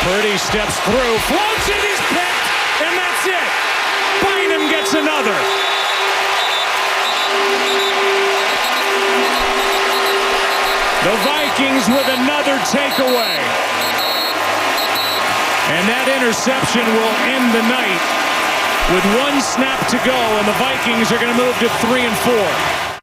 Purdy steps through, floats it, he's picked, and that's it. Bynum gets another. The Vikings with another takeaway. And that interception will end the night with one snap to go, and the Vikings are going to move to 3-4.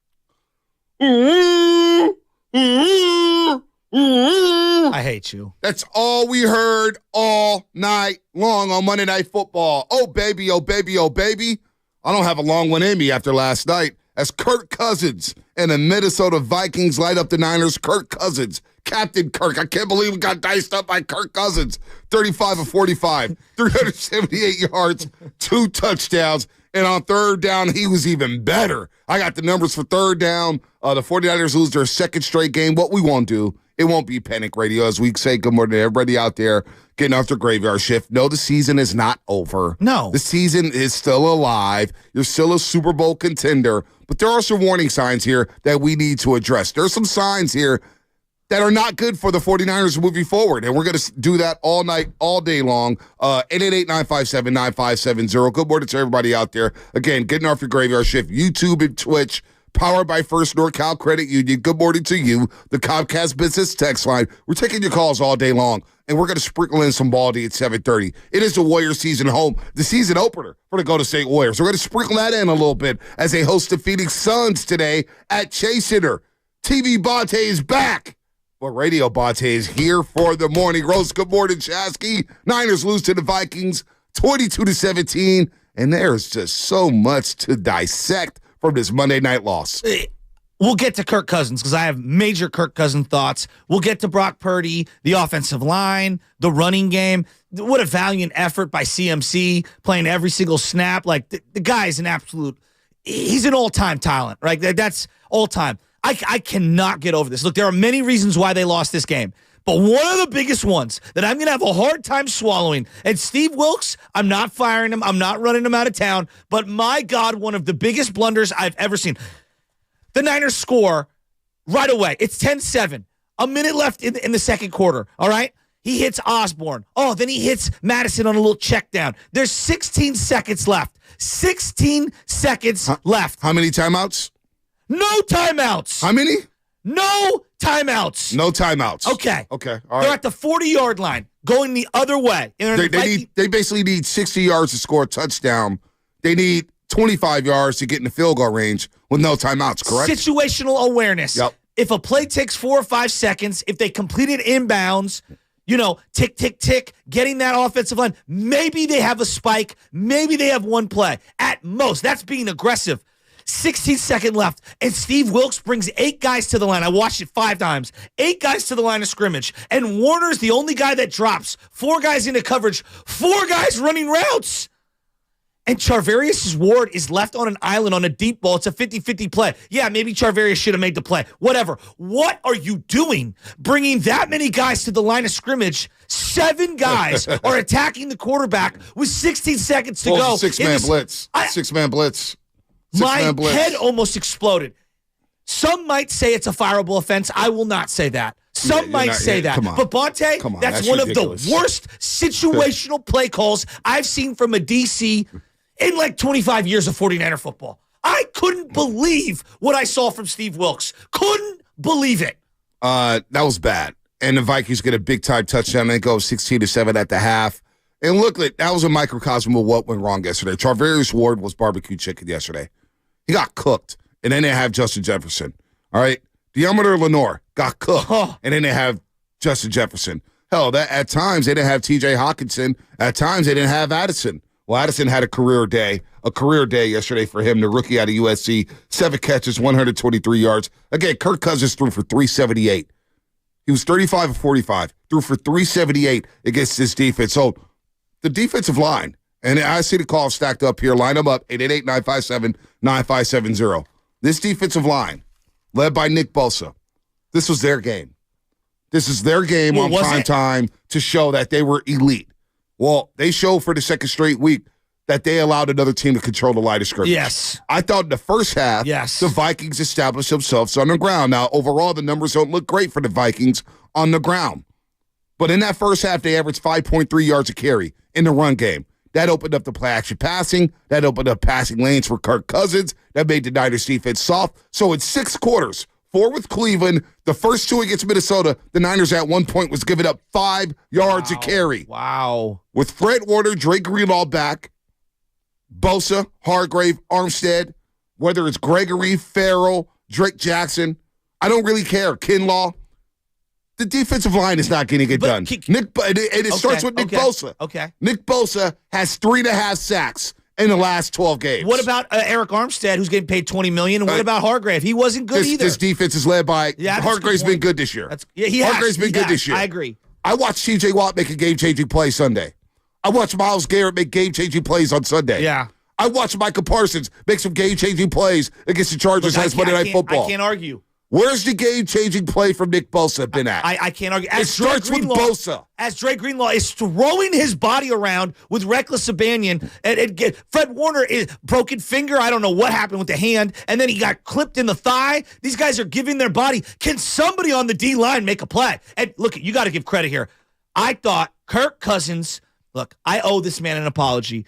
I hate you. That's all we heard all night long on Monday Night Football. Oh, baby, oh, baby, oh, baby. I don't have a long one in me after last night. As Kirk Cousins and the Minnesota Vikings light up the Niners, Kirk Cousins, Captain Kirk. I can't believe we got diced up by Kirk Cousins. 35 of 45, 378 yards, 2 touchdowns. And on third down, he was even better. I got the numbers for third down. The 49ers lose their second straight game. What we won't do, it won't be Panic Radio, as we say good morning to everybody out there getting off their graveyard shift. No, the season is not over. No. The season is still alive. You're still a Super Bowl contender. But there are some warning signs here that we need to address. There are some signs here that are not good for the 49ers moving forward. And we're going to do that all night, all day long. 888-957-9570. Good morning to everybody out there. Again, getting off your graveyard shift, YouTube and Twitch, powered by First NorCal Credit Union. Good morning to you, the Comcast Business Text Line. We're taking your calls all day long, and we're going to sprinkle in some Baldy at 7:30. It is the Warriors season home, the season opener for the Golden State Warriors. We're going to sprinkle that in a little bit as they host the Phoenix Suns today at Chase Center. TV Bonte is back. Well, Radio Bonte is here for the morning roast. Good morning, Chasky. Niners lose to the Vikings 22-17, and there's just so much to dissect from this Monday night loss. We'll get to Kirk Cousins because I have major Kirk Cousins thoughts. We'll get to Brock Purdy, the offensive line, the running game. What a valiant effort by CMC, playing every single snap. Like, the guy is an absolute – he's an all-time talent, right? That's all-time. I cannot get over this. Look, there are many reasons why they lost this game. But one of the biggest ones that I'm going to have a hard time swallowing, and Steve Wilks, I'm not firing him. I'm not running him out of town. But my God, one of the biggest blunders I've ever seen. The Niners score right away. It's 10-7. A minute left in the second quarter, all right? He hits Osborne. Oh, then he hits Madison on a little check down. There's 16 seconds left. 16 seconds left. How many timeouts? No timeouts. How many? No timeouts. No timeouts. Okay. All They're right. at the 40-yard line, going the other way. They basically need 60 yards to score a touchdown. They need 25 yards to get in the field goal range with no timeouts, correct? Situational awareness. Yep. If a play takes 4 or 5 seconds, if they complete it inbounds, tick, tick, tick, getting that offensive line, maybe they have a spike, maybe they have one play. At most, that's being aggressive. 16 seconds left, and Steve Wilks brings 8 guys to the line. I watched it 5 times. 8 guys to the line of scrimmage, and Warner's the only guy that drops. 4 guys into coverage, 4 guys running routes. And Charvarius Ward is left on an island on a deep ball. It's a 50-50 play. Yeah, maybe Charvarius should have made the play. Whatever. What are you doing bringing that many guys to the line of scrimmage? 7 guys are attacking the quarterback with 16 seconds to go. Six-man blitz. Six-man blitz. My head almost exploded. Some might say it's a fireable offense. I will not say that. Some might say that. Come on. But Bonte, that's one ridiculous. of the worst situational play calls I've seen from a DC in like 25 years of 49er football. I couldn't believe what I saw from Steve Wilks. Couldn't believe it. That was bad. And the Vikings get a big-time touchdown. They go 16-7 at the half. And look, that was a microcosm of what went wrong yesterday. Charvarius Ward was barbecue chicken yesterday. He got cooked. And then they have Justin Jefferson. All right? Deommodore Lenore got cooked. And then they have Justin Jefferson. Hell, at times they didn't have T.J. Hawkinson. At times they didn't have Addison. Well, Addison had a career day yesterday for him, the rookie out of USC. 7 catches, 123 yards. Again, Kirk Cousins threw for 378. He was 35 of 45, threw for 378 against this defense. So the defensive line, and I see the call stacked up here. Line them up, 888-957-9570. This defensive line, led by Nick Bosa, this was their game. This is their game on prime time to show that they were elite. Well, they showed for the second straight week that they allowed another team to control the line of scrimmage. Yes. I thought in the first half, the Vikings established themselves on the ground. Now, overall, the numbers don't look great for the Vikings on the ground. But in that first half, they averaged 5.3 yards a carry in the run game. That opened up the play-action passing. That opened up passing lanes for Kirk Cousins. That made the Niners defense soft. So in 6 quarters, 4 with Cleveland, the first 2 against Minnesota, the Niners at one point was giving up 5 yards a carry. Wow. With Fred Warner, Drake Greenlaw back, Bosa, Hargrave, Armstead, whether it's Gregory, Farrell, Drake Jackson, I don't really care. Kinlaw. The defensive line is not getting it done. It starts with Nick Bosa. Okay. Nick Bosa has 3.5 sacks in the last 12 games. What about Eric Armstead, who's getting paid $20 million? And what about Hargrave? He wasn't good either. This defense is led by Hargrave's been good this year. Hargrave's been good this year. I agree. I watched T.J. Watt make a game-changing play Sunday. I watched Myles Garrett make game-changing plays on Sunday. Yeah. I watched Micah Parsons make some game-changing plays against the Chargers last Monday Night Football. I can't argue. Where's the game-changing play from Nick Bosa been at? I can't argue. It starts with Bosa. As Dre Greenlaw is throwing his body around with reckless abandon, and Fred Warner is broken finger. I don't know what happened with the hand, and then he got clipped in the thigh. These guys are giving their body. Can somebody on the D-line make a play? And look, you got to give credit here. I thought Kirk Cousins, look, I owe this man an apology.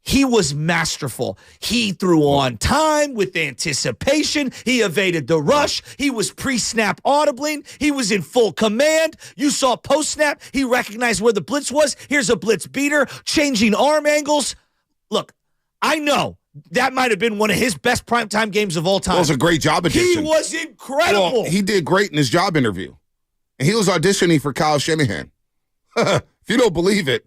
He was masterful. He threw on time with anticipation. He evaded the rush. He was pre-snap audibling. He was in full command. You saw post-snap. He recognized where the blitz was. Here's a blitz beater, changing arm angles. Look, I know that might have been one of his best primetime games of all time. It was a great job addition. He was incredible. Well, he did great in his job interview. And he was auditioning for Kyle Shanahan. If you don't believe it,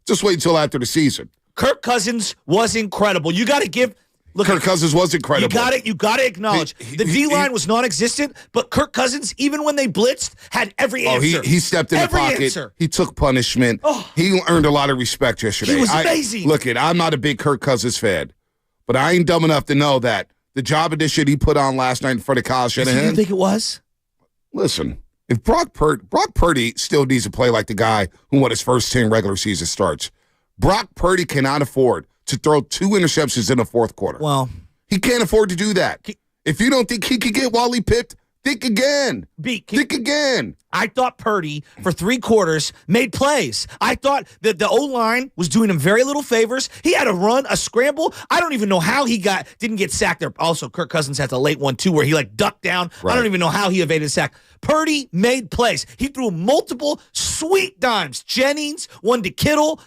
just wait until after the season. Kirk Cousins was incredible. You got to give. Look, Kirk Cousins was incredible. You got to acknowledge the D-line was non-existent, but Kirk Cousins, even when they blitzed, had every answer. He stepped in the pocket. Answer. He took punishment. He earned a lot of respect yesterday. He was amazing. I'm not a big Kirk Cousins fan, but I ain't dumb enough to know that the job edition he put on last night in front of Kyle Shanahan. Do you think it was? Listen, if Brock Purdy still needs to play like the guy who won his first 10 regular season starts, Brock Purdy cannot afford to throw 2 interceptions in the fourth quarter. Well, he can't afford to do that. If you don't think he could get Wally pipped, think again. Think again. I thought Purdy, for 3 quarters, made plays. I thought that the O-line was doing him very little favors. He had a run, a scramble. I don't even know how he didn't get sacked there. Also, Kirk Cousins had the late one, too, where he ducked down. Right. I don't even know how he evaded a sack. Purdy made plays. He threw multiple sweet dimes. Jennings, one to Kittle.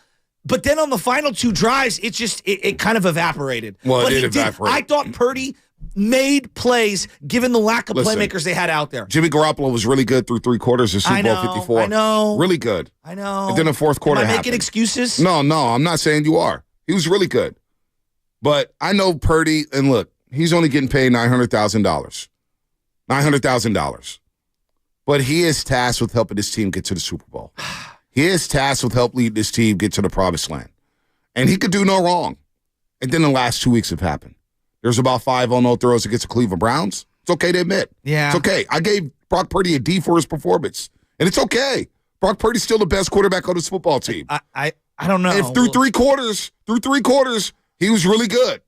But then on the final 2 drives, it kind of evaporated. Well, it did evaporate. I thought Purdy made plays given the lack of playmakers they had out there. Jimmy Garoppolo was really good through 3 quarters of Super Bowl 54. I know. Really good. I know. And then the fourth quarter happened. Am I making excuses? No, I'm not saying you are. He was really good. But I know Purdy, and look, he's only getting paid $900,000. $900,000. But he is tasked with helping this team get to the Super Bowl. He is tasked with help lead this team get to the promised land. And he could do no wrong. And then the last 2 weeks have happened. There's about 5 on-0 throws against the Cleveland Browns. It's okay to admit. Yeah. It's okay. I gave Brock Purdy a D for his performance. And it's okay. Brock Purdy's still the best quarterback on this football team. I don't know. If through three quarters, he was really good.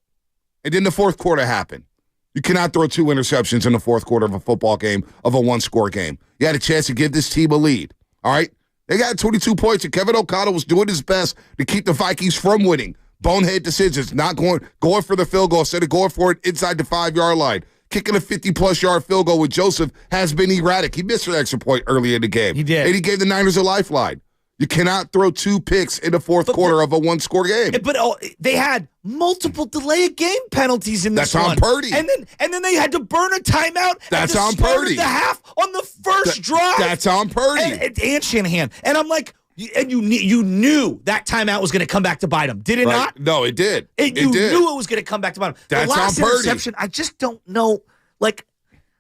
And then the fourth quarter happened. You cannot throw 2 interceptions in the fourth quarter of a football game, of a 1-score game. You had a chance to give this team a lead. All right? They got 22 points, and Kevin O'Connell was doing his best to keep the Vikings from winning. Bonehead decisions, not going for the field goal instead of going for it inside the 5-yard line. Kicking a 50-plus yard field goal with Joseph has been erratic. He missed an extra point early in the game. He did. And he gave the Niners a lifeline. You cannot throw 2 picks in the fourth quarter of a 1-score game. But they had multiple delay of game penalties in this one. That's on Purdy. And then they had to burn a timeout. That's at the on start Purdy. Of the half on the first drive. That's on Purdy. And Shanahan. And I'm like, and you knew that timeout was going to come back to bite him. Did it not? No, it did. You knew it was going to come back to bite him. That's the last on Purdy. interception, I just don't know.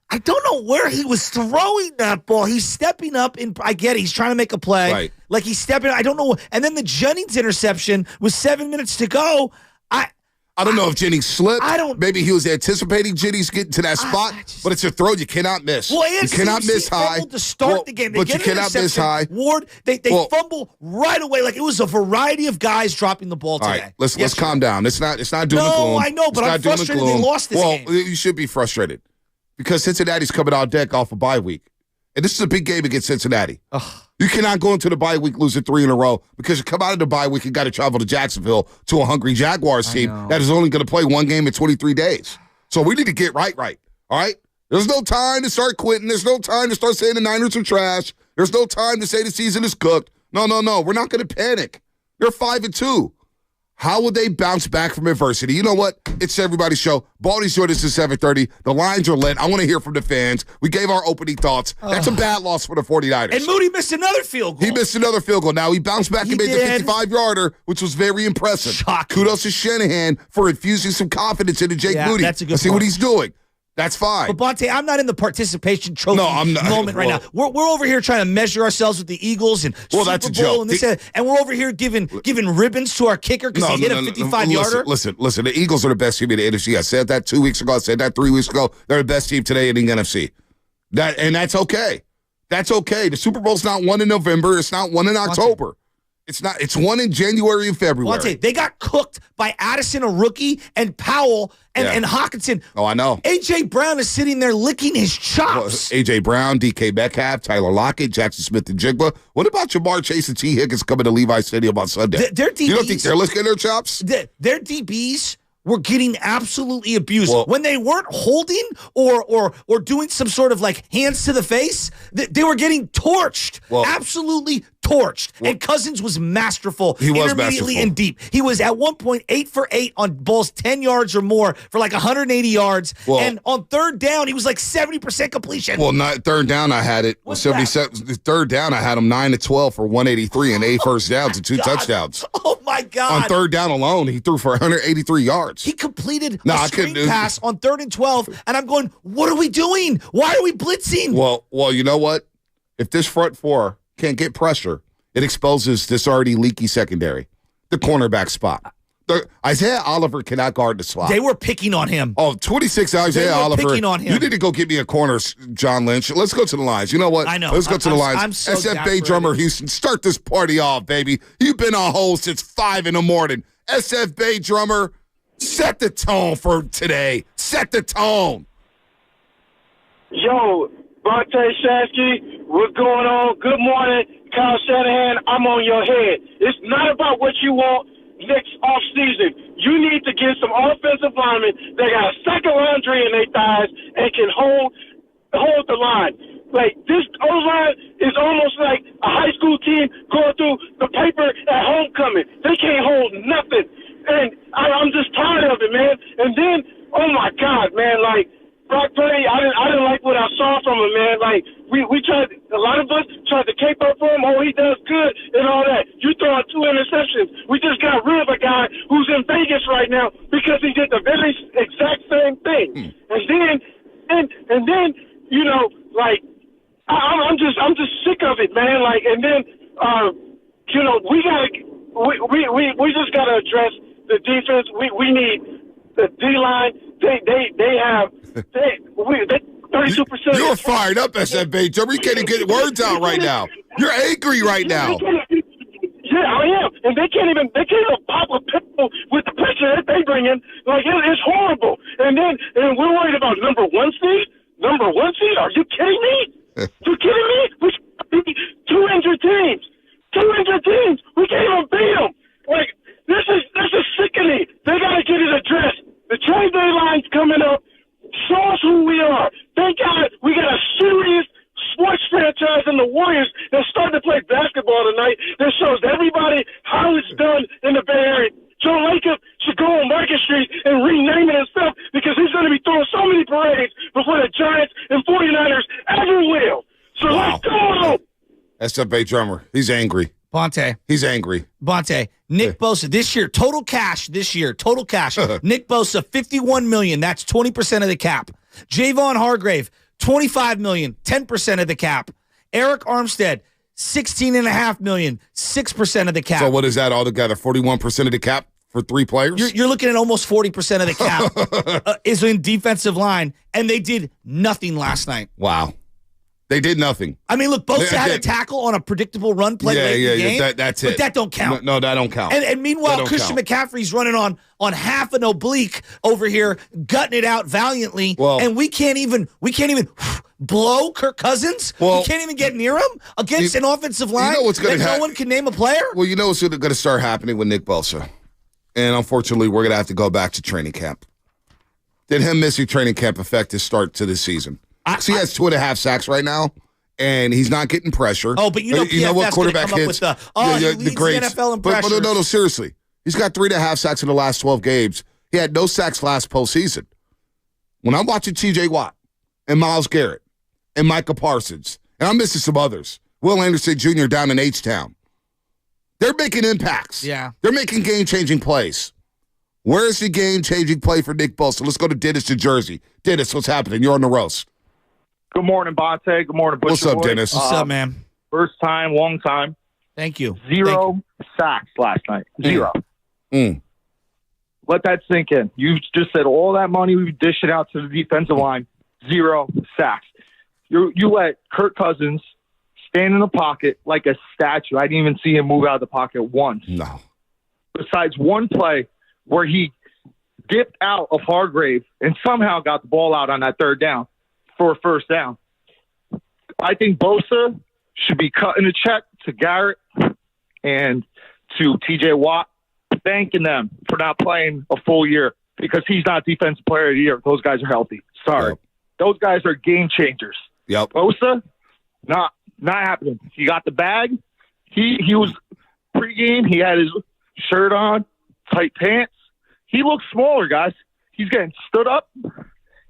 I don't know where he was throwing that ball. He's stepping up. I get it. He's trying to make a play. Right. He's stepping. I don't know. And then the Jennings interception with 7 minutes to go. I don't know if Jennings slipped. Maybe he was anticipating Jennings getting to that spot, but it's a throw you cannot miss. Well, you cannot miss high. To start the game. But you cannot miss high. Ward, they fumble right away. It was a variety of guys dropping the ball today. All right, let's calm down. It's not doom and gloom. No, I know, but I'm frustrated they lost this game. Well, you should be frustrated because Cincinnati's coming out deck off a bye week. And this is a big game against Cincinnati. Ugh. You cannot go into the bye week losing 3 in a row because you come out of the bye week and got to travel to Jacksonville to a hungry Jaguars team that is only going to play 1 game in 23 days. So we need to get right. All right? There's no time to start quitting. There's no time to start saying the Niners are trash. There's no time to say the season is cooked. No. We're not going to panic. They're 5-2. How will they bounce back from adversity? You know what? It's everybody's show. Baldy's joined us at 7:30. The lines are lit. I want to hear from the fans. We gave our opening thoughts. That's a bad loss for the 49ers. And Moody missed another field goal. He missed another field goal. Now he bounced back and made the 55-yarder, which was very impressive. Shocking. Kudos to Shanahan for infusing some confidence into Jake Moody. That's a good Let's see point. what he's doing. That's fine. But Bonte, I'm not in the participation trophy moment right now. We're over here trying to measure ourselves with the Eagles and Super that's a Bowl joke. and we're over here giving ribbons to our kicker because he hit a 55-yarder. Listen. The Eagles are the best team in the NFC. I said that 2 weeks ago. I said that 3 weeks ago. They're the best team today in the NFC. That's okay. That's okay. The Super Bowl's not won in November. It's not won in October. It's not. It's won in January and February. Bonte, they got cooked by Addison, a rookie, and Powell and Hawkinson. Oh, I know. A.J. Brown is sitting there licking his chops. A.J. Brown, DK Metcalf, Tyler Lockett, Jackson Smith, and Jigba. What about Jamar Chase and T. Higgins coming to Levi Stadium on Sunday? Their DBs, you don't think they're licking their chops? Their DBs were getting absolutely abused. When they weren't holding or doing some sort of like hands to the face, they were getting torched. Absolutely torched. And Cousins was masterful. He was intermediately masterful. and deep. He was at one point 8 for 8 on balls 10 yards or more for like 180 yards. And on third down, he was like 70% completion. Well, not third down, I had it. 77. Third down, I had him 9 to 12 for 183 and 8 first downs and 2 touchdowns. Oh my God. On third down alone, he threw for 183 yards. He completed a screen pass on 3rd and 12, and I'm going, what are we doing? Why are we blitzing? Well, you know what? If this front four can't get pressure, it exposes this already leaky secondary, the cornerback spot. Isaiah Oliver cannot guard the slot. They were picking on him. 26 Isaiah Oliver. Picking on him. You need to go get me a corner, John Lynch. Let's go to the lines. You know what? I know. Let's go to the lines. I'm so SF Drummer Houston, start this party off, baby. You've been on hold since 5 in the morning. SF Bay Drummer, set the tone for today. Set the tone. Yo, Bonte Shasky, what's going on? Good morning, Kyle Shanahan. I'm on your head. It's not about what you want next offseason. You need to get some offensive linemen that got a second laundry in their thighs and can hold the line. Like, this O-line is almost like a high school team going through the paper at homecoming. They can't hold nothing. And I'm just tired of it, man. And then, oh, my God, man, like, Brock Purdy, I didn't like what I saw from him, man. Like, we tried, a lot of us tried to cape up for him. Oh, he does good and all that. You throwing 2 interceptions. We just got rid of a guy who's in Vegas right now because he did the very exact same thing. And then, you know, like, I'm just sick of it, man. Like, and then, you know, we just gotta address the defense. We need the D-line. They have 32%. You're fired up, SFB. Drummer. You can't even get words out right now. You're angry right now. Yeah, I am. And they can't even pop a pistol with the pressure that they bring in. Like, it's horrible. And we're worried about number 1 seed? Number 1 seed? Are you kidding me? You kidding me? We beat 2 injured teams. 2 injured teams. We can't even beat them. Like, this is sickening. They got to get it addressed. The trade deadline's coming up. Show us who we are. Thank God we got a serious sports franchise in the Warriors that's starting to play basketball tonight that shows everybody how it's done in the Bay Area. Joe Lacob should go on Market Street and rename it himself because he's going to be throwing so many parades before the Giants and 49ers ever will. So let's go! SFA Drummer, he's angry. Bonte. He's angry. Bonte. Nick Bosa this year, total cash. Nick Bosa, $51 million. That's 20% of the cap. Javon Hargrave, $25 million, 10% of the cap. Eric Armstead, $16.5 million, 6% of the cap. So what is that all together? 41% of the cap for 3 players? You're looking at almost 40% of the cap is in defensive line, and they did nothing last night. Wow. They did nothing. I mean, look, Bosa had a tackle on a predictable run play late in the game. That's it. But that don't count. No, that don't count. And meanwhile, Christian McCaffrey's running on half an oblique over here, gutting it out valiantly. Well, and we can't even blow Kirk Cousins. Well, we can't even get near him against an offensive line. You know what's going to happen? No one can name a player. Well, you know what's going to start happening with Nick Bosa. And unfortunately, we're going to have to go back to training camp. Did him missing training camp affect his start to the season? He has 2.5 sacks right now. And he's not getting pressure. Oh, but you know what quarterback hits? He leads the NFL in pressure. But no, seriously. He's got 3.5 sacks in the last 12 games. He had no sacks last postseason. When I'm watching T.J. Watt and Myles Garrett and Micah Parsons, and I'm missing some others, Will Anderson Jr. down in H-Town, they're making impacts. Yeah. They're making game-changing plays. Where's the game-changing play for Nick Bosa? Let's go to Dennis, New Jersey. Dennis, what's happening? You're on the roast. Good morning, Bonte. Good morning, Butcher What's up, Boy. Dennis? What's up, man? First time, long time. Thank you. Zero sacks last night. Zero. Mm. Let that sink in. You just said all that money we dish it out to the defensive line. Zero sacks. You let Kirk Cousins stand in the pocket like a statue. I didn't even see him move out of the pocket once. No. Besides one play where he dipped out of Hargrave and somehow got the ball out on that third down for a first down. I think Bosa should be cutting a check to Garrett and to T.J. Watt, thanking them for not playing a full year because he's not Defensive Player of the Year. Those guys are healthy. Sorry. Yep. Those guys are game changers. Yep. Bosa, not happening. He got the bag. He was pregame. He had his shirt on, tight pants. He looks smaller, guys. He's getting stood up.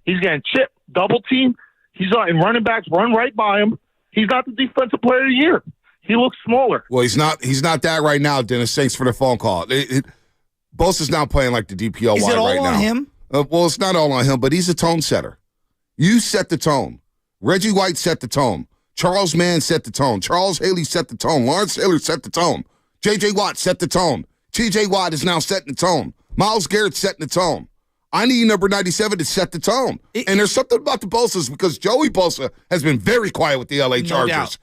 He's getting chipped, double team. He's letting running backs run right by him. He's not the Defensive Player of the Year. He looks smaller. Well, he's not that right now, Dennis. Thanks for the phone call. Bosa's now playing like the DPOY Is it all right on now. him? Well, it's not all on him, but he's a tone setter. You set the tone. Reggie White set the tone. Charles Mann set the tone. Charles Haley set the tone. Lawrence Taylor set the tone. J.J. Watt set the tone. T.J. Watt is now setting the tone. Myles Garrett setting the tone. I need number 97 to set the tone. And there's something about the Bosas because Joey Bosa has been very quiet with the L.A. Chargers. doubt.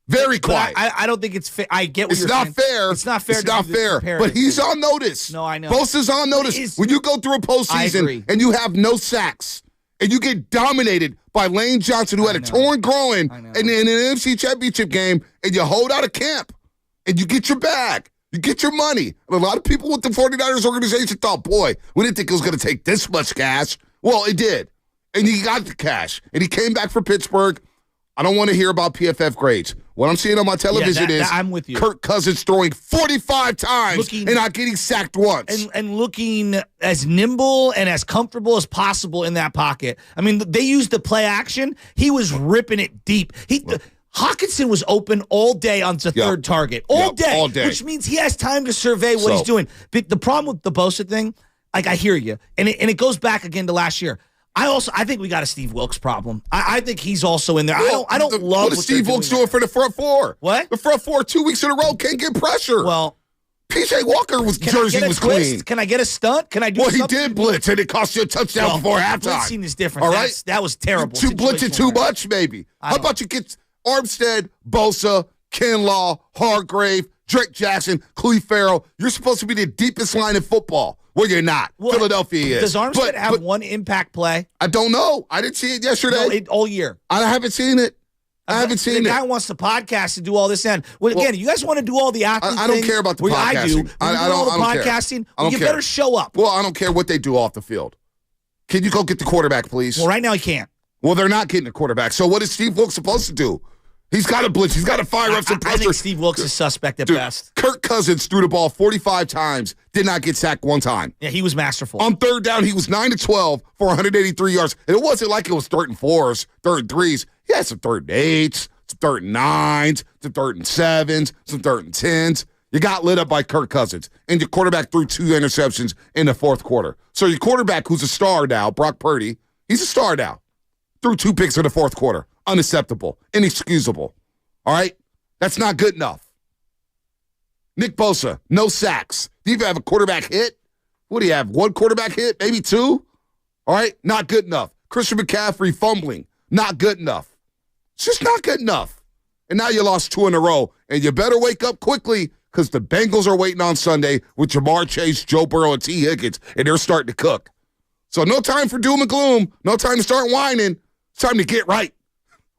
Very quiet. I don't think it's fair. I get what It's you're not saying. fair. It's not fair. It's not fair. But he's on notice. No, I know. Bosa's on notice. When you go through a I postseason agree. and you have no sacks and you get dominated by Lane Johnson, who had a torn groin in an NFC Championship game, and you hold out of camp and you get your bag. You get your money. And a lot of people with the 49ers organization thought, boy, we didn't think it was going to take this much cash. Well, it did. And he got the cash. And he came back for Pittsburgh. I don't want to hear about PFF grades. What I'm seeing on my television is I'm with you. Kirk Cousins throwing 45 times and not getting sacked once. And looking as nimble and as comfortable as possible in that pocket. I mean, they used the play action. He was ripping it deep. Hawkinson was open all day on the third target. All day. Which means he has time to survey what he's doing. But the problem with the Bosa thing, like I hear you, and it goes back again to last year. I think we got a Steve Wilks problem. I think he's also in there. I don't love what is Steve Wilks doing for the front four. What? The front four 2 weeks in a row can't get pressure. Well, PJ Walker jersey was clean. Can I get a stunt? Can I do something? Well, he did blitz, and it cost you a touchdown before halftime. Blitzing is different. All right? That was terrible. Blitzing too much, maybe. How about you get Armstead, Bosa, Kinlaw, Hargrave, Drake Jackson, Cleve Farrell? You're supposed to be the deepest line in football. Well, you're not. Philadelphia is. Does Armstead have one impact play? I don't know. I didn't see it yesterday. No, all year. I haven't seen it. The guy wants the podcast to do all this. Well, again, you guys want to do all the athlete I don't care about the podcasting. I do. I don't. All the podcasting. Well, you better show up. Well, I don't care what they do off the field. Can you go get the quarterback, please? Well, right now he can't. Well, they're not getting a quarterback. So what is Steve Wilks supposed to do? He's got to blitz. He's got to fire up some pressure. I think Steve Wilks is suspect at best. Kirk Cousins threw the ball 45 times, did not get sacked one time. Yeah, he was masterful. On third down, he was 9-12 for 183 yards. And it wasn't like it was 3rd and 4s, 3rd and 3s. He had some 3rd and 8s, some 3rd and 9s, some 3rd and 7s, some 3rd and 10s. You got lit up by Kirk Cousins, and your quarterback threw 2 interceptions in the fourth quarter. So your quarterback, who's a star now, Brock Purdy, he's a star now, threw 2 picks in the fourth quarter. Unacceptable. Inexcusable. All right? That's not good enough. Nick Bosa, no sacks. Do you even have a quarterback hit? What do you have? 1 quarterback hit? Maybe 2? All right? Not good enough. Christian McCaffrey fumbling. Not good enough. It's just not good enough. And now you lost 2 in a row. And you better wake up quickly because the Bengals are waiting on Sunday with Jamar Chase, Joe Burrow, and T. Higgins, and they're starting to cook. So no time for doom and gloom. No time to start whining. It's time to get right.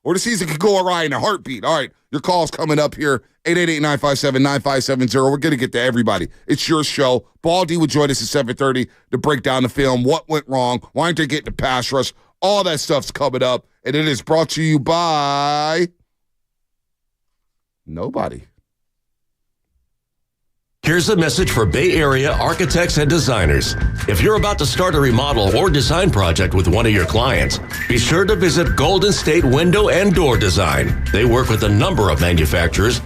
Or the season could go awry in a heartbeat. All right, your call's coming up here, 888-957-9570. We're going to get to everybody. It's your show. Baldy will join us at 7:30 to break down the film, what went wrong, why aren't they getting the pass rush. All that stuff's coming up, and it is brought to you by nobody. Here's a message for Bay Area architects and designers. If you're about to start a remodel or design project with one of your clients, be sure to visit Golden State Window and Door Design. They work with a number of manufacturers.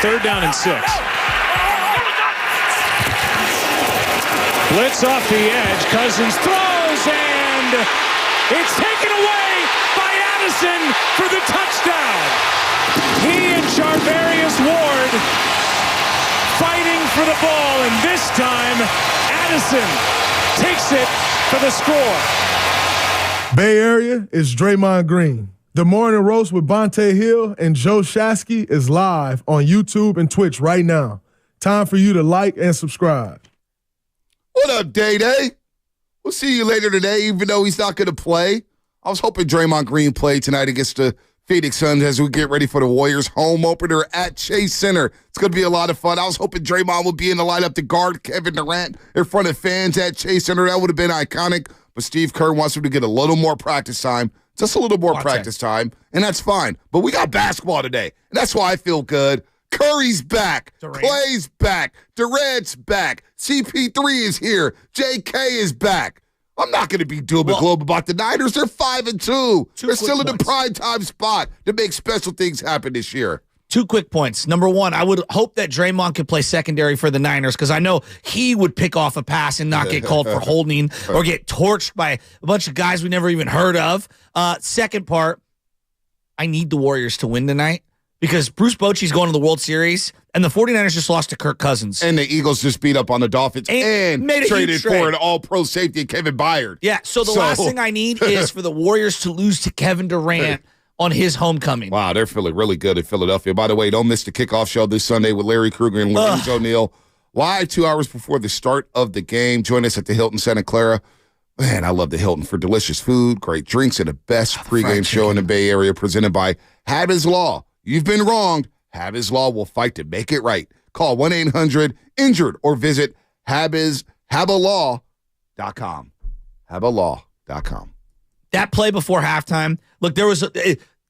3rd down and 6. Blitz off the edge. Cousins throws, and it's taken away by Addison for the touchdown. He and Charvarius Ward fighting for the ball, and this time Addison takes it for the score. Bay Area is Draymond Green. The Morning Roast with Bonte Hill and Joe Shasky is live on YouTube and Twitch right now. Time for you to like and subscribe. What up, Day-Day? We'll see you later today, even though he's not going to play. I was hoping Draymond Green played tonight against the Phoenix Suns as we get ready for the Warriors home opener at Chase Center. It's going to be a lot of fun. I was hoping Draymond would be in the lineup to guard Kevin Durant in front of fans at Chase Center. That would have been iconic, but Steve Kerr wants him to get a little more practice time. Just a little more practice time, and that's fine. But we got basketball today, and that's why I feel good. Curry's back. Clay's back. Durant's back. CP3 is here. JK is back. I'm not going to be doom and gloom about the Niners. They're 5-2. They're still in the primetime spot to make special things happen this year. 2 quick points. Number one, I would hope that Draymond could play secondary for the Niners because I know he would pick off a pass and not get called for holding or get torched by a bunch of guys we never even heard of. Second part, I need the Warriors to win tonight because Bruce Bochy's going to the World Series and the 49ers just lost to Kirk Cousins. And the Eagles just beat up on the Dolphins and traded for an all-pro safety, Kevin Byard. Yeah, so the last thing I need is for the Warriors to lose to Kevin Durant on his homecoming. Wow, they're feeling really good in Philadelphia. By the way, don't miss the kickoff show this Sunday with Larry Krueger and Lorenzo O'Neal. Live 2 hours before the start of the game. Join us at the Hilton Santa Clara. Man, I love the Hilton for delicious food, great drinks, and the best pregame show in the Bay Area presented by Hab's Law. You've been wronged. Hab's Law will fight to make it right. Call 1-800-INJURED or visit habalaw.com. Habalaw.com. That play before halftime, look,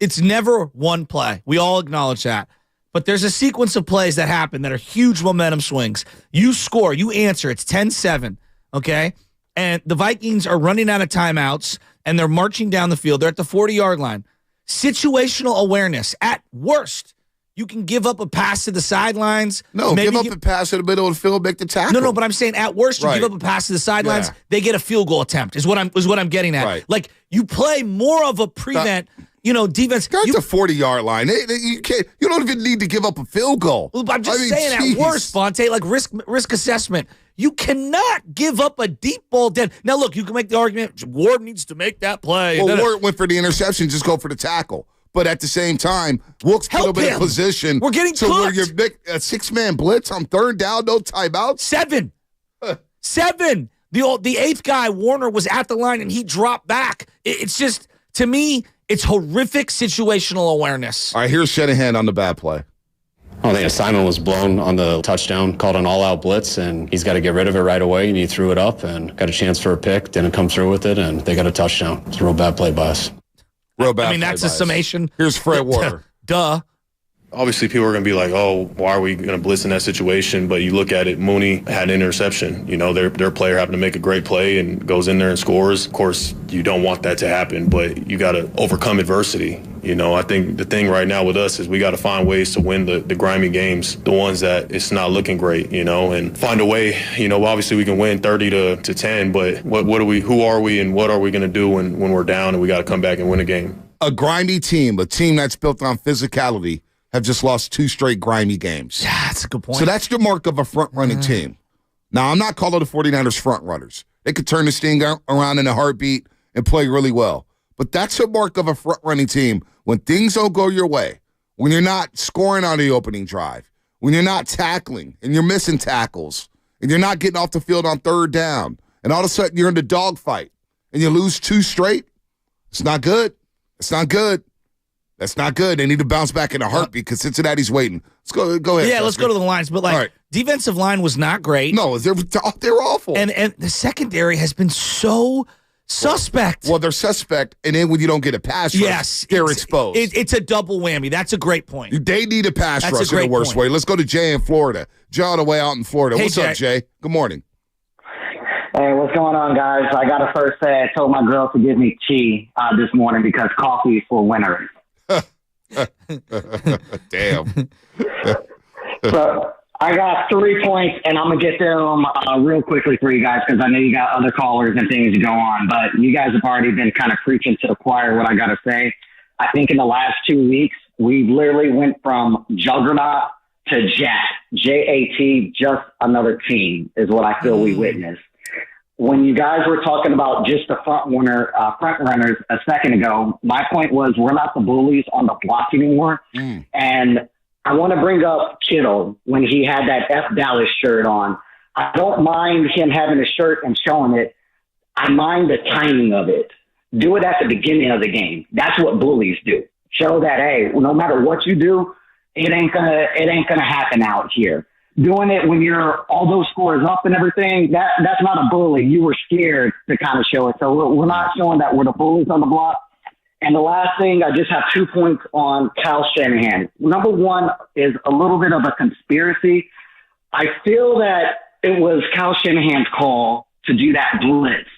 it's never one play. We all acknowledge that. But there's a sequence of plays that happen that are huge momentum swings. You score, you answer, it's 10-7, okay? And the Vikings are running out of timeouts, and they're marching down the field. They're at the 40-yard line. Situational awareness, at worst, you can give up a pass to the sidelines. No, give up a pass in the middle of the field, make the tackle. No, but I'm saying at worst, you give up a pass to the sidelines, they get a field goal attempt, is what I'm getting at. Right. Like, you play more of a prevent, defense. Got the 40-yard line. You can't. You don't even need to give up a field goal. Well, I'm just saying, at worst, Fonte, like risk assessment, you cannot give up a deep ball dead. Now, look, you can make the argument, Ward needs to make that play. Well, Ward went for the interception, just go for the tackle. But at the same time, Wilks put him in a position. We're getting to where you're a 6-man blitz on 3rd down, no timeouts. 7. 7. The 8th guy, Warner, was at the line and he dropped back. It's just, to me, it's horrific situational awareness. All right, here's Shanahan on the bad play. I think assignment was blown on the touchdown, called an all-out blitz, and he's got to get rid of it right away, and he threw it up and got a chance for a pick, didn't come through with it, and they got a touchdown. It's a real bad play by us. Real bad. I mean, that's a summation. Here's Fred Warner. Duh. Obviously, people are going to be like, oh, why are we going to blitz in that situation? But you look at it, Mooney had an interception. Their player happened to make a great play and goes in there and scores. Of course, you don't want that to happen, but you got to overcome adversity. I think the thing right now with us is we got to find ways to win the grimy games, the ones that it's not looking great, and find a way. Obviously we can win 30-10, but who are we and what are we going to do when we're down and we got to come back and win a game? A grimy team, a team that's built on physicality, have just lost 2 straight grimy games. Yeah, that's a good point. So that's the mark of a front-running team. Now, I'm not calling the 49ers front-runners. They could turn this thing around in a heartbeat and play really well. But that's a mark of a front-running team when things don't go your way, when you're not scoring on the opening drive, when you're not tackling and you're missing tackles, and you're not getting off the field on 3rd down, and all of a sudden you're in the dogfight and you lose 2 straight. It's not good. It's not good. That's not good. They need to bounce back in a heartbeat because Cincinnati's waiting. Go ahead. Yeah, let's go to the lines. But, defensive line was not great. No, they're awful. And the secondary has been so suspect. Well, they're suspect, and then when you don't get a pass rush, they're exposed. It's a double whammy. That's a great point. They need a pass rush in the worst way. Let's go to Jay in Florida. Jay all the way out in Florida. What's up, Jay? Good morning. Hey, what's going on, guys? I got to first say I told my girl to give me tea this morning because coffee is for winter. Damn. So I got 3 points, and I'm going to get them real quickly for you guys because I know you got other callers and things to go on. But you guys have already been kind of preaching to the choir what I got to say. I think in the last 2 weeks, we literally went from juggernaut to JAT, just another team, is what I feel we witnessed. When you guys were talking about just the front runners a second ago, my point was we're not the bullies on the block anymore. And I want to bring up Kittle when he had that F Dallas shirt on. I don't mind him having a shirt and showing it. I mind the timing of it. Do it at the beginning of the game. That's what bullies do. Show that, hey, no matter what you do, it ain't gonna happen out here. Doing it when you're all those scores up and everything, that's not a bully. You were scared to kind of show it. So we're not showing that we're the bullies on the block. And the last thing, I just have 2 points on Kyle Shanahan. Number one is a little bit of a conspiracy. I feel that it was Kyle Shanahan's call to do that blitz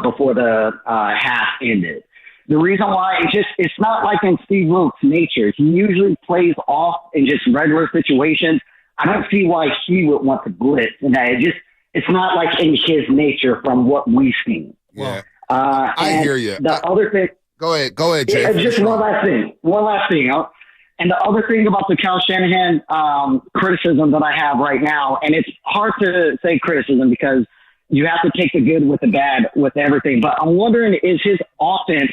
before the half ended. The reason why, it's not like in Steve Wilks' nature. He usually plays off in just regular situations. I don't see why he would want to blitz. And it's not like in his nature from what we've seen. Yeah. I hear you. The other thing. Go ahead, Jay. Just one last thing. And the other thing about the Kyle Shanahan criticism that I have right now, and it's hard to say criticism because you have to take the good with the bad with everything. But I'm wondering, is his offense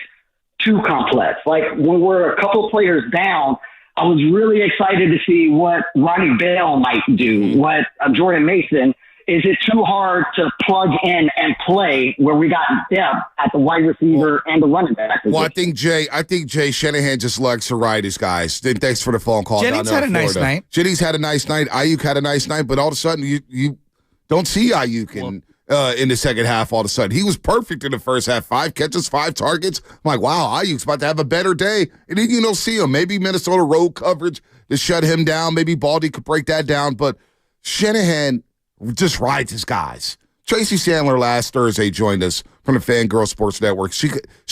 too complex? Like when we're a couple players down, I was really excited to see what Ronnie Bell might do, what Jordan Mason. Is it too hard to plug in and play where we got depth at the wide receiver and the running back? Well, I think Jay Shanahan just likes to ride his guys. Thanks for the phone call. Jennings had a nice night. Jennings had a nice night. Ayuk had a nice night, but all of a sudden you don't see Ayuk in the second half. All of a sudden, he was perfect in the first half. 5 catches, 5 targets. I'm like, wow, Ayuk's about to have a better day. And then you don't see him. Maybe Minnesota road coverage to shut him down. Maybe Baldy could break that down. But Shanahan just rides his guys. Tracy Sandler last Thursday joined us from the Fangirl Sports Network. She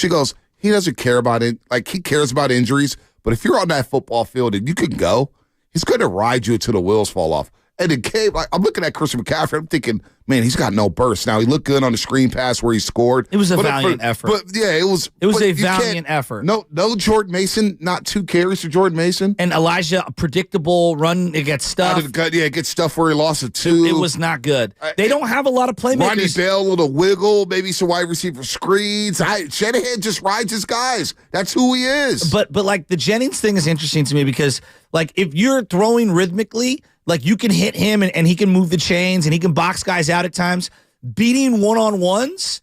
goes, he doesn't care about it. Like, he cares about injuries, but if you're on that football field and you can go, he's going to ride you until the wheels fall off. And it came, I'm looking at Christian McCaffrey. I'm thinking, man, he's got no burst. Now, he looked good on the screen pass where he scored. It was a valiant effort. But, yeah, it was a valiant effort. No Jordan Mason, not 2 carries for Jordan Mason. And Elijah, a predictable run, it gets stuffed. It gets stuffed where he lost a 2. It was not good. They don't have a lot of playmakers. Ronnie Bell, a little wiggle, maybe some wide receiver screens. Shanahan just rides his guys. That's who he is. But like the Jennings thing is interesting to me because like if you're throwing rhythmically, like you can hit him and he can move the chains and he can box guys out at times. Beating one-on-ones,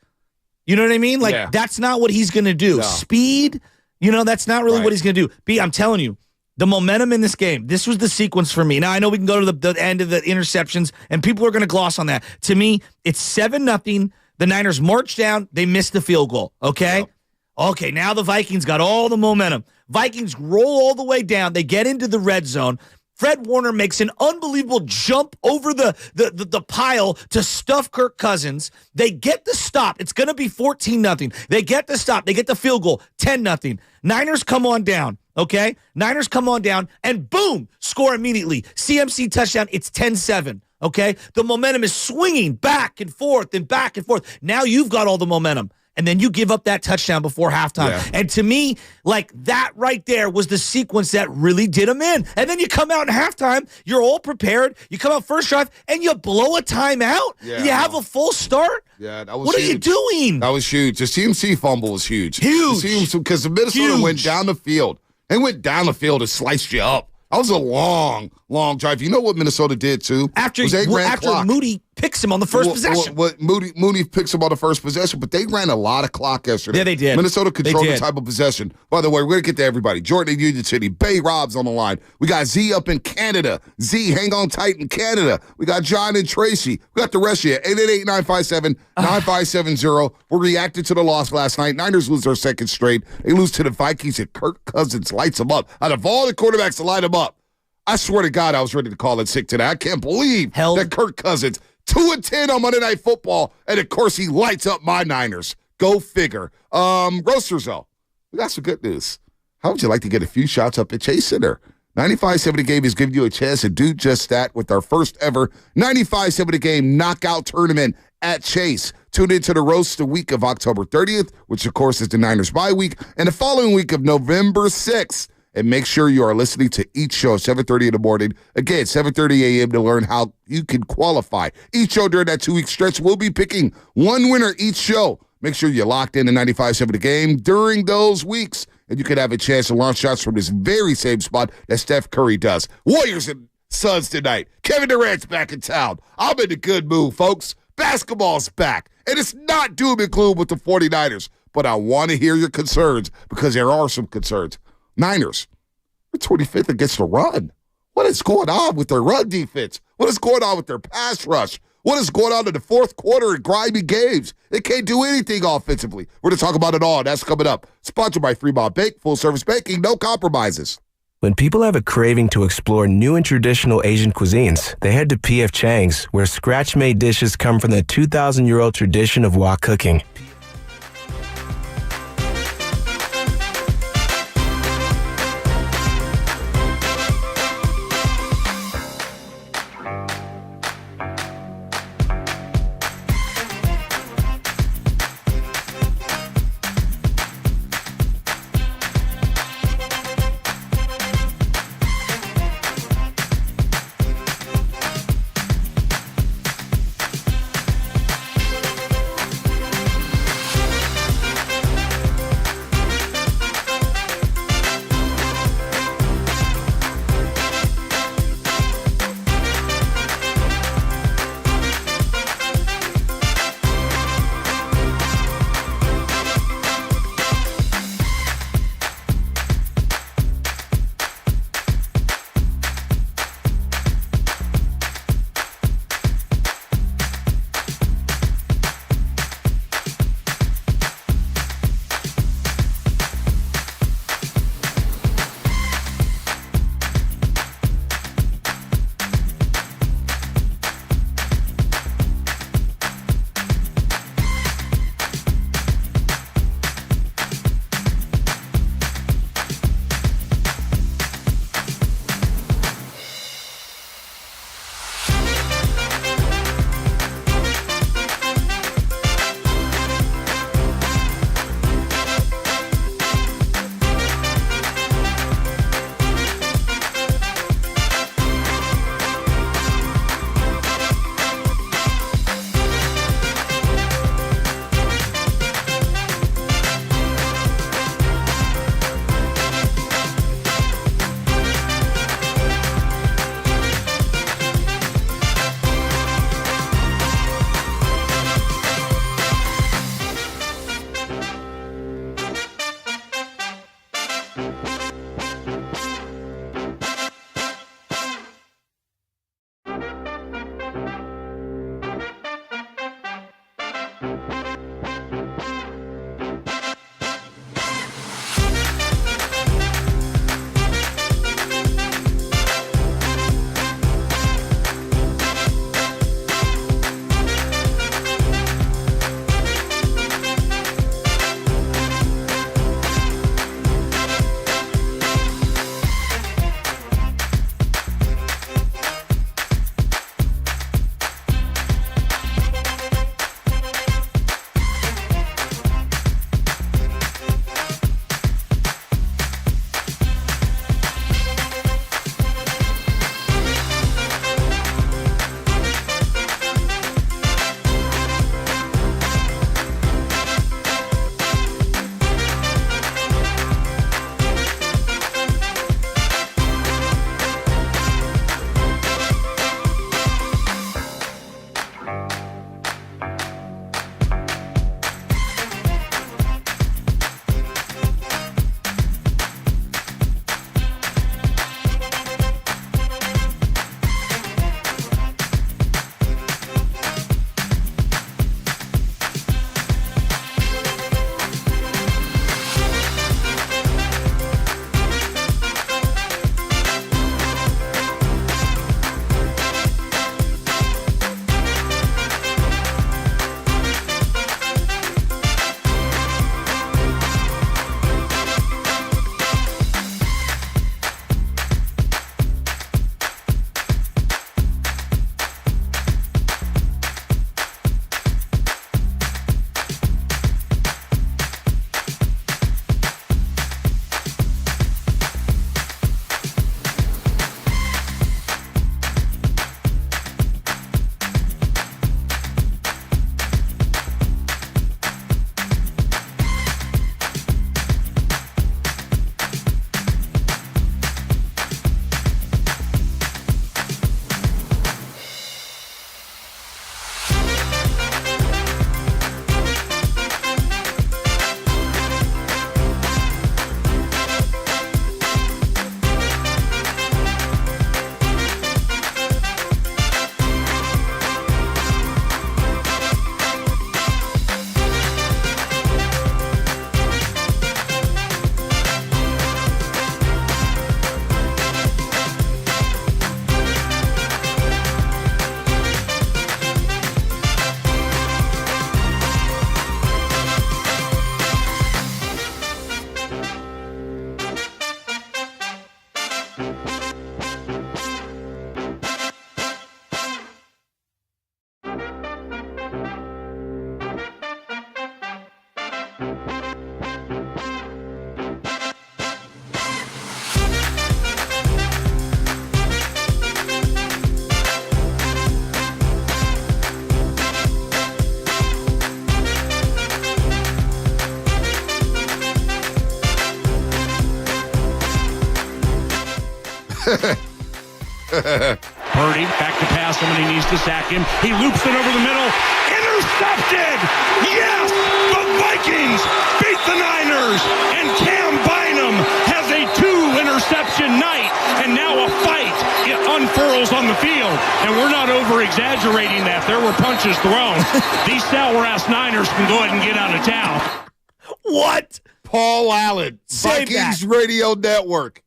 you know what I mean? Like that's not what he's going to do. No. Speed, that's not really what he's going to do. I'm telling you, the momentum in this game, this was the sequence for me. Now, I know we can go to the end of the interceptions and people are going to gloss on that. To me, it's 7-0. The Niners march down. They miss the field goal, okay? Yep. Okay, now the Vikings got all the momentum. Vikings roll all the way down. They get into the red zone. Fred Warner makes an unbelievable jump over the pile to stuff Kirk Cousins. They get the stop. It's going to be 14-0. They get the stop. They get the field goal, 10-0. Niners come on down, okay? Niners come on down, and boom, score immediately. CMC touchdown, it's 10-7, okay? The momentum is swinging back and forth and back and forth. Now you've got all the momentum. And then you give up that touchdown before halftime. Yeah. And to me, like that right there was the sequence that really did them in. And then you come out in halftime, you're all prepared. You come out first drive, and you blow a timeout. Yeah, you have a full start. Yeah, that was What huge. are you doing? That was huge. The CMC fumble was huge. Huge. Because the Minnesota went down the field. They went down the field and sliced you up. That was a long, long drive. You know what Minnesota did, too? After Moody picks him on the first possession. Moody picks him on the first possession, but they ran a lot of clock yesterday. Yeah, they did. Minnesota controlled the type of possession. By the way, we're going to get to everybody. Jordan in Union City. Bay Rob's on the line. We got Z up in Canada. Z, hang on tight in Canada. We got John and Tracy. We got the rest of you. 888-957-9570. We're reacting to the loss last night. Niners lose their second straight. They lose to the Vikings, and Kirk Cousins lights them up. Out of all the quarterbacks to light them up, I swear to God, I was ready to call it sick today. I can't believe that Kirk Cousins, 2-10 on Monday Night Football, and of course he lights up my Niners. Go figure. Roasters, though, we got some good news. How would you like to get a few shots up at Chase Center? 95.7 The Game is giving you a chance to do just that with our first ever 95.7 The Game knockout tournament at Chase. Tune into the roast the week of October 30th, which of course is the Niners bye week, and the following week of November 6th. And make sure you are listening to each show at 7:30 in the morning. Again, 7:30 a.m. to learn how you can qualify. Each show during that 2-week stretch, we'll be picking one winner each show. Make sure you're locked in to 95.7 The Game during those weeks, and you can have a chance to launch shots from this very same spot that Steph Curry does. Warriors and Suns tonight. Kevin Durant's back in town. I'm in a good mood, folks. Basketball's back, and it's not doom and gloom with the 49ers, but I want to hear your concerns because there are some concerns. Niners, they're 25th against the run. What is going on with their run defense? What is going on with their pass rush? What is going on in the fourth quarter in grimy games? They can't do anything offensively. We're going to talk about it all. That's coming up. Sponsored by Fremont Bake, full-service baking, no compromises. When people have a craving to explore new and traditional Asian cuisines, they head to P.F. Chang's, where scratch-made dishes come from the 2,000-year-old tradition of wok cooking. Purdy back to pass. Somebody needs to sack him. He loops it over the middle. Intercepted! Yes! The Vikings beat the Niners! And Cam Bynum has a 2-interception night. And now a fight unfurls on the field. And we're not over-exaggerating that. There were punches thrown. These sour-ass Niners can go ahead and get out of town. What? Paul Allen, Say Vikings Radio Network.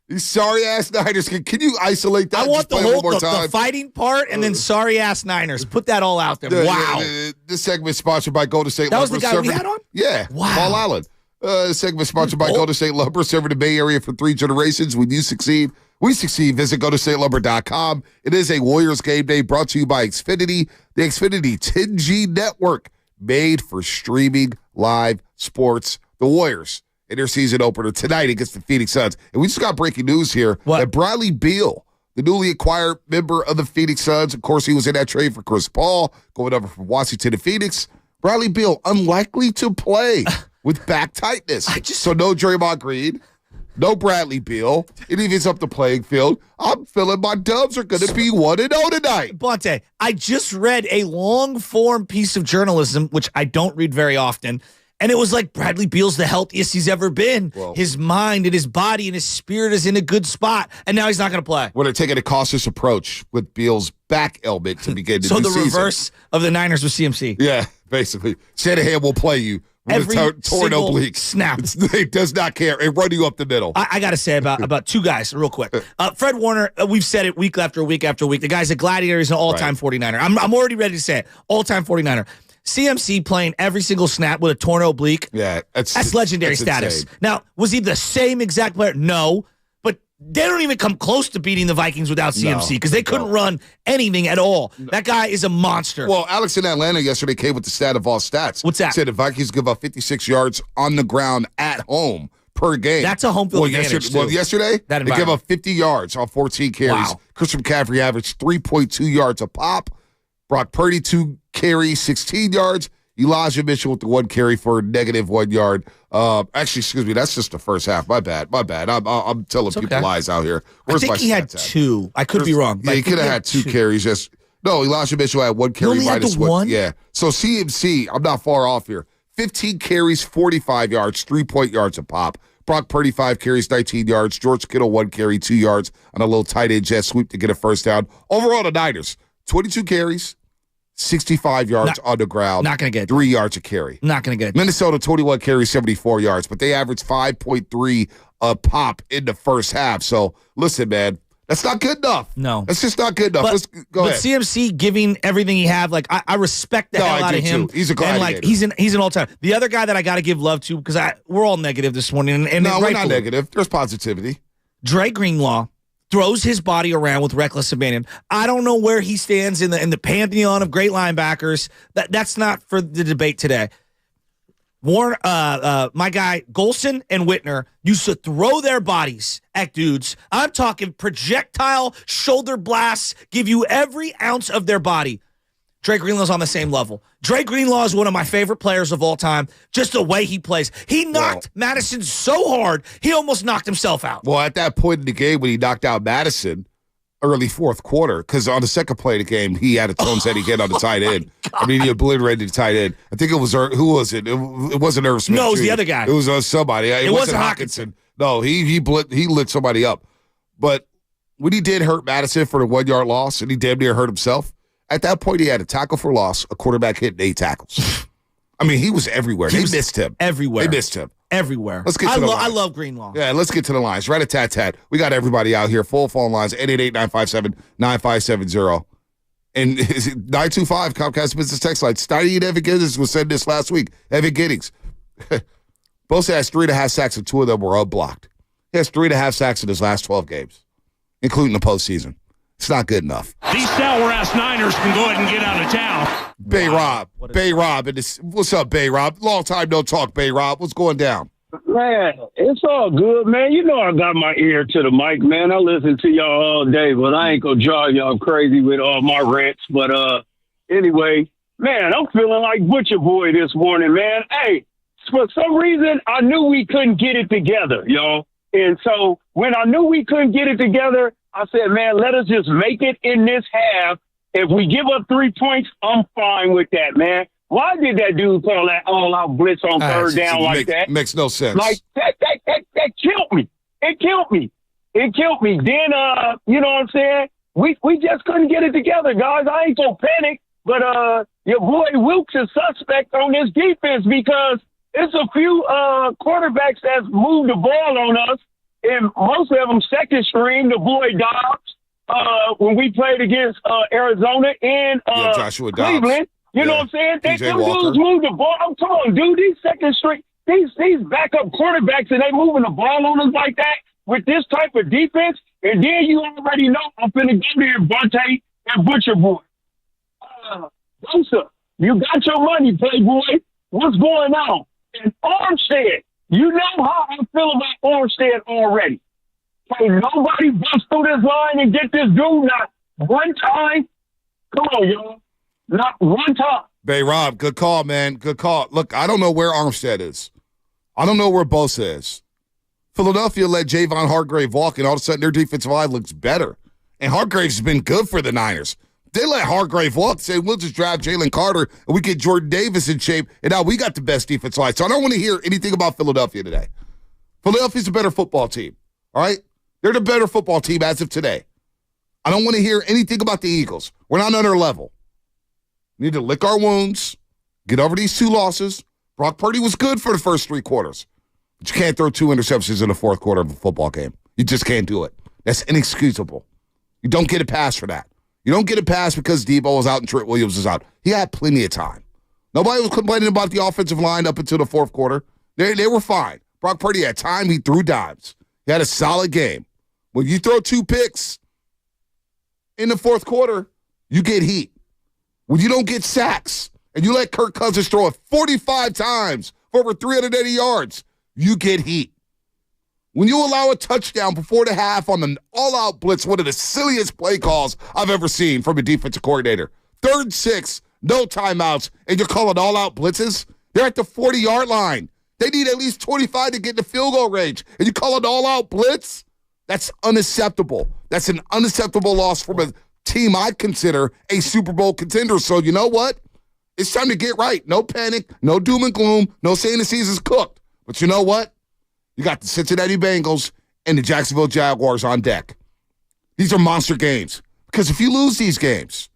These sorry-ass Niners. Can you isolate that? I want the Just play it whole one more time? the fighting part and then sorry-ass Niners. Put that all out there. Wow. This segment is sponsored by Golden State That was Lumber. the guy we had on? Yeah. Wow. Paul Allen. This segment is sponsored by Golden State Lumber, serving the Bay Area for 3 generations. When you succeed, we succeed. Visit GoldenStateLumber.com. It is a Warriors game day brought to you by Xfinity, the Xfinity 10G network made for streaming live sports. The Warriors in their season opener tonight against the Phoenix Suns. And we just got breaking news here that Bradley Beal, the newly acquired member of the Phoenix Suns, of course, he was in that trade for Chris Paul, going over from Washington to Phoenix. Bradley Beal, unlikely to play with back tightness. So no Draymond Green, no Bradley Beal. It evens up the playing field. I'm feeling my Dubs are going to be 1-0 tonight. Bonte, I just read a long-form piece of journalism, which I don't read very often, and it was like Bradley Beal's the healthiest he's ever been. Well, his mind and his body and his spirit is in a good spot, and now he's not going to play. We're taking a cautious approach with Beal's back ailment to begin the So new the season. reverse of the Niners with CMC. Yeah, basically. Shanahan will play you with Every a torn single oblique. snap. It does not care. It run you up the middle. I got to say about 2 guys real quick. Fred Warner, we've said it week after week after week. The guy's a gladiator. He's an all-time 49er. I'm already ready to say it. All-time 49er. CMC playing every single snap with a torn oblique. Yeah, that's legendary status. Insane. Now, was he the same exact player? No, but they don't even come close to beating the Vikings without CMC because they couldn't run anything at all. That guy is a monster. Well, Alex in Atlanta yesterday came with the stat of all stats. What's that? Said the Vikings give up 56 yards on the ground at home per game. That's a home field advantage, too. Yesterday, That they give up 50 yards on 14 carries. Wow. Christian McCaffrey averaged 3.2 yards a pop. Brock Purdy, 2 carries, 16 yards. Elijah Mitchell with the 1 carry for -1 yard. Actually, excuse me, that's just the first half. My bad. I'm telling people lies out here. Where's I think my he had stats at? 2. I could be wrong. Yeah, he could have had 2 carries. Yes. No, Elijah Mitchell had 1 carry only had minus the 1. one? Yeah. So CMC, I'm not far off here. 15 carries, 45 yards, 3 yards a pop. Brock Purdy, 5 carries, 19 yards. George Kittle, 1 carry, 2 yards on a little tight end jet sweep to get a first down. Overall, the Niners, 22 carries, 65 yards on the ground. Not going to get it. 3 yards a carry. Not going to get it. Minnesota, 21 carries, 74 yards, but they averaged 5.3 a pop in the first half. So, listen, man, that's not good enough. No. That's just not good enough. Let's go ahead. But CMC giving everything he had, like I respect the hell out of him. Too. He's a gladiator. And like he's an all-time. The other guy that I got to give love to, because we're all negative this morning. And no, we're not negative. There's positivity. Dre Greenlaw throws his body around with reckless abandon. I don't know where he stands in the pantheon of great linebackers. That's not for the debate today. My guy Golson and Whitner used to throw their bodies at dudes. I'm talking projectile shoulder blasts, give you every ounce of their body. Dre Greenlaw's on the same level. Dre Greenlaw is one of my favorite players of all time. Just the way he plays. He knocked Madison so hard, he almost knocked himself out. Well, at that point in the game when he knocked out Madison, early fourth quarter, because on the second play of the game, he had a tonesetting hit on the tight end. I mean, he obliterated the tight end. I think it was, who was it? It wasn't Irv Smith. No, it was the other guy. It was somebody. It wasn't Hockenson. No, he lit somebody up. But when he did hurt Madison for the 1 yard loss, and he damn near hurt himself, at that point, he had a tackle for loss, a quarterback hit, and 8 tackles. I mean, he was everywhere. They missed him. Everywhere. They missed him. Everywhere. Let's get to the lines. I love Greenlaw. Yeah, let's get to the lines. Rat-a-tat-tat. We got everybody out here. Full phone lines, 888-957-9570. And 925 Comcast Business Text Line. Steiny and Evan Giddings was said this last week. Evan Giddings. Bosa has 3.5 sacks, and 2 of them were unblocked. He has 3.5 sacks in his last 12 games, including the postseason. It's not good enough. These sour-ass Niners can go ahead and get out of town. Bay-Rob. What's up, Bay-Rob? Long time no talk, Bay-Rob. What's going down? Man, it's all good, man. You know I got my ear to the mic, man. I listen to y'all all day, but I ain't gonna drive y'all crazy with all my rants. But anyway, man, I'm feeling like Butcher Boy this morning, man. Hey, for some reason, I knew we couldn't get it together, y'all. And so when I knew we couldn't get it together, I said, man, let us just make it in this half. If we give up 3 points, I'm fine with that, man. Why did that dude call that all-out blitz on third down like that? Makes no sense. Like, that killed me. It killed me. Then, you know what I'm saying? We just couldn't get it together, guys. I ain't gonna panic, but your boy Wilks is suspect on this defense because it's a few quarterbacks that's moved the ball on us, and most of them second string, the boy Dobbs, when we played against Arizona and Joshua Cleveland. Dobbs. You know what I'm saying? Them Walker. dudes move the ball. Come on, dude. These second string, these backup quarterbacks, and they moving the ball on us like that with this type of defense. And then you already know I'm finna go there, Bunte and Butcher Boy. Bosa, you got your money, Playboy. What's going on? And Armstead, you know how I feel about Armstead already. Can nobody bust through this line and get this dude not one time? Come on, y'all. Not one time. Bay Rob, good call, man. Good call. Look, I don't know where Armstead is. I don't know where Bosa is. Philadelphia let Javon Hargrave walk, and all of a sudden their defensive line looks better. And Hargrave's been good for the Niners. They let Hargrave walk, say, we'll just draft Jalen Carter, and we get Jordan Davis in shape, and now we got the best defensive line. So I don't want to hear anything about Philadelphia today. Philadelphia's a better football team, all right? They're the better football team as of today. I don't want to hear anything about the Eagles. We're not on their level. We need to lick our wounds, get over these 2 losses. Brock Purdy was good for the first 3 quarters. But you can't throw 2 interceptions in the 4th quarter of a football game. You just can't do it. That's inexcusable. You don't get a pass for that. You don't get a pass because Debo was out and Trent Williams was out. He had plenty of time. Nobody was complaining about the offensive line up until the 4th quarter. They were fine. Brock Purdy had time. He threw dimes. He had a solid game. When you throw 2 picks in the 4th quarter, you get heat. When you don't get sacks and you let Kirk Cousins throw it 45 times for over 380 yards, you get heat. When you allow a touchdown before the half on the all-out blitz, one of the silliest play calls I've ever seen from a defensive coordinator. 3rd and 6, no timeouts, and you're calling all-out blitzes? They're at the 40-yard line. They need at least 25 to get in the field goal range, and you call it all-out blitz? That's unacceptable. That's an unacceptable loss from a team I consider a Super Bowl contender. So you know what? It's time to get right. No panic, no doom and gloom, no saying the season's cooked. But you know what? You got the Cincinnati Bengals and the Jacksonville Jaguars on deck. These are monster games. Because if you lose these games,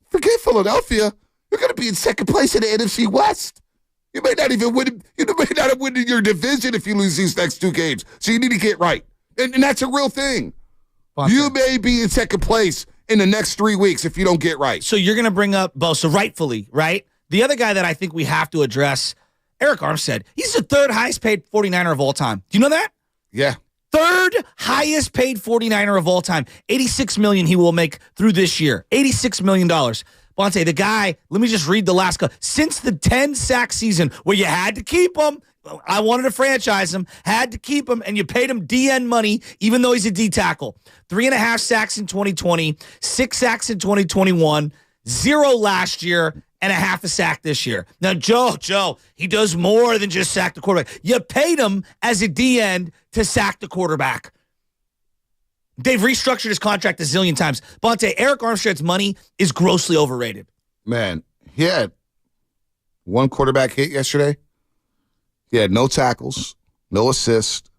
forget Philadelphia. You're going to be in 2nd place in the NFC West. You may not even win. You may not have won your division if you lose these next 2 games. So you need to get right. And that's a real thing. You may be in 2nd place in the next 3 weeks if you don't get right. So you're going to bring up Bosa, rightfully, right? The other guy that I think we have to address, Eric Armstead. He's the 3rd highest paid 49er of all time. Do you know that? Yeah. 3rd highest paid 49er of all time. $86 million he will make through this year. $86 million. Bonte, the guy, let me just read the last couple. Since the 10-sack season where you had to keep him, I wanted to franchise him, had to keep him, and you paid him DN money, even though he's a D tackle. 3.5 sacks in 2020, 6 sacks in 2021, 0 last year, and 0.5 sack this year. Now, Joe, he does more than just sack the quarterback. You paid him as a DN to sack the quarterback. They've restructured his contract a zillion times. Bonte, Eric Armstead's money is grossly overrated. Man, he had 1 quarterback hit yesterday. He had no tackles, no assists.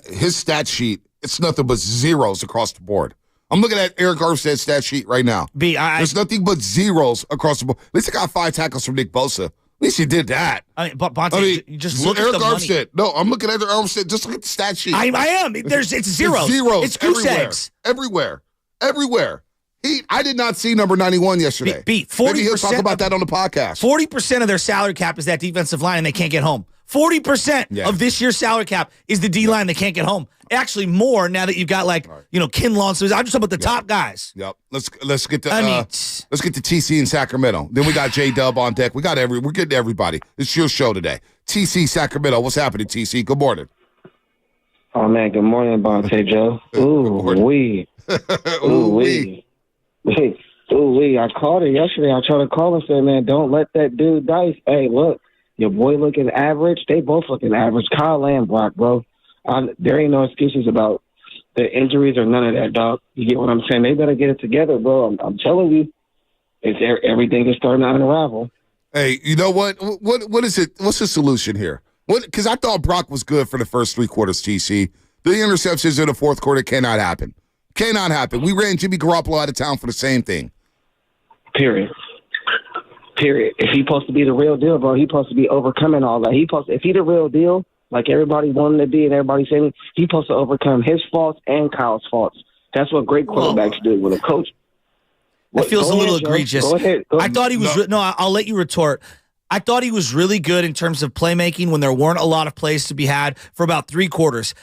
His stat sheet, it's nothing but zeros across the board. I'm looking at Eric Armstead's stat sheet right now. There's nothing but zeros across the board. At least I got 5 tackles from Nick Bosa. At least he did that. Bonte, you just look Eric at the Armstead. money. No, I'm looking at Eric Armstead. Just look at the stat sheet. I am. It's zeros. It's zeros. It's goose everywhere. eggs. Everywhere. I did not see number 91 yesterday. Beat 40%. Maybe he'll talk about that on the podcast. 40% of their salary cap is that defensive line, and they can't get home. 40% of this year's salary cap is the D-line that can't get home. Actually, more now that you've got Kinlaw. So I'm just talking about the top guys. Yep. Let's get to let's get to TC in Sacramento. Then we got J-Dub on deck. We're getting to everybody. It's your show today. TC Sacramento. What's happening, TC? Good morning. Oh man, good morning, Bonte Joe. Ooh wee. Ooh wee. Ooh wee. I called her yesterday. I tried to call and say, man, don't let that dude dice. Hey, look, your boy looking average. They both looking average. Kyle and Brock, bro. There ain't no excuses about the injuries or none of that, dog. You get what I'm saying? They better get it together, bro. I'm telling you, everything is starting to unravel. Hey, you know what? What is it? What's the solution here? Because I thought Brock was good for the first 3 quarters, TC. The interceptions in the fourth quarter cannot happen. Cannot happen. We ran Jimmy Garoppolo out of town for the same thing. Period. If he's supposed to be the real deal, bro, he's supposed to be overcoming all that. If he's the real deal, like everybody wanted to be and everybody saying, he's supposed to overcome his faults and Kyle's faults. That's what great quarterbacks do with a coach. It feels a little egregious. Go ahead. I thought he was I'll let you retort. I thought he was really good in terms of playmaking when there weren't a lot of plays to be had for about 3 quarters.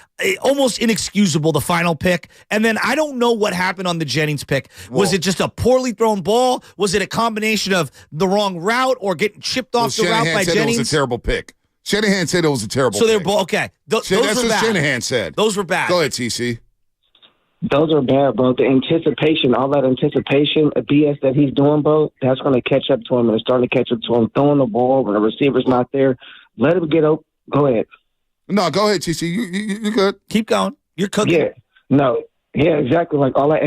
Almost inexcusable, the final pick. And then I don't know what happened on the Jennings pick. Was it just a poorly thrown ball? Was it a combination of the wrong route or getting chipped off the route by Jennings? It was a terrible pick. Shanahan said it was a terrible pick. So they're both, okay. Those were bad. That's what Shanahan said. Those were bad. Go ahead, TC. Those are bad, bro. The anticipation, all that anticipation, BS that he's doing, bro, that's going to catch up to him and it's starting to catch up to him. Throwing the ball when the receiver's not there. Let him get up. Go ahead. No, go ahead, TC. You good. Keep going. You're cooking. Yeah. No. Yeah, exactly. Like all that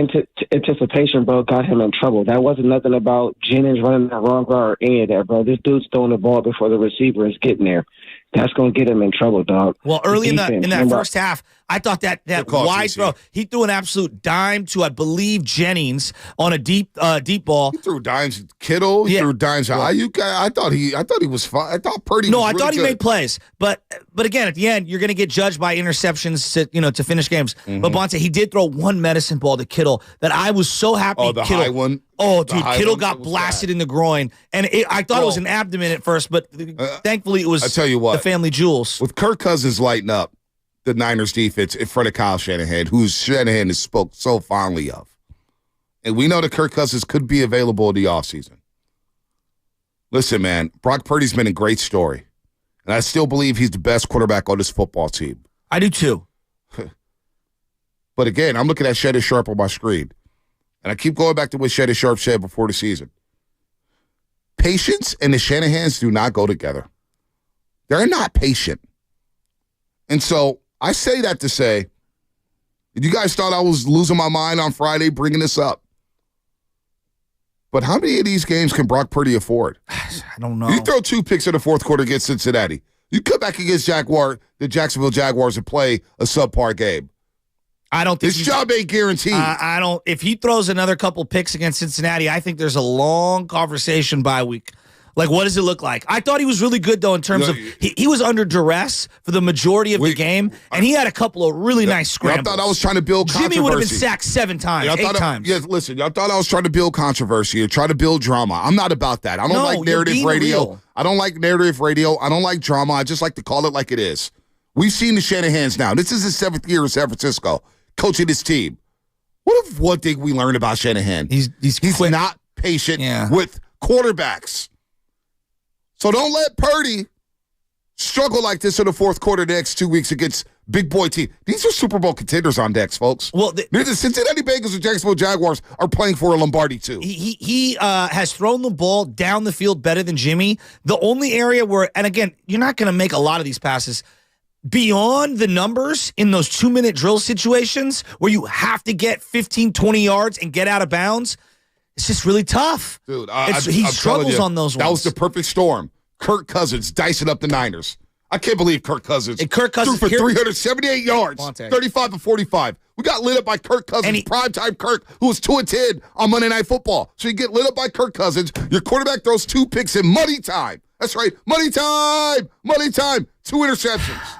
anticipation, bro, got him in trouble. That wasn't nothing about Jennings running the wrong route or any of that, bro. This dude's throwing the ball before the receiver is getting there. That's going to get him in trouble, dog. Well, early in that first half, I thought that wide throw, he threw an absolute dime to, I believe, Jennings on a deep ball. He threw dimes at Kittle. He threw dimes at Ayuk. I thought he was fine. I thought Purdy was really thought he good. Made plays. But again, at the end, you're going to get judged by interceptions to finish games. Mm-hmm. But Bonte, he did throw one medicine ball to Kittle that I was so happy. Oh, the high one? Oh, dude, Kittle got blasted in the groin. And I thought it was an abdomen at first, but thankfully it was I tell you what, the family jewels. With Kirk Cousins lighting up the Niners defense in front of Kyle Shanahan, who Shanahan has spoke so fondly of. And we know that Kirk Cousins could be available in the offseason. Listen, man, Brock Purdy's been a great story. And I still believe he's the best quarterback on this football team. I do too. But again, I'm looking at Shannon Sharp on my screen. And I keep going back to what Shannon Sharp said before the season. Patience and the Shanahans do not go together. They're not patient. And so I say that to say, you guys thought I was losing my mind on Friday bringing this up. But how many of these games can Brock Purdy afford? I don't know. You throw 2 picks in the fourth quarter against Cincinnati. You come back against the Jacksonville Jaguars and play a subpar game. I don't think his job ain't guaranteed. I don't. If he throws another couple picks against Cincinnati, I think there's a long conversation bye week. Like, what does it look like? I thought he was really good, though, in terms of he was under duress for the majority of the game, and he had a couple of really nice scrambles. I thought I was trying to build controversy. Jimmy would have been sacked 7 times, 8 times. Yes, listen, y'all thought I was trying to build controversy or try to build drama. I'm not about that. I don't like narrative radio. Real. I don't like narrative radio. I don't like drama. I just like to call it like it is. We've seen the Shanahans now. This is his 7th year in San Francisco, coaching this team. What if one thing we learned about Shanahan? He's not patient with quarterbacks. So don't let Purdy struggle like this in the fourth quarter the next 2 weeks against big boy team. These are Super Bowl contenders on decks, folks. Well, the Cincinnati Bengals and Jacksonville Jaguars are playing for a Lombardi too. He has thrown the ball down the field better than Jimmy. The only area where, and again, you're not going to make a lot of these passes beyond the numbers in those 2-minute drill situations where you have to get 15, 20 yards and get out of bounds. It's just really tough. Dude, he struggles on those ones. That was the perfect storm. Kirk Cousins dicing up the Niners. I can't believe Kirk Cousins threw for 378 yards, Bonte. 35 to 45. We got lit up by Kirk Cousins, primetime Kirk, who was 2-10 on Monday Night Football. So you get lit up by Kirk Cousins. Your quarterback throws 2 picks in money time. That's right, money time, 2 interceptions.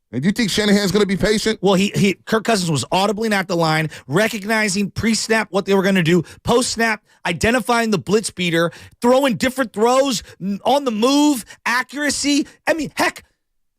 And do you think Shanahan's going to be patient? Well, Kirk Cousins was audibly at the line, recognizing pre-snap what they were going to do, post-snap, identifying the blitz beater, throwing different throws on the move, accuracy. I mean, heck,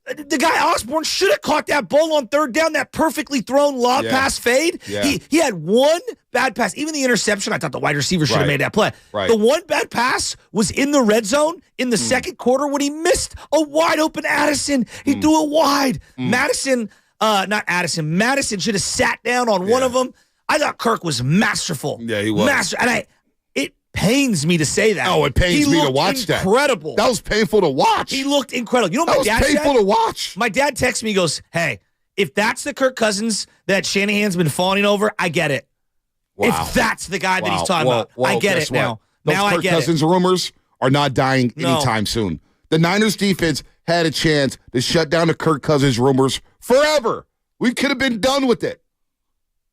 the guy Osborne should have caught that ball on third down, that perfectly thrown lob pass fade. Yeah. He had one bad pass. Even the interception, I thought the wide receiver should have made that play. Right. The one bad pass was in the red zone in the second quarter when he missed a wide open Addison. He threw it wide. Madison should have sat down on one of them. I thought Kirk was masterful. Yeah, he was. And it pains me to say that. Oh, it pains me to watch that. Incredible. That was painful to watch. He looked incredible. You know what that was painful to watch. My dad texts me, he goes, hey, if that's the Kirk Cousins that Shanahan's been fawning over, I get it. Wow. If that's the guy that he's talking about, I get it now. Those now Kirk I get Cousins rumors are not dying No. anytime soon. The Niners defense had a chance to shut down the Kirk Cousins rumors forever. We could have been done with it.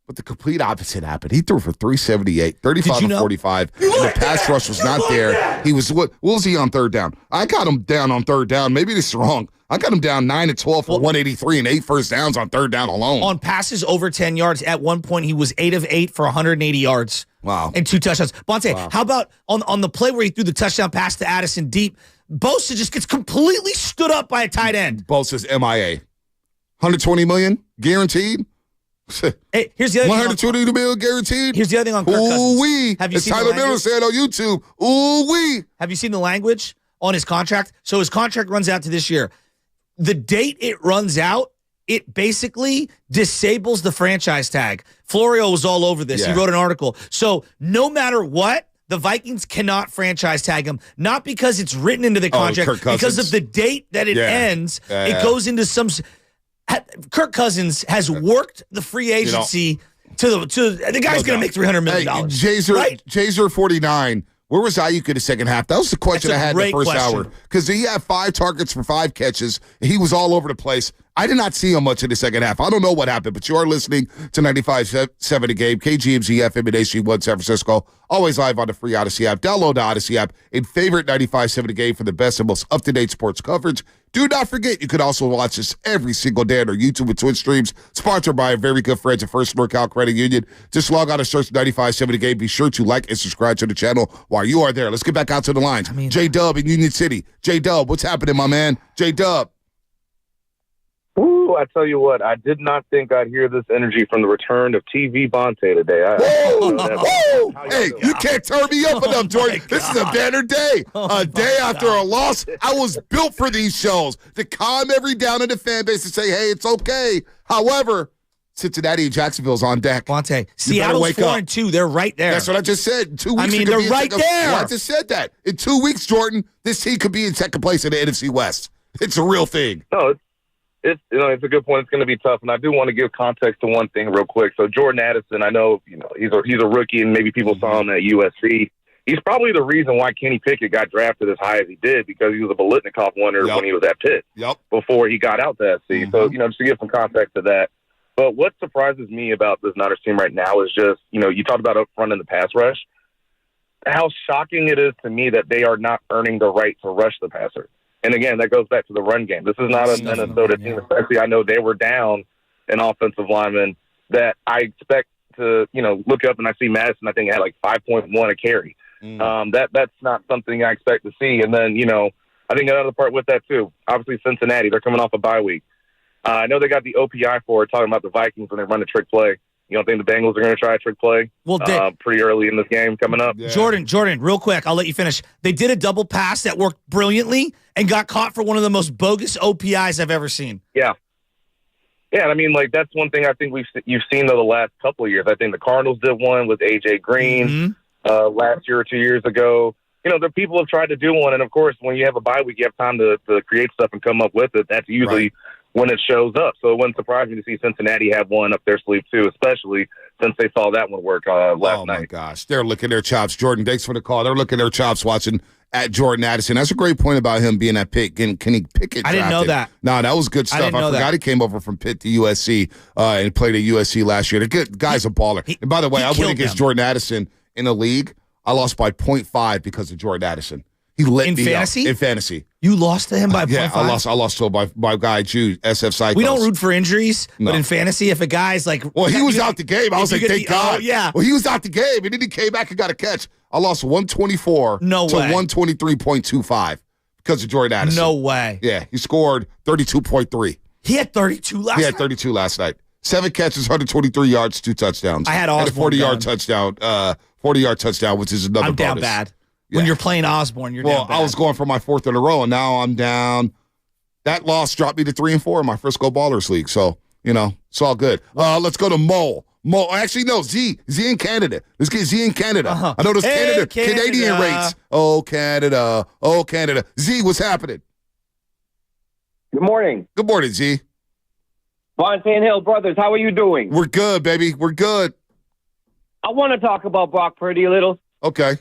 But the complete opposite happened. He threw for 378, 35 to 45. The pass rush was not there. He was, what was he on third down? I got him down on third down. Maybe this is wrong. I got him down 9 to 12 for 183 and 8 first downs on third down alone. On passes over 10 yards, at one point he was 8 of 8 for 180 yards. Wow. And 2 touchdowns. Bonte, how about on the play where he threw the touchdown pass to Addison deep, Bosa just gets completely stood up by a tight end. Bosa's MIA. 120 million guaranteed? Hey, here's the other thing. 120 million guaranteed? Here's the other thing on Kirk Cousins. Ooh-wee. Have you As seen Tyler the Miller language? said on YouTube, ooh-wee. Have you seen the language on his contract? So his contract runs out to this year. The date it runs out, it basically disables the franchise tag. Florio was all over this. Yeah. He wrote an article. So no matter what, the Vikings cannot franchise tag him, not because it's written into the contract, Kirk Cousins. because of the date that it ends. It goes into some. Kirk Cousins has worked the free agency to the guy's going to make $300 million. Hey, Jazer 49. Where was Ayuk in the second half? That was the question I had in the first hour. Because he had 5 targets for 5 catches. He was all over the place. I did not see him much in the second half. I don't know what happened, but you are listening to 95.7 The Game, KGMZ FM and HD1 San Francisco. Always live on the free Odyssey app. Download the Odyssey app and favorite 95.7 The Game for the best and most up-to-date sports coverage. Do not forget, you can also watch us every single day on our YouTube and Twitch streams, sponsored by our very good friends at First NorCal Credit Union. Just log on and search 95.7 The Game. Be sure to like and subscribe to the channel while you are there. Let's get back out to the lines. J-Dub in Union City. J-Dub, what's happening, my man? J-Dub. Ooh, I tell you what, I did not think I'd hear this energy from the return of TV Bonte today. Whoa! Hey, you can't turn me up enough, Jordan. This is a banner day. A day after a loss. I was built for these shows to calm every down in the fan base and say, hey, it's okay. However, Cincinnati and Jacksonville's on deck. Bonte, Seattle's 4-2. They're right there. That's what I just said. In 2 weeks, they're right there. Well, I just said that. In 2 weeks, Jordan, this team could be in second place in the NFC West. It's a real thing. No, it's a good point. It's going to be tough, and I do want to give context to one thing real quick. So Jordan Addison, I know he's a rookie, and maybe people saw him at USC. He's probably the reason why Kenny Pickett got drafted as high as he did, because he was a Biletnikoff winner when he was at Pitt before he got out to SC. So just to give some context to that. But what surprises me about this Niners team right now is just you talked about up front in the pass rush, how shocking it is to me that they are not earning the right to rush the passer. And again, that goes back to the run game. This is not a Minnesota team, especially I know they were down an offensive lineman that I expect to, look up and I see Madison, I think had like 5.1 a carry. That's not something I expect to see. And then, I think another part with that too, obviously Cincinnati, they're coming off a bye week. I know they got the OPI for it, talking about the Vikings when they run a trick play. You don't think the Bengals are going to try a trick play pretty early in this game coming up? Yeah. Jordan, real quick, I'll let you finish. They did a double pass that worked brilliantly and got caught for one of the most bogus OPIs I've ever seen. Yeah. Yeah, I mean, that's one thing I think you've seen the last couple of years. I think the Cardinals did one with A.J. Green last year or 2 years ago. The people have tried to do one, and, of course, when you have a bye week, you have time to create stuff and come up with it. That's usually when it shows up. So it wouldn't surprise me to see Cincinnati have one up their sleeve, too, especially since they saw that one work last night. Oh, my gosh. They're licking their chops. Jordan, thanks for the call. They're licking their chops watching at Jordan Addison. That's a great point about him being at Pitt. Can he pick it? I didn't know that. No, that was good stuff. I forgot he came over from Pitt to USC and played at USC last year. The guy's a baller. And by the way, I went against Jordan Addison in the league. I lost by 0.5 because of Jordan Addison. He lit in me fantasy? up. In fantasy. You lost to him by 0.5? Yeah, I lost to him by my guy, Jude, SF Psychos. We don't root for injuries, No. but in fantasy, if a guy's like... Well, he was out the game. I was like, thank God. Oh, yeah. Well, he was out the game, and then he came back and got a catch. I lost 124 to 123.25 because of Jordan Addison. No way. Yeah, he scored 32.3. He had 32 last night? He had 32 last night. 7 catches, 123 yards, 2 touchdowns. I had Osborne and a 40-yard touchdown. 40-yard touchdown, which is another I'm down bonus. bad. When you're playing Osborne, you're down bad. Well, I was going for my 4th in a row, and now I'm down. That loss dropped me to 3-4 in my Frisco Ballers League. So, it's all good. Let's go to Mo. Actually, no, Z in Canada. Let's get Z in Canada. I know there's Canadian rates. Oh, Canada. Oh, Canada. Z, what's happening? Good morning. Good morning, Z. Bonte and Hill brothers, how are you doing? We're good, baby. We're good. I want to talk about Brock Purdy a little. Okay.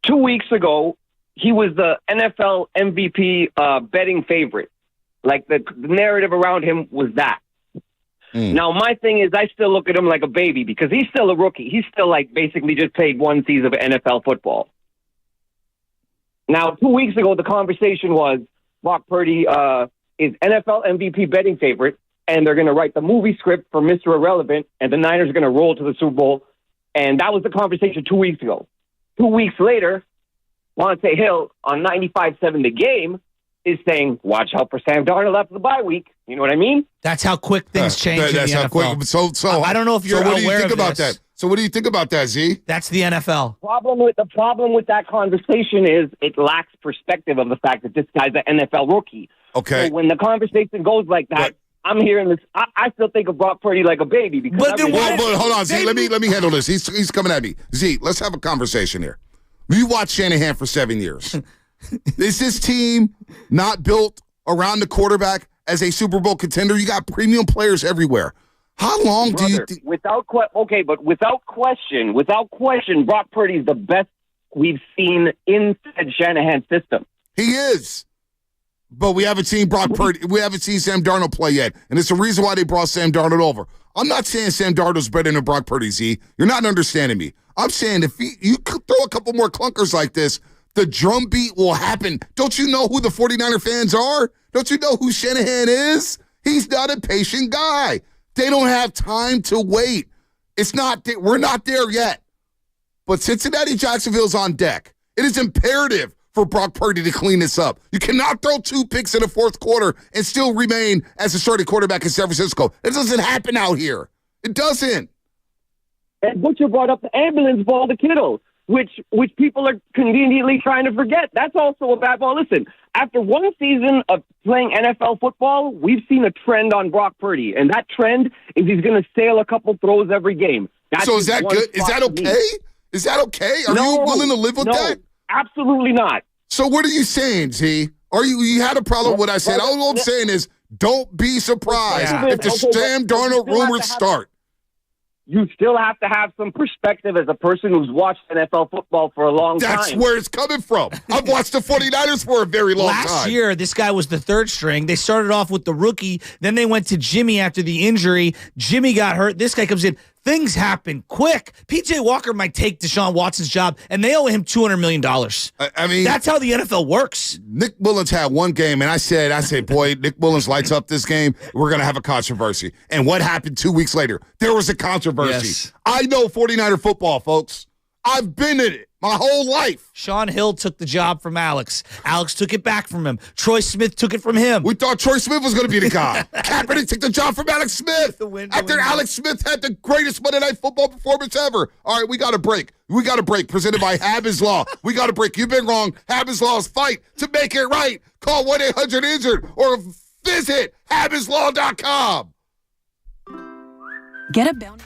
2 weeks ago, he was the NFL MVP betting favorite. Like the narrative around him was that. Now, my thing is I still look at him like a baby because he's still a rookie. He's still like basically just played one season of NFL football. Now, 2 weeks ago, the conversation was Brock Purdy is NFL MVP betting favorite, and they're going to write the movie script for Mr. Irrelevant, and the Niners are going to roll to the Super Bowl. And that was the conversation 2 weeks ago. 2 weeks later, Monte Hill on 95.7 The Game is saying, watch out for Sam Darnold after the bye week. You know what I mean? That's how quick things change in the NFL. So I don't know if you're what do you aware think of about this. that? So what do you think about that, Z? That's the NFL. The problem with that conversation is it lacks perspective of the fact that this guy's an NFL rookie. Okay. So when the conversation goes like that, I'm hearing this. I still think of Brock Purdy like a baby. Because But hold on, Z. Let me handle this. He's coming at me. Z, let's have a conversation here. We watched Shanahan for 7 years. Is this team not built around the quarterback as a Super Bowl contender? You got premium players everywhere. How long do you think? Without question, Brock Purdy's the best we've seen in Shanahan's system. He is. But we haven't seen Brock Purdy. We haven't seen Sam Darnold play yet. And it's the reason why they brought Sam Darnold over. I'm not saying Sam Darnold's better than Brock Purdy, Z. You're not understanding me. I'm saying if you could throw a couple more clunkers like this, the drumbeat will happen. Don't you know who the 49er fans are? Don't you know who Shanahan is? He's not a patient guy. They don't have time to wait. We're not there yet. But Cincinnati, Jacksonville's on deck. It is imperative for Brock Purdy to clean this up. You cannot throw 2 picks in the fourth quarter and still remain as a starting quarterback in San Francisco. It doesn't happen out here. It doesn't. And Butcher brought up the ambulance ball to Kittle, which people are conveniently trying to forget. That's also a bad ball. Listen, after one season of playing NFL football, we've seen a trend on Brock Purdy, and that trend is he's going to sail a couple throws every game. So is that good? Is that okay? Is that okay? Are you willing to live with that? Absolutely not. So what are you saying, Z? You had a problem with what I said. All I'm saying is don't be surprised if the Sam Darnold rumors start. You still have to have some perspective as a person who's watched NFL football for a long time. That's where it's coming from. I've watched the 49ers for a very long time. Last year, this guy was the third string. They started off with the rookie. Then they went to Jimmy after the injury. Jimmy got hurt. This guy comes in. Things happen quick. P.J. Walker might take Deshaun Watson's job, and they owe him $200 million. I mean, that's how the NFL works. Nick Mullins had one game, and I said, boy, Nick Mullins lights up this game. We're going to have a controversy. And what happened 2 weeks later? There was a controversy. Yes. I know 49er football, folks. I've been in it my whole life. Sean Hill took the job from Alex. Alex took it back from him. Troy Smith took it from him. We thought Troy Smith was going to be the guy. Kaepernick took the job from Alex Smith. After Alex Smith had the greatest Monday Night Football performance ever. All right, we got a break. Presented by Hab's Law. We got a break. You've been wrong. Hab's Law's fight to make it right. Call 1-800-INJURED or visit habslaw.com. Get a bounty.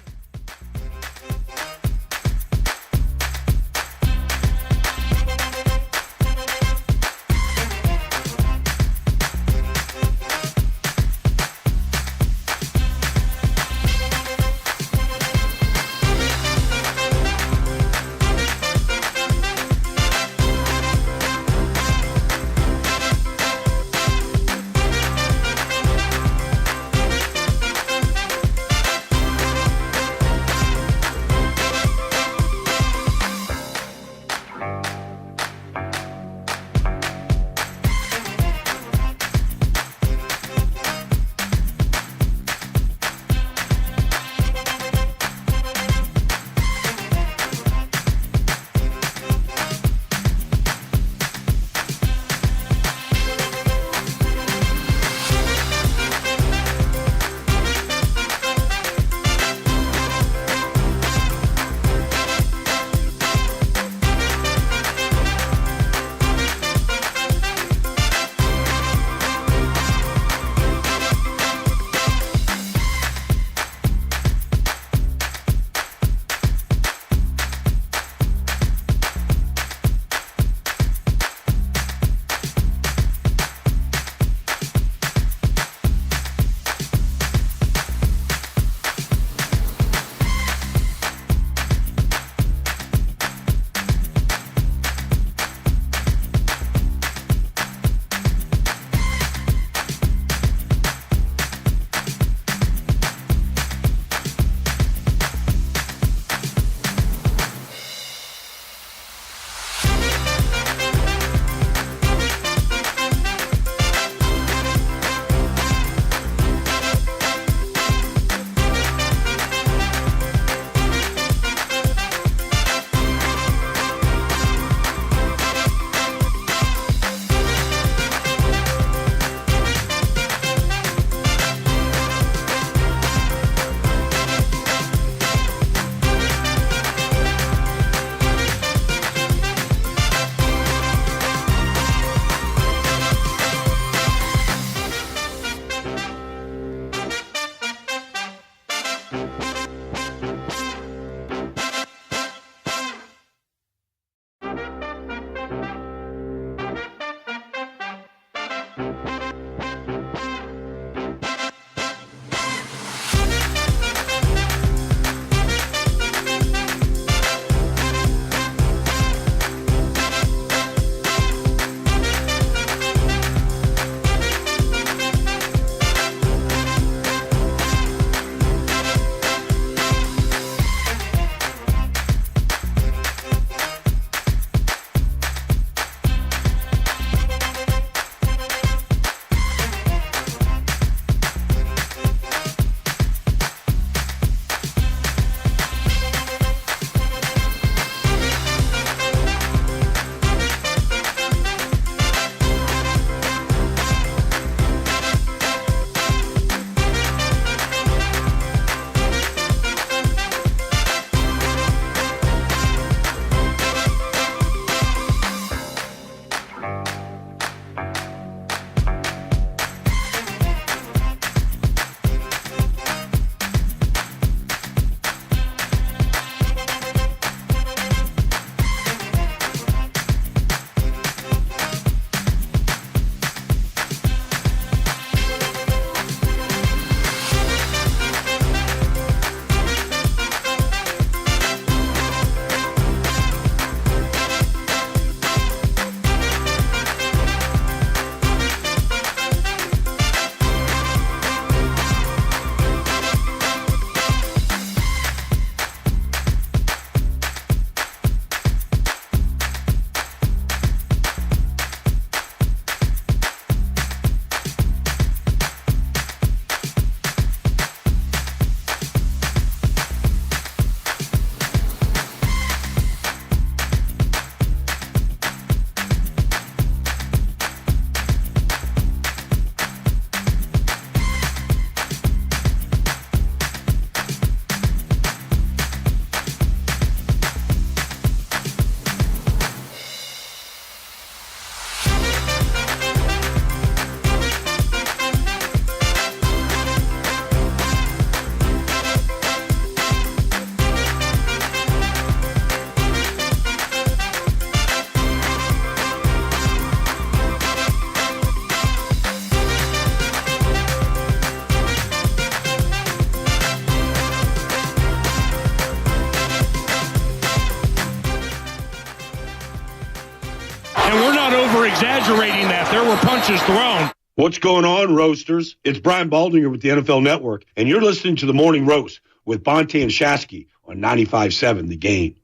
exaggerating that. There were punches thrown. What's going on, Roasters? It's Brian Baldinger with the NFL Network, and you're listening to The Morning Roast with Bonte and Shasky on 95.7 The Game.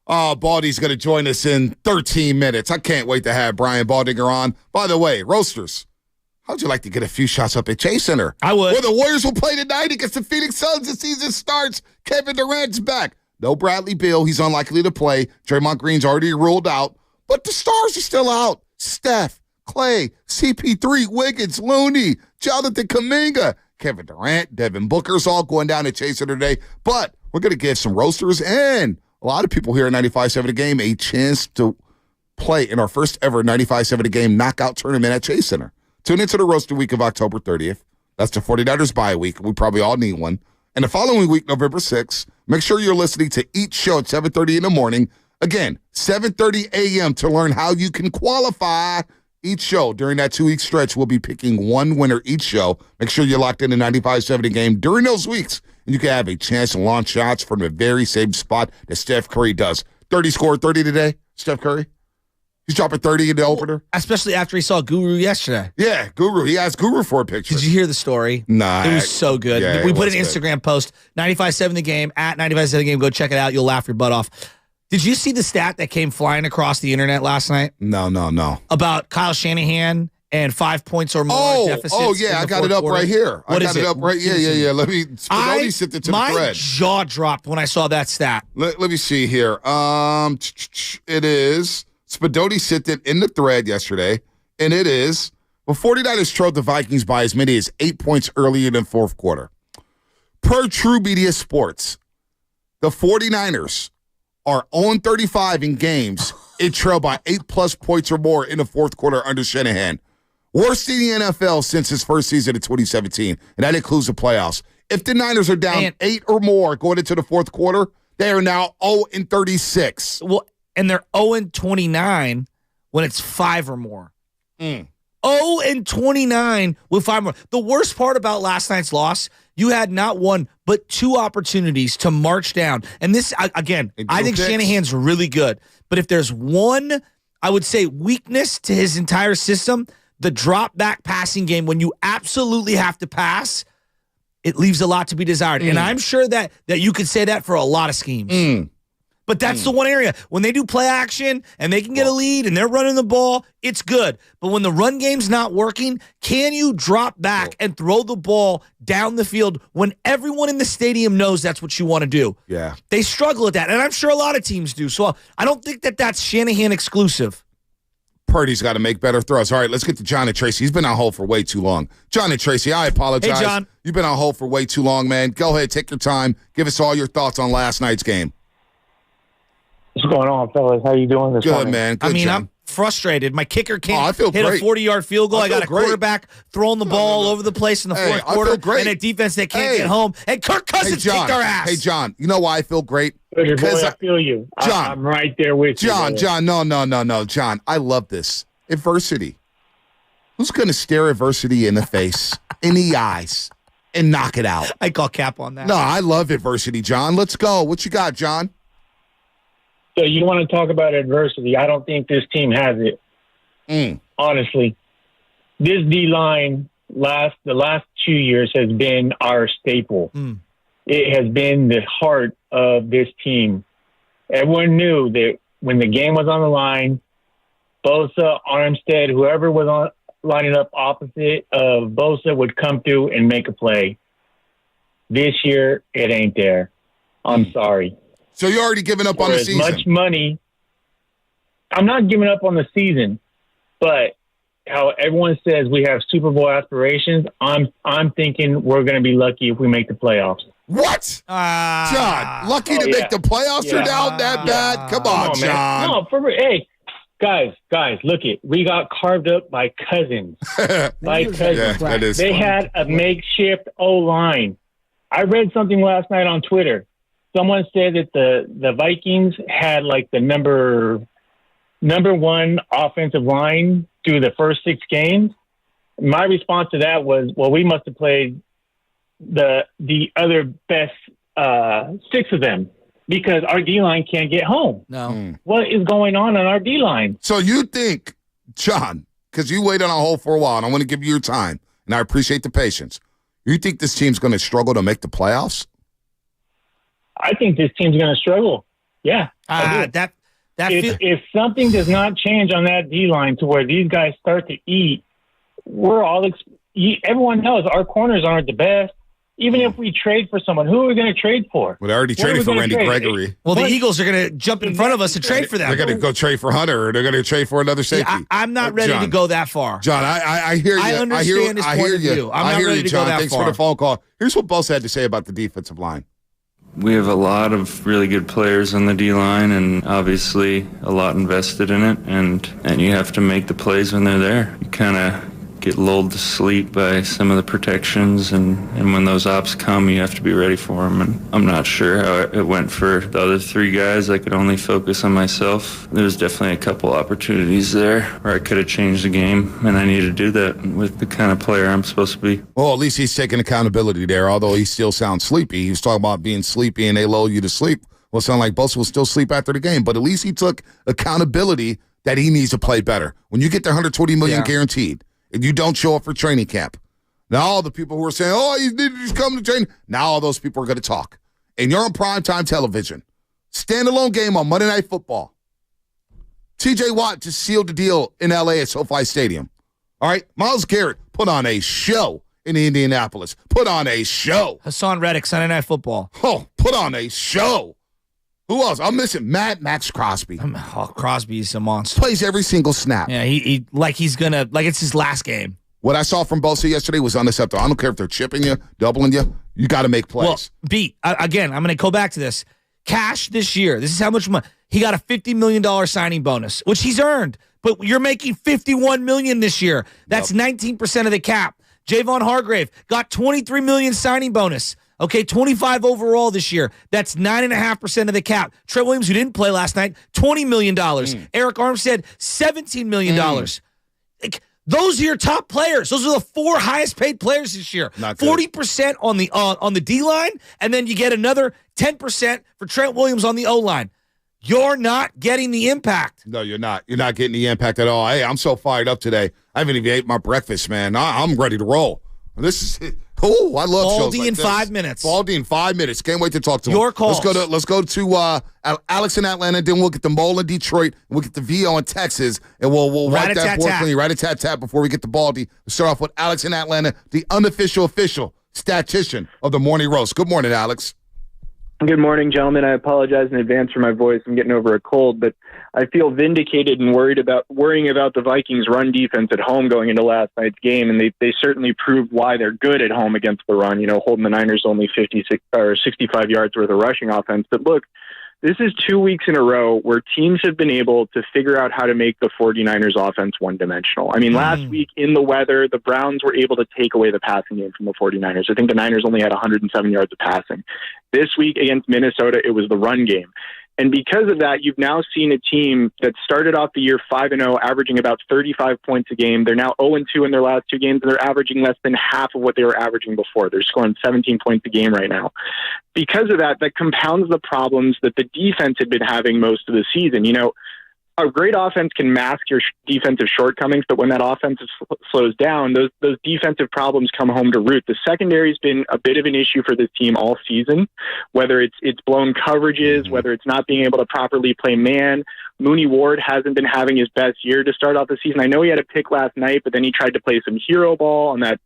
Oh, Baldy's going to join us in 13 minutes. I can't wait to have Brian Baldinger on. By the way, Roasters, how'd you like to get a few shots up at Chase Center? I would. Where the Warriors will play tonight against the Phoenix Suns. The season starts. Kevin Durant's back. No Bradley Beal. He's unlikely to play. Draymond Green's already ruled out. But the stars are still out. Steph, Clay, CP3, Wiggins, Looney, Jonathan Kuminga, Kevin Durant, Devin Booker's all going down to Chase Center today. But we're going to give some Roasters and a lot of people here at 95.7 The Game a chance to play in our first ever 95.7 The Game knockout tournament at Chase Center. Tune into the Roaster week of October 30th. That's the 49ers bye week. We probably all need one. And the following week, November 6th, make sure you're listening to each show at 7:30 in the morning. Again, 7:30 a.m. to learn how you can qualify. Each show during that 2-week stretch, we'll be picking one winner each show. Make sure you're locked in the 95.7 The Game during those weeks, and you can have a chance to launch shots from the very same spot that Steph Curry does. 30 scored 30 today, Steph Curry. He's dropping 30 in the opener. Especially after he saw Guru yesterday. Yeah, Guru. He asked Guru for a picture. Did you hear the story? Nah. It was so good. Yeah, we put an good. Instagram post, 95.7 The Game, at 95.7 The Game. Go check it out. You'll laugh your butt off. Did you see the stat that came flying across the internet last night? No. About Kyle Shanahan and 5 points or more deficits. Oh, yeah, I got it up right here. What is it? Yeah. Let me, Spinelli sent it to the thread. My jaw dropped when I saw that stat. Let me see here. It is, Spadoni sent it in the thread yesterday, and it is, 49ers trailed the Vikings by as many as 8 points earlier in the fourth quarter. Per True Media Sports, the 49ers are 0-35 in games it trailed by 8+ points or more in the fourth quarter under Shanahan. Worst in the NFL since his first season in 2017, and that includes the playoffs. If the Niners are down 8 or more going into the fourth quarter, they are now 0-36. Well, and they're 0-29 when it's 5 or more. 0-29 with 5 more. The worst part about last night's loss, you had not one but 2 opportunities to march down. And this, again, I think Shanahan's really good. But if there's one, I would say, weakness to his entire system, the drop-back passing game, when you absolutely have to pass, it leaves a lot to be desired. And I'm sure that you could say that for a lot of schemes. But that's the one area. When they do play action and they can get a lead and they're running the ball, it's good. But when the run game's not working, can you drop back and throw the ball down the field when everyone in the stadium knows that's what you want to do? Yeah. They struggle at that, and I'm sure a lot of teams do. So I don't think that that's Shanahan exclusive. Purdy's got to make better throws. All right, let's get to John and Tracy. He's been on hold for way too long. John and Tracy, I apologize. Hey, John. You've been on hold for way too long, man. Go ahead, take your time. Give us all your thoughts on last night's game. What's going on, fellas? How you doing this morning? Good, man. Good, John. I'm frustrated. My kicker can't hit a 40-yard field goal. I got a great. quarterback throwing the ball all over the place in the fourth quarter, and a defense that can't get home. And Kirk Cousins kicked our ass. Hey, John, you know why I feel great? Because I feel you. John, I'm right there with you. John, no. John, I love this. Adversity. Who's going to stare adversity in the face, in the eyes, and knock it out? I call cap on that. No, I love adversity, John. Let's go. What you got, John? So you want to talk about adversity? I don't think this team has it. Honestly, this D-line the last 2 years has been our staple. It has been the heart of this team. Everyone knew that when the game was on the line, Bosa, Armstead, whoever was lining up opposite of Bosa would come through and make a play. This year, it ain't there. I'm sorry. So you're already giving up on the season? As much money. I'm not giving up on the season, but how everyone says we have Super Bowl aspirations, I'm thinking we're going to be lucky if we make the playoffs. What? John, lucky to make the playoffs? You're down that bad? Come on, John. No, hey, guys, look it. We got carved up by Cousins. Yeah, that is they funny. had a makeshift O-line. I read something last night on Twitter. Someone said that the Vikings had like the number 1 offensive line through the first 6 games. My response to that was, well, we must have played the other best 6 of them because our D-line can't get home. No. What is going on our D-line? So you think John, because you waited on a hold for a while, and I want to give you your time, and I appreciate the patience. You think this team's going to struggle to make the playoffs? I think this team's going to struggle. Yeah. If something does not change on that D-line to where these guys start to eat, everyone knows our corners aren't the best. Even if we trade for someone, who are we going to trade for? Well, they already traded for Randy Gregory. Well, the Eagles are going to jump in front of us to trade for them. They're going to go trade for Hunter, or they're going to trade for another safety. Yeah, I'm not ready to go that far. John, I hear you. I understand his point of view. I'm not ready to go that far. Thanks for the phone call. Here's what Bosa had to say about the defensive line. We have a lot of really good players on the D-line, and obviously a lot invested in it, and you have to make the plays when they're there. You kind of get lulled to sleep by some of the protections, and when those ops come, you have to be ready for them. And I'm not sure how it went for the other three guys. I could only focus on myself. There's definitely a couple opportunities there where I could have changed the game, and I need to do that with the kind of player I'm supposed to be. Well, at least he's taking accountability there, although he still sounds sleepy. He was talking about being sleepy and they lull you to sleep. Well, it sounded like Bosa will still sleep after the game, but at least he took accountability that he needs to play better. When you get the $120 million guaranteed, and you don't show up for training camp, now all the people who are saying, oh, you need to just come to training, now all those people are going to talk. And you're on primetime television. Standalone game on Monday Night Football. TJ Watt just sealed the deal in L.A. at SoFi Stadium. All right? Myles Garrett put on a show in Indianapolis. Put on a show. Hassan Reddick, Sunday Night Football. Oh, put on a show. Who else? I'm missing Max Crosby. Crosby's a monster. Plays every single snap. Yeah, he it's his last game. What I saw from Bosa yesterday was unacceptable. I don't care if they're chipping you, doubling you. You got to make plays. Well, again, I'm going to go back to this. Cash this year, this is how much money. He got a $50 million signing bonus, which he's earned. But you're making $51 million this year. That's 19% of the cap. Javon Hargrave got $23 million signing bonus. Okay, 25 overall this year. That's 9.5% of the cap. Trent Williams, who didn't play last night, $20 million. Eric Armstead, $17 million. Those are your top players. Those are the four highest paid players this year. 40% on the D line, and then you get another 10% for Trent Williams on the O line. You're not getting the impact. No, you're not. You're not getting the impact at all. Hey, I'm so fired up today. I haven't even ate my breakfast, man. I'm ready to roll. This is I love shows like in this. 5 minutes. Baldy in 5 minutes. Can't wait to talk to him. Your calls. Let's go to Alex in Atlanta. Then we'll get the Mole in Detroit. And we'll get the VO in Texas. And we'll wipe that board clean. Rat-a-tat-tat before we get to Baldy. We'll start off with Alex in Atlanta, the unofficial official statistician of the Morning Roast. Good morning, Alex. Good morning, gentlemen. I apologize in advance for my voice. I'm getting over a cold, but I feel vindicated and worrying about the Vikings' run defense at home going into last night's game, and they certainly proved why they're good at home against the run. You know, holding the Niners only 56 or 65 yards worth of rushing offense. But look, this is 2 weeks in a row where teams have been able to figure out how to make the 49ers offense one-dimensional. I mean, last week in the weather, the Browns were able to take away the passing game from the 49ers. I think the Niners only had 107 yards of passing. This week against Minnesota, it was the run game. And because of that, you've now seen a team that started off the year 5-0, averaging about 35 points a game. They're now 0-2 in their last two games, and they're averaging less than half of what they were averaging before. They're scoring 17 points a game right now. Because of that, that compounds the problems that the defense had been having most of the season. You know, a great offense can mask your defensive shortcomings, but when that offense slows down, those defensive problems come home to root. The secondary's been a bit of an issue for this team all season, whether it's blown coverages, whether it's not being able to properly play man. Mooney Ward hasn't been having his best year to start off the season. I know he had a pick last night, but then he tried to play some hero ball on that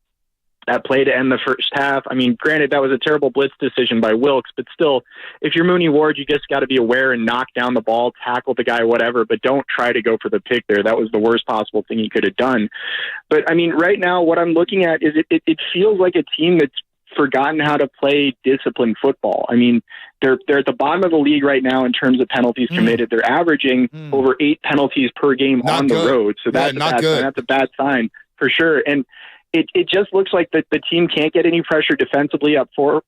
play to end the first half. I mean, granted, that was a terrible blitz decision by Wilks, but still, if you're Mooney Ward, you just got to be aware and knock down the ball, tackle the guy, whatever, but don't try to go for the pick there. That was the worst possible thing he could have done. But, I mean, right now, what I'm looking at is it feels like a team that's forgotten how to play disciplined football. I mean, they're at the bottom of the league right now in terms of penalties committed. They're averaging over 8 penalties per game on the road, so that's a bad sign for sure. And it just looks like the team can't get any pressure defensively up front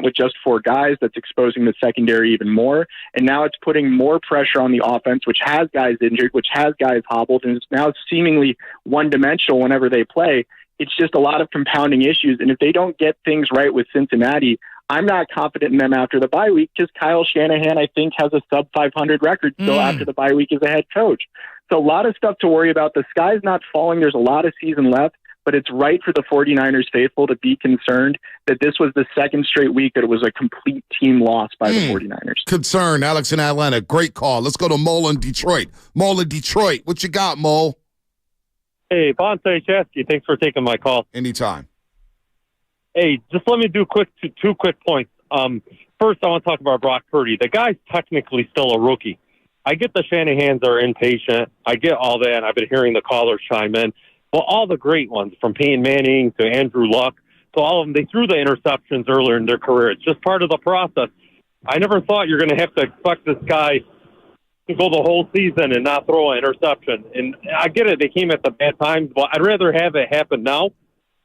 with just 4 guys. That's exposing the secondary even more. And now it's putting more pressure on the offense, which has guys injured, which has guys hobbled, and it's now seemingly one-dimensional whenever they play. It's just a lot of compounding issues. And if they don't get things right with Cincinnati, I'm not confident in them after the bye week because Kyle Shanahan, I think, has a sub-500 record still after the bye week as a head coach. So a lot of stuff to worry about. The sky's not falling. There's a lot of season left, but it's right for the 49ers faithful to be concerned that this was the second straight week that it was a complete team loss by the 49ers. Concern, Alex in Atlanta. Great call. Let's go to Mole in Detroit. Mole in Detroit. What you got, Mole? Hey, Bonte Chesky, thanks for taking my call. Anytime. Hey, just let me do two quick points. First, I want to talk about Brock Purdy. The guy's technically still a rookie. I get the Shanahans are impatient. I get all that, and I've been hearing the callers chime in. Well, all the great ones, from Peyton Manning to Andrew Luck, to all of them, they threw the interceptions earlier in their career. It's just part of the process. I never thought you're going to have to expect this guy to go the whole season and not throw an interception. And I get it, they came at the bad times, but I'd rather have it happen now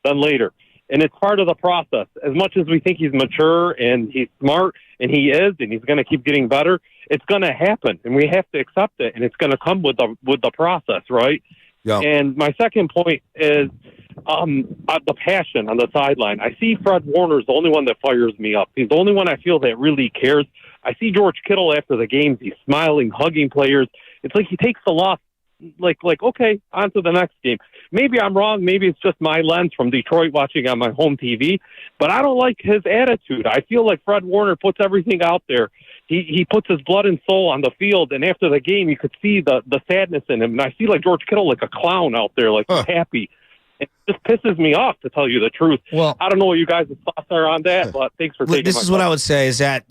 than later. And it's part of the process. As much as we think he's mature and he's smart, and he is, and he's going to keep getting better, it's going to happen, and we have to accept it, and it's going to come with the process, right? Yeah. And my second point is the passion on the sideline. I see Fred Warner's the only one that fires me up. He's the only one I feel that really cares. I see George Kittle after the games. He's smiling, hugging players. It's like he takes the loss like okay, on to the next game. Maybe I'm wrong. Maybe it's just my lens from Detroit watching on my home TV, but I don't like his attitude. I feel like Fred Warner puts everything out there. He puts his blood and soul on the field, and after the game, you could see the sadness in him. And I see like George Kittle like a clown out there, like he's happy. It just pisses me off, to tell you the truth. Well, I don't know what you guys' thoughts are on that, but thanks for taking This my is call. what I would say is that,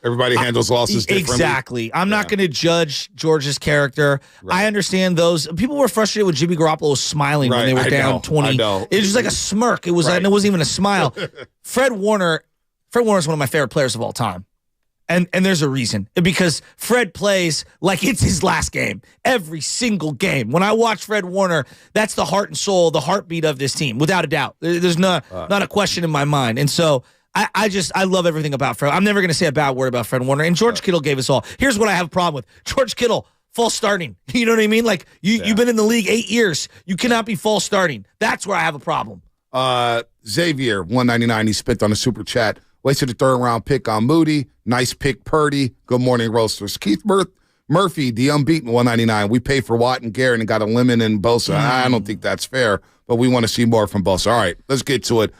everybody handles losses differently. Exactly. I'm not going to judge George's character. Right. I understand those. People were frustrated when Jimmy Garoppolo was smiling when they were down 20. I know. It was just like a smirk. It was like, it wasn't even a smile. Fred Warner is one of my favorite players of all time. And there's a reason, because Fred plays like it's his last game every single game. When I watch Fred Warner, that's the heart and soul, the heartbeat of this team, without a doubt. There's not a question in my mind. And so I love everything about Fred. I'm never going to say a bad word about Fred Warner. And George Kittle gave us all. Here's what I have a problem with. George Kittle, false starting. You know what I mean? Like, you've been in the league 8 years. You cannot be false starting. That's where I have a problem. Xavier, 199, he spent on a super chat. Wasted a third-round pick on Moody. Nice pick, Purdy. Good morning, Roasters. Keith Murphy, the unbeaten 199. We paid for Watt and Garrett and got a lemon and Bosa. I don't think that's fair, but we want to see more from Bosa. All right, let's get to it.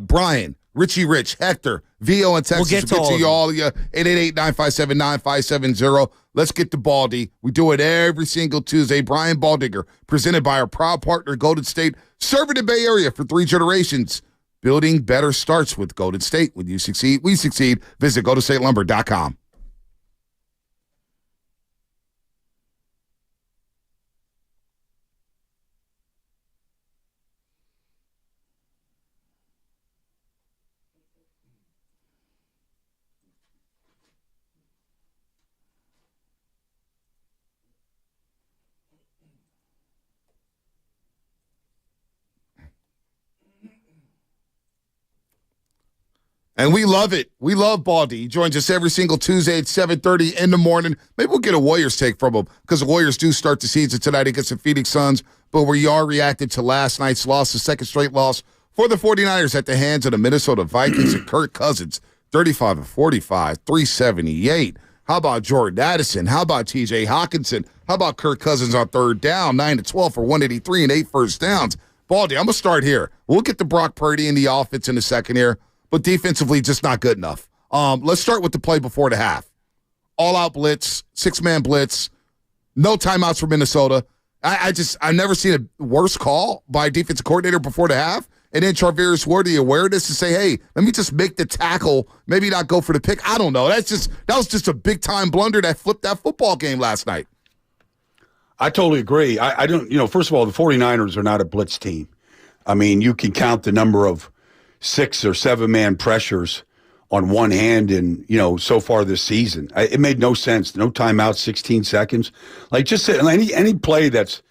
Brian, Richie Rich, Hector, VO and Texas. We'll get to you all. 888-957-9570. Let's get to Baldy. We do it every single Tuesday. Brian Baldinger, presented by our proud partner, Golden State, serving the Bay Area for 3 generations. Building better starts with Golden State. When you succeed, we succeed. Visit GoldenStateLumber.com. And we love it. We love Baldy. He joins us every single Tuesday at 7:30 in the morning. Maybe we'll get a Warriors take from him, because the Warriors do start the season tonight against the Phoenix Suns. But we are reacting to last night's loss, the second straight loss for the 49ers at the hands of the Minnesota Vikings and Kirk Cousins, 35-45, 378. How about Jordan Addison? How about T.J. Hawkinson? How about Kirk Cousins on third down, 9-12 for 183 and 8 first downs? Baldy, I'm going to start here. We'll get to Brock Purdy in the offense in a second here, but defensively just not good enough. Let's start with the play before the half. All-out blitz, 6-man blitz, no timeouts for Minnesota. I've never seen a worse call by a defensive coordinator before the half. And then Charvarius Ward, the awareness to say, hey, let me just make the tackle, maybe not go for the pick. I don't know. That was just a big-time blunder that flipped that football game last night. I totally agree. I don't, first of all, the 49ers are not a blitz team. I mean, you can count the number of 6 or 7-man pressures on one hand and, so far this season. It made no sense. No timeout, 16 seconds. Like, just any play that's,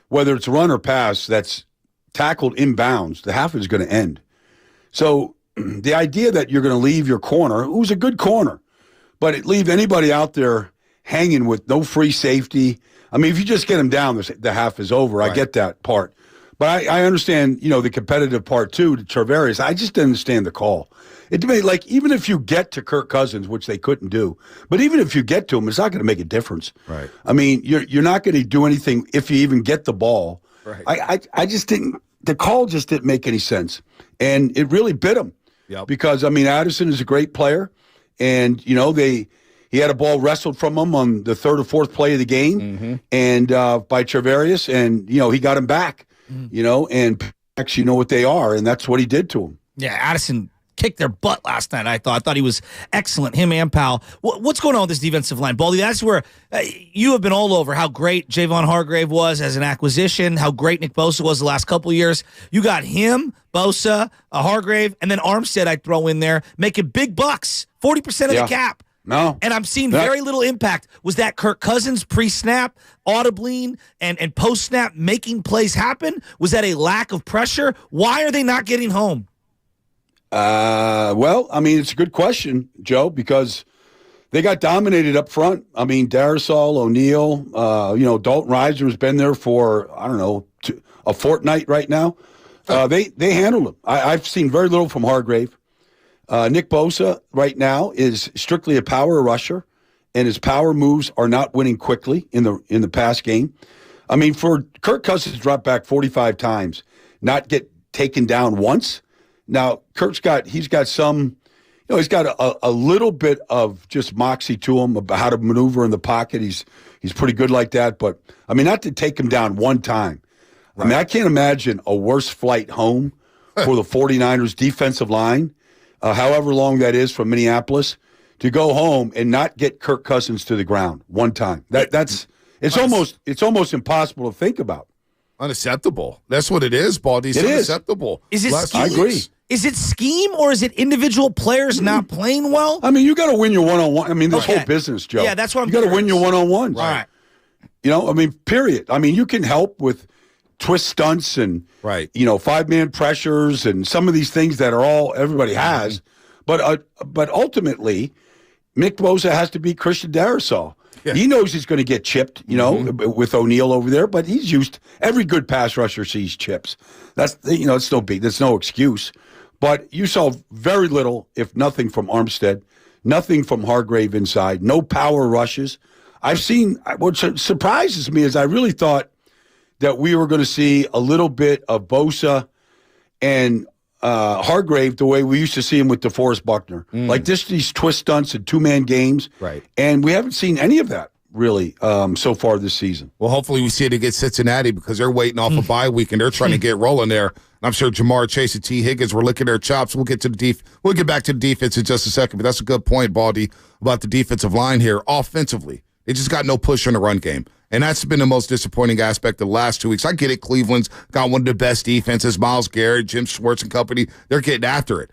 whether it's run or pass, that's tackled inbounds, the half is going to end. So the idea that you're going to leave your corner, who's a good corner, but leave anybody out there hanging with no free safety. I mean, if you just get him down, the half is over. Right. I get that part. But I understand, the competitive part too to Charvarius. I just didn't understand the call. It made like even if you get to Kirk Cousins, which they couldn't do, but even if you get to him, it's not going to make a difference. Right. I mean, you're not going to do anything if you even get the ball. Right. I just didn't. The call just didn't make any sense, and it really bit him. Yep. Because I mean, Addison is a great player, and he had a ball wrestled from him on the third or fourth play of the game, and by Charvarius, and he got him back. And actually, what they are, and that's what he did to him. Yeah, Addison kicked their butt last night, I thought. I thought he was excellent, him and Powell. What's going on with this defensive line? Baldy, that's where you have been all over how great Javon Hargrave was as an acquisition, how great Nick Bosa was the last couple of years. You got him, Bosa, Hargrave, and then Armstead I'd throw in there, making big bucks, 40% of the cap. No. And I'm seeing very little impact. Was that Kirk Cousins pre-snap, audibling, and post-snap making plays happen? Was that a lack of pressure? Why are they not getting home? Well, I mean, it's a good question, Joe, because they got dominated up front. I mean, Darisaw, O'Neal, Dalton Reiser has been there for, I don't know, a fortnight right now. They handled him. I've seen very little from Hargrave. Nick Bosa right now is strictly a power rusher, and his power moves are not winning quickly in the pass game. I mean, for Kirk Cousins to drop back 45 times, not get taken down once. Now, he's got some, he's got a little bit of just moxie to him about how to maneuver in the pocket. He's pretty good like that, but I mean, not to take him down one time. Right. I mean, I can't imagine a worse flight home for the 49ers defensive line. However long that is from Minneapolis, to go home and not get Kirk Cousins to the ground one time. It's almost impossible to think about. Unacceptable. That's what it is, Baldy. It's unacceptable. Is it scheme? I agree. Is it scheme or is it individual players not playing well? I mean, you got to win your one-on-one. I mean, this whole business, Joe. Yeah, that's what I'm. You got to win your one-on-ones. Right. I mean, period. I mean, you can help with twist stunts and five-man pressures and some of these things that are all everybody has, but ultimately, Nick Bosa has to beat Christian Darisaw. Yeah. He knows he's going to get chipped, with O'Neal over there, but he's used every good pass rusher sees chips. That's it's no big. That's no excuse. But you saw very little, if nothing, from Armstead, nothing from Hargrave inside, no power rushes. I've seen what surprises me is I really thought that we were going to see a little bit of Bosa and Hargrave the way we used to see him with DeForest Buckner. Like these twist stunts and two-man games. Right. And we haven't seen any of that, really, so far this season. Well, hopefully we see it against Cincinnati because they're waiting off a bye week and they're trying to get rolling there. I'm sure Jamar Chase and T. Higgins were licking their chops. We'll get back to the defense in just a second, but that's a good point, Baldy, about the defensive line here. Offensively, they just got no push in the run game. And that's been the most disappointing aspect of the last 2 weeks. I get it. Cleveland's got one of the best defenses. Myles Garrett, Jim Schwartz and company, they're getting after it.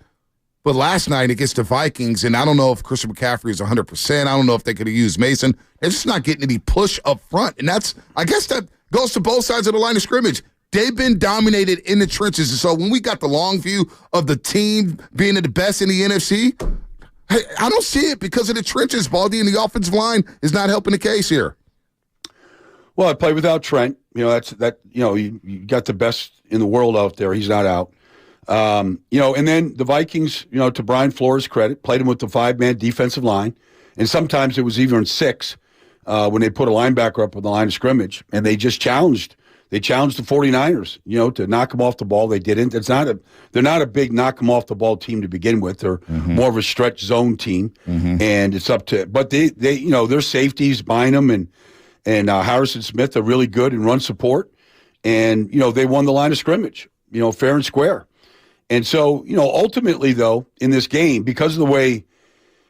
But last night against the Vikings, and I don't know if Christian McCaffrey is 100%. I don't know if they could have used Mason. They're just not getting any push up front. And I guess that goes to both sides of the line of scrimmage. They've been dominated in the trenches. And so when we got the long view of the team being the best in the NFC, hey, I don't see it because of the trenches, Baldy, and the offensive line is not helping the case here. Well, I played without Trent. You got the best in the world out there. He's not out. And then the Vikings, to Brian Flores' credit, played him with the five-man defensive line. And sometimes it was even six when they put a linebacker up on the line of scrimmage. And they just challenged. They challenged the 49ers, to knock them off the ball. They didn't. They're not a big knock them off the ball team to begin with. They're more of a stretch zone team. And it's up to, but they their safeties, Bynum and Harrison Smith are really good in run support. And, they won the line of scrimmage, fair and square. And so, ultimately, though, in this game, because of the way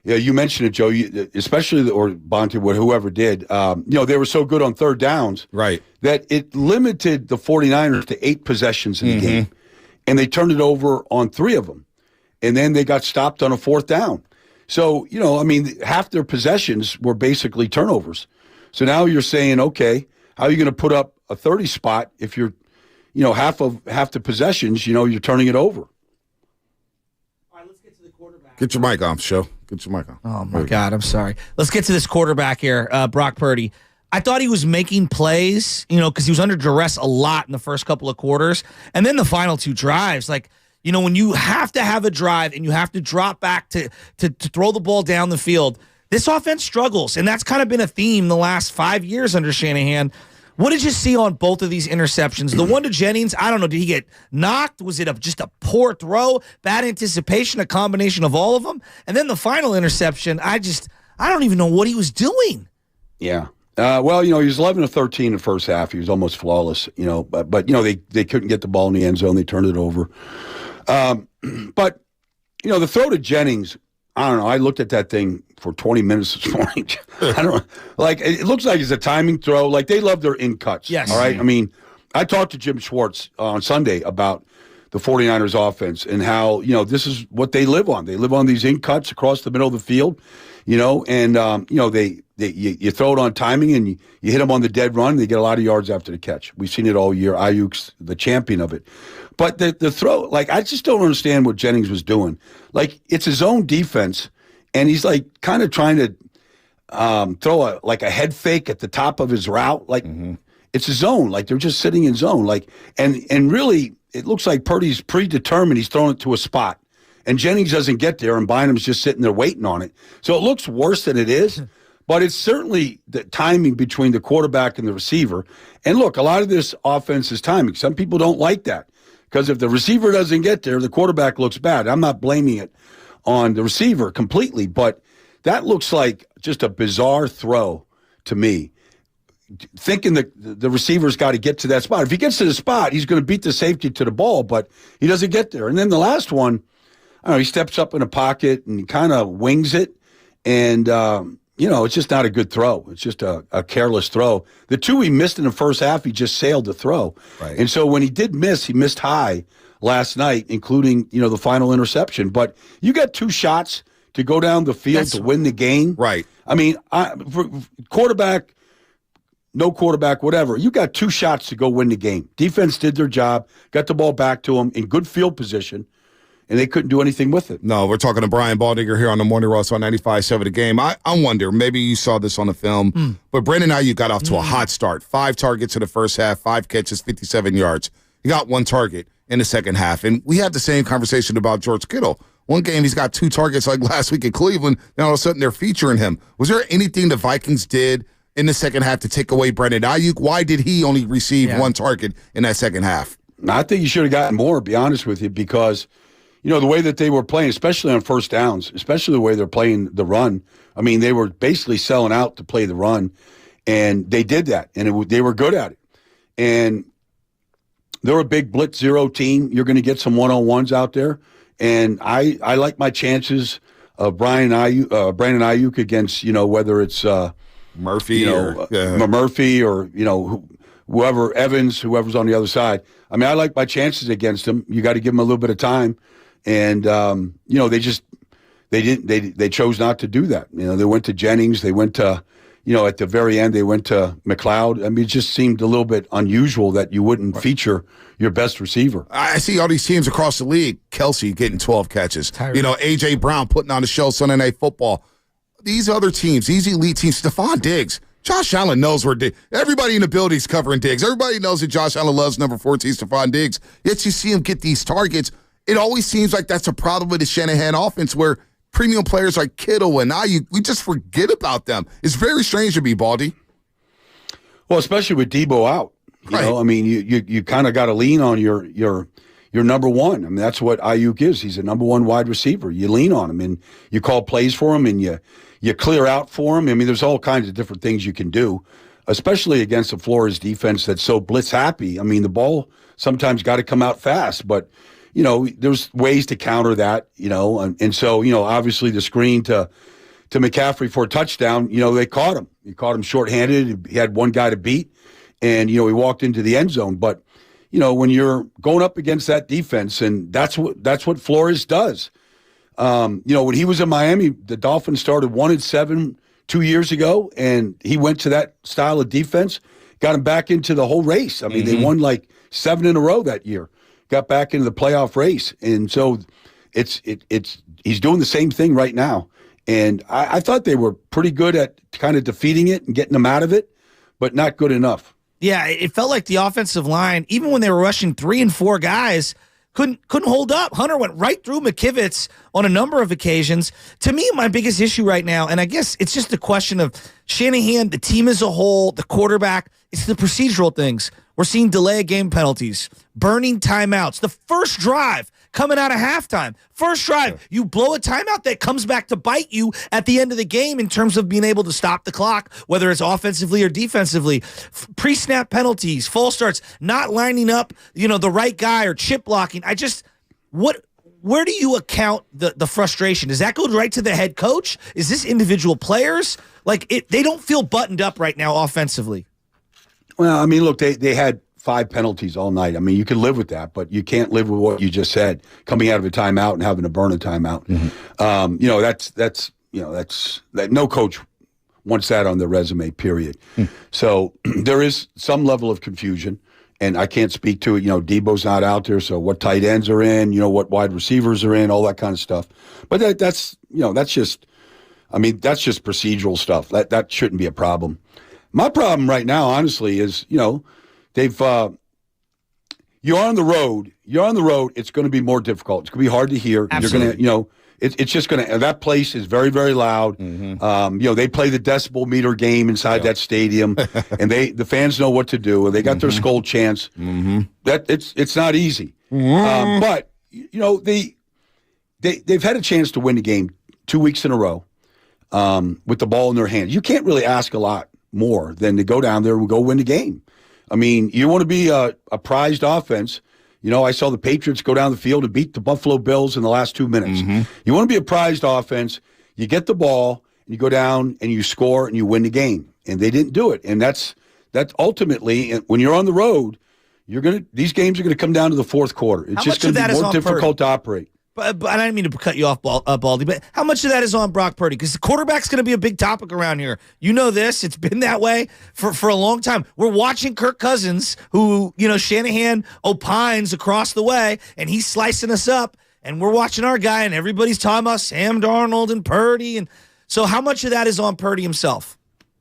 you mentioned it, Joe, especially, or Bonte, whoever did, they were so good on third downs that it limited the 49ers to 8 possessions in the game. And they turned it over on 3 of them. And then they got stopped on a 4th down. So, half their possessions were basically turnovers. So now you're saying, okay, how are you going to put up a 30 spot if you're, half the possessions, you're turning it over? All right, let's get to the quarterback. Get your mic on, show. Get your mic on. Oh, my God, I'm sorry. Let's get to this quarterback here, Brock Purdy. I thought he was making plays, because he was under duress a lot in the first couple of quarters. And then the final 2 drives, when you have to have a drive and you have to drop back to throw the ball down the field, this offense struggles. And that's kind of been a theme the last 5 years under Shanahan. What did you see on both of these interceptions? The one to Jennings, I don't know, did he get knocked? Was it just a poor throw, bad anticipation, a combination of all of them? And then the final interception, I don't even know what he was doing. Yeah. Well, he was 11 of 13 in the first half. He was almost flawless, but they couldn't get the ball in the end zone. They turned it over. But, the throw to Jennings, I don't know. I looked at that thing for 20 minutes this morning. I don't know. It looks like it's a timing throw. They love their in cuts. Yes. All right. I mean, I talked to Jim Schwartz on Sunday about the 49ers offense and how, this is what they live on. They live on these in cuts across the middle of the field, and, you throw it on timing and you hit them on the dead run. They get a lot of yards after the catch. We've seen it all year. Ayuk's the champion of it. But the throw, I just don't understand what Jennings was doing. It's his own defense, and he's kind of trying to throw a head fake at the top of his route. It's his zone. They're just sitting in zone. And really, it looks like Purdy's predetermined. He's throwing it to a spot. And Jennings doesn't get there, and Bynum's just sitting there waiting on it. So it looks worse than it is. But it's certainly the timing between the quarterback and the receiver. And look, a lot of this offense is timing. Some people don't like that because if the receiver doesn't get there, the quarterback looks bad. I'm not blaming it on the receiver completely, but that looks like just a bizarre throw to me. Thinking that the receiver's got to get to that spot. If he gets to the spot, he's going to beat the safety to the ball, but he doesn't get there. And then the last one, I don't know, he steps up in a pocket and he kind of wings it, and it's just not a good throw. It's just a careless throw. The 2 he missed in the first half, he just sailed the throw. Right. And so when he did miss, he missed high last night, including, the final interception. But you got 2 shots to go down the field to win the game. Right. I mean, quarterback, no quarterback, whatever. You got 2 shots to go win the game. Defense did their job, got the ball back to him in good field position, and they couldn't do anything with it. No, we're talking to Brian Baldinger here on the Morning Roast on 95.7 The Game. I wonder, maybe you saw this on the film, but Brandon Ayuk got off to a hot start. 5 targets in the first half, 5 catches, 57 yards. He got 1 target in the second half. And we had the same conversation about George Kittle. One game, he's got 2 targets like last week in Cleveland, and all of a sudden they're featuring him. Was there anything the Vikings did in the second half to take away Brandon Ayuk? Why did he only receive 1 target in that second half? I think you should have gotten more, to be honest with you, because the way that they were playing, especially on first downs, especially the way they're playing the run. I mean, they were basically selling out to play the run, and they did that, and they were good at it. And they're a big blitz zero team. You're going to get some one-on-ones out there, and I like my chances of Brandon Ayuk against, whether it's Murphy Murphy or whoever, Evans, whoever's on the other side. I mean, I like my chances against him. You got to give him a little bit of time. And, they chose not to do that. They went to Jennings. They went to, at the very end, they went to McLeod. I mean, it just seemed a little bit unusual that you wouldn't feature your best receiver. I see all these teams across the league. Kelsey getting 12 catches. A.J. Brown putting on the show Sunday Night Football. These other teams, these elite teams, Stephon Diggs. Josh Allen knows where everybody in the building is covering Diggs. Everybody knows that Josh Allen loves number 14, Stephon Diggs. Yet you see him get these targets. It always seems like that's a problem with the Shanahan offense where premium players like Kittle and Ayuk, we just forget about them. It's very strange to me, Baldy. Well, especially with Debo out. You know, I mean, you kind of got to lean on your number one. I mean, that's what Ayuk is. He's a number one wide receiver. You lean on him and you call plays for him and you clear out for him. I mean, there's all kinds of different things you can do, especially against the Flores defense that's so blitz happy. I mean, the ball sometimes got to come out fast, but there's ways to counter that, and so, obviously the screen to McCaffrey for a touchdown, they caught him. He caught him shorthanded. He had one guy to beat, and, he walked into the end zone. But, when you're going up against that defense, and that's what Flores does. When he was in Miami, the Dolphins started 1-7 2 years ago, and he went to that style of defense, got him back into the whole race. I mean, they won like 7 in a row that year. Got back into the playoff race. And so he's doing the same thing right now. And I thought they were pretty good at kind of defeating it and getting them out of it. but not good enough. Yeah, it felt like the offensive line, even when they were rushing 3 and 4 guys, couldn't hold up. Hunter went right through McKivitz on a number of occasions. To me, my biggest issue right now, and I guess it's just a question of Shanahan, the team as a whole, the quarterback, it's the procedural things. We're seeing delay of game penalties, burning timeouts. The first drive coming out of halftime, first drive, you blow a timeout that comes back to bite you at the end of the game in terms of being able to stop the clock, whether it's offensively or defensively. Pre-snap penalties, false starts, not lining up, the right guy or chip blocking. Where do you account the frustration? Does that go right to the head coach? Is this individual players? They don't feel buttoned up right now offensively. Well, I mean, look, they had 5 penalties all night. I mean, you can live with that, but you can't live with what you just said, coming out of a timeout and having to burn a timeout. That no coach wants that on their resume, period. So there is some level of confusion, and I can't speak to it. Debo's not out there, so what tight ends are in, what wide receivers are in, all that kind of stuff. But that's just procedural stuff. That shouldn't be a problem. My problem right now, honestly, is, they've you're on the road. It's going to be more difficult. It's going to be hard to hear. Absolutely. You're going to, it's just going to. That place is very, very loud. They play the decibel meter game inside that stadium, and the fans know what to do. And they got their skull chants. That it's not easy. But they've had a chance to win the game 2 weeks in a row with the ball in their hands. You can't really ask a lot more than to go down there and go win the game. I mean, you want to be a prized offense. I saw the Patriots go down the field and beat the Buffalo Bills in the last 2 minutes. You want to be a prized offense. You get the ball, and you go down, and you score, and you win the game. And they didn't do it. And that's ultimately, when you're on the road, these games are going to come down to the fourth quarter. It's just going to be more difficult to operate. But I didn't mean to cut you off, Baldy, but how much of that is on Brock Purdy? Because the quarterback's going to be a big topic around here. You know this. It's been that way for a long time. We're watching Kirk Cousins, who, Shanahan opines across the way, and he's slicing us up, and we're watching our guy, and everybody's talking about Sam Darnold and Purdy. And so how much of that is on Purdy himself?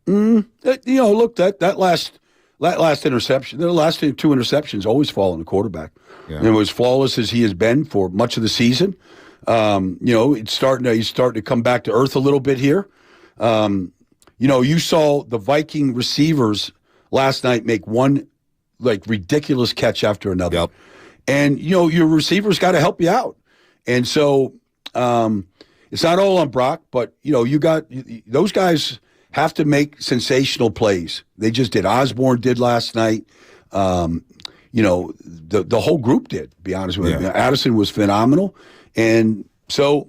Look, that last interception, the last 2 interceptions always fall on the quarterback. Yeah. And as flawless as he has been for much of the season, he's starting to come back to earth a little bit here. You saw the Viking receivers last night make one ridiculous catch after another. Yep. And your receivers got to help you out. And so it's not all on Brock, but you got those guys have to make sensational plays. They just did. Osborne did last night. The whole group did, to be honest with you. Addison was phenomenal. And so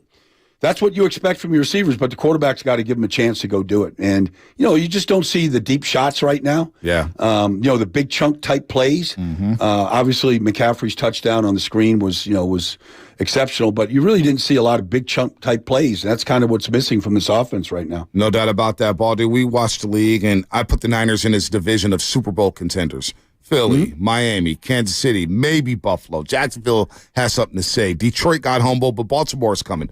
that's what you expect from your receivers, but the quarterback's got to give them a chance to go do it. And, you just don't see the deep shots right now. Yeah. The big chunk type plays. Obviously, McCaffrey's touchdown on the screen was exceptional, but you really didn't see a lot of big chunk type plays. That's kind of what's missing from this offense right now. No doubt about that, Baldy. We watched the league, and I put the Niners in this division of Super Bowl contenders. Philly, Miami, Kansas City, maybe Buffalo. Jacksonville has something to say. Detroit got humbled, but Baltimore's coming.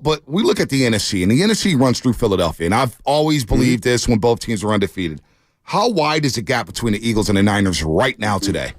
But we look at the NFC, and the NFC runs through Philadelphia, and I've always believed this when both teams were undefeated. How wide is the gap between the Eagles and the Niners right now today?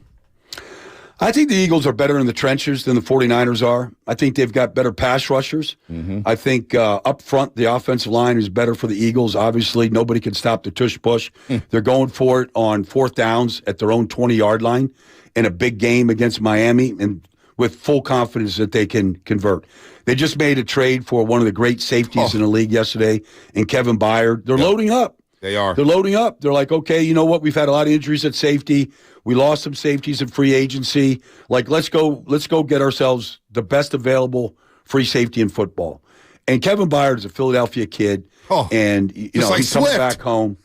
I think the Eagles are better in the trenches than the 49ers are. I think they've got better pass rushers. I think up front, the offensive line is better for the Eagles. Obviously, nobody can stop the tush push. They're going for it on 4th downs at their own 20-yard line in a big game against Miami, and with full confidence that they can convert. They just made a trade for one of the great safeties in the league yesterday, and Kevin Byard. They're loading up. They are. They're loading up. They're like, okay, you know what? We've had a lot of injuries at safety. We lost some safeties in free agency. Let's go get ourselves the best available free safety in football. And Kevin Byard is a Philadelphia kid, and he's coming back home.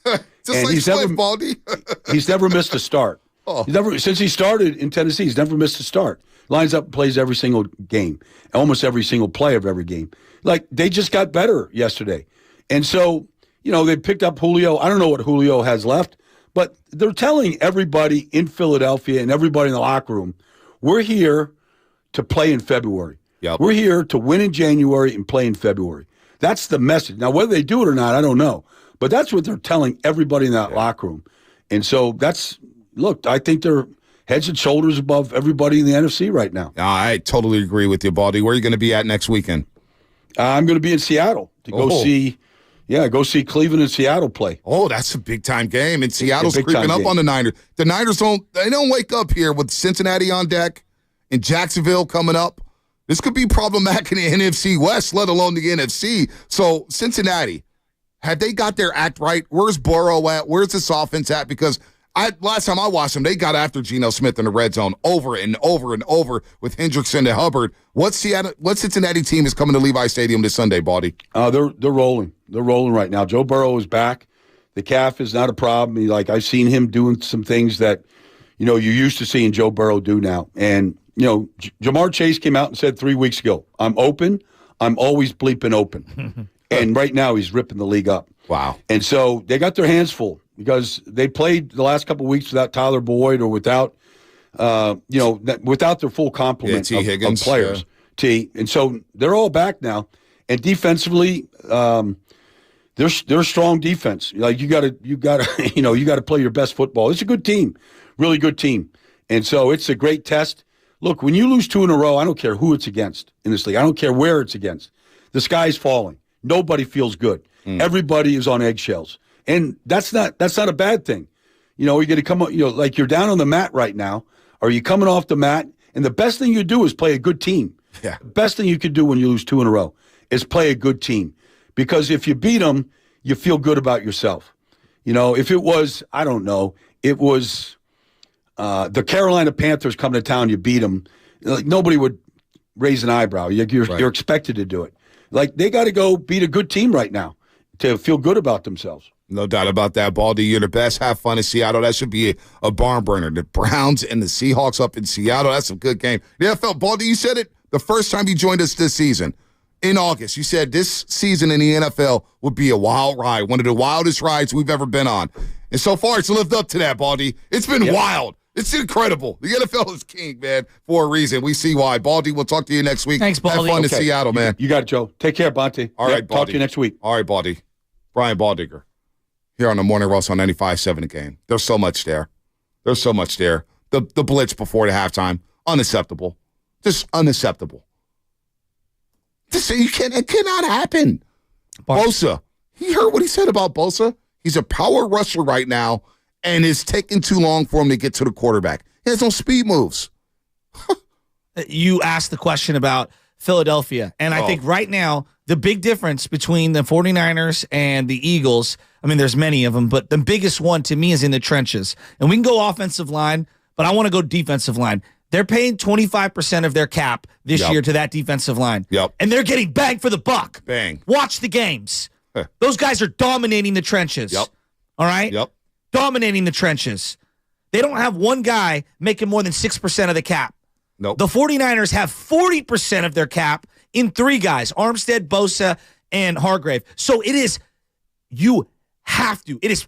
Baldy. He's never missed a start. Since he started in Tennessee, he's never missed a start. Lines up and plays every single game, almost every single play of every game. They just got better yesterday. And so, they picked up Julio. I don't know what Julio has left, but they're telling everybody in Philadelphia and everybody in the locker room, we're here to play in February. Yep. We're here to win in January and play in February. That's the message. Now, whether they do it or not, I don't know. But that's what they're telling everybody in that locker room. And so I think they're heads and shoulders above everybody in the NFC right now. I totally agree with you, Baldy. Where are you going to be at next weekend? I'm going to be in Seattle to go see Cleveland and Seattle play. Oh, that's a big-time game. And Seattle's creeping up on the Niners. The Niners don't wake up here with Cincinnati on deck and Jacksonville coming up. This could be problematic in the NFC West, let alone the NFC. So, Cincinnati, have they got their act right? Where's Burrow at? Where's this offense at? Because last time I watched them, they got after Geno Smith in the red zone over and over and over with Hendrickson and Hubbard. What Cincinnati team is coming to Levi Stadium this Sunday, Baldy? They're rolling. They're rolling right now. Joe Burrow is back. The calf is not a problem. I've seen him doing some things that, you're used to seeing Joe Burrow do now. And, Jamar Chase came out and said 3 weeks ago, I'm open. I'm always bleeping open. And right now he's ripping the league up. Wow. And so they got their hands full because they played the last couple of weeks without Tyler Boyd or without their full complement of players. Yeah. And so they're all back now. And defensively, they're a strong defense. You got to play your best football. It's a good team, really good team. And so it's a great test. Look, when you lose 2 in a row, I don't care who it's against in this league. I don't care where it's against. The sky's falling. Nobody feels good. Everybody is on eggshells. And that's not a bad thing. You're going to come up, like you're down on the mat right now, or you coming off the mat, and the best thing you do is play a good team. Yeah. The best thing you could do when you lose 2 in a row is play a good team. Because if you beat them, you feel good about yourself. If it was, I don't know, it was the Carolina Panthers coming to town, you beat them, nobody would raise an eyebrow. You're expected to do it. They got to go beat a good team right now to feel good about themselves. No doubt about that, Baldy. You're the best. Have fun in Seattle. That should be a barn burner. The Browns and the Seahawks up in Seattle. That's a good game. The NFL, Baldy, you said it the first time you joined us this season. In August, you said this season in the NFL would be a wild ride, one of the wildest rides we've ever been on. And so far, it's lived up to that, Baldy. It's been wild. It's incredible. The NFL is king, man, for a reason. We see why. Baldy, we'll talk to you next week. Thanks, Baldy. Have fun in Seattle, man. You got it, Joe. Take care, Bonte. All right, Baldy. Talk to you next week. All right, Baldy. Brian Baldinger here on the Morning Roast on 95.7 The Game. There's so much there. The blitz before the halftime, unacceptable. Just unacceptable. It cannot happen. Bosa, he heard what he said about Bosa. He's a power rusher right now, and it's taking too long for him to get to the quarterback. He has no speed moves. You asked the question about Philadelphia, and I think right now the big difference between the 49ers and the Eagles, I mean, there's many of them, but the biggest one to me is in the trenches. And we can go offensive line, but I want to go defensive line. They're paying 25% of their cap this year to that defensive line. Yep. And they're getting bang for the buck. Bang. Watch the games. Those guys are dominating the trenches. Yep. All right? Yep. Dominating the trenches. They don't have one guy making more than 6% of the cap. Nope. The 49ers have 40% of their cap in 3 guys, Armstead, Bosa, and Hargrave. So it is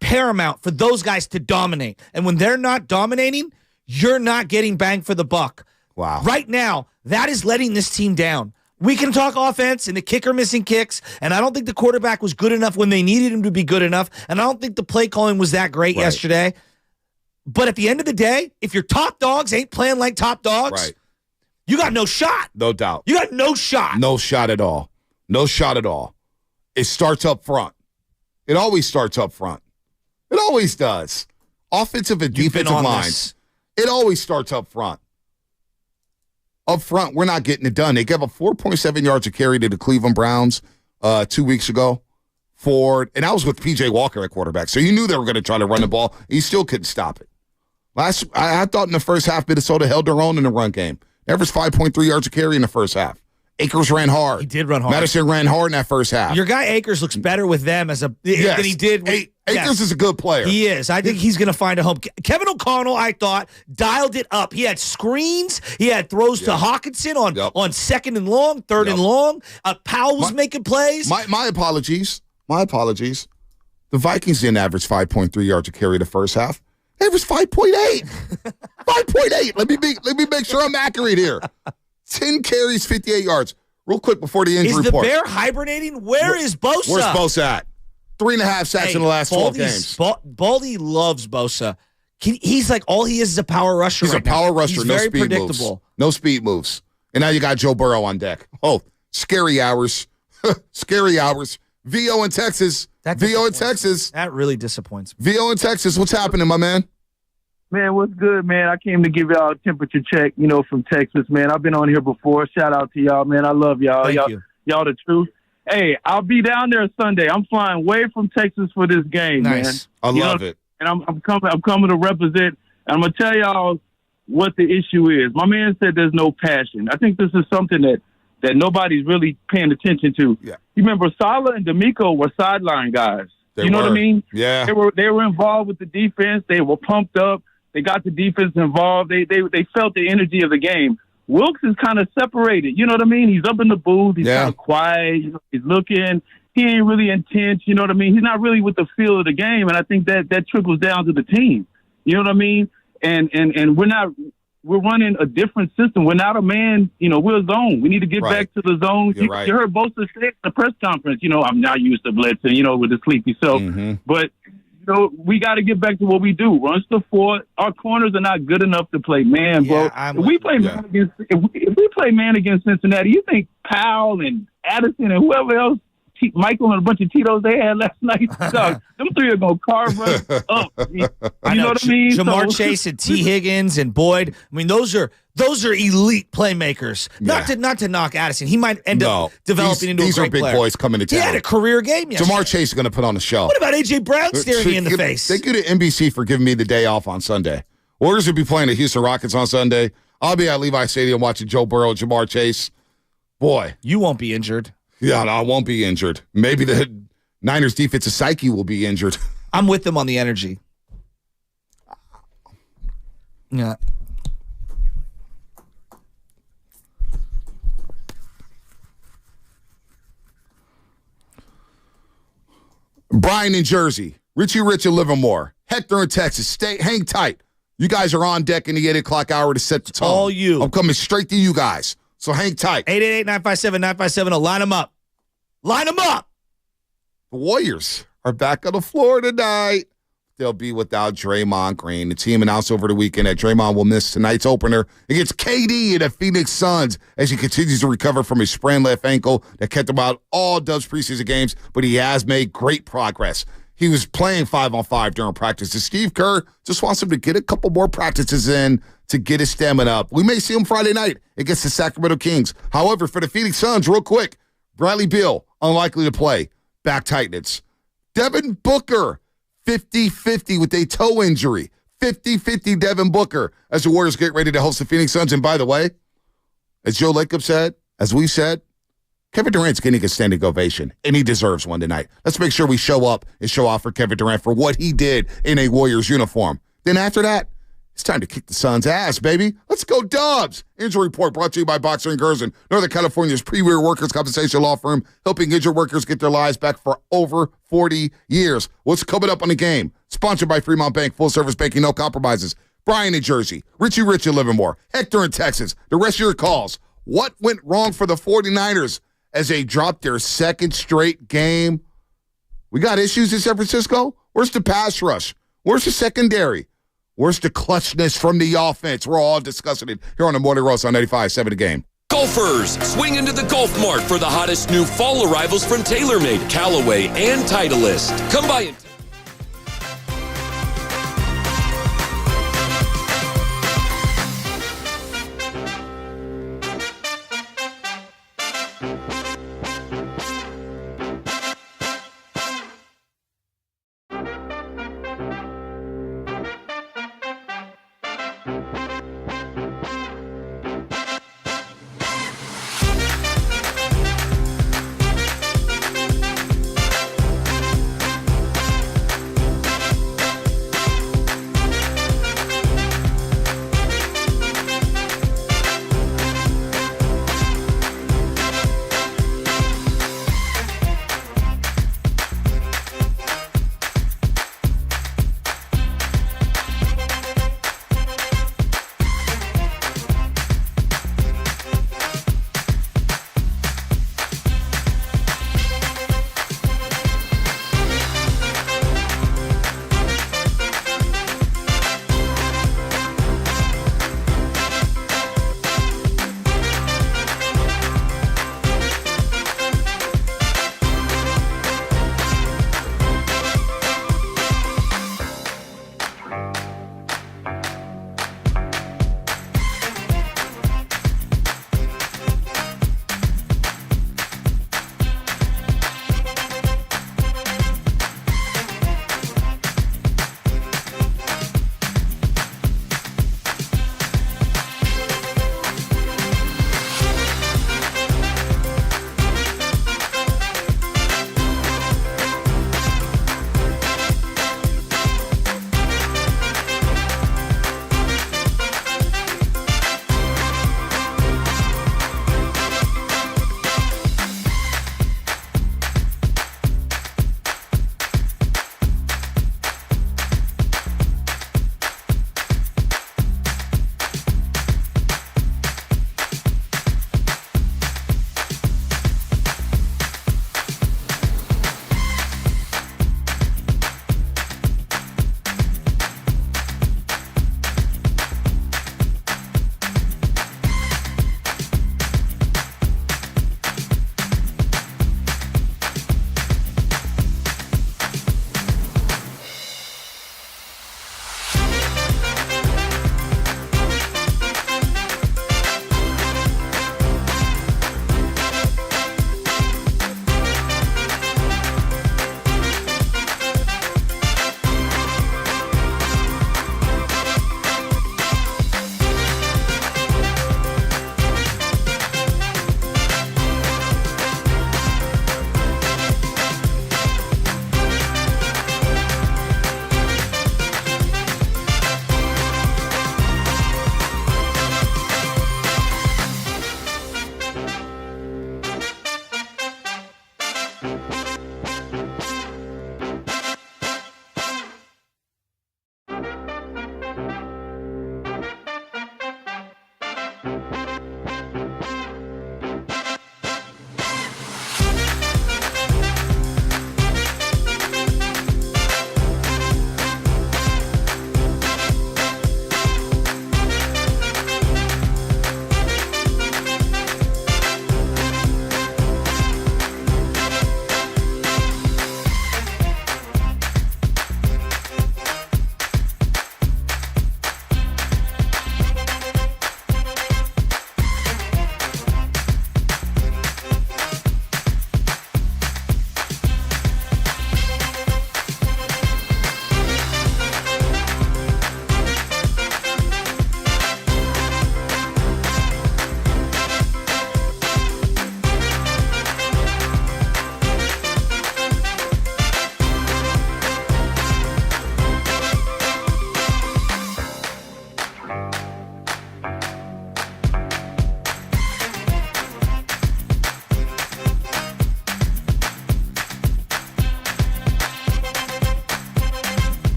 paramount for those guys to dominate. And when they're not dominating, you're not getting bang for the buck. Wow. Right now, that is letting this team down. We can talk offense and the kicker missing kicks, and I don't think the quarterback was good enough when they needed him to be good enough, and I don't think the play calling was that great yesterday. But at the end of the day, if your top dogs ain't playing like top dogs, you got no shot. No doubt. You got no shot. No shot at all. No shot at all. It starts up front. It always starts up front. It always does. Offensive and defensive lines. It always starts up front. Up front, we're not getting it done. They gave up 4.7 yards a carry to the Cleveland Browns 2 weeks ago. And that was with P.J. Walker at quarterback. So you knew they were going to try to run the ball. You still couldn't stop it. I thought in the first half, Minnesota held their own in the run game. Averaged 5.3 yards a carry in the first half. Akers ran hard. He did run hard. Madison ran hard in that first half. Your guy Akers looks better with them than he did. Akers is a good player. He is. I think he's going to find a home. Kevin O'Connell, I thought, dialed it up. He had screens. He had throws to Hawkinson on second and long, third and long. Powell was making plays. My apologies. The Vikings didn't average 5.3 yards a carry the first half. They averaged 5.8. 5.8. Let me make sure I'm accurate here. 10 carries, 58 yards. Real quick before the injury report. Is the Bear hibernating? Where is Bosa? Where's Bosa at? 3.5 sacks in the last 12 games. Baldy loves Bosa. He's like, all he is a power rusher. He's a power rusher. He's no very speed predictable. Moves. No speed moves. And now you got Joe Burrow on deck. Oh, scary hours. Scary hours. VO in Texas. VO in Texas. That really disappoints me. VO in Texas. What's happening, my man? Man, what's good, man? I came to give y'all a temperature check, from Texas, man. I've been on here before. Shout out to y'all, man. I love y'all. Thank you. Y'all the truth. Hey, I'll be down there Sunday. I'm flying way from Texas for this game, man. I love it. And I'm coming to represent. And I'm gonna tell y'all what the issue is. My man said there's no passion. I think this is something that nobody's really paying attention to. Yeah. You remember Saleh and D'Amico were sideline guys. They you know were. what I mean? Yeah. They were involved with the defense. They were pumped up. They got the defense involved. They felt the energy of the game. Wilks is kind of separated. You know what I mean? He's up in the booth. He's kind of quiet. He's looking. He ain't really intense. You know what I mean? He's not really with the feel of the game, and I think that trickles down to the team. You know what I mean? And we're running a different system. We're not a man. We're a zone. We need to get back to the zone. You heard Bosa say at the press conference. I'm not used to blitzing. With the sleepy self, but. We got to get back to what we do. Runs the fort. Our corners are not good enough to play man, bro. If we play man against Cincinnati, you think Powell and Addison and whoever else, Michael and a bunch of Tito's they had last night, dog, them three are going to carve us up. You know what I mean? Jamar Chase and T. Higgins and Boyd. I mean, those are elite playmakers. Not to knock Addison. He might end up developing into a great player. These are big boys coming to town. He had a career game yesterday. Jamar Chase is going to put on a show. What about A.J. Brown staring me in the face? Thank you to NBC for giving me the day off on Sunday. Warriors will be playing the Houston Rockets on Sunday. I'll be at Levi Stadium watching Joe Burrow and Jamar Chase. Boy. You won't be injured. Yeah, no, I won't be injured. Maybe the Niners defensive psyche will be injured. I'm with them on the energy. Yeah. Brian in Jersey, Richie Rich in Livermore, Hector in Texas. Hang tight. You guys are on deck in the 8 o'clock hour to set the tone. All you. I'm coming straight to you guys. So hang tight. 888-957-9570. Line them up. Line them up. The Warriors are back on the floor tonight. They'll be without Draymond Green. The team announced over the weekend that Draymond will miss tonight's opener against KD and the Phoenix Suns as he continues to recover from his sprained left ankle that kept him out all Dubs preseason games, but he has made great progress. He was playing 5-on-5 during practice. And Steve Kerr just wants him to get a couple more practices in to get his stamina up. We may see him Friday night against the Sacramento Kings. However, for the Phoenix Suns, real quick, Bradley Beal, unlikely to play. Back tightness. Devin Booker, 50-50 with a toe injury. 50-50 Devin Booker as the Warriors get ready to host the Phoenix Suns. And by the way, as Joe Lacob said, as we said, Kevin Durant's getting a standing ovation, and he deserves one tonight. Let's make sure we show up and show off for Kevin Durant for what he did in a Warriors uniform. Then after that, it's time to kick the Suns' ass, baby. Let's go Dubs. Injury report brought to you by Boxer & Gerson, Northern California's premier workers' compensation law firm, helping injured workers get their lives back for over 40 years. What's coming up on the game? Sponsored by Fremont Bank, full-service banking, no compromises. Brian in Jersey, Richie Rich in Livermore, Hector in Texas. The rest of your calls. What went wrong for the 49ers as they dropped their second straight game? We got issues in San Francisco? Where's the pass rush? Where's the secondary? Where's the clutchness from the offense? We're all discussing it here on the Morning Roast on 95.7 The Game. Golfers, swing into the Golf Mart for the hottest new fall arrivals from TaylorMade, Callaway, and Titleist. Come by and...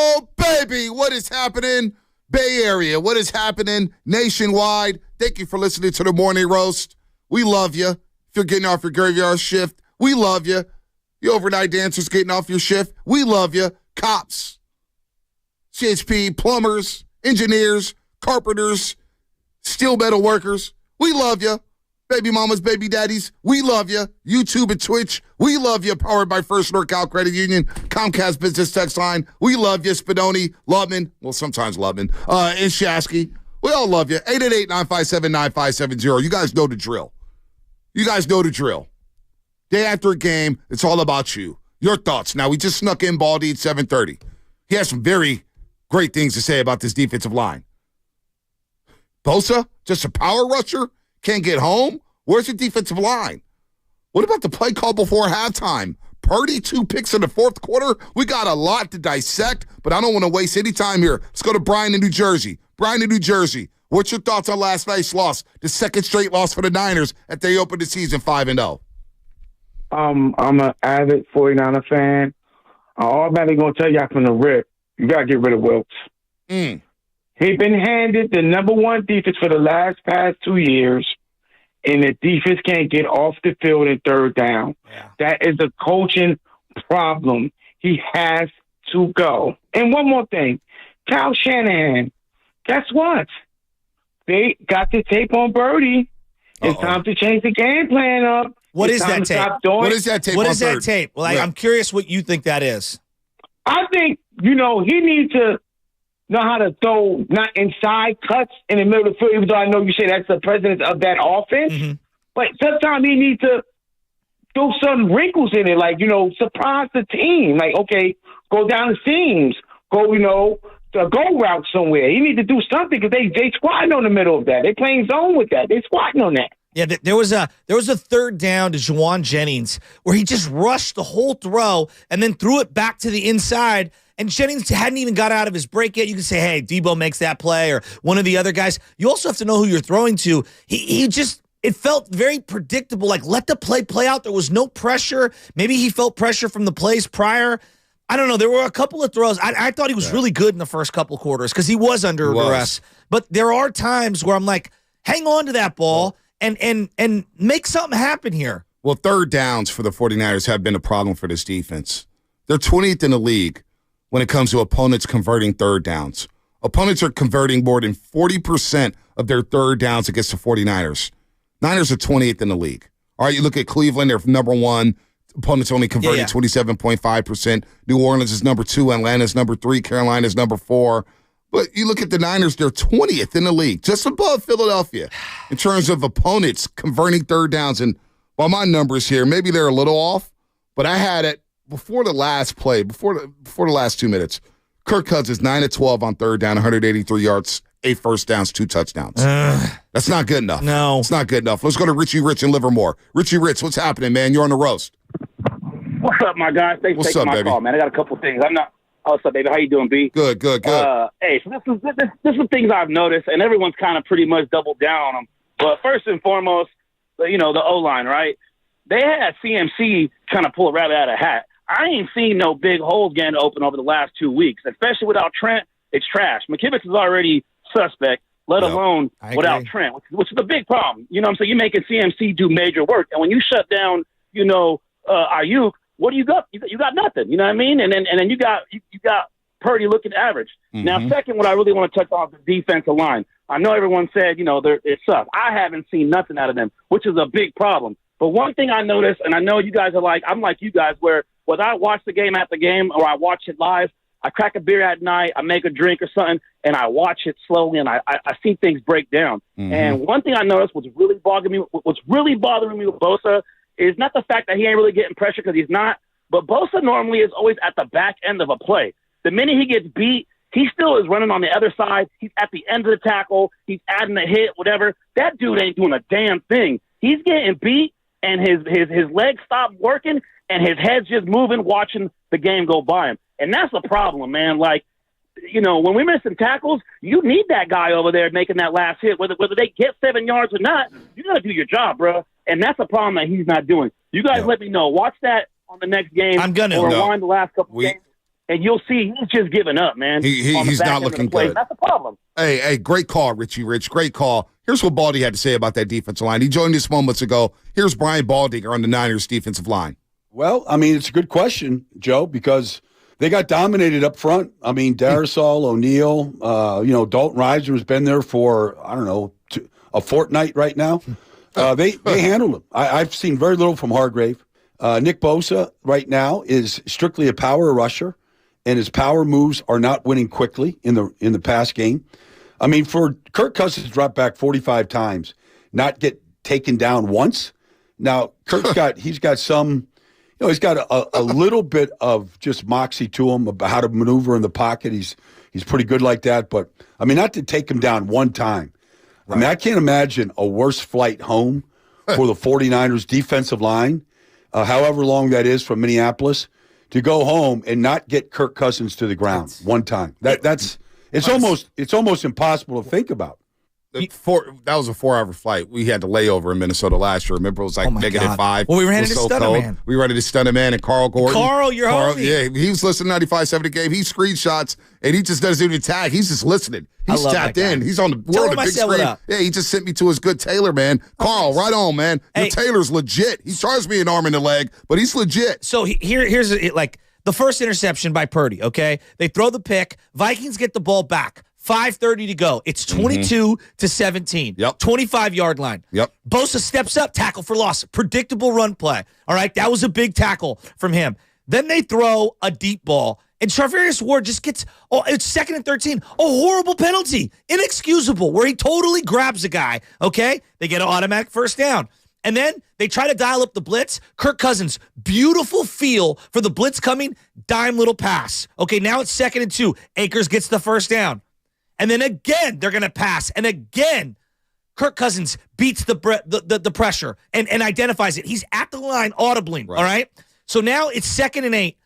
Oh, baby, what is happening? Bay Area, what is happening nationwide? Thank you for listening to the Morning Roast. We love you. If you're getting off your graveyard shift, we love you. You overnight dancers getting off your shift, we love you. Cops, CHP, plumbers, engineers, carpenters, steel metal workers, we love you. Baby mamas, baby daddies, we love you. YouTube and Twitch, we love you. Powered by First NorCal Credit Union, Comcast Business Text Line, we love you. Spadoni, Lubman, well, sometimes Lubman, and Shasky, we all love you. 888-957-9570. You guys know the drill. You guys know the drill. Day after a game, it's all about you. Your thoughts. Now, we just snuck in Baldy at 7:30. He has some very great things to say about this defensive line. Bosa, just a power rusher? Can't get home? Where's your defensive line? What about the play call before halftime? Purdy, 2 picks in the fourth quarter? We got a lot to dissect, but I don't want to waste any time here. Let's go to Brian in New Jersey. Brian in New Jersey, what's your thoughts on last night's loss? The second straight loss for the Niners as they opened the season 5-0. I'm an avid 49er fan. I'm automatically going to tell y'all from the rip, you got to get rid of Wilks. He's been handed the number one defense for the past 2 years, and the defense can't get off the field in third down. Yeah. That is a coaching problem. He has to go. And one more thing. Kyle Shanahan, guess what? They got the tape on Purdy. It's time to change the game plan up. What is that tape? What is that tape? What is that tape? Well, I'm curious what you think that is. I think, he needs to know how to throw not inside cuts in the middle of the field, even though I know you say that's the president of that offense. Mm-hmm. But sometimes he needs to throw some wrinkles in it, like, surprise the team. Like, okay, go down the seams, go, to go route somewhere. You need to do something because they squatting on the middle of that. They playing zone with that. They squatting on that. Yeah, there was a third down to Juwan Jennings where he just rushed the whole throw and then threw it back to the inside. And Jennings hadn't even got out of his break yet. You can say, hey, Debo makes that play or one of the other guys. You also have to know who you're throwing to. It felt very predictable. Like, let the play out. There was no pressure. Maybe he felt pressure from the plays prior. I don't know. There were a couple of throws. I thought he was really good in the first couple quarters because he was under duress. But there are times where I'm like, hang on to that ball and make something happen here. Well, third downs for the 49ers have been a problem for this defense. They're 20th in the league when it comes to opponents converting third downs. Opponents are converting more than 40% of their third downs against the 49ers. Niners are 28th in the league. All right, you look at Cleveland, they're number 1. Opponents only converting 27.5%. New Orleans is number 2. Atlanta's number 3. Carolina's number 4. But you look at the Niners, they're 20th in the league, just above Philadelphia in terms of opponents converting third downs. And while my numbers here, maybe they're a little off, but I had it before the last play, before the last 2 minutes. Kirk Cousins 9-12 on third down, 183 yards, 8 first downs, 2 touchdowns. That's not good enough. No. It's not good enough. Let's go to Richie Rich in Livermore. Richie Rich, what's happening, man? You're on the roast. What's up, my guys? Thanks for taking my call, man. I got a couple things. What's up, baby? How you doing, B? Good. Hey, so this is things I've noticed, and everyone's kind of pretty much doubled down on them. But first and foremost, the O-line, right? They had CMC kind of pull a rabbit out of a hat. I ain't seen no big holes getting open over the last 2 weeks, especially without Trent. It's trash. McKivitz is already suspect, let alone without Trent, which is a big problem. You know what I'm saying? You're making CMC do major work, and when you shut down, Ayuk, what do you got? You got nothing. You know what I mean? And then you got Purdy looking average. Mm-hmm. Now, second, what I really want to touch on is the defensive line. I know everyone said it sucks. I haven't seen nothing out of them, which is a big problem. But one thing I noticed, and I know you guys are like, I'm like you guys, where whether I watch the game at the game or I watch it live, I crack a beer at night, I make a drink or something, and I watch it slowly, and I see things break down. Mm-hmm. And one thing I noticed what's really bothering me with Bosa is not the fact that he ain't really getting pressure because he's not, but Bosa normally is always at the back end of a play. The minute he gets beat, he still is running on the other side. He's at the end of the tackle. He's adding a hit, whatever. That dude ain't doing a damn thing. He's getting beat, and his legs stop working, and his head's just moving, watching the game go by him. And that's a problem, man. Like, when we're missing tackles, you need that guy over there making that last hit. Whether they get 7 yards or not, you got to do your job, bro. And that's a problem that he's not doing. You guys let me know. Watch that on the next game. I'm going to. Or rewind the last couple games. And you'll see he's just giving up, man. He's not looking good. That's a problem. Hey, great call, Richie Rich. Great call. Here's what Baldy had to say about that defensive line. He joined us moments ago. Here's Brian Baldinger on the Niners defensive line. Well, I mean, it's a good question, Joe, because they got dominated up front. I mean, Darisaw, O'Neal, Dalton Risner has been there for, I don't know, a fortnight right now. They handled him. I've seen very little from Hargrave. Nick Bosa right now is strictly a power rusher, and his power moves are not winning quickly in the pass game. I mean, for Kirk Cousins to drop back 45 times, not get taken down once. Now, Kirk's got some, he's got a little bit of just moxie to him about how to maneuver in the pocket. He's pretty good like that, but I mean, not to take him down one time. Right. I mean, I can't imagine a worse flight home for the 49ers defensive line, however long that is from Minneapolis, to go home and not get Kirk Cousins to the ground one time. It's almost impossible to think about. That was a 4-hour flight. We had the layover in Minnesota last year. Remember, it was like -5. Well, we ran into Stunnerman. We ran into Stunnerman and Carl Gordon. Carl, your homie. Yeah, he was listening to 95.7 the game. He screenshots, and he just doesn't even tag. He's just listening. He's tapped in. He's on the world of big screen. Yeah, he just sent me to his good tailor, man. Carl, right on, man. Your tailor's legit. He charged me an arm and a leg, but he's legit. So here's like the first interception by Purdy, okay? They throw the pick. Vikings get the ball back. 5:30 to go. It's 22 to 17. Yep. 25-yard line. Yep. Bosa steps up, tackle for loss. Predictable run play. All right, that was a big tackle from him. Then they throw a deep ball, and Charvarius Ward just gets, it's 2nd and 13. A horrible penalty. Inexcusable, where he totally grabs a guy, okay? They get an automatic first down. And then they try to dial up the blitz. Kirk Cousins, beautiful feel for the blitz coming, dime little pass. Okay, now it's 2nd and 2. Akers gets the first down. And then again, they're going to pass. And again, Kirk Cousins beats the pressure and identifies it. He's at the line audibly, all right? So now it's 2nd and 8.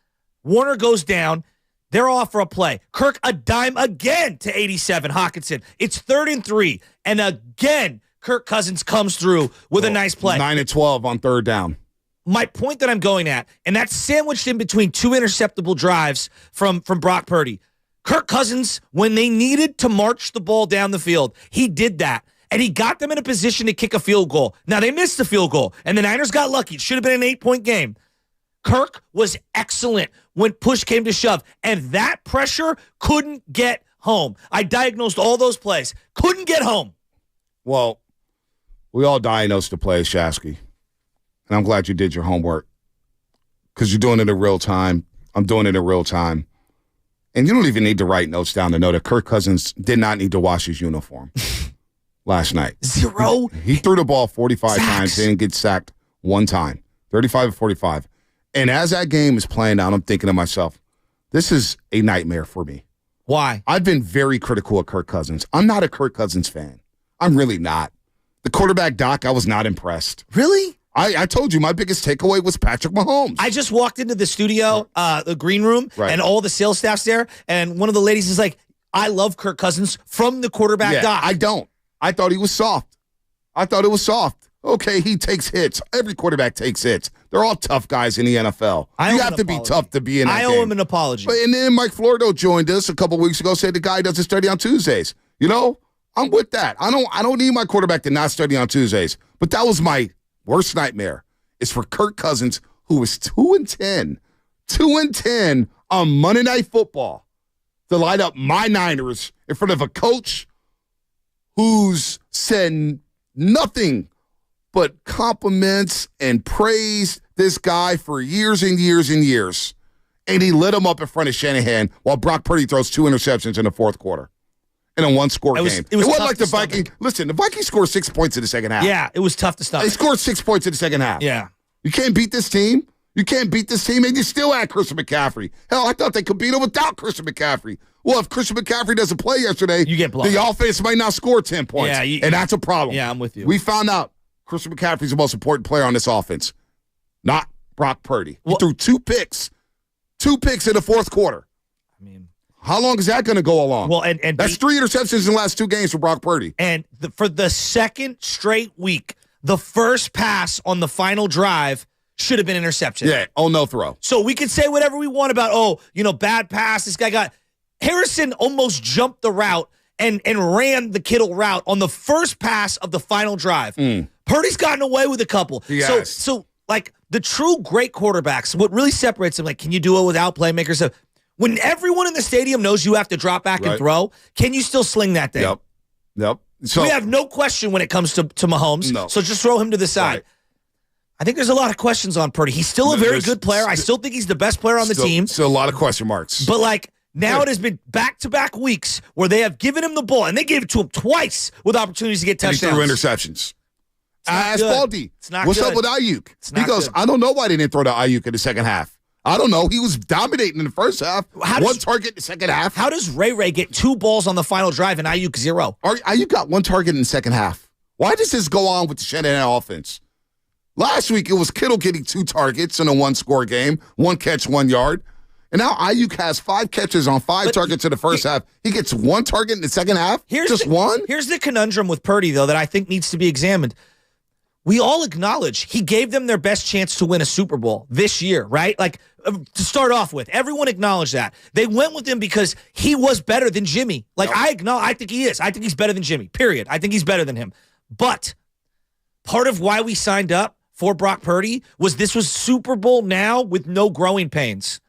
Warner goes down. They're off for a play. Kirk, a dime again to 87, Hawkinson. It's 3rd and 3. And again, Kirk Cousins comes through with a nice play. 9 and 12 on 3rd down. My point that I'm going at, and that's sandwiched in between 2 interceptable drives from Brock Purdy. Kirk Cousins, when they needed to march the ball down the field, he did that. And he got them in a position to kick a field goal. Now, they missed the field goal, and the Niners got lucky. It should have been an 8-point game. Kirk was excellent when push came to shove, and that pressure couldn't get home. I diagnosed all those plays. Couldn't get home. Well, we all diagnosed the play, Shasky. And I'm glad you did your homework because you're doing it in real time. I'm doing it in real time. And you don't even need to write notes down to know that Kirk Cousins did not need to wash his uniform last night. 0. He threw the ball 45 times, didn't get sacked one time. 35 to 45. And as that game is playing out, I'm thinking to myself, this is a nightmare for me. Why? I've been very critical of Kirk Cousins. I'm not a Kirk Cousins fan. I'm really not. The quarterback doc, I was not impressed. Really? I told you my biggest takeaway was Patrick Mahomes. I just walked into the studio, the green room, and all the sales staff's there, and one of the ladies is like, I love Kirk Cousins from the quarterback doc. I don't. I thought he was soft. I thought it was soft. Okay, he takes hits. Every quarterback takes hits. They're all tough guys in the NFL. You have to be tough to be in that game. I owe him an apology. And then Mike Florido joined us a couple weeks ago, said the guy doesn't study on Tuesdays. You know, I'm with that. I don't need my quarterback to not study on Tuesdays. But that was my worst nightmare. Is for Kirk Cousins, who was 2-10 on Monday Night Football, to light up my Niners in front of a coach who's said nothing but compliments and praised this guy for years and years and years. And he lit him up in front of Shanahan while Brock Purdy throws 2 interceptions in the 4th quarter. In a 1-score game. It wasn't like the Vikings. Listen, the Vikings scored 6 points in the second half. Yeah, it was tough to stop. They scored 6 points in the second half. Yeah. You can't beat this team. You can't beat this team, and you still had Christian McCaffrey. Hell, I thought they could beat him without Christian McCaffrey. Well, if Christian McCaffrey doesn't play yesterday, you get blocked. The offense might not score 10 points. Yeah, and that's a problem. Yeah, I'm with you. We found out Christian McCaffrey's the most important player on this offense, not Brock Purdy. He threw 2 picks. 2 picks in the 4th quarter. I mean, how long is that going to go along? Well, and that's 3 interceptions in the last 2 games for Brock Purdy. And for the 2nd straight week, the first pass on the final drive should have been interception. Yeah, no throw. So we could say whatever we want about, bad pass. This guy got Harrison almost jumped the route and ran the Kittle route on the first pass of the final drive. Purdy's gotten away with a couple. Yes. So like the true great quarterbacks, what really separates them, like, can you do it without playmakers? So when everyone in the stadium knows you have to drop back and throw, can you still sling that thing? Yep. So we have no question when it comes to Mahomes. No. So just throw him to the side. Right. I think there's a lot of questions on Purdy. He's still a very good player. I still think he's the best player on the team. Still a lot of question marks. But like now it has been back-to-back weeks where they have given him the ball, and they gave it to him twice with opportunities to get touchdowns. And he threw interceptions. I asked Baldy, what's up with Ayuk? He goes, I don't know why they didn't throw to Ayuk in the second half. I don't know. He was dominating in the first half. One target in the second half. How does Ray get 2 balls on the final drive and Ayuk 0? Ayuk got 1 target in the second half. Why does this go on with the Shanahan offense? Last week, it was Kittle getting 2 targets in a 1-score game, 1 catch, 1 yard. And now Ayuk has 5 catches on 5 targets in the first half. He gets 1 target in the second half? Just 1? Here's the conundrum with Purdy, though, that I think needs to be examined. We all acknowledge he gave them their best chance to win a Super Bowl this year, right? Like, to start off with, everyone acknowledged that. They went with him because he was better than Jimmy. Like, I think he is. I think he's better than Jimmy, period. I think he's better than him. But part of why we signed up for Brock Purdy was this was Super Bowl now with no growing pains.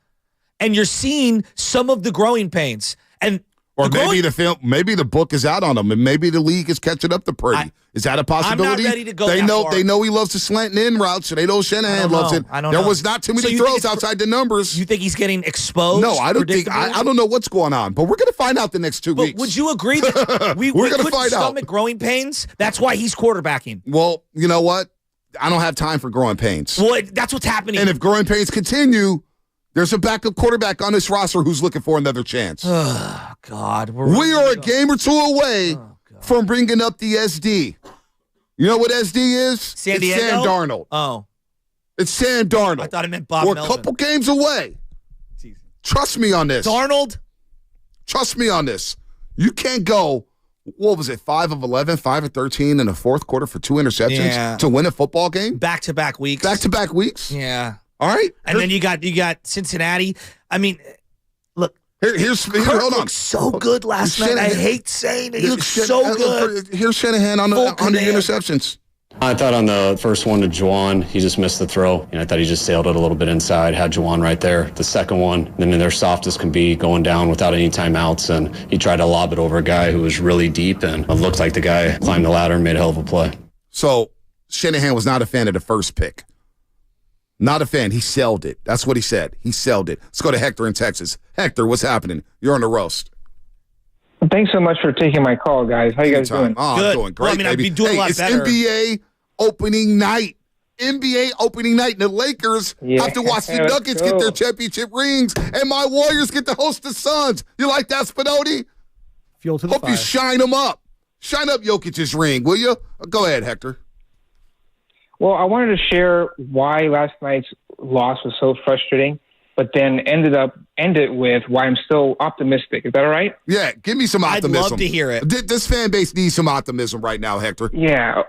And you're seeing some of the growing pains. And Or maybe the book is out on him, and maybe the league is catching up to Purdy. Is that a possibility? I'm not ready to go they that know far. They know he loves the slant and in routes, so they know Shanahan loves it. There was not too many throws outside the numbers. You think he's getting exposed? No, I don't think. I don't know what's going on, but we're going to find out the next 2 weeks. Would you agree that we couldn't stomach growing pains? That's why he's quarterbacking. Well, you know what? I don't have time for growing pains. Well, that's what's happening. And if growing pains continue, there's a backup quarterback on this roster who's looking for another chance. Oh, God. We are a game or two away from bringing up the SD. You know what SD is? San Diego? It's Sam Darnold. Oh. It's Sam Darnold. I thought it meant Bob We're Melvin. a couple games away. Trust me on this. Darnold? Trust me on this. You can't go, what was it, 5 of 11, 5 of 13 in the fourth quarter for 2 interceptions to win a football game? Back-to-back weeks. Back-to-back weeks? Yeah. All right. And then you got Cincinnati. I mean, look. Here's Kirk hold on. looked so good last night. I hate saying it. He looked so good. Here's Shanahan on the interceptions. I thought on the first one to Juwan, he just missed the throw. I thought he just sailed it a little bit inside, had Juwan right there. The second one, then they're soft as can be, going down without any timeouts, and he tried to lob it over a guy who was really deep, and it looked like the guy climbed the ladder and made a hell of a play. So Shanahan was not a fan of the first pick. Not a fan. He sold it. That's what he said. He sold it. Let's go to Hector in Texas. Hector, what's happening? You're on the roast. Thanks so much for taking my call, guys. How you guys doing? Oh, I'm doing great, I'd be doing a lot it's better. NBA opening night. NBA opening night. And the Lakers have to watch the let's Nuggets go. get their championship rings, and my Warriors get to host the Suns. You like that, Spinoti? Fuel to the Hope fire. you shine them up. Shine up Jokic's ring, will you? Go ahead, Hector. Well, I wanted to share why last night's loss was so frustrating, but then end it with why I'm still optimistic. Is that all right? Yeah, give me some optimism. I'd love to hear it. This fan base needs some optimism right now, Hector. Yeah.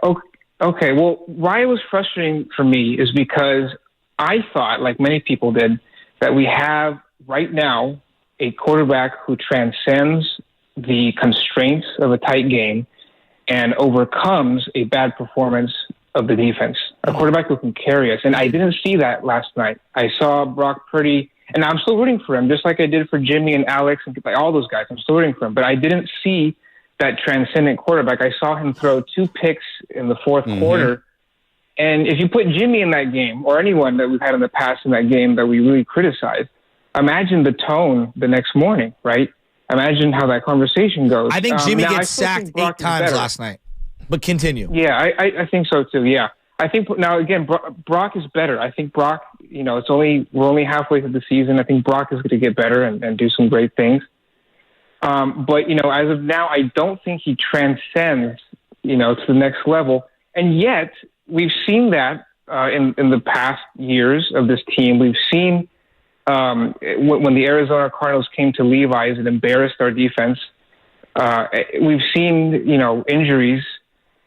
Okay. Well, why it was frustrating for me is because I thought, like many people did, that we have right now a quarterback who transcends the constraints of a tight game and overcomes a bad performance of the defense. A quarterback who can carry us. And I didn't see that last night. I saw Brock Purdy, and I'm still rooting for him, just like I did for Jimmy and Alex and like all those guys. I'm still rooting for him. But I didn't see that transcendent quarterback. I saw him throw 2 picks in the fourth quarter. And if you put Jimmy in that game, or anyone that we've had in the past in that game that we really criticized, imagine the tone the next morning, right? Imagine how that conversation goes. I think Jimmy now, gets sacked 8 times last night. But continue. Yeah, I think so too. Yeah, I think now again, Brock is better. I think Brock. We're only halfway through the season. I think Brock is going to get better and do some great things. But as of now, I don't think he transcends to the next level. And yet, we've seen that in the past years of this team. We've seen when the Arizona Cardinals came to Levi's, it embarrassed our defense. We've seen injuries.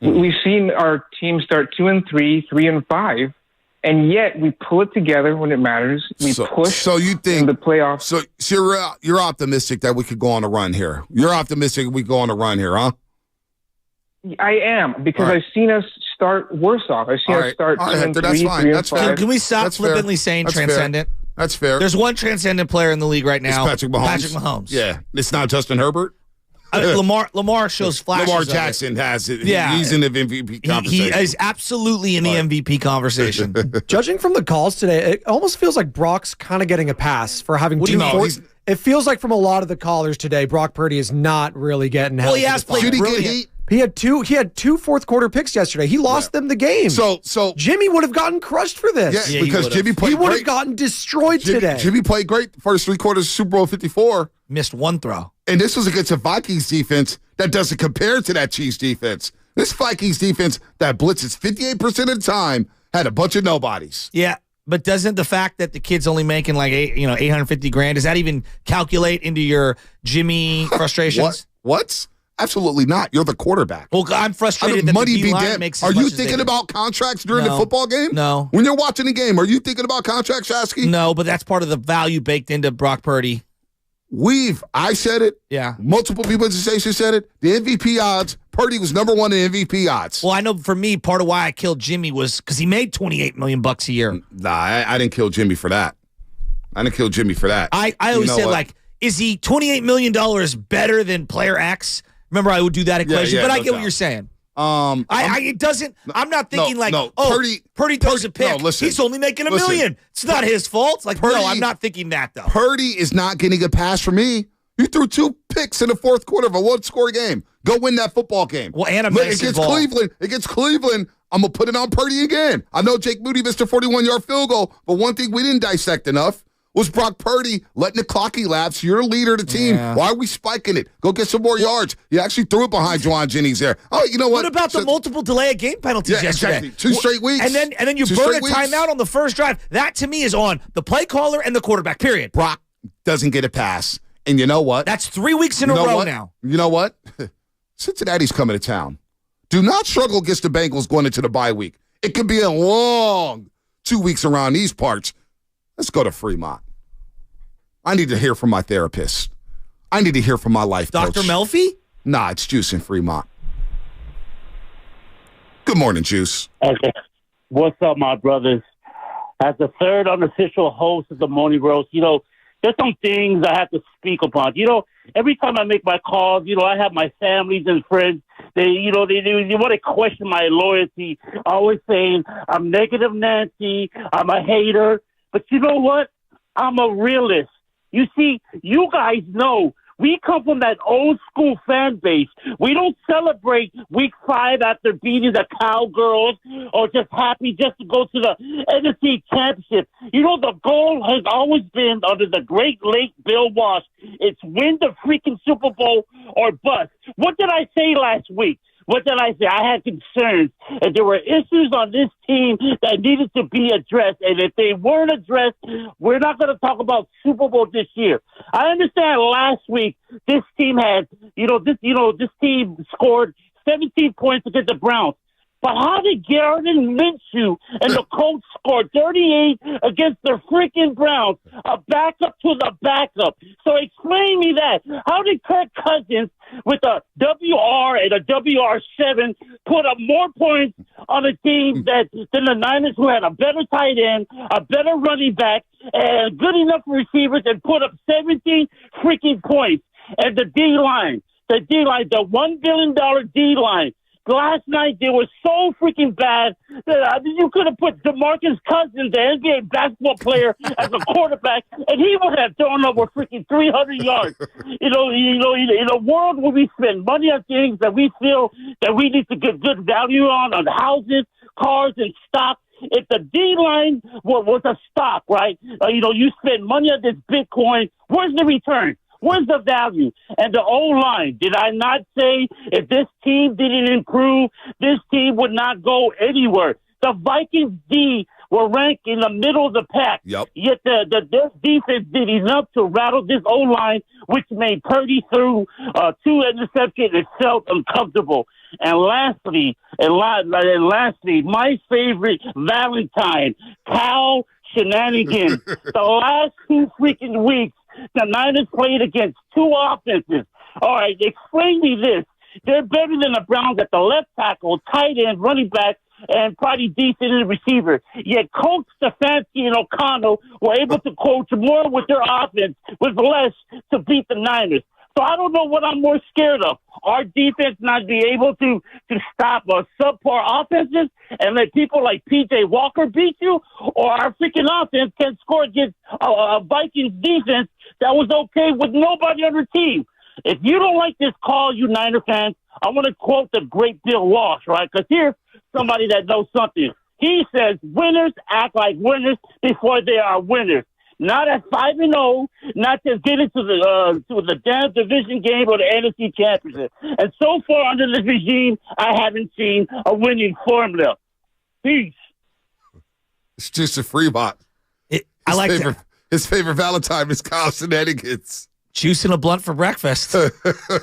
We've seen our team start 2-3, 3-5, and yet we pull it together when it matters. We push. So you think in the playoffs? So you're optimistic that we could go on a run here. You're optimistic we go on a run here, huh? I am, because I've seen us start worse off. I've seen us start 2-3, that's fine. 3-5. That's fine. Can we stop flippantly saying transcendent? That's fair. There's one transcendent player in the league right now. It's Patrick Mahomes. Patrick Mahomes. Yeah. It's not Justin Herbert. Lamar shows flashes. Lamar of Jackson has it. Yeah. He's in the MVP conversation. He is absolutely in the MVP conversation. Judging from the calls today, it almost feels like Brock's kind of getting a pass for having two. It feels like from a lot of the callers today, Brock Purdy is not really getting held. Well, he has played brilliant. He had two fourth quarter picks yesterday. He lost them the game. So Jimmy would have gotten crushed for this. Yeah, because Jimmy played He would great. have gotten destroyed today. Jimmy played great the first 3 quarters of Super Bowl 54. Missed one throw. And this was against a Vikings defense that doesn't compare to that Chiefs defense. This Vikings defense that blitzes 58% of the time had a bunch of nobodies. Yeah, but doesn't the fact that the kid's only making like $850,000, does that even calculate into your Jimmy frustrations? What? Absolutely not. You're the quarterback. Well, I'm frustrated that money the be DLine damned. makes Are as you much as they thinking do. about contracts during the No. football game? No. When you're watching the game, are you thinking about contracts, Shasky? No, but that's part of the value baked into Brock Purdy. I said it. Yeah. Multiple people in the station said it. The MVP odds, Purdy was number 1 in MVP odds. Well, I know for me, part of why I killed Jimmy was because he made $28 million a year. Nah, I didn't kill Jimmy for that. I I always said, like, is he $28 million better than player X? Remember, I would do that equation, but I get what you're saying. It doesn't. I'm not thinking Purdy throws a pick. He's only making $1 million. It's not his fault. Like, Purdy, no, I'm not thinking that though. Purdy is not getting a pass from me. You threw 2 picks in the fourth quarter of a one-score game. Go win that football game. Well, and against Cleveland, I'm gonna put it on Purdy again. I know Jake Moody missed a 41-yard field goal, but one thing we didn't dissect enough was Brock Purdy letting the clock elapse. You're a leader of the team. Yeah. Why are we spiking it? Go get some more yards. You actually threw it behind Juwan Jennings there. Oh, you know what? What about the multiple delay of game penalties yesterday? Exactly. 2 straight weeks. And then you burn a timeout on the first drive. That, to me, is on the play caller and the quarterback, period. Brock doesn't get a pass. And you know what? That's 3 weeks in a row now. You know what? Cincinnati's coming to town. Do not struggle against the Bengals going into the bye week. It could be a long 2 weeks around these parts. Let's go to Fremont. I need to hear from my therapist. I need to hear from my life coach. Dr. Melfi? Nah, it's Juice in Fremont. Good morning, Juice. Okay. What's up, my brothers? As the third unofficial host of the Morning Roast, there's some things I have to speak upon. Every time I make my calls, I have my families and friends. They want to question my loyalty. Always saying I'm negative Nancy, I'm a hater. But you know what? I'm a realist. You see, you guys know we come from that old school fan base. We don't celebrate week 5 after beating the Cowgirls or just happy just to go to the NFC Championship. The goal has always been under the great late Bill Walsh. It's win the freaking Super Bowl or bust. What did I say last week? What did I say? I had concerns, and there were issues on this team that needed to be addressed. And if they weren't addressed, we're not going to talk about Super Bowl this year. I understand last week this team had, this team scored 17 points against the Browns. But how did Garrett Minshew and the Colts score 38 against the freaking Browns? A backup to the backup. So explain me that. How did Kirk Cousins with a WR and a WR7 put up more points on a team than the Niners, who had a better tight end, a better running back, and good enough receivers, and put up 17 freaking points? And the D-line, the $1 billion D-line. Last night, they were so freaking bad that you could have put DeMarcus Cousins, the NBA basketball player, as a quarterback, and he would have thrown over freaking 300 yards. In a world where we spend money on things that we feel that we need to get good value on houses, cars, and stock. If the D-line was a stock, right? You spend money on this Bitcoin, where's the return? Where's the value? And the O-line, did I not say if this team didn't improve, this team would not go anywhere? The Vikings D were ranked in the middle of the pack. Yep. Yet their defense did enough to rattle this O-line, which made Purdy through 2 interceptions. It felt uncomfortable. And lastly, my favorite Valentine, Cal Shenanigans. The last 2 freaking weeks, the Niners played against 2 offenses. All right, explain me this. They're better than the Browns at the left tackle, tight end, running back, and probably decent receiver. Yet Coach Stefanski and O'Connell were able to coach more with their offense with less to beat the Niners. So I don't know what I'm more scared of. Our defense not be able to stop subpar offenses and let people like P.J. Walker beat you, or our freaking offense can score against a Vikings defense that was okay with nobody on the team. If you don't like this call, you Niner fans, I want to quote the great Bill Walsh, right? Because here's somebody that knows something. He says, winners act like winners before they are winners. Not at 5-0, not to get into the damn division game or the NFC Championship. And so far under this regime, I haven't seen a winning formula. Peace. It's just a Fremont. His favorite Valentine is Kyle Shenanigans. Juicing a blunt for breakfast.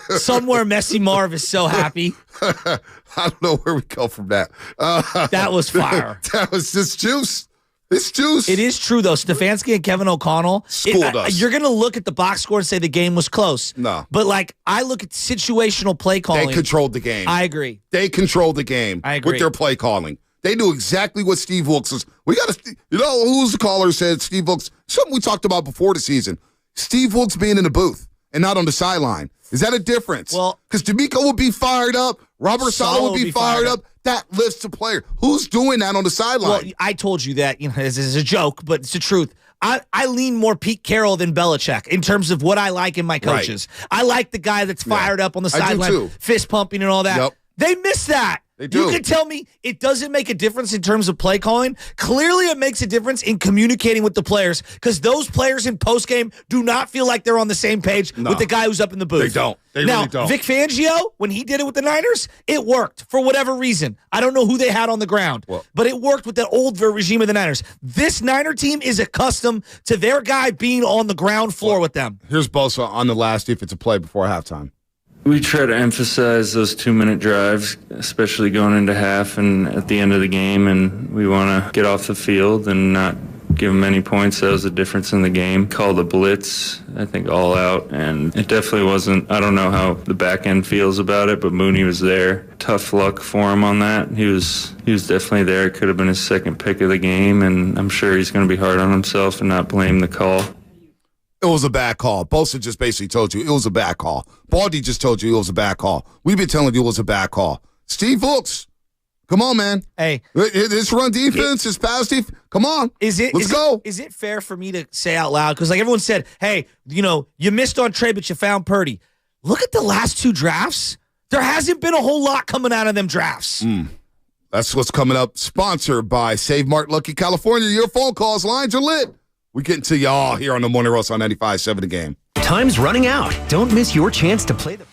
Somewhere Messy Marv is so happy. I don't know where we go from that. That was fire. That was just juice. It's juice. It is true, though. Stefanski and Kevin O'Connell. Schooled us. You're going to look at the box score and say the game was close. No. But, I look at situational play calling. They controlled the game. I agree. They controlled the game with their play calling. They knew exactly what Steve Wilks was. We got to, who's the caller said Steve Wilks, something we talked about before the season. Steve Wilks being in the booth and not on the sideline. Is that a difference? Well, because D'Amico will be fired up. Robert Saleh will be fired up. That lifts the player. Who's doing that on the sideline? Well, I told you that, this is a joke, but it's the truth. I lean more Pete Carroll than Belichick in terms of what I like in my coaches. Right. I like the guy that's fired up on the sideline, fist pumping and all that. Yep. They miss that. They do. You can tell me it doesn't make a difference in terms of play calling. Clearly, it makes a difference in communicating with the players because those players in postgame do not feel like they're on the same page with the guy who's up in the booth. They don't. They really don't. Vic Fangio, when he did it with the Niners, it worked for whatever reason. I don't know who they had on the ground, but it worked with the old regime of the Niners. This Niner team is accustomed to their guy being on the ground floor with them. Here's Bosa on the last defensive play before halftime. We try to emphasize those 2-minute drives, especially going into half and at the end of the game, and we want to get off the field and not give them any points. That was the difference in the game. Called a blitz, I think, all out, and it definitely wasn't. I don't know how the back end feels about it, but Mooney was there. Tough luck for him on that. He was definitely there. It could have been his second pick of the game, and I'm sure he's going to be hard on himself and not blame the call. It was a bad call. Bosa just basically told you it was a bad call. Baldy just told you it was a bad call. We've been telling you it was a bad call. Steve Wilks, come on, man. Hey, this run defense, this pass defense. Come on, let's go. Is it fair for me to say out loud? Because like everyone said, hey, you missed on Trey, but you found Purdy. Look at the last 2 drafts. There hasn't been a whole lot coming out of them drafts. That's what's coming up. Sponsored by Save Mart Lucky California. Your phone calls, lines are lit. We're getting to y'all here on the Morning Roast on 95.7 The Game. Time's running out. Don't miss your chance to play the...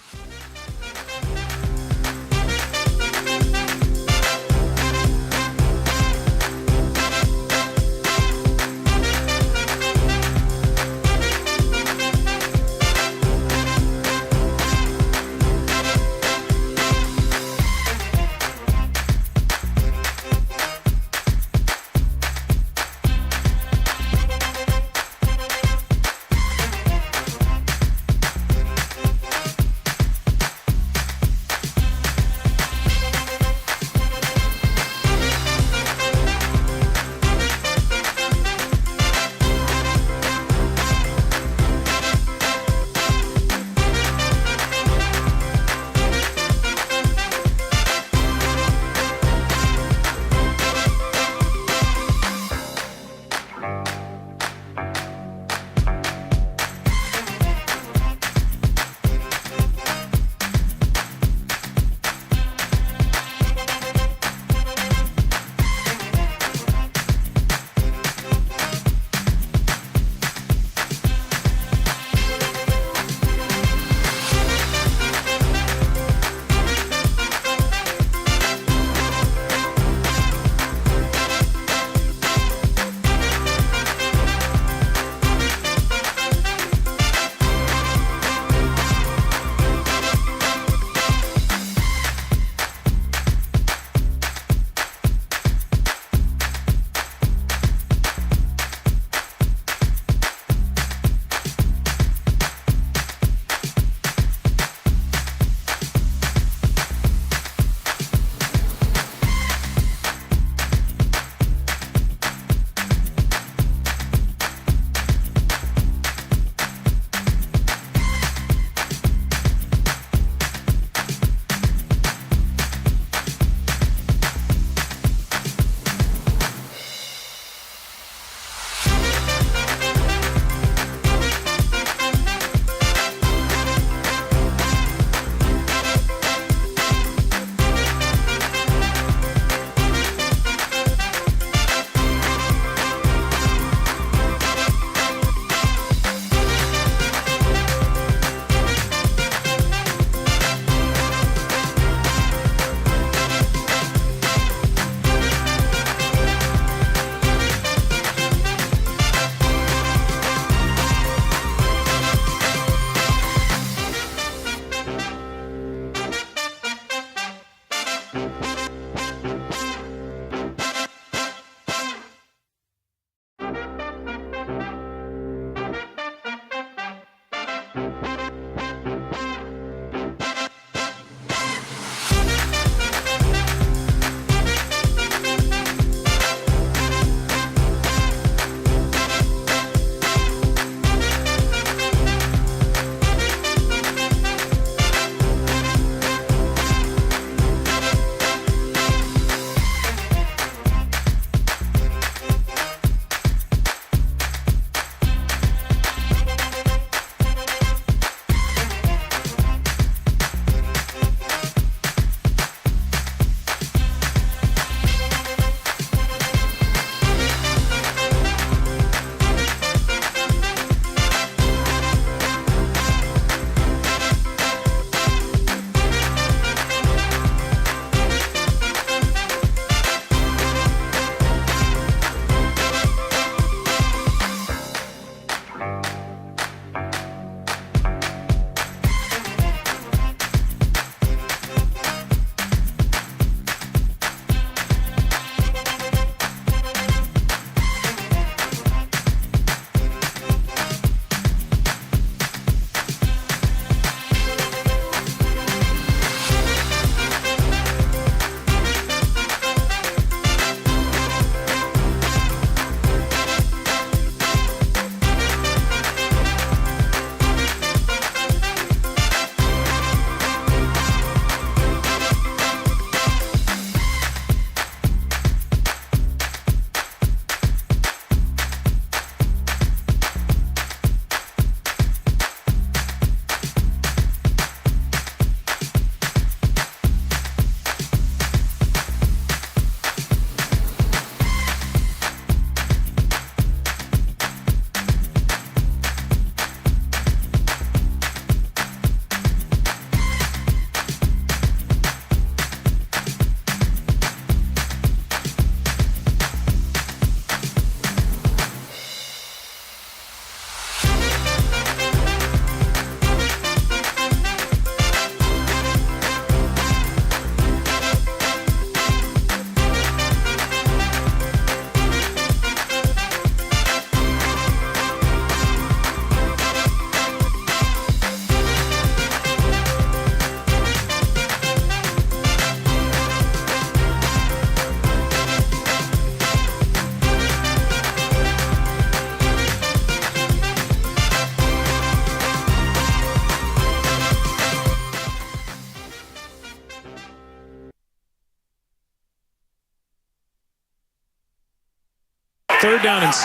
3rd down and 6.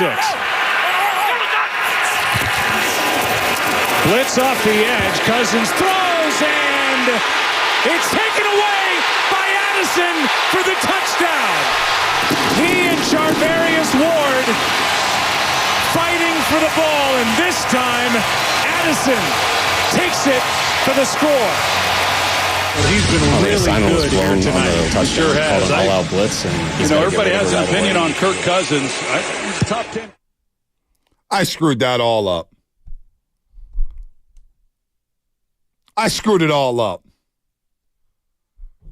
Blitz off the edge. Cousins throws, and it's taken away by Addison for the touchdown. He and Charvarius Ward fighting for the ball, and this time Addison takes it for the score. He's been really good here tonight. He sure has. All-out blitz, and everybody has an opinion on Kirk Cousins. He's top 10. I screwed that all up. I screwed it all up.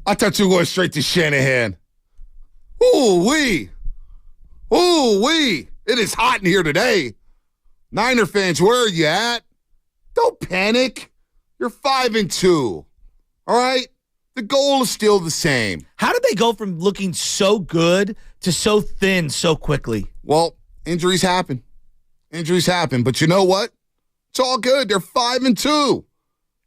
I thought you were going straight to Shanahan. Ooh-wee. Ooh-wee. It is hot in here today. Niner fans, where are you at? Don't panic. You're 5-2. All right? The goal is still the same. How did they go from looking so good to so thin so quickly? Well, injuries happen. Injuries happen. But you know what? It's all good. They're 5-2.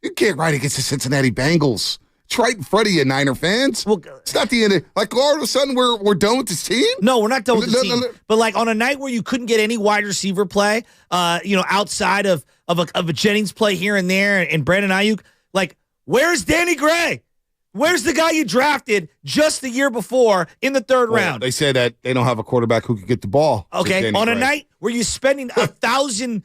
You can't ride against the Cincinnati Bengals. It's right in front of you, Niner fans. Well, it's not the end of like all of a sudden we're done with this team? No, we're not done with the team. But like on a night where you couldn't get any wide receiver play, outside of a Jennings play here and there and Brandon Ayuk, like where's Danny Gray? Where's the guy you drafted just the year before in the 3rd round? They say that they don't have a quarterback who can get the ball. Okay, on a night where you're spending 1,000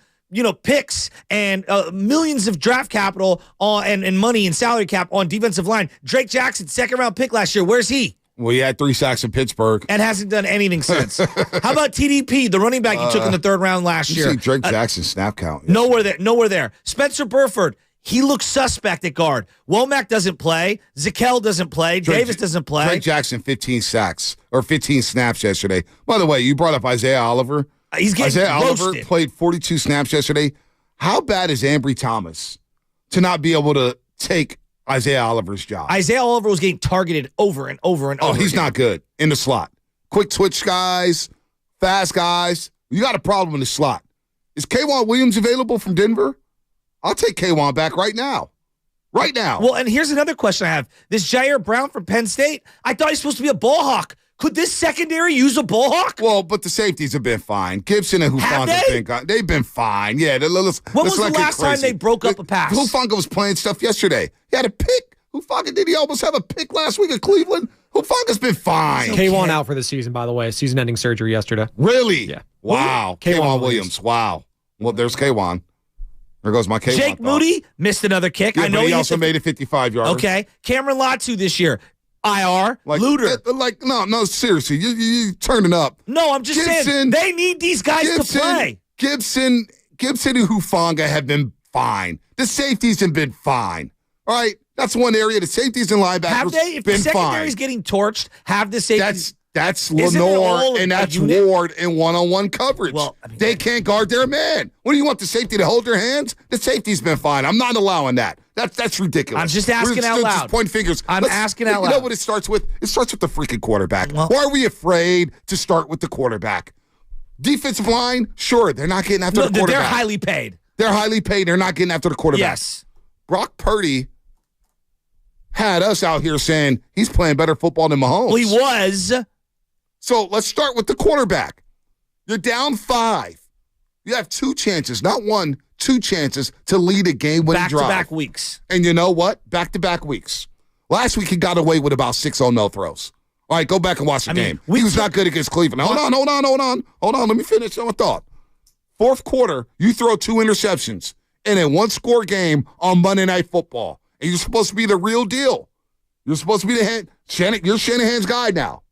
picks and millions of draft capital and money and salary cap on defensive line. Drake Jackson, 2nd-round pick last year. Where's he? Well, he had 3 sacks in Pittsburgh. And hasn't done anything since. How about TDP, the running back you took in the 3rd round last year? See Drake Jackson's snap count. Nowhere there. Spencer Burford, he looks suspect at guard. Womack doesn't play. Zakel doesn't play. Davis doesn't play. Drake Jackson, 15 sacks or 15 snaps yesterday. By the way, you brought up Isaiah Oliver. He's getting Isaiah roasted. Oliver played 42 snaps yesterday. How bad is Ambry Thomas to not be able to take Isaiah Oliver's job? Isaiah Oliver was getting targeted over and over and over. Oh, he's not good in the slot. Quick twitch guys, fast guys. You got a problem in the slot. Is K'Wan Williams available from Denver? I'll take K'Wan back right now. Right now. Well, and here's another question I have. This Jair Brown from Penn State, I thought he was supposed to be a ball hawk. Could this secondary use a ball hawk? Well, but the safeties have been fine. Gibson and Hufanga they've been fine. Yeah. When was the last time they broke up a pass? Hufanga was playing stuff yesterday. He had a pick. Hufanga, did he almost have a pick last week at Cleveland? Hufanga's been fine. K1 out for the season, by the way. Season-ending surgery yesterday. Really? Yeah. Wow. K'Wan Williams. Wow. Well, there's K'Wan. There goes my K'Wan. Jake Moody missed another kick. Yeah, I know he also made it 55 yards. Okay. Cameron Latu this year. IR, Luter. No, seriously. You turning up. No, I'm just saying they need these guys to play. Gibson and Hufanga have been fine. The safeties have been fine. All right? That's one area. The safeties and linebackers have they? If the secondary's getting torched, have the safeties. That's Lenore and that's Ward in one-on-one coverage. Well, they can't guard their man. What do you want the safety to hold their hands? The safety's been fine. I'm not allowing that. That's ridiculous. I'm just asking out loud. Just point fingers. I'm asking out loud. You know what it starts with? It starts with the freaking quarterback. Why are we afraid to start with the quarterback? Defensive line, sure, they're not getting after the quarterback. They're highly paid. They're highly paid. They're not getting after the quarterback. Yes. Brock Purdy had us out here saying he's playing better football than Mahomes. Well, he was. So let's start with the quarterback. You're down 5. You have 2 chances, not 1, 2 chances to lead a game-winning drive. Back-to-back weeks. And you know what? Back-to-back weeks. Last week he got away with about 6 no throws. All right, go back and watch the game. He was not good against Cleveland. Hold on. Let me finish my thought. 4th quarter, you throw 2 interceptions in a 1-score game on Monday Night Football. And you're supposed to be the real deal. You're supposed to be you're Shanahan's guy now.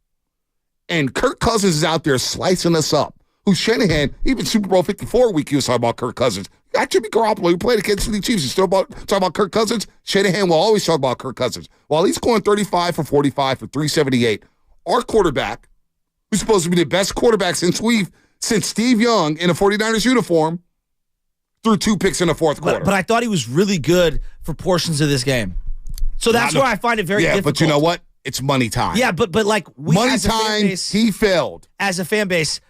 And Kirk Cousins is out there slicing us up. Who's Shanahan, even Super Bowl 54 week, he was talking about Kirk Cousins. That should be Garoppolo. He played against the Chiefs. He's still talking about Kirk Cousins. Shanahan will always talk about Kirk Cousins. While he's going 35 for 45 for 378, our quarterback, who's supposed to be the best quarterback since Steve Young in a 49ers uniform, threw 2 picks in the 4th quarter. But I thought he was really good for portions of this game. So that's where I find it very difficult. Yeah, but you know what? It's money time. Yeah, but like we money as a time, fan base, he failed. As a fan base,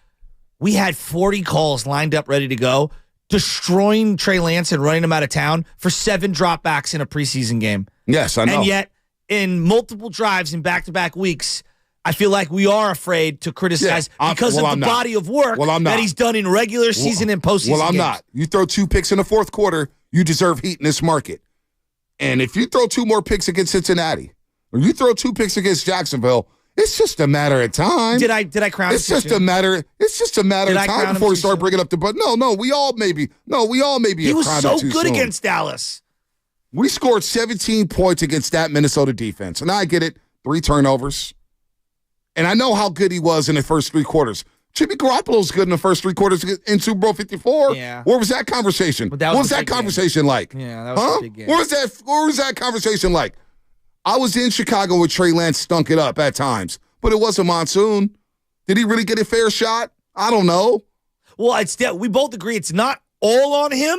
we had 40 calls lined up ready to go, destroying Trey Lance and running him out of town for 7 dropbacks in a preseason game. Yes, I know. And yet, in multiple drives in back-to-back weeks, I feel like we are afraid to criticize because of the body of work that he's done in regular season and postseason Well, I'm games. not. You throw 2 picks in the fourth quarter, you deserve heat in this market. And if you throw 2 more picks against Cincinnati, or you throw 2 picks against Jacksonville, it's just a matter of time. Did I crown him? It's just a matter of time before we start bringing up the but. No, we all maybe. He was so good against Dallas. We scored 17 points against that Minnesota defense. And I get it, 3 turnovers. And I know how good he was in the first 3 quarters. Jimmy Garoppolo's good in the first 3 quarters in Super Bowl 54. Yeah. Where was that conversation? What was that conversation like? Yeah, that was a big game. Where was that conversation like? I was in Chicago where Trey Lance stunk it up at times, but it was a monsoon. Did he really get a fair shot? I don't know. Well, we both agree it's not all on him.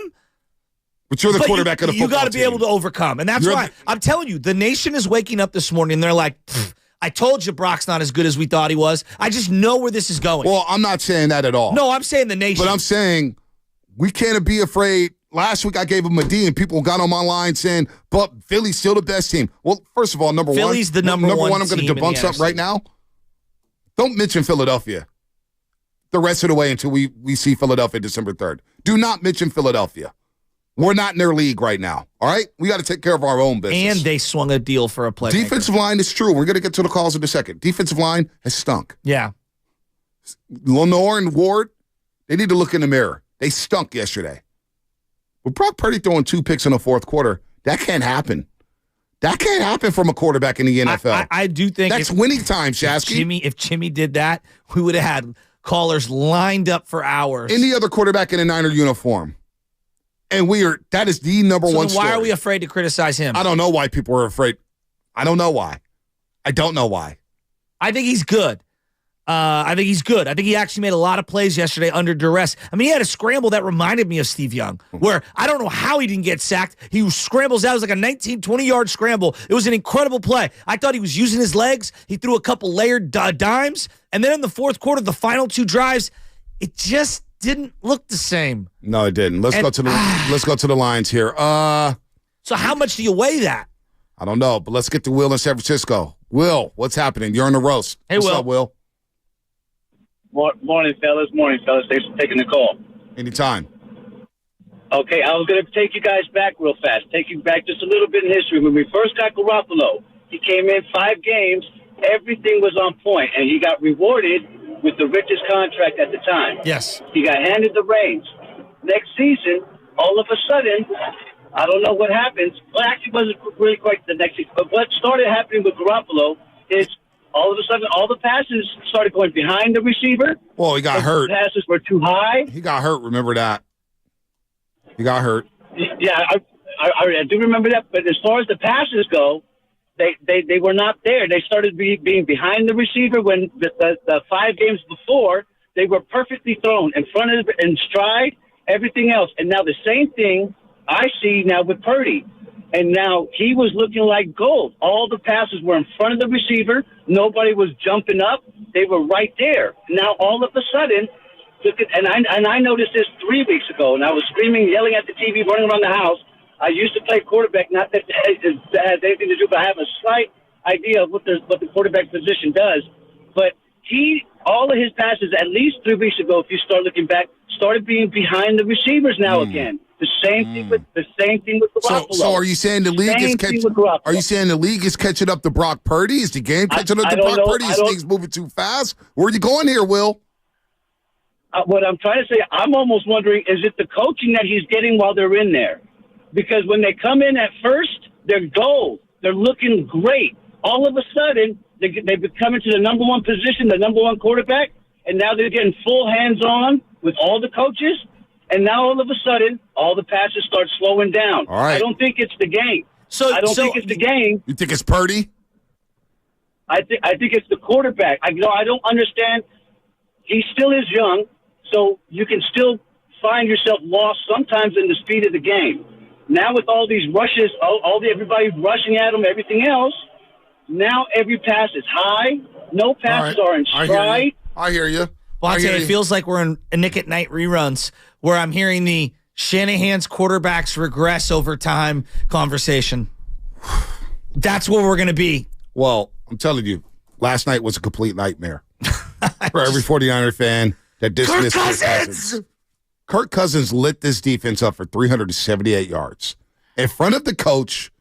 But you're the quarterback of the football team. You got to be able to overcome. And that's why I'm telling you, the nation is waking up this morning and they're like, I told you Brock's not as good as we thought he was. I just know where this is going. Well, I'm not saying that at all. No, I'm saying the nation. But I'm saying we can't be afraid. Last week I gave him a D and people got on my line saying, but Philly's still the best team. Well, first of all, Philly's the number one I'm going to debunk something right now. Don't mention Philadelphia the rest of the way until we see Philadelphia December 3rd. Do not mention Philadelphia. We're not in their league right now, all right? We got to take care of our own business. And they swung a deal for a playmaker. Defensive line is true. We're going to get to the calls in a second. Defensive line has stunk. Yeah. Lenore and Ward, they need to look in the mirror. They stunk yesterday. With Brock Purdy throwing 2 picks in the fourth quarter, that can't happen. That can't happen from a quarterback in the NFL. I do think that's winning time, Shasky. If Jimmy did that, we would have had callers lined up for hours. Any other quarterback in a Niner uniform. And that is the number one story. Why are we afraid to criticize him? I don't know why people are afraid. I don't know why. I think he's good. I think he actually made a lot of plays yesterday under duress. I mean, he had a scramble that reminded me of Steve Young, where I don't know how he didn't get sacked. He scrambles out. It was like a 19, 20-yard scramble. It was an incredible play. I thought he was using his legs. He threw a couple layered dimes. And then in the fourth quarter, the final 2 drives, it just didn't look the same. No, it didn't. Let's go to the lines here. So how much do you weigh that? I don't know, but let's get to Will in San Francisco. Will, what's happening? You're on the roast. Hey, what's Will. up, Will? Morning, fellas. Thanks for taking the call. Anytime. Okay, I was going to take you guys back real fast. Take you back just a little bit in history. When we first got Garoppolo, he came in 5 games. Everything was on point, and he got rewarded with the richest contract at the time. Yes. He got handed the reins. Next season, all of a sudden, I don't know what happens. Well, actually, it wasn't really quite the next season. But what started happening with Garoppolo is all of a sudden, all the passes started going behind the receiver. Well, he got hurt. The passes were too high. He got hurt. Remember that. He got hurt. Yeah, I do remember that. But as far as the passes go, they were not there. They started being behind the receiver when the 5 games before, they were perfectly thrown in front of in stride, everything else. And now the same thing I see now with Purdy. And now he was looking like gold. All the passes were in front of the receiver. Nobody was jumping up. They were right there. Now all of a sudden, I noticed this 3 weeks ago, and I was screaming, yelling at the TV, running around the house. I used to play quarterback, not that it has anything to do, but I have a slight idea of what the quarterback position does. But all of his passes, at least 3 weeks ago, if you start looking back, started being behind the receivers now again. The same thing with Garoppolo. So are you saying the league is catching up to Brock Purdy? Is the game catching up to Brock Purdy? Is things moving too fast? Where are you going here, Will? What I'm trying to say, I'm almost wondering, is it the coaching that he's getting while they're in there? Because when they come in at first, they're gold. They're looking great. All of a sudden, they've come into the number one position, the number one quarterback, and now they're getting full hands-on with all the coaches. And now all of a sudden, all the passes start slowing down. All right. I don't think it's the game. I don't think it's the game. You think it's Purdy? I think it's the quarterback. I don't understand. He still is young, so you can still find yourself lost sometimes in the speed of the game. Now with all these rushes, everybody rushing at him, everything else, now every pass is high. No passes are in stride. I hear you. Well, I'll tell you, it feels like we're in Nick at Night reruns where I'm hearing the Shanahan's quarterbacks regress over time conversation. That's where we're going to be. Well, I'm telling you, last night was a complete nightmare for every 49er fan that dismissed Kirk Cousins. Kirk Cousins lit this defense up for 378 yards in front of the coach,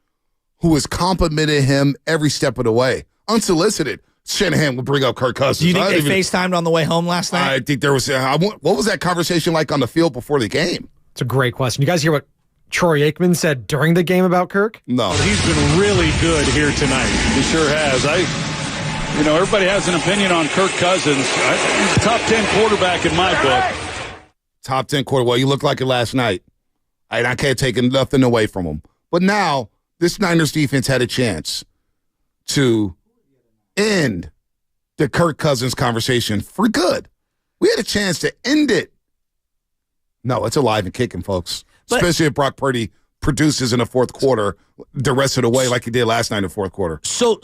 who has complimented him every step of the way. Unsolicited, Shanahan would bring up Kirk Cousins. Do you think they FaceTimed on the way home last night? I think there was. What was that conversation like on the field before the game? It's a great question. You guys hear what Troy Aikman said during the game about Kirk? No. He's been really good here tonight. He sure has. Everybody has an opinion on Kirk Cousins. He's a top 10 quarterback in my book. Top 10 quarterback. Well, you looked like it last night. And I can't take nothing away from him. But now, this Niners defense had a chance to end the Kirk Cousins conversation for good. We had a chance to end it. No, it's alive and kicking, folks. Especially if Brock Purdy produces in the fourth quarter the rest of the way like he did last night in the fourth quarter. So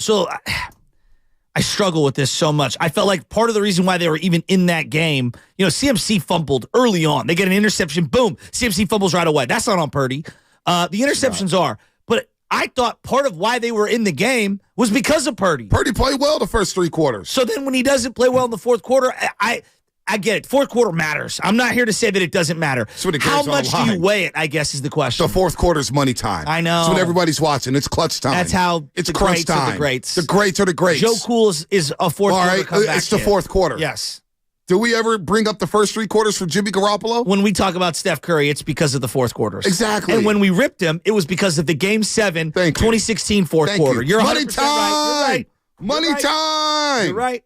I struggle with this so much. I felt like part of the reason why they were even in that game, CMC fumbled early on. They get an interception, boom, CMC fumbles right away. That's not on Purdy. The interceptions are. But I thought part of why they were in the game was because of Purdy. Purdy played well the first three quarters. So then when he doesn't play well in the fourth quarter, I get it. Fourth quarter matters. I'm not here to say that it doesn't matter. How much do you weigh it, I guess, is the question. The fourth quarter's money time. I know. That's what everybody's watching. It's clutch time. That's how it's the crunch greats time. are the greats. The greats are the greats. Joe Cool is a fourth quarter comeback. It's the fourth quarter. Yes. Do we ever bring up the first three quarters for Jimmy Garoppolo? When we talk about Steph Curry, it's because of the fourth quarters. Exactly. And when we ripped him, it was because of the Game 7, 2016 fourth quarter. You're 100% Money time. right. Money time. You're right.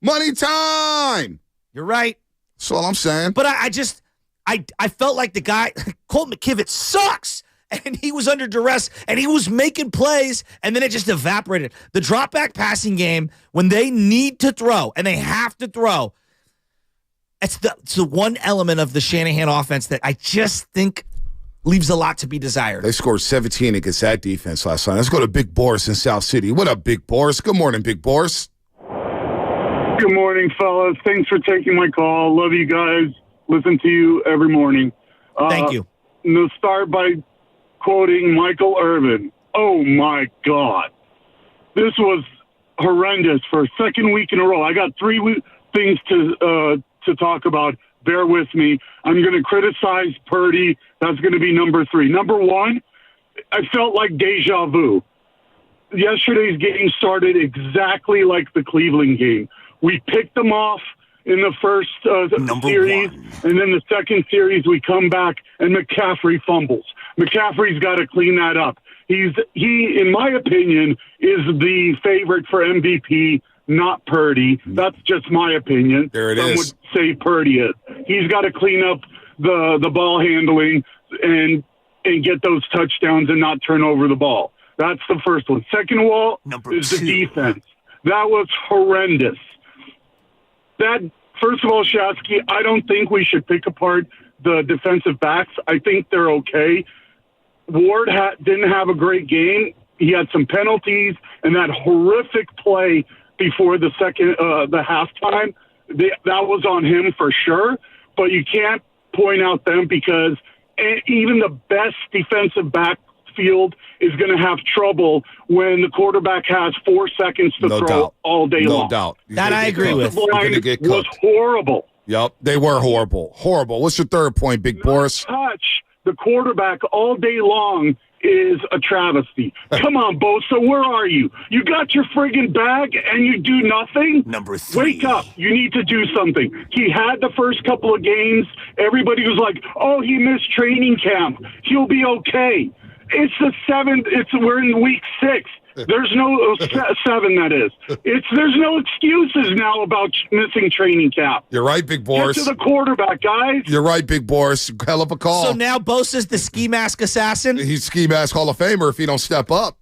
Money time. You're right. That's all I'm saying. But I felt like the guy, Colt McKivitz, sucks. And he was under duress, and he was making plays, and then it just evaporated. The drop-back passing game, when they need to throw, and they have to throw, it's the one element of the Shanahan offense that I just think leaves a lot to be desired. They scored 17 against that defense last night. Let's go to Big Boris in South City. What up, Big Boris? Good morning, Big Boris. Good morning, fellas. Thanks for taking my call. Love you guys. Listen to you every morning. Thank you. We'll start by quoting Michael Irvin. Oh, my God. This was horrendous for a second week in a row. I got three things to talk about. Bear with me. I'm going to criticize Purdy. That's going to be number 3. Number 1, I felt like deja vu. Yesterday's game started exactly like the Cleveland game. We picked them off in the first series, and then the second series we come back and McCaffrey fumbles. McCaffrey's got to clean that up. He, in my opinion, is the favorite for MVP, not Purdy. That's just my opinion. There it Some is. would say Purdy is. He's got to clean up the ball handling and get those touchdowns and not turn over the ball. That's the first one. Second of all is the defense. That was horrendous. First of all, Shasky, I don't think we should pick apart the defensive backs. I think they're okay. Ward didn't have a great game. He had some penalties, and that horrific play before the halftime, that was on him for sure. But you can't point out them because even the best defensive backfield is going to have trouble when the quarterback has 4 seconds to throw all day long. No doubt. That I agree with. The line was horrible. Yep, they were horrible. Horrible. What's your third point, Big Boris? Touch the quarterback all day long is a travesty. Come on, Bosa, where are you? You got your friggin' bag and you do nothing? Number 3. Wake up. You need to do something. He had the first couple of games. Everybody was like, oh, he missed training camp. He'll be okay. It's the 7th. We're in week 6. There's no 7, that is. There's no excuses now about missing training camp. You're right, Big Boris. Get to the quarterback, guys. You're right, Big Boris. Hell of a call. So now Bosa's the ski mask assassin? He's ski mask Hall of Famer if he don't step up.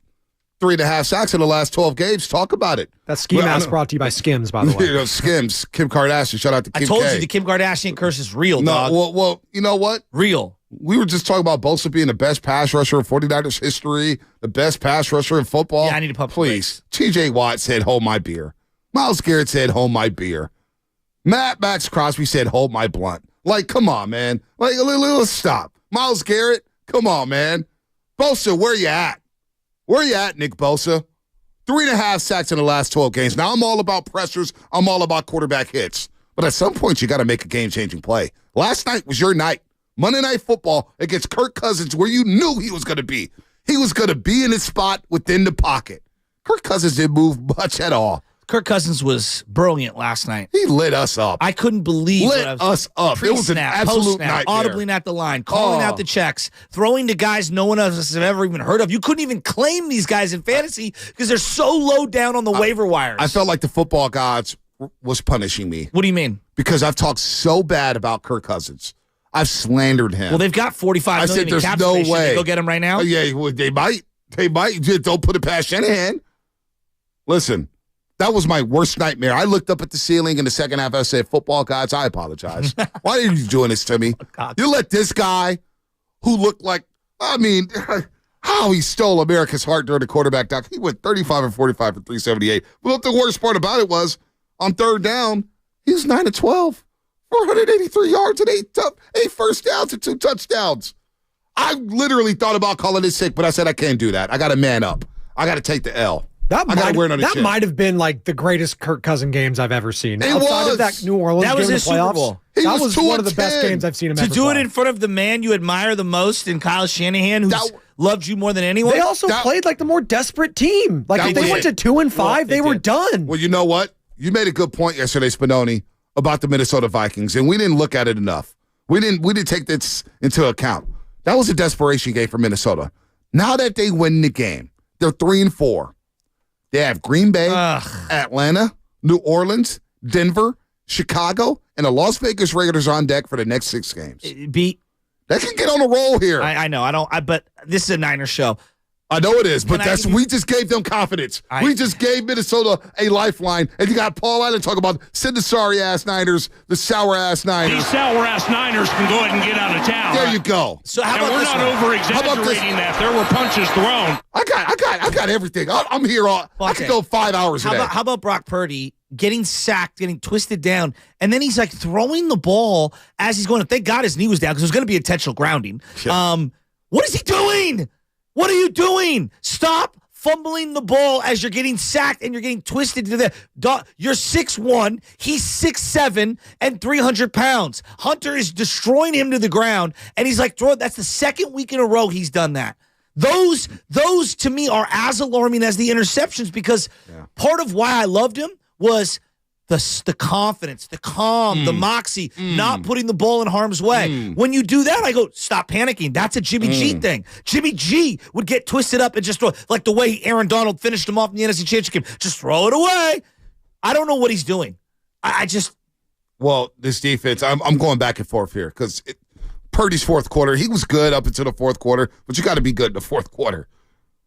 3.5 sacks in the last 12 games. Talk about it. That ski mask brought to you by Skims, by the way. Skims. Kim Kardashian. Shout out to Kim I told K. you the Kim Kardashian curse is real, dog. Well, you know what? Real. We were just talking about Bosa being the best pass rusher in 49ers history, the best pass rusher in football. Yeah, I need to pump. Please. TJ Watt said, hold my beer. Myles Garrett said, hold my beer. Max Crosby said, hold my blunt. Like, come on, man. Like, let's stop. Myles Garrett, come on, man. Bosa, where you at? Where you at, Nick Bosa? 3.5 sacks in the last 12 games. Now I'm all about pressures. I'm all about quarterback hits. But at some point, you got to make a game-changing play. Last night was your night. Monday Night Football against Kirk Cousins, where you knew he was going to be. He was going to be in his spot within the pocket. Kirk Cousins didn't move much at all. Kirk Cousins was brilliant last night. He lit us up. I couldn't believe lit us up. It was an absolute nightmare. Audibly at the line, calling out the checks, throwing to guys no one else has ever even heard of. You couldn't even claim these guys in fantasy because they're so low down on the waiver wires. I felt like the football gods was punishing me. What do you mean? Because I've talked so bad about Kirk Cousins. I've slandered him. Well, they've got $45 million in cap space. Should they go get him right now? Yeah, well, they might. They might. Don't put it past Shanahan. Listen. That was my worst nightmare. I looked up at the ceiling in the second half. I said, football gods, I apologize. Why are you doing this to me? You let this guy who looked like, how he stole America's heart during the quarterback dock. He went 35 and 45 for 378. But the worst part about it was, on third down, he was 9 of 12, 483 yards and 8 first downs and 2 touchdowns. I literally thought about calling it sick, but I said I can't do that. I got to man up. I got to take the L. That might have been like the greatest Kirk Cousins games I've ever seen. Outside of that New Orleans game in the playoffs, that was one of the best games I've seen him ever to do play. it in front of the man you admire the most in Kyle Shanahan, who's loved you more than anyone. They also played like the more desperate team. Like if they went to 2-5, they were done. Well, you know what? You made a good point yesterday, Spinoni, about the Minnesota Vikings, and we didn't look at it enough. We didn't take this into account. That was a desperation game for Minnesota. Now that they win the game, they're 3-4. They have Green Bay, Atlanta, New Orleans, Denver, Chicago, and the Las Vegas Raiders on deck for the next 6 games. They can get on a roll here. I know. But this is a Niners show. I know it is, but we just gave them confidence. We just gave Minnesota a lifeline, and you got Paul Allen talking about send the sorry-ass Niners, the sour-ass Niners. These sour-ass Niners can go ahead and get out of town. There you go. So we're not over-exaggerating that. There were punches thrown. I got everything. I'm here all. I could go 5 hours a day. How about Brock Purdy getting sacked, getting twisted down, and then he's like throwing the ball as he's going. Thank God his knee was down because it was going to be intentional grounding. Yeah. What is he doing? What are you doing? Stop fumbling the ball as you're getting sacked and you're getting twisted to the you're 6'1", he's 6'7", and 300 pounds. Hunter is destroying him to the ground, and he's like, that's the second week in a row he's done that. Those to me are as alarming as the interceptions because part of why I loved him was the confidence, the calm, the moxie, not putting the ball in harm's way. When you do that, I go, stop panicking. That's a Jimmy G thing. Jimmy G would get twisted up and just throw, like the way Aaron Donald finished him off in the NFC Championship game. Just throw it away. I don't know what he's doing. Well, this defense, I'm going back and forth here because Purdy's fourth quarter, he was good up until the fourth quarter, but you got to be good in the fourth quarter.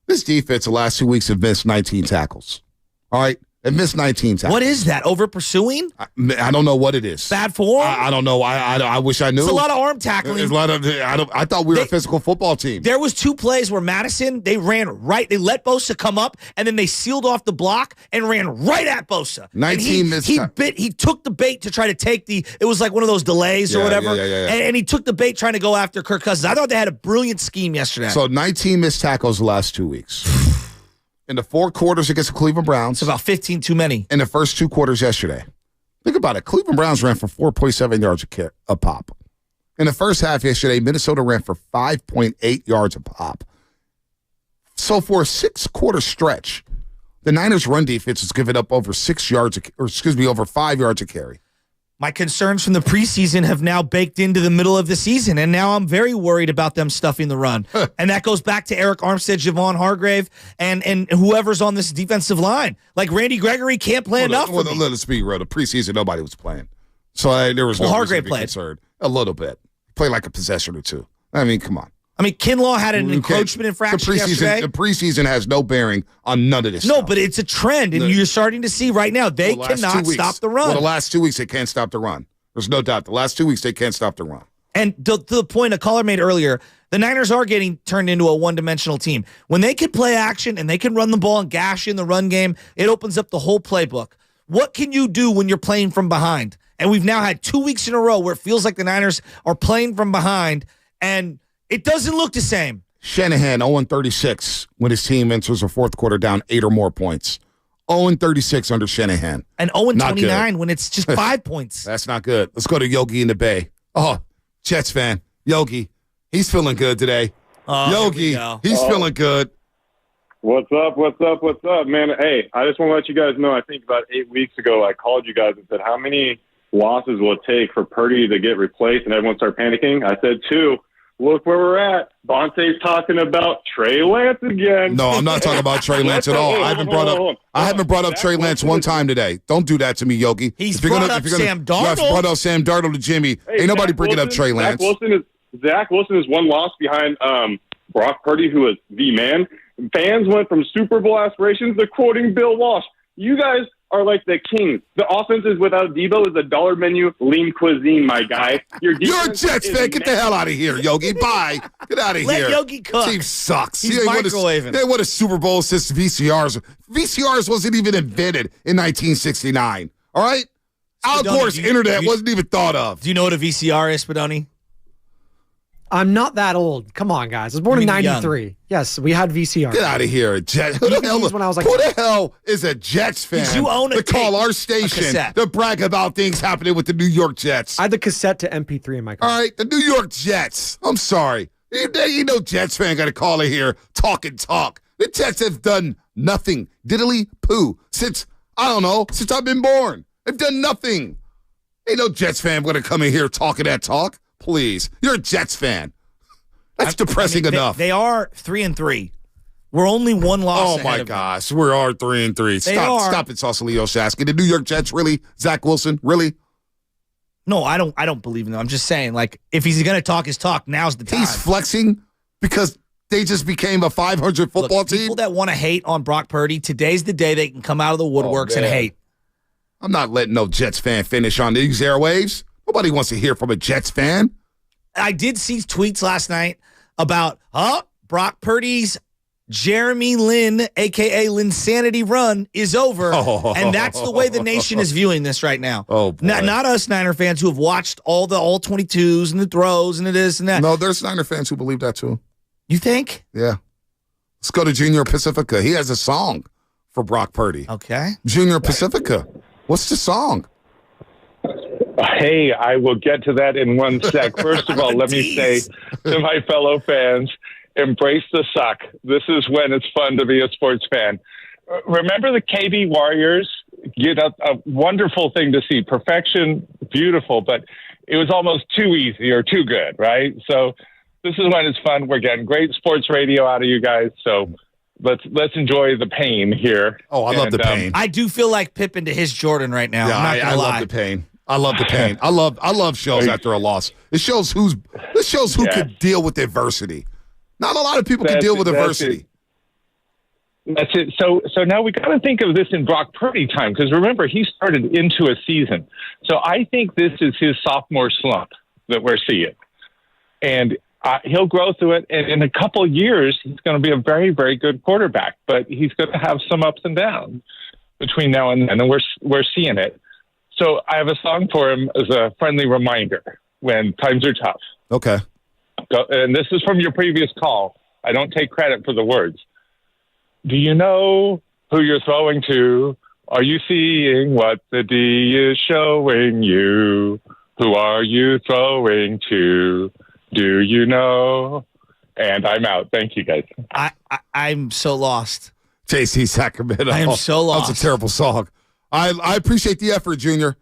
This defense the last 2 weeks have missed 19 tackles. All right? They missed 19 tackles. What is that? Over pursuing? I don't know what it is. Bad form? I don't know. I wish I knew. It's a lot of arm tackling. There's a lot of. I thought we were a physical football team. There was 2 plays where Madison, they ran right. They let Bosa come up, and then they sealed off the block and ran right at Bosa. 19 missed. He took the bait to try to take it was like one of those delays or whatever. Yeah. And he took the bait trying to go after Kirk Cousins. I thought they had a brilliant scheme yesterday. So 19 missed tackles the last 2 weeks. In the 4 quarters against the Cleveland Browns. It's about 15 too many. In the first 2 quarters yesterday. Think about it. Cleveland Browns ran for 4.7 yards a pop. In the first half yesterday, Minnesota ran for 5.8 yards a pop. So for a 6-quarter stretch, the Niners' run defense has given up over 5 yards a carry. My concerns from the preseason have now baked into the middle of the season, and now I'm very worried about them stuffing the run. And that goes back to Eric Armstead, Javon Hargrave, and whoever's on this defensive line. Like Randy Gregory can't play enough for me. Let us be real. The preseason, nobody was playing. So there was no Hargrave reason to be played. concerned. A little bit. Played like a possession or 2. I mean, come on. I mean, Kinlaw had an encroachment infraction yesterday. The preseason has no bearing on none of this stuff. But it's a trend, and you're starting to see right now they cannot stop the run. Well, the last 2 weeks, they can't stop the run. There's no doubt. The last 2 weeks, they can't stop the run. And to the point a caller made earlier, the Niners are getting turned into a one-dimensional team. When they can play action and they can run the ball and gash in the run game, it opens up the whole playbook. What can you do when you're playing from behind? And we've now had 2 weeks in a row where it feels like the Niners are playing from behind, and it doesn't look the same. Shanahan 0-36 when his team enters the fourth quarter down 8 or more points. 0-36 under Shanahan. And 0-29 when it's just 5 points. That's not good. Let's go to Yogi in the Bay. Oh, Jets fan. Yogi, he's feeling good today. Yogi, he's feeling good. What's up, man? Hey, I just want to let you guys know, I think about 8 weeks ago, I called you guys and said, how many losses will it take for Purdy to get replaced and everyone start panicking? I said 2. Look where we're at. Bonte's talking about Trey Lance again. No, I'm not talking about Trey Lance at all. I haven't brought up Trey Lance one time today. Don't do that to me, Yogi. He's brought up Sam Darnold. You brought up Sam Darnold to Jimmy. Hey, Ain't nobody bringing up Trey Lance. Zach Wilson is one loss behind Brock Purdy, who is the man. Fans went from Super Bowl aspirations to quoting Bill Walsh. You guys are like the kings. The offense is without Debo is a dollar menu lean cuisine, my guy. You're a Jets fan. Get the hell out of here, Yogi. Bye. Get out of here. Let Yogi cook. Team sucks. He's microwaving. They won a Super Bowl since VCRs. VCRs wasn't even invented in 1969. All right? Al Gore's internet wasn't even thought of. Do you know what a VCR is, Spadoni? I'm not that old. Come on, guys. I was born in 93. Young. Yes, we had VCR. Get out of here. Who the hell is a Jets fan you own to call our station to brag about things happening with the New York Jets? I had the cassette to MP3 in my car. All right, the New York Jets. I'm sorry. You know Jets fan got to call it here, talk and talk. The Jets have done nothing, diddly poo, since I've been born. They've done nothing. Ain't no Jets fan going to come in here talking that talk. Please. You're a Jets fan. That's depressing enough. They are 3-3. We're only one loss. Oh, my gosh. We are 3-3. Stop it, Sausalito Shasky. The New York Jets, really? Zach Wilson, really? No, I don't believe in them. I'm just saying, like, if he's going to talk his talk, now's the time. He's flexing because they just became a 500 football team? People that want to hate on Brock Purdy, today's the day they can come out of the woodworks and hate. I'm not letting no Jets fan finish on these airwaves. Nobody wants to hear from a Jets fan. I did see tweets last night about Brock Purdy's Jeremy Lin, a.k.a. Linsanity run, is over. And that's the way the nation is viewing this right now. Oh, boy. Not us Niner fans who have watched all 22s and the throws and the this and that. No, there's Niner fans who believe that too. You think? Yeah. Let's go to Junior Pacifica. He has a song for Brock Purdy. Okay. Junior Pacifica. What's the song? Hey, I will get to that in one sec. First of all, let me say to my fellow fans, embrace the suck. This is when it's fun to be a sports fan. Remember the KB Warriors? A wonderful thing to see. Perfection, beautiful, but it was almost too easy or too good, right? So this is when it's fun. We're getting great sports radio out of you guys, so let's enjoy the pain here. Oh, I love the pain. I do feel like Pippen to his Jordan right now. Yeah, I love the pain. I love the pain. I love shows after a loss. It shows who could deal with adversity. Not a lot of people can deal with adversity. That's it. So now we got to think of this in Brock Purdy time, because remember, he started into a season. So I think this is his sophomore slump that we're seeing. And he'll grow through it. And in a couple of years, he's going to be a very, very good quarterback. But he's going to have some ups and downs between now and then. And we're seeing it. So I have a song for him as a friendly reminder when times are tough. Okay. And this is from your previous call. I don't take credit for the words. Do you know who you're throwing to? Are you seeing what the D is showing you? Who are you throwing to? Do you know? And I'm out. Thank you, guys. I'm so lost. JC Sacramento. I am so lost. That's a terrible song. I appreciate the effort, Junior.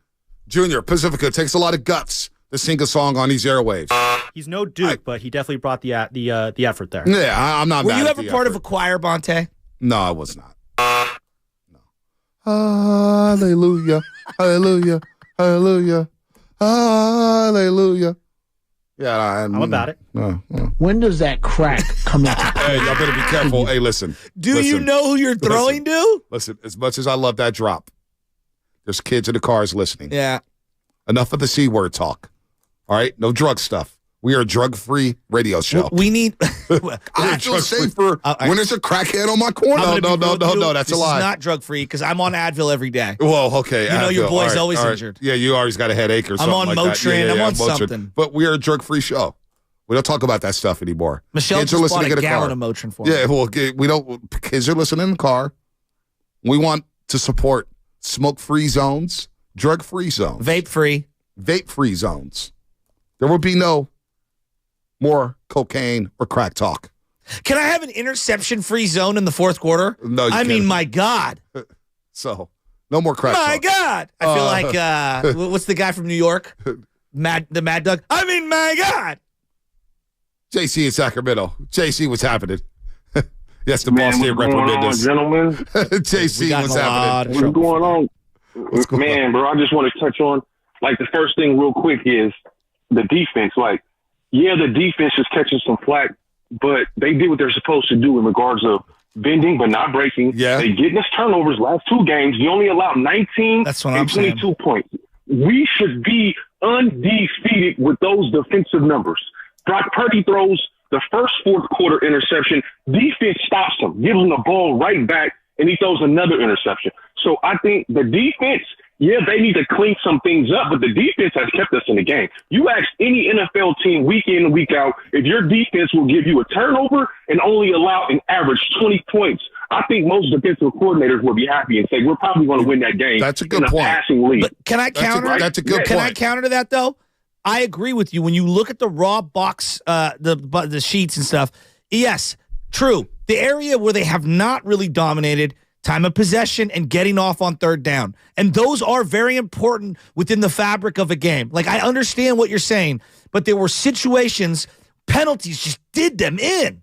Junior, Pacifica takes a lot of guts to sing a song on these airwaves. He's no Duke, but he definitely brought the effort there. Yeah, I'm not Were mad you at ever part of a choir, Bonte? No, I was not. No. Hallelujah, hallelujah, hallelujah, hallelujah. Yeah, I'm about it. When does that crack come out? Hey, y'all better be careful. Hey, listen. Do you know who you're throwing to? Listen, as much as I love that drop, there's kids in the cars listening. Yeah. Enough of the C word talk. All right? No drug stuff. We are a drug-free radio show. We need... I feel safer when there's a crackhead on my corner. No, that's a lie. It's not drug-free because I'm on Advil every day. Well, okay. You know your boy's always injured. Yeah, you always got a headache or something I'm on like Motrin. that. I'm on something. But we are a drug-free show. We don't talk about that stuff anymore. Michelle kids just bought a gallon of Motrin for me. Yeah, well, we don't. Kids are listening in the car. We want to support smoke-free zones, drug-free zones, vape-free zones. There will be no more cocaine or crack talk. Can I have an interception-free zone in the fourth quarter? No, I mean, my God. So, no more crack My talk. God. I feel like, what's the guy from New York? The Mad Dog? I mean, my God. JC in Sacramento. JC, what's happening? Yes, the boss here represented this. Gentlemen? JC, what's happening? What's going on? Man, bro, I just want to touch on, like, the first thing real quick is the defense. Like, yeah, the defense is catching some flack, but they did what they're supposed to do in regards of bending but not breaking. Yeah. They getting us turnovers last 2 games. You only allowed 19 and 22 points. We should be undefeated with those defensive numbers. Brock Purdy throws the first fourth quarter interception. Defense stops him, gives him the ball right back, and he throws another interception. So I think the defense, yeah, they need to clean some things up, but the defense has kept us in the game. You ask any NFL team week in and week out, if your defense will give you a turnover and only allow an average 20 points, I think most defensive coordinators will be happy and say, we're probably going to win that game. That's a good in point. a passing league. But can I counter? That's a good point. Can I counter to that, though? I agree with you. When you look at the raw box, the sheets and stuff, yes, true. The area where they have not really dominated, time of possession and getting off on third down. And those are very important within the fabric of a game. Like, I understand what you're saying, but there were situations, penalties just did them in.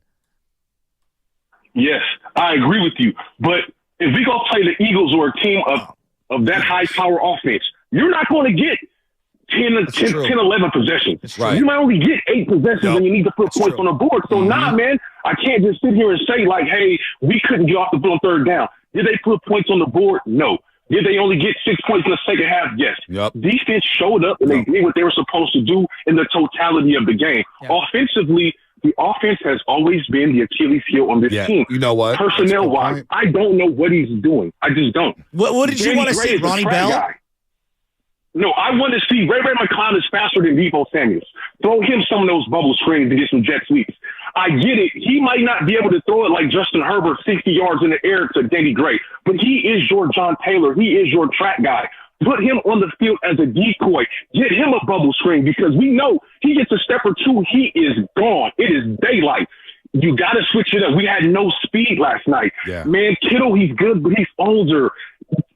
Yes, I agree with you. But if we go play the Eagles or a team of that high power offense, you're not going to get 10, 11 possessions. Right. You might only get 8 possessions and you need to put points on the board. So, nah, man, I can't just sit here and say, like, hey, we couldn't get off the field on third down. Did they put points on the board? No. Did they only get 6 points in the second half? Yes. Yep. Defense showed up and they did what they were supposed to do in the totality of the game. Yeah. Offensively, the offense has always been the Achilles heel on this team. You know what? Personnel-wise, I don't know what he's doing. I just don't. What did you want to see, Ronnie Bell? Guy. No, I want to see Ray McCloud is faster than Deebo Samuels. Throw him some of those bubble screens to get some jet sweeps. I get it. He might not be able to throw it like Justin Herbert 60 yards in the air to Danny Gray, but he is your John Taylor. He is your track guy. Put him on the field as a decoy. Get him a bubble screen because we know he gets a step or two, he is gone. It is daylight. You got to switch it up. We had no speed last night. Yeah. Man, Kittle, he's good, but he's older.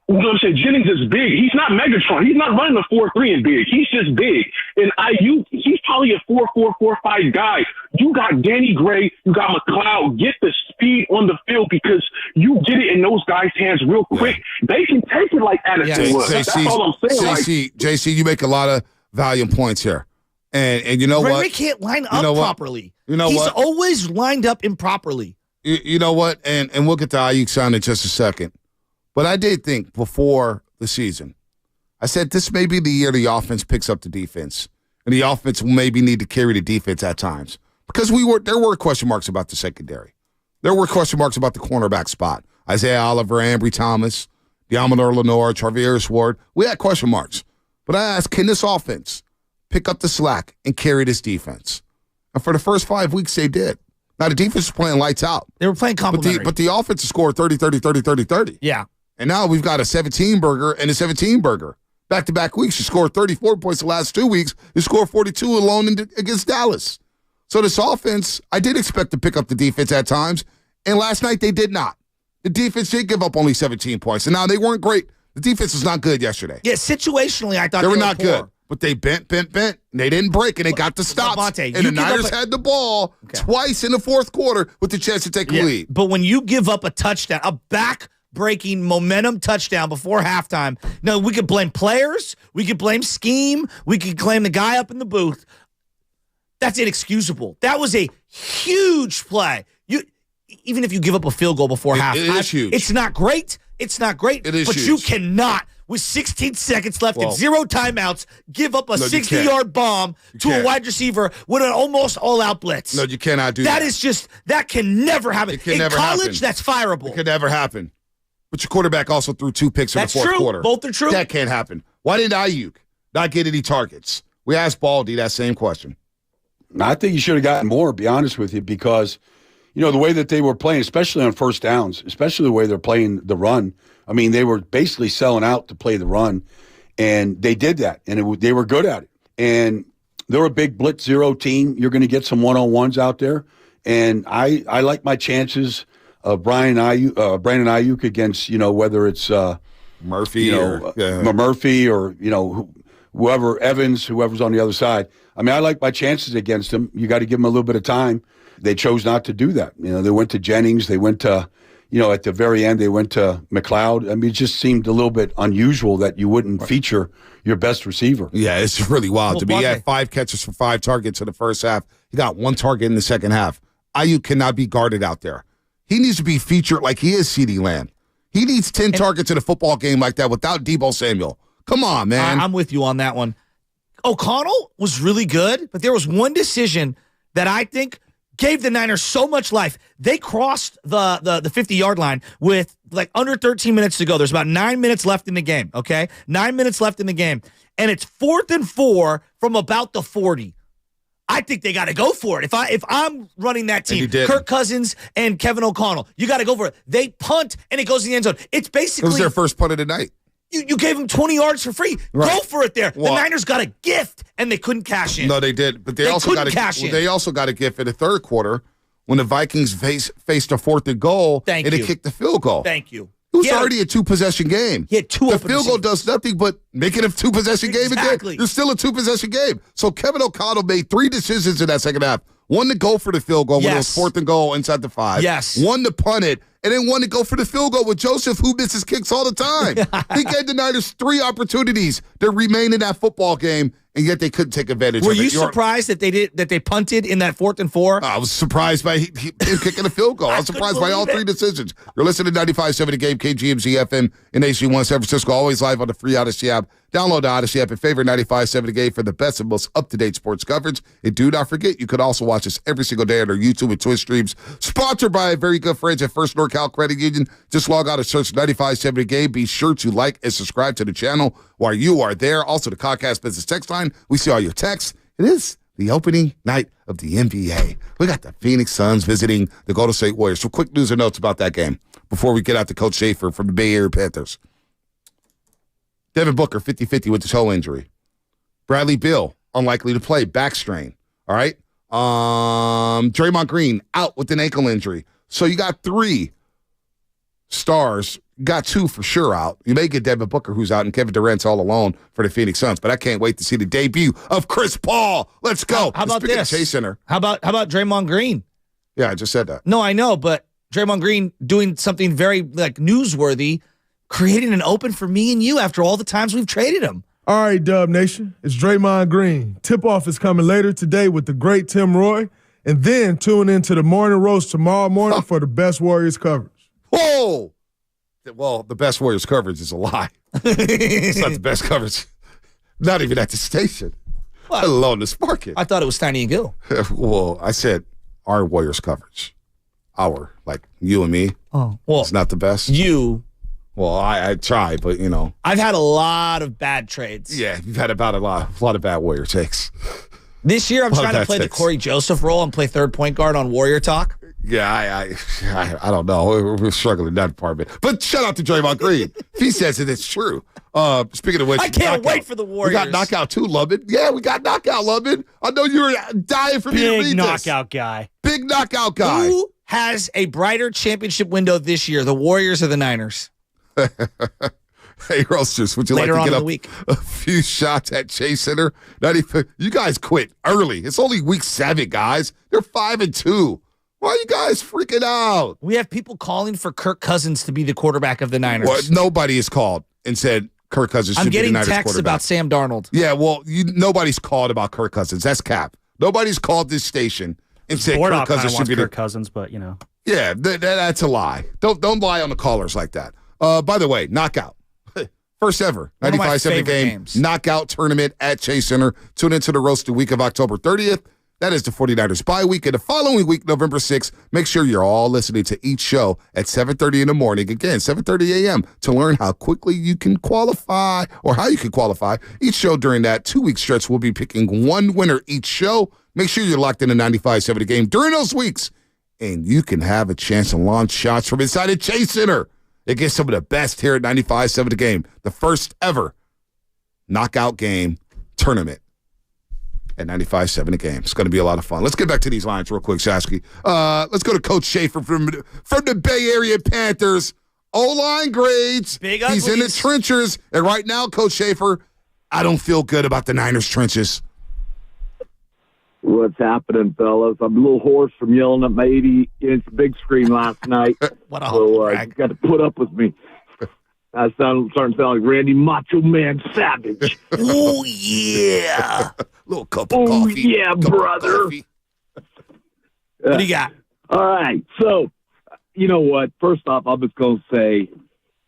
You know what I'm saying? Jennings is big. He's not Megatron. He's not running a 4-3 and big. He's just big. And IU, he's probably a 4-4, 4-5 guy. You got Danny Gray. You got McLeod. Get the speed on the field because you get it in those guys' hands real quick. Yeah. They can take it like Addison was. That's all I'm saying. JC, you make a lot of valiant points here. And you know what? Ray can't line up properly. You know He's what? always lined up improperly. You know what? And we'll get to Ayuk sound in just a second. But I did think before the season, I said this may be the year the offense picks up the defense. And the offense will maybe need to carry the defense at times. Because there were question marks about the secondary. There were question marks about the cornerback spot. Isaiah Oliver, Ambry Thomas, Deommodore Lenoir, Charvarius Ward. We had question marks. But I asked, can this offense pick up the slack and carry this defense? And for the first 5 weeks, they did. Now, the defense was playing lights out. They were playing complementary. But the offense scored 30, 30, 30, 30, 30. Yeah. And now we've got a 17-burger and a 17-burger. Back-to-back weeks, you scored 34 points the last 2 weeks. You scored 42 alone against Dallas. So this offense, I did expect to pick up the defense at times, and last night they did not. The defense did give up only 17 points, and now they weren't great. The defense was not good yesterday. Yeah, situationally, I thought they were not poor. good. But they bent, and they didn't break, and they got the stops. And the Niners had the ball twice in the fourth quarter with the chance to take the lead. But when you give up a touchdown, a back-breaking momentum touchdown before halftime, no, we could blame players, we could blame scheme, we could blame the guy up in the booth. That's inexcusable. That was a huge play. Even if you give up a field goal before halftime, it is huge. It's not great. It's not great. It is but huge. You cannot, with 16 seconds left and 0 timeouts, give up a 60-yard bomb to a wide receiver with an almost all-out blitz. No, you cannot do that. That can never happen. It can never happen. College, that's fireable. It can never happen. But your quarterback also threw 2 picks in the fourth quarter. Both are true. That can't happen. Why did Ayuk not get any targets? We asked Baldy that same question. I think you should have gotten more, to be honest with you, because, the way that they were playing, especially on first downs, especially the way they're playing the run. I mean, they were basically selling out to play the run, and they did that, and they were good at it. And they're a big blitz zero team. You're going to get some one-on-ones out there, and I like my chances of Brandon Ayuk against, whether it's Murphy Murphy or whoever, Evans, whoever's on the other side. I mean, I like my chances against him. You got to give him a little bit of time. They chose not to do that. They went to Jennings. They went to, at the very end, they went to McLeod. I mean, it just seemed a little bit unusual that you wouldn't feature your best receiver. Yeah, it's really wild to me. He had 5 catches for 5 targets in the first half. He got 1 target in the second half. Ayuk cannot be guarded out there. He needs to be featured like he is CeeDee Lamb. He needs 10 targets in a football game like that without Deebo Samuel. Come on, man. I'm with you on that one. O'Connell was really good, but there was one decision that I think gave the Niners so much life. They crossed the 50-yard line with like under 13 minutes to go. There's about 9 minutes left in the game, okay? 9 minutes left in the game. And it's 4th and 4 from about the 40. I think they got to go for it. If I'm running that team, Kirk Cousins and Kevin O'Connell, you got to go for it. They punt, and it goes in the end zone. It's basically... It was their first punt of the night. You gave them 20 yards for free. Right. Go for it there. Well, the Niners got a gift, and they couldn't cash in. No, they did. But they also got a gift in the third quarter when the Vikings faced a 4th and goal, and they kicked the field goal. Thank you. It was already a 2-possession game. He had 2 The field goal does nothing but make it a 2-possession game again. It's still a 2-possession game. So Kevin O'Connell made 3 decisions in that second half. One to go for the field goal when it was 4th and goal inside the 5. Yes. One to punt it, and then one to go for the field goal with Joseph, who misses kicks all the time. He gave the Niners 3 opportunities to remain in that football game, and yet they couldn't take advantage of it. Were you surprised that they punted in that 4th and 4? I was surprised by him kicking a field goal. I was surprised by all 3 decisions. You're listening to 95.7 The Game, KGMZ FM in HD1 San Francisco, always live on the free Odyssey app. Download the Odyssey app and favorite 95.7 The Game for the best and most up-to-date sports coverage. And do not forget, you can also watch us every single day on our YouTube and Twitch streams. Sponsored by our very good friends at First NorCal Credit Union. Just log on and search 95.7 The Game. Be sure to like and subscribe to the channel while you are there. Also, the Comcast Business Text Line. We see all your texts. It is the opening night of the NBA. We got the Phoenix Suns visiting the Golden State Warriors. So quick news and notes about that game before we get out to Coach Schaefer from the Bay Area Panthers. Devin Booker, 50-50 with the toe injury. Bradley Beal, unlikely to play, back strain. All right? Draymond Green, out with an ankle injury. So you got 3 stars. Got 2 for sure out. You may get Devin Booker, who's out, and Kevin Durant's all alone for the Phoenix Suns. But I can't wait to see the debut of Chris Paul. Let's go. How about Speaking this? of Chase Center. How about Draymond Green? Yeah, I just said that. No, I know, but Draymond Green doing something very newsworthy, creating an open for me and you after all the times we've traded him. All right, Dub Nation, it's Draymond Green. Tip-off is coming later today with the great Tim Roy, and then tune into the Morning Roast tomorrow morning for the best Warriors coverage. Whoa! Well, the best Warriors coverage is a lie. It's not the best coverage. Not even at the station. Let alone the Spark It. I thought it was Tiny and Gil. Well, I said our Warriors coverage. Our, like you and me. Oh, well. It's not the best. Well, I try, but I've had a lot of bad trades. Yeah, you've had about a lot of bad Warrior takes. This year, I'm trying to play the Corey Joseph role and play third point guard on Warrior Talk. Yeah, I don't know. We're struggling in that department. But shout out to Draymond Green. If he says it, it's true. Speaking of which, I can't wait for the Warriors. We got knockout too, Lubin. Yeah, we got knockout, Lubin. I know you were dying for me to read this. Big knockout guy. Big knockout guy. Who has a brighter championship window this year, the Warriors or the Niners? Hey, Roasters, would you Later like to on get in the week. a few shots at Chase Center? You guys quit early. It's only week 7, guys. They're 5-2. Why are you guys freaking out? We have people calling for Kirk Cousins to be the quarterback of the Niners. Well, nobody has called and said Kirk Cousins should be the Niners quarterback. I'm getting texts about Sam Darnold. Yeah, well, nobody's called about Kirk Cousins. That's cap. Nobody's called this station and said Kirk Cousins should be Kirk Cousins, but Yeah, that's a lie. Don't lie on the callers like that. By the way, knockout. First ever 95.7 game knockout tournament at Chase Center. Tune into the roast the week of October 30th. That is the 49ers bye week. And the following week, November 6th, make sure you're all listening to each show at 7:30 in the morning. Again, 7:30 a.m. to learn how quickly you can qualify or how you can qualify. Each show during that 2-week stretch, we'll be picking one winner each show. Make sure you're locked in a 95.7 The Game during those weeks, and you can have a chance to launch shots from inside the Chase Center. It gets some of the best here at 95.7 The Game, the first ever knockout game tournament at 95.7 The Game. It's going to be a lot of fun. Let's get back to these lines real quick, Shasky. Let's go to Coach Schaefer from the Bay Area Panthers. O-line grades. Big He's in the trenches. And right now, Coach Schaefer, I don't feel good about the Niners trenches. What's happening, fellas? I'm a little hoarse from yelling at my 80-inch big screen last night. What a so you got to put up with me. I starting to sound like Randy Macho Man Savage. Oh, yeah. Little cup of coffee. Oh, yeah, brother. What do you got? All right. So, you know what? First off, I'm just going to say,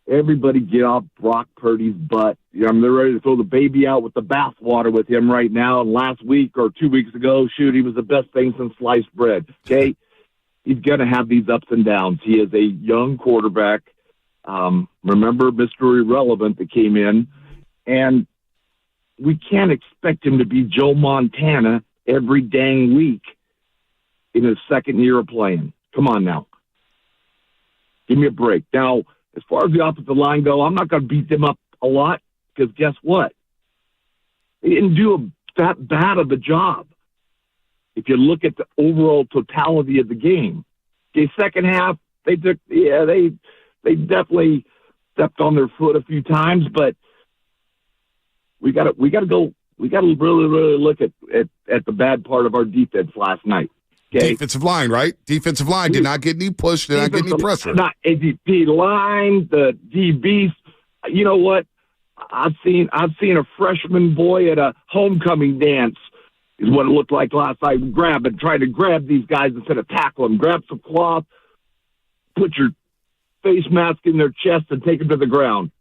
everybody get off Brock Purdy's butt. They're ready to throw the baby out with the bathwater with him right now. And last week or 2 weeks ago, he was the best thing since sliced bread. Okay? He's going to have these ups and downs. He is a young quarterback. Remember Mr. Irrelevant that came in, and we can't expect him to be Joe Montana every dang week in his second year of playing. Come on now. Give me a break. Now, as far as the offensive line go, I'm not going to beat them up a lot because guess what? They didn't do that bad of a job. If you look at the overall totality of the game, okay, second half, they definitely stepped on their foot a few times, but we got to really, really look at the bad part of our defense last night. Okay? Defensive line, right? Defensive line did not get any push, did not get any pressure. Not ADP line, the DBs. You know what? I've seen a freshman boy at a homecoming dance is what it looked like last night. Trying to grab these guys instead of tackle them. Grab some cloth, put your face mask in their chest, and take them to the ground.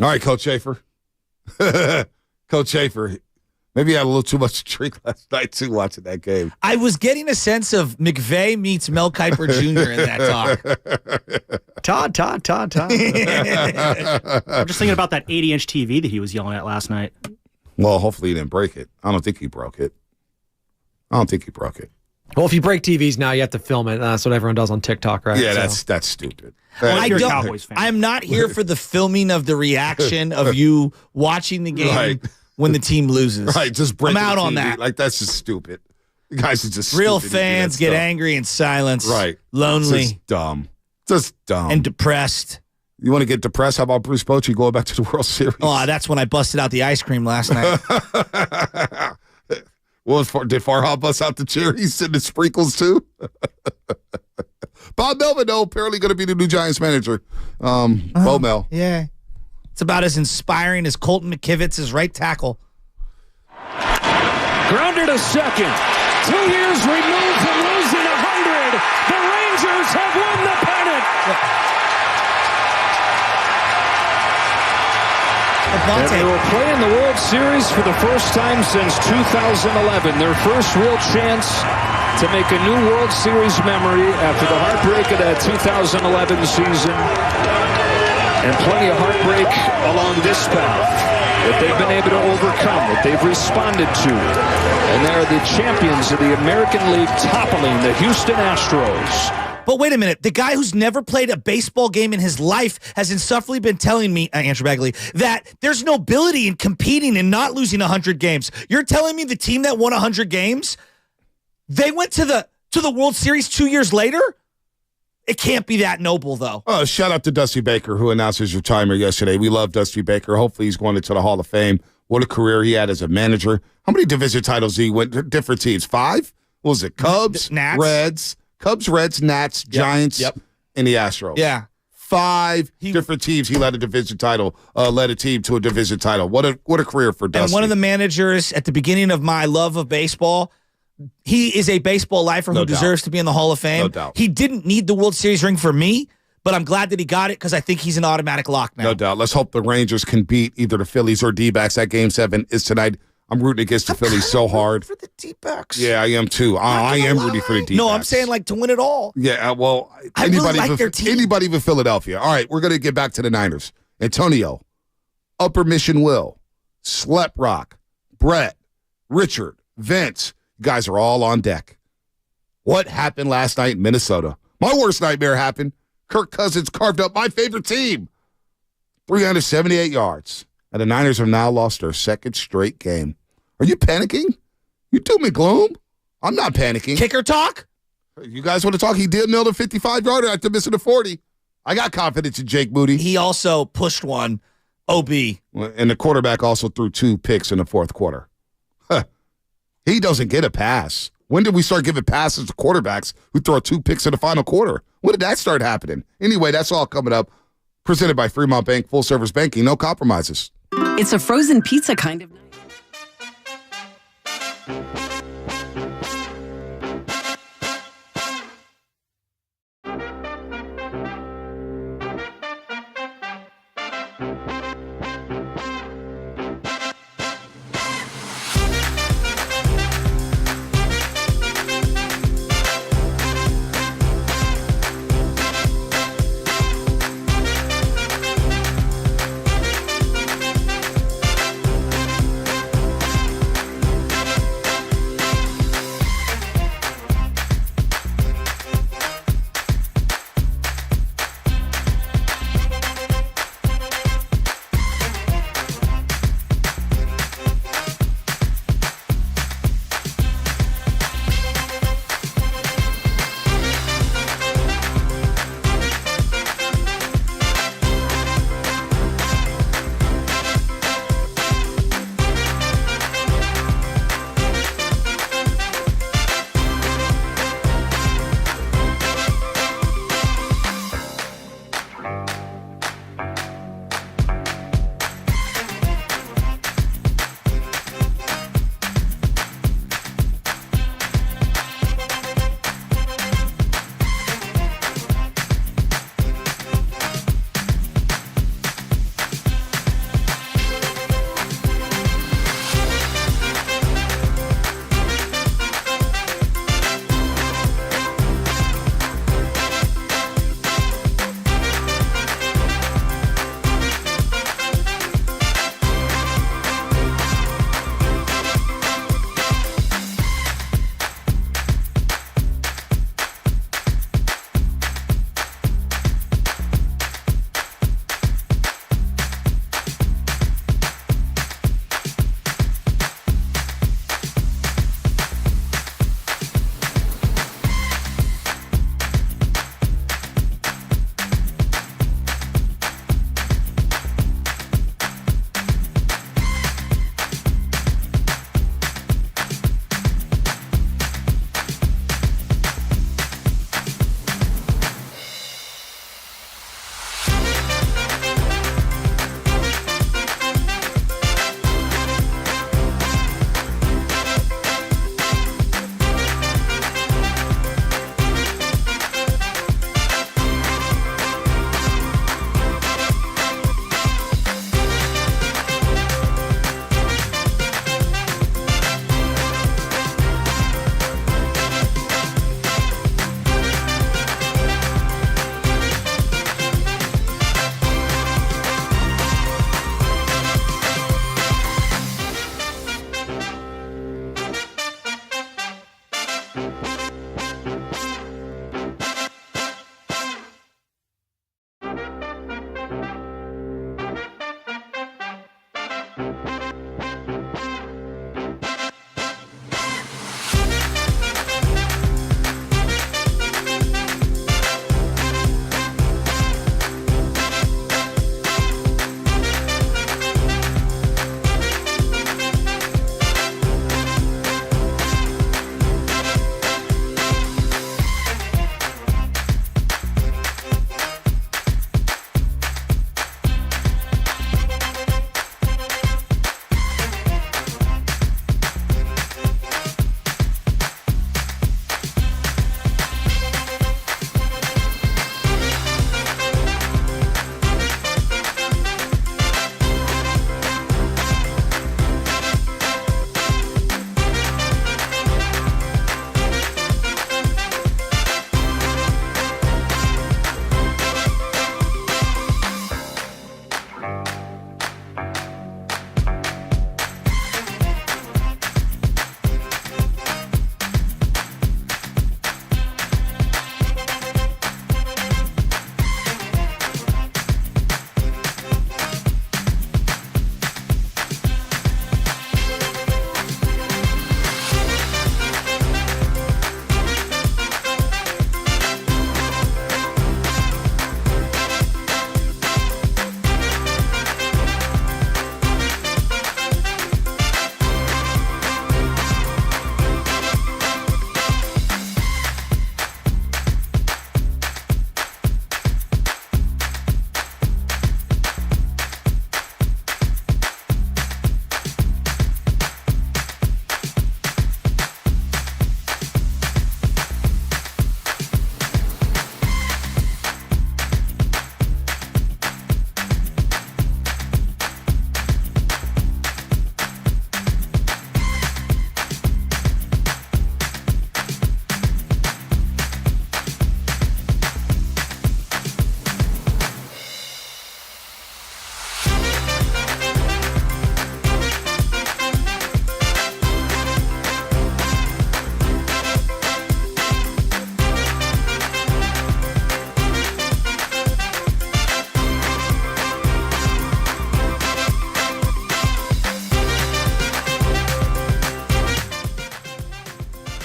All right, Coach Schaefer. Coach Schaefer, maybe you had a little too much to drink last night, too, watching that game. I was getting a sense of McVay meets Mel Kiper Jr. in that talk. Todd. I'm just thinking about that 80-inch TV that he was yelling at last night. Well, hopefully he didn't break it. I don't think he broke it. Well, if you break TVs now, you have to film it. That's what everyone does on TikTok, right? Yeah, that's stupid. I'm not here for the filming of the reaction of you watching the game when the team loses. Right, just break. I'm out on that. Like, that's just stupid. You guys are just real stupid. fans get angry in silence. Right, lonely, just dumb, and depressed. You want to get depressed? How about Bruce Bochy going back to the World Series? Oh, that's when I busted out the ice cream last night. Well, did Farha bust out the cherries and the sprinkles too? Bob Melvin, though, apparently going to be the new Giants manager. Bo Mel. Yeah. It's about as inspiring as Colton McKivitz' right tackle. Grounded to second. 2 years removed from losing 100. The Rangers have won the pennant. And they were playing the World Series for the first time since 2011. Their first real chance to make a new World Series memory after the heartbreak of that 2011 season. And plenty of heartbreak along this path that they've been able to overcome, that they've responded to. And they're the champions of the American League, toppling the Houston Astros. But wait a minute. The guy who's never played a baseball game in his life has insufferably been telling me, Andrew Bagley, that there's nobility in competing and not losing 100 games. You're telling me the team that won 100 games, they went to the World Series 2 years later? It can't be that noble, though. Oh, shout out to Dusty Baker, who announced his retirement yesterday. We love Dusty Baker. Hopefully he's going into the Hall of Fame. What a career he had as a manager. How many division titles did he win? Different teams. 5? What was it? Cubs, Nats. Reds, Nats, Giants, and the Astros. Yeah. 5 different teams. He led a division title, led a team to a division title. What a career for Dusty. And one of the managers at the beginning of my love of baseball, he is a baseball lifer who deserves to be in the Hall of Fame. No doubt. He didn't need the World Series ring for me, but I'm glad that he got it because I think he's an automatic lock now. No doubt. Let's hope the Rangers can beat either the Phillies or D-backs. That Game 7 is tonight. I'm rooting against the Phillies so hard. For the D-backs. Yeah, I am too. I am rooting for the D-backs. No, I'm saying like to win it all. Yeah, well, anybody but Philadelphia. All right, we're going to get back to the Niners. Antonio, Upper Mission Will, Slep Rock, Brett, Richard, Vince, you guys are all on deck. What happened last night in Minnesota? My worst nightmare happened. Kirk Cousins carved up my favorite team. 378 yards. And the Niners have now lost their second straight game. Are you panicking? You doom and gloom? I'm not panicking. Kicker talk? You guys want to talk? He did nail the 55-yarder after missing the 40. I got confidence in Jake Moody. He also pushed one OB. And the quarterback also threw 2 picks in the fourth quarter. He doesn't get a pass. When did we start giving passes to quarterbacks who throw 2 picks in the final quarter? When did that start happening? Anyway, that's all coming up. Presented by Fremont Bank, full-service banking, no compromises. It's a frozen pizza kind of night.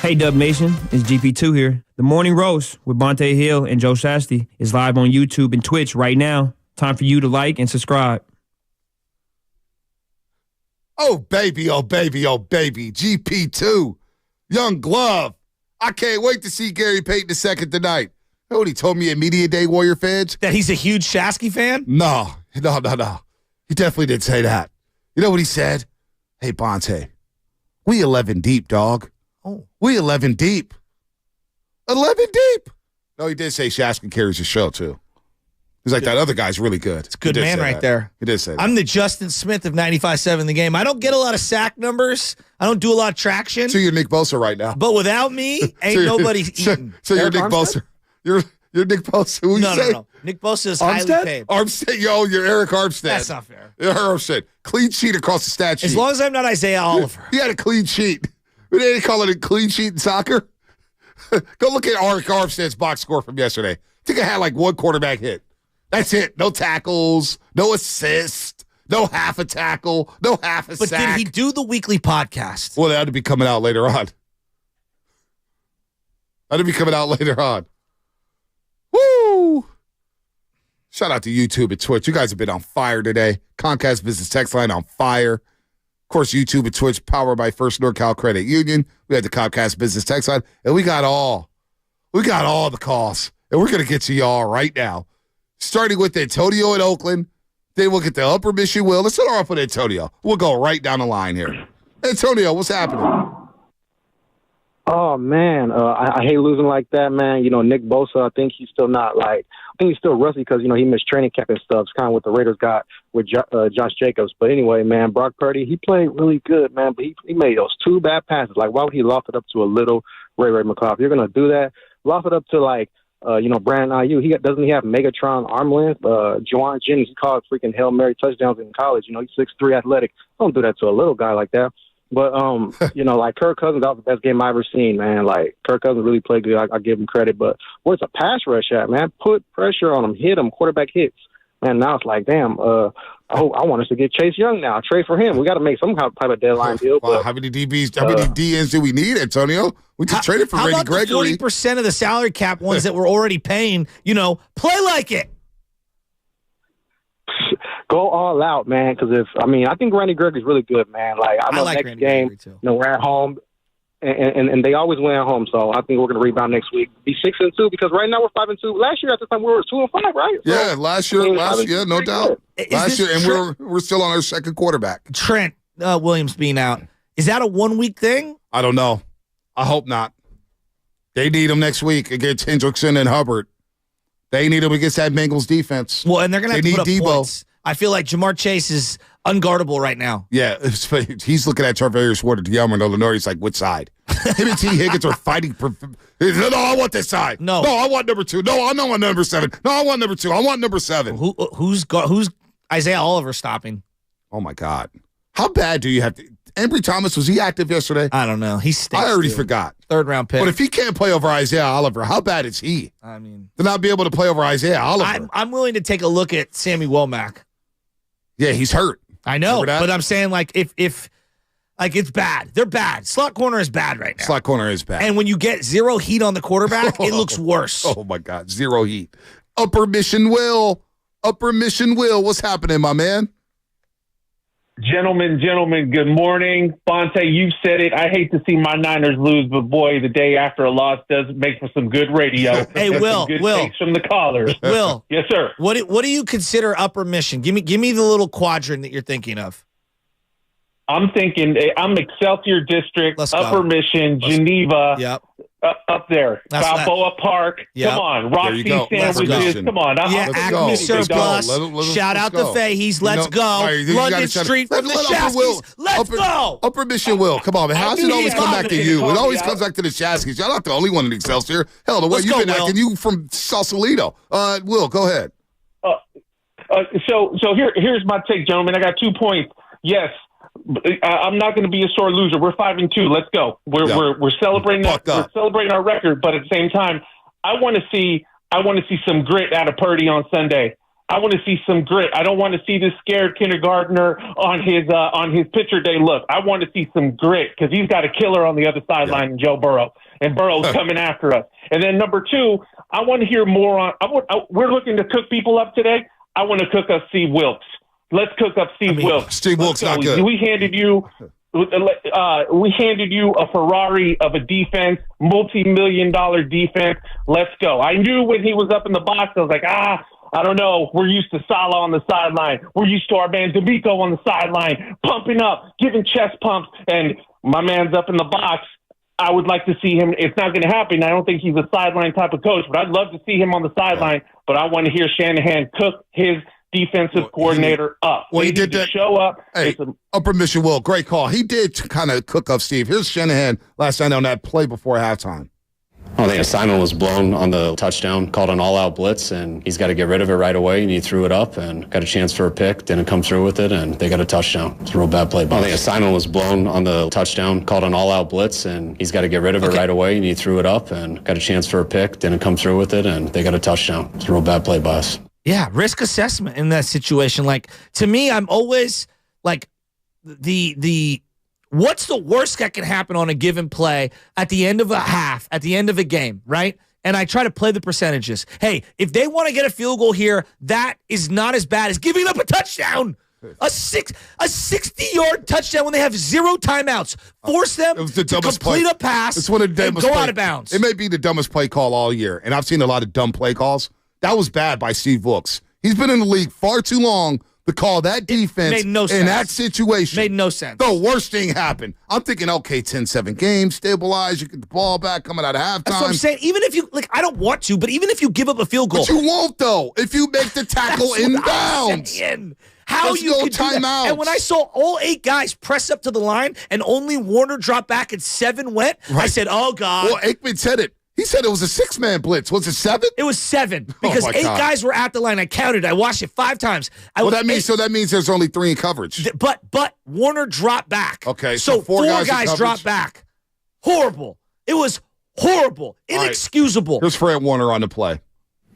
Hey, Dub Nation, it's GP2 here. The Morning Roast with Bonte Hill and Joe Shasty is live on YouTube and Twitch right now. Time for you to like and subscribe. Oh, baby, oh, baby, oh, baby. GP2, Young Glove. I can't wait to see Gary Payton II tonight. You know what he told me at Media Day, Warrior fans? That he's a huge Shasky fan? No. He definitely didn't say that. You know what he said? Hey, Bonte, we 11 deep, dog. Oh. We 11 deep. 11 deep. No, he did say Shasky carries the show, too. He's like, that other guy's really good. It's a good man right there. He did say that. I'm the Justin Smith of 95.7 in the game. I don't get a lot of sack numbers. I don't do a lot of traction. So you're Nick Bosa right now. But without me, ain't nobody eating. So you're Nick Bosa. You're Nick Bosa. Who you say? No. Nick Bosa is highly paid. Armstead, you're Eric Armstead. That's not fair. You're Armstead. Clean sheet across the stat sheet. As long as I'm not Isaiah Oliver. He had a clean sheet. They call it a clean sheet in soccer. Go look at Eric Armstead's box score from yesterday. I think I had like one quarterback hit. That's it. No tackles, no assist, no half a tackle, no half a sack. But did he do the weekly podcast? Well, that'll be coming out later on. Woo! Shout out to YouTube and Twitch. You guys have been on fire today. Comcast Business Text Line on fire. Of course, YouTube and Twitch powered by First NorCal Credit Union. We had the Comcast Business Text Line, and we got all the calls. And we're going to get to y'all right now. Starting with Antonio in Oakland. Then we'll get the Upper Mission Will. Let's start off with Antonio. We'll go right down the line here. Antonio, what's happening? Oh, man. I hate losing like that, man. You know, Nick Bosa, I think he's still rusty because, you know, he missed training camp and stuff. It's kind of what the Raiders got with Josh Jacobs. But anyway, man, Brock Purdy, he played really good, man. But he made those two bad passes. Like, why would he loft it up to a little Ray McClough? If you're going to do that, loft it up to, like, Brandon Ayuk. Doesn't he have Megatron arm length? Juwan Jennings, he called freaking Hail Mary touchdowns in college. You know, he's 6'3" athletic. Don't do that to a little guy like that. But, like Kirk Cousins, that was the best game I ever seen, man. Like, Kirk Cousins really played good. I give him credit. But where's the pass rush at, man? Put pressure on him. Hit him. Quarterback hits. Man, now it's like, damn, I want us to get Chase Young now. Trade for him. We got to make some type of deadline deal. Wow, how many DBs, how many DNs do we need, Antonio? We just traded for Randy Gregory. How about the 40% of the salary cap ones that we're already paying, play like it? Go all out, man, because I think Randy Gregory's really good, man. Like, I know next Randy game, we're at home, and they always win at home, so I think we're going to rebound next week. Be 6-2 because right now we're 5-2. Last year at this time we were 2-5, right? Yeah, last year, no doubt. Last year, and we're still on our second quarterback. Trent Williams being out. Is that a 1 week thing? I don't know. I hope not. They need him next week against Hendrickson and Hubbard. They need him against that Bengals defense. Well, and they're going to have to put up points. I feel like Jamar Chase is unguardable right now. Yeah, he's looking at Charvarius Ward at Yelmer and Illinois. He's like, which side? Him and T. Higgins are fighting. No, I want this side. No, I want number 2. No, I don't want number 7. No, I want number 2. I want number 7. Who's Isaiah Oliver stopping? Oh, my God. How bad do you have to? Embry Thomas, was he active yesterday? I don't know. He stinks. I already forgot. 3rd round pick. But if he can't play over Isaiah Oliver, how bad is he? I mean, to not be able to play over Isaiah Oliver. I'm willing to take a look at Sammy Womack. Yeah, he's hurt. I know, but I'm saying like if it's bad. They're bad. Slot corner is bad right now. Slot corner is bad. And when you get 0 heat on the quarterback, it looks worse. Oh my God, 0 heat. Upper Mission Will. What's happening, my man? Gentlemen, good morning. Bonte, you said it. I hate to see my Niners lose, but boy, the day after a loss does make for some good radio. Hey, Will, takes from the callers. Will. Yes, sir. What do you consider Upper Mission? Give me the little quadrant that you're thinking of. I'm thinking Excelsior District, Upper Mission, Geneva. Yep. Up there. Balboa Park. Yep. Come on. Roxy sandwiches. Come on. Acme Surplus. Shout out to Fahey's. Let's go. London Street from the Shaskies. Let's go. Upper Mission Will. Come on, man. How does it always come back to you? It always comes back to the Shaskies. You're not the only one in Excelsior. Hell, the way you've been acting, you from Sausalito. Will, go ahead. So here's my take, gentlemen. I got 2 points. Yes. I'm not going to be a sore loser. We're 5-2. Let's go. We're celebrating. We're celebrating our record, but at the same time, I want to see some grit out of Purdy on Sunday. I want to see some grit. I don't want to see this scared kindergartner on his pitcher day look. I want to see some grit because he's got a killer on the other sideline in Joe Burrow, and Burrow's coming after us. And then number two, I want to hear more on. We're looking to cook people up today. I want to cook up Steve Wilks. Let's cook up Steve Wilks. Steve Wilks not good. We handed you a Ferrari of a defense, multi-million-dollar defense. Let's go. I knew when he was up in the box, I was like, I don't know. We're used to Salah on the sideline. We're used to our man D'Amico on the sideline, pumping up, giving chest pumps, and my man's up in the box. I would like to see him. It's not going to happen. I don't think he's a sideline type of coach, but I'd love to see him on the sideline. But I want to hear Shanahan cook his defensive coordinator up. Well, he did that. Show up. Hey, upper mission, Will. Great call. He did kind of cook up Steve. Here's Shanahan last night on that play before halftime. I think assignment was blown on the touchdown, called an all-out blitz, and he's got to get rid of it right away, and he threw it up and got a chance for a pick, didn't come through with it, and they got a touchdown. It's a real bad play. I think assignment was blown on the touchdown, called an all-out blitz, and he's got to get rid of it right away, and he threw it up and got a chance for a pick, didn't come through with it, and they got a touchdown. It's a real bad play by us. Yeah, risk assessment in that situation. Like, to me, I'm always like the what's the worst that can happen on a given play at the end of a half, at the end of a game, right? And I try to play the percentages. Hey, if they want to get a field goal here, that is not as bad as giving up a touchdown. A 60-yard touchdown when they have 0 timeouts. Force them to complete a pass it's one of the dumbest and go out of bounds. It may be the dumbest play call all year, and I've seen a lot of dumb play calls. That was bad by Steve Wilks. He's been in the league far too long to call that defense made no sense. In that situation. Made no sense. The worst thing happened. I'm thinking, okay, 10-7 game, stabilize, you get the ball back coming out of halftime. That's what I'm saying. Even if you, like, I don't want to, but even if you give up a field goal. But you won't, though, if you make the tackle inbounds. How There's you no could do that. timeouts. And when I saw all 8 guys press up to the line and only Warner drop back and 7 went, I said, oh, God. Well, Aikman said it. He said it was a 6-man blitz. Was it 7? It was 7 because 8 guys were at the line. I counted. I watched it 5 times. That means there's only 3 in coverage. But Warner dropped back. Okay, so 4 guys dropped back. Horrible. It was horrible. Inexcusable. Here's Fred Warner on the play.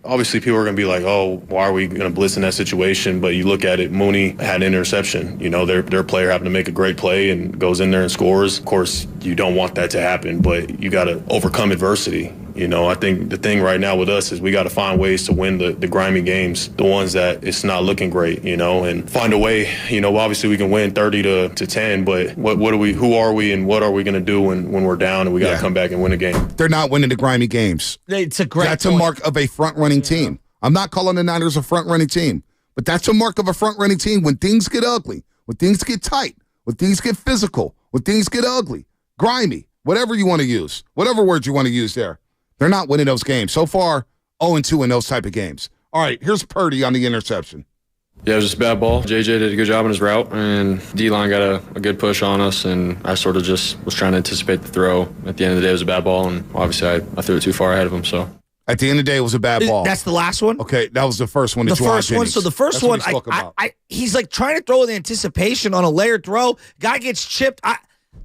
Obviously, people are going to be like, oh, why are we going to blitz in that situation? But you look at it, Mooney had an interception. You know, their player happened to make a great play and goes in there and scores. Of course, you don't want that to happen, but you got to overcome adversity. You know, I think the thing right now with us is we got to find ways to win the grimy games, the ones that it's not looking great, you know, and find a way. You know, obviously we can win 30 to 10, but who are we and what are we going to do when we're down and we got to come back and win a game? They're not winning the grimy games. It's a great That's a mark of a front-running team. I'm not calling the Niners a front-running team, but that's a mark of a front-running team when things get ugly, when things get tight, when things get physical, when things get ugly, grimy, whatever you want to use, whatever words you want to use there. They're not winning those games. So far, 0-2 in those type of games. All right, here's Purdy on the interception. Yeah, it was just a bad ball. JJ did a good job on his route, and DLine got a good push on us, and I sort of just was trying to anticipate the throw. At the end of the day, it was a bad ball, and obviously I threw it too far ahead of him. So at the end of the day, it was a bad ball. That's the last one? Okay, that was the first one. The first one. So the first one, he's like trying to throw with anticipation on a layered throw. Guy gets chipped.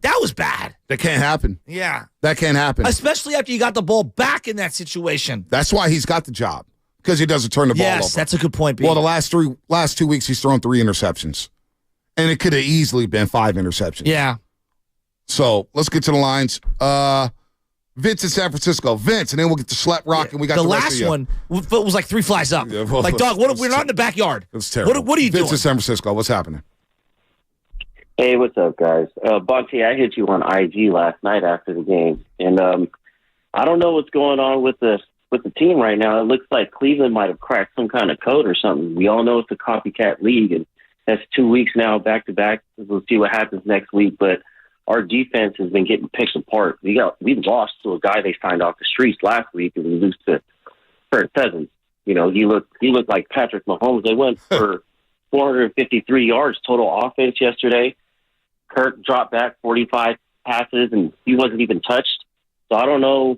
That was bad. That can't happen. Yeah. That can't happen. Especially after you got the ball back in that situation. That's why he's got the job, because he doesn't turn the ball over. Yes, that's a good point, B. Well, the last 2 weeks, he's thrown 3 interceptions. And it could have easily been 5 interceptions. Yeah. So let's get to the lines. Vince in San Francisco. Vince, and then we'll get to Slap Rock, and we got the rest of you. last one was like 3 flies up. Yeah, well, like, dog, we're not in the backyard. It was terrible. What are you doing? Vince in San Francisco, what's happening? Hey, what's up, guys? Bonte, I hit you on IG last night after the game, and I don't know what's going on with the team right now. It looks like Cleveland might have cracked some kind of code or something. We all know it's a copycat league, and that's 2 weeks now back-to-back. We'll see what happens next week, but our defense has been getting picked apart. We lost to a guy they signed off the streets last week, and we lose to Kirk Cousins. You know, he looked like Patrick Mahomes. They went for 453 yards total offense yesterday. Kirk dropped back 45 passes, and he wasn't even touched. So I don't know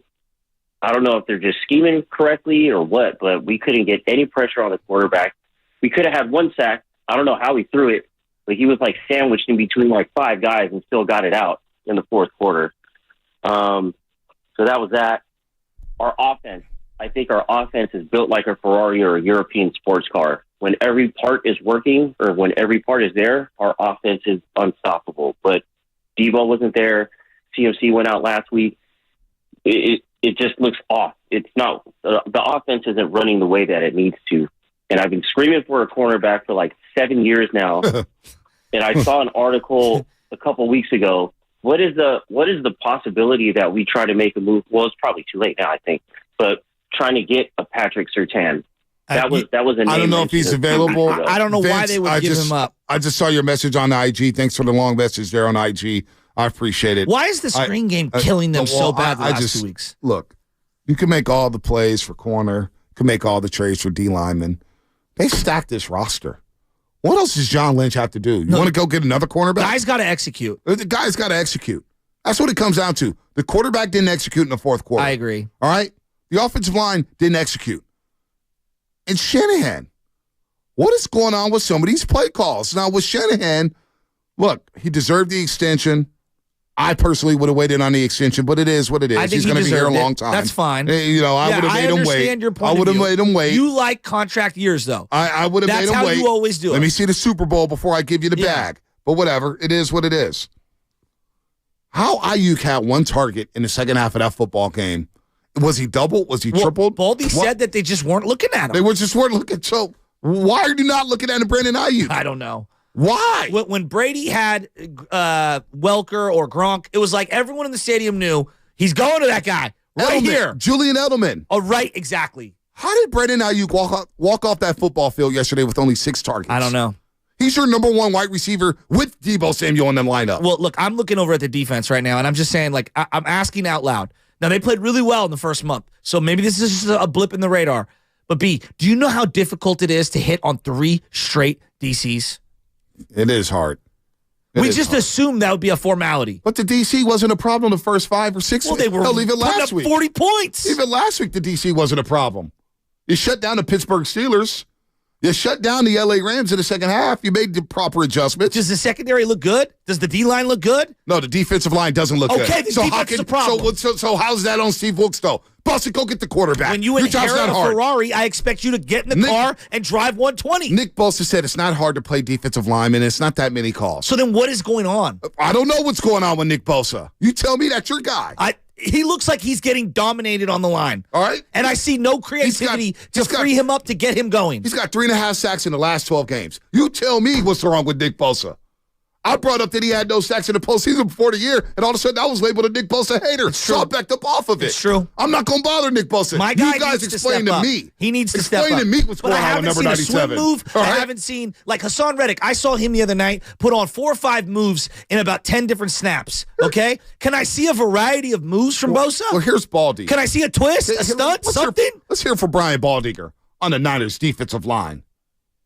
if they're just scheming correctly or what, but we couldn't get any pressure on the quarterback. We could have had 1 sack. I don't know how he threw it, but he was like sandwiched in between like 5 guys and still got it out in the fourth quarter. So that was that. Our offense, I think our offense is built like a Ferrari or a European sports car. when every part is working or when every part is there, our offense is unstoppable. But Debo wasn't there. CMC went out last week. It just looks off. It's not the offense isn't running the way that it needs to. And I've been screaming for a cornerback for like 7 years now. And I saw an article a couple weeks ago. What is the possibility that we try to make a move? Well, it's probably too late now, I think. But trying to get a Patrick Surtain. That was a name. I don't know if he's available. I don't know why they would give him up. I just saw your message on IG. Thanks for the long message there on IG. I appreciate it. Why is the screen game killing them so bad the last 2 weeks? Look, you can make all the plays for corner, can make all the trades for D linemen. They stacked this roster. What else does John Lynch have to do? You want to go get another cornerback? Guy's got to execute. The guy's got to execute. That's what it comes down to. The quarterback didn't execute in the fourth quarter. I agree. All right? The offensive line didn't execute. And Shanahan, what is going on with some of these play calls? Now, with Shanahan, look, he deserved the extension. I personally would have waited on the extension, but it is what it is. He's going to be here a long time. That's fine. You know, I would have made him wait. I understand your point. I would have made him wait. You like contract years, though. I would have made him wait. That's how you always do it. Let me see the Super Bowl before I give you the bag. But whatever, it is what it is. How Ayuk had one target in the second half of that football game. Was he doubled? Was he tripled? Baldy said that they just weren't looking at him. They weren't looking. So why are you not looking at Brandon Ayuk? I don't know. Why? When Brady had Welker or Gronk, it was like everyone in the stadium knew he's going to that guy right here. Julian Edelman. Oh, right, exactly. How did Brandon Ayuk walk off that football field yesterday with only 6 targets? I don't know. He's your number one wide receiver with Deebo Samuel in the lineup. Well, look, I'm looking over at the defense right now, and I'm just saying, like, I'm asking out loud. Now, they played really well in the first month, so maybe this is just a blip in the radar. But, B, do you know how difficult it is to hit on 3 straight DCs? It is hard. We just assumed that would be a formality. But the DC wasn't a problem the first 5 or 6 weeks. Well, they were even last week. 40 points. Even last week, the DC wasn't a problem. You shut down the Pittsburgh Steelers. You shut down the LA Rams in the second half. You made the proper adjustments. Does the secondary look good? Does the D-line look good? No, the defensive line doesn't look good. Okay, the defense is a problem. So how's that on Steve Wilks, though? Buster, go get the quarterback. When you inherit a Ferrari, I expect you to get in the car and drive 120. Nick Bosa said it's not hard to play defensive lineman. It's not that many calls. So then what is going on? I don't know what's going on with Nick Bosa. You tell me that's your guy. He looks like he's getting dominated on the line. All right. And I see no creativity to free him up to get him going. He's got 3.5 sacks in the last 12 games. You tell me what's wrong with Nick Bosa. I brought up that he had no sacks in the postseason before the year, and all of a sudden I was labeled a Nick Bosa hater. So I backed up off of it. It's true. I'm not going to bother Nick Bosa. My guy you guys needs explain to step to me. He needs to step up. Explain to me what's going on with number 97. But I haven't seen a swing move. I haven't seen, like Hassan Reddick, I saw him the other night put on 4 or 5 moves in about 10 different snaps, okay? Can I see a variety of moves from Bosa? Well, here's Baldy. Can I see a twist, a stunt, something? Let's hear from Brian Baldinger on the Niners defensive line.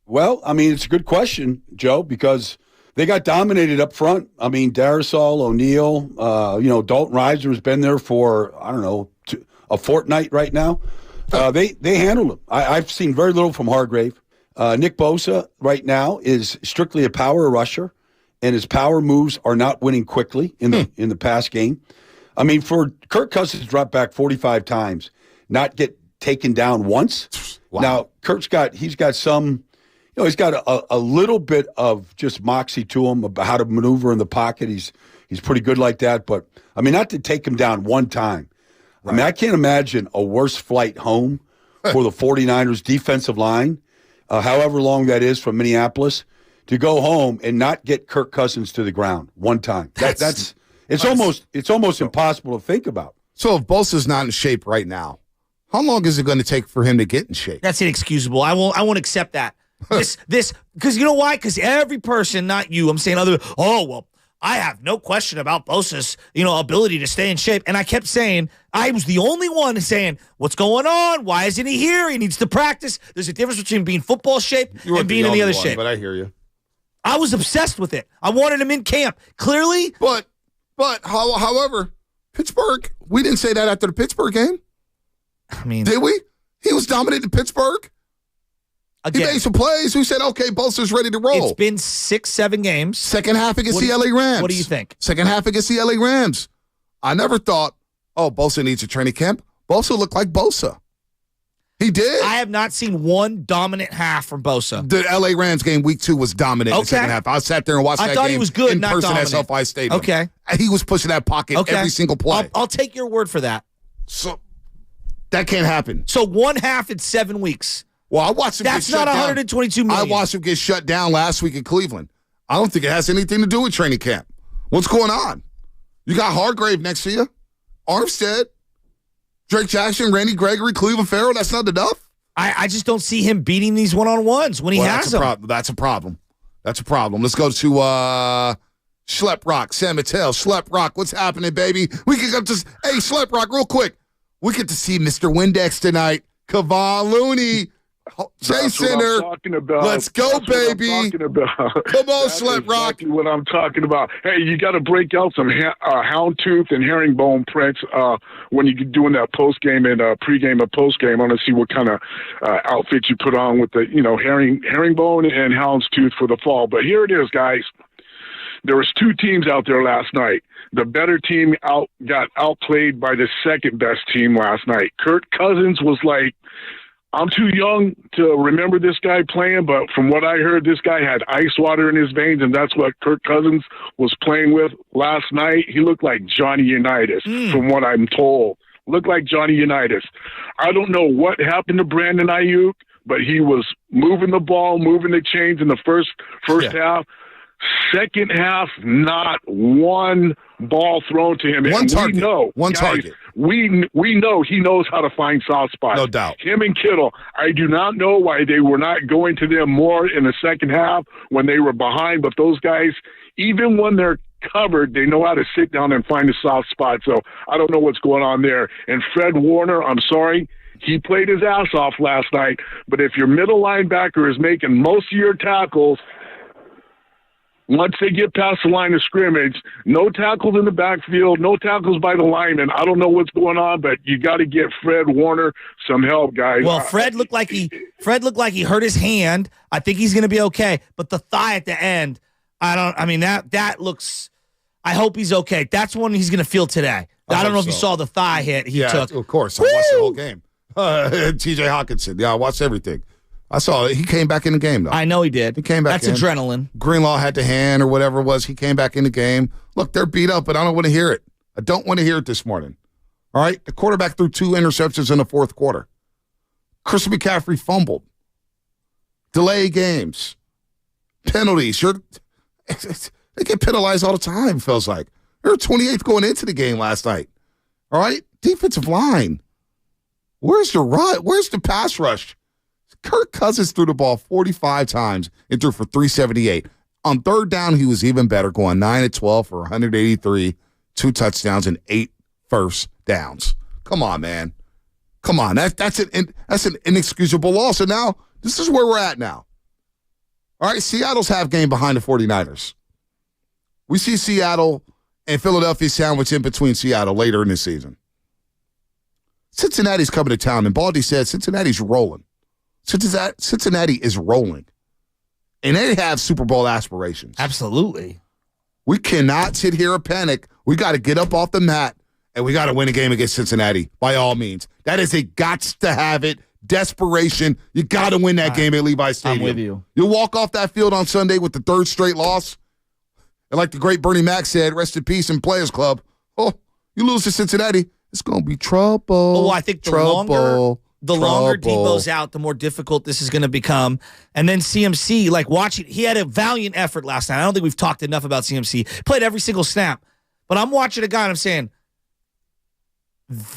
Well, I mean, it's a good question, Joe, because they got dominated up front. I mean, Darisaw, O'Neal, Dalton Reiser has been there for, I don't know, a fortnight right now. They handled him. I've seen very little from Hargrave. Nick Bosa right now is strictly a power rusher, and his power moves are not winning quickly in the pass game. I mean, for Kirk Cousins to drop back 45 times, not get taken down once. Wow. Now, he's got some. He's got a little bit of just moxie to him about how to maneuver in the pocket. He's pretty good like that. But, I mean, not to take him down one time. Right. I mean, I can't imagine a worse flight home for the 49ers defensive line, however long that is from Minneapolis, to go home and not get Kirk Cousins to the ground one time. It's almost impossible to think about. So if Bosa's not in shape right now, how long is it going to take for him to get in shape? That's inexcusable. I won't accept that. This, because you know why? Because every person, not you, I'm saying I have no question about Bosa's, ability to stay in shape. And I kept saying, I was the only one saying, what's going on? Why isn't he here? He needs to practice. There's a difference between being football shape and being in the other shape. But I hear you. I was obsessed with it. I wanted him in camp. Clearly. But however, Pittsburgh, we didn't say that after the Pittsburgh game. I mean. Did we? He was dominating Pittsburgh. Again, he made some plays. We said, okay, Bosa's ready to roll. It's been 6-7 games. Second half against the LA Rams. What do you think? Second half against the LA Rams. I never thought, Bosa needs a training camp. Bosa looked like Bosa. He did. I have not seen one dominant half from Bosa. The L.A. Rams game week 2 was dominant in the second half. I sat there and watched that game. I thought he was good, in not person dominant. at SoFi Stadium. Okay. He was pushing that pocket every single play. I'll take your word for that. So that can't happen. So one half in 7 weeks. Well, I watched him That's get shut not down. 122 million. I watched him get shut down last week in Cleveland. I don't think it has anything to do with training camp. What's going on? You got Hargrave next to you, Armstead, Drake Jackson, Randy Gregory, Cleveland Farrell. That's not enough. I just don't see him beating these one-on-ones when he has them. That's a problem. That's a problem. Let's go to Schlep Rock, San Mateo. Schlep Rock, what's happening, baby? We can go to Schlep Rock real quick. We get to see Mr. Windex tonight. Kevon Looney. Jay Center. Let's go, baby. Come on, Schlep Rock. Exactly what I'm talking about. Hey, you got to break out some houndtooth and herringbone prints when you're doing that post game and pregame and post game. I want to see what kind of outfit you put on with the herringbone and houndstooth for the fall. But here it is, guys. There was 2 teams out there last night. The better team got outplayed by the second best team last night. Kirk Cousins was like, I'm too young to remember this guy playing, but from what I heard, this guy had ice water in his veins, and that's what Kirk Cousins was playing with last night. He looked like Johnny Unitas, from what I'm told. Looked like Johnny Unitas. I don't know what happened to Brandon Ayuk, but he was moving the ball, moving the chains in the first half. Second half, not one ball thrown to him. One target. We know he knows how to find soft spots. No doubt. Him and Kittle, I do not know why they were not going to them more in the second half when they were behind, but those guys, even when they're covered, they know how to sit down and find a soft spot. So I don't know what's going on there. And Fred Warner, I'm sorry, he played his ass off last night, but if your middle linebacker is making most of your tackles, once they get past the line of scrimmage, no tackles in the backfield, no tackles by the lineman. I don't know what's going on, but you got to get Fred Warner some help, guys. Well, Fred looked like he hurt his hand. I think he's going to be okay, but the thigh at the end, that looks. I hope he's okay. That's one he's going to feel today. I don't know if you saw the thigh hit he took. Of course, I watched the whole game. T.J. Hawkinson, I watched everything. I saw it. He came back in the game, though. I know he did. He came back in. That's adrenaline. Greenlaw had the hand or whatever it was. He came back in the game. Look, they're beat up, but I don't want to hear it. I don't want to hear it this morning. All right? The quarterback threw 2 interceptions in the fourth quarter. Christian McCaffrey fumbled. Delay games. Penalties. They get penalized all the time, feels like. They were 28th going into the game last night. All right? Defensive line. Where's the run? Where's the pass rush? Kirk Cousins threw the ball 45 times and threw for 378. On third down, he was even better, going 9-12 for 183, 2 touchdowns, and 8 first downs. Come on, man. Come on. That's an inexcusable loss. And now, this is where we're at now. All right, Seattle's half game behind the 49ers. We see Seattle and Philadelphia sandwiched in between Seattle later in the season. Cincinnati's coming to town, and Baldy said Cincinnati's rolling. Cincinnati is rolling. And they have Super Bowl aspirations. Absolutely. We cannot sit here and panic. We got to get up off the mat, and we got to win a game against Cincinnati, by all means. That is a gots-to-have-it, desperation. You got to win that game at Levi Stadium. I'm with you. You'll walk off that field on Sunday with the 3rd straight loss. And like the great Bernie Mac said, rest in peace in Players Club. Oh, you lose to Cincinnati, it's going to be trouble. Oh, I think the longer Debo's out, the more difficult this is going to become. And then CMC, he had a valiant effort last night. I don't think we've talked enough about CMC. Played every single snap. But I'm watching a guy and I'm saying,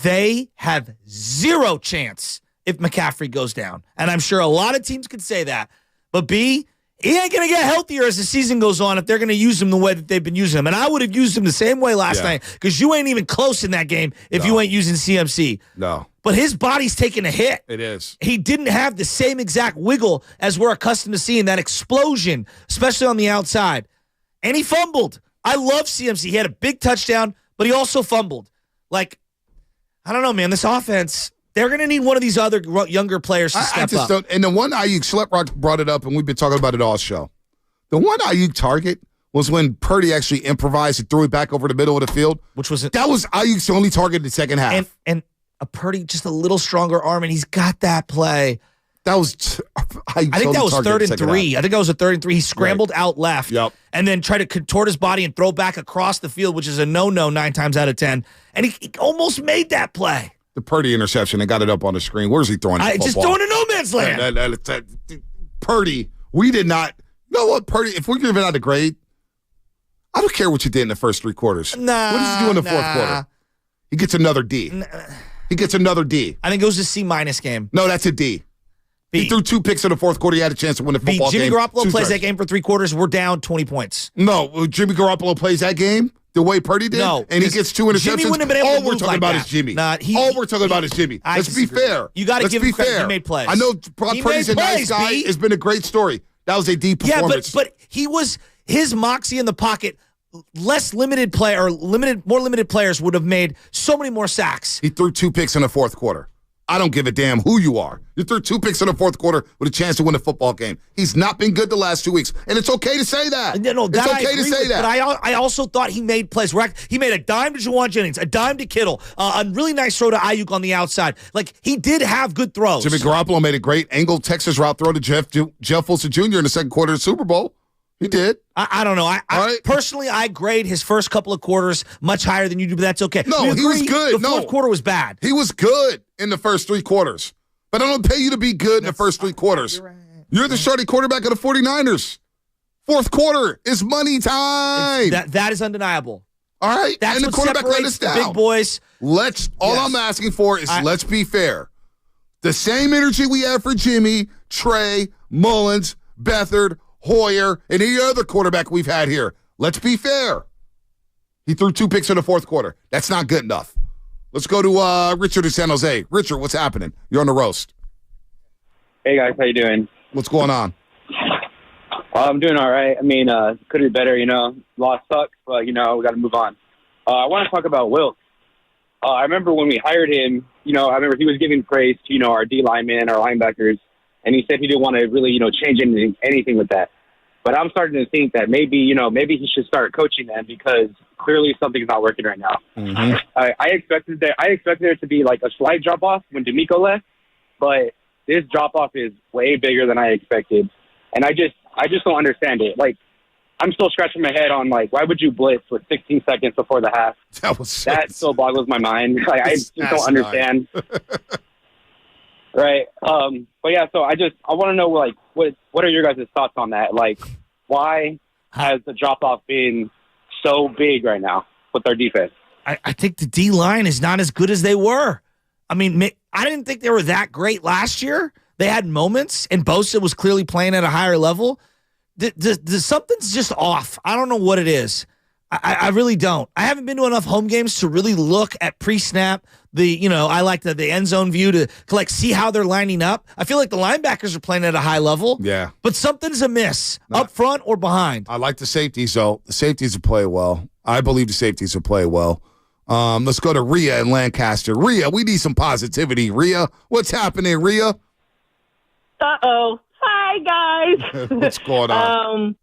they have 0 chance if McCaffrey goes down. And I'm sure a lot of teams could say that. But B, he ain't going to get healthier as the season goes on if they're going to use him the way that they've been using him. And I would have used him the same way last night because you ain't even close in that game if you ain't using CMC. No. But his body's taking a hit. It is. He didn't have the same exact wiggle as we're accustomed to seeing, that explosion, especially on the outside. And he fumbled. I love CMC. He had a big touchdown, but he also fumbled. I don't know, man. This offense, they're going to need one of these other younger players to step up. And the one Ayuk, Schleprock brought it up, and we've been talking about it all show. The one Ayuk target was when Purdy actually improvised and threw it back over the middle of the field. That was Ayuk's only target in the second half. And a Purdy just a little stronger arm, and he's got that play. That was, I think that was 3rd and 3. I think that was a 3rd and 3. He scrambled out left and then tried to contort his body and throw back across the field, which is a no-no 9 times out of 10. And he almost made that play. The Purdy interception, I got it up on the screen. Where's he throwing the football? Just throwing to no man's land. Purdy, we did not. You know what, Purdy, if we're giving out a grade, I don't care what you did in the first 3 quarters. Nah. What did you do in the fourth quarter? He gets another D. He gets another D. I think it was a C- game. No, that's a D. He threw 2 picks in the fourth quarter. He had a chance to win the football Jimmy game. Garoppolo plays that game for 3 quarters. We're down 20 points. No, Jimmy Garoppolo plays that game the way Purdy did? No. And he gets 2 interceptions? Jimmy wouldn't have been able All to we're move talking like about that. is Jimmy. All we're talking about is Jimmy. Let's be fair. You got to give him credit. Fair. He made plays. I know Brock Purdy's a nice guy. B. It's been a great story. That was a deep performance. Yeah, but he was his moxie in the pocket. Less limited player, or more limited players would have made so many more sacks. He threw 2 picks in the fourth quarter. I don't give a damn who you are. You threw 2 picks in the fourth quarter with a chance to win a football game. He's not been good the last 2 weeks, and it's okay to say that. No, it's okay to say that. But I also thought he made plays. He made a dime to Juwan Jennings, a dime to Kittle, a really nice throw to Ayuk on the outside. Like, he did have good throws. Jimmy Garoppolo made a great angle Texas route throw to Jeff Wilson Jr. in the second quarter of the Super Bowl. He did. I don't know. Personally, I grade his first couple of quarters much higher than you do, but that's okay. No, he was good. The fourth quarter was bad. He was good in the first 3 quarters. But I don't pay you to be good in the first 3 quarters. You're the starting quarterback of the 49ers. Fourth quarter is money time. That is undeniable. All right. That's and the what quarterback let separates us the down. big boys. All I'm asking for is let's be fair. The same energy we have for Jimmy, Trey, Mullins, Beathard, Hoyer, and any other quarterback we've had here. Let's be fair. He threw 2 picks in the fourth quarter. That's not good enough. Let's go to Richard in San Jose. Richard, what's happening? You're on the roast. Hey, guys. How you doing? What's going on? I'm doing all right. I mean, could be better, Loss sucks, but, we got to move on. I want to talk about Wilks. I remember when we hired him, I remember he was giving praise to, our D linemen, our linebackers, and he said he didn't want to really, change anything with that. But I'm starting to think that maybe he should start coaching them because clearly something's not working right now. Mm-hmm. I expected there to be like a slight drop off when D'Amico left, but this drop off is way bigger than I expected, and I just don't understand it. Like, I'm still scratching my head on like, why would you blitz with 16 seconds before the half? That still boggles my mind. Like, I just don't understand. Right. But yeah, so I want to know, like, what are your guys' thoughts on that? Like, why has the drop off been so big right now with our defense? I think the D-line is not as good as they were. I mean, I didn't think they were that great last year. They had moments, and Bosa was clearly playing at a higher level. Something's just off. I don't know what it is. I really don't. I haven't been to enough home games to really look at pre-snap. I like the end zone view to like see how they're lining up. I feel like the linebackers are playing at a high level. Yeah. But something's amiss up front or behind. I like the safeties, though. The safeties will play well. I believe the safeties will play well. Let's go to Rhea in Lancaster. Rhea, we need some positivity. Rhea, what's happening, Rhea? Uh-oh. Hi, guys. What's going on?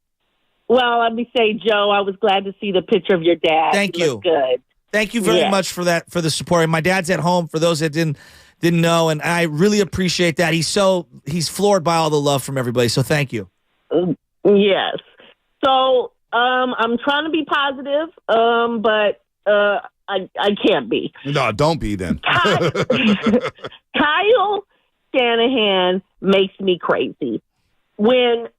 Well, let me say, Joe, I was glad to see the picture of your dad. Thank He you. looked good. Thank you very much for that, for the support. And my dad's at home, for those that didn't know, and I really appreciate that. He's floored by all the love from everybody, so thank you. Yes. So I'm trying to be positive, but I can't be. No, don't be then. Kyle Shanahan makes me crazy. When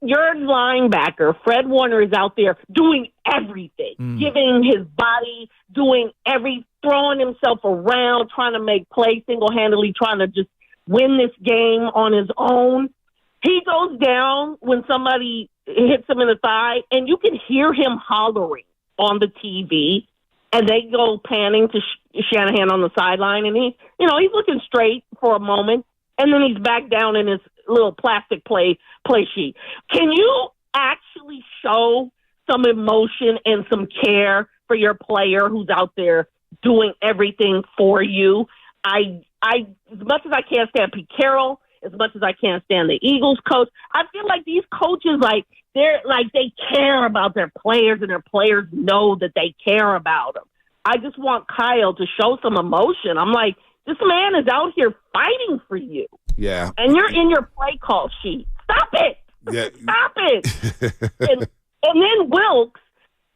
your linebacker, Fred Warner, is out there doing everything, giving his body, throwing himself around, trying to make plays single-handedly, trying to just win this game on his own. He goes down when somebody hits him in the thigh, and you can hear him hollering on the TV, and they go panning to Shanahan on the sideline, and he's looking straight for a moment, and then he's back down in his little plastic play sheet. Can you actually show some emotion and some care for your player who's out there doing everything for you? I as much as I can't stand Pete Carroll, as much as I can't stand the Eagles coach, I feel like these coaches, they care about their players, and their players know that they care about them. I just want Kyle to show some emotion. I'm like, this man is out here fighting for you. Yeah. And you're in your play call sheet. Stop it. Yeah. Stop it. and then Wilks,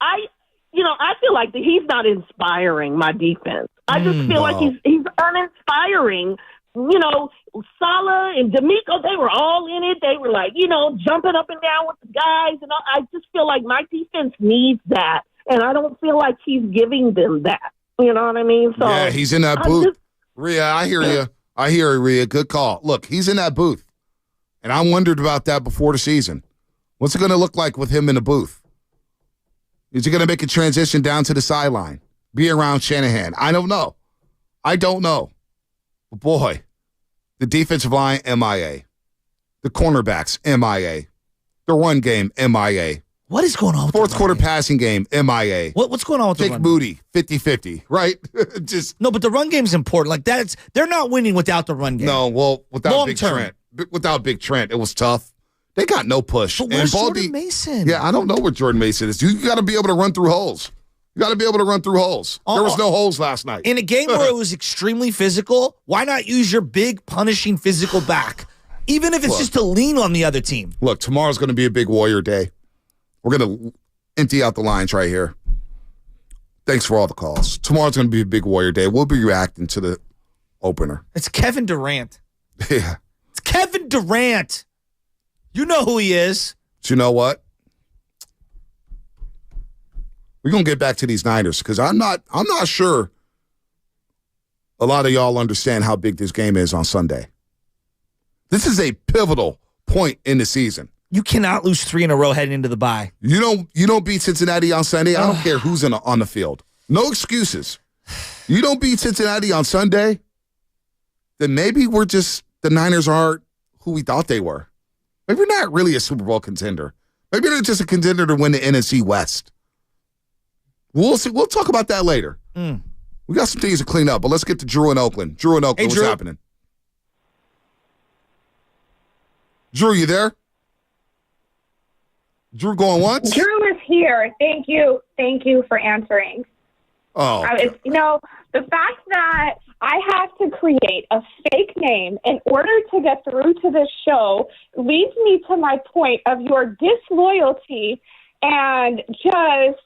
I feel like he's not inspiring my defense. I just feel like he's uninspiring. Salah and D'Amico, they were all in it. They were like, jumping up and down with the guys. And I just feel like my defense needs that. And I don't feel like he's giving them that. You know what I mean? So yeah, he's in that booth. Rhea, I hear you. I hear you, Rhea. Good call. Look, he's in that booth. And I wondered about that before the season. What's it going to look like with him in the booth? Is he going to make a transition down to the sideline? Be around Shanahan? I don't know. But boy, the defensive line, MIA. The cornerbacks, MIA. The run game, MIA. What is going on with fourth quarter passing game, MIA. What's going on with the run? Moody, 50-50, right? No, but the run game's important. Like they're not winning without the run game. No, well, without Long Big term. Trent. Without Big Trent, it was tough. They got no push. But where's Jordan Mason? Yeah, I don't know where Jordan Mason is. You got to be able to run through holes. There was no holes last night. In a game where it was extremely physical, why not use your big, punishing physical back? Even if it's just to lean on the other team. Look, tomorrow's going to be a big Warrior day. We're going to empty out the lines right here. Thanks for all the calls. Tomorrow's going to be a big Warrior day. We'll be reacting to the opener. It's Kevin Durant. Yeah. It's Kevin Durant. You know who he is. But you know what? We're going to get back to these Niners because I'm not sure a lot of y'all understand how big this game is on Sunday. This is a pivotal point in the season. You cannot lose 3 in a row heading into the bye. You don't beat Cincinnati on Sunday. I don't care who's on the field. No excuses. You don't beat Cincinnati on Sunday, then maybe the Niners aren't who we thought they were. Maybe we're not really a Super Bowl contender. Maybe they're just a contender to win the NFC West. We'll see. We'll talk about that later. We got some things to clean up, but let's get to Drew in Oakland. Drew in Oakland, what's happening? Drew, you there? Drew going once? Drew is here. Thank you. Thank you for answering. Oh. The fact that I have to create a fake name in order to get through to this show leads me to my point of your disloyalty and just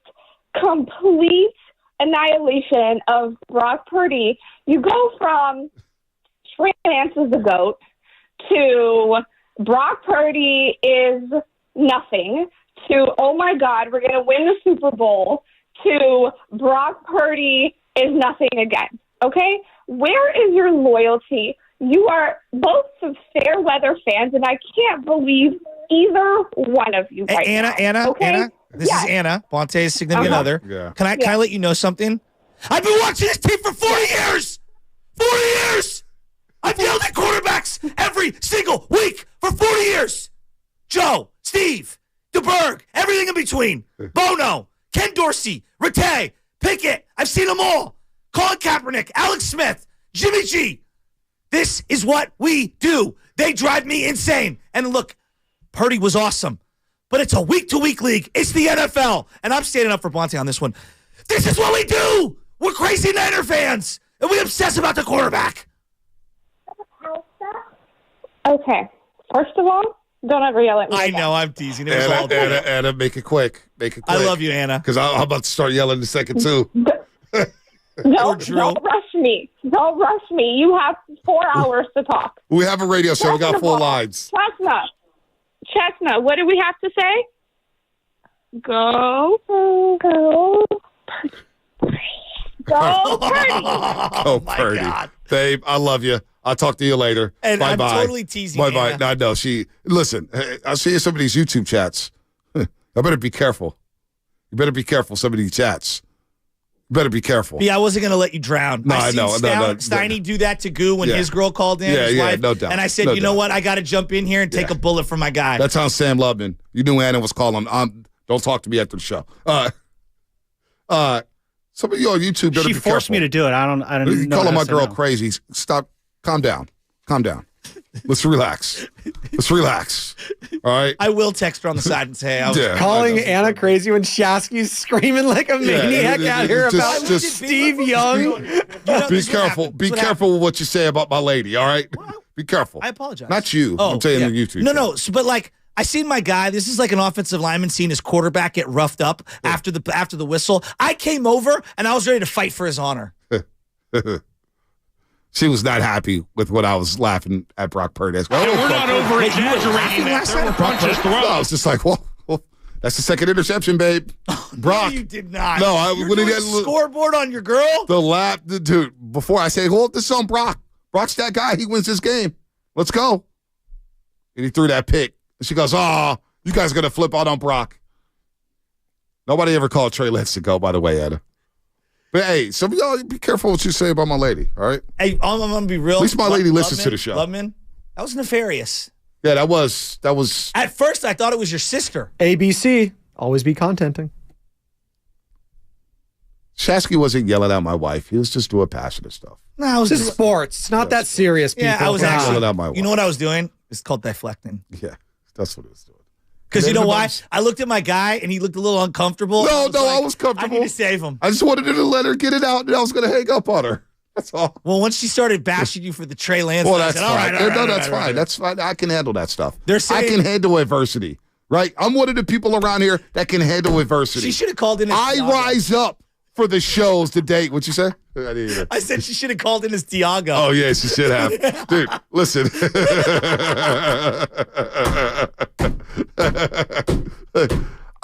complete annihilation of Brock Purdy. You go from Trey Lance is the GOAT to Brock Purdy is nothing to, oh my God, we're going to win the Super Bowl to Brock Purdy is nothing again. Okay? Where is your loyalty? You are both some fair weather fans, and I can't believe either one of you right now. Anna, this is Anna, Bonte's significant other. Yeah. Can I let you know something? I've been watching this team for 40 years! 40 years! I've yelled at quarterbacks every single week for 40 years! Joe, Steve, DeBerg, everything in between. Bono, Ken Dorsey, Rattay, Pickett. I've seen them all. Colin Kaepernick, Alex Smith, Jimmy G. This is what we do. They drive me insane. And look, Purdy was awesome. But it's a week-to-week league. It's the NFL. And I'm standing up for Bonte on this one. This is what we do. We're crazy Niner fans. And we obsess about the quarterback. Okay. First of all, don't ever yell at me. I know, I'm teasing. It was all Anna, make it quick. I love you, Anna. Because I'm about to start yelling in a second, too. Don't rush me. Don't rush me. You have 4 hours to talk. We have a radio show. We got 4 lines. Chestnut, what do we have to say? Go, Purdy. Oh, Purdy. God. Babe, I love you. I'll talk to you later. And Bye-bye. I'm totally teasing Bye-bye. Anna. No, I know. Listen, I see some of these YouTube chats. I better be careful. You better be careful, some of these chats. You better be careful. Yeah, I wasn't going to let you drown. No, I know. Steiny do that to Goo when his girl called in. His wife, no doubt. And I said, you know what? I got to jump in here and take a bullet for my guy. That's how Sam Lubman. You knew Anna was calling. Don't talk to me after the show. Some of you on YouTube better be careful. She forced me to do it. I don't You know. calling my girl crazy. Stop. Calm down. Let's relax. Let's relax. All right. I will text her on the side and say, calling Anna crazy when Shasky's screaming like a maniac at her about Steve Young. Be careful. Be careful with what you say about my lady. All right. Be careful. I apologize. Not you. I'm saying the YouTube. No. But like, I seen my guy. This is like an offensive lineman seeing his quarterback get roughed up after the whistle. I came over and I was ready to fight for his honor. She was not happy with what I was laughing at Brock Purdy. We're not over-exaggerating that. There were punches thrown. I was just like, well, that's the second interception, babe. Brock. No, you did not. No, You're doing scoreboard on your girl? Dude, before I say, hold this on Brock. Brock's that guy. He wins this game. Let's go. And he threw that pick. And she goes, you guys are going to flip out on Brock. Nobody ever called Trey Lance to go, by the way, Anna. But, hey, some of y'all, be careful what you say about my lady, all right? Hey, I'm going to be real. At least my lady listens to the show. Loveman, that was nefarious. Yeah, that was. At first, I thought it was your sister. ABC, always be contenting. Shasky wasn't yelling at my wife. He was just doing passionate stuff. No, it's just sports. It's not that serious, people. Yeah, I was actually yelling at my wife. You know what I was doing? It's called deflecting. Yeah, that's what it was doing. Because you know why? I looked at my guy, and he looked a little uncomfortable. No, I was comfortable. I need to save him. I just wanted her to let her get it out, and I was going to hang up on her. That's all. Well, once she started bashing you for the Trey Lance, that's I said, fine. That's fine. That's fine. I can handle that stuff. They're saying, I can handle adversity, right? I'm one of the people around here that can handle adversity. She should have called in his I rise up for the shows to date. What'd you say? I said she should have called in as Tiago. Oh, yeah, she should have. Dude, listen.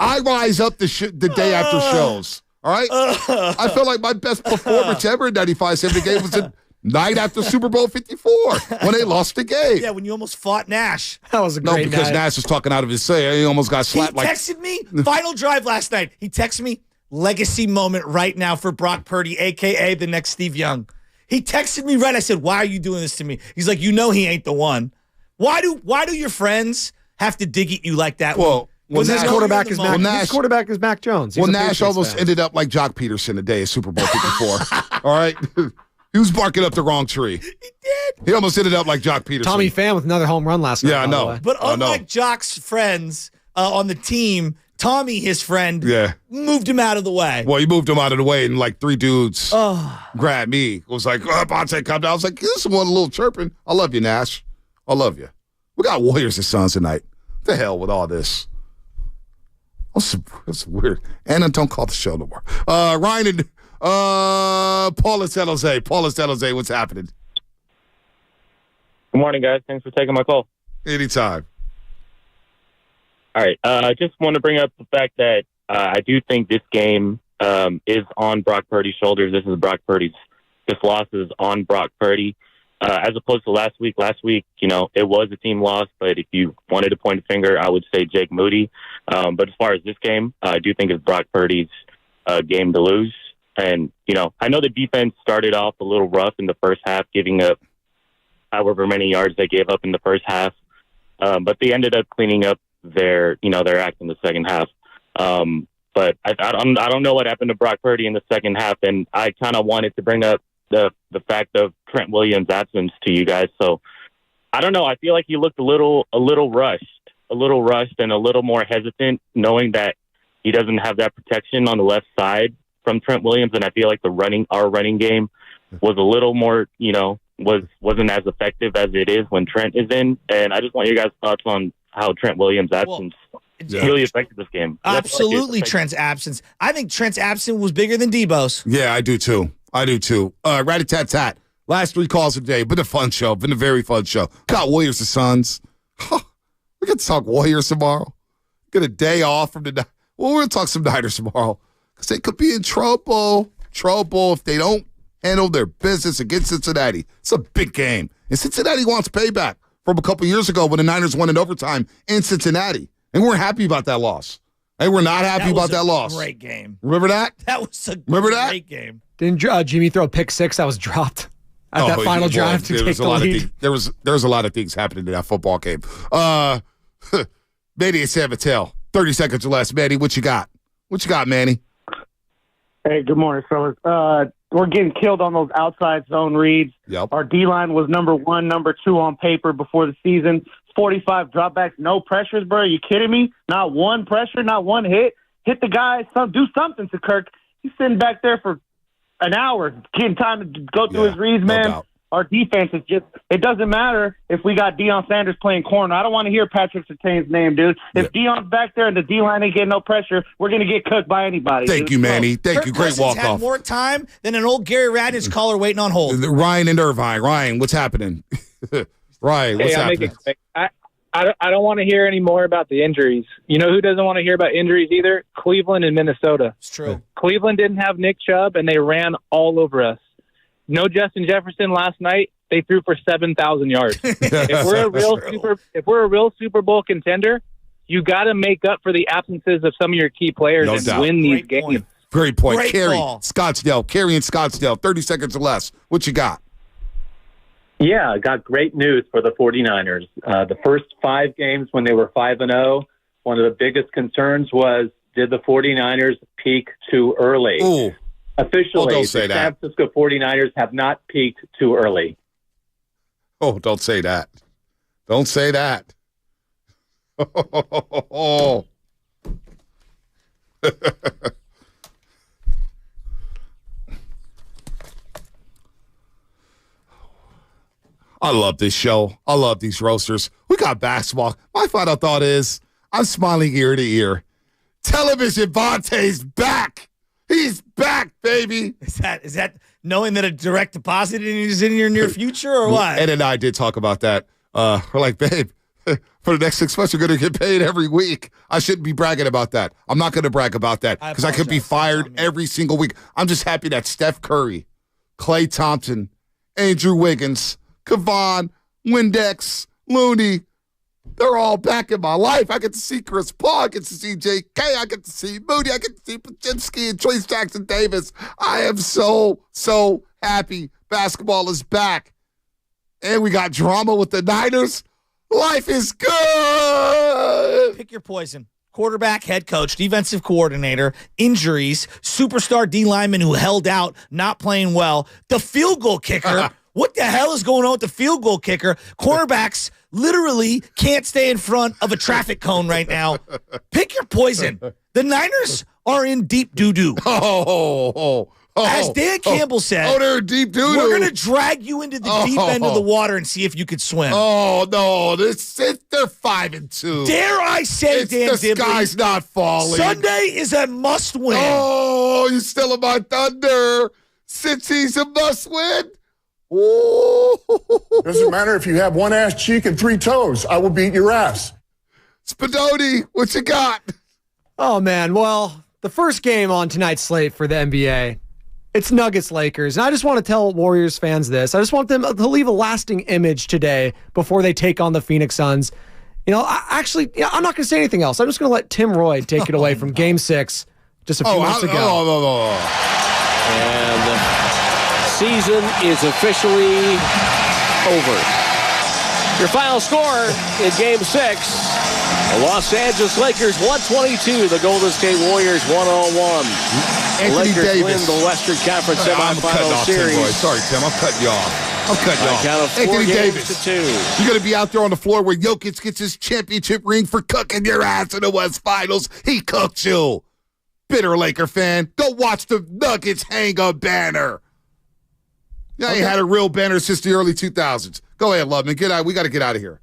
I rise up the day after shows. All right? I feel like my best performance ever in 95-70 game was the night after Super Bowl 54 when they lost the game. Yeah, when you almost fought Nash. That was a great No, because night. Nash was talking out of his say. He almost got slapped. He texted me, final drive last night. He texted me, legacy moment right now for Brock Purdy, a.k.a. the next Steve Young. He texted me right. I said, why are you doing this to me? He's like, you know he ain't the one. Why do your friends have to dig at you like that? Well, his quarterback is Mac Jones. He's Nash almost ended up like Jock Peterson the day of Super Bowl 54. All right? He was barking up the wrong tree. He did. He almost ended up like Jock Peterson. Tommy Pham with another home run last night. Yeah, I know. But unlike Jock's friends on the team, Tommy, his friend, moved him out of the way. Well, he moved him out of the way, and like three dudes grabbed me. It was like, Bonte, come down. I was like, this one a little chirping. I love you, Nash. I love you. We got Warriors and Suns tonight. What the hell with all this? That's weird. Anna, don't call the show no more. Ryan and Paul in San Jose. Paul in San Jose, what's happening? Good morning, guys. Thanks for taking my call. Anytime. All right. I just want to bring up the fact that I do think this game is on Brock Purdy's shoulders. This loss is on Brock Purdy. As opposed to last week. Last week, it was a team loss, but if you wanted to point a finger, I would say Jake Moody. But as far as this game, I do think it's Brock Purdy's game to lose. And, I know the defense started off a little rough in the first half, giving up however many yards they gave up in the first half. But they ended up cleaning up their act in the second half. But I don't know what happened to Brock Purdy in the second half, and I kind of wanted to bring up the fact of Trent Williams' absence to you guys. So I don't know. I feel like he looked a little rushed and a little more hesitant, knowing that he doesn't have that protection on the left side from Trent Williams. And I feel like our running game was a little more, wasn't as effective as it is when Trent is in. And I just want your guys' thoughts on how Trent Williams' absence really affected this game. Absolutely, Trent's absence. I think Trent's absence was bigger than Debo's. Yeah, I do too. Rat-a-tat-tat. Last 3 calls a day. Been a fun show. Been a very fun show. Got Warriors and Suns. We can talk Warriors tomorrow. Get a day off from the night. Well, we're going to talk some Niners tomorrow because they could be in trouble if they don't handle their business against Cincinnati. It's a big game. And Cincinnati wants payback from a couple years ago when the Niners won in overtime in Cincinnati. And we're happy about that loss. Hey, we're not happy about that loss. Great game. Remember that? That was a great game. Didn't Jimmy throw a pick 6 that was dropped at that final drive to take the lead? There was a lot of things happening in that football game. Manny and San Mateo. 30 seconds or less. Manny, what you got? What you got, Manny? Hey, good morning, fellas. we're getting killed on those outside zone reads. Yep. Our D-line was number 1, number 2 on paper before the season. 45 dropbacks, no pressures, bro. Are you kidding me? Not one pressure, not one hit. Hit the guy, do something to Kirk. He's sitting back there for an hour, getting time to go through his reads, man. doubt. Our defense is just – it doesn't matter if we got Deion Sanders playing corner. I don't want to hear Patrick Surtain's name, dude. If Deion's back there and the D-line ain't getting no pressure, we're going to get cooked by anybody. Thank you, Manny. Thank you. Great walk-off. Had more time than an old Gary Radnich caller waiting on hold. Ryan and Irvine. Ryan, what's happening? Ryan, what's I'll make happening? it quick. I don't want to hear any more about the injuries. You know who doesn't want to hear about injuries either? Cleveland and Minnesota. It's true. Cleveland didn't have Nick Chubb, and they ran all over us. No Justin Jefferson last night. They threw for 7,000 yards. If we're a real Super Bowl contender, you got to make up for the absences of some of your key players No and doubt. win these games. Great point. Great Carrie, call. Scottsdale. Carrie and Scottsdale. 30 seconds or less. What you got? Yeah, I got great news for the 49ers. The first 5 games when they were 5-0, one of the biggest concerns was, did the 49ers peak too early? Ooh. Officially, don't say the that. San Francisco 49ers have not peaked too early. Oh, don't say that. Don't say that. Oh. I love this show. I love these roasters. We got basketball. My final thought is I'm smiling ear to ear. Television Vontae's back. He's back, baby. Is that knowing that a direct deposit is in your near future or what? Ed and I did talk about that. We're like, babe, for the next 6 months, you're going to get paid every week. I shouldn't be bragging about that. I'm not going to brag about that because I could be fired every single week. I'm just happy that Steph Curry, Klay Thompson, Andrew Wiggins, Kevon, Windex, Looney, they're all back in my life. I get to see Chris Paul. I get to see J.K. I get to see Moody. I get to see Pajinski and Trace Jackson Davis. I am so, so happy basketball is back. And we got drama with the Niners. Life is good. Pick your poison. Quarterback, head coach, defensive coordinator, injuries, superstar D lineman who held out, not playing well, the field goal kicker. What the hell is going on with the field goal kicker? Cornerbacks literally can't stay in front of a traffic cone right now. Pick your poison. The Niners are in deep doo-doo. As Dan Campbell said, they're deep doo-doo. We're going to drag you into the deep end of the water and see if you could swim. Oh, no. They're 5-2. Dare I say, Dan the Dibley, sky's not falling. Sunday is a must-win. Oh, you're still in my thunder. Since he's a must-win. Ooh. Doesn't matter if you have one ass cheek and 3 toes. I will beat your ass. Spadoni, what you got? Oh, man. Well, the first game on tonight's slate for the NBA, it's Nuggets-Lakers. And I just want to tell Warriors fans this. I just want them to leave a lasting image today before they take on the Phoenix Suns. You know, I'm not going to say anything else. I'm just going to let Tim Roy take it away from Game 6 just a few months ago. And the season is officially over. Your final score in Game 6, the Los Angeles Lakers 122, the Golden State Warriors 101. The Lakers win the Western Conference semifinal series. Tim Roy. Sorry, Tim. I'm cutting you off. Count of 4 Anthony games Davis. to 2. You're going to be out there on the floor where Jokic gets his championship ring for cooking your ass in the West Finals. He cooked you. Bitter Laker fan. Go watch the Nuggets hang a banner. Yeah, he had a real banner since the early 2000s. Go ahead, Loveman. Get out. We got to get out of here.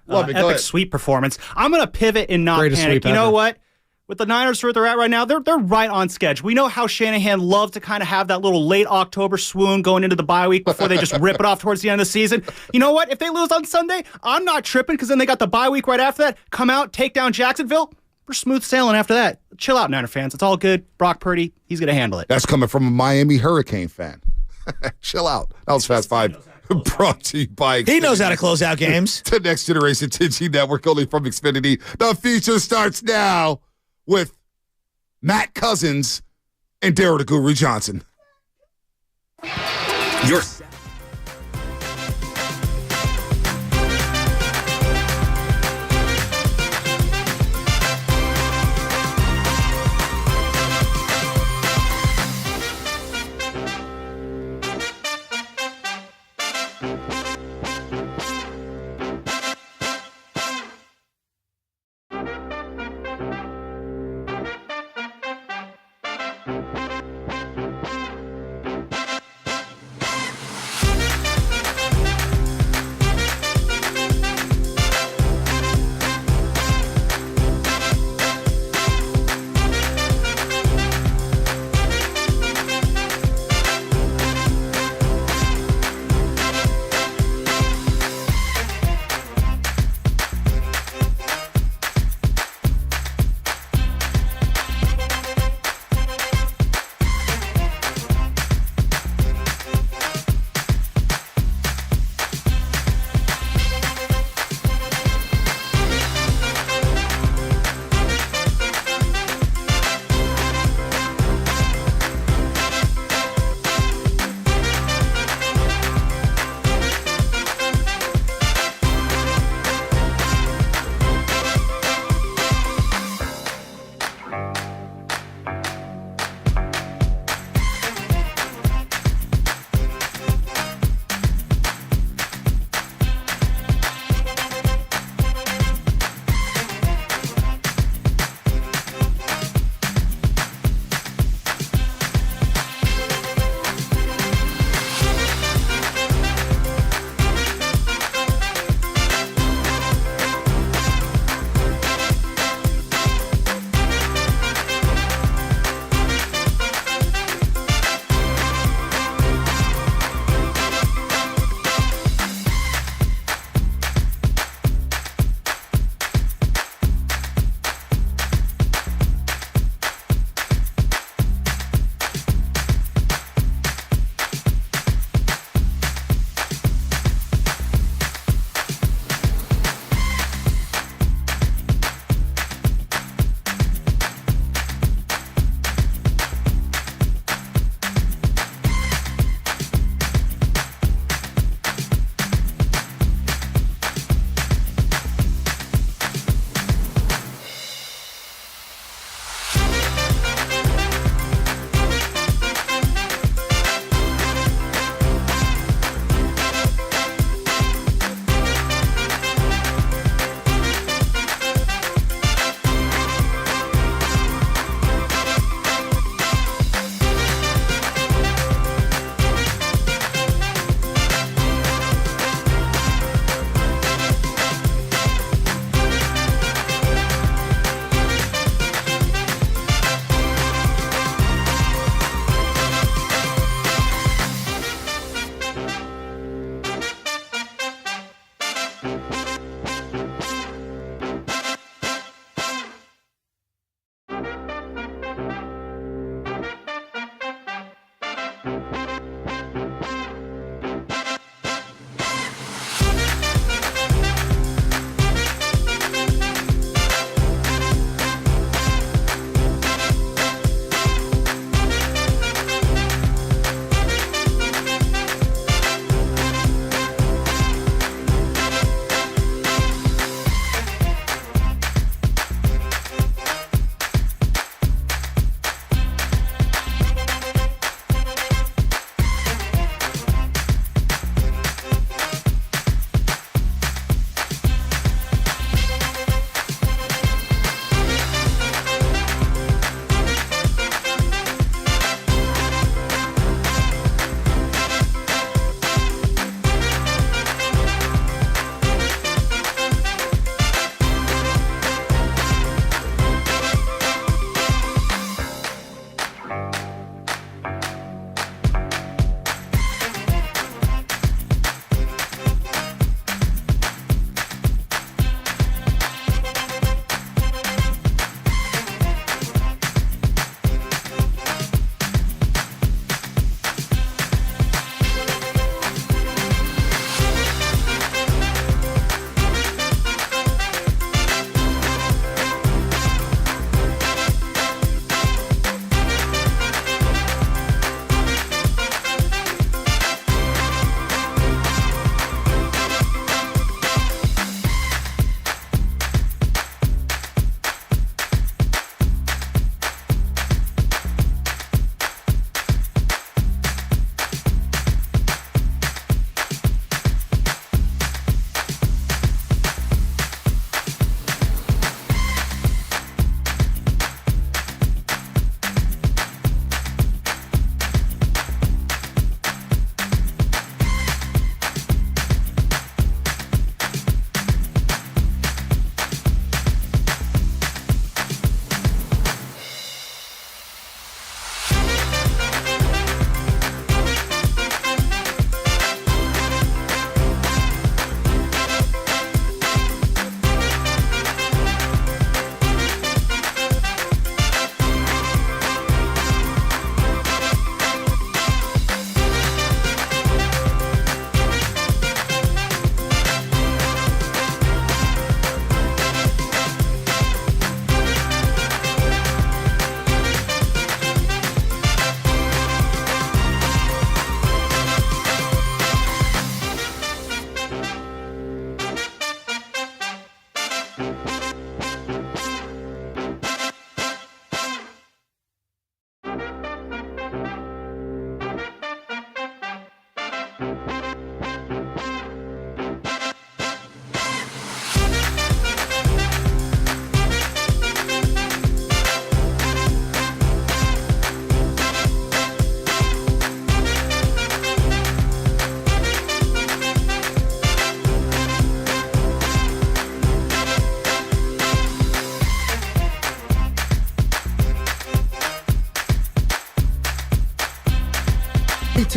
Loveman, go epic ahead. sweep performance. I'm going to pivot and not Greatest panic. sweep You know ever. what? With the Niners where they're at right now, they're right on schedule. We know how Shanahan loves to kind of have that little late October swoon going into the bye week before they just rip it off towards the end of the season. You know what? If they lose on Sunday, I'm not tripping because then they got the bye week right after that. Come out, take down Jacksonville. We're smooth sailing after that. Chill out, Niner fans. It's all good. Brock Purdy, he's going to handle it. That's coming from a Miami Hurricane fan. Chill out. That was Fast Five. Brought to you by Xfinity. He knows how to close out games. The next generation 10G network only from Xfinity. The feature starts now with Matt Cousins and Daryl the Guru Johnson. You're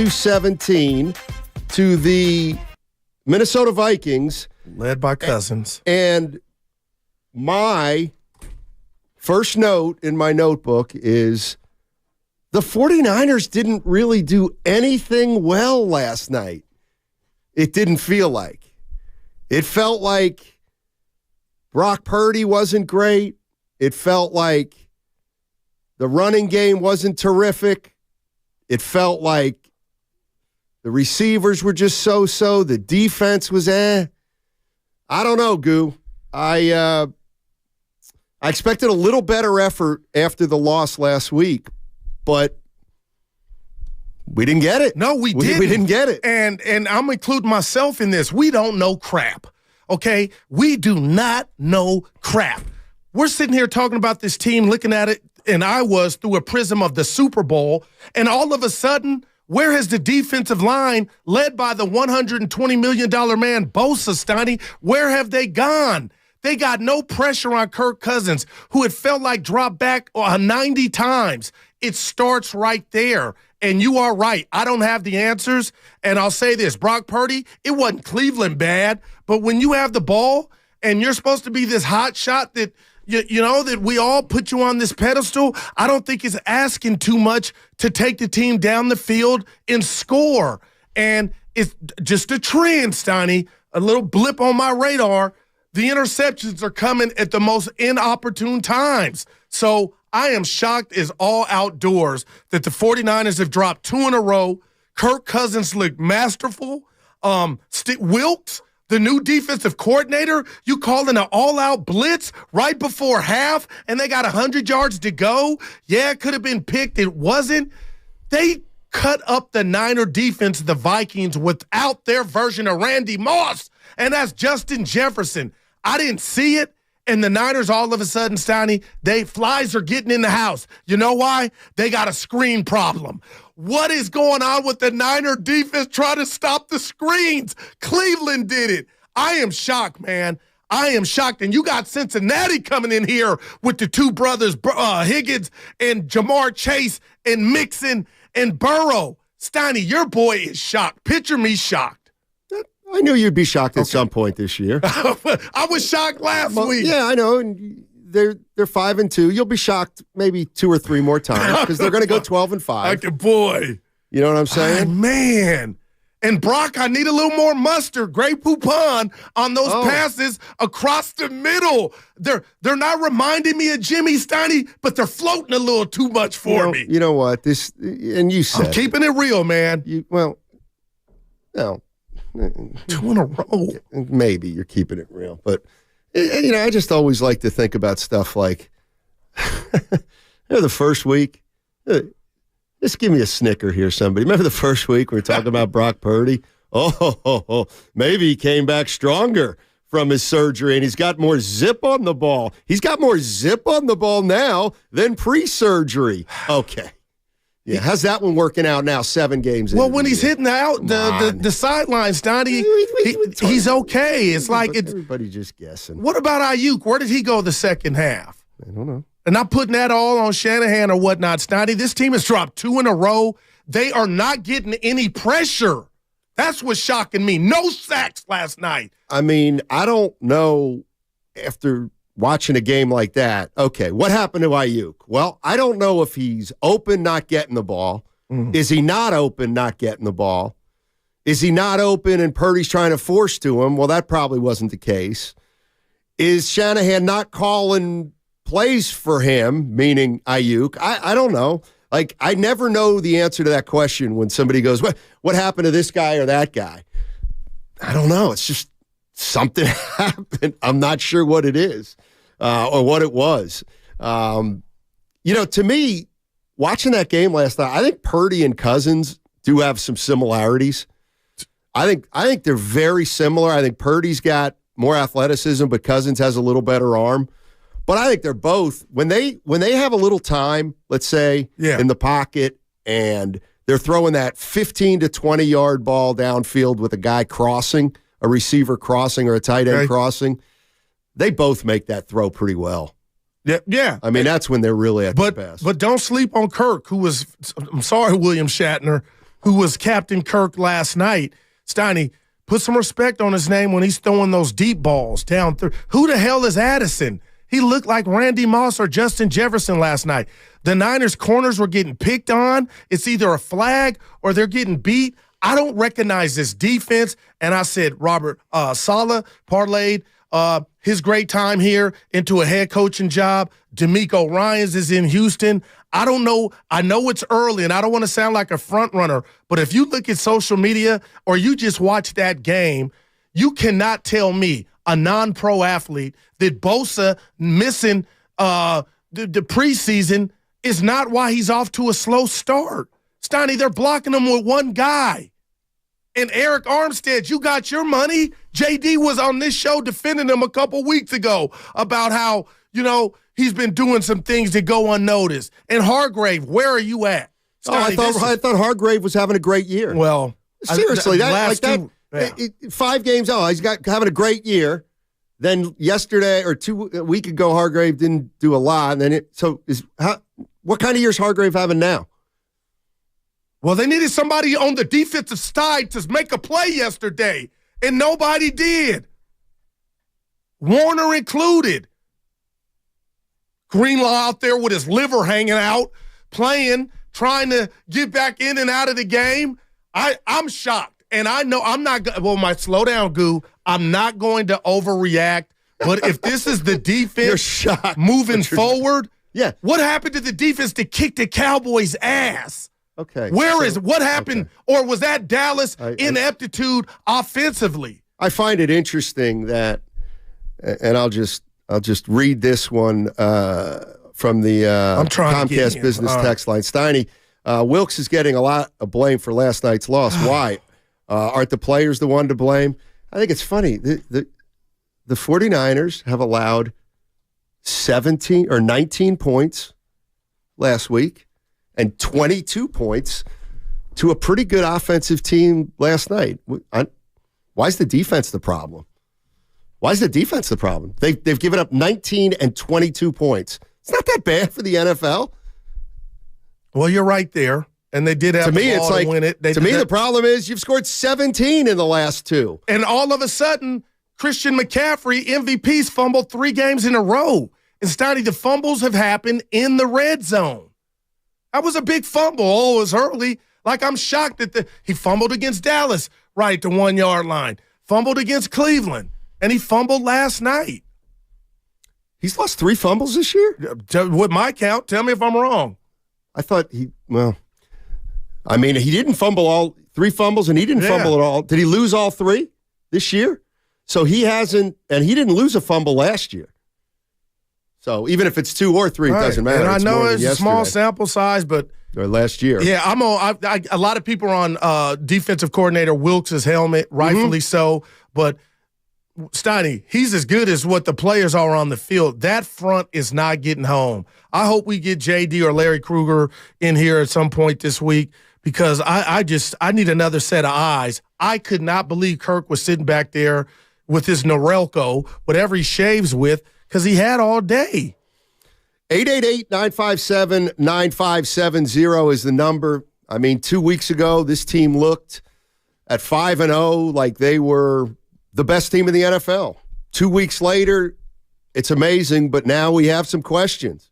$17 to the Minnesota Vikings. Led by Cousins. And my first note in my notebook is the 49ers didn't really do anything well last night. It didn't feel like. It felt like Brock Purdy wasn't great. It felt like the running game wasn't terrific. It felt like the receivers were just so-so. The defense was I don't know, Goo. I expected a little better effort after the loss last week, but we didn't get it. No, we didn't. We didn't get it. And I'm including myself in this. We don't know crap, okay? We do not know crap. We're sitting here talking about this team, looking at it, and I was through a prism of the Super Bowl, and all of a sudden, where has the defensive line, led by the $120 million man, Bosa, Steiny, where have they gone? They got no pressure on Kirk Cousins, who had felt like dropped back 90 times. It starts right there. And you are right. I don't have the answers. And I'll say this, Brock Purdy, it wasn't Cleveland bad, but when you have the ball and you're supposed to be this hot shot that you know, that we all put you on this pedestal, I don't think it's asking too much to take the team down the field and score. And it's just a trend, Steiny, a little blip on my radar. The interceptions are coming at the most inopportune times. So I am shocked as all outdoors that the 49ers have dropped 2 in a row. Kirk Cousins looked masterful. Wilks, the new defensive coordinator, you calling an all-out blitz right before half, and they got 100 yards to go? Yeah, it could have been picked. It wasn't. They cut up the Niner defense, the Vikings, without their version of Randy Moss, and that's Justin Jefferson. I didn't see it, and the Niners all of a sudden, Steiny, flies are getting in the house. You know why? They got a screen problem. What is going on with the Niner defense trying to stop the screens? Cleveland did it. I am shocked, man. I am shocked. And you got Cincinnati coming in here with the two brothers, Higgins and Jamar Chase and Mixon and Burrow. Steiny, your boy is shocked. Picture me shocked. I knew you'd be shocked at some point this year. I was shocked last week. Yeah, I know. And they're 5-2. You'll be shocked maybe 2 or 3 more times because they're going to go 12-5. Like a boy. You know what I'm saying? Oh, man. And Brock, I need a little more mustard, Grey Poupon, on those passes across the middle. They're not reminding me of Jimmy Steiny, but they're floating a little too much for me. You know what? And you said I'm keeping it real, man. No. 2 in a row. Maybe you're keeping it real. But, I just always like to think about stuff like the first week. Just give me a snicker here, somebody. Remember the first week we were talking about Brock Purdy? Maybe he came back stronger from his surgery and he's got more zip on the ball. He's got more zip on the ball now than pre-surgery. Okay. Yeah, how's that one working out now, 7 games in? Well, when he's hitting the sidelines, Donnie, he's okay. It's like everybody just guessing. What about Ayuk? Where did he go the second half? I don't know. And not putting that all on Shanahan or whatnot, Snotty. This team has dropped 2 in a row. They are not getting any pressure. That's what's shocking me. No sacks last night. I mean, I don't know after watching a game like that. Okay, what happened to Ayuk? Well, I don't know if he's open, not getting the ball. Is he not open, not getting the ball? Is he not open and Purdy's trying to force to him? Well, that probably wasn't the case. Is Shanahan not calling plays for him, meaning Ayuk? I don't know. Like, I never know the answer to that question when somebody goes, what happened to this guy or that guy? I don't know. It's just something happened. I'm not sure what it is or what it was. To me, watching that game last night, I think Purdy and Cousins do have some similarities. I think they're very similar. I think Purdy's got more athleticism, but Cousins has a little better arm. But I think they're both when they have a little time, let's say, in the pocket, and they're throwing that 15 to 20-yard ball downfield with a guy crossing, a receiver crossing or a tight end crossing, they both make that throw pretty well. Yeah. I mean, that's when they're really at their best. But don't sleep on Kirk, I'm sorry, William Shatner, who was Captain Kirk last night. Steiny, put some respect on his name when he's throwing those deep balls down through. Who the hell is Addison? He looked like Randy Moss or Justin Jefferson last night. The Niners' corners were getting picked on. It's either a flag or they're getting beat. I don't recognize this defense. And I said, Robert Saleh parlayed his great time here into a head coaching job. DeMeco Ryans is in Houston. I don't know. I know it's early, and I don't want to sound like a front runner, but if you look at social media or you just watch that game, you cannot tell me, a non-pro athlete, that Bosa missing the preseason is not why he's off to a slow start. Steiny, they're blocking him with one guy. And Eric Armstead, you got your money. JD was on this show defending him a couple weeks ago about how, he's been doing some things that go unnoticed. And Hargrave, where are you at? Steiny, I thought Hargrave was having a great year. Well, seriously, 5 games out, he's having a great year. Then yesterday or a week ago, Hargrave didn't do a lot. And then what kind of year's Hargrave having now? Well, they needed somebody on the defensive side to make a play yesterday, and nobody did. Warner included. Greenlaw out there with his liver hanging out, playing, trying to get back in and out of the game. I'm shocked. And I know I'm not – well, my slow down, Goo, I'm not going to overreact. But if this is the defense moving forward, what happened to the defense to kick the Cowboys' ass? Okay. What happened? Okay. Or was that Dallas ineptitude offensively? I find it interesting that – and I'll just read this one from the Comcast Business text line. Steiny, Wilks is getting a lot of blame for last night's loss. Why? Aren't the players the one to blame? I think it's funny. The 49ers have allowed 17 or 19 points last week and 22 points to a pretty good offensive team last night. Why is the defense the problem? Why is the defense the problem? They've given up 19 and 22 points. It's not that bad for the NFL. Well, you're right there. And they did have the ball to win it. The problem is you've scored 17 in the last 2. And all of a sudden, Christian McCaffrey, MVP's fumbled 3 games in a row. And Steiny, the fumbles have happened in the red zone. That was a big fumble. Oh, it was early. Like, I'm shocked that he fumbled against Dallas right at the 1-yard line. Fumbled against Cleveland. And he fumbled last night. He's lost 3 fumbles this year? With my count, tell me if I'm wrong. I thought he didn't fumble all 3 fumbles, and he didn't fumble at all. Did he lose all 3 this year? So he hasn't, and he didn't lose a fumble last year. So even if it's 2 or 3, it doesn't matter. And I know it's a small sample size, but or last year. Yeah, a lot of people are on defensive coordinator Wilks' helmet, rightfully so. But Steiny, he's as good as what the players are on the field. That front is not getting home. I hope we get JD or Larry Krueger in here at some point this week because I need another set of eyes. I could not believe Kirk was sitting back there with his Norelco, whatever he shaves with, because he had all day. 888-957-9570 is the number. I mean, 2 weeks ago, this team looked at 5-0 like they were the best team in the NFL. 2 weeks later, it's amazing, but now we have some questions.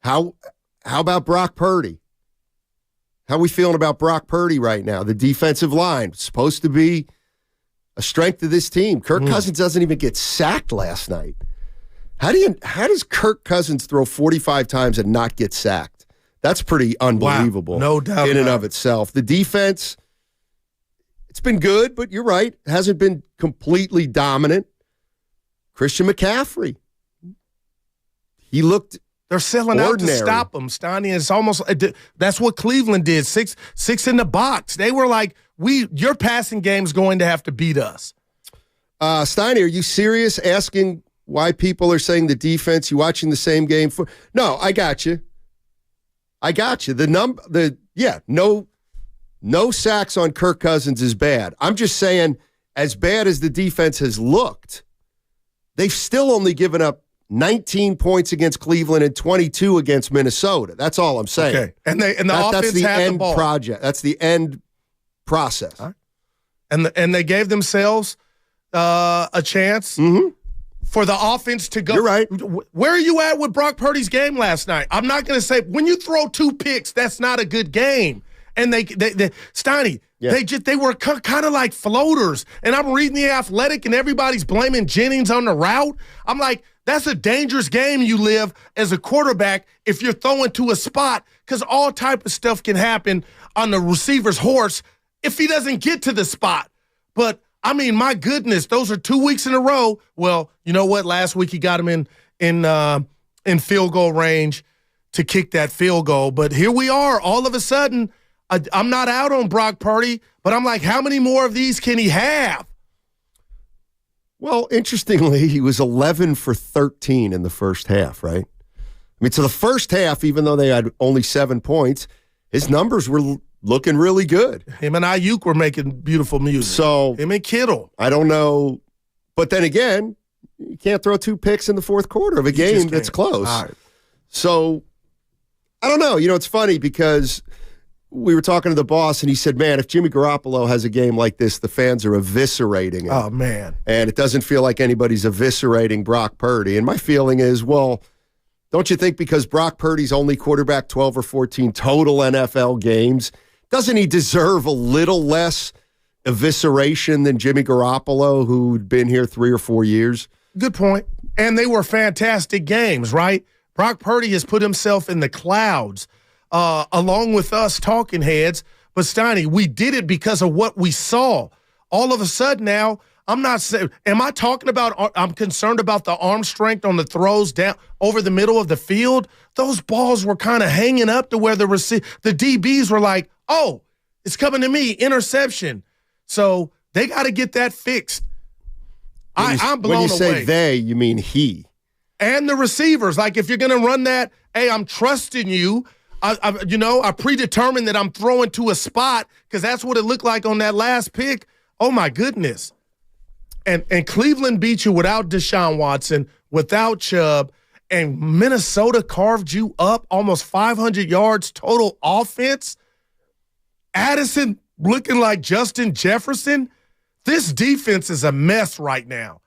How about Brock Purdy? How are we feeling about Brock Purdy right now? The defensive line, supposed to be a strength of this team. Kirk Cousins doesn't even get sacked last night. How does Kirk Cousins throw 45 times and not get sacked? That's pretty unbelievable. Wow, no doubt in and of itself. The defense, it's been good, but you're right. It hasn't been completely dominant. Christian McCaffrey. He looked They're selling out to Ordinary. stop them, Steiny. It's almost that's what Cleveland did. Six in the box. They were like, your passing game's going to have to beat us. Steiny, are you serious asking why people are saying the defense? You watching the same game for? No, I got you. No sacks on Kirk Cousins is bad. I'm just saying, as bad as the defense has looked, they've still only given up 19 points against Cleveland and 22 against Minnesota. That's all I'm saying. Okay, and the offense that's the had end the ball. project. That's the end process. Right. And they gave themselves a chance for the offense to go. You're right. Where are you at with Brock Purdy's game last night? I'm not going to say when you throw 2 picks, that's not a good game. And they Steiny, they were kind of like floaters. And I'm reading The Athletic, and everybody's blaming Jennings on the route. I'm like, that's a dangerous game you live as a quarterback if you're throwing to a spot, because all type of stuff can happen on the receiver's horse if he doesn't get to the spot. But I mean, my goodness, those are 2 weeks in a row. Well, you know what? Last week he got him in field goal range to kick that field goal. But here we are. All of a sudden, I'm not out on Brock Purdy, but I'm like, how many more of these can he have? Well, interestingly, he was 11 for 13 in the first half, right? I mean, so the first half, even though they had only 7 points, his numbers were looking really good. Him and Ayuk were making beautiful music. So him and Kittle. I don't know. But then again, you can't throw 2 picks in the fourth quarter of a game that's close. Right. So I don't know. It's funny because we were talking to the boss, and he said, man, if Jimmy Garoppolo has a game like this, the fans are eviscerating him. Oh, man. And it doesn't feel like anybody's eviscerating Brock Purdy. And my feeling is, well, don't you think because Brock Purdy's only quarterback 12 or 14 total NFL games, doesn't he deserve a little less evisceration than Jimmy Garoppolo, who'd been here 3 or 4 years? Good point. And they were fantastic games, right? Brock Purdy has put himself in the clouds along with us talking heads. But Steiny, we did it because of what we saw. All of a sudden now, I'm not saying, am I talking about, I'm concerned about the arm strength on the throws down over the middle of the field? Those balls were kind of hanging up to where the DBs were like, oh, it's coming to me, interception. So they got to get that fixed. I'm blown away. When you say they, you mean he. And the receivers. Like, if you're going to run that, hey, I'm trusting you. I predetermined that I'm throwing to a spot because that's what it looked like on that last pick. Oh, my goodness. And Cleveland beat you without Deshaun Watson, without Chubb, and Minnesota carved you up almost 500 yards total offense. Addison looking like Justin Jefferson. This defense is a mess right now.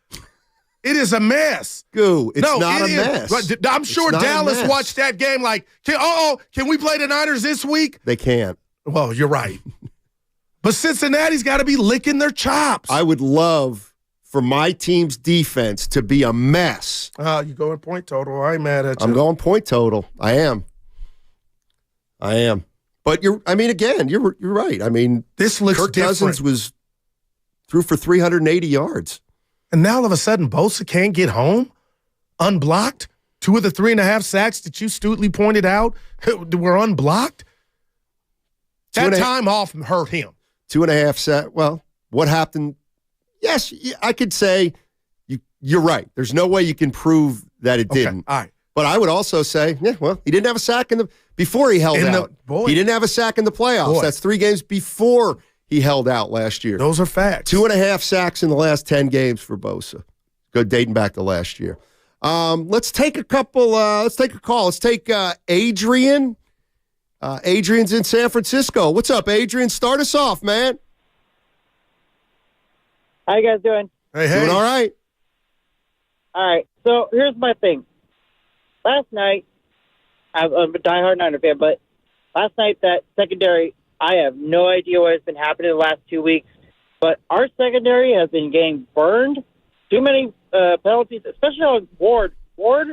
It is a mess. It's not a mess. I'm sure Dallas watched that game like, can we play the Niners this week? They can't. Well, you're right. But Cincinnati's got to be licking their chops. I would love for my team's defense to be a mess. You going point total. I ain't mad at you. I'm going point total. I am. But you're right. I mean, this looks Kirk different. Cousins threw for 380 yards. And now all of a sudden, Bosa can't get home unblocked. 2 of the 3.5 sacks that you astutely pointed out were unblocked. That time off hurt him. 2.5 sacks. Well, what happened? Yes, I could say you're right. There's no way you can prove that it didn't. All right. But I would also say, he didn't have a sack before he held out. He didn't have a sack in the playoffs. That's 3 games before he held out last year. Those are facts. 2.5 sacks in the last 10 games for Bosa. Good, dating back to last year. Let's take a couple. Let's take a call. Let's take Adrian. Adrian's in San Francisco. What's up, Adrian? Start us off, man. How you guys doing? Hey. Doing all right. All right. So here's my thing. Last night, I'm a diehard Niner fan, but last night that secondary, I have no idea what has been happening the last 2 weeks, but our secondary has been getting burned. Too many penalties, especially on Ward. Ward,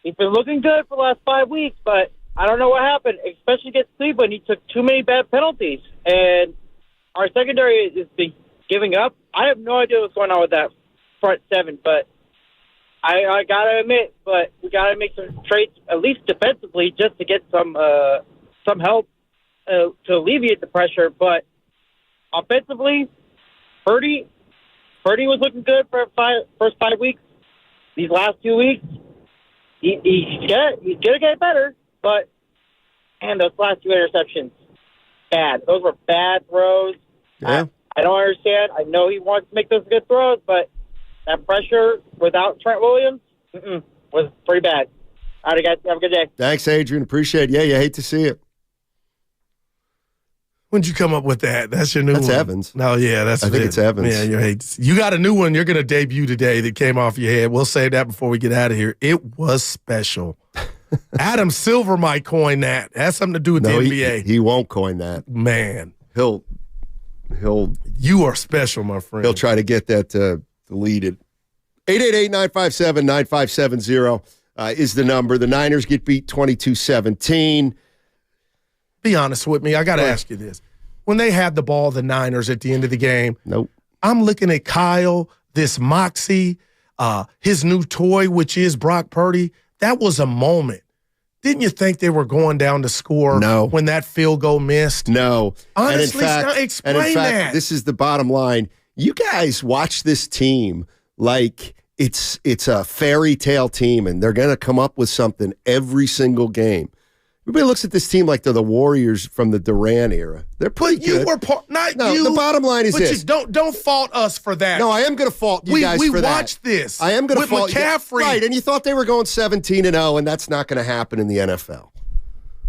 he's been looking good for the last 5 weeks, but I don't know what happened, especially against Cleveland. He took too many bad penalties, and our secondary has been giving up. I have no idea what's going on with that front seven, but I gotta admit, but we gotta make some trades, at least defensively, just to get some help to alleviate the pressure. But offensively, Purdy was looking good for first 5 weeks. These last 2 weeks, he's gonna get better. But those last 2 interceptions, bad. Those were bad throws. Yeah. I don't understand. I know he wants to make those good throws, but that pressure without Trent Williams was pretty bad. All right, guys. Have a good day. Thanks, Adrian. Appreciate it. Yeah, you hate to see it. When'd you come up with that? That's your new one. That's Evans. No, yeah, I think it's Evans. Yeah, you got a new one you're going to debut today that came off your head. We'll save that before we get out of here. It was special. Adam Silver might coin that. It has something to do with the NBA. He won't coin that. Man. He'll. You are special, my friend. He'll try to get that deleted. 888-957-9570 is the number. The Niners get beat 22-17. Be honest with me. I got to ask you this. When they had the ball, the Niners, at the end of the game, nope. I'm looking at Kyle, this moxie, his new toy, which is Brock Purdy. That was a moment. Didn't you think they were going down to score when that field goal missed? No. Honestly, explain that. This is the bottom line. You guys watch this team like it's a fairy tale team, and they're going to come up with something every single game. Everybody looks at this team like they're the Warriors from the Durant era. They're pretty good. You were you. The bottom line is this. Don't fault us for that. No, I am going to fault you guys for that. We watched this. I am going to fault McCaffrey. You. Right, and you thought they were going 17-0, and that's not going to happen in the NFL.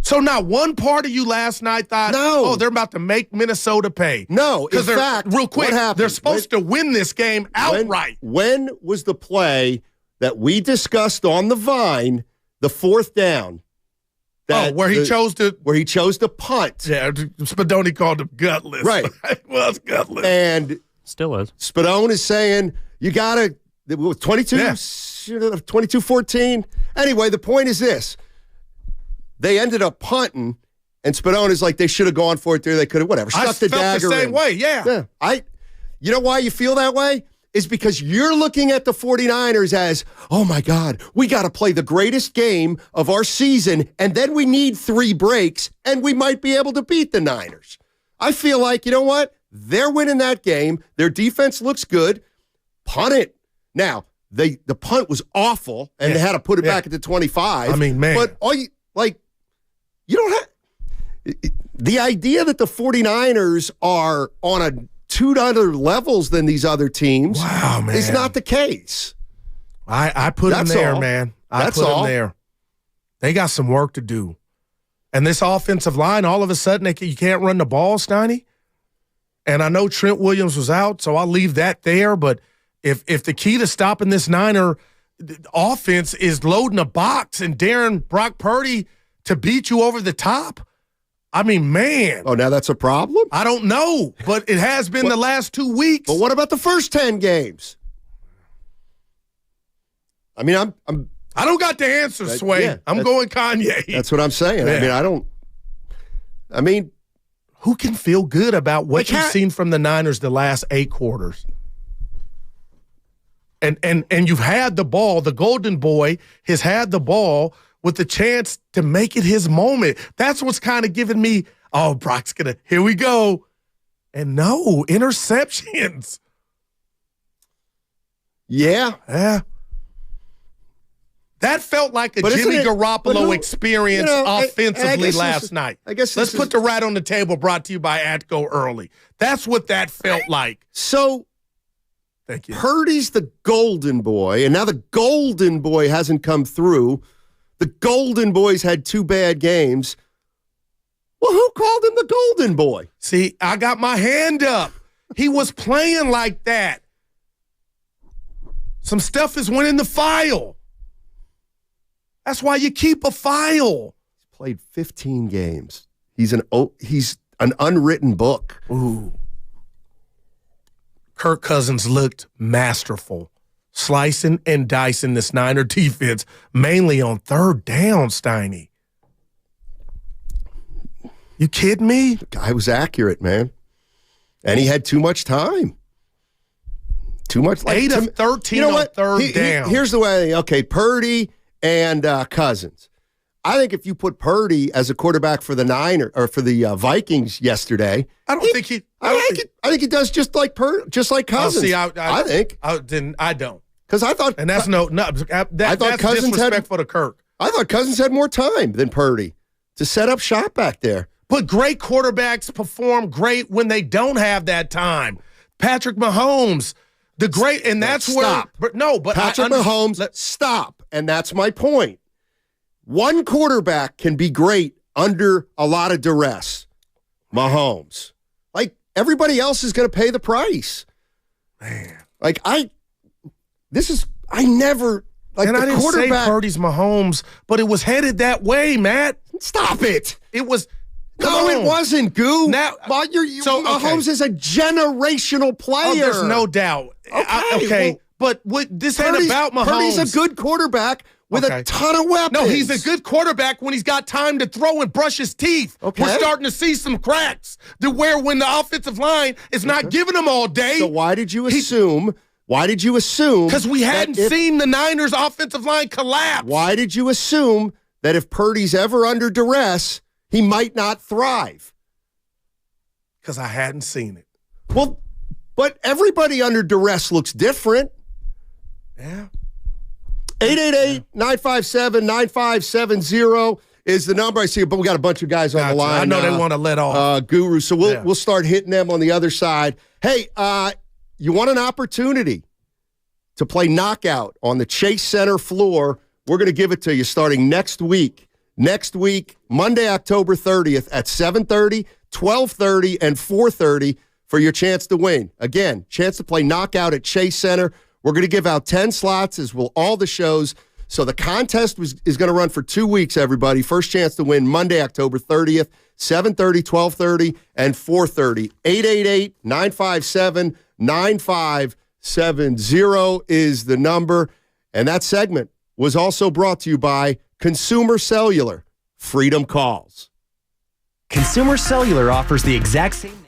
So not one part of you last night thought, they're about to make Minnesota pay. No, in fact, real quick, what happened? They're supposed to win this game outright. When was the play that we discussed on the Vine, the fourth down? Where he chose to punt. Yeah, Spadoni called him gutless. Right. It was gutless. And still is. Spadone is saying, you got to, 22-14. Anyway, the point is this. They ended up punting, and Spadone is like, they should have gone for it there. They could have, whatever. Stuck the dagger the same in. way, yeah. You know why you feel that way? Is because you're looking at the 49ers as, oh my God, we got to play the greatest game of our season, and then we need 3 breaks, and we might be able to beat the Niners. I feel like, you know what? They're winning that game. Their defense looks good. Punt it. Now, the punt was awful, and they had to put it back at the 25. I mean, man. But you don't have the idea that the 49ers are on a 2 other levels than these other teams. Wow, man. Is not the case. I put them there, man. That's put all. them there. They got some work to do. And this offensive line, all of a sudden, you can't run the ball, Steiny. And I know Trent Williams was out, so I'll leave that there. But if the key to stopping this Niner offense is loading a box and daring Brock Purdy to beat you over the top, I mean, man. Oh, now that's a problem? I don't know, but it has been the last 2 weeks. But what about the first 10 games? I mean, I don't got the answer, Sway. Yeah, I'm going Kanye. That's what I'm saying. Yeah. I mean, who can feel good about what you've seen from the Niners the last 8 quarters? And you've had the ball. The Golden Boy has had the ball with the chance to make it his moment. That's what's kind of giving me, Brock's going to, here we go. And no, interceptions. Yeah. That felt like a Jimmy Garoppolo experience offensively last night. I guess let's put the rat on the table, brought to you by Atco Early. That's what that felt like. So, thank you. Purdy's the Golden Boy, and now the Golden Boy hasn't come through. The Golden Boy's had 2 bad games. Well, who called him the Golden Boy? See, I got my hand up. He was playing like that. Some stuff is went in the file. That's why you keep a file. He's played 15 games. He's an unwritten book. Ooh. Kirk Cousins looked masterful, slicing and dicing this Niner defense, mainly on 3rd down, Steiny. You kidding me? The guy was accurate, man. And he had too much time. too much. Like, 8 of 13 on third down. Here's the way. Okay, Purdy and Cousins. I think if you put Purdy as a quarterback for the Vikings yesterday, I think he does just like Cousins. I think. I don't. Because I thought, and that's that's Cousins disrespectful to Kirk. I thought Cousins had more time than Purdy to set up shop back there. But great quarterbacks perform great when they don't have that time. Patrick Mahomes, that's stop. Where. But Patrick Mahomes, stop, and that's my point. One quarterback can be great under a lot of duress. Mahomes, like everybody else, is going to pay the price. Man, I never. Like, and the I didn't say quarterback, Purdy's Mahomes, but it was headed that way, Matt. Stop it. It was. No, it wasn't, Goo. Now, Mahomes is a generational player. Oh, there's no doubt. Okay. But this ain't about Mahomes. Purdy's a good quarterback with a ton of weapons. No, he's a good quarterback when he's got time to throw and brush his teeth. Okay. We're starting to see some cracks when the offensive line is not giving him all day. So why did you assume? Because we hadn't seen the Niners' offensive line collapse. Why did you assume that if Purdy's ever under duress, he might not thrive? Because I hadn't seen it. Well, but everybody under duress looks different. Yeah. 888-957-9570 is the number I see, but we got a bunch of guys on the line. I know they want to let off. Guru, so we'll start hitting them on the other side. Hey, you want an opportunity to play knockout on the Chase Center floor? We're going to give it to you starting next week. Next week, Monday, October 30th at 7:30, 12:30, and 4:30 for your chance to win. Again, chance to play knockout at Chase Center. We're going to give out 10 slots, as will all the shows. So the contest is going to run for 2 weeks, everybody. First chance to win Monday, October 30th, 7:30, 12:30, and 4:30. 888-957-9570 is the number. And that segment was also brought to you by Consumer Cellular. Freedom calls. Consumer Cellular offers the exact same.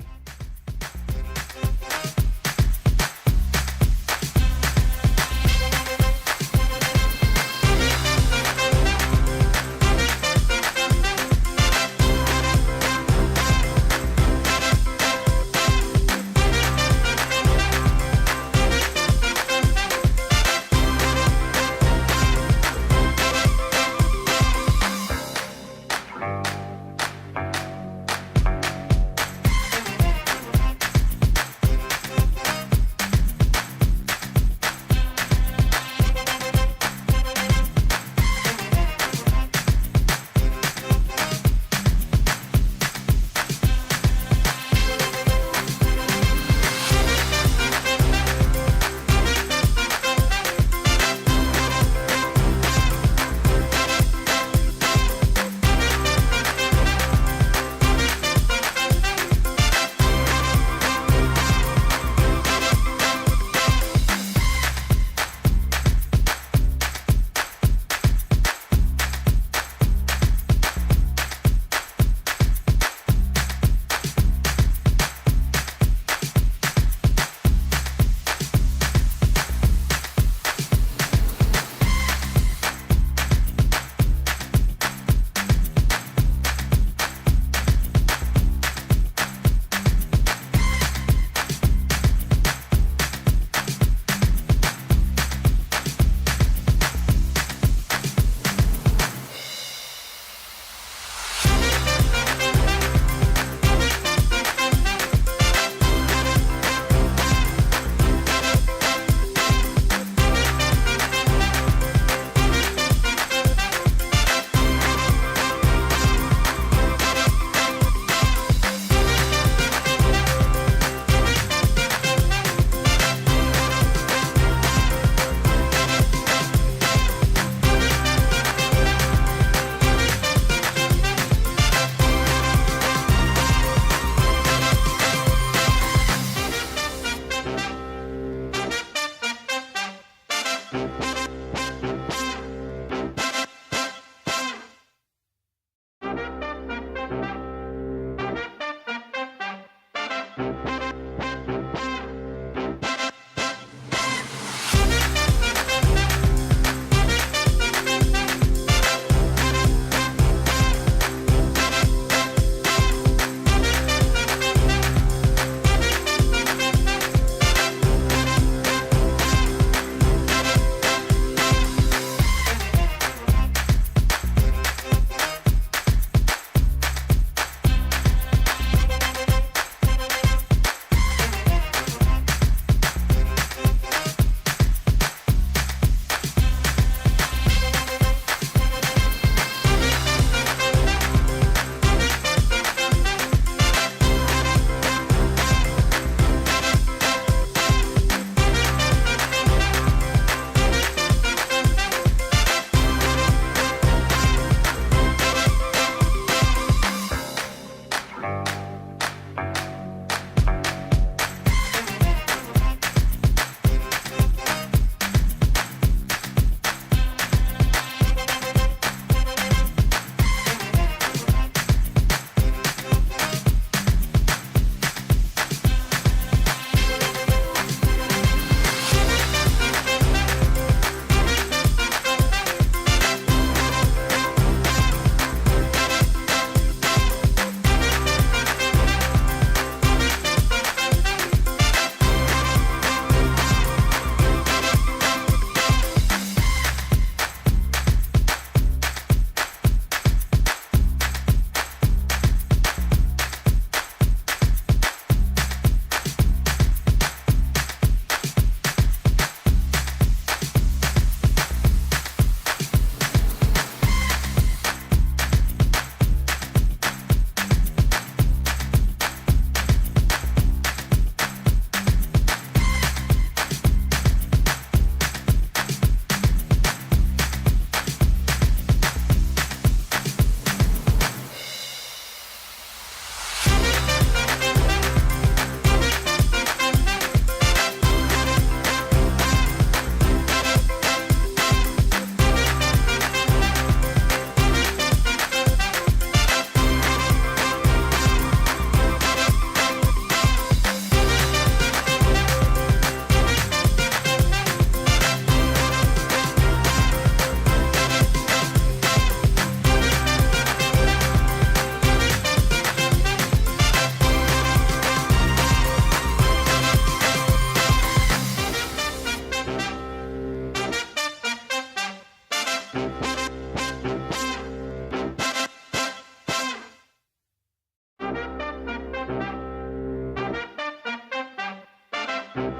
Third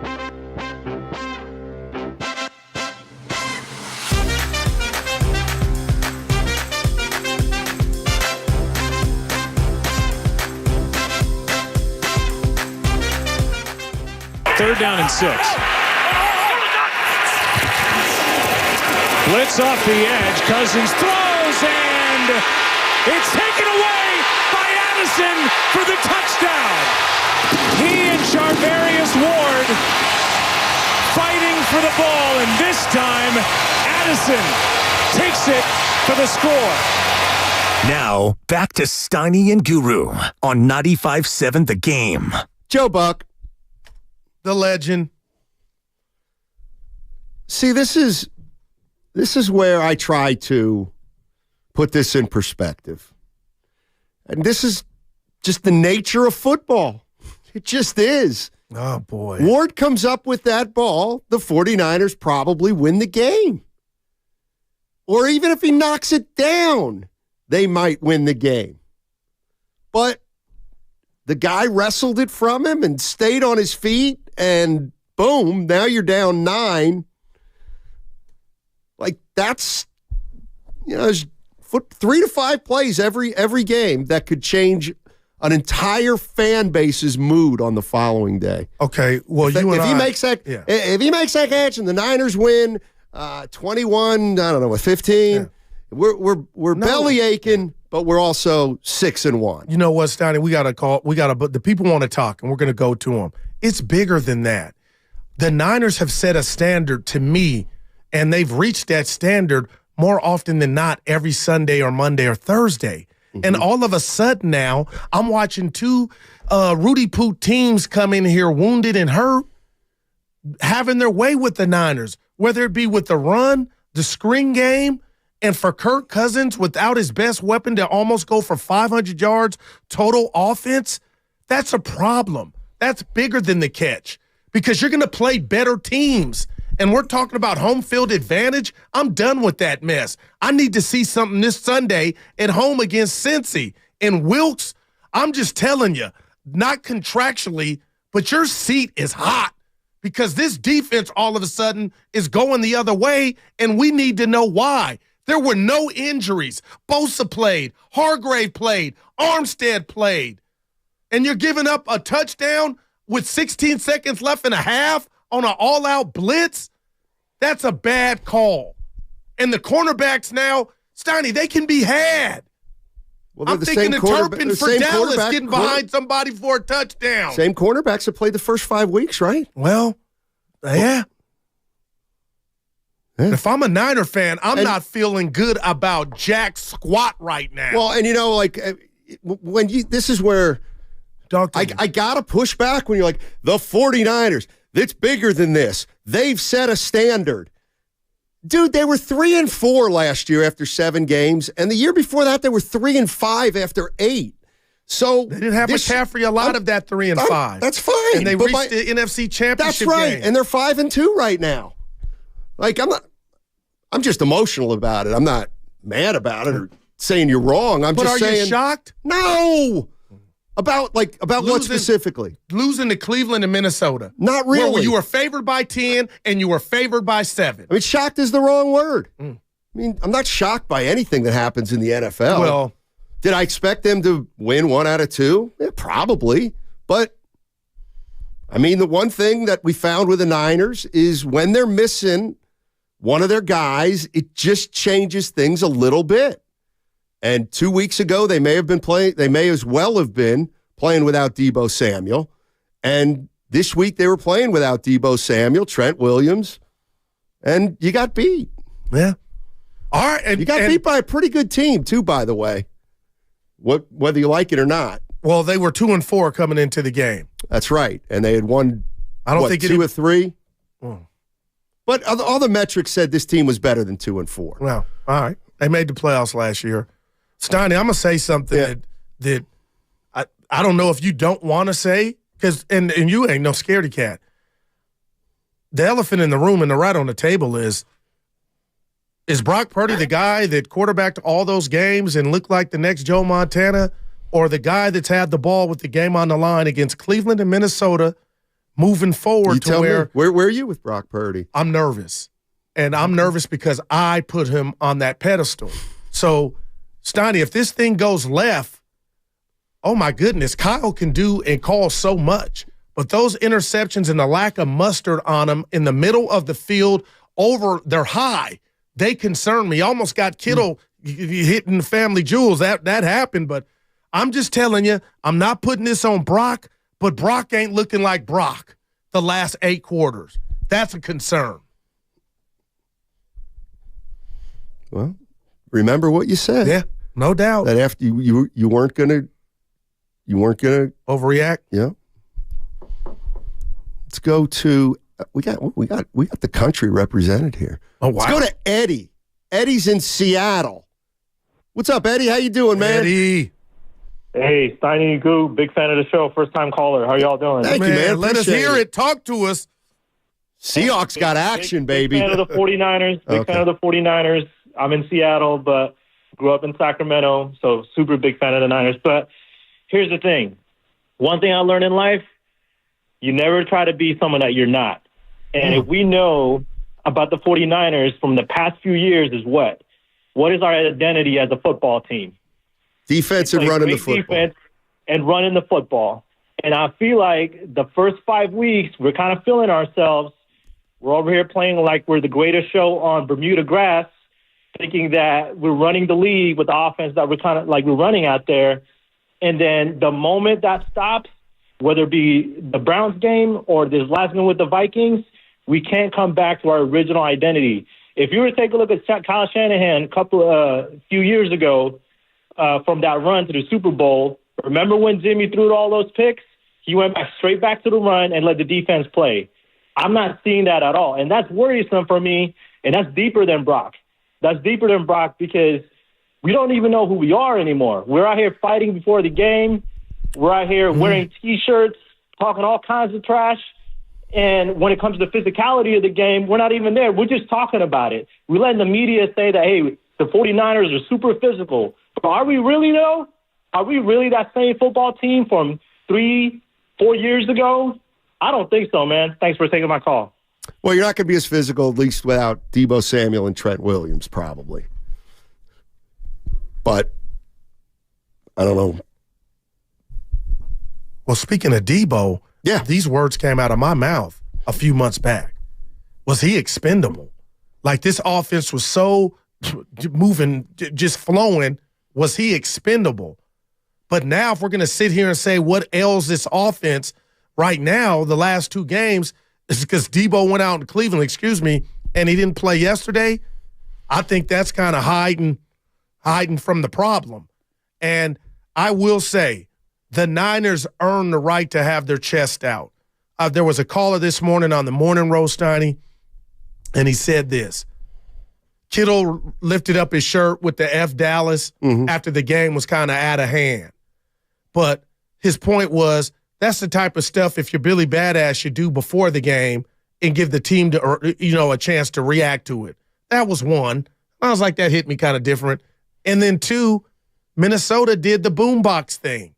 down and 6. Blitz off the edge. Cousins throws, and it's taken away by Addison for the touchdown. He and Charvarius Ward fighting for the ball, and this time Addison takes it for the score. Now, back to Steiny and Guru on 95.7 The Game. Joe Buck. The legend. See, this is where I try to put this in perspective. And this is just the nature of football. It just is. Oh, boy. Ward comes up with that ball, the 49ers probably win the game. Or even if he knocks it down, they might win the game. But the guy wrestled it from him and stayed on his feet, and boom, now you're down 9. Like, that's, there's 3 to 5 plays every game that could change an entire fan base's mood on the following day. Okay, well, if he makes that catch and the Niners win 21-15, we're belly aching, but we're also 6-1. You know what, Steiny? But the people want to talk, and we're going to go to them. It's bigger than that. The Niners have set a standard to me, and they've reached that standard more often than not every Sunday or Monday or Thursday. Mm-hmm. And all of a sudden now, I'm watching 2 Rudy Poot teams come in here wounded and hurt, having their way with the Niners, whether it be with the run, the screen game, and for Kirk Cousins, without his best weapon, to almost go for 500 yards total offense. That's a problem. That's bigger than the catch, because you're going to play better teams. And we're talking about home field advantage. I'm done with that mess. I need to see something this Sunday at home against Cincy. And Wilks, I'm just telling you, not contractually, but your seat is hot, because this defense all of a sudden is going the other way, and we need to know why. There were no injuries. Bosa played. Hargrave played. Armstead played. And you're giving up a touchdown with 16 seconds left in a half on an all-out blitz? That's a bad call. And the cornerbacks now, Steiny, they can be had. Well, I'm thinking of Turpin for Dallas getting behind somebody for a touchdown. Same cornerbacks that played the first 5 weeks, right? Well, yeah. If I'm a Niner fan, I'm not feeling good about jack squat right now. Well, and when this is where I got to push back when you're like, the 49ers, it's bigger than this. They've set a standard. Dude, they were 3-4 last year after 7 games, and the year before that they were 3-5 after 8. So they didn't have McCaffrey a lot of that 3-5. That's fine. And they reached the NFC Championship. That's right, game. And they're 5-2 right now. Like, I'm just emotional about it. I'm not mad about it or saying you're wrong. I'm just saying. But are you shocked? No. About what specifically? Losing to Cleveland and Minnesota. Not really. Where you were favored by 10 and you were favored by 7. I mean, shocked is the wrong word. I mean, I'm not shocked by anything that happens in the NFL. Well, did I expect them to win 1 out of 2? Yeah, probably. But, I mean, the one thing that we found with the Niners is when they're missing one of their guys, it just changes things a little bit. And 2 weeks ago, they may as well have been playing without Deebo Samuel. And this week, they were playing without Deebo Samuel, Trent Williams, and you got beat. Yeah. All right. And you got beat by a pretty good team, too, by the way, whether you like it or not. Well, they were 2-4 coming into the game. That's right. And they had won, think 2 or 3? But all the metrics said this team was better than 2-4. Well, all right. They made the playoffs last year. Steiny, I'm going to say something that I don't know if you don't want to say, because and you ain't no scaredy cat. The elephant in the room and the right on the table is Brock Purdy the guy that quarterbacked all those games and looked like the next Joe Montana, or the guy that's had the ball with the game on the line against Cleveland and Minnesota, moving forward to where are you with Brock Purdy? I'm nervous. And I'm nervous because I put him on that pedestal. So, Steiny, if this thing goes left, oh my goodness, Kyle can do and call so much. But those interceptions and the lack of mustard on them in the middle of the field they're high. They concern me. Almost got Kittle hitting the family jewels. That happened, but I'm just telling you, I'm not putting this on Brock, but Brock ain't looking like Brock the last 8 quarters. That's a concern. Well, remember what you said. Yeah, no doubt. That after you weren't gonna overreact. Yeah. Let's go to we got the country represented here. Oh wow. Let's go to Eddie. Eddie's in Seattle. What's up, Eddie? How you doing, man? Eddie. Hey, Steiny and Goo, big fan of the show, first time caller. How y'all doing? Thank you, man. Let us hear it. Talk to us. Seahawks got action, baby. Big fan of the 49ers. Big fan of the 49ers. I'm in Seattle, but grew up in Sacramento, so super big fan of the Niners. But here's the thing. One thing I learned in life, you never try to be someone that you're not. And if we know about the 49ers from the past few years is what? What is our identity as a football team? Defense and running the football. Defense and running the football. And I feel like the first 5 weeks, we're kind of feeling ourselves. We're over here playing like we're the greatest show on Bermuda grass, thinking that we're running the league with the offense that we're kind of like we're running out there. And then the moment that stops, whether it be the Browns game or this last game with the Vikings, we can't come back to our original identity. If you were to take a look at Kyle Shanahan few years ago from that run to the Super Bowl, remember when Jimmy threw all those picks? He went straight back to the run and let the defense play. I'm not seeing that at all. And that's worrisome for me, and that's deeper than Brock. That's deeper than Brock because we don't even know who we are anymore. We're out here fighting before the game. We're out here wearing T-shirts, talking all kinds of trash. And when it comes to the physicality of the game, we're not even there. We're just talking about it. We're letting the media say that, hey, the 49ers are super physical. But are we really, though? Are we really that same football team from 3-4 years ago? I don't think so, man. Thanks for taking my call. Well, you're not going to be as physical, at least without Deebo Samuel and Trent Williams, probably. But I don't know. Well, speaking of Deebo, these words came out of my mouth a few months back. Was he expendable? Like this offense was so moving, just flowing. Was he expendable? But now if we're going to sit here and say what ails this offense right now, the last 2 games, is because Deebo went out in Cleveland, and he didn't play yesterday, I think that's kind of hiding from the problem. And I will say, the Niners earned the right to have their chest out. There was a caller this morning on the Morning Roast, Steiny, and he said this. Kittle lifted up his shirt with the F Dallas after the game was kind of out of hand. But his point was, that's the type of stuff, if you're Billy Badass, you do before the game and give the team a chance to react to it. That was one. I was like, that hit me kind of different. And then 2, Minnesota did the boombox thing.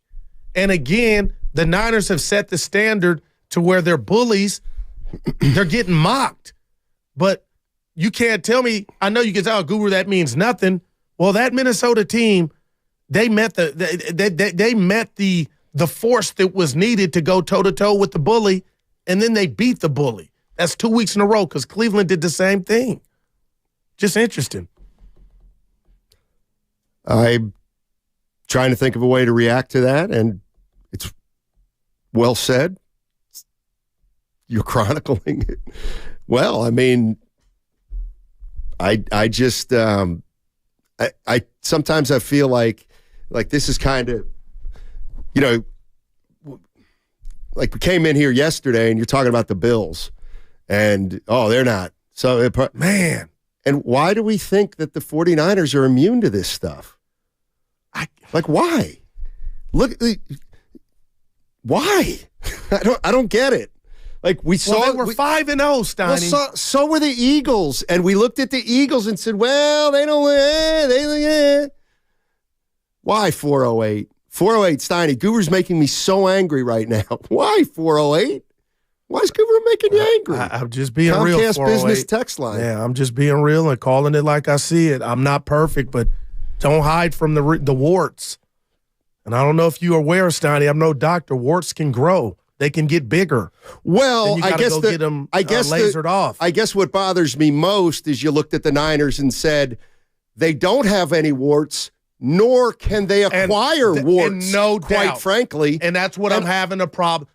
And again, the Niners have set the standard to where they're bullies. They're getting mocked. But you can't tell me, I know you can tell, Guru, that means nothing. Well, that Minnesota team, they met they met the force that was needed to go toe-to-toe with the bully, and then they beat the bully. That's 2 weeks in a row because Cleveland did the same thing. Just interesting. I'm trying to think of a way to react to that, and it's well said. You're chronicling it. Well, I mean, I just I sometimes I feel like this is kind of, like we came in here yesterday and you're talking about the Bills and, they're not. So, man. And why do we think that the 49ers are immune to this stuff? Why? Look, why? I don't get it. Like we saw, they were 5-0, Steiny. Well, so were the Eagles, and we looked at the Eagles and said, "Well, they don't." Why 408? 408, Steiny. Guru's making me so angry right now. Why 408? Why is Guru making you angry? I'm just being real. Comcast Business text line. Yeah, I'm just being real and calling it like I see it. I'm not perfect, but don't hide from the warts. And I don't know if you're aware, Steiny, I'm no doctor. Warts can grow. They can get bigger. Well, I guess get them lasered off. I guess what bothers me most is you looked at the Niners and said they don't have any warts, nor can they acquire warts. No quite doubt. frankly. And that's what I'm having a problem.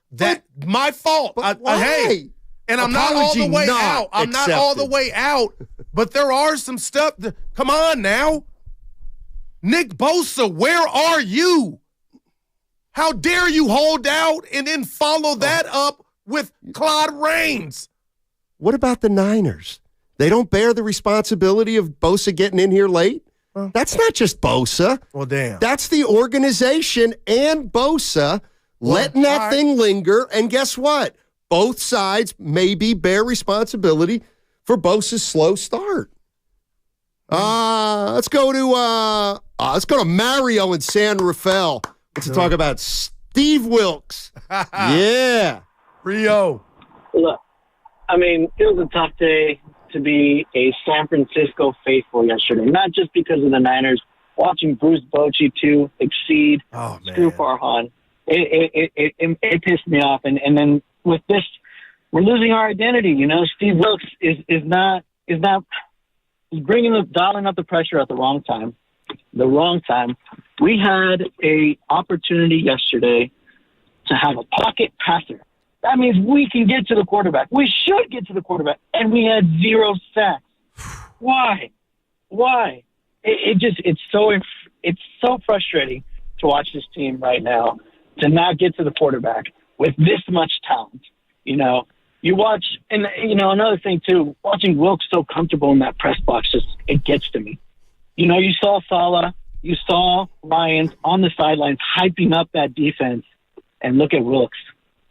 My fault. Why? And I'm not all the way out. I'm not all the way out. But there are some stuff. Come on now. Nick Bosa, where are you? How dare you hold out and then follow that up with Claude Rains? What about the Niners? They don't bear the responsibility of Bosa getting in here late? That's not just Bosa. Well, damn. That's the organization and Bosa letting that thing linger. And guess what? Both sides maybe bear responsibility for Bosa's slow start. Let's go to Mario in San Rafael. Let's talk about Steve Wilks. Yeah. Rio. Look, I mean, it was a tough day to be a San Francisco faithful yesterday, not just because of the Niners. Watching Bruce Bochy, too, exceed Stu Farhan, it pissed me off. And then with this, we're losing our identity. You know, Steve Wilks is dialing up the pressure at the wrong time. We had a opportunity yesterday to have a pocket passer. That means we can get to the quarterback. We should get to the quarterback, and we had 0 sacks. Why? It's so frustrating to watch this team right now to not get to the quarterback with this much talent. You know, you watch, and you know another thing too. Watching Wilks so comfortable in that press box, it gets to me. You know, you saw Salah, you saw Ryans on the sidelines hyping up that defense, and look at Wilks.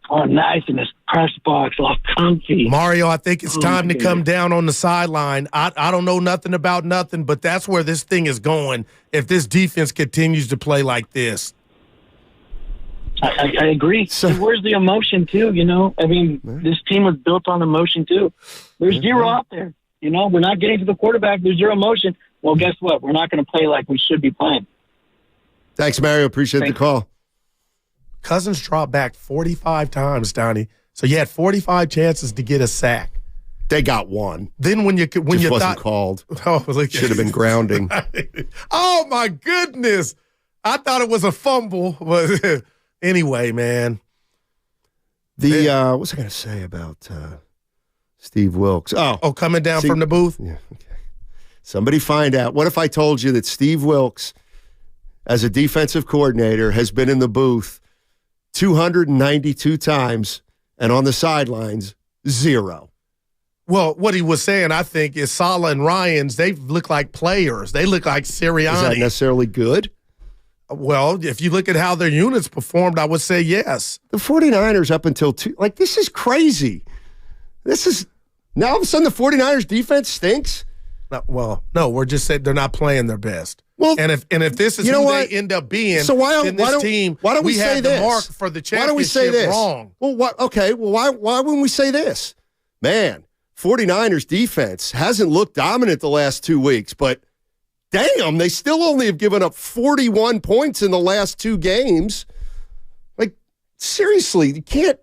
Oh, nice in his press box, all comfy. Mario, I think it's time to come down on the sideline. I don't know nothing about nothing, but that's where this thing is going if this defense continues to play like this. I agree. And where's the emotion, too, you know? I mean, this team was built on emotion, too. There's 0 out there. You know, we're not getting to the quarterback. There's 0 emotion. Well, guess what? We're not going to play like we should be playing. Thanks, Mario. Appreciate the call. Cousins dropped back 45 times, Donnie. So you had 45 chances to get a sack. They got one. Then when you wasn't called. Should have been grounding. Oh my goodness! I thought it was a fumble, but anyway, man. What's I going to say about Steve Wilks? Oh, coming down from the booth. Yeah. Okay. Somebody find out. What if I told you that Steve Wilks, as a defensive coordinator, has been in the booth 292 times and on the sidelines 0? Well, what he was saying, I think, is Salah and Ryans, they look like players. They look like Sirianni. Is that necessarily good? Well, if you look at how their units performed, I would say yes. The 49ers up until this is crazy. Now all of a sudden the 49ers defense stinks? No, we're just saying they're not playing their best. Well, and if this is who they end up being, so why then don't we say had this? The mark for the championship why don't we say this? Wrong. Well, why wouldn't we say this? Man, 49ers defense hasn't looked dominant the last 2 weeks, but damn, they still only have given up 41 points in the last 2 games. Like, seriously, you can't.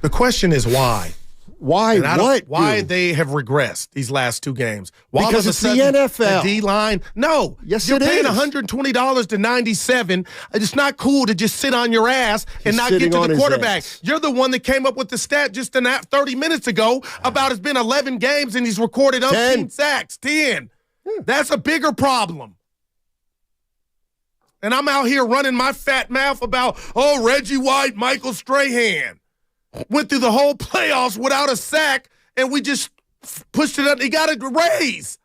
The question is why? Why? What? Why they have regressed these last 2 games? Because it's the NFL. The D-line. No. Yes, you're paying is. $120 to $97. It's not cool to just sit on your ass and not get to the quarterback. You're the one that came up with the stat just 30 minutes ago about it's been 11 games and he's recorded 10 sacks. 10. That's a bigger problem. And I'm out here running my fat mouth about, Reggie White, Michael Strahan. Went through the whole playoffs without a sack, and we just pushed it up. He got a raise.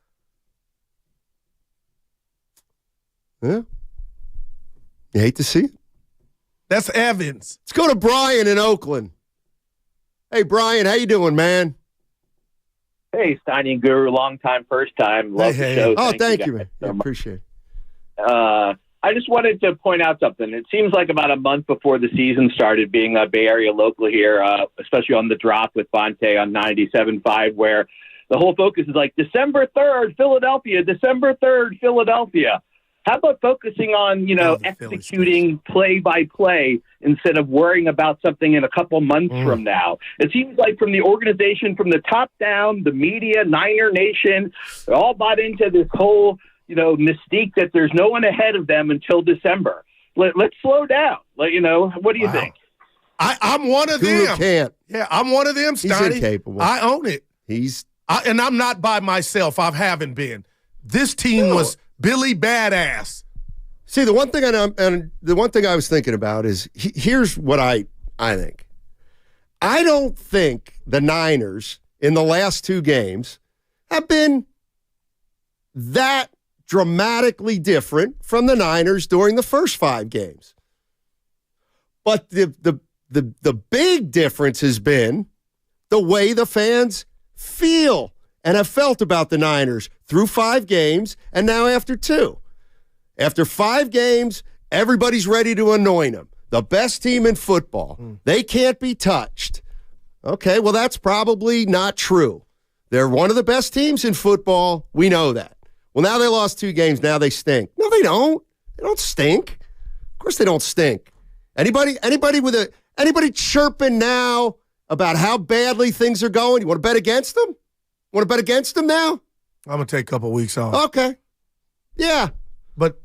Yeah. You hate to see it. That's Evans. Let's go to Brian in Oakland. Hey, Brian, how you doing, man? Hey, Steiny and Guru, long time, first time. Love the show. Oh, thank you, man. I appreciate it. I just wanted to point out something. It seems like about a month before the season started, being a Bay Area local here, especially on the drop with Bonte on 97.5, where the whole focus is like December 3rd, Philadelphia, December 3rd, Philadelphia. How about focusing on, executing play by play instead of worrying about something in a couple months from now? It seems like from the organization, from the top down, the media, Niner Nation, they're all bought into this whole, mystique that there's no one ahead of them until December. Let's slow down. What do you think? I'm one of Who them. can't? Yeah, I'm one of them, Stoney. He's incapable. I own it. And I'm not by myself. I haven't been. This team was Billy Badass. See, the one thing I was thinking about is here's what I think. I don't think the Niners in the last two games have been that dramatically different from the Niners during the first 5 games. But the big difference has been the way the fans feel and have felt about the Niners through 5 games and now after 2. After 5 games, everybody's ready to anoint them. The best team in football. They can't be touched. Okay, well, that's probably not true. They're one of the best teams in football. We know that. Well, now they lost 2 games. Now they stink. No, they don't. They don't stink. Of course they don't stink. Anybody chirping now about how badly things are going? You want to bet against them? Want to bet against them now? I'm going to take a couple weeks off. Okay. Yeah. But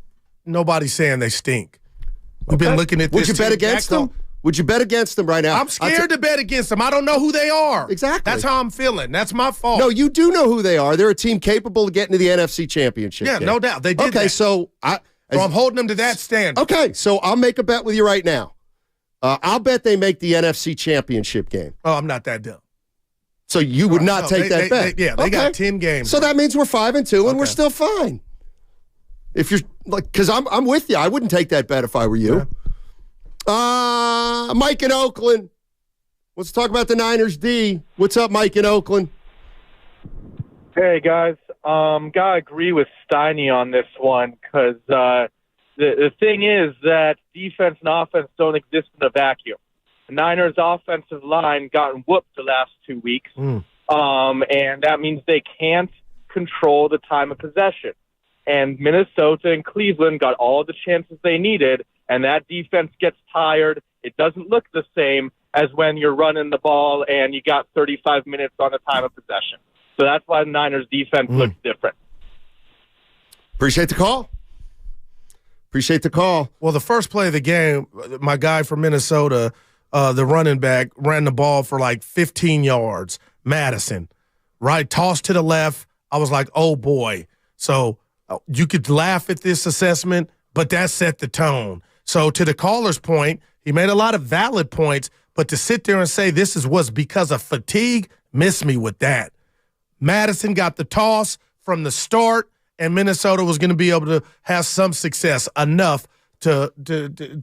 nobody's saying they stink. We've been looking at this. Would you bet against them? Would you bet against them right now? I'm scared to bet against them. I don't know who they are. Exactly. That's how I'm feeling. That's my fault. No, you do know who they are. They're a team capable of getting to the NFC Championship game. No doubt. They did Okay, that. so I'm holding them to that standard. Okay, so I'll make a bet with you right now. I'll bet they make the NFC Championship game. Oh, I'm not that dumb. So you would not take that bet? They got 10 games. So that means we're 5-2 and we're still fine. If you're because I'm with you. I wouldn't take that bet if I were you. Mike in Oakland. Let's talk about the Niners D. What's up, Mike in Oakland? Hey, guys. Gotta agree with Steiny on this one because the thing is that defense and offense don't exist in a vacuum. The Niners' offensive line got whooped the last 2 weeks, and that means they can't control the time of possession. And Minnesota and Cleveland got all the chances they needed, and that defense gets tired. It doesn't look the same as when you're running the ball and you got 35 minutes on the time of possession. So that's why the Niners' defense looks different. Appreciate the call. Well, the first play of the game, my guy from Minnesota, the running back, ran the ball for like 15 yards. Madison, right? Tossed to the left. I was like, oh, boy. So you could laugh at this assessment, but that set the tone. So to the caller's point, he made a lot of valid points, but to sit there and say this was because of fatigue, miss me with that. Madison got the toss from the start, and Minnesota was going to be able to have some success, enough to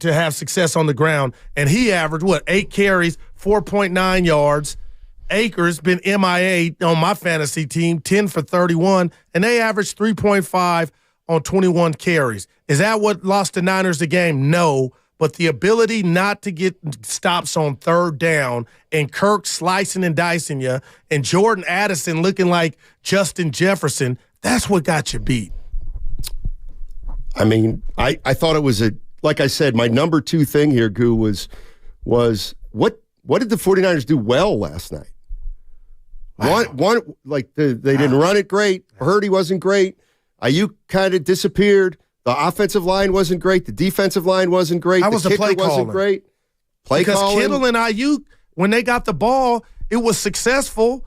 have success on the ground. And he averaged, 8 carries, 4.9 yards. Akers been MIA on my fantasy team, 10 for 31, and they averaged 3.5 on 21 carries. Is that what lost the Niners the game? No, but the ability not to get stops on third down and Kirk slicing and dicing you and Jordan Addison looking like Justin Jefferson, that's what got you beat. I mean, I thought it was like I said, my number 2 thing here, Goo, was what did the 49ers do well last night? Wow. They didn't run it great. Purdy wasn't great. Ayuk kind of disappeared. The offensive line wasn't great. The defensive line wasn't great. I was the the play kicker wasn't caller. great. Because Kittle and Ayuk, when they got the ball, it was successful.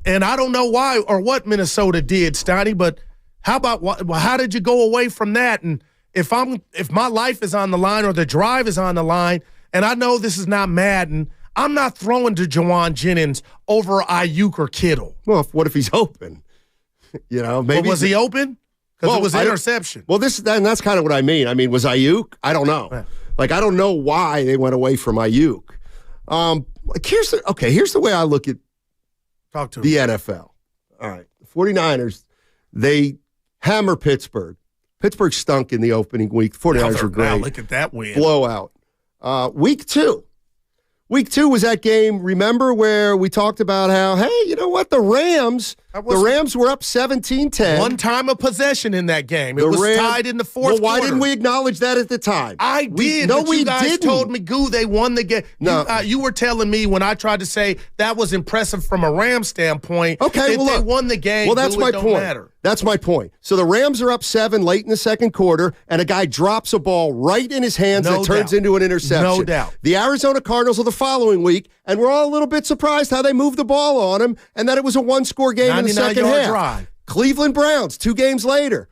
And I don't know why or what Minnesota did, Steiny, but how did you go away from that? And if my life is on the line or the drive is on the line, and I know this is not Madden, I'm not throwing to Jawan Jennings over Ayuk or Kittle. Well, what if he's open? Maybe was he open? Because it was an interception. Well, that's kind of what I mean. I mean, was Ayuk? I don't know. Yeah. I don't know why they went away from Ayuk. Here's the way I look at the NFL. All right. The 49ers, they hammer Pittsburgh. Pittsburgh stunk in the opening week. The 49ers were great. Now look at that win. Blowout. Week 2. Week 2 was that game, remember, where we talked about how, hey, you know what? The Rams were up 17-10. One time of possession in that game. It was tied in the fourth Well, why quarter. didn't we acknowledge that at the time? I did. But you guys told me, Goo, they won the game. No. You were telling me when I tried to say that was impressive from a Rams standpoint. Okay, well, they look, won the game. Well, that's Goo, my it don't point. matter. That's my point. So the Rams are up 7 late in the second quarter, and a guy drops a ball right in his hands that turns into an interception. No doubt. The Arizona Cardinals are the following week, and we're all a little bit surprised how they moved the ball on him, and that it was a one-score game in the second 99-yard half. drive. Cleveland Browns, 2 games later.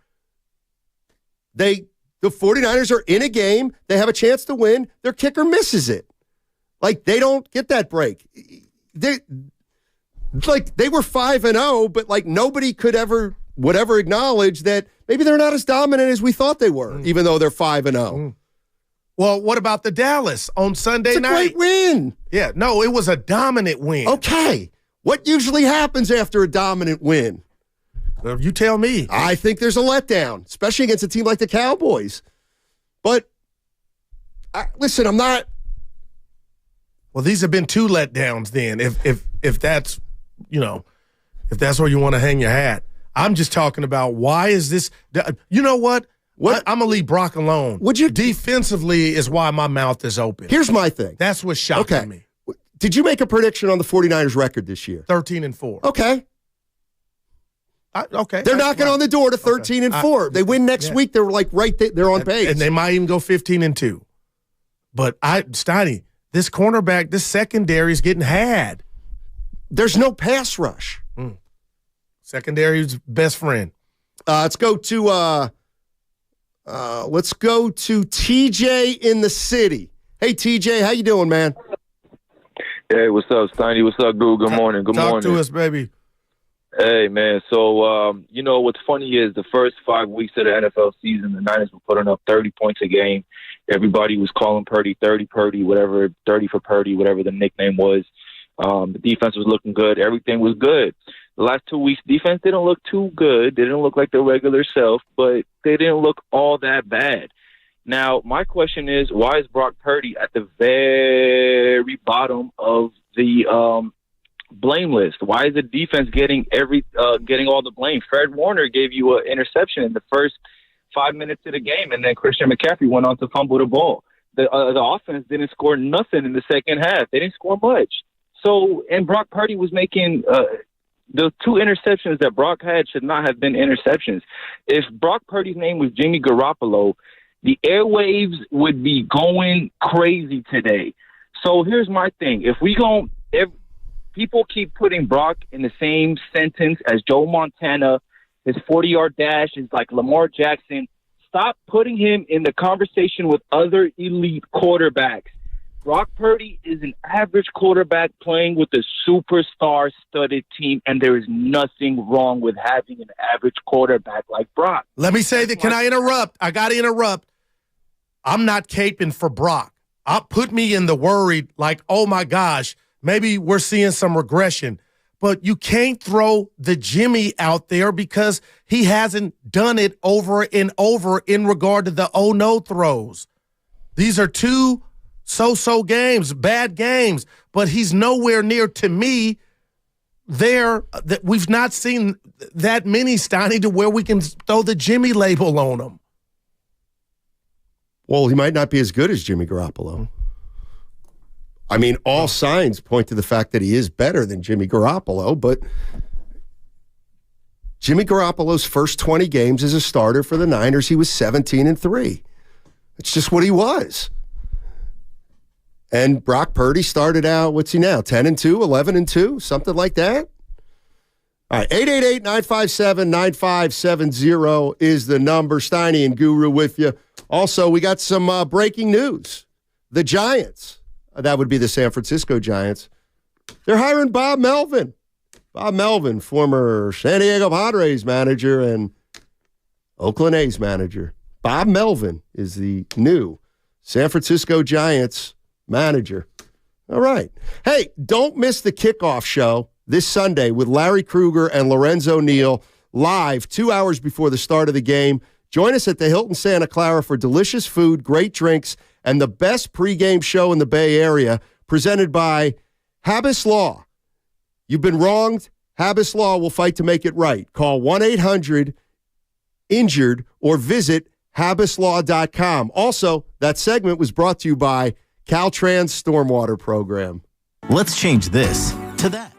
The 49ers are in a game. They have a chance to win. Their kicker misses it. Like, they don't get that break. They were 5-0, but like nobody would ever acknowledge that maybe they're not as dominant as we thought they were, even though they're 5-0. Well, what about the Dallas on Sunday night? It's a great win. Yeah, no, it was a dominant win. Okay. What usually happens after a dominant win? You tell me. I think there's a letdown, especially against a team like the Cowboys. But, listen, I'm not. Well, these have been 2 letdowns then, if that's, if that's where you want to hang your hat. I'm just talking about why is this, you know what? I'm going to leave Brock alone. Defensively is why my mouth is open. Here's my thing. That's what's shocking me. Did you make a prediction on the 49ers record this year? 13-4. Okay. Okay. They're knocking on the door to 13-4. They win next week. They're like they're on pace. And they might even go 15-2. But Steiny, this cornerback, this secondary is getting had. There's no pass rush. Secondary's best friend. Let's go to TJ in the city. Hey TJ, how you doing, man? Hey, what's up, Steiny? What's up, Goo? Good morning. Good morning. Talk to us, baby. Hey, man. So, what's funny is the first 5 weeks of the NFL season, the Niners were putting up 30 points a game. Everybody was calling Purdy 30 Purdy, whatever, 30 for Purdy, whatever the nickname was. The defense was looking good. Everything was good. The last 2 weeks, defense didn't look too good. They didn't look like their regular self, but they didn't look all that bad. Now, my question is, why is Brock Purdy at the very bottom of the blame list? Why is the defense getting all the blame? Fred Warner gave you an interception in the first 5 minutes of the game, and then Christian McCaffrey went on to fumble the ball. The offense didn't score nothing in the second half. They didn't score much. So, and Brock Purdy was making the 2 interceptions that Brock had should not have been interceptions. If Brock Purdy's name was Jimmy Garoppolo, the airwaves would be going crazy today. So here's my thing. If people keep putting Brock in the same sentence as Joe Montana, his 40-yard dash is like Lamar Jackson, stop putting him in the conversation with other elite quarterbacks. Brock Purdy is an average quarterback playing with a superstar-studded team, and there is nothing wrong with having an average quarterback like Brock. Let me say that. Can I interrupt? I got to interrupt. I'm not caping for Brock. Put me in the worried, like, oh, my gosh, maybe we're seeing some regression. But you can't throw the Jimmy out there because he hasn't done it over and over in regard to the oh-no throws. These are 2 so-so games, bad games, but he's nowhere near, to me, there. That we've not seen that many, Steiny, to where we can throw the Jimmy label on him. Well, he might not be as good as Jimmy Garoppolo. I mean, all signs point to the fact that he is better than Jimmy Garoppolo, but Jimmy Garoppolo's first 20 games as a starter for the Niners, he was 17-3. It's just what he was. And Brock Purdy started out, what's he now, 10-2, 11-2, something like that? All right, 888-957-9570 is the number. Steiny and Guru with you. Also, we got some breaking news. The Giants, that would be the San Francisco Giants, they're hiring Bob Melvin. Bob Melvin, former San Diego Padres manager and Oakland A's manager. Bob Melvin is the new San Francisco Giants manager. All right. Hey, don't miss the kickoff show this Sunday with Larry Krueger and Lorenzo Neal live 2 hours before the start of the game. Join us at the Hilton Santa Clara for delicious food, great drinks, and the best pregame show in the Bay Area, presented by Habas Law. You've been wronged. Habas Law will fight to make it right. Call 1-800-INJURED or visit habaslaw.com. Also, that segment was brought to you by Caltrans Stormwater Program. Let's change this to that.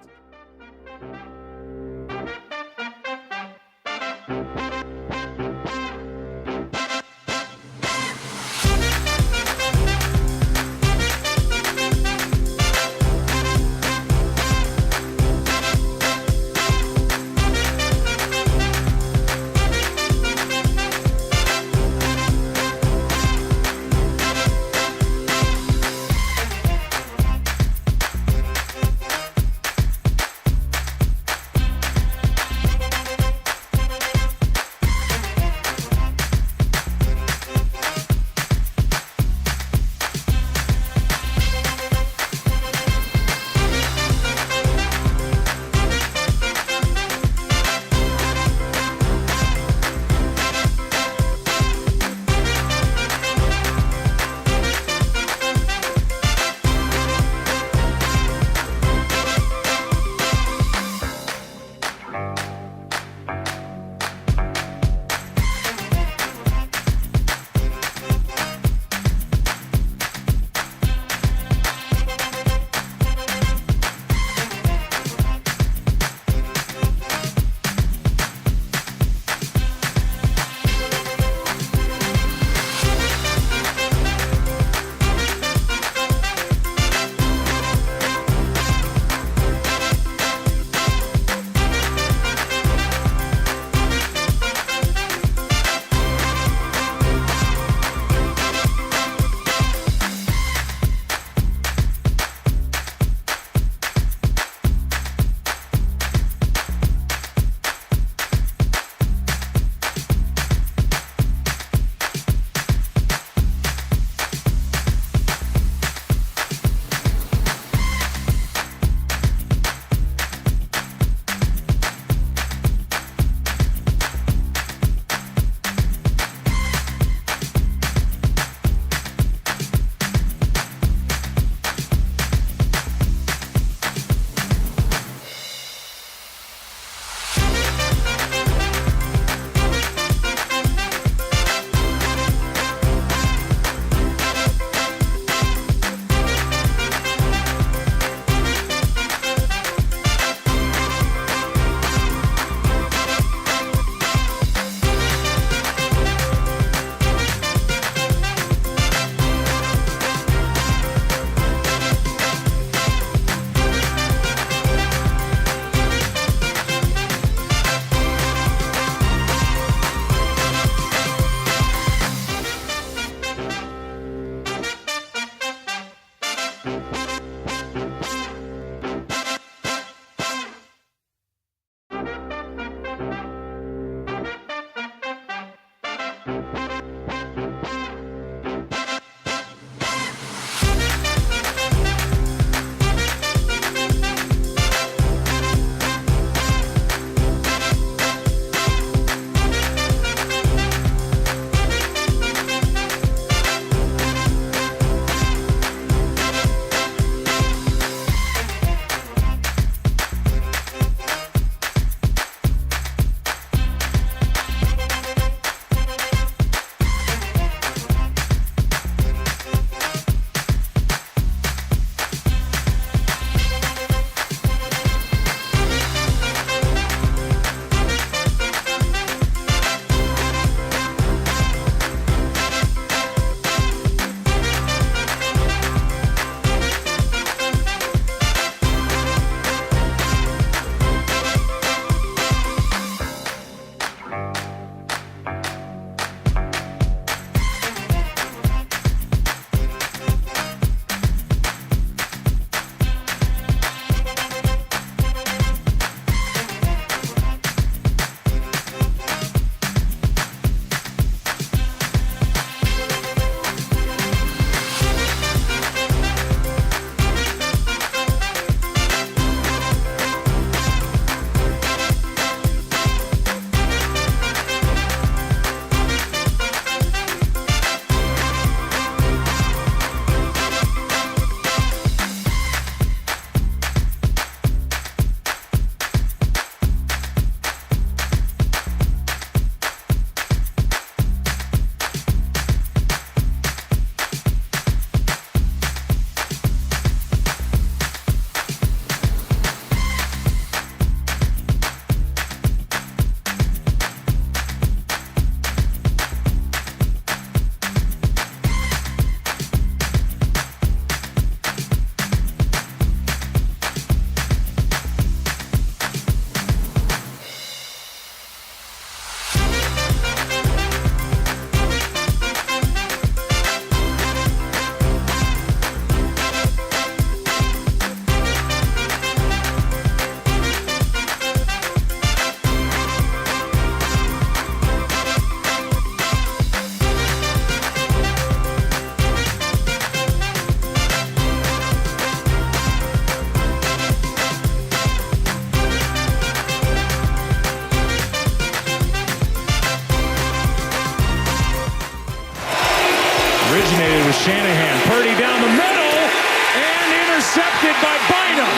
deflected by Bynum.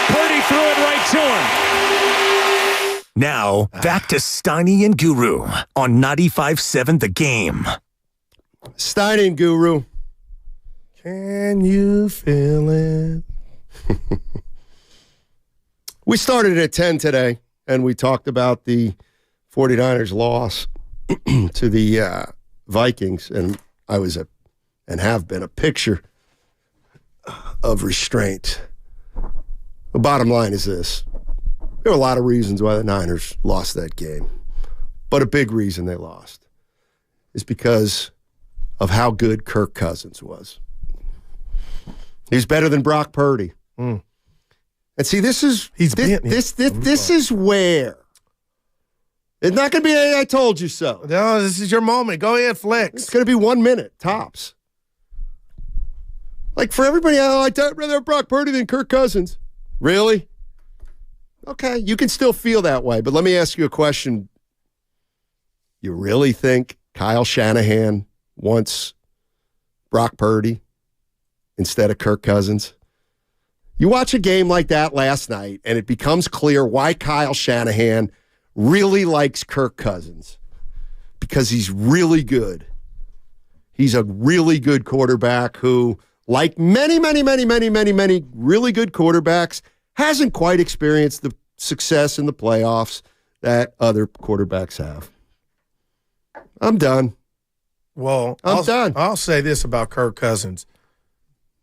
Purdy threw it right to him. Now, back to Steiny and Guru on 95.7 The Game. Steiny and Guru. Can you feel it? We started at 10 today, and we talked about the 49ers loss to the Vikings, and I was and have been a picture of restraint. The bottom line is this. There were a lot of reasons why the Niners lost that game, but a big reason they lost is because of how good Kirk Cousins was. He's better than Brock Purdy. And see, this is this is where it's not going to be I told you so. No, this is your moment. Go ahead, flex. It's going to be 1 minute tops. Like for everybody, I'd rather have Brock Purdy than Kirk Cousins. Really? Okay, you can still feel that way, but let me ask you a question. You really think Kyle Shanahan wants Brock Purdy instead of Kirk Cousins? You watch a game like that last night, and it becomes clear why Kyle Shanahan really likes Kirk Cousins. Because he's really good. He's a really good quarterback who, like many really good quarterbacks, hasn't quite experienced the success in the playoffs that other quarterbacks have. I'm done. Well, I'm done. I'll say this about Kirk Cousins.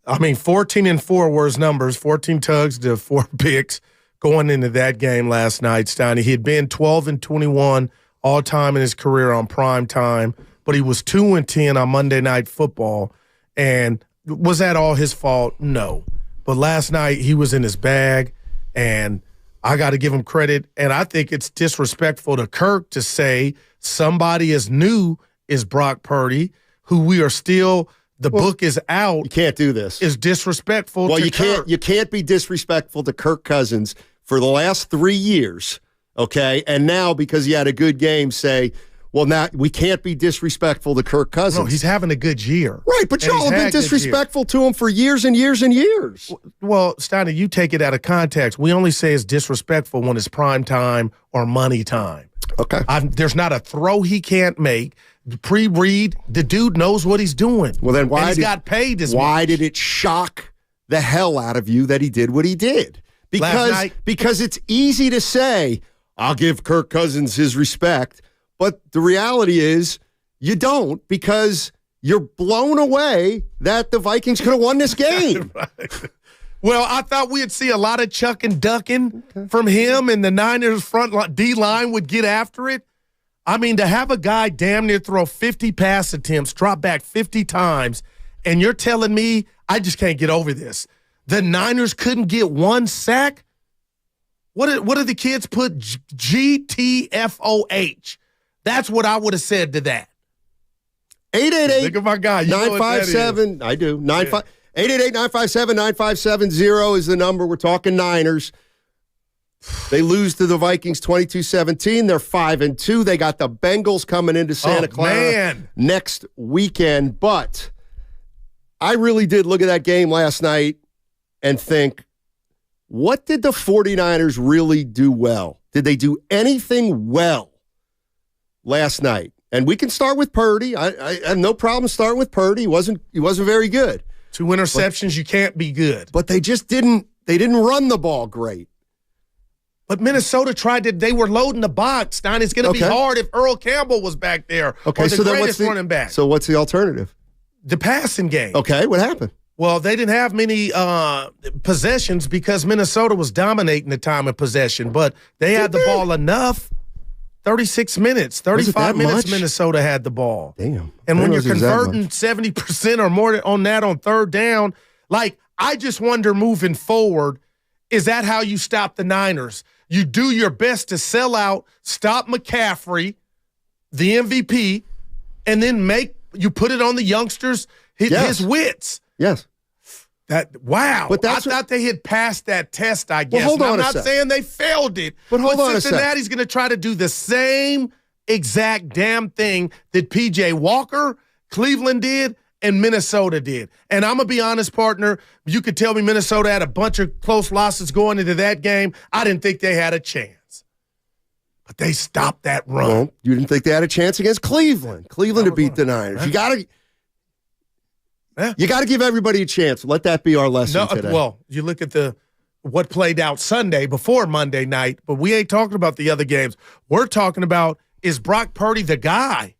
I mean, 14-4 were his numbers, 14 tugs to 4 picks going into that game last night, Steiny. He had been 12-21 all time in his career on prime time, but he was 2-10 on Monday Night Football. And was that all his fault? No. But last night he was in his bag, and I got to give him credit. And I think it's disrespectful to Kirk to say somebody as new as Brock Purdy, who we are still – the book is out. You can't do this. Is disrespectful to Kirk. You can't be disrespectful to Kirk Cousins for the last 3 years, okay? And now because he had a good game say, well, now we can't be disrespectful to Kirk Cousins. No, he's having a good year. Right, but y'all have been disrespectful to him for years and years and years. Well, Steiner, you take it out of context. We only say it's disrespectful when it's prime time or money time. Okay. There's not a throw he can't make. Pre-read, the dude knows what he's doing. Well, then why got paid this Why much. did it shock the hell out of you that he did what he did? Because it's easy to say, I'll give Kirk Cousins his respect, but the reality is you don't because you're blown away that the Vikings could have won this game. Right. Well, I thought we'd see a lot of chuck and ducking from him, and the Niners front D-line would get after it. I mean, to have a guy damn near throw 50 pass attempts, drop back 50 times, and you're telling me I just can't get over this. The Niners couldn't get one sack? What do the kids put? GTFOH. That's what I would have said to that. 888 Think of my guy. 957. I do. 888-957-9570 is the number. We're talking Niners. They lose to the Vikings 22-17. They're 5-2. They got the Bengals coming into Santa Clara next weekend. But I really did look at that game last night and think, what did the 49ers really do well? Did they do anything well last night? And we can start with Purdy. I have no problem starting with Purdy. He wasn't very good. 2 interceptions, you can't be good. But they just didn't run the ball great. But Minnesota they were loading the box. Stein, it's going to be hard if Earl Campbell was back there or the greatest running back. So what's the alternative? The passing game. Okay, what happened? Well, they didn't have many possessions because Minnesota was dominating the time of possession, but they had the ball enough. 36 minutes, 35 minutes much? Minnesota had the ball. Damn. And when you're converting 70% or more on that on third down, like, I just wonder moving forward, is that how you stop the Niners? You do your best to sell out, stop McCaffrey, the MVP, and then you put it on the youngsters, his wits. Yes. Wow. But I thought they had passed that test, I guess. Well, hold on I'm not saying they failed it. But hold on a second. Cincinnati's going to try to do the same exact damn thing that P.J. Walker, Cleveland did, and Minnesota did. And I'm going to be honest, partner, you could tell me Minnesota had a bunch of close losses going into that game. I didn't think they had a chance. But they stopped that run. Well, you didn't think they had a chance against Cleveland. Cleveland to beat the Niners. You got to give everybody a chance. Let that be our lesson today. Well, you look at what played out Sunday before Monday night, but we ain't talking about the other games. We're talking about, is Brock Purdy the guy?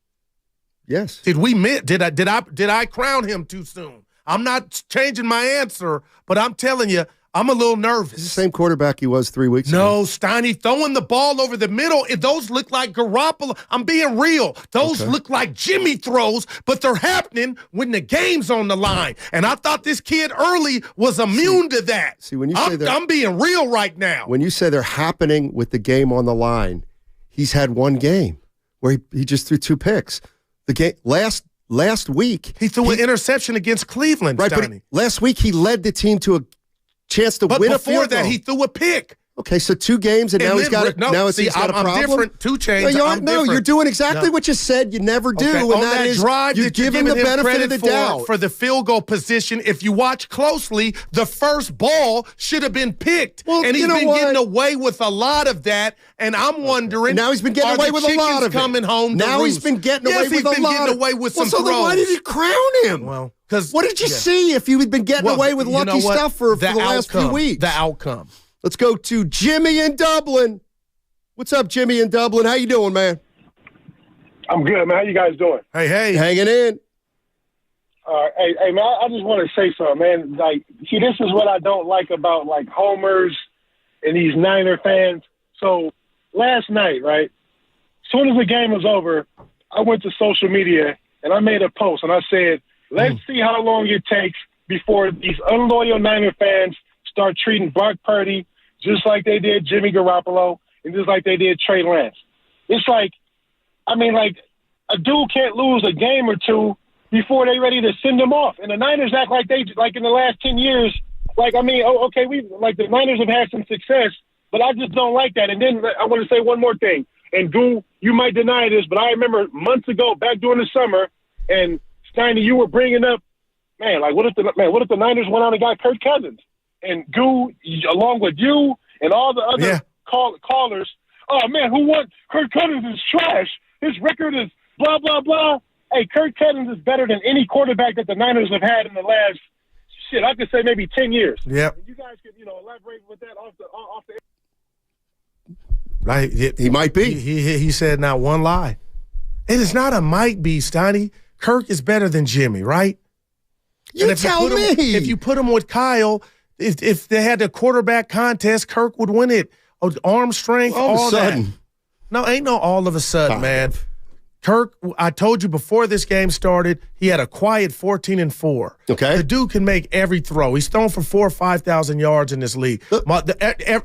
Yes. Did I crown him too soon? I'm not changing my answer, but I'm telling you, I'm a little nervous. It's the same quarterback he was 3 weeks ago. No, Steiny, throwing the ball over the middle, those look like Garoppolo. I'm being real. Those look like Jimmy throws, but they're happening when the game's on the line. And I thought this kid early was immune to that. See, when you say that, I'm being real right now. When you say they're happening with the game on the line, he's had one game where he just threw 2 picks. The game last week he threw an interception against Cleveland. Right, but last week he led the team to a chance to win a field goal. Before that, he threw a pick. Okay, so 2 games, and now he's got a problem. I'm different. 2 chains. No, you're doing exactly what you said you never do, and on that is drive you're giving the benefit of the doubt for the field goal position. If you watch closely, the first ball should have been picked, and he's been getting away with a lot of that. And I'm wondering, now he's been getting away with a lot of it. Coming home. Now he's been getting away with a lot. He's been getting away with some throws. Then why did you crown him? Well, because what did you see if you had been getting away with lucky stuff for the last few weeks? The outcome. Let's go to Jimmy in Dublin. What's up, Jimmy in Dublin? How you doing, man? I'm good, man. How you guys doing? Hey. Hanging in. Hey, man, I just want to say something, man. Like, see, this is what I don't like about, like, homers and these Niner fans. So, last night, right, as soon as the game was over, I went to social media, and I made a post, and I said, let's see how long it takes before these unloyal Niner fans start treating Brock Purdy just like they did Jimmy Garoppolo and just like they did Trey Lance. It's like, I mean, like, a dude can't lose a game or two before they're ready to send him off. And the Niners act like they, like in the last 10 years, like, I mean, okay, the Niners have had some success, but I just don't like that. And then I want to say one more thing. And Goo, you might deny this, but I remember months ago, back during the summer, and Steiny, you were bringing up, man, like, what if the Niners went out and got Kirk Cousins? And Goo, along with you and all the other callers, oh, man, who won? Kirk Cousins is trash. His record is blah, blah, blah. Hey, Kirk Cousins is better than any quarterback that the Niners have had in the last, I could say maybe 10 years. Yeah. You guys could, elaborate with that off the Right. He might be. He said not one lie. It is not a might be, Steiny. Kirk is better than Jimmy, right? You tell me. If you put him with Kyle, if they had a quarterback contest, Kirk would win it. Arm strength, all of a sudden. that. No, ain't no all of a sudden, man. Kirk, I told you before this game started, he had a quiet 14-4. Okay. The dude can make every throw. He's thrown for 4,000 or 5,000 yards in this league.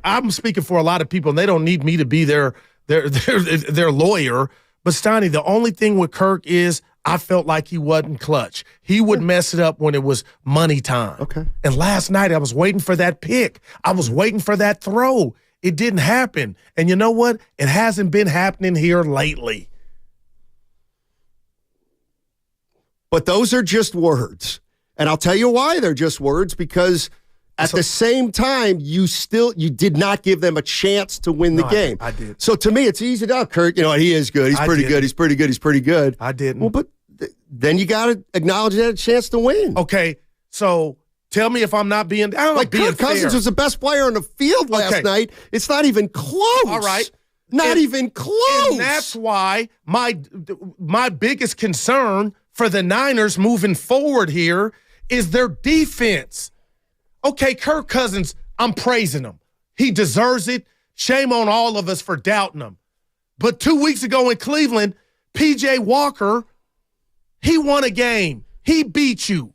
I'm speaking for a lot of people, and they don't need me to be their lawyer. But Steiny, the only thing with Kirk is I felt like he wasn't clutch. He would mess it up when it was money time. Okay. And last night I was waiting for that pick. I was waiting for that throw. It didn't happen. And you know what? It hasn't been happening here lately. But those are just words. And I'll tell you why they're just words, because at the same time, you did not give them a chance to win the game. I did. So to me, it's easy to, Kirk, he is good. He's pretty good. He's pretty good. He's pretty good. I didn't. Well, but then you got to acknowledge that a chance to win. Okay, so tell me if I'm not being Kirk Cousins was the best player on the field last night. It's not even close. All right. Not even close. And that's why my biggest concern for the Niners moving forward here is their defense. Okay, Kirk Cousins, I'm praising him. He deserves it. Shame on all of us for doubting him. But 2 weeks ago in Cleveland, P.J. Walker, he won a game. He beat you.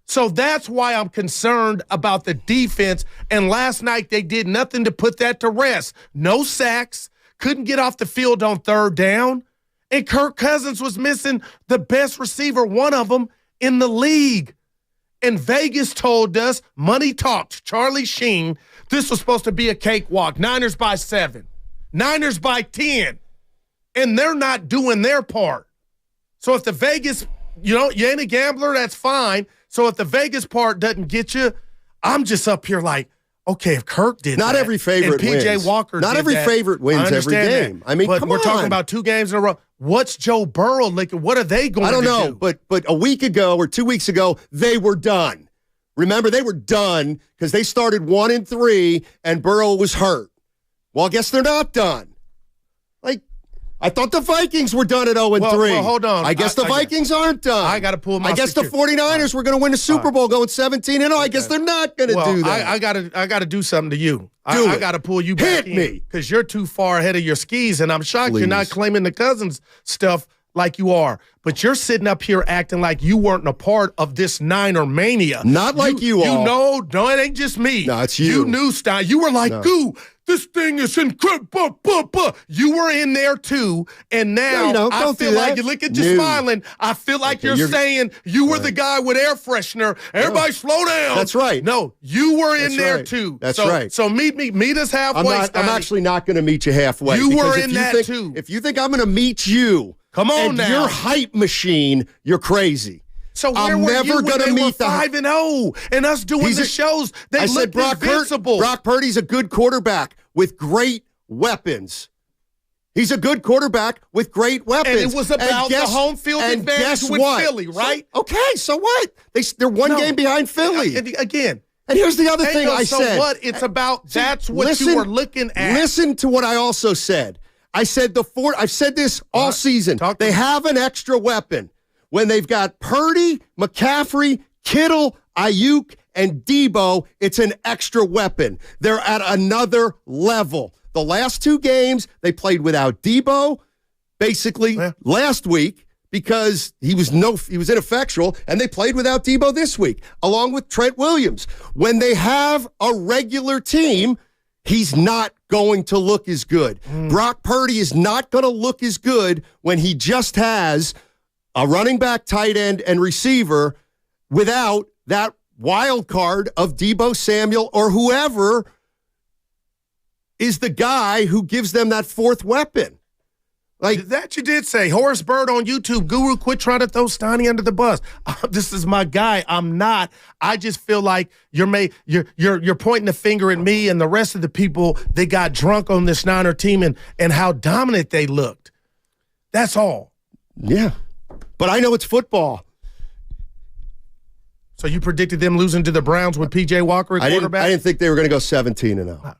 So that's why I'm concerned about the defense. And last night they did nothing to put that to rest. No sacks. Couldn't get off the field on third down. And Kirk Cousins was missing the best receiver, one of them, in the league. And Vegas told us, money talked, Charlie Sheen, this was supposed to be a cakewalk. Niners by 7. Niners by 10. And they're not doing their part. So if the Vegas you ain't a gambler, that's fine. So if the Vegas part doesn't get you, I'm just up here like, okay, if Kirk did Not that, every favorite and PJ wins. Walker Not did every that, favorite wins every game. that. I mean, but come we're on. talking about 2 games in a row. What's Joe Burrow looking? What are they going to do? I don't know, but a week ago or 2 weeks ago, they were done. Remember, they were done because they started 1-3 and Burrow was hurt. Well, I guess they're not done. Like, I thought the Vikings were done at 0-3. Well, hold on. I guess the Vikings aren't done. I got to pull my I guess the 49ers were going to win the Super Bowl going 17-0. I guess they're not going to do that. I got to do something to you. I got to pull you back in. Hit me. Because you're too far ahead of your skis, and I'm shocked you're not claiming the Cousins stuff like you are. But you're sitting up here acting like you weren't a part of this Niner mania. Not like you are. You know, no, it ain't just me. No, it's you. You knew, Stein. You were like, Goo, this thing is incredible. You were in there too, and now I feel like, you look at you smiling, I feel like you're saying you were the guy with air freshener. Everybody slow down. That's right. No, you were in there too. That's right. So meet us halfway. I'm actually not going to meet you halfway. You were in that too. If you think I'm going to meet you, come on now. Your hype machine, you're crazy. So where I'm were never you when gonna they meet were the 5-0 and us doing the shows? They looked invincible. Brock Purdy's a good quarterback with great weapons. He's a good quarterback with great weapons. And it was about the home field advantage with Philly, right? So what? They're one game behind Philly. Again. And here's the other thing I said. So what? It's about that's what you were looking at. Listen to what I also said. I said I've said this all season. They have an extra weapon. When they've got Purdy, McCaffrey, Kittle, Ayuk, and Debo, it's an extra weapon. They're at another level. The last 2 games, they played without Debo, basically last week, because he was ineffectual, and they played without Debo this week, along with Trent Williams. When they have a regular team, he's not going to look as good. Brock Purdy is not going to look as good when he just has a running back, tight end, and receiver without that wild card of Debo Samuel or whoever is the guy who gives them that 4th weapon. Like that you did say. Horace Bird on YouTube, Guru, quit trying to throw Steiny under the bus. This is my guy. I'm not. I just feel like you're pointing the finger at me and the rest of the people that got drunk on this Niner team and how dominant they looked. That's all. Yeah. But I know it's football. So you predicted them losing to the Browns with P.J. Walker at quarterback? I didn't think they were going to go 17-0.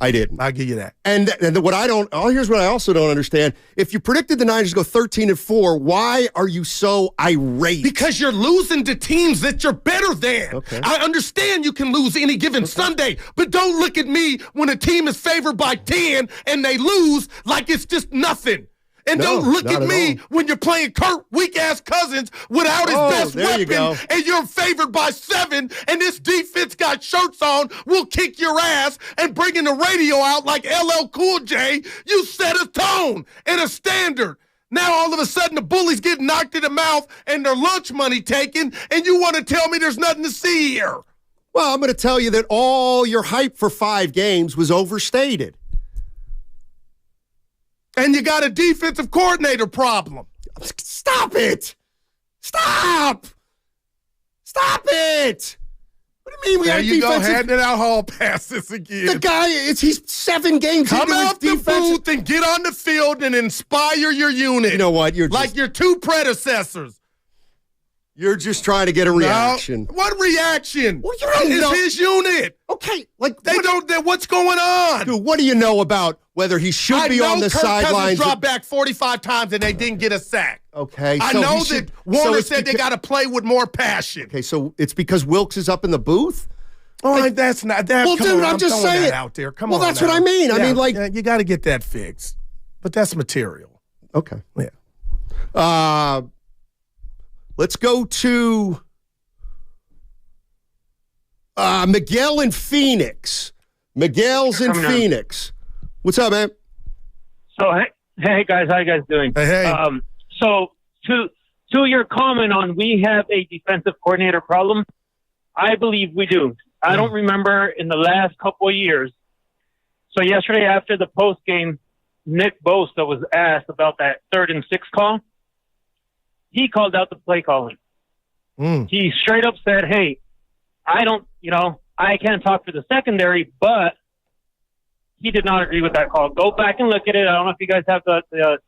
I didn't. I'll give you that. And here's what I also don't understand. If you predicted the Niners go 13-4, why are you so irate? Because you're losing to teams that you're better than. Okay. I understand you can lose any given Sunday, but don't look at me when a team is favored by 10 and they lose like it's just nothing. And don't look at me when you're playing Kurt weak-ass Cousins without his best weapon and you're favored by 7 and this defense got shirts on, will kick your ass and bringing the radio out like LL Cool J. You set a tone and a standard. Now all of a sudden the bullies get knocked in the mouth and their lunch money taken and you want to tell me there's nothing to see here. Well, I'm going to tell you that all your hype for 5 games was overstated. And you got a defensive coordinator problem. Stop it. Stop it. What do you mean we there got you defensive? Go, handing out hall passes again. The guy, he's 7 games Come into out his the booth and get on the field and inspire your unit. You know what? You're like your 2 predecessors. You're just trying to get a reaction. No. What reaction? Well, you don't know. His unit. Okay, like what's going on? Dude, what do you know about whether he should be on the sidelines? Kirk Cousins dropped back 45 times and they didn't get a sack. Okay, I know that Warner said they got to play with more passion. Okay, so it's because Wilks is up in the booth. Oh, that's not that. Well, dude, I'm just saying that out there. Come on. Well, that's now. what I mean. Yeah, I mean, like you got to get that fixed. But that's material. Okay. Yeah. Let's go to Miguel in Phoenix. Miguel's in Phoenix. What's up, man? So, hey guys, how you guys doing? Hey. So to your comment on we have a defensive coordinator problem, I believe we do. I don't remember in the last couple of years. So yesterday after the post game, Nick Bosa was asked about that 3rd and 6 call. he called out the play calling. He straight up said, hey, I can't talk for the secondary, but he did not agree with that call. Go back and look at it. I don't know if you guys have the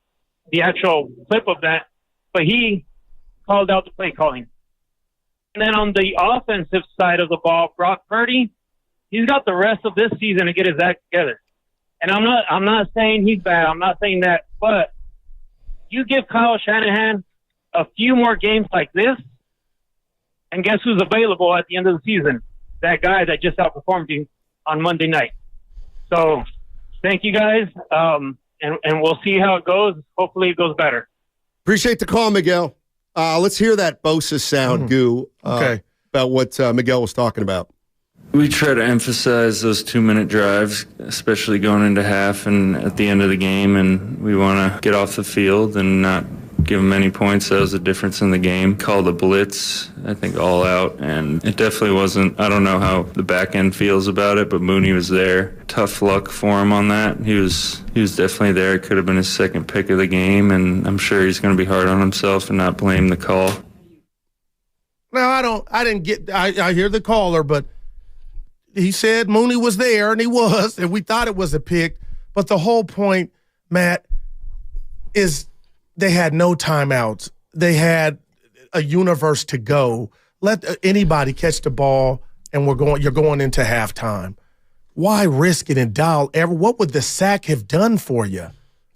actual clip of that, but he called out the play calling. And then on the offensive side of the ball, Brock Purdy, he's got the rest of this season to get his act together. And I'm not saying he's bad. I'm not saying that. But you give Kyle Shanahan a few more games like this, and guess who's available at the end of the season? That guy that just outperformed you on Monday night. So thank you guys, and we'll see how it goes. Hopefully it goes better. Appreciate the call, Miguel. Let's hear that Bosa sound, Goo, about what Miguel was talking about. We try to emphasize those 2-minute drives, especially going into half and at the end of the game, and we want to get off the field and not give them any points. That was the difference in the game. Called a blitz, I think, all out, and it definitely wasn't. I don't know how the back end feels about it, but Mooney was there. Tough luck for him on that. He was definitely there. It could have been his second pick of the game, and I'm sure he's going to be hard on himself and not blame the call. No, I hear the caller, but he said Mooney was there, and he was, and we thought it was a pick. But the whole point, Matt, is they had no timeouts. They had a universe to go. Let anybody catch the ball, and you're going into halftime. Why risk it and dial ever? What would the sack have done for you?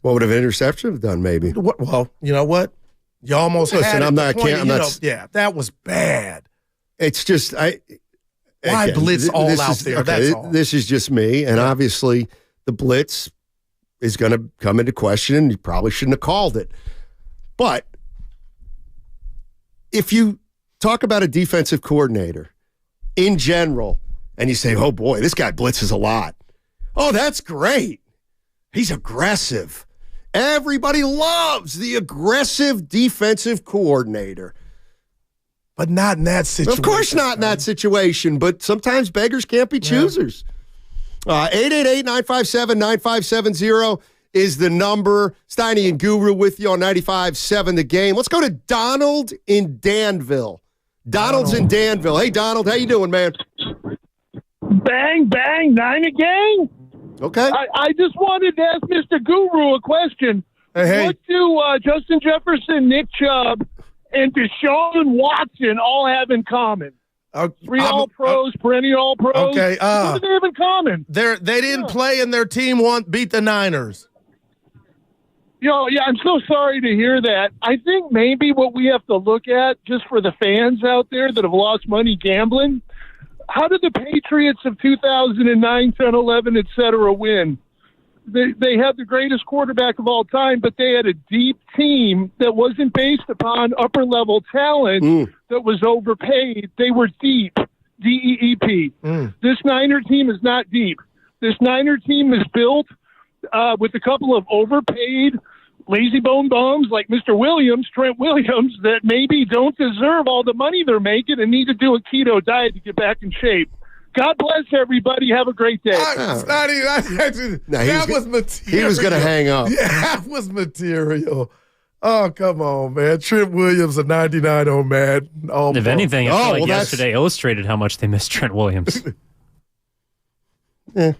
What would an interception have done, maybe? Well, you know what? You almost had it. Yeah, that was bad. It's just why blitz all out there? That's all. This is just me, and obviously the blitz is going to come into question, and you probably shouldn't have called it. But if you talk about a defensive coordinator in general, and you say, oh boy, this guy blitzes a lot. Oh, that's great. He's aggressive. Everybody loves the aggressive defensive coordinator. But not in that situation. Of course not in that situation, but sometimes beggars can't be choosers. 888-957-9570 is the number. Steiny and Guru with you on 95.7 The Game. Let's go to Donald in Danville. Donald's in Danville. Hey, Donald, how you doing, man? Bang, bang, Niner gang. Okay. I just wanted to ask Mr. Guru a question. Hey. What do Justin Jefferson, Nick Chubb, and Deshaun Watson all have in common? 3 All-Pros, perennial All-Pros. Okay. What do they have in common? They didn't play, and their team beat the Niners. Yeah, I'm so sorry to hear that. I think maybe what we have to look at, just for the fans out there that have lost money gambling, how did the Patriots of 2009, 10, 11, et cetera, win? They had the greatest quarterback of all time, but they had a deep team that wasn't based upon upper-level talent that was overpaid. They were deep, D-E-E-P. This Niner team is not deep. This Niner team is built with a couple of overpaid, lazy bone bums like Mr. Williams, Trent Williams, that maybe don't deserve all the money they're making and need to do a keto diet to get back in shape. God bless everybody. Have a great day. That was material. He was going to hang up. Yeah, that was material. Oh, come on, man. Trent Williams, a 99 on Madden. If anything, I feel like yesterday illustrated how much they missed Trent Williams.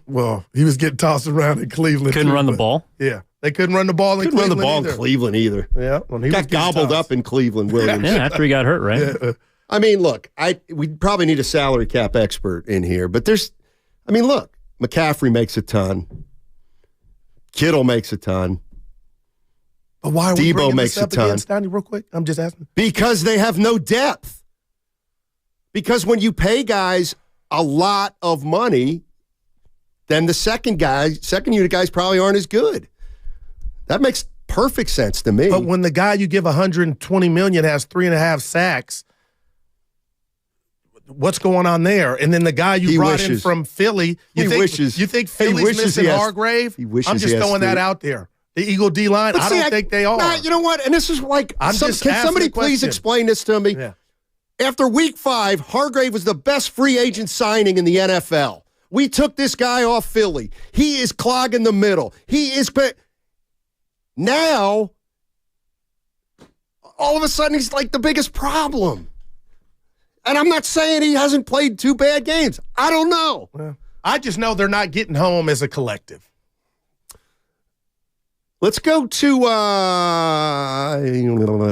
Well, he was getting tossed around in Cleveland. Couldn't run the ball? Yeah. They couldn't run the ball in Cleveland. Couldn't run the ball in Cleveland either. Yeah. Well, he got gobbled up in Cleveland, Williams. Yeah, after he got hurt, right? Yeah. I mean, look, we probably need a salary cap expert in here, but look, McCaffrey makes a ton. Kittle makes a ton. But why are we Debo makes this up a ton. Again, Steiny, real quick? I'm just asking. Because they have no depth. Because when you pay guys a lot of money, then the second unit guys probably aren't as good. That makes perfect sense to me. But when the guy you give $120 million has 3.5 sacks, what's going on there? And then the guy you brought in from Philly, you think Philly's missing Hargrave? I'm just throwing that out there. The Eagle D-line, I don't think they are. Nah, you know what? And this is like, can somebody please explain this to me? Yeah. After week 5, Hargrave was the best free agent signing in the NFL. We took this guy off Philly. He is clogging the middle. Now, all of a sudden he's like the biggest problem. And I'm not saying he hasn't played 2 bad games. I don't know. Well, I just know they're not getting home as a collective. Let's go to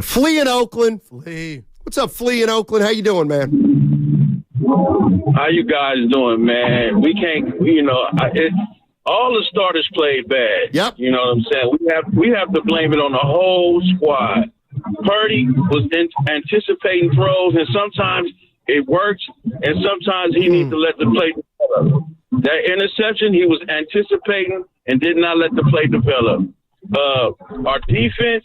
Flea in Oakland. Flea. What's up, Flea in Oakland? How you doing, man? How you guys doing, man? We can't, all the starters played bad. Yep. You know what I'm saying? We have to blame it on the whole squad. Purdy was anticipating throws, and sometimes it works, and sometimes he needs to let the play develop. That interception, he was anticipating and did not let the play develop. Our defense,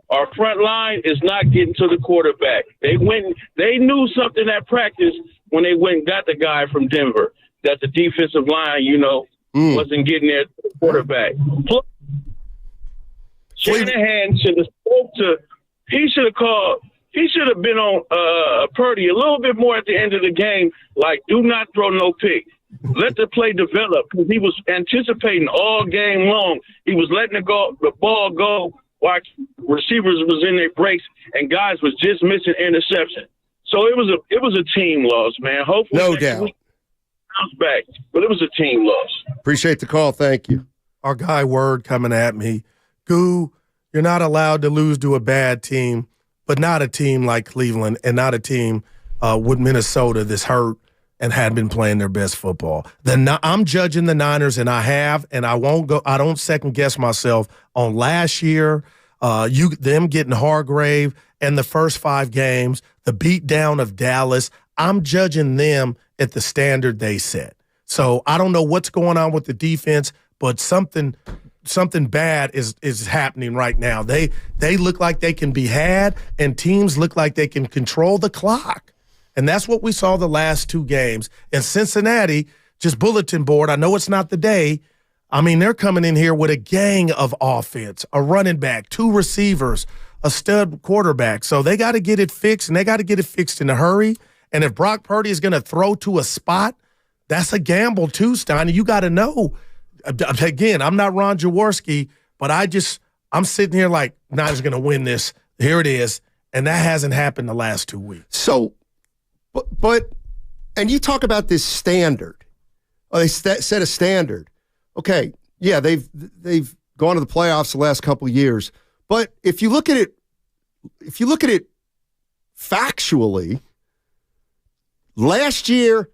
our front line is not getting to the quarterback. They knew something at practice when they went and got the guy from Denver, that the defensive line, wasn't getting there to the quarterback. Plus, Shanahan should have spoke to. He should have been on Purdy a little bit more at the end of the game. Like, do not throw no pick. Let the play develop, because he was anticipating all game long. He was letting the ball go while receivers was in their breaks and guys was just missing interception. So it was a team loss, man. Hopefully no next doubt. week bounce back, but it was a team loss. Appreciate the call. Thank you. Our guy Word coming at me. Goo, you're not allowed to lose to a bad team, but not a team like Cleveland and not a team with Minnesota that's hurt and had been playing their best football. I'm judging the Niners, and I won't go. I don't second guess myself on last year. Them getting Hargrave and the first 5 games, the beatdown of Dallas. I'm judging them at the standard they set. So I don't know what's going on with the defense, but something bad is happening right now. They look like they can be had, and teams look like they can control the clock. And that's what we saw the last 2 games. And Cincinnati, just bulletin board, I know it's not the day. I mean, they're coming in here with a gang of offense, a running back, 2 receivers, a stud quarterback. So they got to get it fixed, and they got to get it fixed in a hurry. And if Brock Purdy is going to throw to a spot, that's a gamble too, Steiner. You got to know. Again, I'm not Ron Jaworski, but I'm sitting here like, Niners going to win this. Here it is. And that hasn't happened the last 2 weeks. So, but and you talk about this standard. Oh, they set a standard. Okay, yeah, they've gone to the playoffs the last couple of years. But if you look at it factually, last year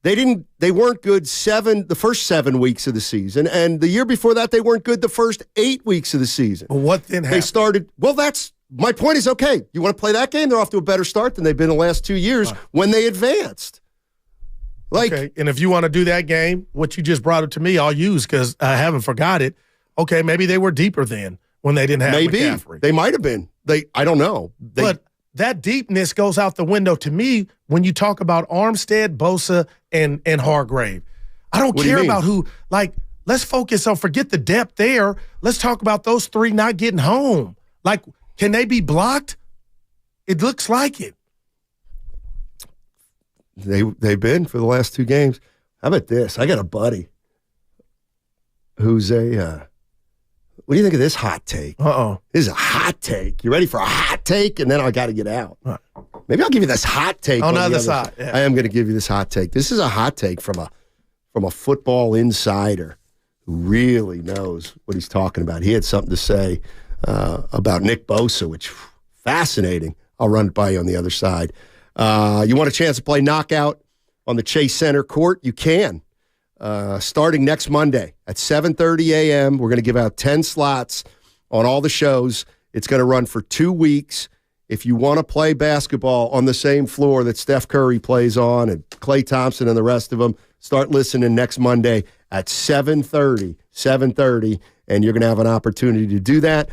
they weren't good the first 7 weeks of the season, and the year before that they weren't good the first 8 weeks of the season. Well, what then happened? They started. Well, that's my point. Is okay. You want to play that game? They're off to a better start than they've been the last 2 years when they advanced. Okay, and if you want to do that game, what you just brought it to me, I'll use because I haven't forgot it. Okay, maybe they were deeper then when they didn't have McCaffrey. They might have been. I don't know. But that deepness goes out the window to me when you talk about Armstead, Bosa, and Hargrave. I don't care about who. Like, let's focus on, forget the depth there. Let's talk about those 3 not getting home. Like, can they be blocked? It looks like it. They've been for the last 2 games. How about this? I got a buddy who's what do you think of this hot take? Uh-oh. This is a hot take. You ready for a hot take? And then I got to get out. Maybe I'll give you this hot take. On the other side. Yeah. I am going to give you this hot take. This is a hot take from a football insider who really knows what he's talking about. He had something to say about Nick Bosa, which fascinating. I'll run it by you on the other side. You want a chance to play Knockout on the Chase Center court? You can. Starting next Monday at 7:30 a.m., we're going to give out 10 slots on all the shows. It's going to run for 2 weeks. If you want to play basketball on the same floor that Steph Curry plays on and Klay Thompson and the rest of them, start listening next Monday at 7:30, and you're going to have an opportunity to do that.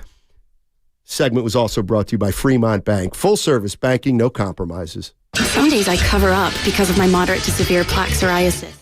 Segment was also brought to you by Fremont Bank. Full-service banking, no compromises. Some days I cover up because of my moderate to severe plaque psoriasis.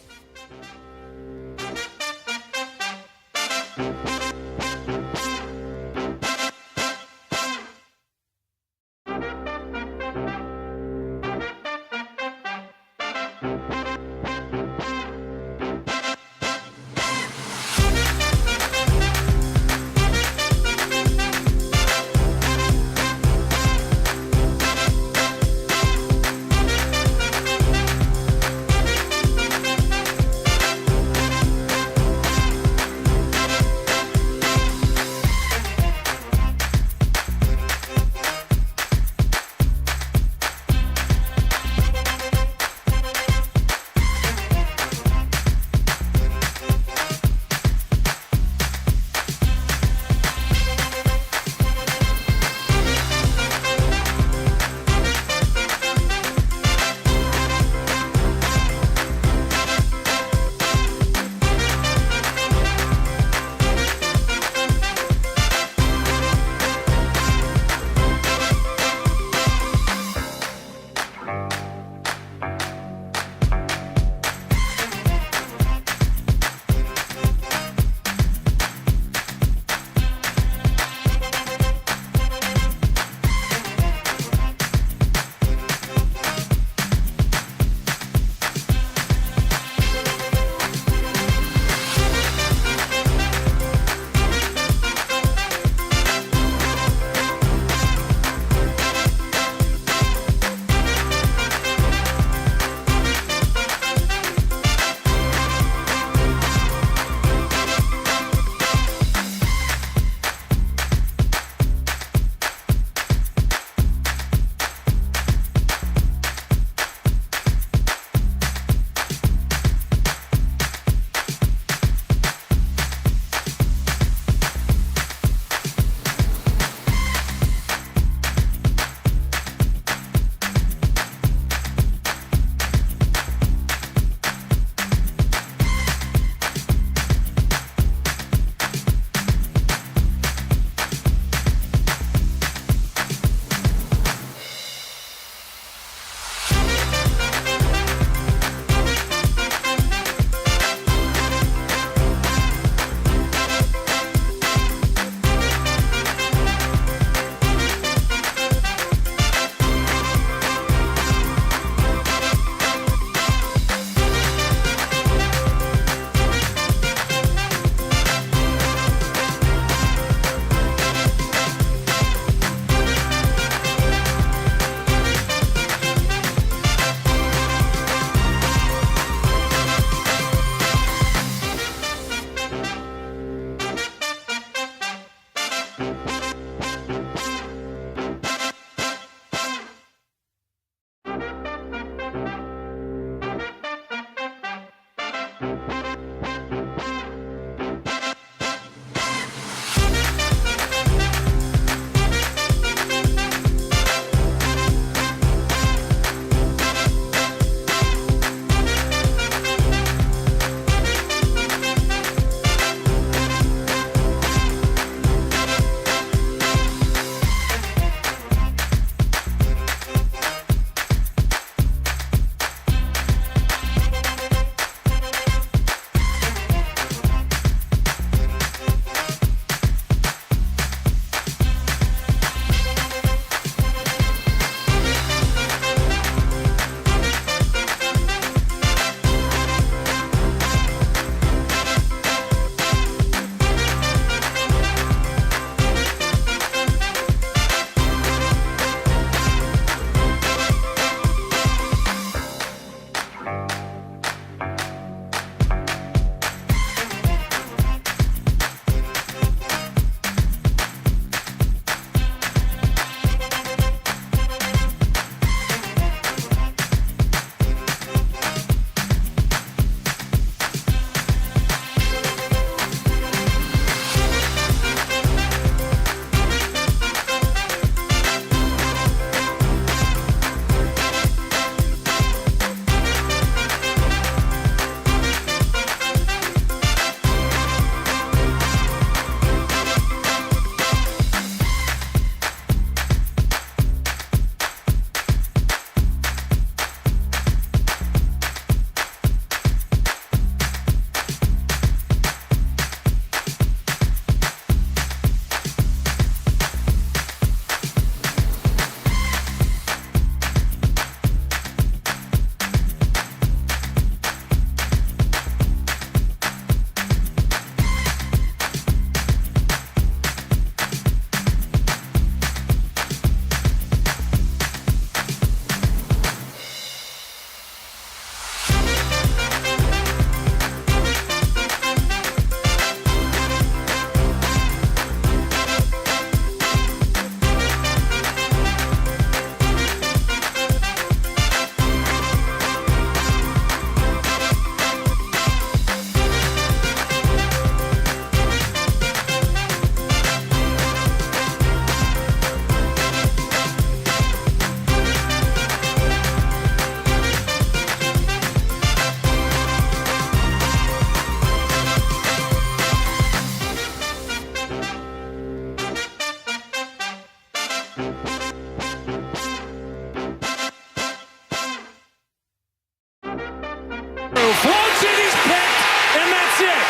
Floats it, he's picked, and that's it.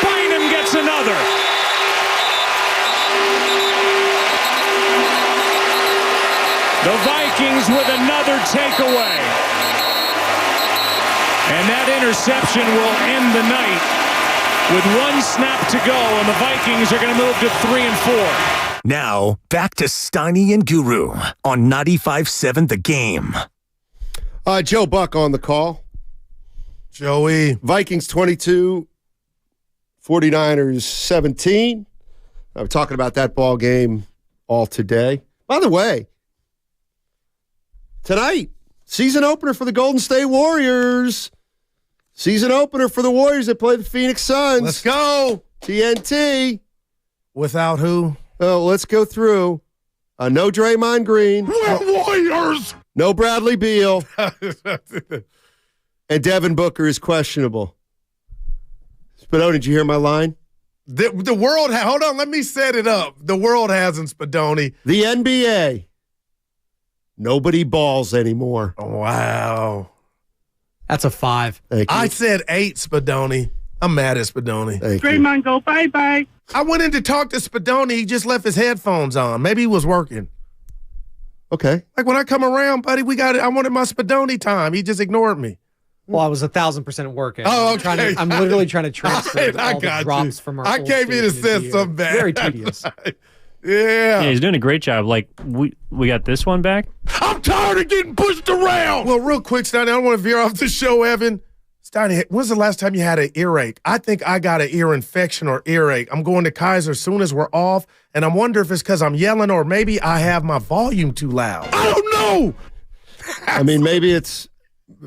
Bynum gets another. The Vikings with another takeaway. And that interception will end the night with one snap to go, and the Vikings are going to move to 3-4. Now, back to Steiny and Guru on 95.7 The Game. Joe Buck on the call. Joey. Vikings 22, 49ers 17. I'm talking about that ball game all today. By the way, tonight, season opener for the Golden State Warriors. Season opener for the Warriors that play the Phoenix Suns. Let's go. TNT. Without who? Oh, let's go through. No Draymond Green. We're Warriors. No Bradley Beal. And Devin Booker is questionable. Spadoni, did you hear my line? The world, hold on, let me set it up. The world hasn't, Spadoni. The NBA. Nobody balls anymore. Oh, wow. That's a 5. I said 8, Spadoni. I'm mad at Spadoni. Draymond, go bye-bye. I went in to talk to Spadoni. He just left his headphones on. Maybe he was working. Okay. Like when I come around, buddy, I wanted my Spadoni time. He just ignored me. Well, I was 1,000% working. Oh, okay. I'm literally trying to transfer I all the got drops you. from our I old came here to station set into some back. Very tedious. Yeah, he's doing a great job. Like we got this one back. I'm tired of getting pushed around. Well, real quick, Steiny, I don't want to veer off the show, Evan. Steiny, when's the last time you had an earache? I think I got an ear infection or earache. I'm going to Kaiser as soon as we're off, and I'm wondering if it's because I'm yelling or maybe I have my volume too loud. I don't know. I mean, maybe it's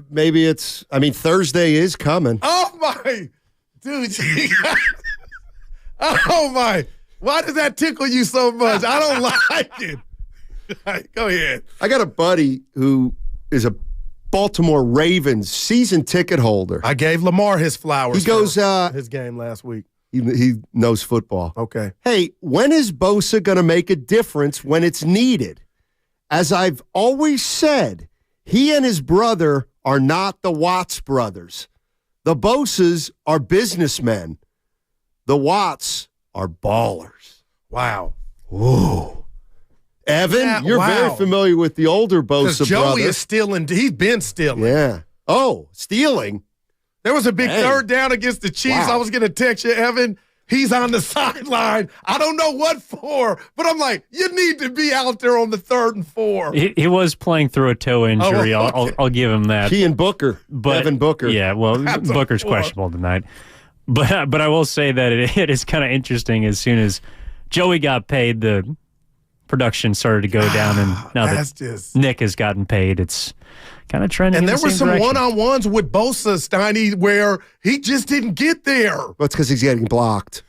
maybe it's, Thursday is coming. Oh, my. Dude. Oh, my. Why does that tickle you so much? I don't like it. Go ahead. I got a buddy who is a Baltimore Ravens season ticket holder. I gave Lamar his flowers. He goes his game last week. He knows football. Okay. Hey, when is Bosa going to make a difference when it's needed? As I've always said, he and his brother are not the Watts brothers. The Bosas are businessmen. The Watts are ballers. Wow. Whoa. Evan, Yeah, you're wow. very familiar with the older Bosa Joey brother. is stealing. He's been stealing. Yeah. Oh, stealing. There was a big Hey. third down against the Chiefs. Wow. I was going to text you, Evan. He's on the sideline. I don't know what for, but I'm like, you need to be out there on the 3rd and 4. He was playing through a toe injury. Oh, okay. I'll give him that. He and Booker. But Evan Booker. Yeah, well, That's a Booker's 4. questionable tonight. But I will say that it is kind of interesting. As soon as Joey got paid, the production started to go down, and now that Nick has gotten paid, it's kind of trending. And in there the were same some direction. one-on-ones with Bosa, Steiny, where he just didn't get there. Well, it's because he's getting blocked.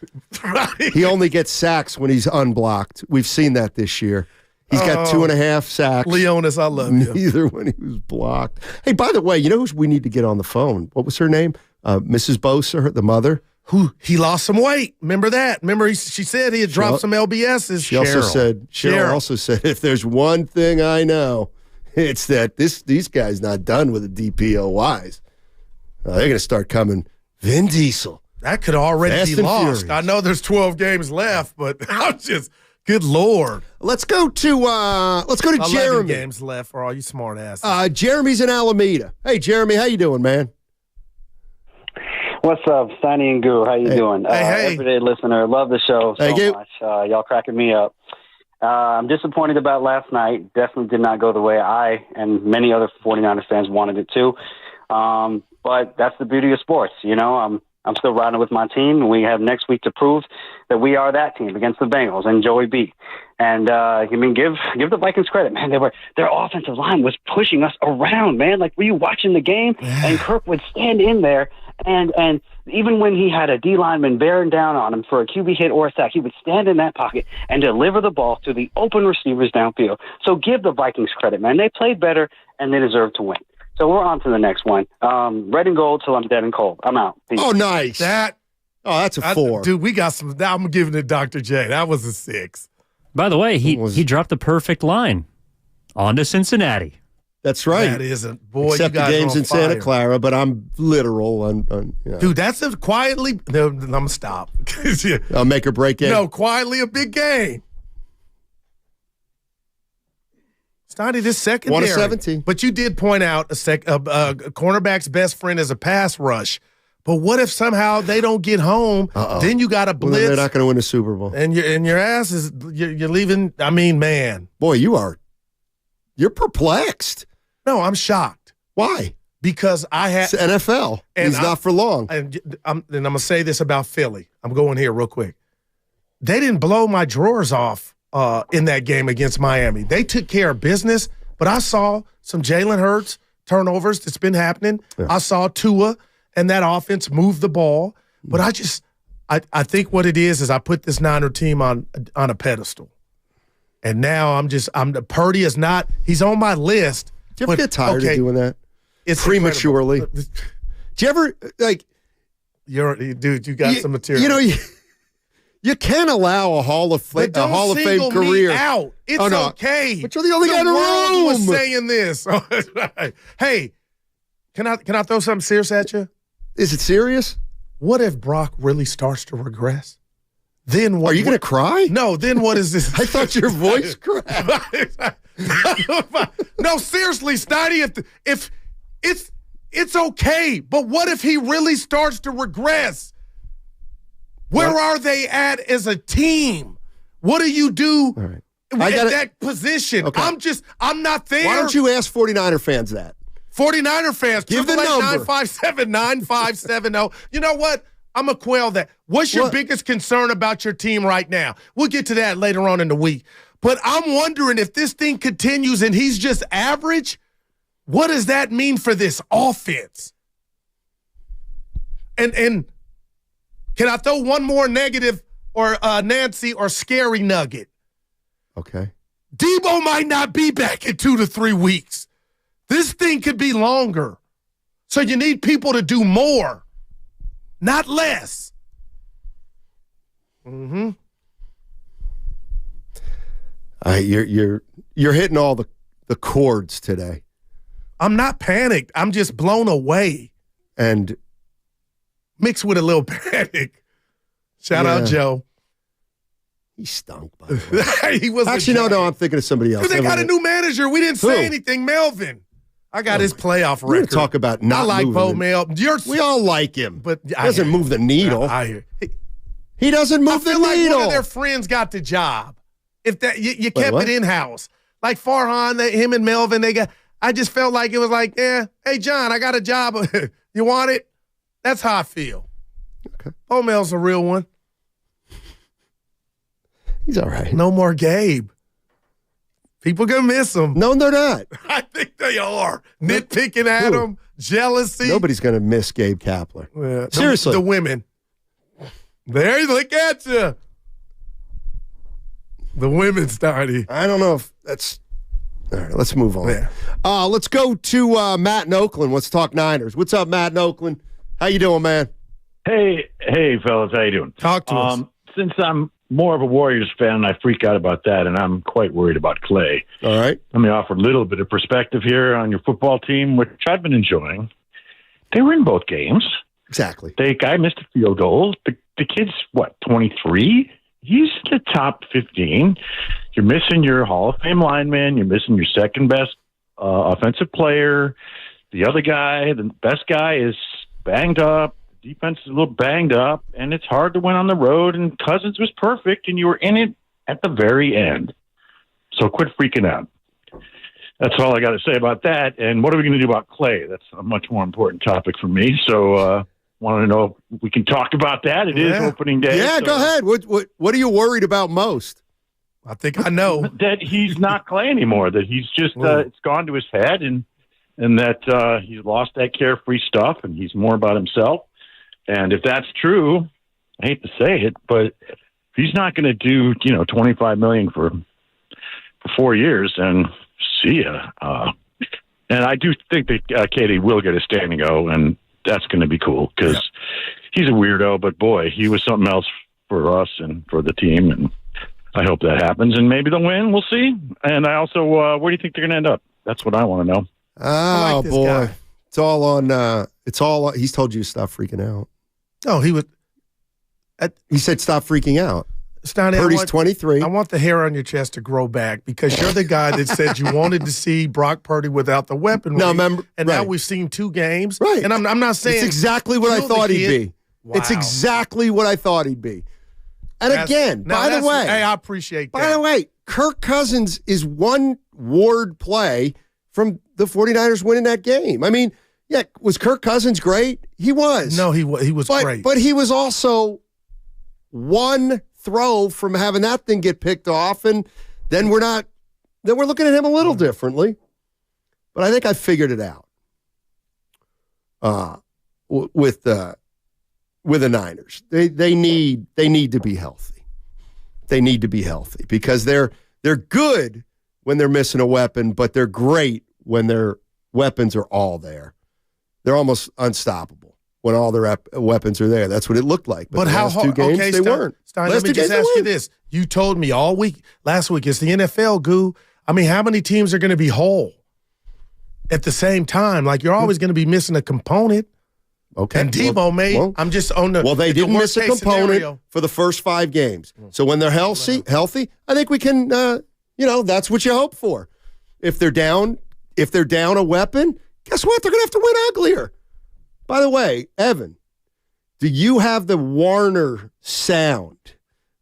Right? He only gets sacks when he's unblocked. We've seen that this year. He's got 2.5 sacks. Leonis, I love you. Neither when he was blocked. Hey, by the way, you know who we need to get on the phone? What was her name? Mrs. Bosa, the mother. Who he lost some weight. Remember that? Remember she said he had dropped some LBSs. She also said, Cheryl also said, if there's one thing I know, it's that these guys not done with the DPOYs. They're going to start coming. Vin Diesel. That could already Fast be and lost. Furious. I know there's 12 games left, but I'm just, good Lord. Let's go to 11 Jeremy. games left for all you smart asses. Jeremy's in Alameda. Hey, Jeremy, how you doing, man? What's up, Steiny and Goo? How you doing? Hey. Everyday listener. Love the show so much. Y'all cracking me up. I'm disappointed about last night. Definitely did not go the way I and many other 49ers fans wanted it to. But that's the beauty of sports. You know, I'm still riding with my team. We have next week to prove that we are that team against the Bengals and Joey B. And give the Vikings credit, man. Their offensive line was pushing us around, man. Like, were you watching the game? And Kirk would stand in there, and even when he had a D lineman bearing down on him for a QB hit or a sack, he would stand in that pocket and deliver the ball to the open receivers downfield. So give the Vikings credit, man. They played better and they deserve to win. So we're on to the next one. Red and gold till I'm dead and cold. I'm out. Peace. Oh, nice. That's a 4. Dude, we got some. I'm giving it Dr. J. That was a 6. By the way, he dropped the perfect line. On to Cincinnati. That's right. That isn't. Boy, Except you guys the game's are on in Santa fire. Clara, but I'm literal. Dude, that's a quietly. No, I'm going to stop. I'll make or break it. No, quietly a big game. Steiny, this secondary. 1-17. But you did point out a cornerback's best friend is a pass rush. But what if somehow they don't get home? Then you got a blitz. Well, then they're not going to win the Super Bowl. And your ass is you're leaving. I mean, man, boy, you're perplexed. No, I'm shocked. Why? Because I had it's NFL. And he's not for long. And I'm gonna say this about Philly. I'm going here real quick. They didn't blow my drawers off in that game against Miami. They took care of business. But I saw some Jalen Hurts turnovers that's been happening. Yeah. I saw Tua and that offense move the ball. But I think what it is I put this Niner team on a pedestal. And now Purdy is not, he's on my list. Do you ever get tired of doing that? It's prematurely. Do you ever, dude, you got some material. You know, you can't allow a Hall of Fame career. Me out. It's okay. But you're the only guy in the room. Was saying this. Hey, can I throw something serious at you? Is it serious? What if Brock really starts to regress? Then what? Are you going to cry? No. Then what is this? I thought your voice cracked. No, seriously, Steiny. If it's okay, but what if he really starts to regress? Where are they at as a team? What do you do at that position? Okay. I'm not there. Why don't you ask 49er fans that? 49er fans, give the number 957-9570. You know what? I'm going to quell that. What's your biggest concern about your team right now? We'll get to that later on in the week. But I'm wondering if this thing continues and he's just average, what does that mean for this offense? And can I throw one more negative or Nancy or scary nugget? Okay. Debo might not be back in 2 to 3 weeks. This thing could be longer. So you need people to do more, not less. Mm-hmm. You're hitting all the chords today. I'm not panicked. I'm just blown away. And mixed with a little panic. Shout out Joe. He stunk, by the way. He was actually no. I'm thinking of somebody else. Because they got a new manager. We didn't say anything. Melvin. I got his playoff record. We're gonna talk about not I like Bo moving. Melvin. We all like him, but he doesn't move the needle. He doesn't move the needle. Like one of their friends got the job. If that you kept it in house, like Farhan, him and Melvin, they got. I just felt like it was like, hey John, I got a job. You want it? That's how I feel. Okay. Bo Mel's a real one. He's all right. No more Gabe. People gonna miss him. No, they're not. I think they are. Nitpicking at him, jealousy. Nobody's gonna miss Gabe Kapler. Yeah, seriously. The women. There, look at you. The women started. I don't know if that's all right. Let's move on. Yeah. Let's go to Matt in Oakland. Let's talk Niners. What's up, Matt in Oakland? How you doing, man? Hey, fellas, how you doing? Talk to us. Since I'm more of a Warriors fan, I freak out about that, and I'm quite worried about Clay. All right. Let me offer a little bit of perspective here on your football team, which I've been enjoying. They were in both games. Exactly. The guy missed a field goal. The kid's, 23? He's the top 15. You're missing your Hall of Fame lineman. You're missing your second best offensive player. The other guy, the best guy, is banged up. Defense is a little banged up, and it's hard to win on the road, and Cousins was perfect, and you were in it at the very end. So quit freaking out. That's all I got to say about that. And what are we going to do about Clay? That's a much more important topic for me. So want to know if we can talk about that. It is opening day. Yeah, go ahead. What are you worried about most? I think I know. That he's not Clay anymore, that he's just it's gone to his head, and that he's lost that carefree stuff, and he's more about himself. And if that's true, I hate to say it, but if he's not going to do, $25 million for 4 years, then see ya. And I do think that Katie will get a standing O, and that's going to be cool because he's a weirdo. But boy, he was something else for us and for the team, and I hope that happens. And maybe they'll win. We'll see. And I also, where do you think they're going to end up? That's what I want to know. Oh boy, guy. It's all on. He's told you to stop freaking out. No, he would. He said stop freaking out. Stoney, Purdy's 23. I want the hair on your chest to grow back because you're the guy that said you wanted to see Brock Purdy without the weaponry. No, remember, and now we've seen 2 games. Right. And I'm not saying it's exactly what I thought he'd be. Wow. It's exactly what I thought he'd be. And again, by the way, hey, I appreciate that. By the way, Kirk Cousins is one ward play from the 49ers winning that game. I mean, yeah, was Kirk Cousins great? He was. No, he was great. But he was also one throw from having that thing get picked off, and then we're looking at him a little differently. But I think I figured it out with the Niners. They need to be healthy. They need to be healthy because they're good when they're missing a weapon, but they're great when their weapons are all there. They're almost unstoppable when all their weapons are there. That's what it looked like. But the how last hard? 2 games, they weren't. Stein, let me just ask you this. You told me all week, last week, it's the NFL, Goo. I mean, how many teams are going to be whole at the same time? Like, you're always going to be missing a component. Okay. And Debo I'm just on the Well, they didn't miss a component scenario. for the first 5 games. So when they're healthy, I think we can, that's what you hope for. If they're down a weapon, guess what? They're going to have to win uglier. By the way, Evan, do you have the Warner sound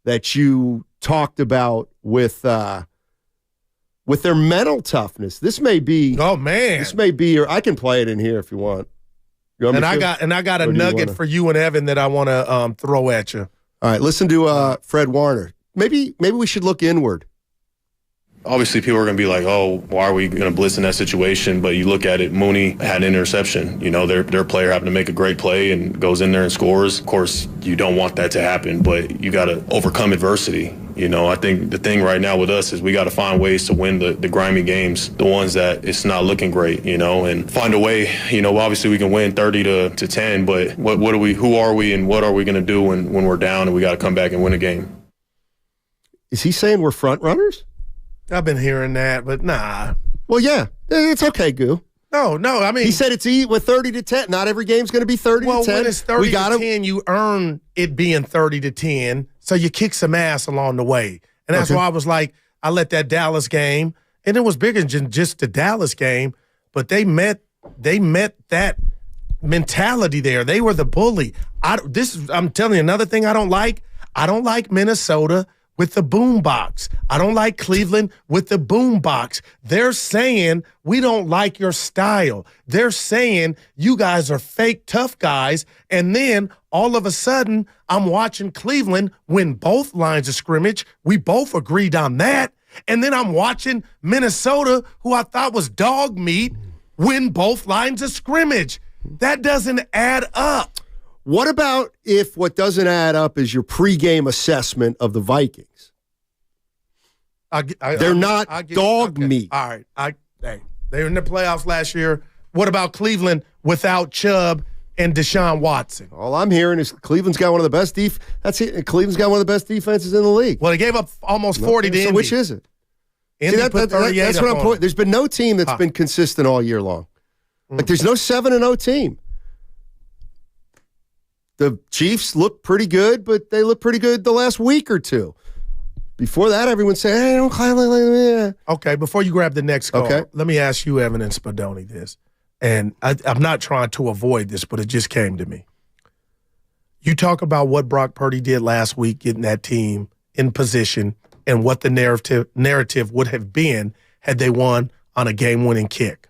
that you talked about with their mental toughness? This may be. Oh man! This may be. I can play it in here if you want. I got a nugget for you and Evan that I want to throw at you. All right, listen to Fred Warner. Maybe we should look inward. obviously people are going to be like, oh, why are we going to blitz in that situation? But you look at it, Mooney had an interception. You know, their player happened to make a great play and goes in there and scores. Of course, you don't want that to happen, but you got to overcome adversity. You know, I think the thing right now with us is we got to find ways to win the grimy games, the ones that it's not looking great, you know, and find a way. You know, obviously we can win 30 to 10, but who are we and what are we going to do when we're down and we got to come back and win a game? Is he saying we're front runners? I've been hearing that, but nah. Well, yeah, it's okay, Goo. No, I mean, he said it's with 30 to 10. Not every game's going to be 30 to 10. Well, when it's 30 to 10, you earn it being 30 to 10, so you kick some ass along the way. And that's why I was like, I let that Dallas game, and it was bigger than just the Dallas game, but they met that mentality there. They were the bully. I'm telling you, another thing I don't like Minnesota with the boom box. I don't like Cleveland with the boom box. They're saying we don't like your style. They're saying you guys are fake tough guys. And then all of a sudden, I'm watching Cleveland win both lines of scrimmage. We both agreed on that. And then I'm watching Minnesota, who I thought was dog meat, win both lines of scrimmage. That doesn't add up. What about if what doesn't add up is your pregame assessment of the Vikings? They're not dog meat. All right. Hey, they were in the playoffs last year. What about Cleveland without Chubb and Deshaun Watson? All I'm hearing is Cleveland's got one of the best Cleveland's got one of the best defenses in the league. Well, they gave up almost 40 to Indy. So which is it? Indy put 38 that's what I'm pointing. There's been no team that's been consistent all year long. Like there's no 7-0 team. The Chiefs look pretty good, but they look pretty good the last week or two. Before that, everyone said, hey, don't call like. Okay, before you grab the next call, let me ask you, Evan and Spadoni, this. And I'm not trying to avoid this, but it just came to me. You talk about what Brock Purdy did last week, getting that team in position, and what the narrative would have been had they won on a game-winning kick.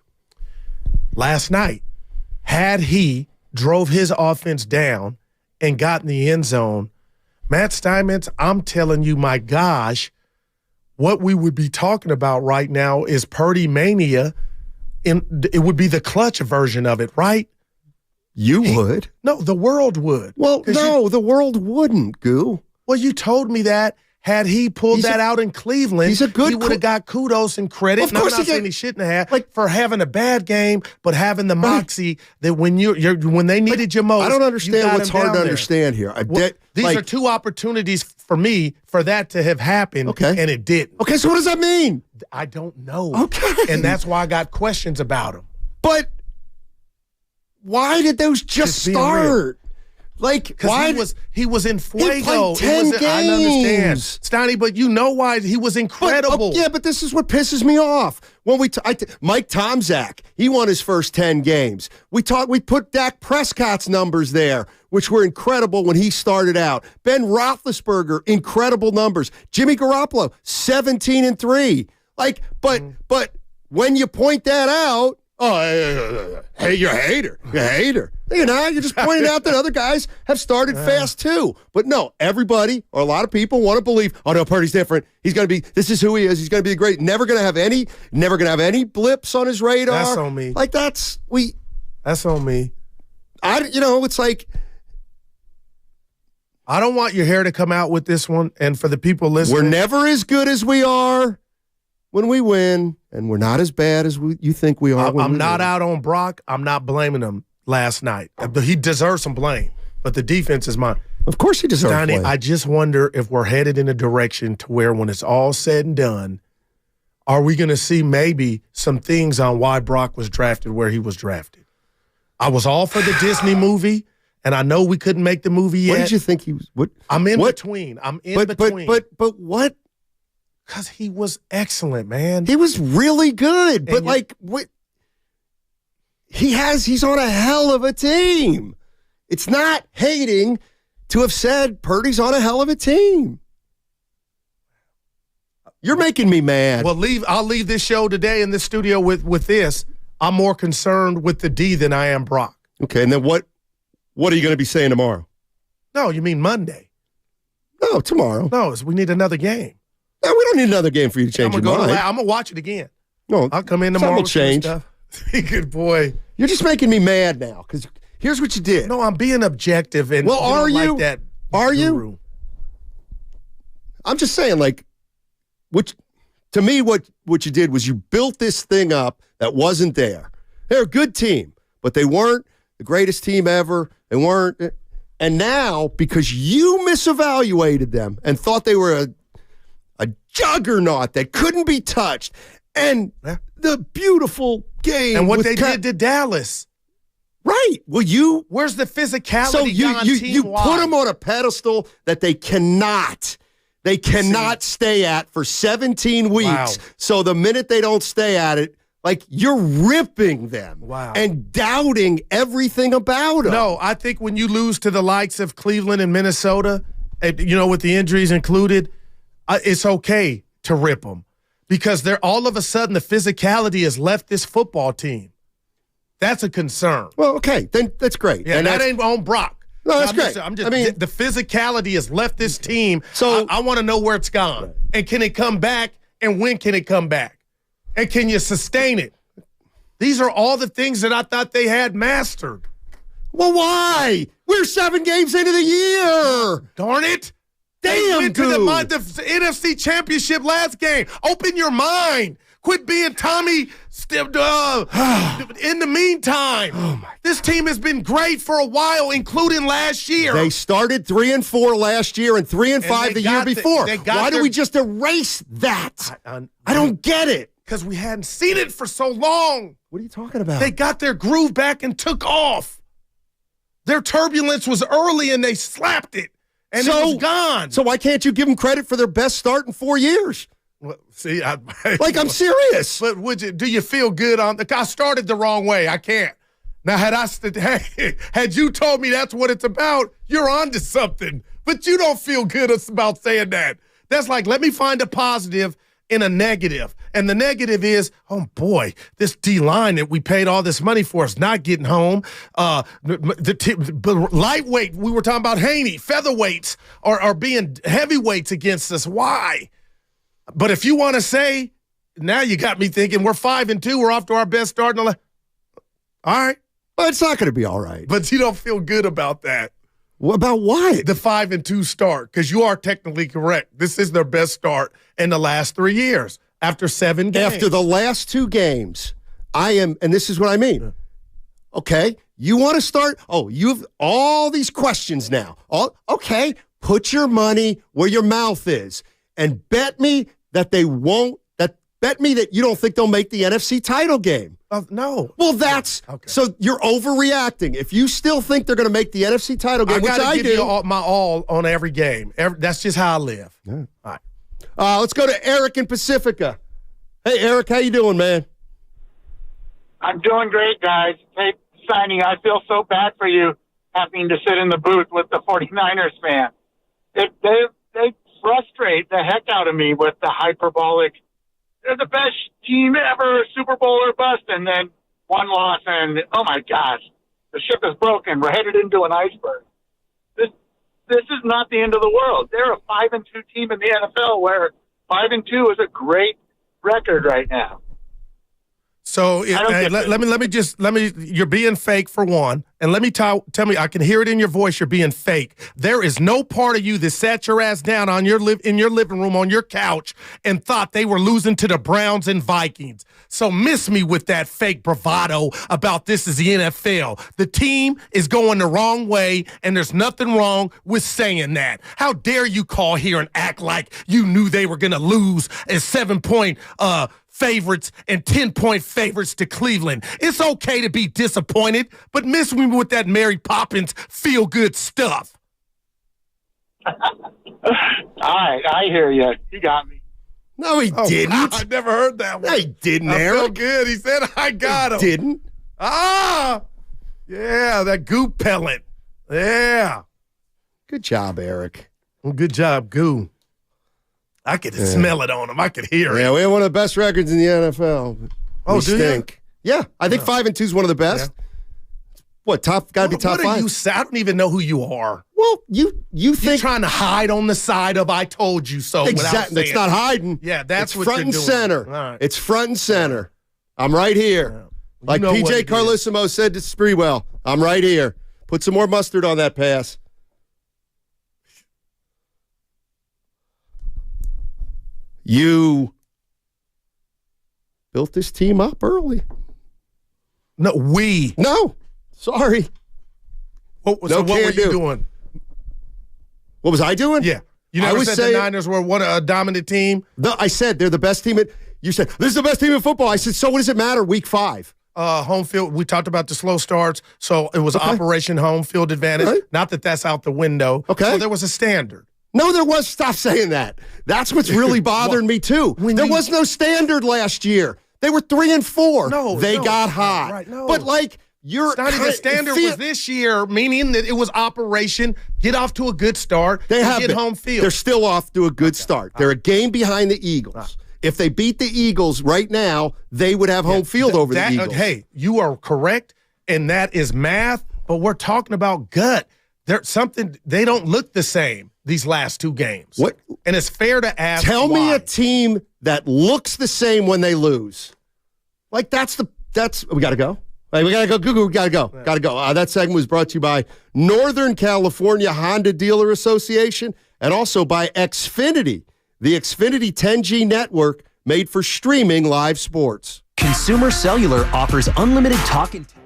Last night, had he drove his offense down and got in the end zone, Matt Steinmetz, I'm telling you, my gosh, what we would be talking about right now is Purdy mania. It would be the clutch version of it, right? You would. No, the world would. Well, no, the world wouldn't, Goo. Well, you told me that. Had he pulled that out in Cleveland, he would have got kudos and credit. Well, of course, I'm not saying he shouldn't have, for having a bad game, but having the moxie that when when they needed you most, I don't understand what's hard to understand here. These are two opportunities for me for that to have happened, and it didn't. Okay, so what does that mean? I don't know. Okay, and that's why I got questions about him. But why did those just start? Like, why? He was in fuego. He played 10 games. I understand, Stoney, but you know why he was incredible. But this is what pisses me off. When Mike Tomczak, he won his first 10 games. We put Dak Prescott's numbers there, which were incredible when he started out. Ben Roethlisberger, incredible numbers. Jimmy Garoppolo, 17-3. But when you point that out, hey, you're a hater. You're a hater. You're not. You're just pointing out that other guys have started fast too. But no, everybody or a lot of people want to believe, oh no, Purdy's different. This is who he is. He's going to be great. Never going to have any blips on his radar. That's on me. That's on me. It's like, I don't want your hair to come out with this one. And for the people listening, we're never as good as we are when we win, and we're not as bad as you think we are. I'm not out on Brock. I'm not blaming him last night. He deserves some blame, but the defense is mine. Of course he deserves blame. I just wonder if we're headed in a direction to where when it's all said and done, are we going to see maybe some things on why Brock was drafted where he was drafted? I was all for the Disney movie, and I know we couldn't make the movie yet. What did you think he was? I'm in between. But what? Because he was excellent, man. He was really good. But what? He's on a hell of a team. It's not hating to have said Purdy's on a hell of a team. You're making me mad. Well, I'll leave this show today in the studio with this. I'm more concerned with the D than I am Brock. Okay, and then what are you going to be saying tomorrow? No, you mean Monday. No, tomorrow. No, we need another game. No, we don't need another game for you to change your mind. I'm going to watch it again. No, I'll come in tomorrow with change. Stuff. Good boy. You're just making me mad now because here's what you did. No, I'm being objective. And well, are you? Like that are guru. You? I'm just saying, to me, what you did was you built this thing up that wasn't there. They're a good team, but they weren't the greatest team ever. They weren't. And now, because you misevaluated them and thought they were a juggernaut that couldn't be touched, and the beautiful game. And what they did to Dallas. Right. Well, where's the physicality? So you put them on a pedestal that they cannot stay at for 17 weeks. Wow. So the minute they don't stay at it, you're ripping them and doubting everything about them. No, I think when you lose to the likes of Cleveland and Minnesota, with the injuries included, it's okay to rip them because they're all of a sudden the physicality has left this football team. That's a concern. Well, okay, then that's great. Yeah, and that ain't on Brock. No, that's great. The physicality has left this team. So I want to know where it's gone. And can it come back? And when can it come back? And can you sustain it? These are all the things that I thought they had mastered. Well, why? We're 7 games into the year. Darn it. Damn, they went to the NFC Championship last game. Open your mind. Quit being Tommy in the meantime. This team has been great for a while, including last year. They started 3-4 last year and 3-5 the year before. Why do we just erase that? I don't get it. Because we hadn't seen it for so long. What are you talking about? They got their groove back and took off. Their turbulence was early and they slapped it. And it was gone. So why can't you give them credit for their best start in 4 years? Well, see, I'm serious. But do you feel good on I started the wrong way. I can't. Now, had you told me that's what it's about, you're on to something. But you don't feel good about saying that. That's like, let me find a positive in a negative. And the negative is, oh boy, this DLine that we paid all this money for is not getting home. Lightweight, we were talking about Haney, featherweights are being heavyweights against us. Why? But if you want to say, now you got me thinking we're 5-2, we're off to our best start. All right. Well, it's not going to be all right. But you don't feel good about that. What about why? The 5-2 start, because you are technically correct. This is their best start in the last 3 years after 7 games. After the last 2 games, and this is what I mean. Okay, you want to start? Oh, you have all these questions now. Okay, put your money where your mouth is and bet me that they won't. Bet me that you don't think they'll make the NFC title game. No. Well, that's okay. So you're overreacting. If you still think they're going to make the NFC title game, which I do. I got to give you my all on every game. That's just how I live. Yeah. All right. Let's go to Eric in Pacifica. Hey, Eric, how you doing, man? I'm doing great, guys. Hey, Signing, I feel so bad for you having to sit in the booth with the 49ers fan. They frustrate the heck out of me with the hyperbolic, they're the best team ever, Super Bowl or bust, and then one loss, and oh my gosh, the ship is broken. We're headed into an iceberg. This is not the end of the world. They're a 5-2 team in the NFL, where 5-2 is a great record right now. So let me. You're being fake for one, and let me tell me. I can hear it in your voice. You're being fake. There is no part of you that sat your ass down on in your living room on your couch and thought they were losing to the Browns and Vikings. So miss me with that fake bravado about this is the NFL. The team is going the wrong way, and there's nothing wrong with saying that. How dare you call here and act like you knew they were going to lose as 7-point favorites and 10-point favorites to Cleveland. It's okay to be disappointed, but miss me with that Mary Poppins feel-good stuff. All right, I hear you. You got me. No, he didn't. I never heard that one. No, he didn't, I Eric. feel good. He said, I got him. Didn't. Yeah, that goo pellet. Yeah. Good job, Eric. Well, good job, goo. I could smell it on him. I could hear it. Yeah, we have one of the best records in the NFL. Oh, we stink. You? Yeah, I think 5-2 is one of the best. What, gotta be top 5? What are you? I don't even know who you are. Well, you think you're trying to hide on the side of "I told you so." Exactly. It's not hiding. Yeah, that's it's what front you're and doing. center. Right. It's front and center. I'm right here. Yeah. Like PJ Carlissimo said to Spreewell, I'm right here. Put some more mustard on that pass. You built this team up early. No, No. Sorry. What were you doing? What was I doing? Yeah. You never said the Niners were a dominant team? No, I said they're the best team. You said, this is the best team in football. I said, so what does it matter week 5? Home field. We talked about the slow starts, so it was Operation Home Field Advantage. Right. Not that that's out the window. Okay. So there was a standard. No, there was. Stop saying that. That's what's really bothering me, too. There was no standard last year. They were 3-4. No, they got hot. Right, no. But the standard was this year, meaning that it was Operation Get off to a good start. Get home field. They're still off to a good start. They're a game behind the Eagles. If they beat the Eagles right now, they would have home field over the Eagles. Hey, you are correct, and that is math. But we're talking about gut. There's something they don't look the same these last 2 games. What? And it's fair to ask. Tell why. me a team that looks the same when they lose. We got to go. We got to go. Google, we got to go. Yeah. Got to go. That segment was brought to you by Northern California Honda Dealer Association and also by Xfinity, the Xfinity 10G network made for streaming live sports. Consumer Cellular offers unlimited talk and text.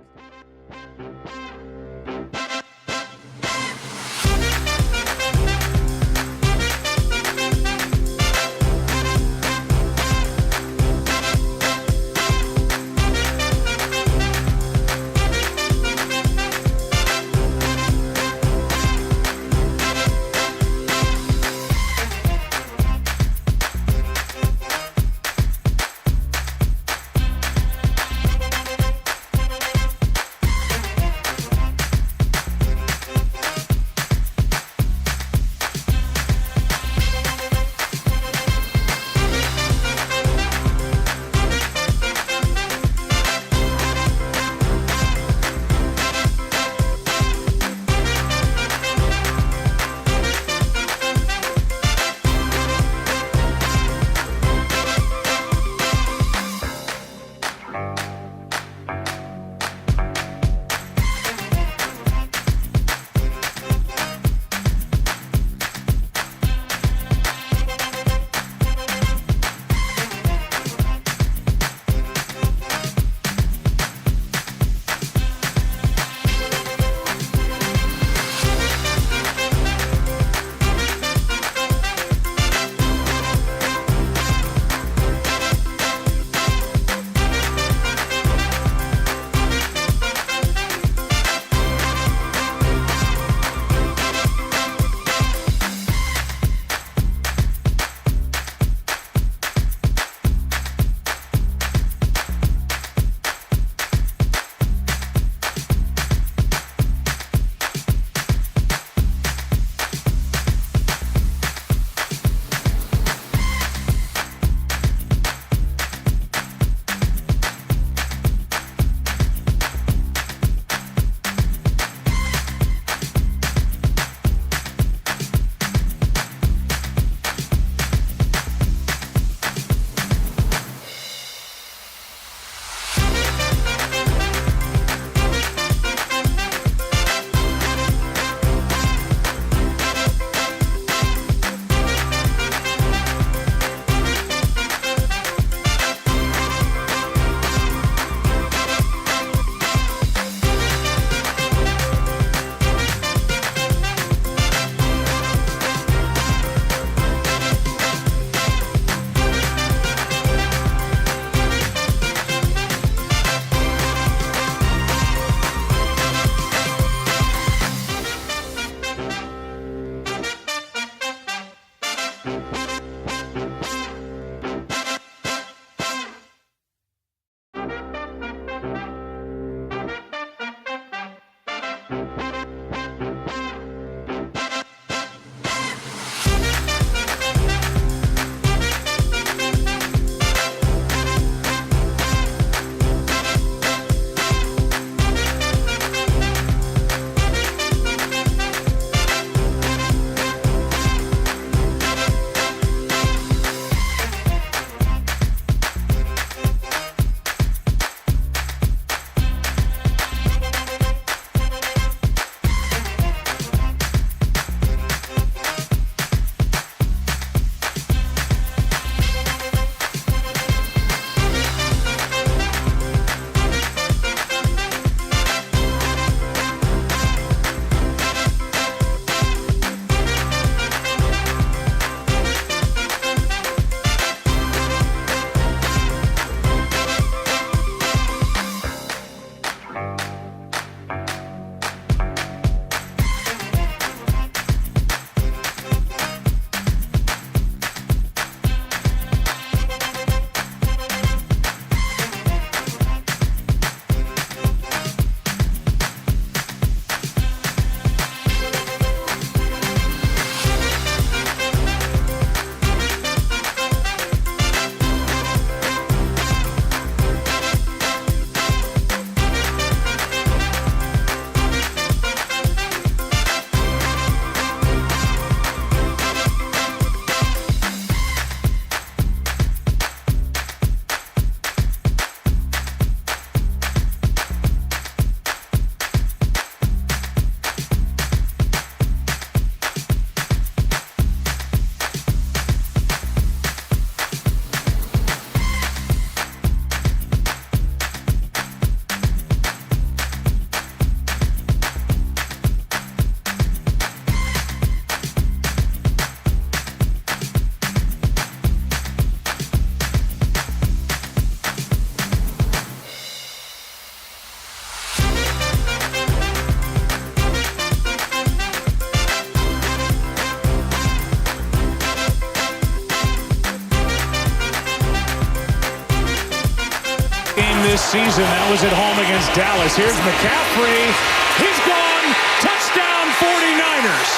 season. That was at home against Dallas. Here's McCaffrey. He's gone. Touchdown 49ers.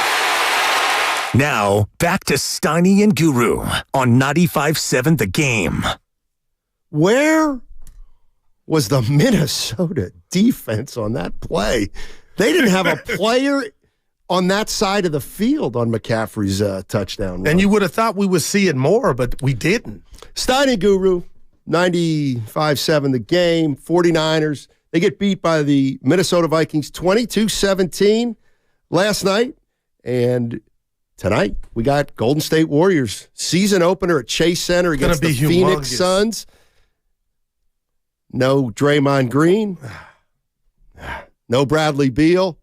Now, back to Steiny and Guru on 95.7 The Game. Where was the Minnesota defense on that play? They didn't have a player on that side of the field on McCaffrey's touchdown run. And you would have thought we would see it more, but we didn't. Steiny Guru, 95.7 The Game, 49ers. They get beat by the Minnesota Vikings 22-17 last night. And tonight, we got Golden State Warriors season opener at Chase Center against the Phoenix Suns. No Draymond Green. No Bradley Beal.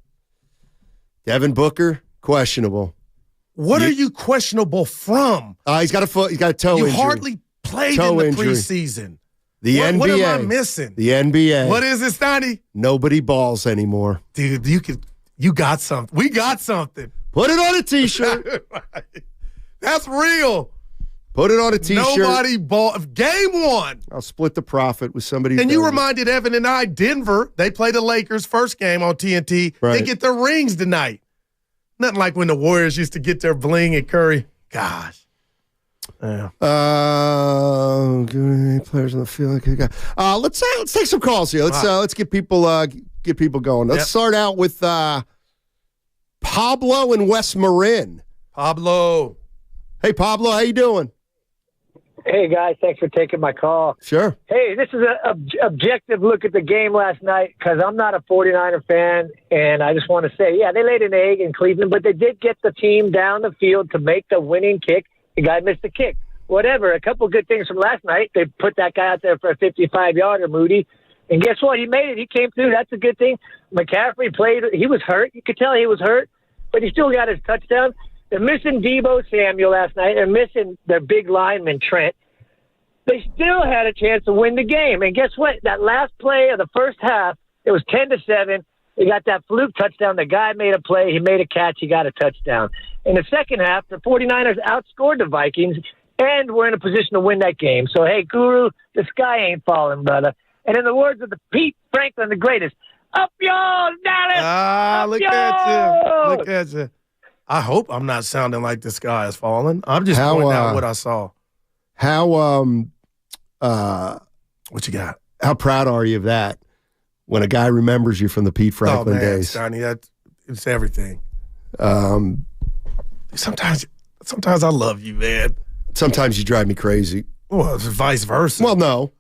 Devin Booker, questionable. What are you questionable from? He's got a toe injury. You hardly played in the preseason. The NBA. What am I missing? The NBA. What is it, Steiny? Nobody balls anymore. Dude, you got something. We got something. Put it on a T-shirt. That's real. Put it on a T-shirt. Nobody ball. Game one. I'll split the profit with somebody. And you reminded Evan and I, Denver, they play the Lakers first game on TNT. Right. They get their rings tonight. Nothing like when the Warriors used to get their bling at Curry. Gosh. Yeah. Players on the field. Okay, let's take some calls here. Let's get people going. Let's start out with Pablo in West Marin. Pablo. Hey, Pablo, how you doing? Hey, guys, thanks for taking my call. Sure. Hey, this is an objective look at the game last night because I'm not a 49er fan, and I just want to say, yeah, they laid an egg in Cleveland, but they did get the team down the field to make the winning kick. The guy missed the kick. Whatever, a couple good things from last night. They put that guy out there for a 55-yarder, Moody, and guess what? He made it. He came through. That's a good thing. McCaffrey played. He was hurt. You could tell he was hurt, but he still got his touchdown. They're missing Deebo Samuel last night. They're missing their big lineman, Trent. They still had a chance to win the game. And guess what? That last play of the first half, it was 10-7. They got that fluke touchdown. The guy made a play. He made a catch. He got a touchdown. In the second half, the 49ers outscored the Vikings, and we're in a position to win that game. So, hey, Guru, the sky ain't falling, brother. And in the words of the Pete Franklin, the greatest, up y'all, Dallas! Look at you. Look at you. I hope I'm not sounding like the sky is falling. I'm just pointing out what I saw. What you got? How proud are you of that when a guy remembers you from the Pete Franklin days? Sonny, it's everything. Sometimes I love you, man. Sometimes you drive me crazy. Well, it's vice versa. Well, no.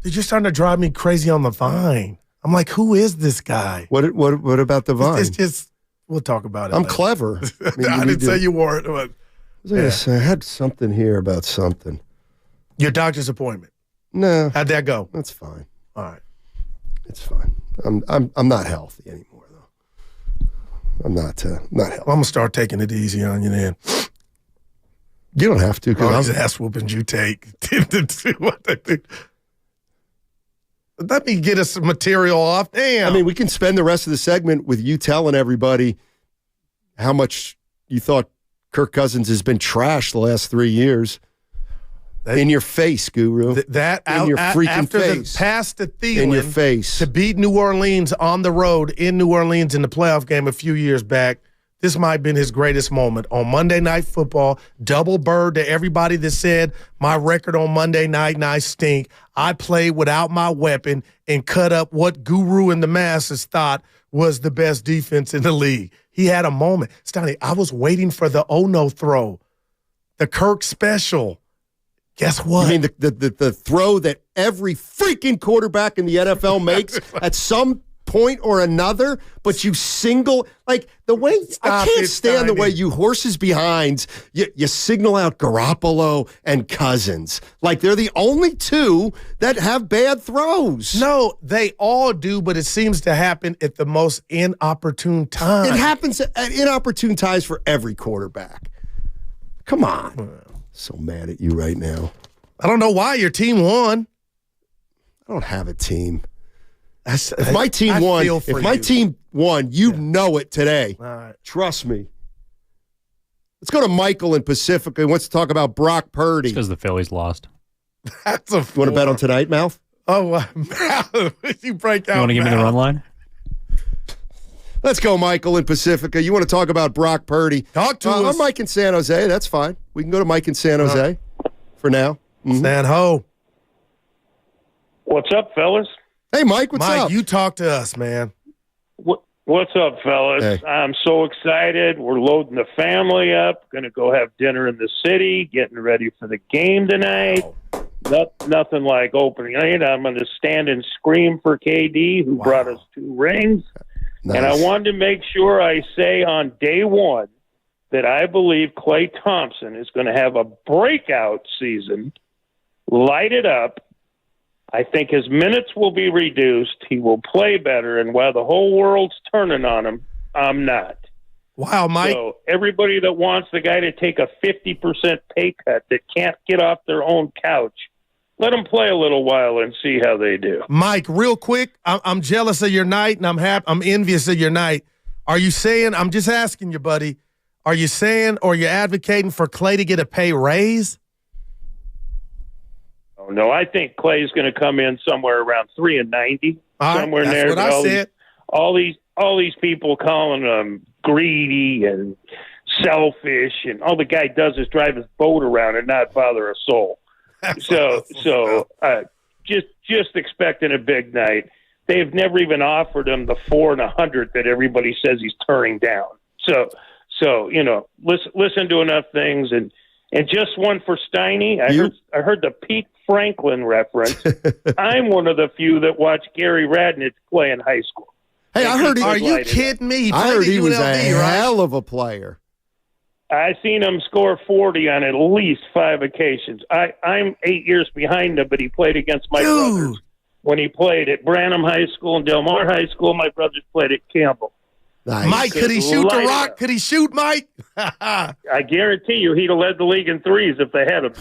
Dude, you're starting to drive me crazy on the Vine. I'm like, who is this guy? What about the Vine? It's just, we'll talk about it. I'm clever. I didn't say you weren't. But, I had something here about something. Your doctor's appointment. No. How'd that go? That's fine. All right. It's fine. I'm not healthy anymore, though. I'm not healthy. Well, I'm gonna start taking it easy on you then. You don't have to. All these ass whoopings you take. Let me get us some material off. Damn. I mean, we can spend the rest of the segment with you telling everybody how much you thought Kirk Cousins has been trashed the last 3 years. In your face, Guru. In your freaking after face. The pass to Thielen. In your face. To beat New Orleans on the road in New Orleans in the playoff game a few years back, this might have been his greatest moment. On Monday Night Football, double bird to everybody that said my record on Monday night and I stink. I played without my weapon and cut up what Guru and the masses thought was the best defense in the league. He had a moment. Stoney, I was waiting for the oh-no throw, the Kirk special. Guess what? You mean the throw that every freaking quarterback in the NFL makes at some point or another, but you single, like the way, I can't stand the way you horses behinds, you signal out Garoppolo and Cousins. Like they're the only two that have bad throws. No, they all do, but it seems to happen at the most inopportune time. It happens at inopportune times for every quarterback. Come on. So mad at you right now. I don't know why your team won. I don't have a team. If my team won, you know it today. All right. Trust me. Let's go to Michael in Pacifica. He wants to talk about Brock Purdy. It's because the Phillies lost. That's a You want to bet on tonight, Mouth? Oh, you break out. You want to give me the run line? Let's go, Michael in Pacifica. You want to talk about Brock Purdy? Talk to us. I'm Mike in San Jose. That's fine. We can go to Mike in San Jose for now. Mm-hmm. San Ho. What's up, fellas? Hey, Mike, what's up? Mike, you talk to us, man. What's up, fellas? Hey. I'm so excited. We're loading the family up. Going to go have dinner in the city, getting ready for the game tonight. Nothing like opening night. I'm going to stand and scream for KD, who brought us 2 rings. Nice. And I wanted to make sure I say on day one that I believe Klay Thompson is going to have a breakout season, light it up. I think his minutes will be reduced. He will play better. And while the whole world's turning on him, I'm not. Wow, Mike. So everybody that wants the guy to take a 50% pay cut that can't get off their own couch, let them play a little while and see how they do. Mike, real quick, I'm jealous of your night, and I'm envious of your night. Are you saying, I'm just asking you, buddy, are you saying or you're advocating for Klay to get a pay raise? Oh, no, I think Klay's going to come in somewhere around 3-90, somewhere that's there. What I said. All these people calling him greedy and selfish, and all the guy does is drive his boat around and not bother a soul. So just expecting a big night. They've never even offered him the 4 and 100 that everybody says he's turning down. So listen to enough things, and just one for Steiny. I heard the Pete Franklin reference. I'm one of the few that watched Gary Radnich play in high school. Hey, I heard. Are you kidding me? I heard he was a right? hell of a player. I seen him score 40 on at least 5 occasions. I'm 8 years behind him, but he played against my brothers when he played at Branham High School and Del Mar High School. My brothers played at Campbell. Nice. Mike, could he shoot the rock? Could he shoot, Mike? I guarantee you he'd have led the league in threes if they had him.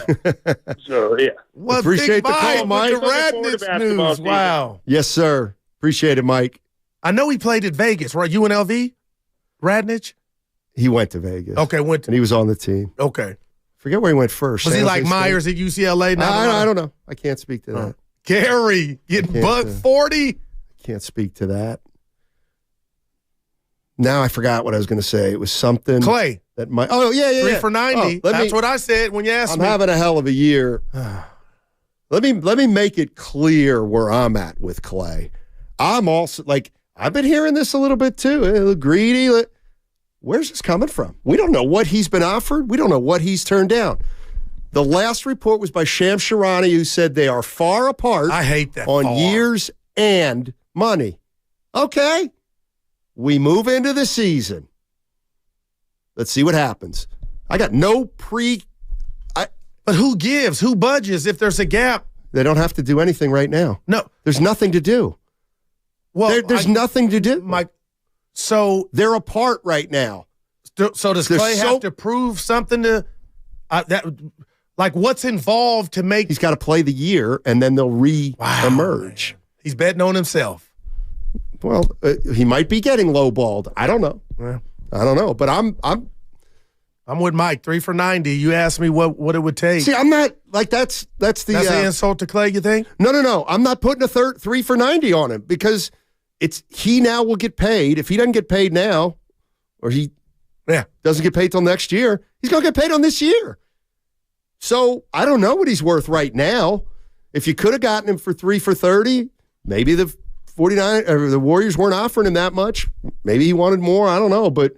So, yeah. Well, appreciate the call, Mike. The Radnich news. Wow. Yes, sir. Appreciate it, Mike. I know he played at Vegas, right? UNLV? Radnich? He went to Vegas. Okay, and he was on the team. Okay. Forget where he went first. Was he like Myers at UCLA? I don't know. I can't speak to that. Gary getting buck 40? I can't speak to that. Now I forgot what I was going to say. It was something. Klay. That might. Oh, yeah. 3 for 90. That's what I said when you asked me. I'm having a hell of a year. Let me make it clear where I'm at with Klay. I'm also, I've been hearing this a little bit too. A little greedy. Where's this coming from? We don't know what he's been offered. We don't know what he's turned down. The last report was by Shams Charania, who said they are far apart. I hate that. On years and money. Okay. We move into the season. Let's see what happens. I got no But who gives? Who budges if there's a gap? They don't have to do anything right now. No. There's nothing to do. Well, there's nothing to do. So they're apart right now. So does Klay have to prove something to that? Like, what's involved to make? He's got to play the year, and then they'll re-emerge. He's betting on himself. Well, he might be getting lowballed. I don't know. Yeah. I don't know. But I'm with Mike. 3 for 90. You asked me what it would take. See, I'm not that's the insult to Klay. You think? No. I'm not putting a 3 for 90 on him because he now will get paid. If he doesn't get paid now, or he doesn't get paid till next year, he's going to get paid on this year. So I don't know what he's worth right now. If you could have gotten him for 3 for 30, maybe the 49 or the Warriors weren't offering him that much. Maybe he wanted more. I don't know. But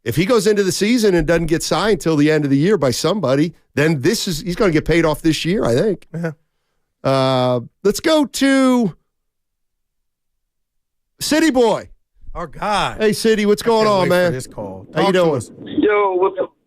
if he goes into the season and doesn't get signed till the end of the year by somebody, then he's going to get paid off this year, I think. Yeah. Let's go to City Boy. Our guy. Hey, City, what's going on, man? This call. How you doing? Yo,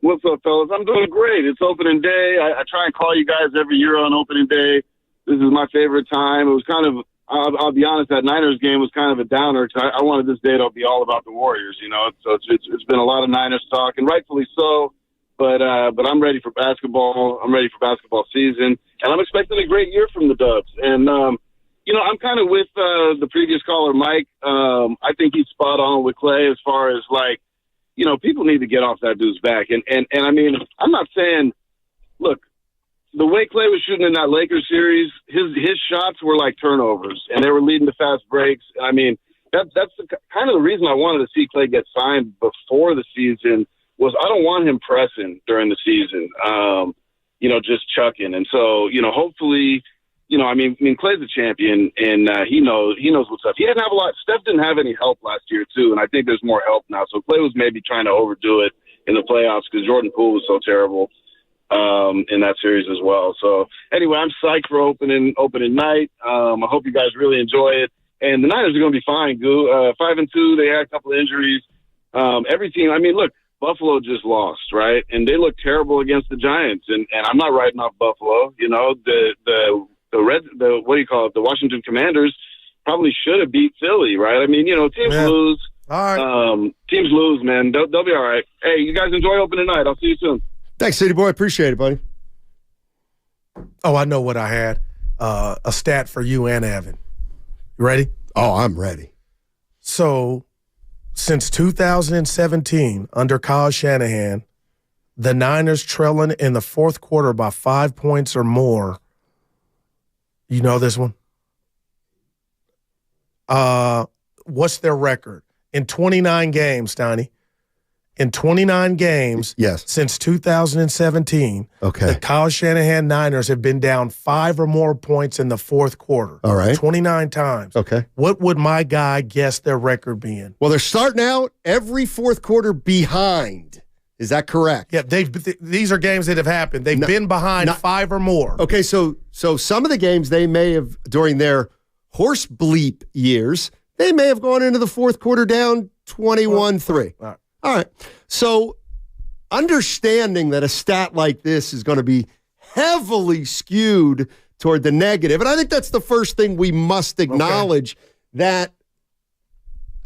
what's up, fellas? I'm doing great. It's opening day. I try and call you guys every year on opening day. This is my favorite time. It was kind of, I'll be honest, that Niners game was kind of a downer because I wanted this day to be all about the Warriors, you know. So it's been a lot of Niners talk, and rightfully so. But I'm ready for basketball. I'm ready for basketball season, and I'm expecting a great year from the Dubs. And you know, I'm kind of with the previous caller, Mike. I think he's spot on with Klay as far as, like, you know, people need to get off that dude's back. And I mean, I'm not saying, look, the way Clay was shooting in that Lakers series, his shots were like turnovers, and they were leading to fast breaks. I mean, that's kind of the reason I wanted to see Clay get signed before the season was I don't want him pressing during the season, just chucking. And so, hopefully, I mean, Clay's a champion, and he knows what's up. He didn't have a lot. Steph didn't have any help last year, too, and I think there's more help now. So Clay was maybe trying to overdo it in the playoffs because Jordan Poole was so terrible in that series as well. So anyway, I'm psyched for opening night. I hope you guys really enjoy it. And the Niners are going to be fine, Goo. 5-2, they had a couple of injuries. Every team, I mean, look, Buffalo just lost, right? And they look terrible against the Giants. And I'm not writing off Buffalo. The Washington Commanders probably should have beat Philly, right? I mean, teams lose. All right. Teams lose, man. They'll be all right. Hey, you guys enjoy opening night. I'll see you soon. Thanks, City Boy. Appreciate it, buddy. Oh, I know what I had. A stat for you and Evan. You ready? Oh, I'm ready. So, since 2017, under Kyle Shanahan, the Niners trailing in the fourth quarter by 5 points or more. You know this one? What's their record? In 29 games, Steiny. In 29 games since 2017, the Kyle Shanahan Niners have been down 5 or more points in the fourth quarter. All right. 29 times. Okay. What would my guy guess their record being? Well, they're starting out every fourth quarter behind. Is that correct? Yeah, these are games that have happened. They've been behind 5 or more. Okay, so some of the games they may have, during their horse bleep years, they may have gone into the fourth quarter down 21-3. All right. So understanding that a stat like this is going to be heavily skewed toward the negative, and I think that's the first thing we must acknowledge, that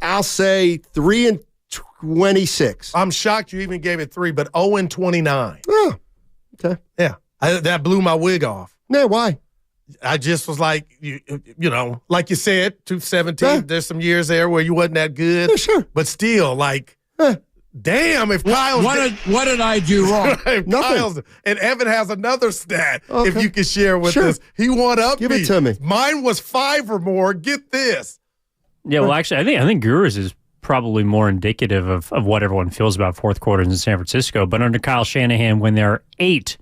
I'll say 3-26. I'm shocked you even gave it 3, but 0-29. Oh, okay. Yeah. That blew my wig off. Yeah, why? I just was like, like you said, 2017, there's some years there where you wasn't that good. Yeah, sure. But still, damn, if Kyle's... What did I do wrong? Nothing. And Evan has another stat, if you can share with us. He won up. Give it to me. Mine was 5 or more. Get this. Yeah, well, actually, I think Guru's is probably more indicative of what everyone feels about fourth quarters in San Francisco. But under Kyle Shanahan, when there are 8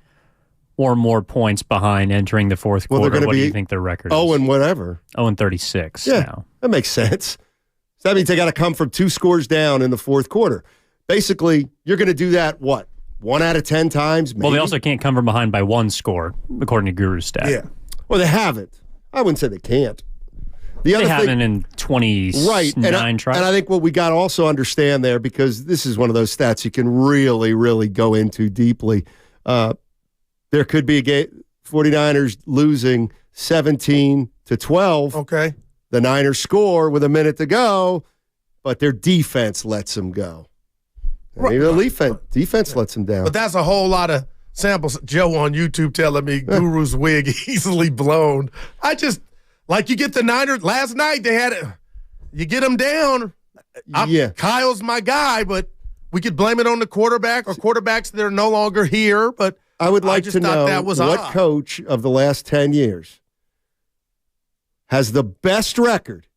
or more points behind entering the fourth quarter, what do you think their record is? 0 and whatever. 0-36 now. That makes sense. So that means they got to come from 2 scores down in the fourth quarter. Basically, you're going to do that, 1 out of 10 times? Maybe? Well, they also can't come from behind by 1 score, according to Guru's stat. Yeah. Well, they haven't. I wouldn't say they can't. They haven't in 29 tries. And I think what we got to also understand there, because this is one of those stats you can really, really go into deeply. There could be a game, 49ers losing 17-12. Okay. The Niners score with a minute to go, but their defense lets them go. Maybe the defense lets them down. But that's a whole lot of samples. Joe on YouTube telling me Guru's wig easily blown. I just, you get the Niners, last night they had it, you get them down. Kyle's my guy, but we could blame it on the quarterback or quarterbacks that are no longer here, but I would like to know that was what coach of the last 10 years has the best record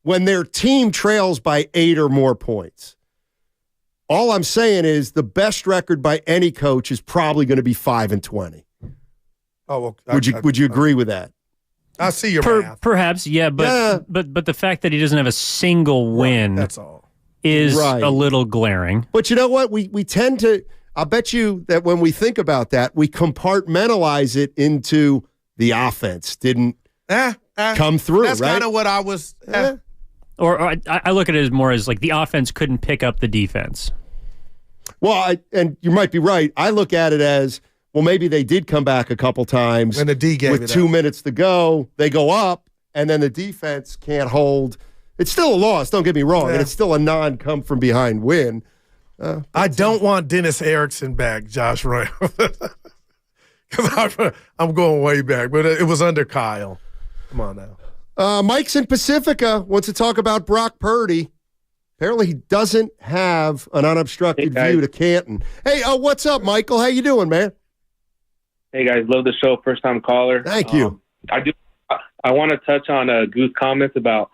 when their team trails by 8 or more points. All I'm saying is the best record by any coach is probably going to be 5-20. Oh, well, would you agree with that? I see your math. Perhaps, yeah, but the fact that he doesn't have a single win that's all. Is a little glaring. But you know what? We tend to, I'll bet you that when we think about that, we compartmentalize it into the offense didn't come through, that's right? kind of what I was... Or I look at it as more as like the offense couldn't pick up the defense. Well, and you might be right. I look at it as, well, maybe they did come back a couple times. And the D gave with 2 minutes to go. They go up, and then the defense can't hold. It's still a loss, don't get me wrong, and it's still a non-come-from-behind win. I don't want Dennis Erickson back, Josh Roy. Because I'm going way back, but it was under Kyle. Come on now. Mike's in Pacifica wants to talk about Brock Purdy. Apparently he doesn't have an unobstructed view to Canton. Hey, what's up, Michael? How you doing, man? Hey, guys, love the show. First-time caller. Thank you. I want to touch on Goose comments about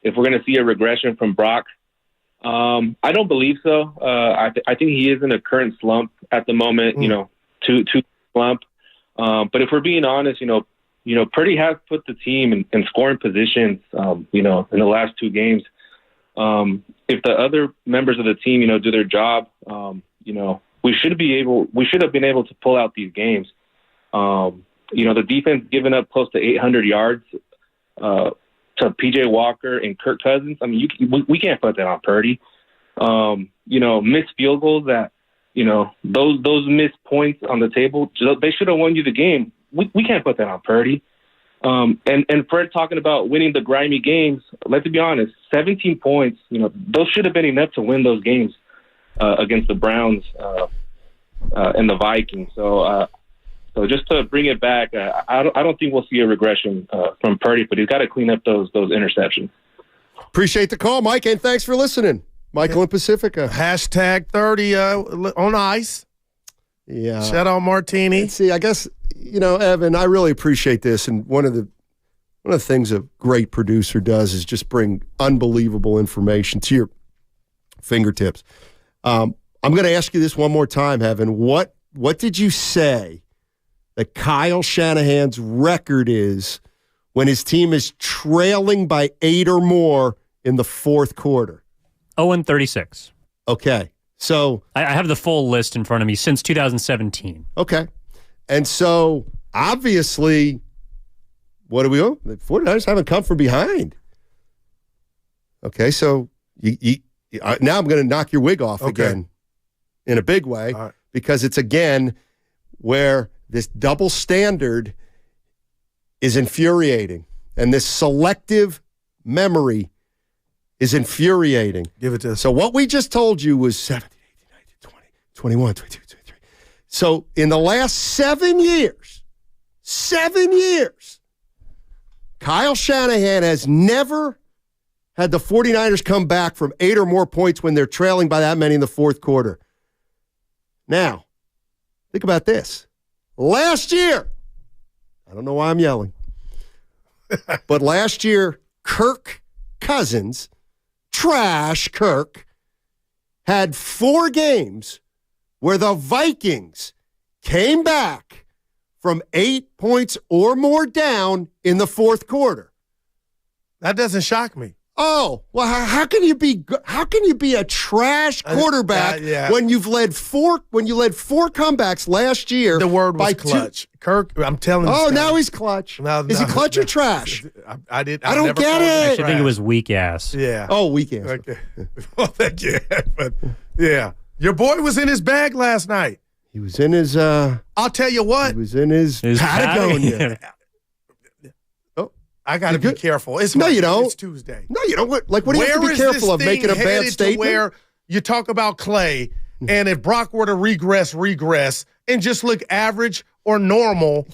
if we're going to see a regression from Brock. I don't believe so. I think he is in a current slump at the moment, two slump. But if we're being honest, Purdy has put the team in scoring positions, in the last 2 games. If the other members of the team, do their job, we should have been able to pull out these games. The defense giving up close to 800 yards to P.J. Walker and Kirk Cousins. I mean, we can't put that on Purdy. Missed field goals that, those missed points on the table, they should have won you the game. We can't put that on Purdy. And Fred talking about winning the grimy games, let's be honest, 17 points, those should have been enough to win those games against the Browns and the Vikings. So just to bring it back, I don't think we'll see a regression from Purdy, but he's got to clean up those interceptions. Appreciate the call, Mike, and thanks for listening. Michael in Pacifica. Hashtag 30 on ice. Yeah. Shout out Martini. And see, I guess, Evan, I really appreciate this. And one of the things a great producer does is just bring unbelievable information to your fingertips. I'm going to ask you this one more time, Evan. What did you say that Kyle Shanahan's record is when his team is trailing by 8 or more in the fourth quarter? 0-36. Okay. So I have the full list in front of me since 2017. Okay. And so obviously, what do we owe? The 49ers haven't come from behind. Okay. So now I'm going to knock your wig off again in a big way because it's again where this double standard is infuriating and this selective memory is infuriating. Give it to us. So what we just told you was 17, 18, 19, 20, 21, 22, 23. So in the last 7 years, Kyle Shanahan has never had the 49ers come back from 8 or more points when they're trailing by that many in the fourth quarter. Now, think about this. Last year, I don't know why I'm yelling, but last year, Kirk Cousins, trash Kirk, had 4 games where the Vikings came back from 8 points or more down in the fourth quarter. That doesn't shock me. Oh, well, how can you be a trash quarterback when you led 4 comebacks last year? The word was clutch. Kirk, I'm telling you. Oh, now he's clutch. Is he clutch or trash? I don't get it. I actually think it was weak ass. Yeah. Oh, weak ass. Okay. Well, thank you. But yeah, your boy was in his bag last night. He was in his. I'll tell you what. He was in his Patagonia. I got to be careful. No, you don't. It's Tuesday. No, you don't. Like, what do you have to be careful of? Making a bad statement? Where you talk about Clay, and if Brock were to regress, and just look average or normal,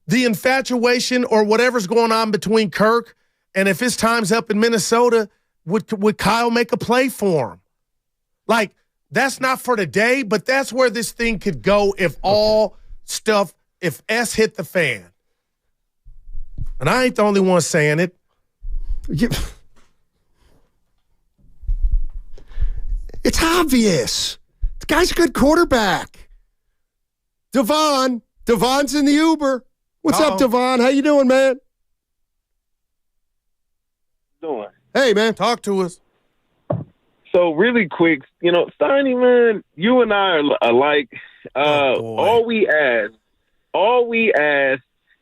the infatuation or whatever's going on between Kirk, and if his time's up in Minnesota, would Kyle make a play for him? Like, that's not for today, but that's where this thing could go if if S hit the fan. And I ain't the only one saying it. It's obvious. The guy's a good quarterback. Devon's in the Uber. What's up, Devon? How you doing, man? Doing? Hey, man. Talk to us. So really quick, Steiny, man, you and I are alike. All we ask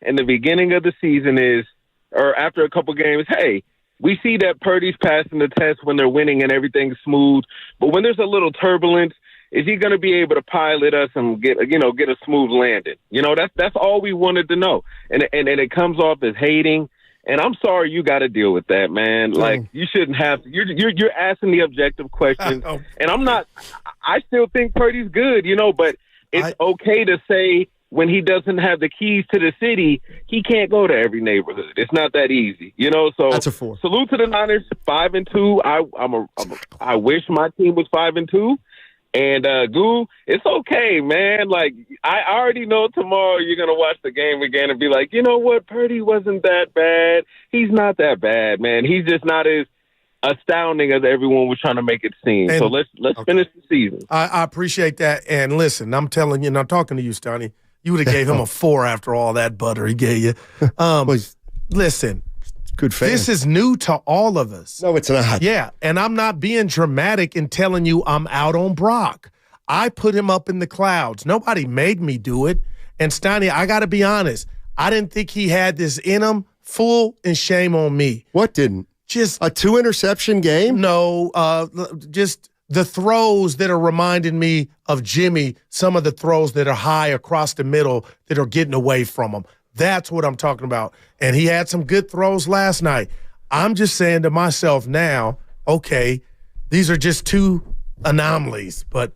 in the beginning of the season is, or after a couple games, hey, we see that Purdy's passing the test when they're winning and everything's smooth. But when there's a little turbulence, is he going to be able to pilot us and get a smooth landing? That's all we wanted to know. And it comes off as hating. And I'm sorry you got to deal with that, man. Like, you shouldn't have to. You're asking the objective questions. And I'm not – I still think Purdy's good, but it's okay to say when he doesn't have the keys to the city, he can't go to every neighborhood. It's not that easy, So that's a 4. Salute to the Niners, 5-2. I wish my team was 5-2. And, Goo, it's okay, man. Like, I already know tomorrow you're going to watch the game again and be like, you know what? Purdy wasn't that bad. He's not that bad, man. He's just not as astounding as everyone was trying to make it seem. And, so let's finish the season. I appreciate that. And listen, I'm telling you, and I'm talking to you, Stoney, you would have gave him a 4 after all that butter he gave you. Listen. Good fan. This is new to all of us. No, it's not. Yeah, and I'm not being dramatic in telling you I'm out on Brock. I put him up in the clouds. Nobody made me do it. And Steiny, I got to be honest. I didn't think he had this in him. Full and shame on me. What didn't? Just a 2-interception game? No, just the throws that are reminding me of Jimmy, some of the throws that are high across the middle that are getting away from him. That's what I'm talking about. And he had some good throws last night. I'm just saying to myself now, okay, these are just 2 anomalies. But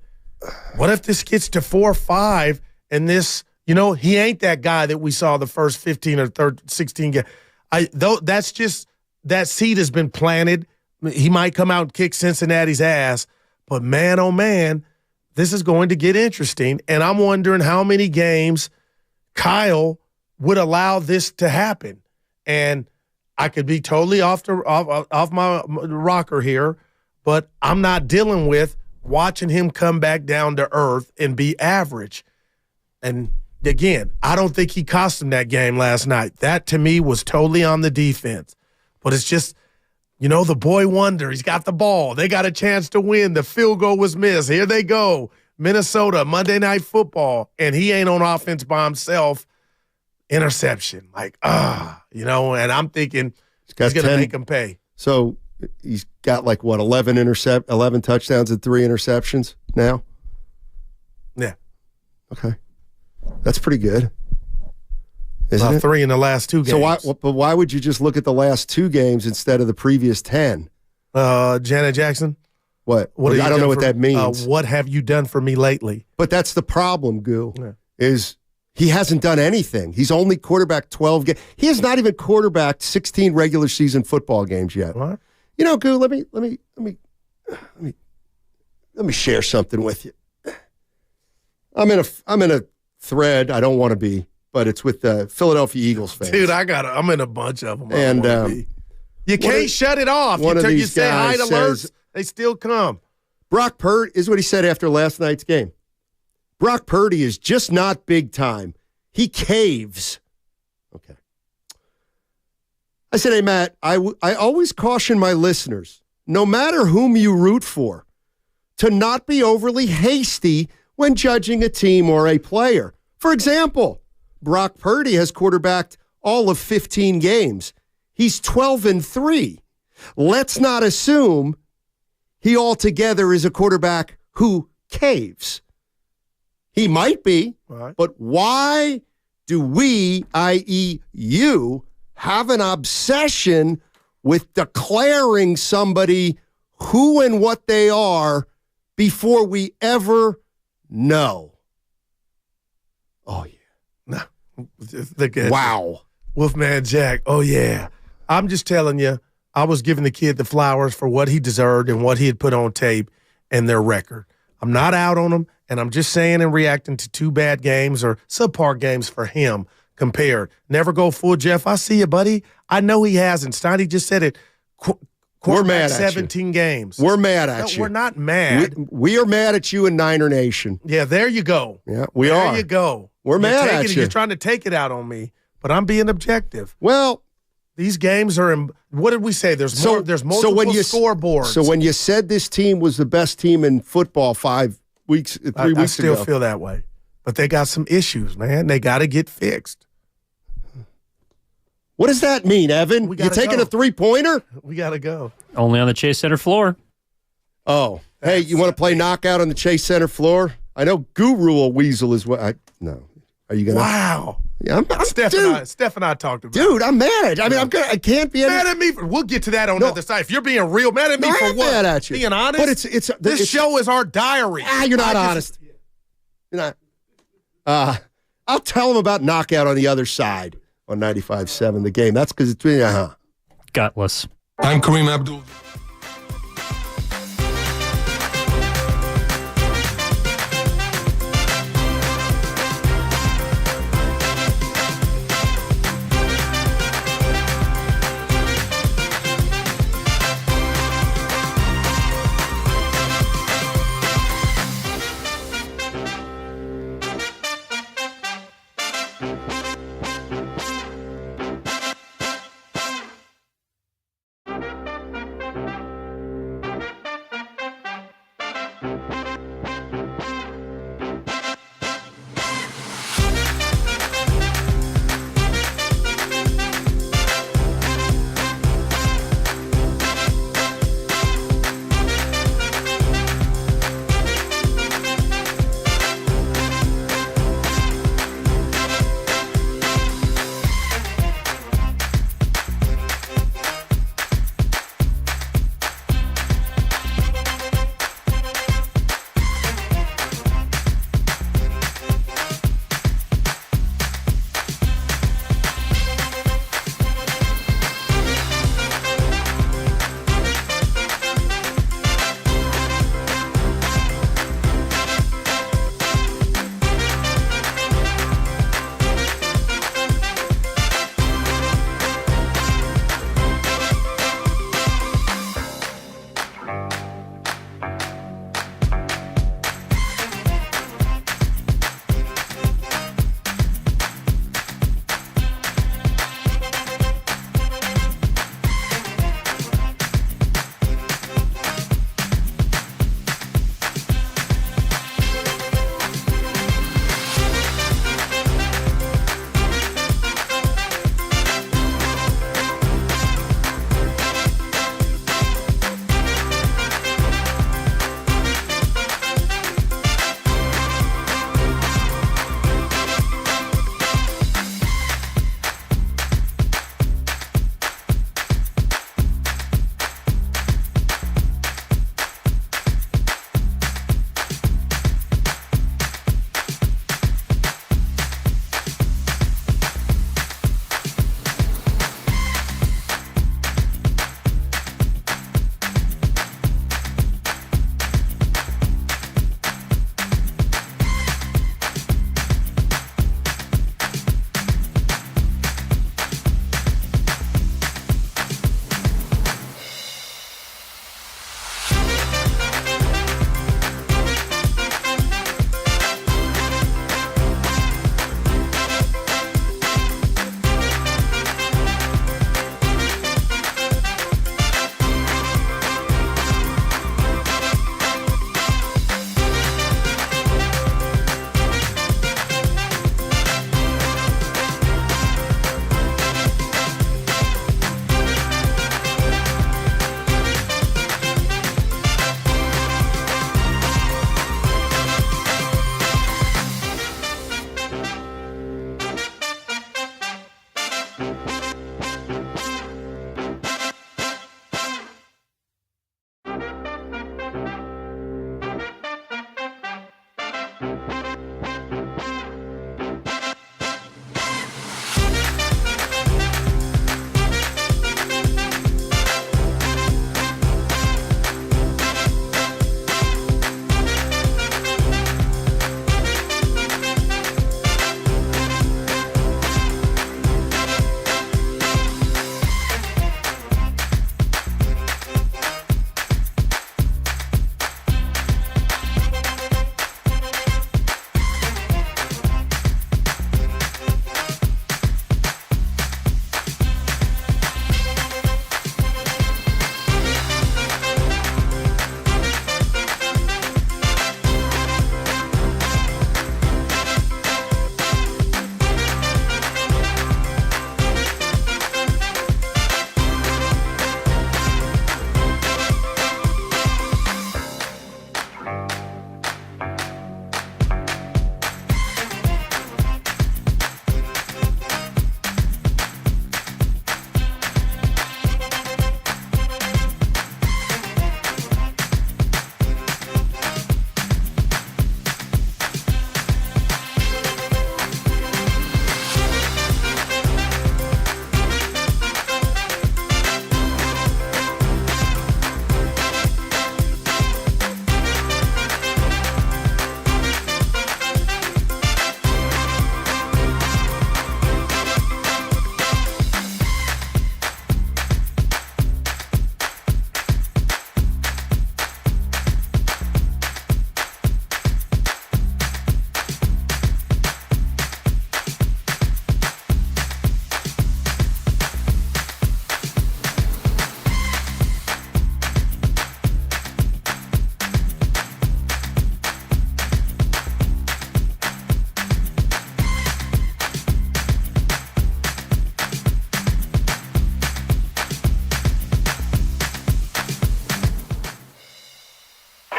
what if this gets to 4 or 5 and this, he ain't that guy that we saw the first 15 or 16 games. That's just, that seed has been planted. He might come out and kick Cincinnati's ass. But man, oh man, this is going to get interesting. And I'm wondering how many games Kyle would allow this to happen. And I could be totally off my rocker here, but I'm not dealing with watching him come back down to earth and be average. And again, I don't think he cost him that game last night. That to me was totally on the defense. But it's just, the boy wonder. He's got the ball. They got a chance to win. The field goal was missed. Here they go. Minnesota, Monday Night Football, and he ain't on offense by himself. Interception, and I'm thinking he's going to make him pay. So he's got 11 touchdowns and 3 interceptions now? Yeah. Okay. That's pretty good. Isn't it? 3 in the last 2 games. So why would you just look at the last 2 games instead of the previous 10? Janet Jackson? What? I don't know what that means. What have you done for me lately? But that's the problem, Goo, is he hasn't done anything. He's only quarterbacked 12 games. He has not even quarterbacked 16 regular season football games yet. What? Goo, let me share something with you. I'm in a thread. I don't want to be, but it's with the Philadelphia Eagles fans. Dude, I'm in a bunch of them. And you can't shut it off. You say hide alerts, they still come. Brock Purdy is what he said after last night's game. Brock Purdy is just not big time. He caves. Okay. I said, hey, Matt, I always caution my listeners, no matter whom you root for, to not be overly hasty when judging a team or a player. For example, Brock Purdy has quarterbacked all of 15 games. He's 12-3. Let's not assume he altogether is a quarterback who caves. He might be, right, but why do we, i.e. you, have an obsession with declaring somebody who and what they are before we ever know? Oh, yeah. No. Wow. Wolfman Jack, oh, yeah. I'm just telling you, I was giving the kid the flowers for what he deserved and what he had put on tape and their record. I'm not out on him, and I'm just saying and reacting to 2 bad games or subpar games for him compared. Never go full Jeff. I see you, buddy. I know he hasn't. Steiny just said it. We're mad at 17 games. We're mad at you. We're not mad. We are mad at you in Niner Nation. Yeah, there you go. Yeah, we are. There you go. We're mad at you. You're trying to take it out on me, but I'm being objective. Well, these games are what did we say? There's multiple scoreboards. So when you said this team was the best team in football 3 weeks ago. I still feel that way. But they got some issues, man. They got to get fixed. What does that mean, Evan? You taking a 3-pointer? We got to go. Only on the Chase Center floor. Oh, hey, you want to play knockout on the Chase Center floor? I know Guru will weasel as well. No. Are you going to? Wow. Yeah, Steph and I talked about it. Dude, I'm mad. I mean, I can't be mad at me. We'll get to that on the other side. If you're being real, mad at me for what? Mad at you. Being honest? But this show is our diary. You're not honest. You're not. I'll tell them about knockout on the other side on 95.7 The Game. That's because it's gutless. I'm Kareem Abdul.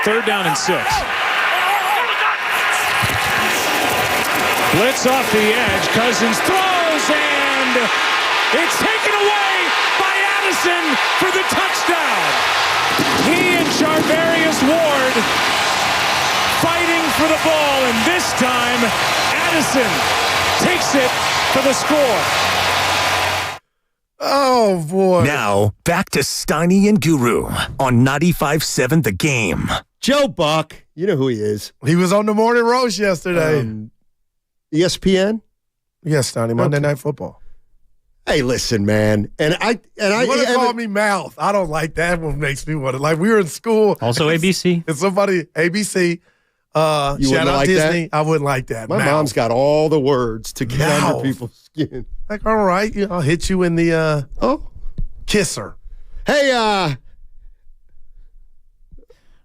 3rd down and 6. Blitz off the edge. Cousins throws, and it's taken away by Addison for the touchdown. He and Charvarius Ward fighting for the ball, and this time Addison takes it for the score. Oh, boy. Now, back to Steiny and Guru on 95.7 The Game. Joe Buck, you know who he is. He was on the morning roast yesterday. ESPN? Yes, Steiny, Monday Night Football. Hey, listen, man. You want to call me Mouth. I don't like that one. Makes me want to. Like, we were in school. Also ABC. And somebody, ABC. Shout out like Disney. That? I wouldn't like that. My mom's got all the words to get under people's skin. Like, all right, I'll hit you in the kisser. Hey,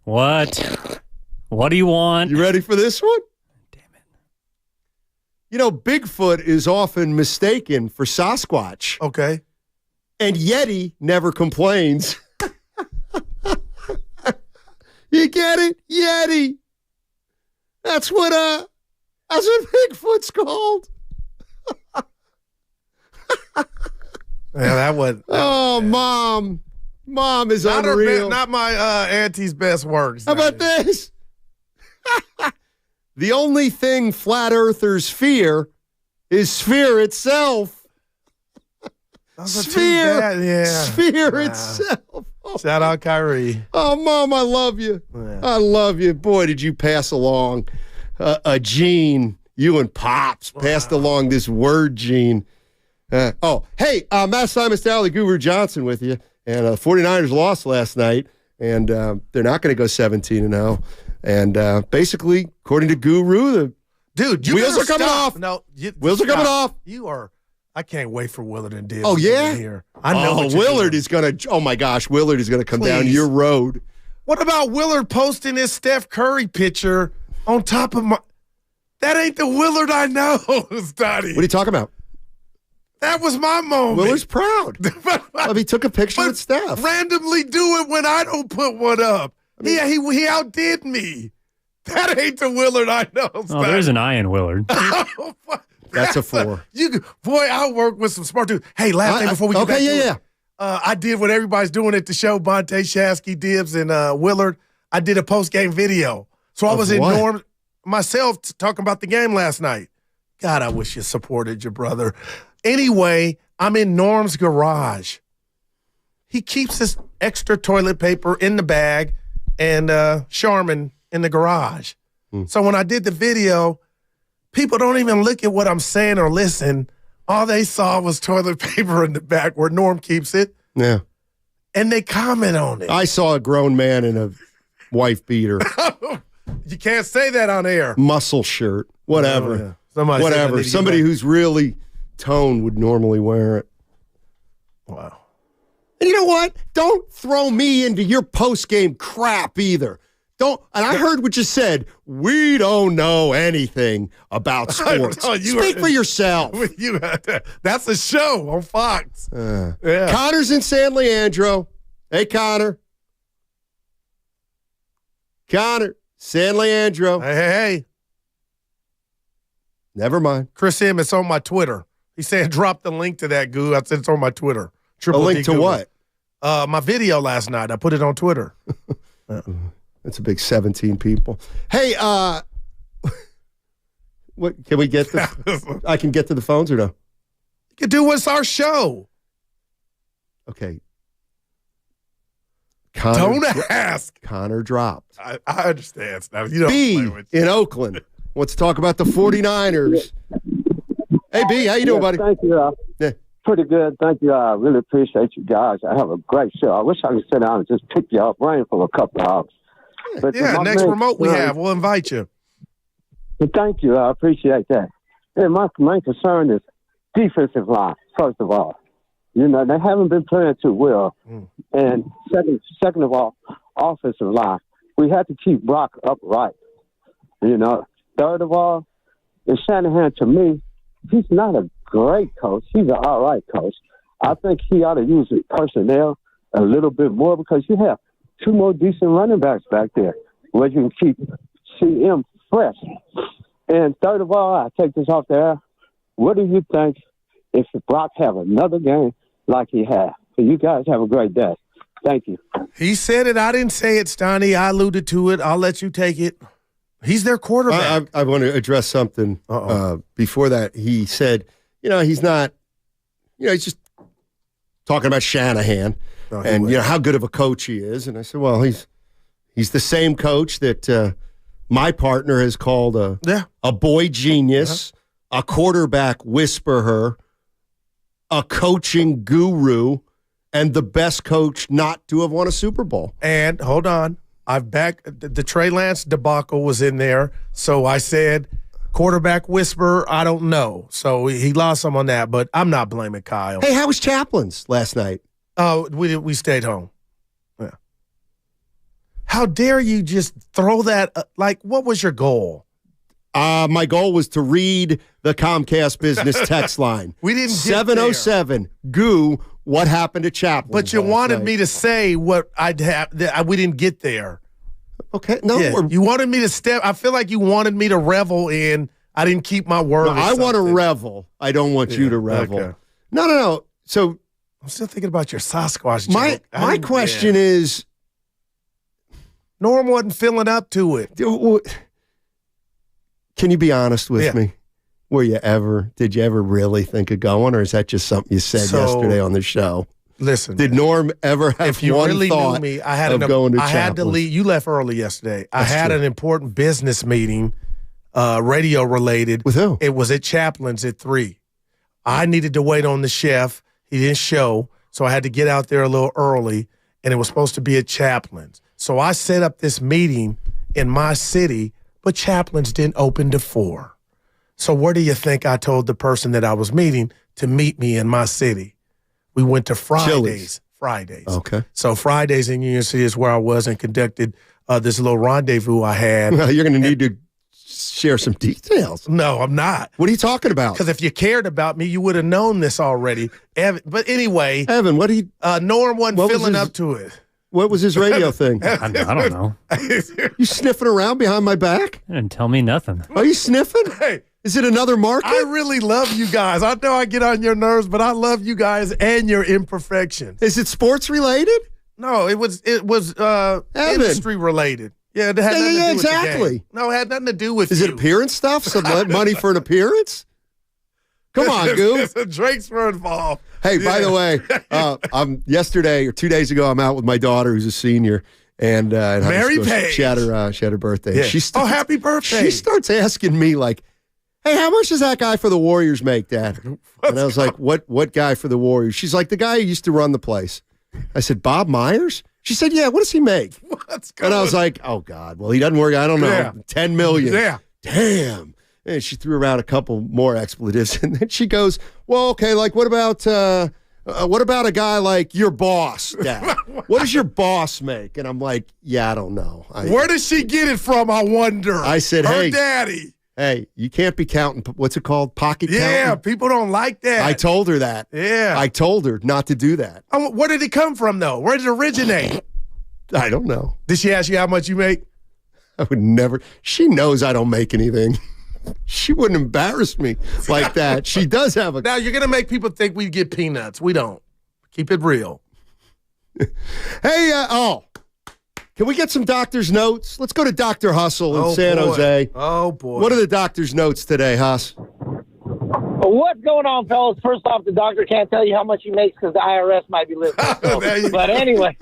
What? What do you want? You ready for this one? Damn it. You know, Bigfoot is often mistaken for Sasquatch. Okay. And Yeti never complains. You get it? Yeti. That's what Bigfoot's called. Yeah, that was. Oh, Mom. Mom is unreal. Not my auntie's best works. How about this? The only thing flat earthers fear is sphere itself. Sphere itself. Oh. Shout out Kyrie. Oh, Mom, I love you. Yeah. I love you. Boy, did you pass along a gene. You and Pops passed along this word gene. Hey, Matt Simon, Stanley, Guru Johnson with you. And the 49ers lost last night, and they're not going to go 17-0. And basically, according to Guru, wheels are coming off. No, wheels are coming off. You are. I can't wait for Willard and Dibbs. Oh, yeah? Here. I know Willard is going to, oh, my gosh, Willard is going to come down your road. What about Willard posting his Steph Curry picture on top of my, that ain't the Willard I know, Stoddy. What are you talking about? That was my moment. Willard's proud. He took a picture with Steph. Randomly do it when I don't put one up. He outdid me. That ain't the Willard I know. Oh, there's an eye in Willard. That's a 4. I work with some smart dudes. Hey, last thing before we get back to it. I did what everybody's doing at the show, Bonte, Shasky, Dibbs, and Willard. I did a post-game video. So I was in Norm. myself talking about the game last night. God, I wish you supported your brother. Anyway, I'm in Norm's garage. He keeps his extra toilet paper in the bag and Charmin in the garage. So when I did the video, people don't even look at what I'm saying or listen. All they saw was toilet paper in the back where Norm keeps it. Yeah. And they comment on it. I saw a grown man in a wife beater. You can't say that on air. Muscle shirt. Whatever. Oh, yeah. Whatever. Somebody who's really toned would normally wear it. Wow. And you know what? Don't throw me into your post-game crap either. And I heard what you said. We don't know anything about sports. Speak for yourself. That's a show on Fox. Yeah. Connor's in San Leandro. Hey, Connor. Connor, San Leandro. Hey. Never mind. Chris M, it's on my Twitter. He said drop the link to that goo. I said it's on my Twitter. A link to what? My video last night. I put it on Twitter. That's a big 17 people. Hey, what can we get? I can get to the phones or no? You can do what's our show. Okay. Don't ask. Connor dropped. I understand. Now, you don't B in Oakland. Let's talk about the 49ers. Hey, B, how you doing, buddy? Thank you. Pretty good. Thank you. I really appreciate you guys. I have a great show. I wish I could sit down and just pick you up brain for a couple of hours. But next remote we have, we'll invite you. But thank you. I appreciate that. And my main concern is defensive line, first of all. You know, they haven't been playing too well. And second of all, offensive line. We have to keep Brock upright. You know, third of all, Shanahan, to me, he's not a great coach. He's an all right coach. I think he ought to use his personnel a little bit more because you have two more decent running backs back there where you can keep CM fresh. And third of all, I take this off the air. What do you think if Brock have another game like he had? So you guys have a great day. Thank you. He said it. I didn't say it, Stoney. I alluded to it. I'll let you take it. He's their quarterback. I want to address something before that. He said, he's not, he's just talking about Shanahan and, how good of a coach he is. And I said, well, he's the same coach that my partner has called a boy genius, a quarterback whisperer, a coaching guru, and the best coach not to have won a Super Bowl. And hold on. The Trey Lance debacle was in there. So I said, quarterback whisperer, I don't know. So he lost some on that, but I'm not blaming Kyle. Hey, how was Chaplin's last night? Oh, we stayed home. Yeah. How dare you just throw that? What was your goal? My goal was to read the Comcast business text line. We didn't get 707 Goo. What happened to Chaplin? But you wanted me to say what I'd have. We didn't get there. Okay, no, you wanted me to step. I feel like you wanted me to revel in. I didn't keep my word. No, I want to revel. I don't want you to revel. Okay. No. So I'm still thinking about your Sasquatch joke. My question is, Norm wasn't feeling up to it. Can you be honest with me? Did you ever really think of going, or is that just something you said yesterday on the show? Listen, did Norm ever have if you one really thought knew me, I had to leave. You left early yesterday. I had an important business meeting, radio related. With who? It was at Chaplin's at 3. I needed to wait on the chef. He didn't show, so I had to get out there a little early, and it was supposed to be at Chaplin's. So I set up this meeting in my city, but Chaplin's didn't open to 4. So where do you think I told the person that I was meeting to meet me in my city? We went to Fridays. Fridays. Okay. So Fridays in Union City is where I was and conducted this little rendezvous I had. Well, you're going to need to share some details. No, I'm not. What are you talking about? Because if you cared about me, you would have known this already. Evan, but anyway. Evan, what he? Norm wasn't feeling up to it. What was his radio thing? I don't know. You sniffing around behind my back? You didn't tell me nothing. Are you sniffing? Hey. Is it another market? I really love you guys. I know I get on your nerves, but I love you guys and your imperfections. Is it sports related? No, it was industry related. Yeah, it had nothing to do with exactly. the game. No, it had nothing to do with Is it appearance stuff? Some money for an appearance? Come on, Goo. Drinks were involved. Hey, by the way, yesterday or 2 days ago, I'm out with my daughter who's a senior. And Mary Page. She had her birthday. Yeah. Happy birthday. She starts asking me, like, hey, how much does that guy for the Warriors make, Dad? And I was like, what guy for the Warriors? She's like, the guy who used to run the place. I said, Bob Myers? She said, yeah, what does he make? And I was like, oh, God, well, he doesn't work, I don't know, Yeah. $10 million. Yeah. Damn. And she threw around a couple more expletives. And then she goes, well, okay, like, what about a guy like your boss, Dad? What does your boss make? And I'm like, yeah, I don't know. Where does she get it from, I wonder? I said, Her hey. daddy. Hey, you can't be counting, what's it called, pocket counting? Yeah, people don't like that. I told her that. Yeah. I told her not to do that. Where did it come from, though? Where did it originate? I don't know. Did she ask you how much you make? I would never. She knows I don't make anything. She wouldn't embarrass me like that. She does have a. Now, you're going to make people think we get peanuts. We don't. Keep it real. Hey, can we get some doctor's notes? Let's go to Dr. Hustle in San Jose. Oh, boy. What are the doctor's notes today, Huss? What's going on, fellas? First off, the doctor can't tell you how much he makes because the IRS might be listening. But anyway.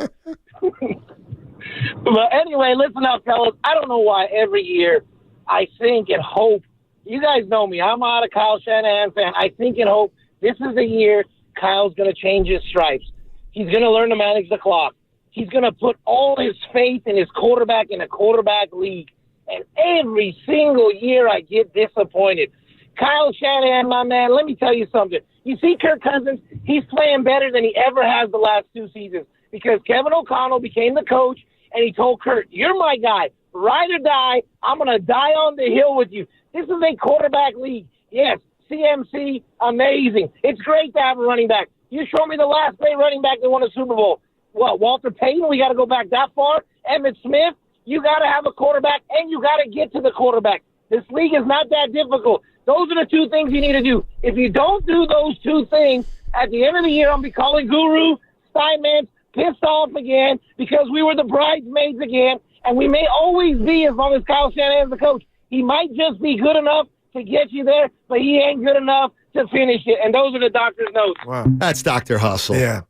Listen up, fellas. I don't know why every year I think and hope. You guys know me. I'm not a Kyle Shanahan fan. I think and hope this is the year Kyle's going to change his stripes. He's going to learn to manage the clock. He's going to put all his faith in his quarterback in a quarterback league. And every single year I get disappointed. Kyle Shanahan, my man, let me tell you something. You see Kirk Cousins, he's playing better than he ever has the last 2 seasons because Kevin O'Connell became the coach, and he told Kirk, you're my guy. Ride or die. I'm going to die on the hill with you. This is a quarterback league. Yes, CMC, amazing. It's great to have a running back. You show me the last great running back that won a Super Bowl. What, Walter Payton? We got to go back that far? Emmitt Smith? You got to have a quarterback, and you got to get to the quarterback. This league is not that difficult. Those are the 2 things you need to do. If you don't do those 2 things, at the end of the year, I'll be calling Guru, Steinmetz, pissed off again because we were the bridesmaids again, and we may always be as long as Kyle Shanahan's the coach. He might just be good enough to get you there, but he ain't good enough to finish it, and those are the doctor's notes. Wow. That's Dr. Hustle. Yeah.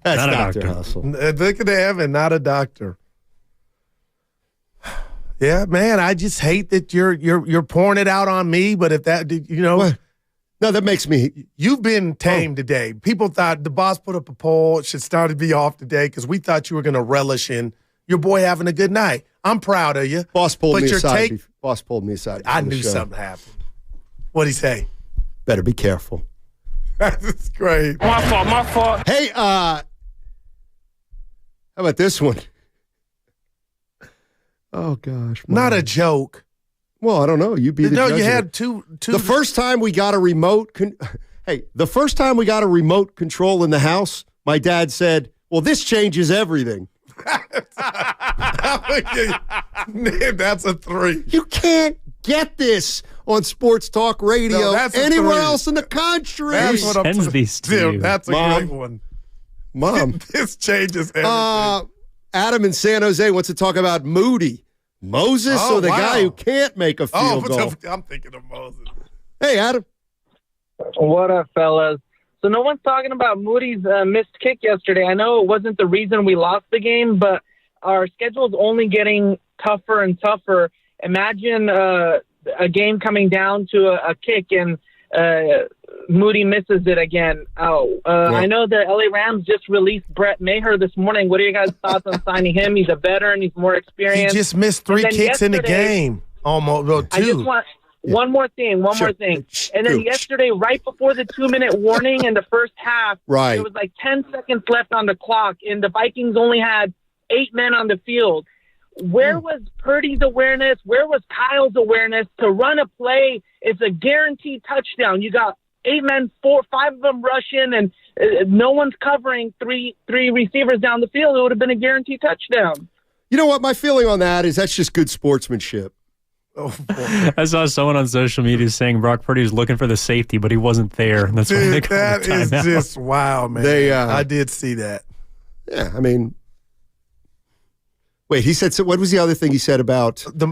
That's Not a Dr. doctor. Hustle. Look at Evan, not a doctor. Yeah, man, I just hate that you're pouring it out on me, but if that, What? No, that makes me. You've been tame today. People thought the boss put up a poll, it should start to be off today because we thought you were going to relish in your boy having a good night. I'm proud of you. Boss pulled me aside. Boss pulled me aside. I knew something happened. What'd he say? Better be careful. That's great. My fault. Hey, how about this one? Oh, gosh. Not a joke. Well, I don't know. You be the judge. No, you of had it. two. The first time we got a remote. The first time we got a remote control in the house, my dad said, well, this changes everything. That's a 3. You can't get this on sports talk radio anywhere else in the country. That's what I'm Sends these to you. That's a great one. Mom. This changes everything. Adam in San Jose wants to talk about Moody. Moses or the guy who can't make a field goal? I'm thinking of Moses. Hey, Adam. What up, fellas? So no one's talking about Moody's missed kick yesterday. I know it wasn't the reason we lost the game, but our schedule's only getting tougher and tougher. Imagine a game coming down to a kick and Moody misses it again. I know the LA Rams just released Brett Maher this morning. What are your guys' thoughts on signing him? He's a veteran. He's more experienced. He just missed 3 kicks in the game. Almost, well, 2. I just want one more thing. And then yesterday, right before the 2-minute warning in the first half, there was like 10 seconds left on the clock, and the Vikings only had 8 men on the field. Where was Purdy's awareness? Where was Kyle's awareness to run a play? It's a guaranteed touchdown. You got 8 men, 4, 5 of them rushing, and no one's covering three receivers down the field. It would have been a guaranteed touchdown. You know what? My feeling on that is that's just good sportsmanship. Oh, boy. I saw someone on social media saying Brock Purdy was looking for the safety, but he wasn't there. And that's why they called the timeout. That is just wow, man. I did see that. Yeah, I mean, Wait, he said, so what was the other thing he said about? The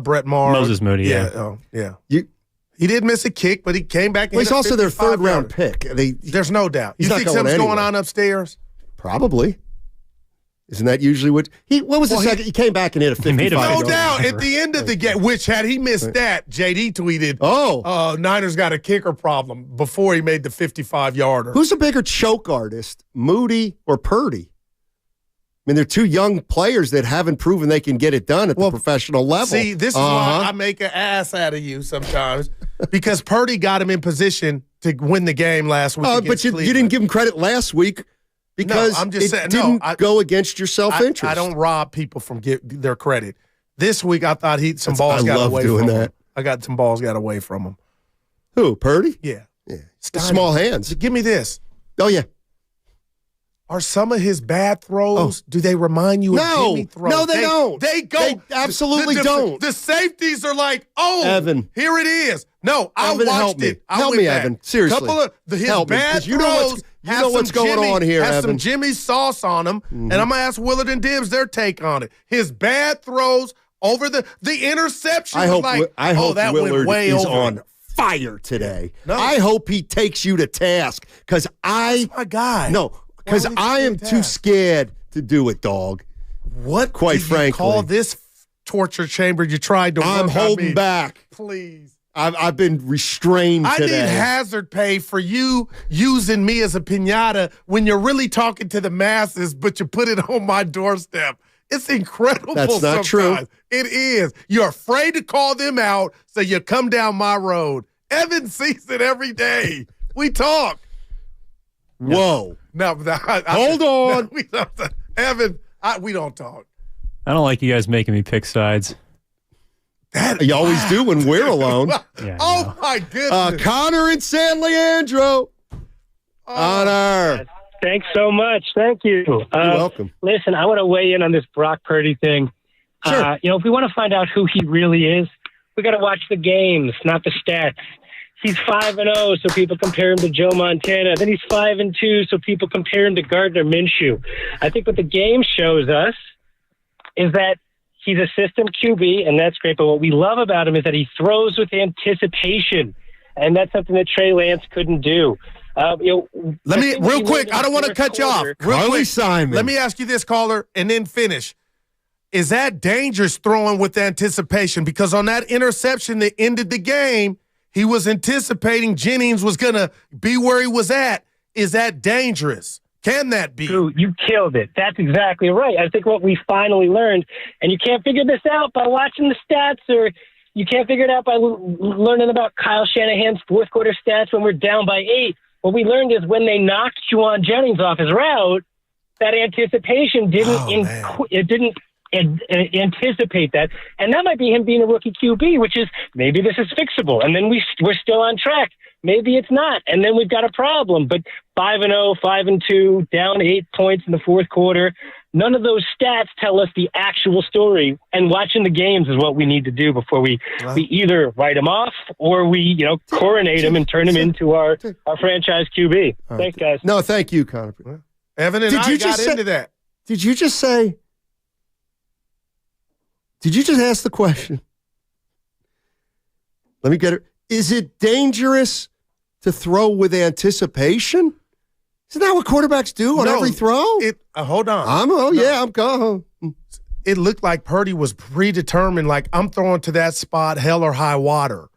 Brett Maher. Moses Moody, yeah. Oh, yeah. He did miss a kick, but he came back. Well, he's also their third-round pick. There's no doubt. You think something's going on upstairs? Probably. Isn't that usually what was the second? He came back and hit a 55. No doubt. At the end of the game, which had he missed that, JD tweeted, Niners got a kicker problem before he made the 55-yarder. Who's a bigger choke artist, Moody or Purdy? I mean, they're two young players that haven't proven they can get it done at the professional level. See, this is why I make an ass out of you sometimes, because Purdy got him in position to win the game last week. But you didn't give him credit last week because didn't go against your self-interest. I don't rob people from their credit. This week, I thought some balls got away from him. I got some balls got away from him. Who, Purdy? Yeah. Small hands. Give me this. Oh, yeah. Are some of his bad throws, do they remind you of Jimmy throws? No, they don't. They absolutely don't. The safeties are like, Evan, here it is. No, I watched it. Help me, Evan. Seriously. Couple of his bad throws. You know what's going on here, Evan. Has some Jimmy sauce on them, and I'm going to ask Willard and Dibbs their take on it. His bad throws over the interception. I hope that Willard went way is over. on fire today. No. I hope he takes you to task because That's my guy. No. Because I am too scared to do it, dog. What? Quite frankly, you call this torture chamber you tried to work I'm holding on me? back. Please. I've been restrained today. I need hazard pay for you using me as a piñata when you're really talking to the masses, but you put it on my doorstep. It's incredible. That's not true. It is. You're afraid to call them out, so you come down my road. Evan sees it every day. We talk. Whoa. No, hold on. No, Evan, we don't talk. I don't like you guys making me pick sides. You always do when we're alone. Oh, my goodness. Connor and San Leandro. Honor. Thanks so much. Thank you. You're welcome. Listen, I want to weigh in on this Brock Purdy thing. Sure. If we want to find out who he really is, we got to watch the games, not the stats. He's 5-0, so people compare him to Joe Montana. Then he's 5-2, so people compare him to Gardner Minshew. I think what the game shows us is that he's a system QB, and that's great. But what we love about him is that he throws with anticipation, and that's something that Trey Lance couldn't do. Let me real quick. I don't want to cut you off. Real quick, Simon. Let me ask you this, caller, and then finish. Is that dangerous throwing with anticipation? Because on that interception that ended the game, he was anticipating Jennings was going to be where he was at. Is that dangerous? Can that be? Dude, you killed it. That's exactly right. I think what we finally learned, and you can't figure this out by watching the stats, or you can't figure it out by learning about Kyle Shanahan's fourth quarter stats when we're down by 8. What we learned is when they knocked Juwan Jennings off his route, that anticipation didn't anticipate that, and that might be him being a rookie QB, which is maybe this is fixable, and then we're still on track. Maybe it's not, and then we've got a problem. But 5-0, 5-2, down 8 points in the fourth quarter. None of those stats tell us the actual story, and watching the games is what we need to do before we either write him off or we coronate him and turn him into our franchise QB. Thanks, guys. No, thank you, Connor. Evan and I got into that. Did you just say? Did you just ask the question? Let me get it. Is it dangerous to throw with anticipation? Isn't that what quarterbacks do on every throw? Hold on. I'm going. It looked like Purdy was predetermined, like I'm throwing to that spot, hell or high water.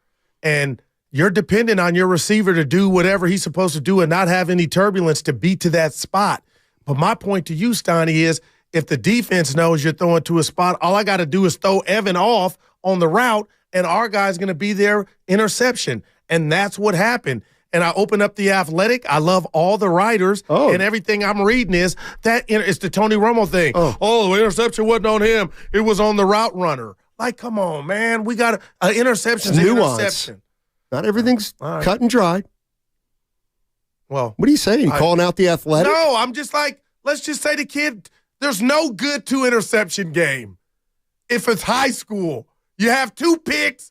And you're dependent on your receiver to do whatever he's supposed to do and not have any turbulence to be to that spot. But my point to you, Steiny, is if the defense knows you're throwing to a spot, all I got to do is throw Evan off on the route, and our guy's going to be there, interception. And that's what happened. And I open up The Athletic. I love all the writers, and everything I'm reading is that it's the Tony Romo thing. The interception wasn't on him. It was on the route runner. Like, come on, man. We got an interception's an interception. Not everything's cut and dry. Well, what are you saying? Calling out The Athletic? No, I'm just like, let's just say the kid, there's no good 2-interception game. If it's high school, you have 2 picks,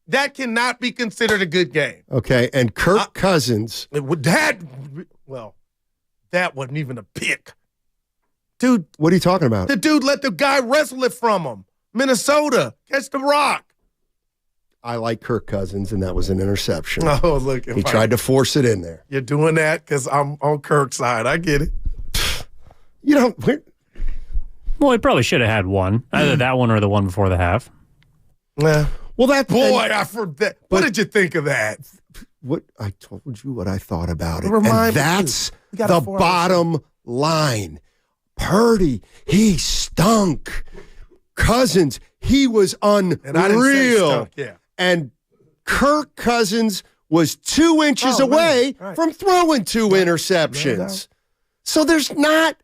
that cannot be considered a good game. Okay, and Kirk Cousins. That wasn't even a pick. Dude. What are you talking about? The dude let the guy wrestle it from him. Minnesota. Catch the rock. I like Kirk Cousins, and that was an interception. Oh, look. He tried to force it in there. You're doing that because I'm on Kirk's side. I get it. You know, well, he probably should have had one. Either that one or the one before the half. Yeah. Well, that boy, I forgot. What did you think of that? What I told you what I thought about it. Remind and that's me. the bottom line. Purdy, he stunk. Cousins, he was unreal. And I didn't say stunk, yeah. And Kirk Cousins was 2 inches away from throwing 2 interceptions. So there's not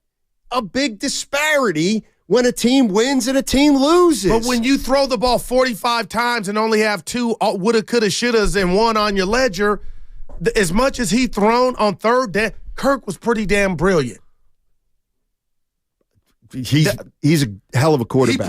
a big disparity when a team wins and a team loses. But when you throw the ball 45 times and only have 2 woulda, coulda, shouldas and 1 on your ledger, as much as he thrown on third down, Kirk was pretty damn brilliant. He's a hell of a quarterback.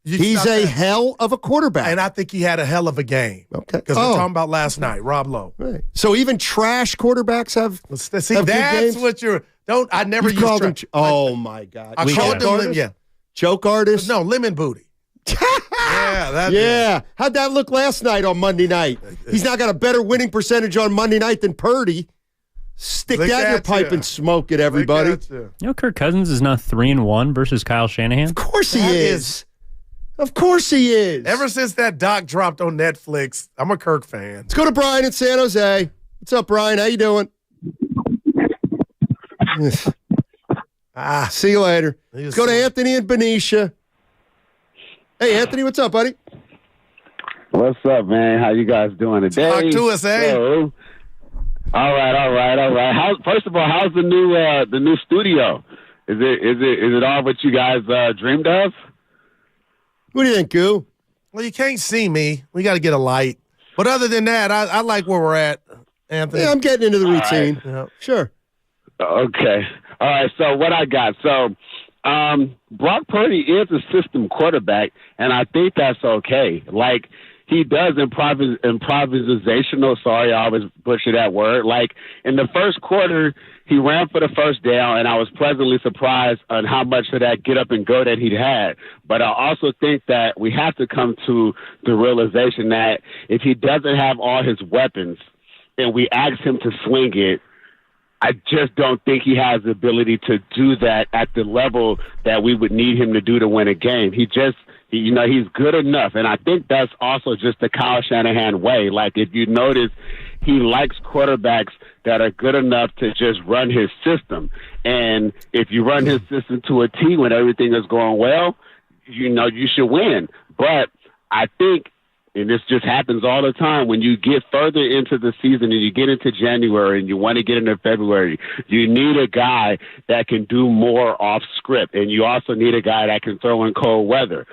He's a hell of a quarterback. And I think he had a hell of a game. Okay. Because we're talking about last night, Rob Lowe. Right. So even trash quarterbacks have See, have that's good games? what you're – I never You've used called trash. him, oh, my God. I called him Joke artist? No, lemon booty. Yeah. How'd that look last night on Monday night? He's now got a better winning percentage on Monday night than Purdy. Stick that in your pipe and smoke it, everybody. You know, Kirk Cousins is now 3-1 versus Kyle Shanahan. Of course he is. Of course he is. Ever since that doc dropped on Netflix, I'm a Kirk fan. Let's go to Brian in San Jose. What's up, Brian? How you doing? See you later. Let's go to Anthony in Benicia. Hey, Anthony, what's up, buddy? What's up, man? How you guys doing today? Talk to us, eh? So, all right. First of all, how's the new studio? Is it all what you guys dreamed of? What do you think, Goo? Well, you can't see me. We got to get a light. But other than that, I like where we're at, Anthony. Yeah, I'm getting into the routine. Right. Yeah. Sure. Okay. All right. So what I got. So Brock Purdy is a system quarterback, and I think that's okay. Like, he does improvisational. Sorry, I always butcher that word. Like, in the first quarter, he ran for the first down, and I was pleasantly surprised on how much of that get up and go that he'd had. But I also think that we have to come to the realization that if he doesn't have all his weapons and we ask him to swing it, I just don't think he has the ability to do that at the level that we would need him to do to win a game. He's good enough. And I think that's also just the Kyle Shanahan way. Like, if you notice, he likes quarterbacks that are good enough to just run his system. And if you run his system to a T when everything is going well, you should win. But I think, and this just happens all the time, when you get further into the season and you get into January and you want to get into February, you need a guy that can do more off script. And you also need a guy that can throw in cold weather.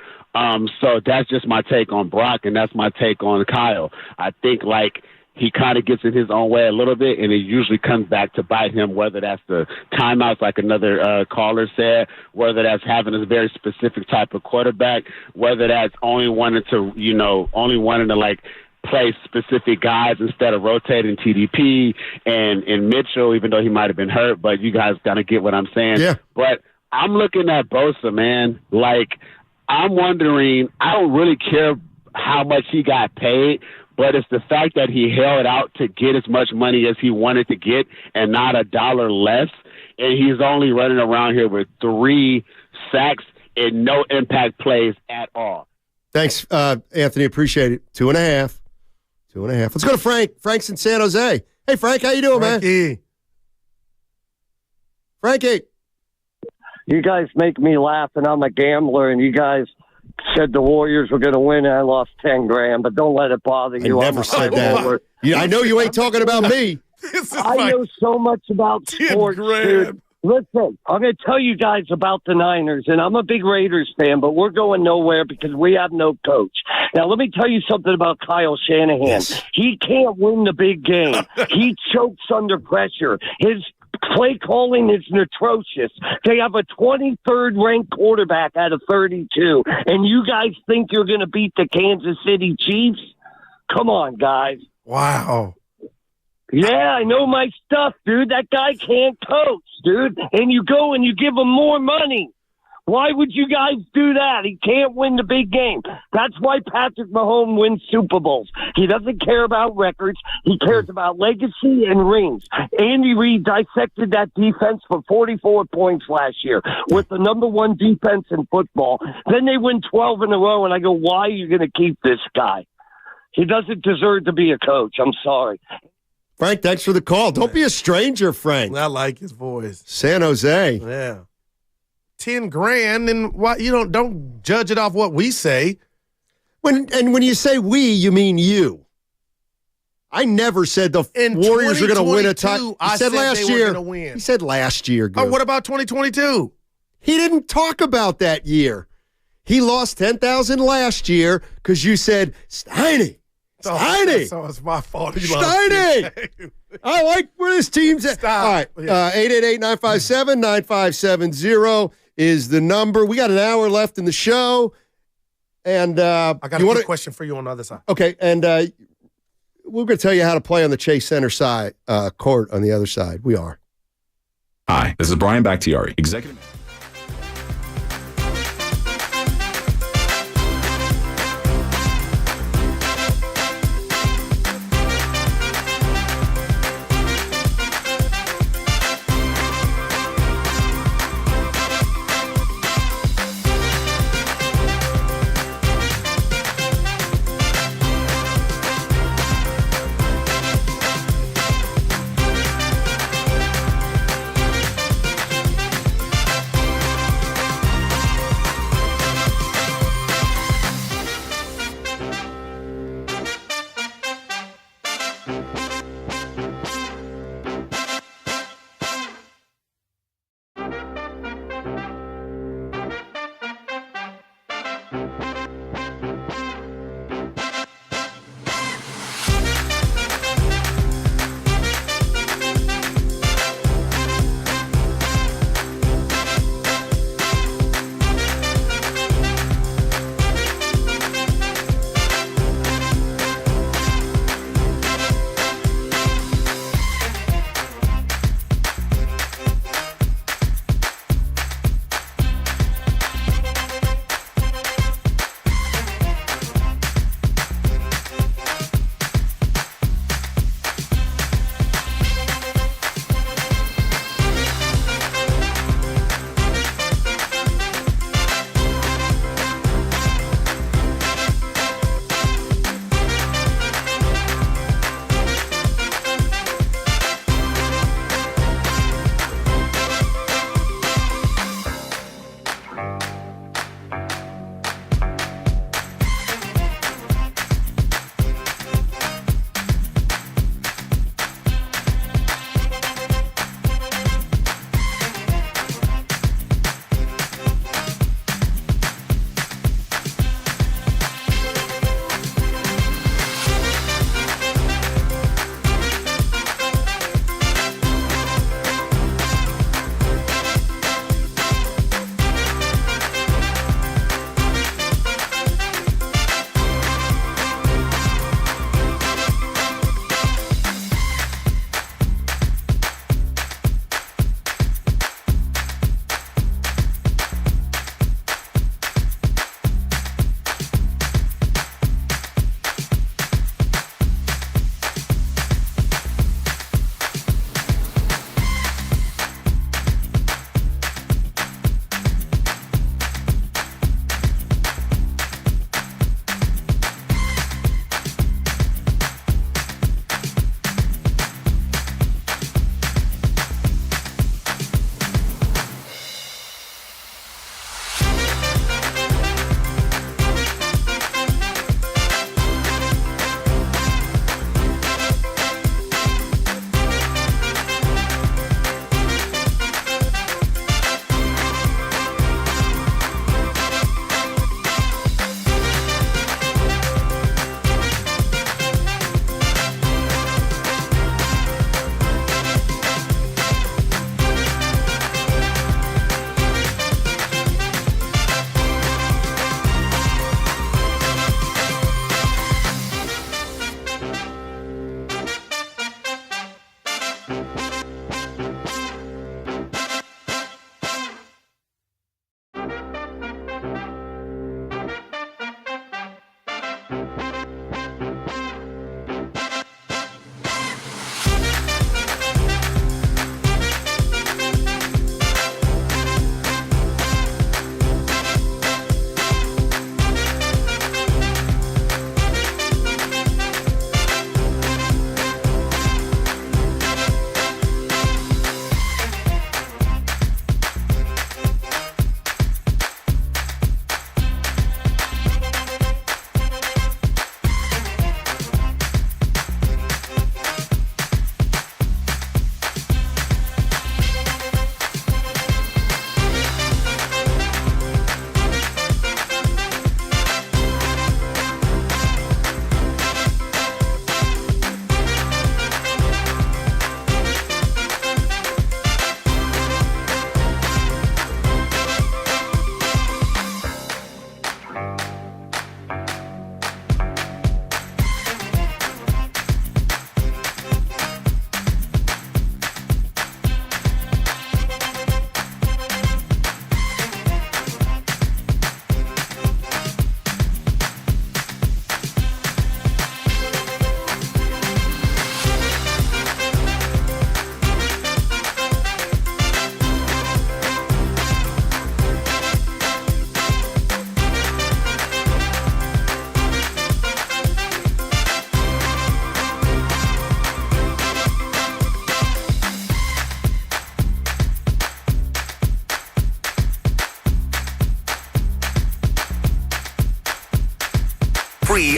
So that's just my take on Brock, and that's my take on Kyle. I think, like, he kind of gets in his own way a little bit, and it usually comes back to bite him, whether that's the timeouts, like another caller said, whether that's having a very specific type of quarterback, whether that's only wanting to like play specific guys instead of rotating TDP and Mitchell, even though he might have been hurt. But you guys got to get what I'm saying. Yeah. But I'm looking at Bosa, man. Like, I'm wondering, I don't really care how much he got paid, but it's the fact that he held out to get as much money as he wanted to get and not a dollar less. And he's only running around here with 3 sacks and no impact plays at all. Thanks, Anthony. Appreciate it. 2.5. 2.5. Let's go to Frank. Frank's in San Jose. Hey, Frank, how you doing, man? Frankie. You guys make me laugh, and I'm a gambler, and you guys said the Warriors were going to win, and I lost $10,000, but don't let it bother you. I never said that. I know you ain't talking about me. I know so much about sports, dude. Listen, I'm going to tell you guys about the Niners, and I'm a big Raiders fan, but we're going nowhere because we have no coach. Now, let me tell you something about Kyle Shanahan. Yes. He can't win the big game. He chokes under pressure. His play calling is atrocious. They have a 23rd ranked quarterback out of 32, and you guys think you're going to beat the Kansas City Chiefs? Come on, guys. Wow. Yeah, I know my stuff, dude. That guy can't coach, dude. And you go and you give him more money. Why would you guys do that? He can't win the big game. That's why Patrick Mahomes wins Super Bowls. He doesn't care about records. He cares about legacy and rings. Andy Reid dissected that defense for 44 points last year with the number one defense in football. Then they win 12 in a row, and I go, why are you going to keep this guy? He doesn't deserve to be a coach. I'm sorry. Frank, thanks for the call. Don't be a stranger, Frank. I like his voice. San Jose. Yeah. $10,000, and why you don't judge it off what we say. When you say we, you mean you. I never said the Warriors are going to win a title. I said last year. Win. He said last year. Oh, what about 2022? He didn't talk about that year. He lost 10,000 last year because you said Steiny. So it's my fault. Steiny. I like where this team's at. Stop. All right, 888-957-9570 is the number. We got an hour left in the show, and I got a good question for you on the other side. Okay, and we're going to tell you how to play on the Chase Center side court on the other side. We are. Hi, this is Brian Bakhtiari, executive.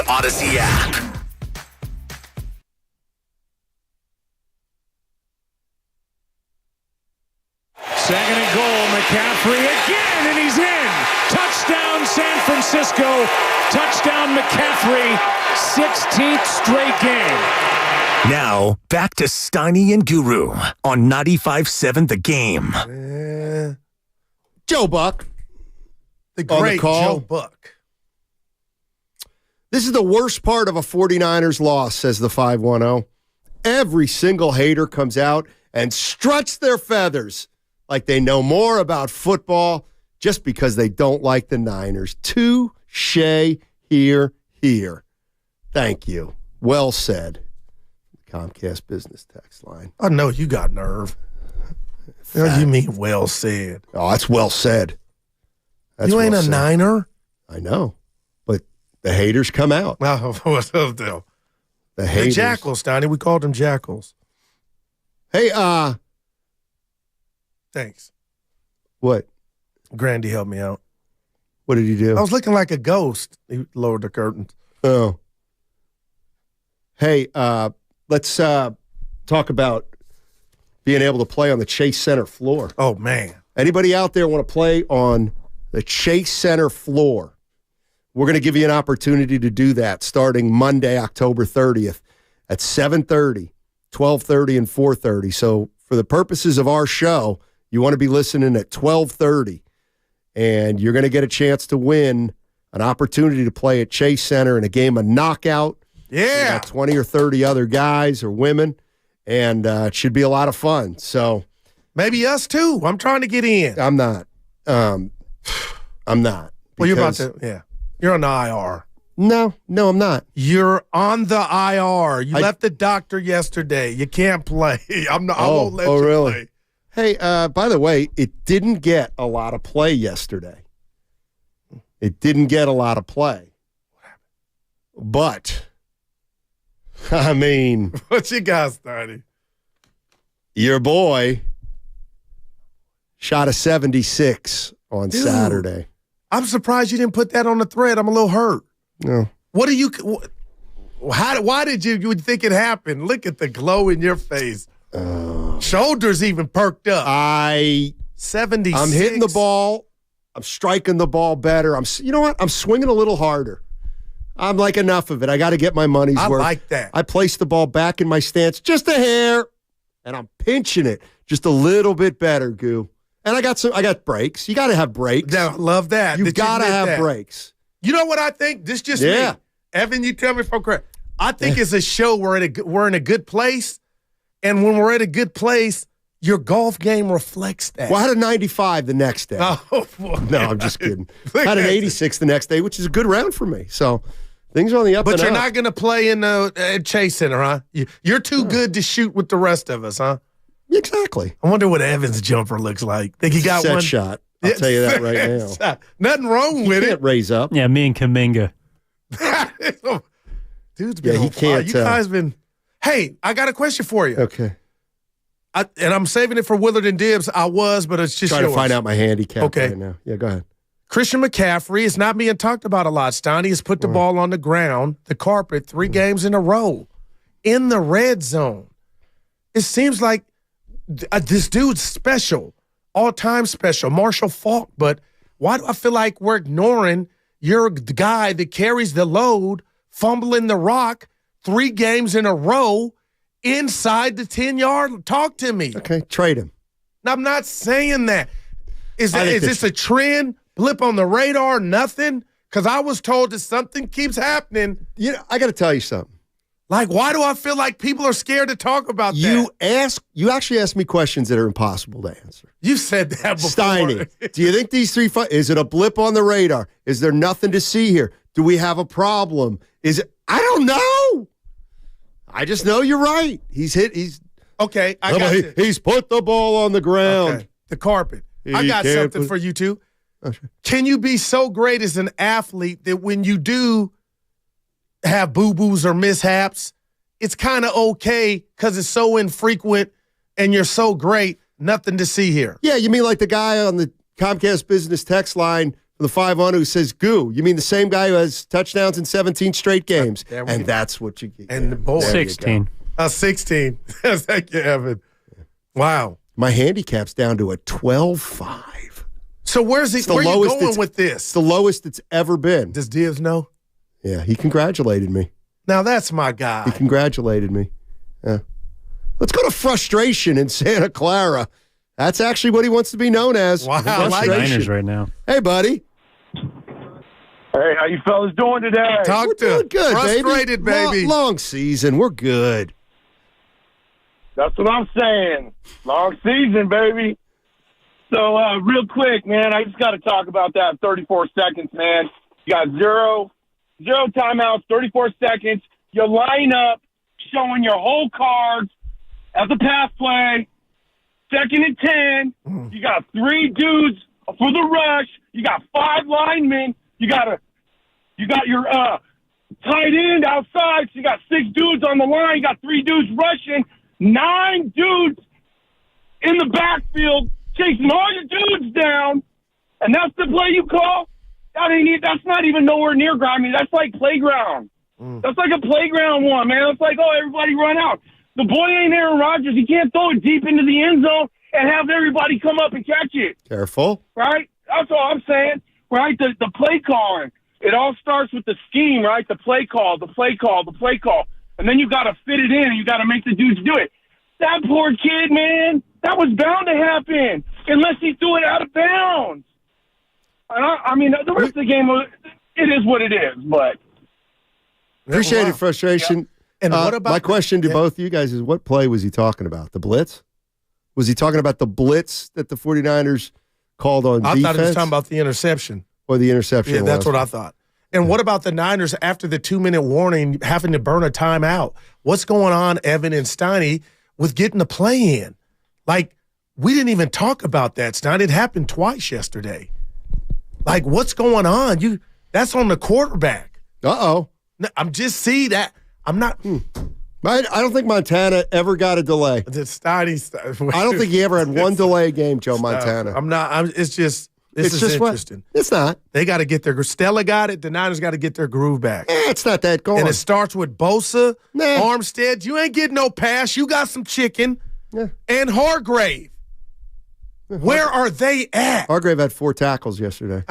Odyssey app. Second and goal, McCaffrey again, and he's in. Touchdown, San Francisco. Touchdown, McCaffrey. 16th straight game. Now, back to Steiny and Guru on 95.7 The Game. Joe Buck. The great Joe Buck. This is the worst part of a 49ers loss, says the 510. Every single hater comes out and struts their feathers like they know more about football just because they don't like the Niners. Touche here. Thank you. Well said. Comcast business text line. I know you got nerve. What do you mean well said? Oh, that's well said. That's you ain't well a said. Niner? I know. But the haters come out. The haters. Jackals, Donnie. We called them Jackals. Hey, thanks. What? Grandy helped me out. What did he do? I was looking like a ghost. He lowered the curtains. Oh. Hey, let's talk about being able to play on the Chase Center floor. Oh, man. Anybody out there want to play on the Chase Center floor? We're going to give you an opportunity to do that starting Monday, October 30th at 7:30, 12:30, and 4:30. So for the purposes of our show, you want to be listening at 12:30, and you're going to get a chance to win an opportunity to play at Chase Center in a game of knockout. Yeah. Got 20 or 30 other guys or women, and it should be a lot of fun. So maybe us too. I'm trying to get in. I'm not. I'm not. Well, you're about to. Yeah. You're on the IR. No, I'm not. You're on the IR. You left the doctor yesterday. You can't play. I'm not. I won't let you really? play. Hey, by the way, it didn't get a lot of play yesterday. It didn't get a lot of play. But, I mean. What you got, Steiny? Your boy shot a 76 on Dude, Saturday. I'm surprised you didn't put that on the thread. I'm a little hurt. No. What do you? Why did you would think it happened? Look at the glow in your face. Shoulders even perked up. 76. I'm hitting the ball. I'm striking the ball better. You know what? I'm swinging a little harder. I'm like, enough of it. I got to get my money's worth. I like that. I placed the ball back in my stance just a hair, and I'm pinching it just a little bit better, Goo. And I got breaks. You got to have breaks. Yeah, love that. You've got to have breaks. You know what I think? This just me. Evan, you tell me if I'm correct. I think it's a show we're in a good place, and when we're at a good place, your golf game reflects that. Well, I had a 95 the next day. Oh, boy. No, I'm just kidding. I had an 86 the next day, which is a good round for me. So things are on the up and up. But you're not going to play in the Chase Center, huh? You're too good to shoot with the rest of us, huh? Exactly. I wonder what Evan's jumper looks like. Think he got Set one? shot. I'll tell you that right now. Nothing wrong with Can't it. raise up. Yeah, me and Kaminga. Dude's been he can't. You guys been. Hey, I got a question for you. Okay. And I'm saving it for Willard and Dibbs. But it's just trying yours. to find out my handicap Okay. right now. Yeah, go ahead. Christian McCaffrey is not being talked about a lot. Steiny has put the ball on the ground, the carpet, 3 games in a row, in the red zone. It seems like this dude's special, all-time special, Marshall Faulk. But why do I feel like we're ignoring your guy that carries the load, fumbling the rock 3 games in a row inside the 10-yard? Talk to me. Okay, trade him. Now, I'm not saying that. Is this a trend? Blip on the radar? Nothing? Because I was told that something keeps happening. You know, I got to tell you something. Like, why do I feel like people are scared to talk about that? You actually ask me questions that are impossible to answer. You said that before. Steiny, do you think these 3 is it a blip on the radar? Is there nothing to see here? Do we have a problem? I don't know. I just know you're right. He's okay. I got you. He's put the ball on the ground. Okay. The carpet. I got something for you two. Oh, sure. Can you be so great as an athlete that when you do have boo-boos or mishaps, it's kind of okay because it's so infrequent and you're so great, nothing to see here? Yeah, you mean like the guy on the Comcast business text line the 5-1 who says, Goo, you mean the same guy who has touchdowns in 17 straight games? And that's what you get. And the boy. 16. 16. Thank you, Evan. Wow. My handicap's down to a 12-5. So where are you going with this? It's the lowest it's ever been. Does Diaz know? Yeah, he congratulated me. Now that's my guy. He congratulated me. Yeah. Let's go to frustration in Santa Clara. That's actually what he wants to be known as. Wow, I like Niners right now. Hey, buddy. Hey, how you fellas doing today? We're doing good, frustrated, baby. Long season. We're good. That's what I'm saying. Long season, baby. So, real quick, man, I just got to talk about that 34 seconds, man. You got zero timeouts, 34 seconds. You line up, showing your whole cards as a pass play. 2nd and 10. You got 3 dudes for the rush. You got 5 linemen. You got your tight end outside. So you got 6 dudes on the line. You got 3 dudes rushing. 9 dudes in the backfield chasing all your dudes down. And that's the play you call? That's not even nowhere near ground. I mean, that's like playground. That's like a playground one, man. It's like, oh, everybody run out. The boy ain't Aaron Rodgers. He can't throw it deep into the end zone and have everybody come up and catch it. Careful. Right? That's all I'm saying. Right? The play calling. It all starts with the scheme, right? The play call. And then you got to fit it in, and you got to make the dudes do it. That poor kid, man, that was bound to happen unless he threw it out of bounds. I mean, the rest of the game, it is what it is, but. Appreciate it, frustration. Yeah. And what about my question to both of you guys is, what play was he talking about? The blitz? Was he talking about the blitz that the 49ers called on defense? I thought he was talking about the interception. Or the interception. Yeah, that's what I thought. And what about the Niners after the 2-minute warning having to burn a timeout? What's going on, Evan and Steiny, with getting the play in? Like, we didn't even talk about that, Steiny. It happened twice yesterday. Like, what's going on? That's on the quarterback. Uh-oh. I'm just seeing that. I'm not. I don't think Montana ever got a delay. I don't think he ever had one delay game, Joe Montana. It's just interesting. It's not. They got to get their Stella got it. The Niners got to get their groove back. It's not that going. And it starts with Bosa, Armstead. You ain't getting no pass. You got some chicken. Yeah. And Hargrave. Where are they at? Hargrave had 4 tackles yesterday.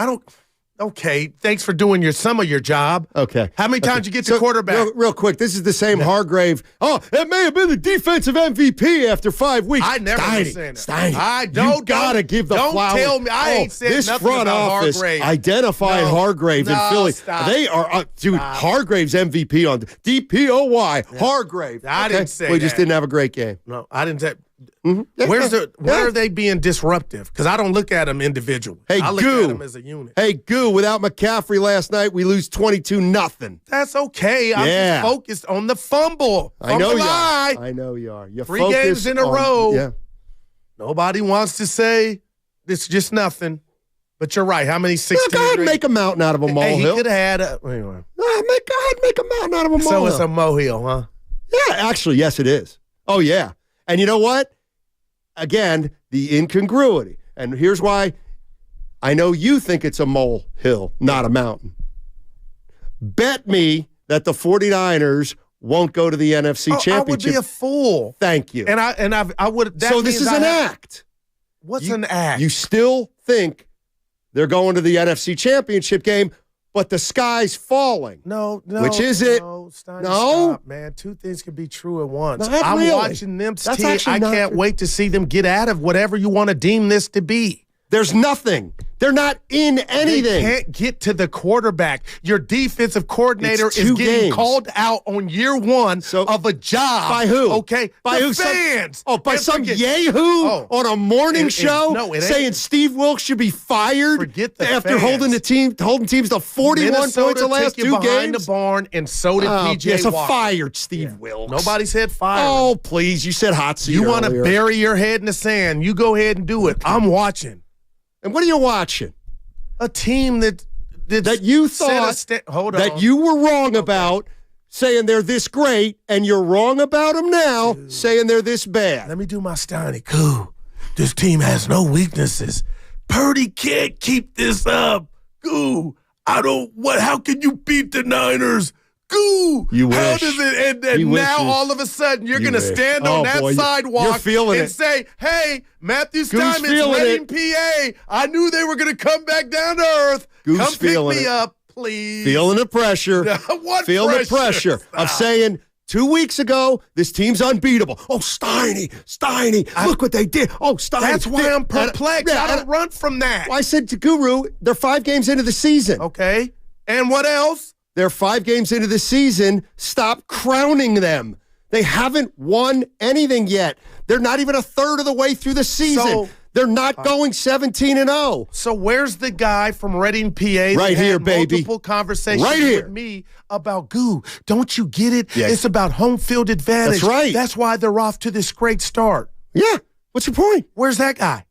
Okay, thanks for doing some of your job. Okay. How many times you get to quarterback? Real quick, this is the same Hargrave. Oh, it may have been the defensive MVP after 5 weeks. I never was saying that. Steiny, you got to give the flowers. Don't tell me. I ain't said this nothing front about office Hargrave. identified Hargrave in Philly. Stop. They are, Hargrave's MVP on DPOY. Yeah. Hargrave. I didn't say We just didn't have a great game. No, I didn't say. Where are they being disruptive? Because I don't look at them individually. Hey, I look at them as a unit. Hey, Goo, without McCaffrey last night, we lose 22-0. That's okay. I'm just focused on the fumble. I know you are. I know you are. You're 3 games in a row. Yeah. Nobody wants to say it's just nothing. But you're right. How many 16? Go ahead and make a mountain out of a molehill. He could have had a. Anyway. Go ahead and make a mountain out of a molehill. So it's a molehill, huh? Yeah, actually, yes, it is. Oh, yeah. And you know what? Again, the incongruity. And here's why I know you think it's a molehill, not a mountain. Bet me that the 49ers won't go to the NFC Championship. I would be a fool. Thank you. And I would. So this is an act. What's an act? You still think they're going to the NFC Championship game, but the sky's falling. No. Which is it? No, Steiny, no? Stop, man. 2 things can be true at once. I'm watching them. I can't wait to see them get out of whatever you want to deem this to be. There's nothing. They're not in anything. They can't get to the quarterback. Your defensive coordinator is getting called out on year 1 of a job. By who? Okay. By the fans. By some yahoo on a morning show saying Steve Wilks should be fired after holding teams to 41 Minnesota points the last 2 games. Behind the barn, and so did P.J. Yes, Watt. fired Steve Wilks. Nobody said fired. Oh, please. You said hot seat. You want to bury your head in the sand. You go ahead and do it. I'm watching. And what are you watching? A team that you thought that you were wrong about, saying they're this great, and you're wrong about them now, saying they're this bad. Let me do my Steiny. Cool. This team has no weaknesses. Purdy can't keep this up. Goo, how can you beat the Niners? Goo! You How wish. does it? And now all of a sudden you're going to stand on that sidewalk and say, "Hey, Matthew Steinman's Reading, PA. I knew they were going to come back down to earth. Goose come pick feeling me it. up, please." Feeling the pressure. What Feeling the pressure of saying 2 weeks ago, this team's unbeatable. Oh, Steiny, look what they did. Oh, Steiny. That's why I'm perplexed. I don't run from that. Well, I said to Guru, they're 5 games into the season. Okay. And what else? They're 5 games into the season. Stop crowning them. They haven't won anything yet. They're not even a third of the way through the season. So, they're not going 17-0. So where's the guy from Reading, PA that right here, had baby. multiple conversations right here. with me about Goo? Don't you get it? Yes. It's about home field advantage. That's right. That's why they're off to this great start. Yeah. What's your point? Where's that guy?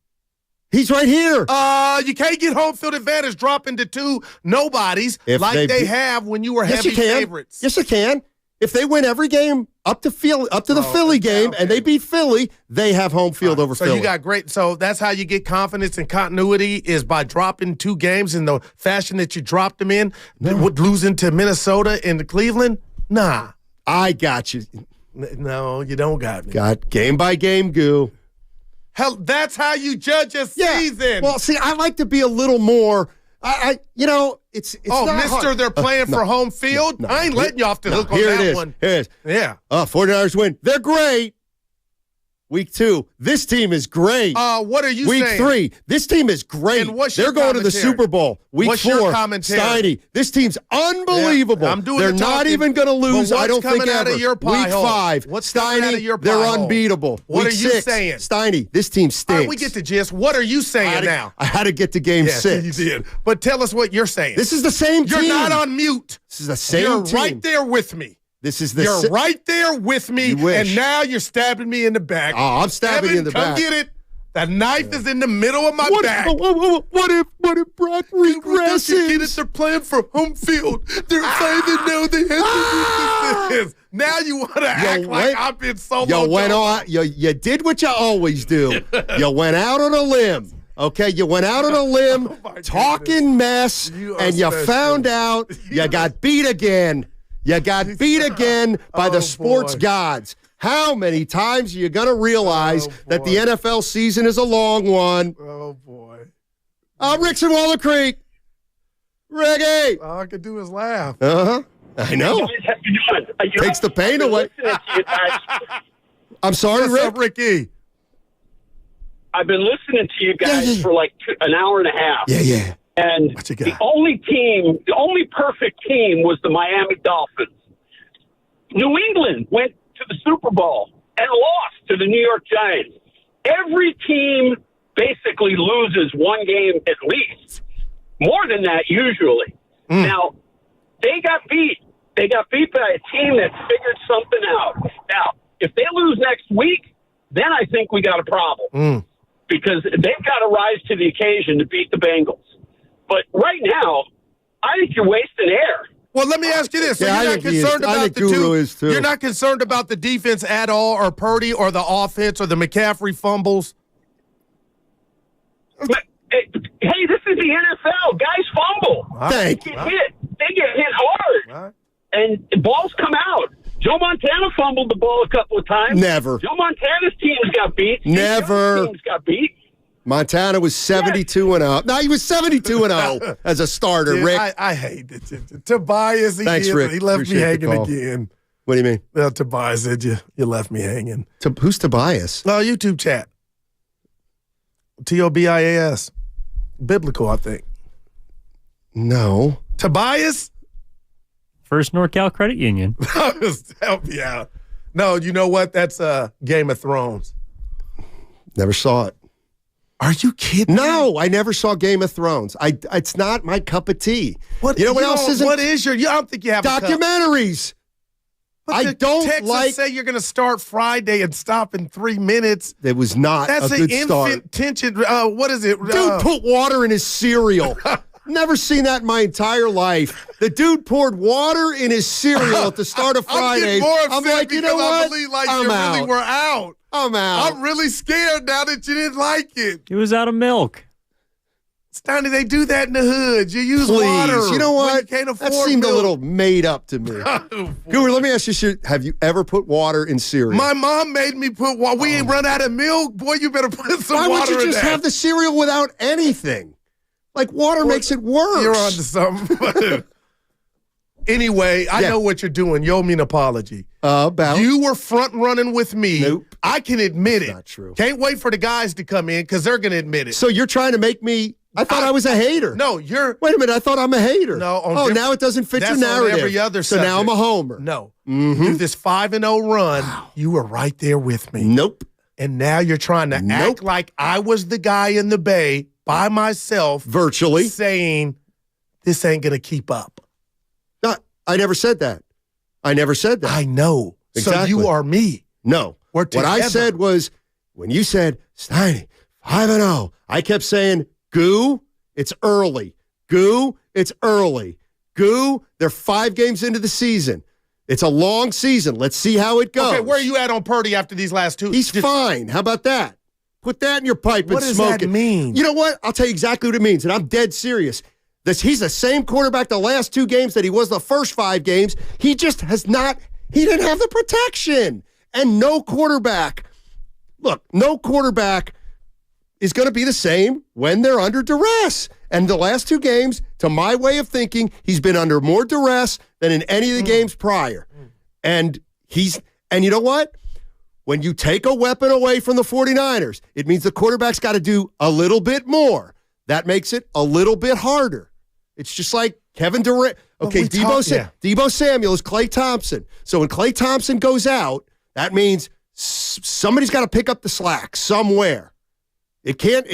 He's right here. You can't get home field advantage dropping to 2 nobodies like they have when you were heavy favorites. Yes, you can. If they win every game up to the Philly game and they beat Philly, they have home field over Philly. So you got great. So that's how you get confidence and continuity is by dropping 2 games in the fashion that you dropped them in, losing to Minnesota and Cleveland. Nah, I got you. No, you don't got me. Got game by game, Goo. Hell, that's how you judge a season. Well, see, I like to be a little more. It's not mister, hard. They're playing for home field? I ain't letting you off the hook on that one. Here it is. Yeah. 49ers win. They're great. Week 2, this team is great. What are you saying? saying? Week 3, this team is great. And what's They're your going to the commentary? Super Bowl. Week What's 4, your commentary? Steiny, this team's unbelievable. Yeah, I'm doing They're the not talking. even going to lose, But I don't think what's coming out ever. of your pie Week hole? 5, What's coming out of your pie they're hole? unbeatable. What Week are you 6, saying? Steiny, this team stinks. All right, we get the gist. What are you saying now? I had to get to game 6. You did. But tell us what you're saying. This is the same team. You're not on mute. This is the same You're team. right there with me. This is the You're right there with me, You wish. and now you're stabbing me in the back. Oh, I'm stabbing you in the come back. Come get it. The knife is in the middle of my back. What if Brock regresses? Don't you get it? They're playing for home field. They're 5-0. They have to do this. Now you want to act like I've been solo. You did what you always do. You went out on a limb. Okay, you went out on a limb, talking mess, and you found out you got beat again. You got beat again by the sports gods. How many times are you going to realize that the NFL season is a long one? Oh, boy. Rick's in Waller Creek. Ricky. All I could do is laugh. Uh-huh. I know. Takes the pain away. I'm sorry, What's Rick. up, Ricky? I've been listening to you guys for like an hour and a half. Yeah. And the only perfect team was the Miami Dolphins. New England went to the Super Bowl and lost to the New York Giants. Every team basically loses one game at least. More than that, usually. Now, they got beat. They got beat by a team that figured something out. Now, if they lose next week, then I think we got a problem. Because they've got to rise to the occasion to beat the Bengals. But right now, I think you're wasting air. Well, let me ask you this. So Yeah, you're I not think he is. concerned I about think the Guru two. is too. You're not concerned about the defense at all, or Purdy, or the offense, or the McCaffrey fumbles? But, hey, this is the NFL. Guys fumble. Thank you. They get hit hard. And balls come out. Joe Montana fumbled the ball a couple of times. Never. Joe Montana's teams got beat. Never. Teams got beat. Montana was 72-0. No, he was 72-0 as a starter, Dude, Rick. I hate it. Tobias, Thanks, Rick. He left me Appreciate the hanging call. again. What do you mean? Well, Tobias said you left me hanging. Who's Tobias? No, YouTube chat. Tobias. Biblical, I think. No. Tobias? First NorCal Credit Union. Help me out. No, you know what? That's Game of Thrones. Never saw it. Are you kidding? No, I never saw Game of Thrones. It's not my cup of tea. What, you know what else isn't? What is your? I don't think you have documentaries. I don't Texas say you're going to start Friday and stop in 3 minutes. It was not That's a good an start. infant tension. What is it? Dude put water in his cereal. Never seen that in my entire life. The dude poured water in his cereal at the start of Friday. I'm like, you know what? I believe like I'm you out. really were out. I'm out. I'm really scared now that you didn't like it. It was out of milk. Stoney, they do that in the hood. You use water. You know what? When you can't afford that seemed milk. a little made up to me. Guru, let me ask you, have you ever put water in cereal? My mom made me put water. We ain't run out of milk. Boy, you better put some water in Why would you just that. have the cereal without anything? Like, water makes it worse. You're on to something. Anyway, I know what you're doing. You owe me an apology. About? You were front running with me. Nope. I can admit it. Not true. Can't wait for the guys to come in because they're going to admit it. So you're trying to make me... I thought I was a hater. No, you're... Wait a minute, I thought I'm a hater. No. Now it doesn't fit your that's on narrative. every other so now I'm a homer. No. Mm-hmm. Through this 5-0 run, you were right there with me. Nope. And now you're trying to act like I was the guy in the Bay by myself. Virtually. Saying, this ain't going to keep up. No, I never said that. I never said that. I know. Exactly. So you are me. No. We're what I said was, when you said, Steiny, 5-0, I kept saying, Goo, it's early. Goo, it's early. Goo, they're 5 games into the season. It's a long season. Let's see how it goes. Okay, where are you at on Purdy after these last 2? He's fine. How about that? Put that in your pipe and smoke it. What does that mean? You know what? I'll tell you exactly what it means, and I'm dead serious. He's the same quarterback the last 2 games that he was the first 5 games. He just has not – he didn't have the protection. And no quarterback is going to be the same when they're under duress. And the last 2 games, to my way of thinking, he's been under more duress than in any of the games prior. And you know what? When you take a weapon away from the 49ers, it means the quarterback's got to do a little bit more. That makes it a little bit harder. It's just like Kevin Durant. Okay, Deebo Samuel is Klay Thompson. So when Klay Thompson goes out, that means somebody's got to pick up the slack somewhere. It can't.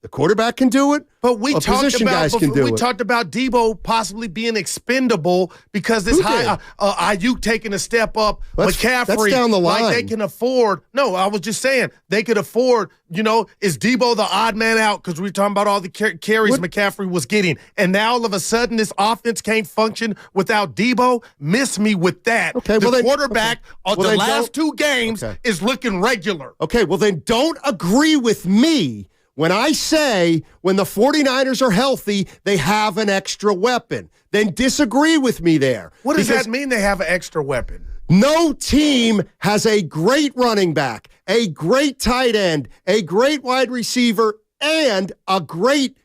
The quarterback can do it, but we talked about Deebo possibly being expendable because this Ayuk taking a step up. McCaffrey, that's down the line. Like they can afford. No, I was just saying they could afford. Is Deebo the odd man out because we're talking about all the carries McCaffrey was getting, and now all of a sudden this offense can't function without Deebo? Miss me with that. Okay, the quarterback on the last 2 games is looking regular. Okay, well then don't agree with me. When I say when the 49ers are healthy, they have an extra weapon, then disagree with me there. What does that mean they have an extra weapon? No team has a great running back, a great tight end, a great wide receiver, and a great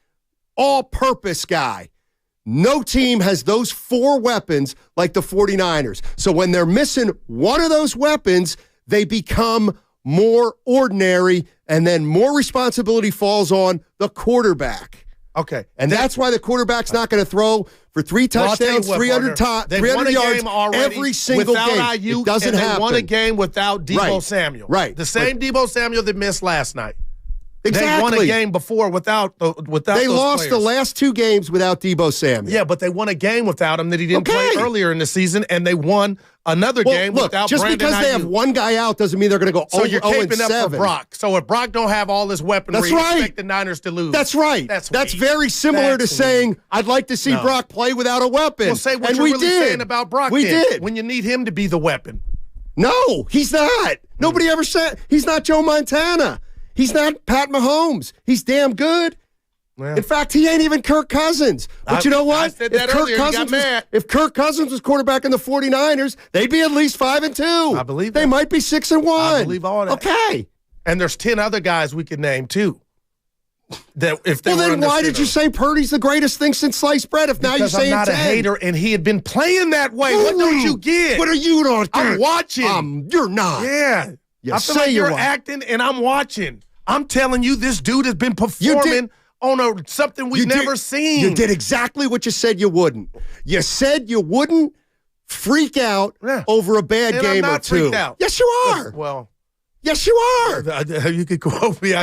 all-purpose guy. No team has those 4 weapons like the 49ers. So when they're missing one of those weapons, they become more ordinary, and then more responsibility falls on the quarterback. Okay. And that's why the quarterback's not going to throw for 3 touchdowns, 300 yards every single game. Ayuk, it doesn't happen. They won a game without Deebo Samuel. Right. The same Deebo Samuel that missed last night. Exactly. They won a game before without They those lost players. the last 2 games without Deebo Samuel. Yeah, but they won a game without him that he didn't play earlier in the season, and they won another game without just Brandon because they have one guy out doesn't mean they're going to go 0-7. So you're caping up for Brock. So if Brock don't have all this weaponry, you expect the Niners to lose. That's right. That's very similar to saying, I'd like to see Brock play without a weapon. Well, say what you're really saying about Brock We then, did. when you need him to be the weapon. No, he's not. Nobody ever said he's not Joe Montana. He's not Pat Mahomes. He's damn good. Well, in fact, he ain't even Kirk Cousins. But you know what? I said that earlier. You got mad. If Kirk Cousins was quarterback in the 49ers, they'd be at least 5-2. I believe they might be 6-1. I believe all that. Okay. And there's 10 other guys we could name too. That if they then why did you say Purdy's the greatest thing since sliced bread? If now you're saying I'm not 10? a hater, and he had been playing that way. What don't you get? What are you not? I'm watching. You're not. Yeah. You I feel like you're acting, and I'm watching. I'm telling you, this dude has been performing on something we've never seen. You did exactly what you said you wouldn't. You said you wouldn't freak out over a bad game I'm not or 2. Freaked out. Yes, you are. Well, yes, you are. You could quote me,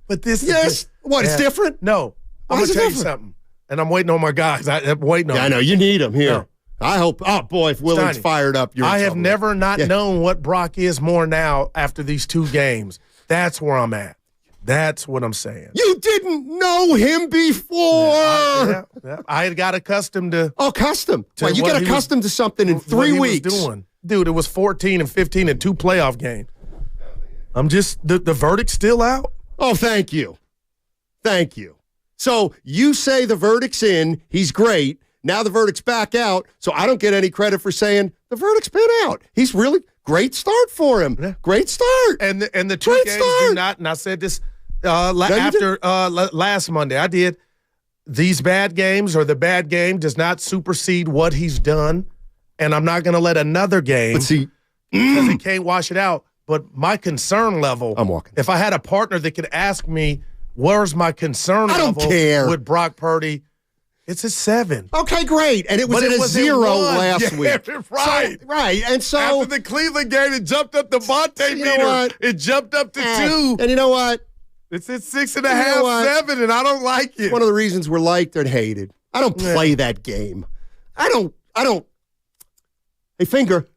but this is yes. What? It's different. No, I'm gonna tell you something, and I'm waiting on my guys. I'm waiting on. I know you need them here. No. I hope. Oh boy, if Willing's fired up, I have never known what Brock is more now after these 2 games. That's where I'm at. That's what I'm saying. You didn't know him before. I had got accustomed to. Oh, accustomed. Well, you get accustomed to something in 3 weeks. Dude, it was 14 and 15 and 2 playoff games. I'm just the verdict's still out. Oh, thank you. Thank you. So you say the verdict's in, he's great. Now the verdict's back out, so I don't get any credit for saying the verdict's been out. He's really great start for him. Yeah. Great start. And the two games do not, and I said this last Monday, I did. These bad games or the bad game does not supersede what he's done, and I'm not going to let another game because he can't wash it out. But my concern level, I'm walking. If I had a partner that could ask me, where's my concern level with Brock Purdy, it's a 7. Okay, great. And it was at a 0 last week. Right. So, right. And so after the Cleveland game, it jumped up the Vontae meter. It jumped up to 2. And you know what? It's at 6.5, 7, and I don't like it. One of the reasons we're liked and hated. I don't play that game. I don't. Hey, finger.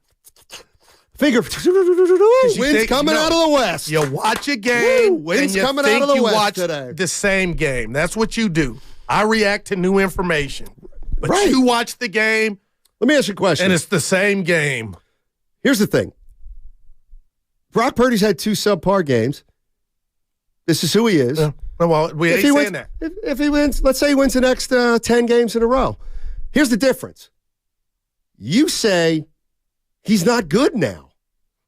Wind's coming out of the west. You watch a game, wind's and you coming think out of the you west watch today. the same game. That's what you do. I react to new information. But you watch the game. Let me ask you a question. And it's the same game. Here's the thing. Brock Purdy's had 2 subpar games. This is who he is. Well, we ain't saying that. If he wins, let's say he wins the next 10 games in a row. Here's the difference. You say he's not good now.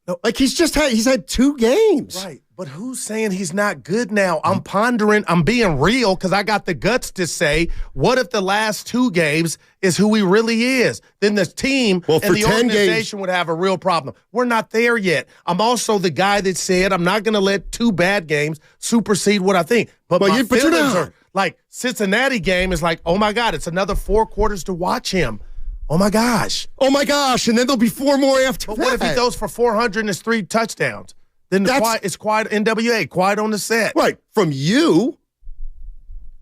No. Like he's had 2 games. Right. But who's saying he's not good now? I'm pondering. I'm being real because I got the guts to say, what if the last 2 games is who he really is? Then the team and the organization would have a real problem. We're not there yet. I'm also the guy that said I'm not going to let 2 bad games supersede what I think. But my feelings are like Cincinnati game is like, oh, my God, it's another 4 quarters to watch him. Oh, my gosh. Oh, my gosh. And then there'll be 4 more after that. But what if he throws for 400 and it's 3 touchdowns? Then it's quiet NWA, quiet on the set. Right, from you,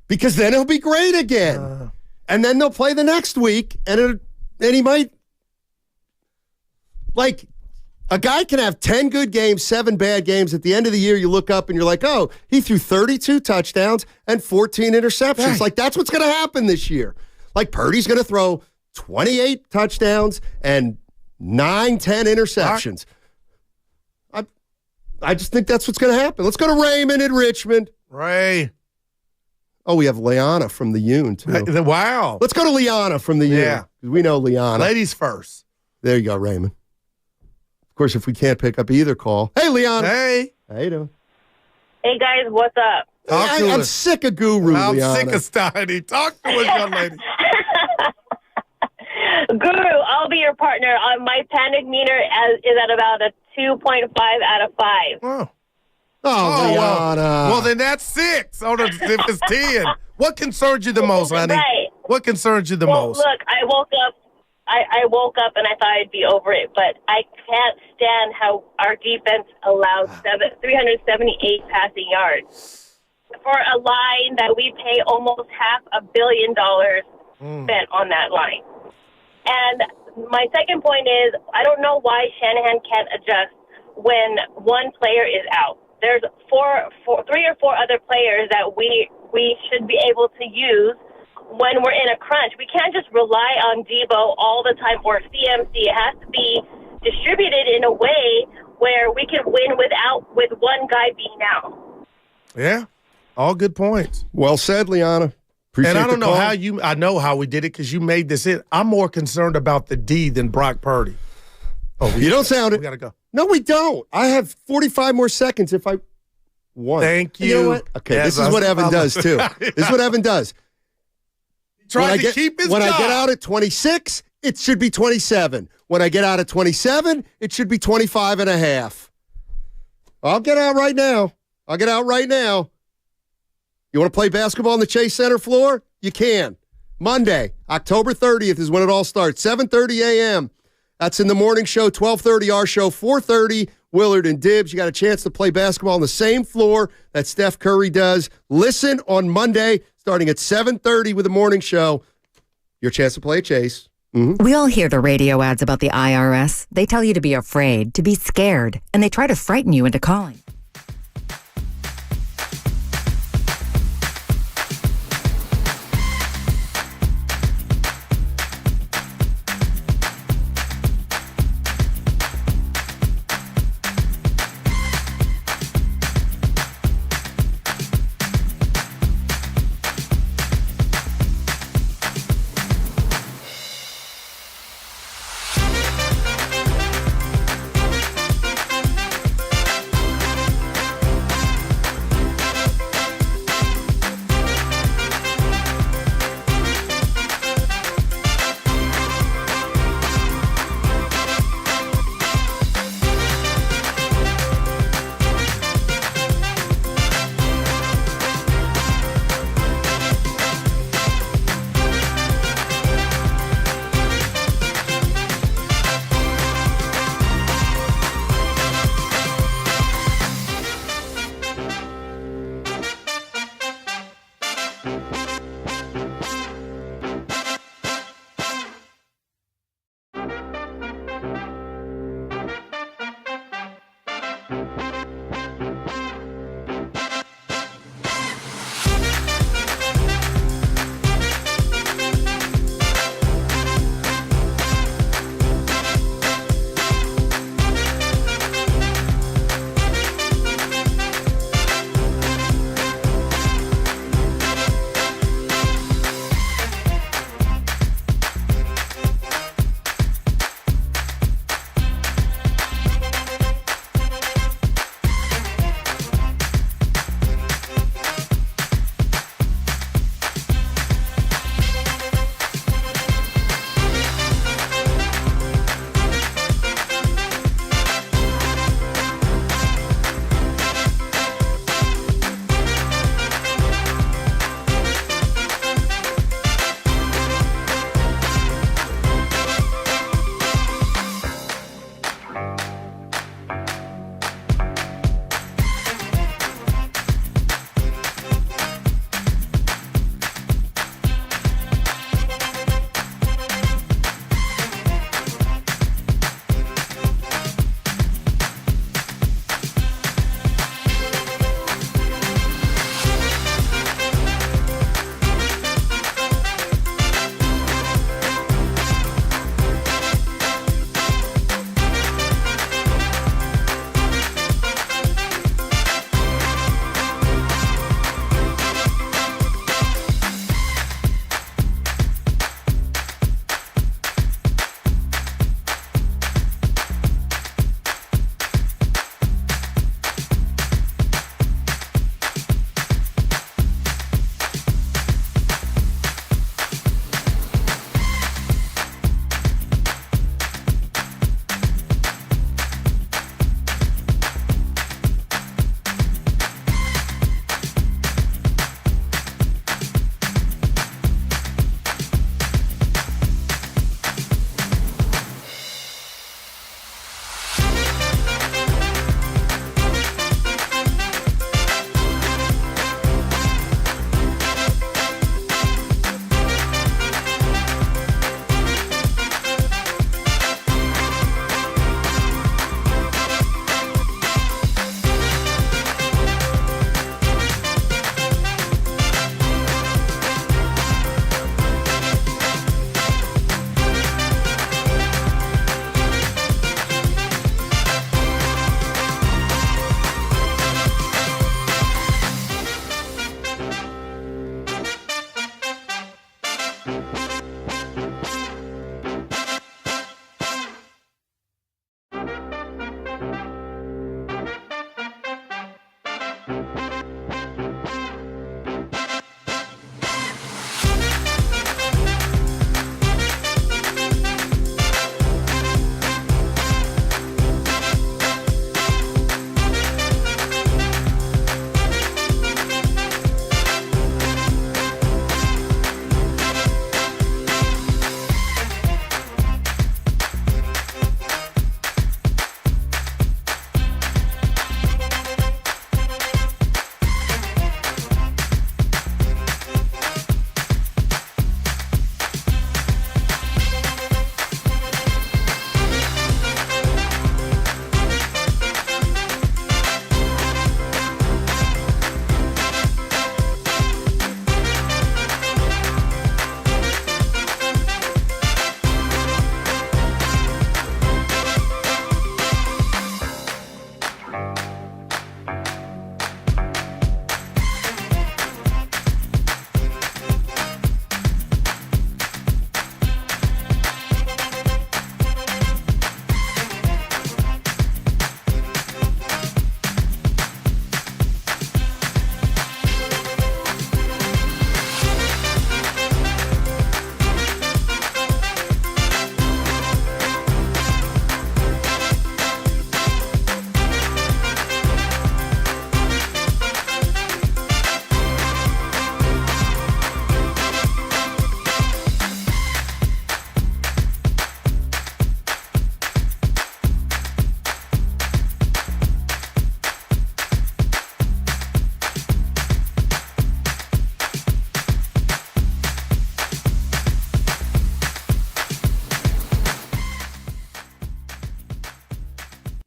because then he'll be great again. And then they'll play the next week, and he might, like, a guy can have 10 good games, 7 bad games. At the end of the year, you look up and you're like, oh, he threw 32 touchdowns and 14 interceptions. Right. Like, that's what's going to happen this year. Like, Purdy's going to throw 28 touchdowns and 9-10 interceptions. I just think that's what's going to happen. Let's go to Raymond in Richmond. Ray. Oh, we have Liana from the Yoon, too. Wow. Let's go to Liana from the Yoon. Yeah. We know Liana. Ladies first. There you go, Raymond. Of course, if we can't pick up either call. Hey, Liana. Hey. How you doing? Hey, guys. What's up? I'm sick of Guru, I'm Liana. sick of Steiny. Talk to us, young lady. Guru, I'll be your partner. My panic meter is at about a 2.5 out of 5. Oh, Liana. Well, then that's 6. Oh, if it's 10. What concerns you the most, honey? Right. What concerns you the most? Look, I woke up and I thought I'd be over it, but I can't stand how our defense allows 378 passing yards for a line that we pay almost $500 million spent on that line. And my second point is, I don't know why Shanahan can't adjust when one player is out. There's 3 or 4 other players that we should be able to use when we're in a crunch. We can't just rely on Debo all the time or CMC. It has to be distributed in a way where we can win with one guy being out. Yeah, all good points. Well said, Liana. Appreciate and I don't know call. I know how we did it because you made this in. I'm more concerned about the D than Brock Purdy. Oh, you don't sound it. We got to go. No, we don't. I have 45 more seconds if I want. Thank you. You know what? Okay, yes, this is what Evan does, too. This is what Evan does. Trying to keep his When job. I get out at 26, it should be 27. When I get out at 27, it should be 25 and a half. I'll get out right now. You want to play basketball on the Chase Center floor? You can. Monday, October 30th is when it all starts. 7:30 a.m. That's in the morning show. 12:30 our show. 4:30 Willard and Dibbs. You got a chance to play basketball on the same floor that Steph Curry does. Listen on Monday, starting at 7:30 with the morning show. Your chance to play at Chase. Mm-hmm. We all hear the radio ads about the IRS. They tell you to be afraid, to be scared, and they try to frighten you into calling.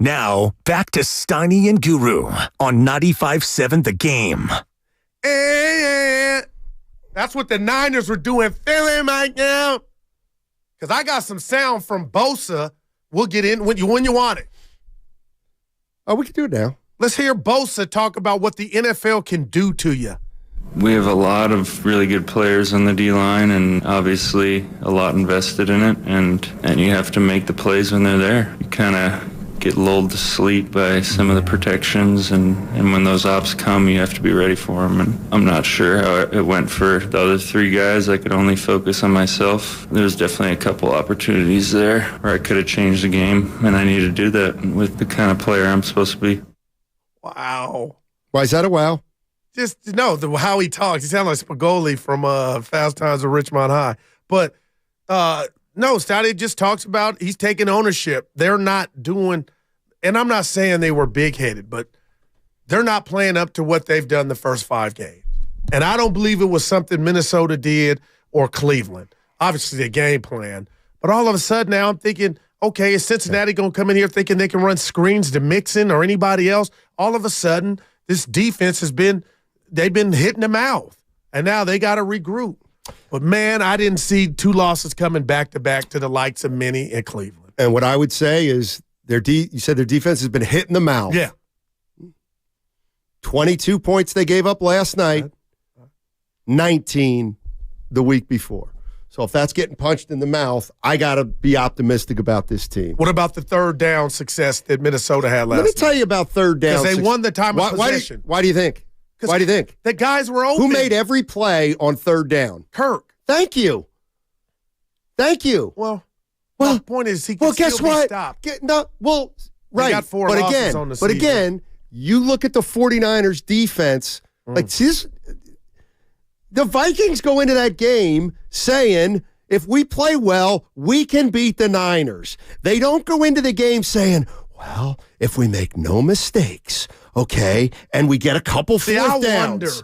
Now, back to Steiny and Guru on 95.7 The Game. And that's what the Niners were doing, feeling right now. Because I got some sound from Bosa. We'll get in when you want it. Oh, we can do it now. Let's hear Bosa talk about what the NFL can do to you. We have a lot of really good players on the D-line and obviously a lot invested in it, and you have to make the plays when they're there. You kind of get lulled to sleep by some of the protections, and when those ops come, you have to be ready for them. And I'm not sure how it went for the other three guys. I could only focus on myself. There's definitely a couple opportunities there where I could have changed the game, and I need to do that with the kind of player I'm supposed to be. Wow. Why is that a wow? Just how he talks. He sounds like Spagoli from Fast Times at Richmond High. But no, Stouty just talks about he's taking ownership. They're not doing, and I'm not saying they were big-headed, but they're not playing up to what they've done the first 5 games. And I don't believe it was something Minnesota did or Cleveland. Obviously, the game plan. But all of a sudden now I'm thinking, okay, is Cincinnati going to come in here thinking they can run screens to Mixon or anybody else? All of a sudden, this defense they've been hitting the mouth, and now they got to regroup. But, man, I didn't see 2 losses coming back-to-back to the likes of Minnie and Cleveland. And what I would say is you said their defense has been hitting the mouth. Yeah. 22 points they gave up last night, 19 the week before. So if that's getting punched in the mouth, I got to be optimistic about this team. What about the third down success that Minnesota had last night? Let me tell you about third down. Because they won the time of possession. Why do you think? Why do you think? The guys were open. Who made every play on third down? Kirk. Thank you. Well, the point is he can guess still what? be stopped. Right. They got 4 losses on the season. But again, you look at the 49ers defense, the Vikings go into that game saying, if we play well, we can beat the Niners. They don't go into the game saying, well, if we make no mistakes, okay, and we get a couple fourth downs.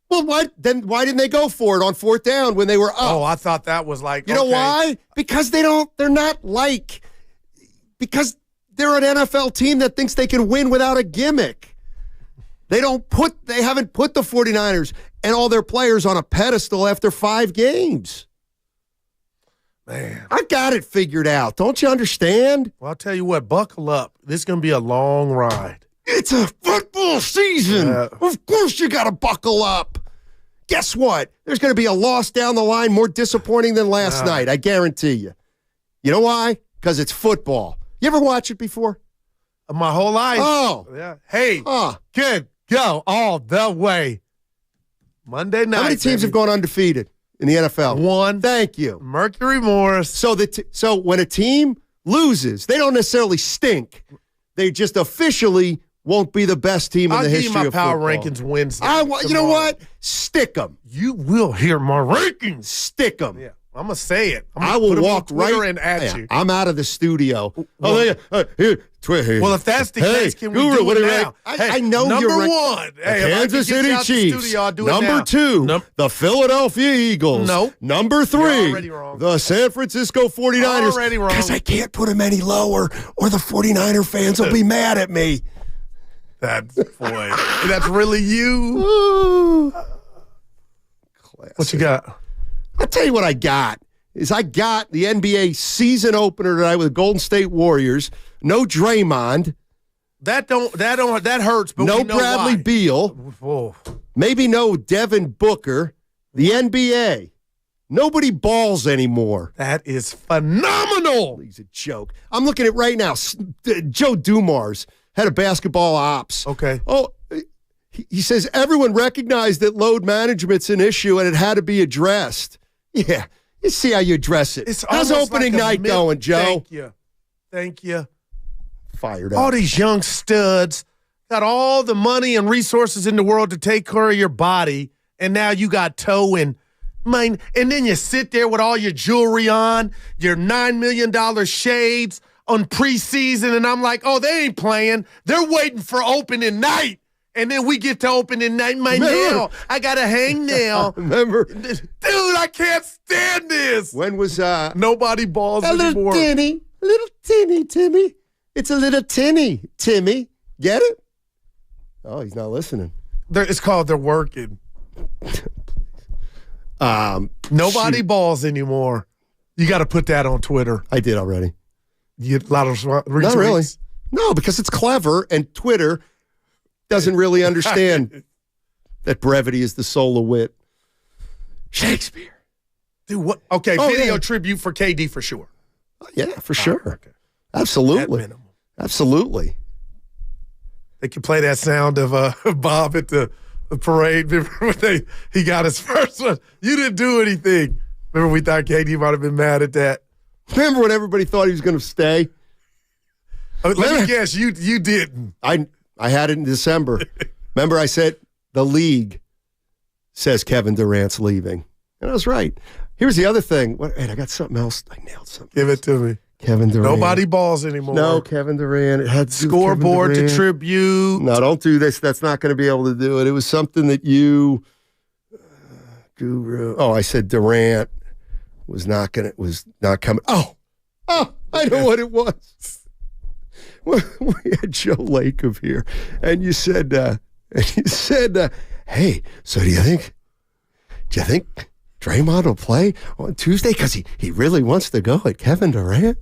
Well, why didn't they go for it on fourth down when they were up? Oh, I thought that was like, You know why? Because they're not because they're an NFL team that thinks they can win without a gimmick. They haven't put the 49ers and all their players on a pedestal after 5 games. Man. I got it figured out. Don't you understand? Well, I'll tell you what, buckle up. This is going to be a long ride. It's a football season. Yeah. Of course you got to buckle up. Guess what? There's going to be a loss down the line more disappointing than last night. I guarantee you. You know why? Because it's football. You ever watch it before? My whole life. Oh. Yeah. Hey, kid, go all the way. Monday night. How many teams have gone undefeated in the NFL? 1. Thank you. Mercury Morris. So when a team loses, they don't necessarily stink. They just officially won't be the best team in the history of football. I'll give you my power rankings Wednesday. You know what? Stick them. You will hear my rankings. Stick them. Yeah, I'm going to say it. I will walk right in at you. I'm out of the studio. Well, if that's the case, can we do it now? I know number you're one. Kansas City Chiefs. Number 2, the Philadelphia Eagles. Nope. Number 3, the San Francisco 49ers. Already wrong. Because I can't put them any lower or the 49er fans will be mad at me. That's really you. What you got? I'll tell you what I got. I got the NBA season opener tonight with the Golden State Warriors. No Draymond. That hurts, but no we know Bradley why. Beal. Whoa. Maybe no Devin Booker. The NBA. Nobody balls anymore. That is phenomenal. He's a joke. I'm looking at right now. Joe Dumars, head of basketball ops. Okay. Oh, he says everyone recognized that load management's an issue and it had to be addressed. Yeah. You see how you address it. How's opening night going, Joe? Thank you. Fired up. All these young studs got all the money and resources in the world to take care of your body, and now you got toe and mine. And then you sit there with all your jewelry on, your $9 million shades on preseason, and I'm like, oh, they ain't playing. They're waiting for opening night. And then we get to opening night. My nail. I got a hangnail. Remember? Dude, I can't stand this. When was nobody balls a anymore. Little teeny Timmy. It's a little tinny, Timmy. Get it? Oh, he's not listening. It's called they're working. Nobody balls anymore. You got to put that on Twitter. I did already. You get a lot of retweets. Not really. No, because it's clever, and Twitter doesn't really understand that brevity is the soul of wit. Shakespeare. Dude, what? Okay, video tribute for KD for sure. Yeah, for sure. Okay. Absolutely. Absolutely. They could play that sound of Bob at the parade. Remember when he got his first one? You didn't do anything. Remember we thought KD might have been mad at that. Remember when everybody thought he was going to stay? Let me guess, you didn't. I had it in December. Remember I said the league says Kevin Durant's leaving. And I was right. Here's the other thing. Wait, I got something else. I nailed something. Give it to me. Kevin Durant. Nobody balls anymore. No, Kevin Durant. It had scoreboard to tribute. No, don't do this. That's not going to be able to do it. It was something that you, Guru. Oh, I said Durant was not coming. Oh, I know what it was. We had Joe Lacob here, and you said, hey, so do you think Draymond will play on Tuesday? Because he really wants to go at Kevin Durant.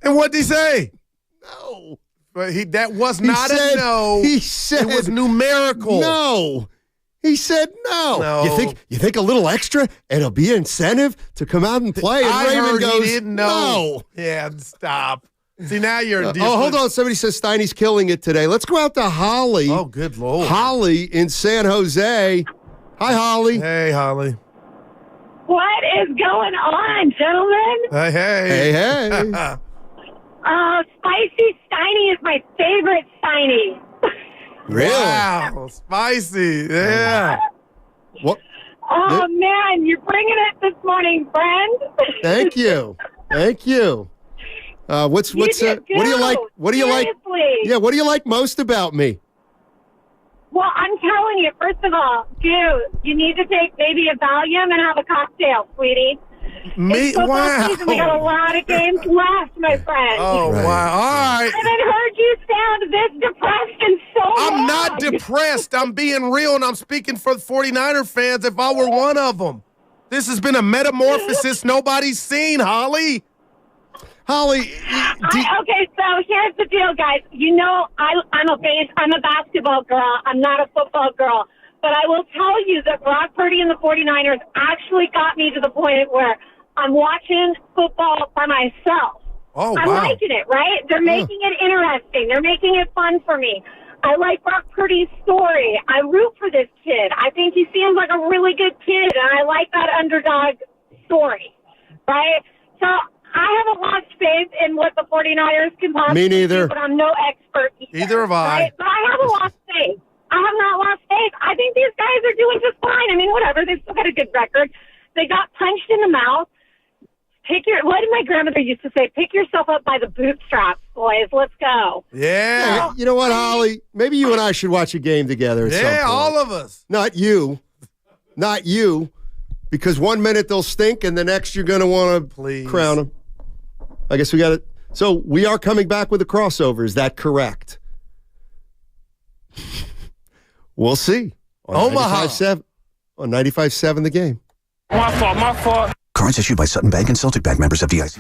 And what'd he say? No. But that was not a no. He said it was numerical. No. He said no. You think a little extra and it'll be incentive to come out and play? And Raymond goes, he didn't know. No. Yeah, stop. See, now you're hold on. Somebody says Steiny's killing it today. Let's go out to Holly. Oh, good Lord. Holly in San Jose. Hi, Holly. Hey, Holly. What is going on, gentlemen? Hey. Spicy Steiny is my favorite Steiny. Really? Wow, spicy. Yeah. What? Oh, man, you're bringing it this morning, friend. Thank you. What do you like? What do you like? Yeah, what do you like most about me? Well, I'm telling you, first of all, dude, you need to take maybe a Valium and have a cocktail, sweetie. It's football season. We got a lot of games left, my friend. Oh, right. Wow. All right. I haven't heard you sound this depressed in so long. I'm not depressed. I'm being real, and I'm speaking for the 49er fans if I were one of them. This has been a metamorphosis nobody's seen, Holly. Okay, so here's the deal, guys. You know, I'm a basketball girl. I'm not a football girl. But I will tell you that Brock Purdy and the 49ers actually got me to the point where I'm watching football by myself. Oh, I'm liking it, right? They're making it interesting. They're making it fun for me. I like Brock Purdy's story. I root for this kid. I think he seems like a really good kid, and I like that underdog story, right? So I haven't lost faith in what the 49ers can possibly do, but I'm no expert either have I. Right? But I haven't lost faith. I have not lost faith. I think these guys are doing just fine. I mean, whatever. They've still got a good record. They got punched in the mouth. What did my grandmother used to say? Pick yourself up by the bootstraps, boys. Let's go. Yeah. You know what, Holly? Maybe you and I should watch a game together at some point. All of us. Not you. Because 1 minute they'll stink, and the next you're going to want to crown them. I guess we got it. So we are coming back with a crossover. Is that correct? We'll see. On Omaha. 95.7 The Game. My fault. Cards issued by Sutton Bank and Celtic Bank, members of DIC.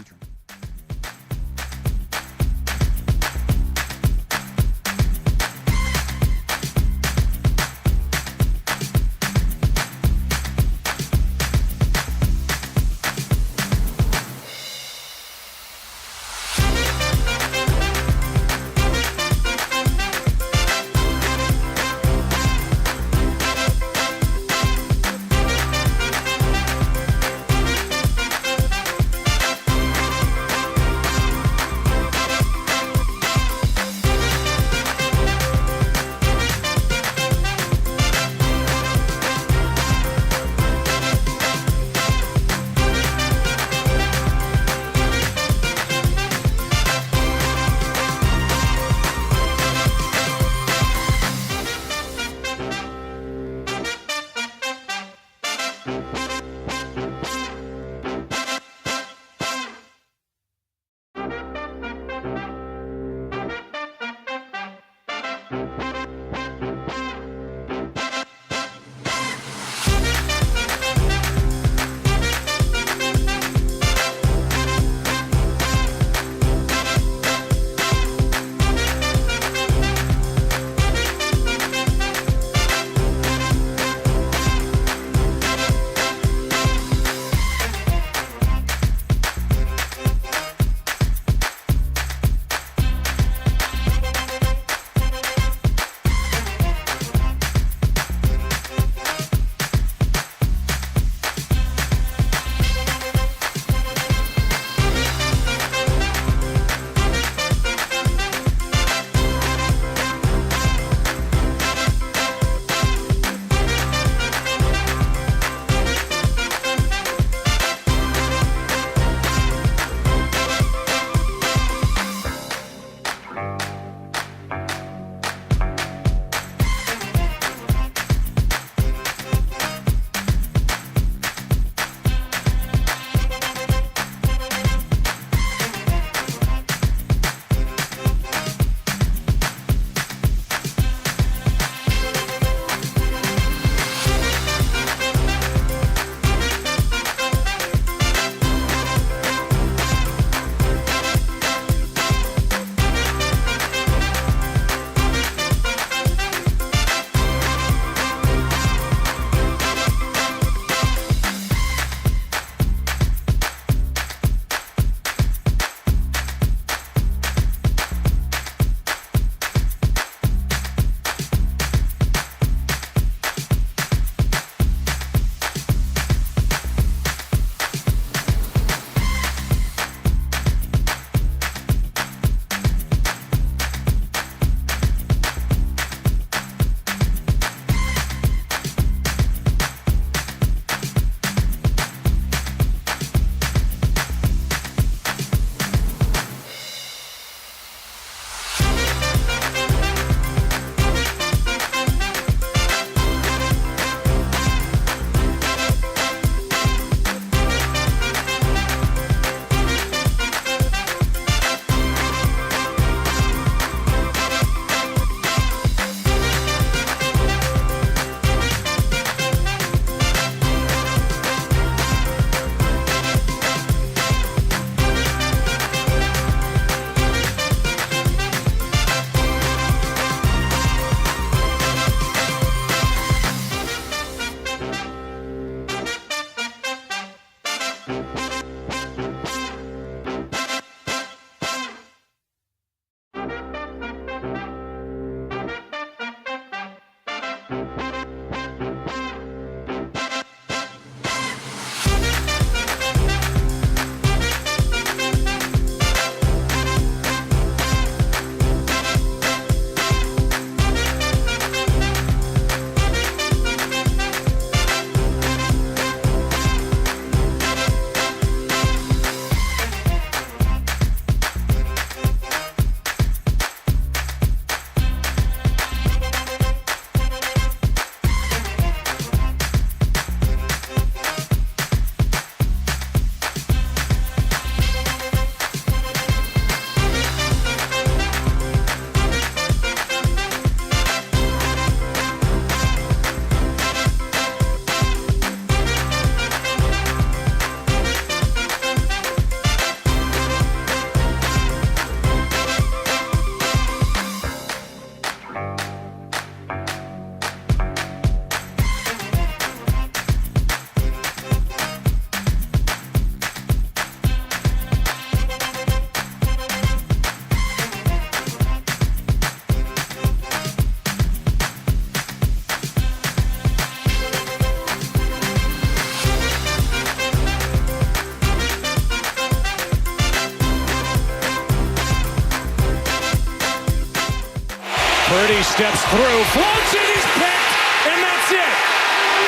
Purdy steps through, floats it, he's picked, and that's it.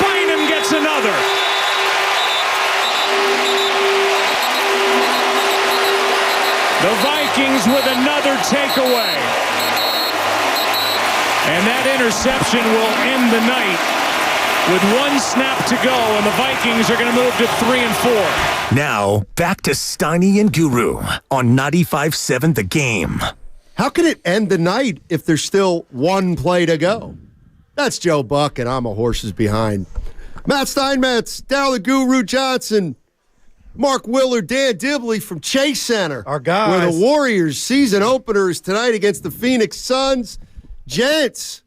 Bynum gets another. The Vikings with another takeaway. And that interception will end the night with one snap to go, and the Vikings are going to move to 3-4. Now, back to Steiny and Guru on 95.7 The Game. How can it end the night if there's still one play to go? That's Joe Buck, and I'm a horses behind. Matt Steinmetz, Darryl the Guru Johnson, Mark Willard, Dan Dibley from Chase Center. Our guys. Where the Warriors season openers tonight against the Phoenix Suns. Gents,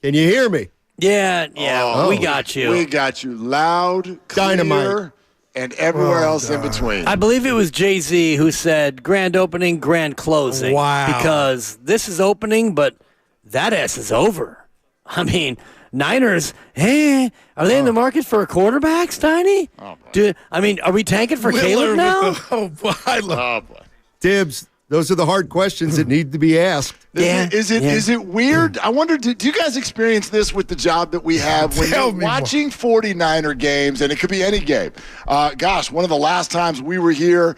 can you hear me? Yeah, we got you. We got you loud, clear, Dynamite. and everywhere else in between. I believe it was Jay-Z who said grand opening, grand closing. Wow. Because this is opening, but that S is over. I mean, Niners, are they in the market for a quarterback, Steiny? Oh, boy. Are we tanking for Caleb now? Oh, boy. Dibs, those are the hard questions that need to be asked. Is it weird? I wonder, do you guys experience this with the job that we have when you're watching 49er games, and it could be any game? One of the last times we were here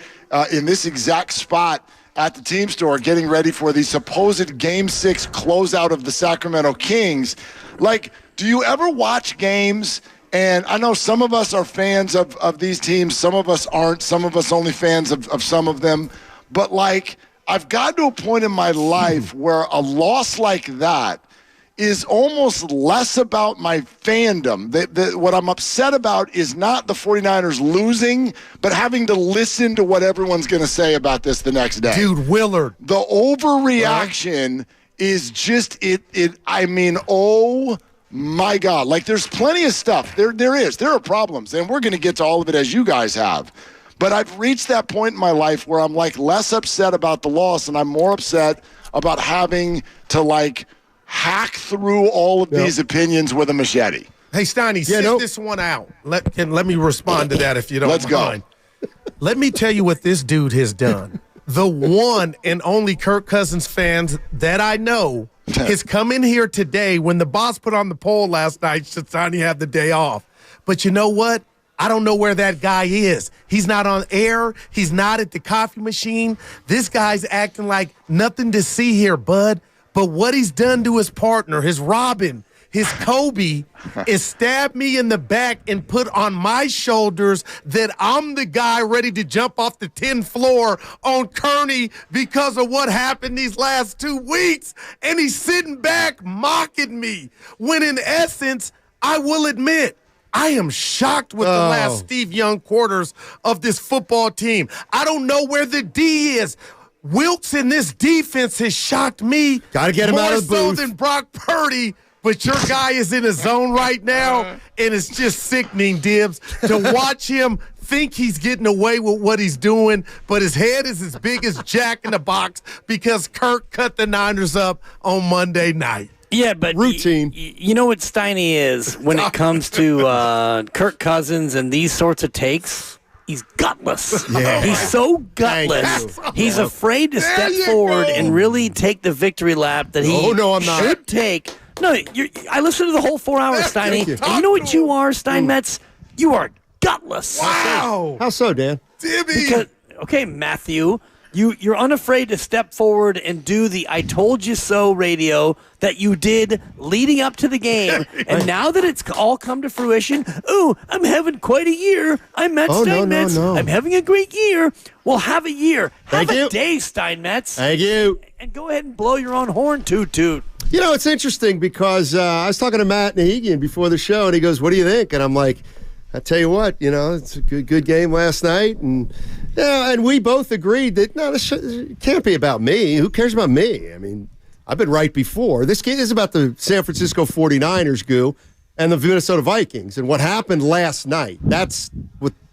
in this exact spot at the team store getting ready for the supposed Game 6 closeout of the Sacramento Kings. Like, do you ever watch games? And I know some of us are fans of these teams. Some of us aren't. Some of us only fans of some of them. But, like, I've gotten to a point in my life where a loss like that is almost less about my fandom. What I'm upset about is not the 49ers losing, but having to listen to what everyone's going to say about this the next day. Dude, Willard. The overreaction is just oh my God. Like, there's plenty of stuff. There are problems, and we're going to get to all of it as you guys have. But I've reached that point in my life where I'm like less upset about the loss, and I'm more upset about having to like hack through all of these opinions with a machete. Hey, Steiny, sit this one out. Let me respond to that if you don't mind. Let's go. Let me tell you what this dude has done. The one and only Kirk Cousins fans that I know has come in here today when the boss put on the poll last night, should Steiny have the day off. But you know what? I don't know where that guy is. He's not on air. He's not at the coffee machine. This guy's acting like nothing to see here, bud. But what he's done to his partner, his Robin, his Kobe, is stab me in the back and put on my shoulders that I'm the guy ready to jump off the 10th floor on Kearney because of what happened these last 2 weeks. And he's sitting back mocking me when in essence, I will admit, I am shocked with the last Steve Young quarters of this football team. I don't know where the D is. Wilks in this defense has shocked me. Got to get him out of the booth. More so than Brock Purdy, but your guy is in his zone right now, and it's just sickening, Dibs, to watch him think he's getting away with what he's doing, but his head is as big as Jack in the Box because Kirk cut the Niners up on Monday night. Yeah, but routine. You know what Steiny is when it comes to Kirk Cousins and these sorts of takes? He's gutless. Yeah. He's so gutless. He's afraid to step forward and really take the victory lap that he should take. No, I listened to the whole 4 hours, Steiny. And you know what you are, Steinmetz? You are gutless. Wow. How so, Dan? Dibby. Because, Matthew, you're unafraid to step forward and do the I told you so radio that you did leading up to the game. And now that it's all come to fruition, I'm having quite a year. I'm Matt Steinmetz. No. I'm having a great year. Well, have a year. Have Thank a you. day, Steinmetz. Thank you. And go ahead and blow your own horn, toot toot. You know, it's interesting because I was talking to Matt Nahigian before the show, and he goes, "What do you think?" And I'm like, I tell you what, it's a good game last night, and and we both agreed that this can't be about me. Who cares about me? I mean, I've been right before. This game is about the San Francisco 49ers, and the Minnesota Vikings, and what happened last night. That's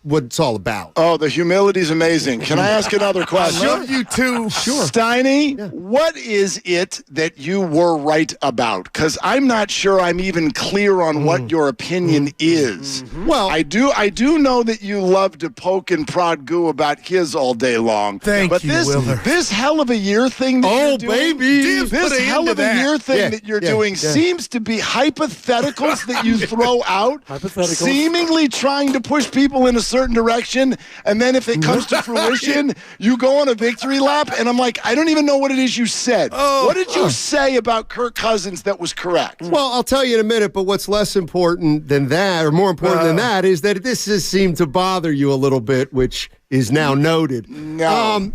what it's all about. Oh, the humility's amazing. Can I ask another question? I love you too. Sure. Steiny, what is it that you were right about? Because I'm not sure I'm even clear on what your opinion is. Well, I do know that you love to poke and prod Goo about his all day long. Thank you, Willard. This hell of a year thing that you're doing, baby. this hell of a year thing that you're doing seems to be hypotheticals that you throw out, seemingly trying to push people in a certain direction, and then if it comes to fruition, you go on a victory lap, and I'm like, I don't even know what it is you said. What did you say about Kirk Cousins that was correct? Well, I'll tell you in a minute, but what's less important than that, or more important than that, is that this has seemed to bother you a little bit, which is now noted. No,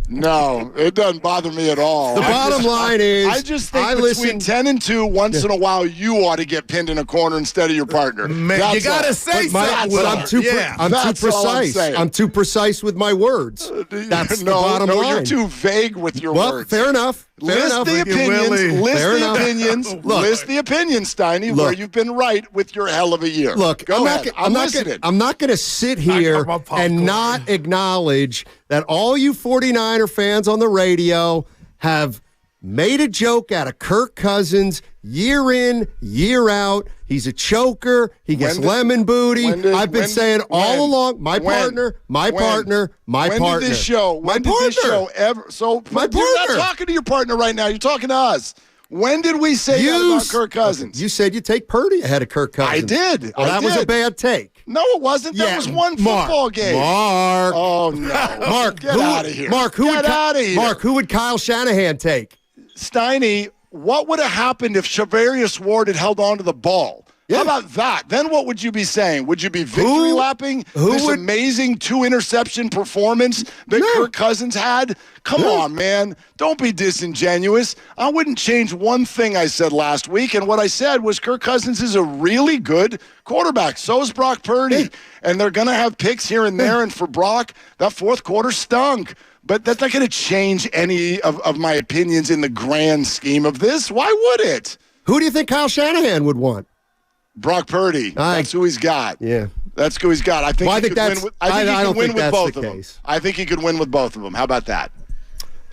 it doesn't bother me at all. The bottom line is, I just think between 10 and 2, once in a while, you ought to get pinned in a corner instead of your partner. Man, you got to say something. But I'm too precise. I'm too precise with my words. That's the bottom line. You're too vague with your words. Fair enough. List the opinions, Steiny, where you've been right with your hell of a year. Look, I'm not going to sit here and not acknowledge that all you 49er fans on the radio have made a joke out of Kirk Cousins year in, year out. He's a choker. He gets lemon booty. I've been saying all along, my partner. When did this show ever? So you're not talking to your partner right now. You're talking to us. When did we say that about Kirk Cousins? You said you take Purdy ahead of Kirk Cousins. I did. Well, that was a bad take. No, it wasn't. That was one football game. Mark. Oh, no. Mark, get out of here. Mark, who would Kyle Shanahan take? Steiny, what would have happened if Charvarius Ward had held on to the ball? How about that? Then what would you be saying? Would you be victory lapping this amazing 2-interception performance that Kirk Cousins had? Come on, man. Don't be disingenuous. I wouldn't change one thing I said last week, and what I said was Kirk Cousins is a really good quarterback. So is Brock Purdy, and they're going to have picks here and there, and for Brock, that fourth quarter stunk. But that's not going to change any of my opinions in the grand scheme of this. Why would it? Who do you think Kyle Shanahan would want? Brock Purdy. That's who he's got. Yeah. That's who he's got. I think he could win with, I think he could win with both of them. I think he could win with both of them. How about that?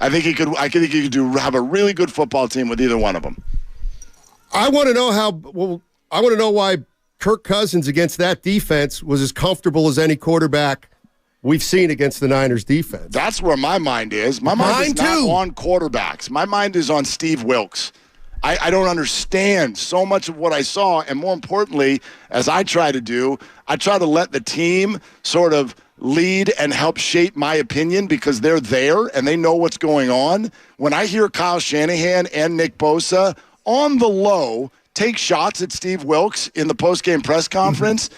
I think he could have a really good football team with either one of them. I want to know why Kirk Cousins against that defense was as comfortable as any quarterback we've seen against the Niners defense. That's where my mind is. My mind is not on quarterbacks. My mind is on Steve Wilks. I don't understand so much of what I saw, and more importantly, as I try to do, I try to let the team sort of lead and help shape my opinion because they're there and they know what's going on. When I hear Kyle Shanahan and Nick Bosa on the low take shots at Steve Wilks in the post-game press conference,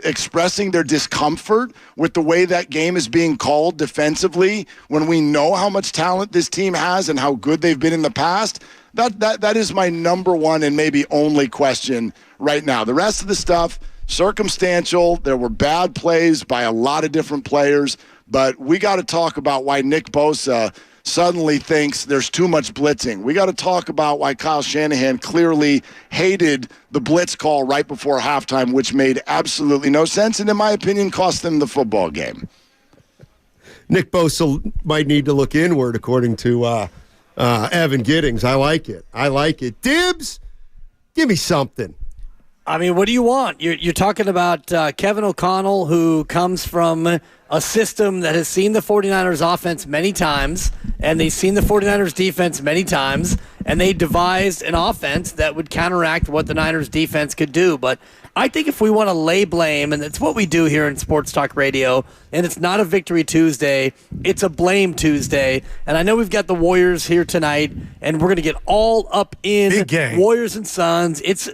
expressing their discomfort with the way that game is being called defensively, when we know how much talent this team has and how good they've been in the past, that is my number one and maybe only question right now. The rest of the stuff, circumstantial. There were bad plays by a lot of different players, but we got to talk about why Nick Bosa suddenly thinks there's too much blitzing. We got to talk about why Kyle Shanahan clearly hated the blitz call right before halftime, which made absolutely no sense and, in my opinion, cost them the football game. Nick Bosa might need to look inward, according to Evan Giddings. I like it. Dibs, give me something. I mean, what do you want? You're talking about Kevin O'Connell, who comes from a system that has seen the 49ers offense many times, and they've seen the 49ers defense many times, and they devised an offense that would counteract what the Niners defense could do. But I think if we want to lay blame, and it's what we do here in Sports Talk Radio, and it's not a Victory Tuesday, it's a Blame Tuesday. And I know we've got the Warriors here tonight, and we're going to get all up in Warriors and Suns. It's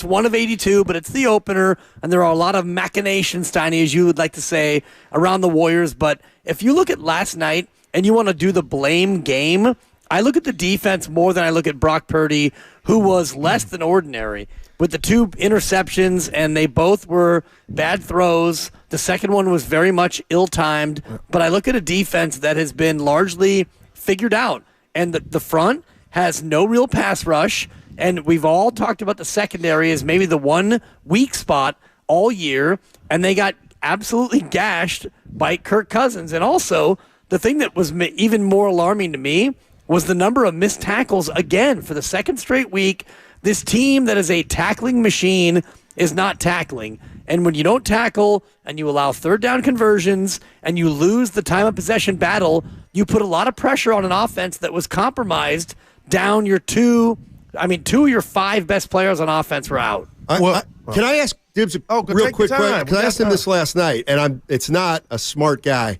one of 82, but it's the opener, and there are a lot of machinations, Steiny, as you would like to say, around the Warriors. But if you look at last night and you want to do the blame game, I look at the defense more than I look at Brock Purdy, who was less than ordinary with the 2 interceptions, and they both were bad throws. The second one was very much ill-timed, but I look at a defense that has been largely figured out, and the front has no real pass rush, and we've all talked about the secondary as maybe the one weak spot all year, and they got absolutely gashed by Kirk Cousins. And also, the thing that was even more alarming to me was the number of missed tackles again for the second straight week. This team that is a tackling machine is not tackling. And when you don't tackle and you allow third down conversions and you lose the time of possession battle, you put a lot of pressure on an offense that was compromised down your two of your 5 best players on offense were out. Can I ask Dibs a real quick question? Because I asked him this last night, and it's not a smart guy.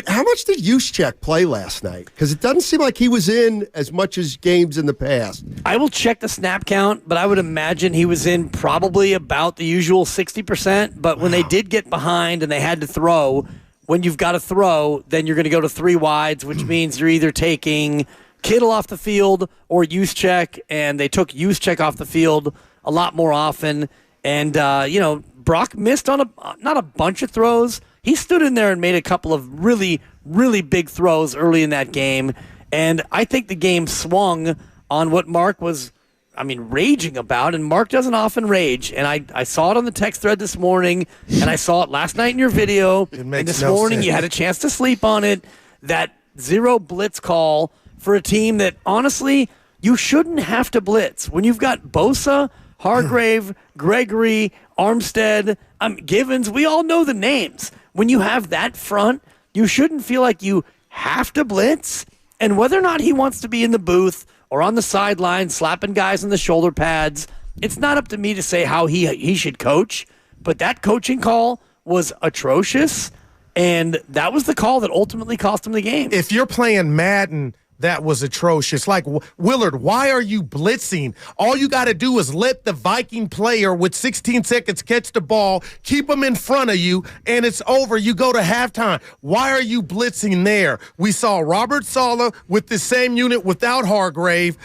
How much did Juszczyk play last night? Because it doesn't seem like he was in as much as games in the past. I will check the snap count, but I would imagine he was in probably about the usual 60%. But when they did get behind and they had to throw, when you've got to throw, then you're going to go to 3 wides, which means you're either taking Kittle off the field or Juszczyk, and they took Juszczyk off the field a lot more often. And, Brock missed on not a bunch of throws. He stood in there and made a couple of really, really big throws early in that game. And I think the game swung on what Mark was, raging about. And Mark doesn't often rage. And I saw it on the text thread this morning, and I saw it last night in your video. And this morning you had a chance to sleep on it. That 0 blitz call for a team that, honestly, you shouldn't have to blitz. When you've got Bosa, Hargrave, Gregory, Armstead, Givens, we all know the names. When you have that front, you shouldn't feel like you have to blitz. And whether or not he wants to be in the booth or on the sideline slapping guys on the shoulder pads, it's not up to me to say how he should coach. But that coaching call was atrocious, and that was the call that ultimately cost him the game. If you're playing Madden, that was atrocious. Like, Willard, why are you blitzing? All you got to do is let the Viking player with 16 seconds catch the ball, keep them in front of you, and it's over. You go to halftime. Why are you blitzing there? We saw Robert Saleh with the same unit without Hargrave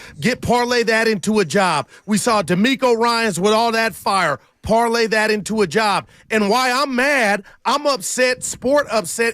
parlay that into a job. We saw D'Amico Ryans with all that fire. Parlay that into a job. And why I'm mad, I'm upset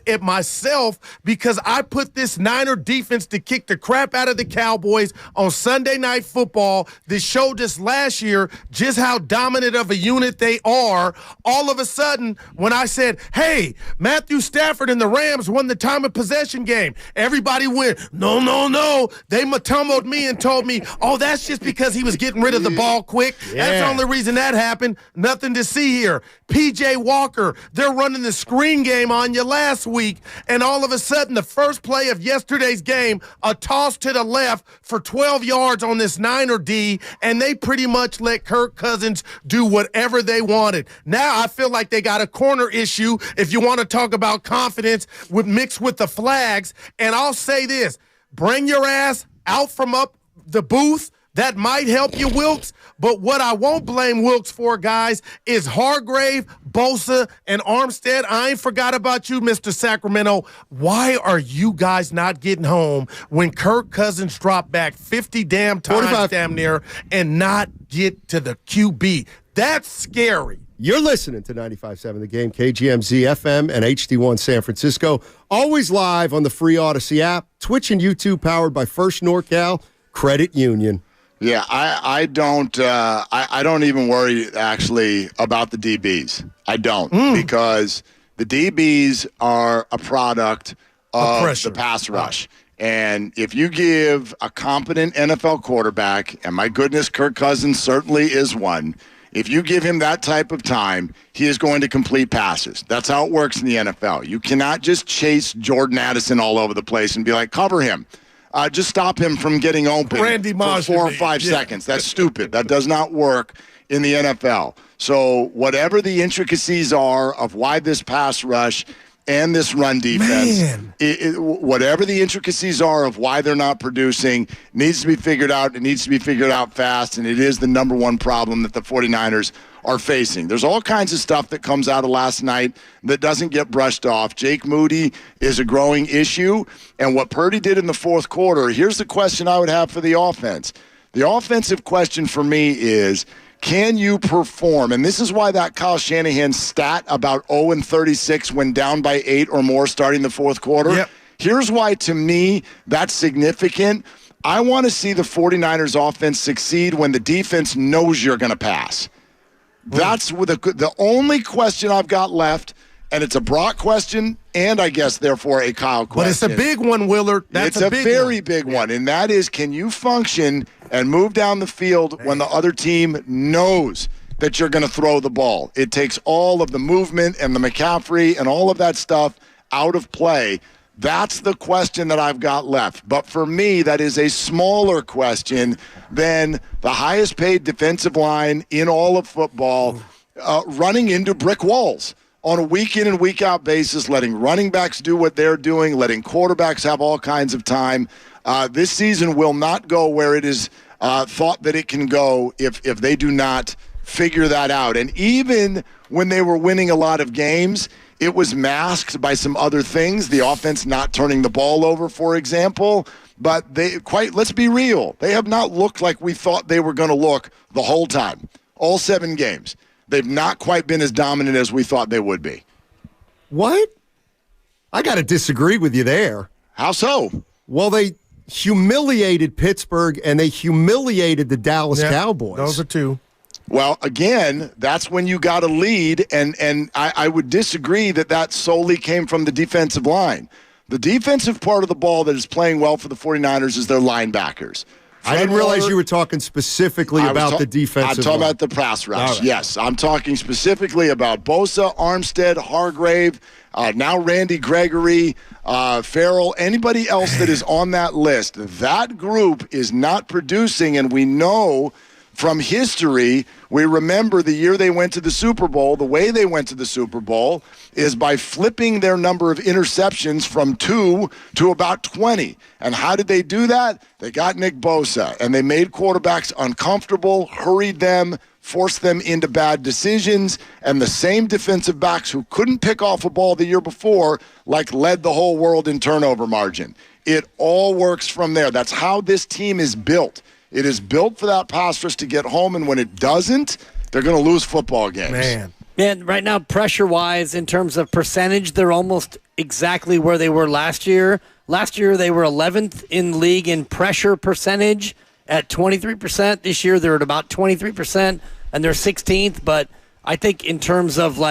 at myself because I put this Niner defense to kick the crap out of the Cowboys on Sunday Night Football. This showed us last year just how dominant of a unit they are. All of a sudden, when I said, hey, Matthew Stafford and the Rams won the time of possession game, everybody went, no. They tumbled me and told me, oh, that's just because he was getting rid of the ball quick. Yeah. That's the only reason that happened. Nothing to see here. P.J. Walker, they're running the screen game on you last week, and all of a sudden, the first play of yesterday's game, a toss to the left for 12 yards on this Niner D, and they pretty much let Kirk Cousins do whatever they wanted. Now I feel like they got a corner issue if you want to talk about confidence mixed with the flags, and I'll say this, bring your ass out from up the booth. That might help you, Wilks. But what I won't blame Wilks for, guys, is Hargrave, Bosa, and Armstead. I ain't forgot about you, Mr. Sacramento. Why are you guys not getting home when Kirk Cousins dropped back 50 damn times 45. Damn near and not get to the QB? That's scary. You're listening to 95.7 The Game, KGMZ FM and HD1 San Francisco. Always live on the free Odyssey app, Twitch and YouTube, powered by First NorCal Credit Union. Yeah, I don't even worry actually about the DBs. I don't because the DBs are a product of the pass rush. And if you give a competent NFL quarterback, and my goodness, Kirk Cousins certainly is one, if you give him that type of time, he is going to complete passes. That's how it works in the NFL. You cannot just chase Jordan Addison all over the place and be like, cover him. Just stop him from getting open for 4 or 5 seconds. That's stupid. That does not work in the NFL. So whatever the intricacies are of why this pass rush and this run defense, whatever the intricacies are of why they're not producing, needs to be figured out. It needs to be figured out fast, and it is the number one problem that the 49ers are facing. There's all kinds of stuff that comes out of last night that doesn't get brushed off. Jake Moody is a growing issue, and what Purdy did in the fourth quarter, here's the question I would have for the offense. The offensive question for me is, can you perform? And this is why that Kyle Shanahan stat about 0-36 when down by 8 or more starting the fourth quarter. Yep. Here's why, to me, that's significant. I want to see the 49ers offense succeed when the defense knows you're going to pass. That's the only question I've got left, and it's a Brock question and I guess, therefore, a Kyle question. But it's a big one, Willard. It's a very big one, and that is, can you function and move down the field when the other team knows that you're going to throw the ball? It takes all of the movement and the McCaffrey and all of that stuff out of play. That's the question that I've got left. But for me, that is a smaller question than the highest paid defensive line in all of football running into brick walls on a week in and week out basis, letting running backs do what they're doing, letting quarterbacks have all kinds of time. This season will not go where it is thought that it can go if they do not figure that out. And even when they were winning a lot of games, It was masked by some other things, the offense not turning the ball over, for example. But let's be real, they have not looked like we thought they were going to look the whole time. All 7 games. They've not quite been as dominant as we thought they would be. What? I got to disagree with you there. How so? Well, they humiliated Pittsburgh and they humiliated the Dallas Cowboys. Those are 2. Well, again, that's when you got a lead, and I would disagree that solely came from the defensive line. The defensive part of the ball that is playing well for the 49ers is their linebackers. I didn't realize you were talking specifically about the defensive I'm talking line. about the pass rush, right. yes. I'm talking specifically about Bosa, Armstead, Hargrave, now Randy Gregory, Farrell, anybody else that is on that list. That group is not producing, and we know from history, we remember the year they went to the Super Bowl, the way they went to the Super Bowl is by flipping their number of interceptions from 2 to about 20. And how did they do that? They got Nick Bosa, and they made quarterbacks uncomfortable, hurried them, forced them into bad decisions, and the same defensive backs who couldn't pick off a ball the year before, led the whole world in turnover margin. It all works from there. That's how this team is built. It is built for that pass rush to get home, and when it doesn't, they're going to lose football games. Man, right now, pressure-wise, in terms of percentage, they're almost exactly where they were last year. Last year, they were 11th in league in pressure percentage at 23%. This year, they're at about 23%, and they're 16th. But I think in terms of,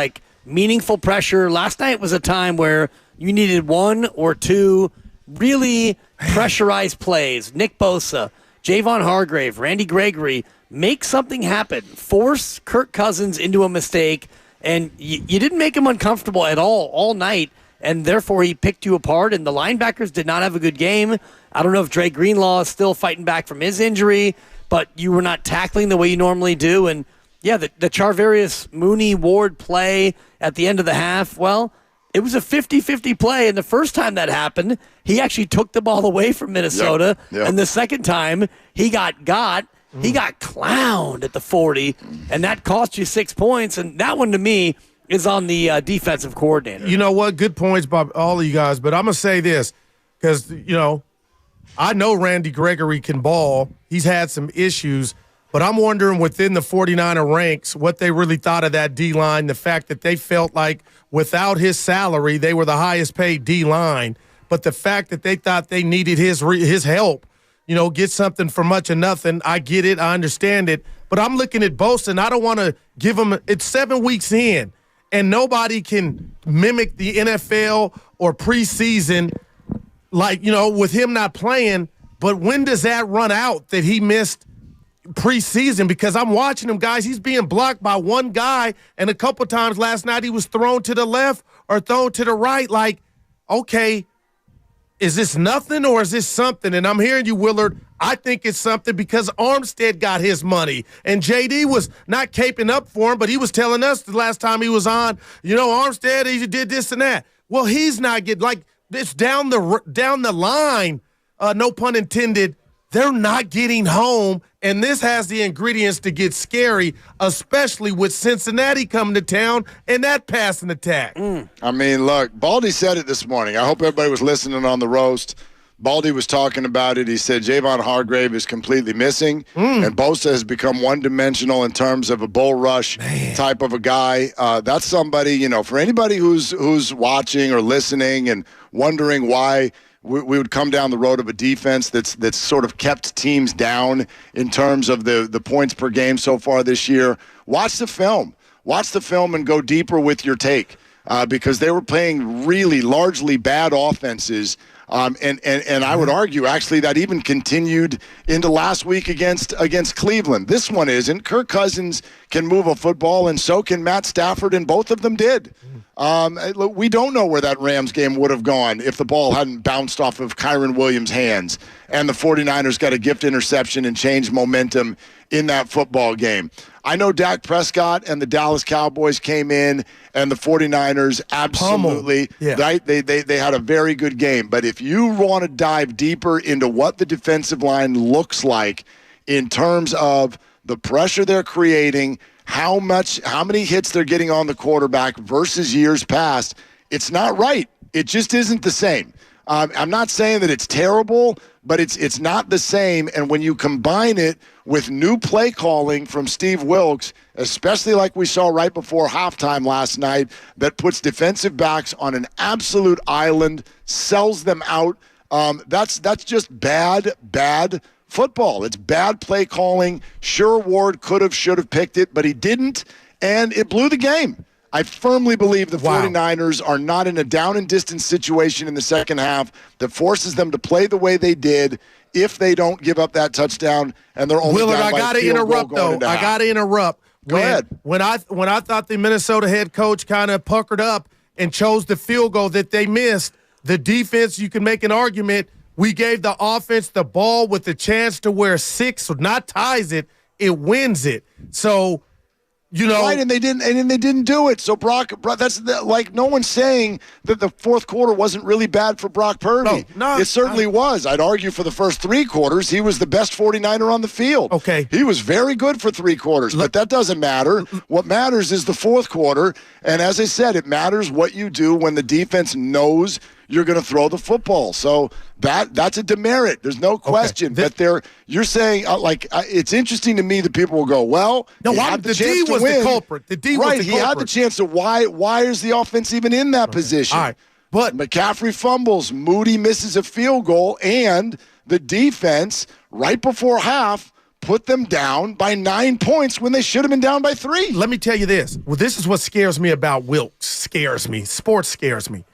meaningful pressure, last night was a time where you needed 1 or 2 really pressurized plays. Nick Bosa, Javon Hargrave, Randy Gregory, make something happen. Force Kirk Cousins into a mistake, and you didn't make him uncomfortable at all night, and therefore he picked you apart, and the linebackers did not have a good game. I don't know if Dre Greenlaw is still fighting back from his injury, but you were not tackling the way you normally do, and the Charvarius Mooney-Ward play at the end of the half, well, it was a 50-50 play, and the first time that happened, he actually took the ball away from Minnesota, and the second time he got clowned at the 40, and that cost you 6 points, and that one to me is on the defensive coordinator. You know what? Good points by all of you guys, but I'm going to say this because, I know Randy Gregory can ball. He's had some issues, but I'm wondering within the 49er ranks what they really thought of that D-line, the fact that they felt like without his salary, they were the highest paid D-line, but the fact that they thought they needed his help, get something for much of nothing. I get it. I understand it. But I'm looking at Bosa, and I don't want to give him – it's 7 weeks in, and nobody can mimic the NFL or preseason with him not playing. But when does that run out that he missed preseason? Because I'm watching him, guys. He's being blocked by one guy, and a couple times last night he was thrown to the left or thrown to the right. Okay, is this nothing or is this something? And I'm hearing you, Willard. I think it's something because Armstead got his money. And JD was not caping up for him, but he was telling us the last time he was on, Armstead, he did this and that. Well, he's not getting, it's down the line, no pun intended, they're not getting home, and this has the ingredients to get scary, especially with Cincinnati coming to town and that passing attack. I mean, look, Baldy said it this morning. I hope everybody was listening on the roast. Baldy was talking about it. He said Javon Hargrave is completely missing, and Bosa has become one-dimensional in terms of a bull rush type of a guy. That's somebody, for anybody who's watching or listening and wondering why we would come down the road of a defense that's sort of kept teams down in terms of the points per game so far this year. Watch the film. Watch the film and go deeper with your take because they were playing really largely bad offenses. And I would argue, actually, that even continued into last week against Cleveland. This one isn't. Kirk Cousins can move a football, and so can Matt Stafford, and both of them did. We don't know where that Rams game would have gone if the ball hadn't bounced off of Kyron Williams' hands and the 49ers got a gift interception and changed momentum in that football game. I know Dak Prescott and the Dallas Cowboys came in, and the 49ers absolutely, right? They had a very good game. But if you want to dive deeper into what the defensive line looks like in terms of the pressure they're creating, how many hits they're getting on the quarterback versus years past, it's not right. It just isn't the same. I'm not saying that it's terrible, but it's not the same. And when you combine it with new play calling from Steve Wilks, especially like we saw right before halftime last night, that puts defensive backs on an absolute island, sells them out, that's just bad football. It's bad play calling. Sure, Ward should have picked it, but he didn't, and it blew the game. I firmly believe the 49ers are not in a down and distance situation in the second half that forces them to play the way they did if they don't give up that touchdown and they're only Willard, down by I got to interrupt, though. I got to interrupt. Go ahead. When I thought the Minnesota head coach kind of puckered up and chose the field goal that they missed, the defense, you can make an argument, we gave the offense the ball with the chance to where 6 not ties it, it wins it. So, you know, right, and they didn't do it. So Brock that's like no one's saying that the fourth quarter wasn't really bad for Brock Purdy. No, it certainly was. I'd argue for the first 3 quarters, he was the best 49er on the field. Okay. He was very good for 3 quarters, but that doesn't matter. What matters is the fourth quarter, and as I said, it matters what you do when the defense knows you're going to throw the football. So that's a demerit. There's no question. But you're saying, it's interesting to me that people will go, well, no, had the D was win. the culprit. The D was right, the he culprit. had the chance to. Why is the offense even in that position? All right, but McCaffrey fumbles, Moody misses a field goal, and the defense, right before half, put them down by 9 points when they should have been down by 3. Let me tell you this. Well, this is what scares me about Wilks. Scares me. Sports scares me.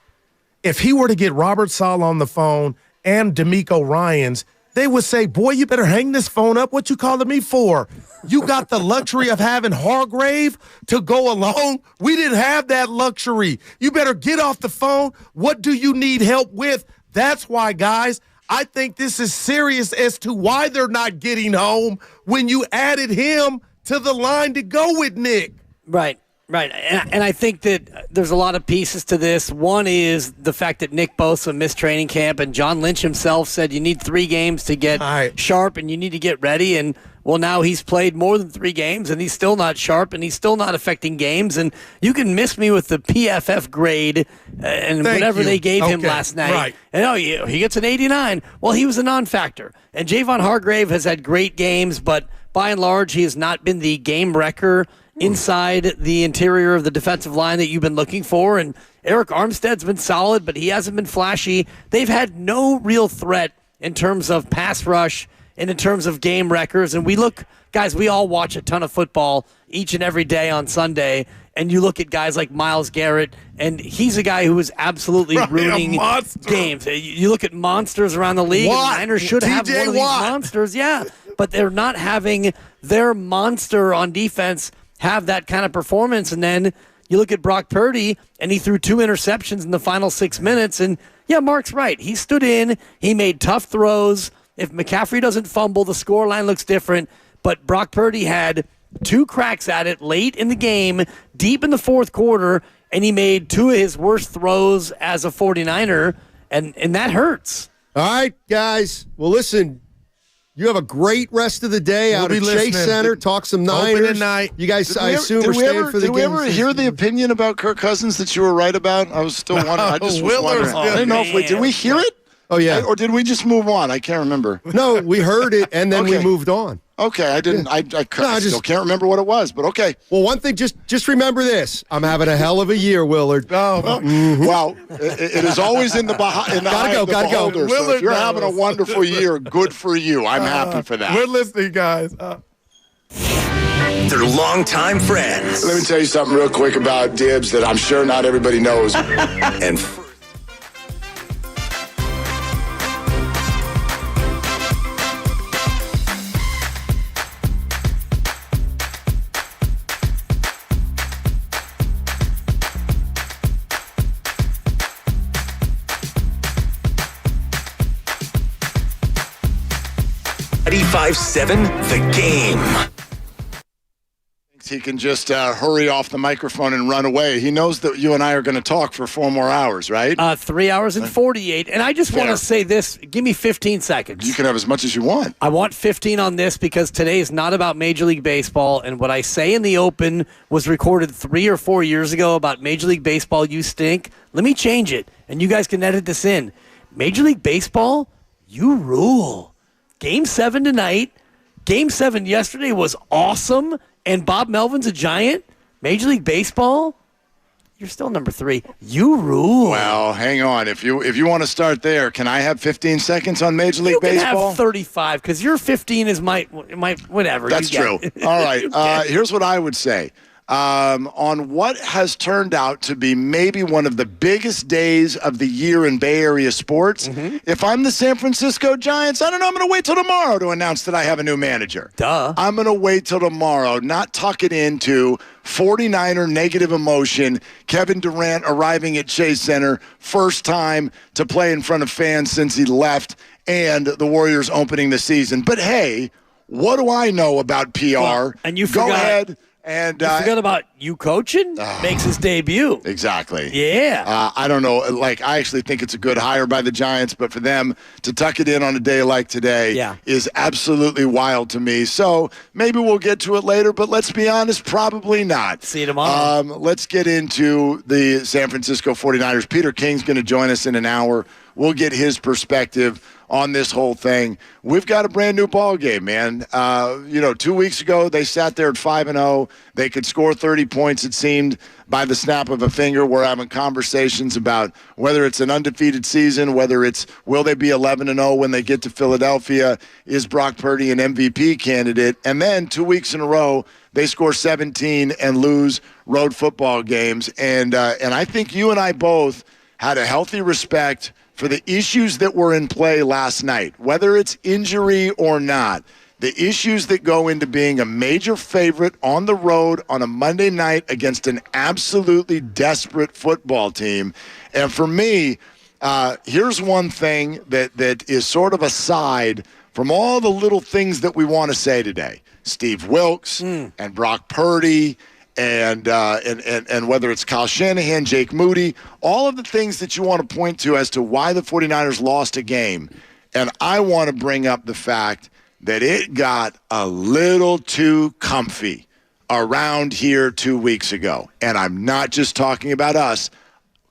If he were to get Robert Saleh on the phone and D'Amico Ryans, they would say, boy, you better hang this phone up. What you calling me for? You got the luxury of having Hargrave to go along. We didn't have that luxury. You better get off the phone. What do you need help with? That's why, guys, I think this is serious as to why they're not getting home when you added him to the line to go with Nick. Right. Right, and I think that there's a lot of pieces to this. One is the fact that Nick Bosa missed training camp, and John Lynch himself said you need 3 games to get sharp and you need to get ready. And, well, now he's played more than 3 games, and he's still not sharp, and he's still not affecting games. And you can miss me with the PFF grade and whatever they gave him last night. Right. And, he gets an 89. Well, he was a non-factor. And Javon Hargrave has had great games, but by and large, he has not been the game wrecker inside the interior of the defensive line that you've been looking for. And Eric Armstead's been solid, but he hasn't been flashy. They've had no real threat in terms of pass rush and in terms of game wreckers. And we all watch a ton of football each and every day on Sunday. And you look at guys like Myles Garrett, and he's a guy who is absolutely ruining games. You look at monsters around the league, and the Niners should have one of these monsters. Yeah, but they're not having their monster on defense have that kind of performance. And then you look at Brock Purdy, and he threw 2 interceptions in the final 6 minutes. And, yeah, Mark's right. He stood in. He made tough throws. If McCaffrey doesn't fumble, the scoreline looks different. But Brock Purdy had 2 cracks at it late in the game, deep in the fourth quarter, and he made 2 of his worst throws as a 49er, and that hurts. All right, guys. Well, listen, you have a great rest of the day out at Chase Center. Talk some Niners. You guys, I assume, are staying for the game. Did we ever hear the opinion about Kirk Cousins that you were right about? I was still wondering. I just was wondering. I didn't know if did we hear it? Oh, yeah. Or did we just move on? I can't remember. No, we heard it, and then we moved on. Okay, I didn't. I still can't remember what it was, but okay. Well, one thing, just remember this: I'm having a hell of a year, Willard. Well, it is always in the eye of the beholder. So if you're having a wonderful year, good for you. I'm happy for that. We're listening, guys. They're longtime friends. Let me tell you something real quick about Dibs that I'm sure not everybody knows. And .5-7 The Game. he can just hurry off the microphone and run away. He knows that you and I are going to talk for 4 more hours, right? 3 hours and 48. And I just want to say this. Give me 15 seconds. You can have as much as you want. I want 15 on this because today is not about Major League Baseball. And what I say in the open was recorded 3 or 4 years ago about Major League Baseball, you stink. Let me change it, and you guys can edit this in. Major League Baseball, you rule. Game 7 tonight. Game 7 yesterday was awesome, and Bob Melvin's a Giant. Major League Baseball, you're still number 3. You rule. Well, hang on. If you want to start there, can I have 15 seconds on Major League Baseball? You can have 35 because your 15 is my whatever. That's true. All right. Here's what I would say. On what has turned out to be maybe one of the biggest days of the year in Bay Area sports. If I'm the San Francisco Giants, I don't know, I'm going to wait till tomorrow to announce that I have a new manager. Duh. I'm going to wait till tomorrow, not tuck it into 49er negative emotion, Kevin Durant arriving at Chase Center, first time to play in front of fans since he left, and the Warriors opening the season. But hey, what do I know about PR? Well, and you Go forgot. ahead. And you forgot about you coaching? Makes his debut. Exactly. Yeah. I don't know. Like, I actually think it's a good hire by the Giants, but for them to tuck it in on a day like today is absolutely wild to me. So maybe we'll get to it later, but let's be honest, probably not. See you tomorrow. Let's get into the San Francisco 49ers. Peter King's going to join us in an hour. We'll get his perspective on this whole thing. We've got a brand new ball game, man. 2 weeks ago, they sat there at 5-0. They could score 30 points, it seemed, by the snap of a finger. We're having conversations about whether it's an undefeated season, whether it's will they be 11-0 when they get to Philadelphia, is Brock Purdy an MVP candidate? And then 2 weeks in a row, they score 17 and lose road football games. And I think you and I both had a healthy respect for the issues that were in play last night, whether it's injury or not, the issues that go into being a major favorite on the road on a Monday night against an absolutely desperate football team. And for me, here's one thing that is sort of aside from all the little things that we want to say today. Steve Wilks and Brock Purdy and whether it's Kyle Shanahan, Jake Moody, all of the things that you want to point to as to why the 49ers lost a game. And I want to bring up the fact that it got a little too comfy around here 2 weeks ago. And I'm not just talking about us,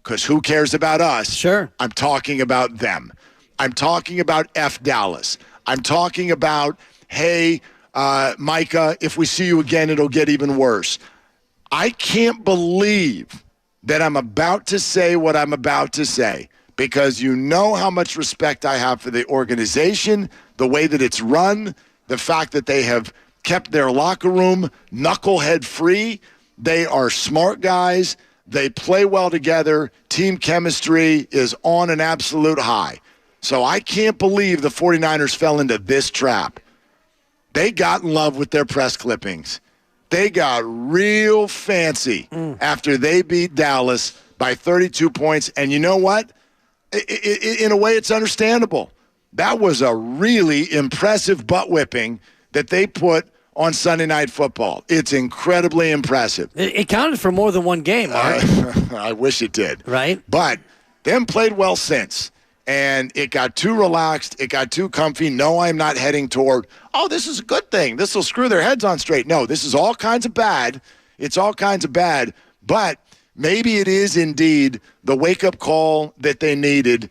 because who cares about us? Sure. I'm talking about them. I'm talking about F Dallas. I'm talking about, hey, Micah, if we see you again, it'll get even worse. I can't believe that I'm about to say what I'm about to say, because you know how much respect I have for the organization, the way that it's run, the fact that they have kept their locker room knucklehead free. They are smart guys. They play well together. Team chemistry is on an absolute high. So I can't believe the 49ers fell into this trap. They got in love with their press clippings. They got real fancy after they beat Dallas by 32 points. And you know what? In a way, it's understandable. That was a really impressive butt whipping that they put on Sunday Night Football. It's incredibly impressive. It counted for more than one game, Mark. I wish it did. Right? But them played well since. And it got too relaxed. It got too comfy. No, I'm not heading toward, oh, this is a good thing. This will screw their heads on straight. No, this is all kinds of bad. It's all kinds of bad. But maybe it is indeed the wake-up call that they needed,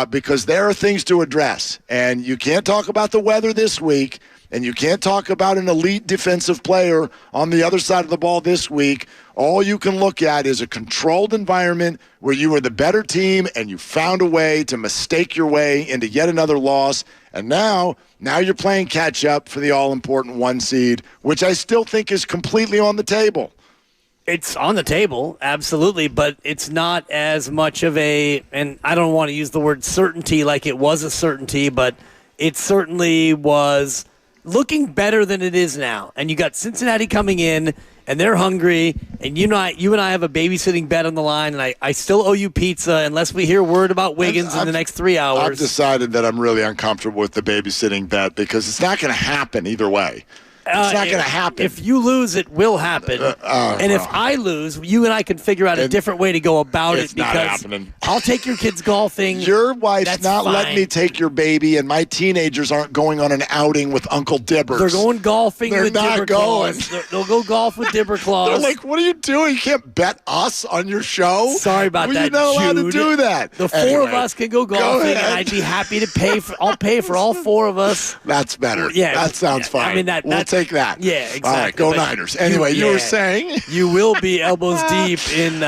because there are things to address. And you can't talk about the weather this week, and you can't talk about an elite defensive player on the other side of the ball this week. All you can look at is a controlled environment where you were the better team and you found a way to mistake your way into yet another loss. And now you're playing catch-up for the all-important 1 seed, which I still think is completely on the table. It's on the table, absolutely, but it's not as much of a, and I don't want to use the word certainty like it was a certainty, but it certainly was looking better than it is now. And you got Cincinnati coming in, and they're hungry, and you and I have a babysitting bet on the line, and I still owe you pizza unless we hear word about Wiggins in the next 3 hours. I've decided that I'm really uncomfortable with the babysitting bet because it's not going to happen either way. It's not going to happen. If you lose, it will happen. And if I lose, you and I can figure out a different way to go about it. It's not happening. I'll take your kids golfing. Your wife's That's not fine. letting me take your baby, and my teenagers aren't going on an outing with Uncle Dibbers. They're going golfing They're with not Dibber going. Claws. They'll go golf with Dibber Claws. They're like, what are you doing? You can't bet us on your show? Sorry about Well, that, You're not allowed to Jude. do that. The four Anyway, of us can go golfing, and I'd be happy to pay for. I'll pay for all four of us. That's better. Yeah, that sounds fine. I mean, we'll take that. Yeah, exactly. All right, go But Niners. Anyway, you were saying you will be elbows deep in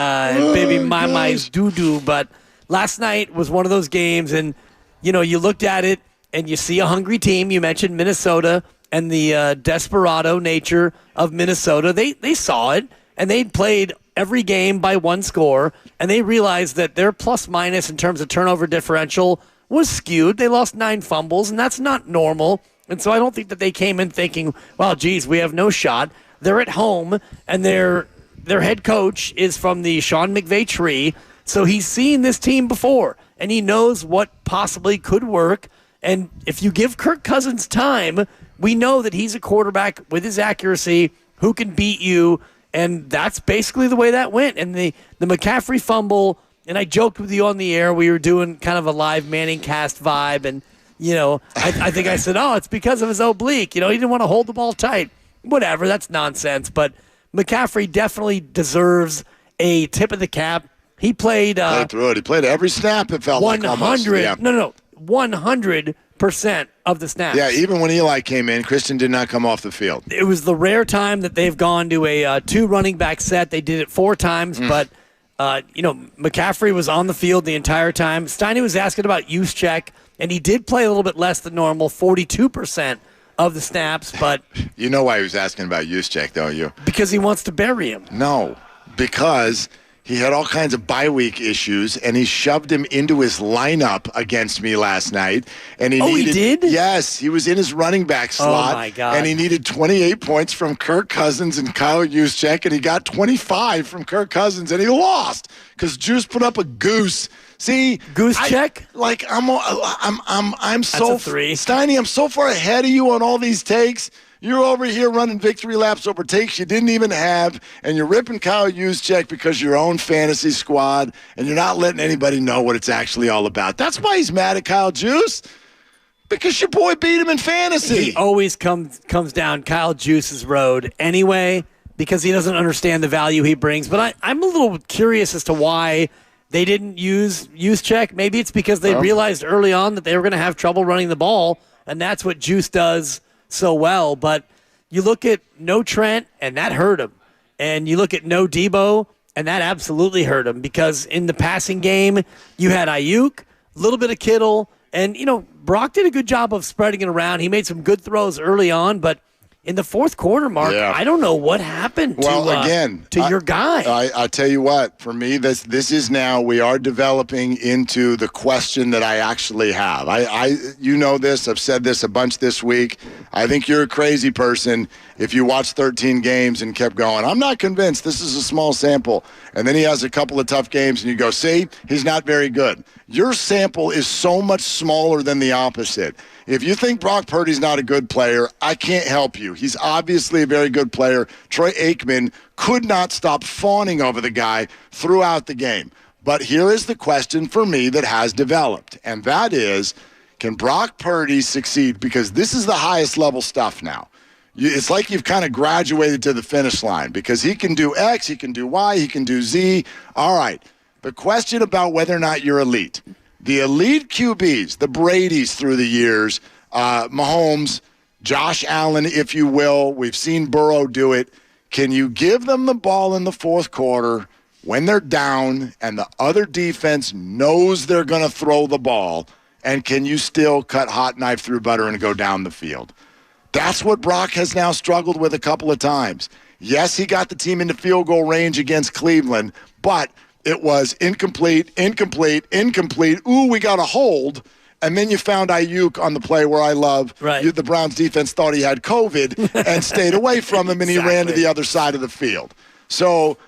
baby Mai's doo-doo. But last night was one of those games, and you looked at it and you see a hungry team. You mentioned Minnesota and the desperado nature of Minnesota. They saw it, and they played every game by one score, and they realized that their plus-minus in terms of turnover differential was skewed. They lost 9 fumbles, and that's not normal. And so I don't think that they came in thinking, well, geez, we have no shot. They're at home, and their head coach is from the Sean McVay tree, so he's seen this team before, and he knows what possibly could work. And if you give Kirk Cousins time, we know that he's a quarterback with his accuracy who can beat you, and that's basically the way that went. And the McCaffrey fumble, and I joked with you on the air, we were doing kind of a live Manning cast vibe, and I think I said, it's because of his oblique. He didn't want to hold the ball tight. Whatever, that's nonsense. But McCaffrey definitely deserves a tip of the cap. He played through it. He played every snap, it felt like almost. Yeah. No, 100% of the snaps. Yeah, even when Eli came in, Christian did not come off the field. It was the rare time that they've gone to a 2 running back set. They did it 4 times, but McCaffrey was on the field the entire time. Steiny was asking about use check, and he did play a little bit less than normal, 42% of the snaps. But you know why he was asking about use check, don't you? Because he wants to bury him. No, because he had all kinds of bye week issues, and he shoved him into his lineup against me last night. And he did? Yes, he was in his running back slot. Oh, my God. And he needed 28 points from Kirk Cousins and Kyle Juszczyk, and he got 25 from Kirk Cousins, and he lost because Juice put up a goose. See, goose check? I'm so That's a 3. Steiny, I'm so far ahead of you on all these takes. You're over here running victory laps over takes you didn't even have, and you're ripping Kyle Juszczyk because your own fantasy squad, and you're not letting anybody know what it's actually all about. That's why he's mad at Kyle Juice, because your boy beat him in fantasy. He always comes down Kyle Juice's road anyway because he doesn't understand the value he brings. But I'm a little curious as to why they didn't use check. Maybe it's because they realized early on that they were going to have trouble running the ball, and that's what Juice does so well. But you look at no Trent, and that hurt him. And you look at no Debo, and that absolutely hurt him because in the passing game, you had Ayuk, a little bit of Kittle, and, Brock did a good job of spreading it around. He made some good throws early on, but in the fourth quarter, Mark, I don't know what happened to your guy. I tell you what, for me, this is now, we are developing into the question that I actually have. You know this, I've said this a bunch this week. I think you're a crazy person if you watch 13 games and kept going, I'm not convinced, this is a small sample. And then he has a couple of tough games and you go, see, he's not very good. Your sample is so much smaller than the opposite. If you think Brock Purdy's not a good player, I can't help you. He's obviously a very good player. Troy Aikman could not stop fawning over the guy throughout the game. But here is the question for me that has developed, and that is, can Brock Purdy succeed? Because this is the highest level stuff now. It's like you've kind of graduated to the finish line because he can do X, he can do Y, he can do Z. All right, the question about whether or not you're elite. The elite QBs, the Bradys through the years, Mahomes, Josh Allen, if you will. We've seen Burrow do it. Can you give them the ball in the fourth quarter when they're down and the other defense knows they're going to throw the ball, and can you still cut hot knife through butter and go down the field? That's what Brock has now struggled with a couple of times. Yes, he got the team into field goal range against Cleveland, but it was incomplete. Ooh, we got a hold. And then you found Ayuk on the play where I love the Browns defense thought he had COVID and stayed away from him, and he ran to the other side of the field. So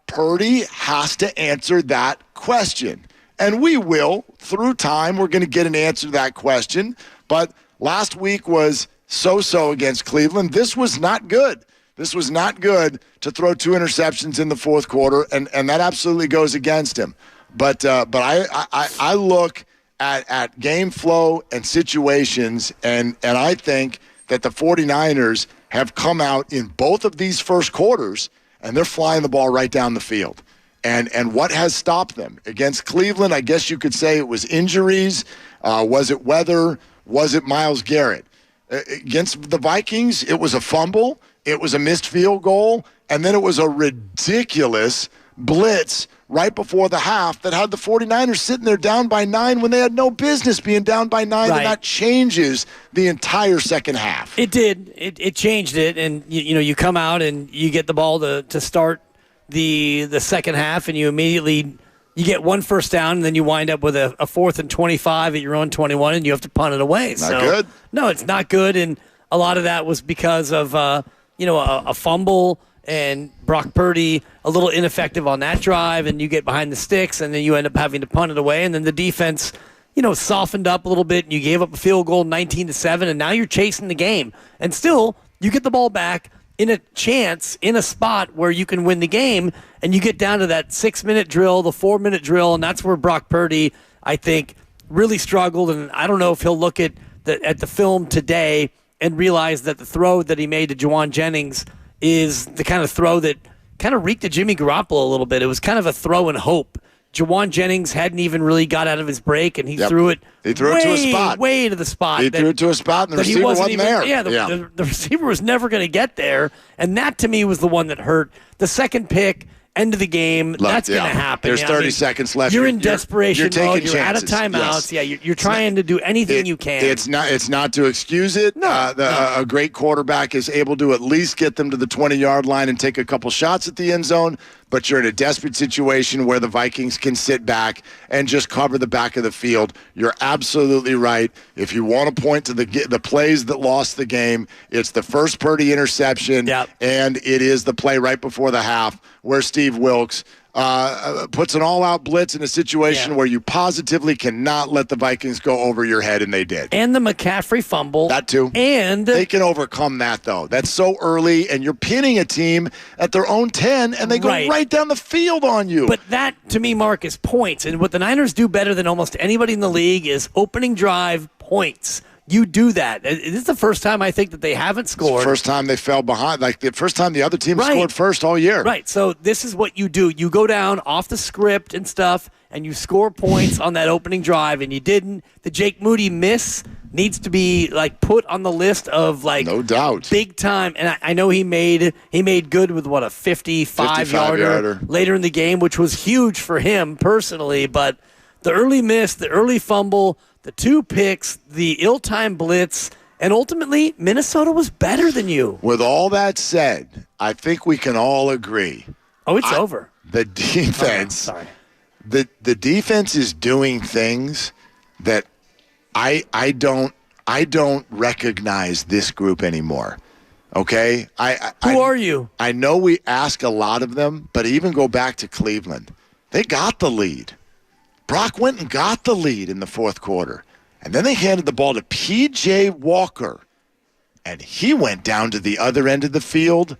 Purdy has to answer that question. And we will, through time, we're going to get an answer to that question. But last week was so-so against Cleveland. This was not good. This was not good to throw 2 interceptions in the fourth quarter, and that absolutely goes against him. But I look at game flow and situations, and I think that the 49ers have come out in both of these first quarters, and they're flying the ball right down the field. And what has stopped them? Against Cleveland, I guess you could say it was injuries. Was it weather? Was it Myles Garrett? Against the Vikings, it was a fumble. It was a missed field goal. And then it was a ridiculous blitz right before the half that had the 49ers sitting there down by 9 when they had no business being down by 9, and that changes the entire second half. It did. It changed it, and you come out and you get the ball to start the second half, and you immediately you get 1 first down, and then you wind up with a 4th and 25 at your own 21, and you have to punt it away. Not good. No, it's not good, and a lot of that was because of a fumble and Brock Purdy a little ineffective on that drive, and you get behind the sticks, and then you end up having to punt it away, and then the defense, softened up a little bit, and you gave up a field goal 19-7, and now you're chasing the game, and still you get the ball back in a chance, in a spot where you can win the game, and you get down to that 6-minute drill, the 4-minute drill, and that's where Brock Purdy, I think, really struggled. And I don't know if he'll look at the film today and realize that the throw that he made to Juwan Jennings is the kind of throw that kind of reeked of Jimmy Garoppolo a little bit. It was kind of a throw and hope. Juwan Jennings hadn't even really got out of his break, and he threw it it to a spot. Way to the spot. He threw it to a spot, and the receiver wasn't there. Yeah, the receiver was never going to get there, and that, to me, was the one that hurt. The second pick, end of the game, that's going to happen. There's 30 seconds left. You're in desperation mode. You're out of chances. timeouts. Yeah, you're trying to do anything you can. It's not to excuse it. A great quarterback is able to at least get them to the 20-yard line and take a couple shots at the end zone, but you're in a desperate situation where the Vikings can sit back and just cover the back of the field. You're absolutely right. If you want to point to the plays that lost the game, it's the first Purdy interception, and it is the play right before the half where Steve Wilks puts an all-out blitz in a situation where you positively cannot let the Vikings go over your head, and they did. And the McCaffrey fumble. That too. And they can overcome that, though. That's so early, and you're pinning a team at their own 10, and they go right down the field on you. But that, to me, Mark, is points. And what the Niners do better than almost anybody in the league is opening drive points. You do that. This is the first time I think that they haven't scored. It's the first time they fell behind. Like the first time the other team scored first all year. Right. So this is what you do. You go down off the script and stuff, and you score points on that opening drive, and you didn't. The Jake Moody miss needs to be put on the list of no doubt big time. And I know he made good with a 55-yarder later in the game, which was huge for him personally. But the early miss, the early fumble, the 2 picks, the ill-timed blitz, and ultimately, Minnesota was better than you. With all that said, I think we can all agree. Oh, it's over. The defense, the defense is doing things that I don't recognize this group anymore. Okay? Who are you? I know we ask a lot of them, but even go back to Cleveland. They got the lead. Brock went and got the lead in the fourth quarter. And then they handed the ball to P.J. Walker. And he went down to the other end of the field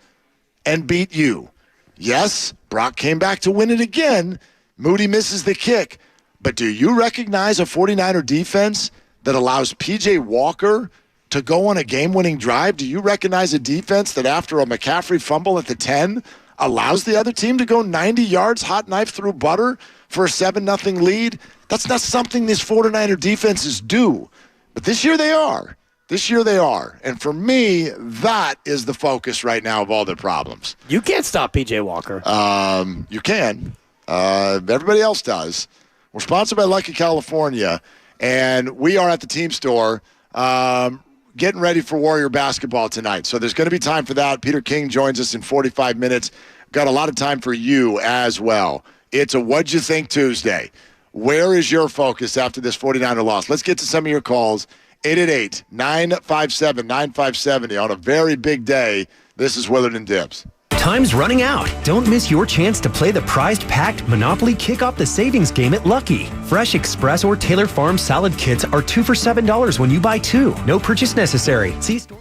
and beat you. Yes, Brock came back to win it again. Moody misses the kick. But do you recognize a 49er defense that allows P.J. Walker to go on a game-winning drive? Do you recognize a defense that after a McCaffrey fumble at the 10 allows the other team to go 90 yards hot knife through butter for a 7-0 lead? That's not something these 49er defenses do. But this year they are. And for me, that is the focus right now of all their problems. You can't stop P.J. Walker. You can. Everybody else does. We're sponsored by Lucky California, and we are at the team store getting ready for Warrior basketball tonight. So there's going to be time for that. Peter King joins us in 45 minutes. Got a lot of time for you as well. It's a What'd You Think Tuesday. Where is your focus after this 49er loss? Let's get to some of your calls. 888-957-9570 on a very big day. This is Willard and Dibs. Time's running out. Don't miss your chance to play the prized-packed Monopoly Kick Off the Savings game at Lucky. Fresh Express or Taylor Farm salad kits are 2 for $7 when you buy 2. No purchase necessary. See store.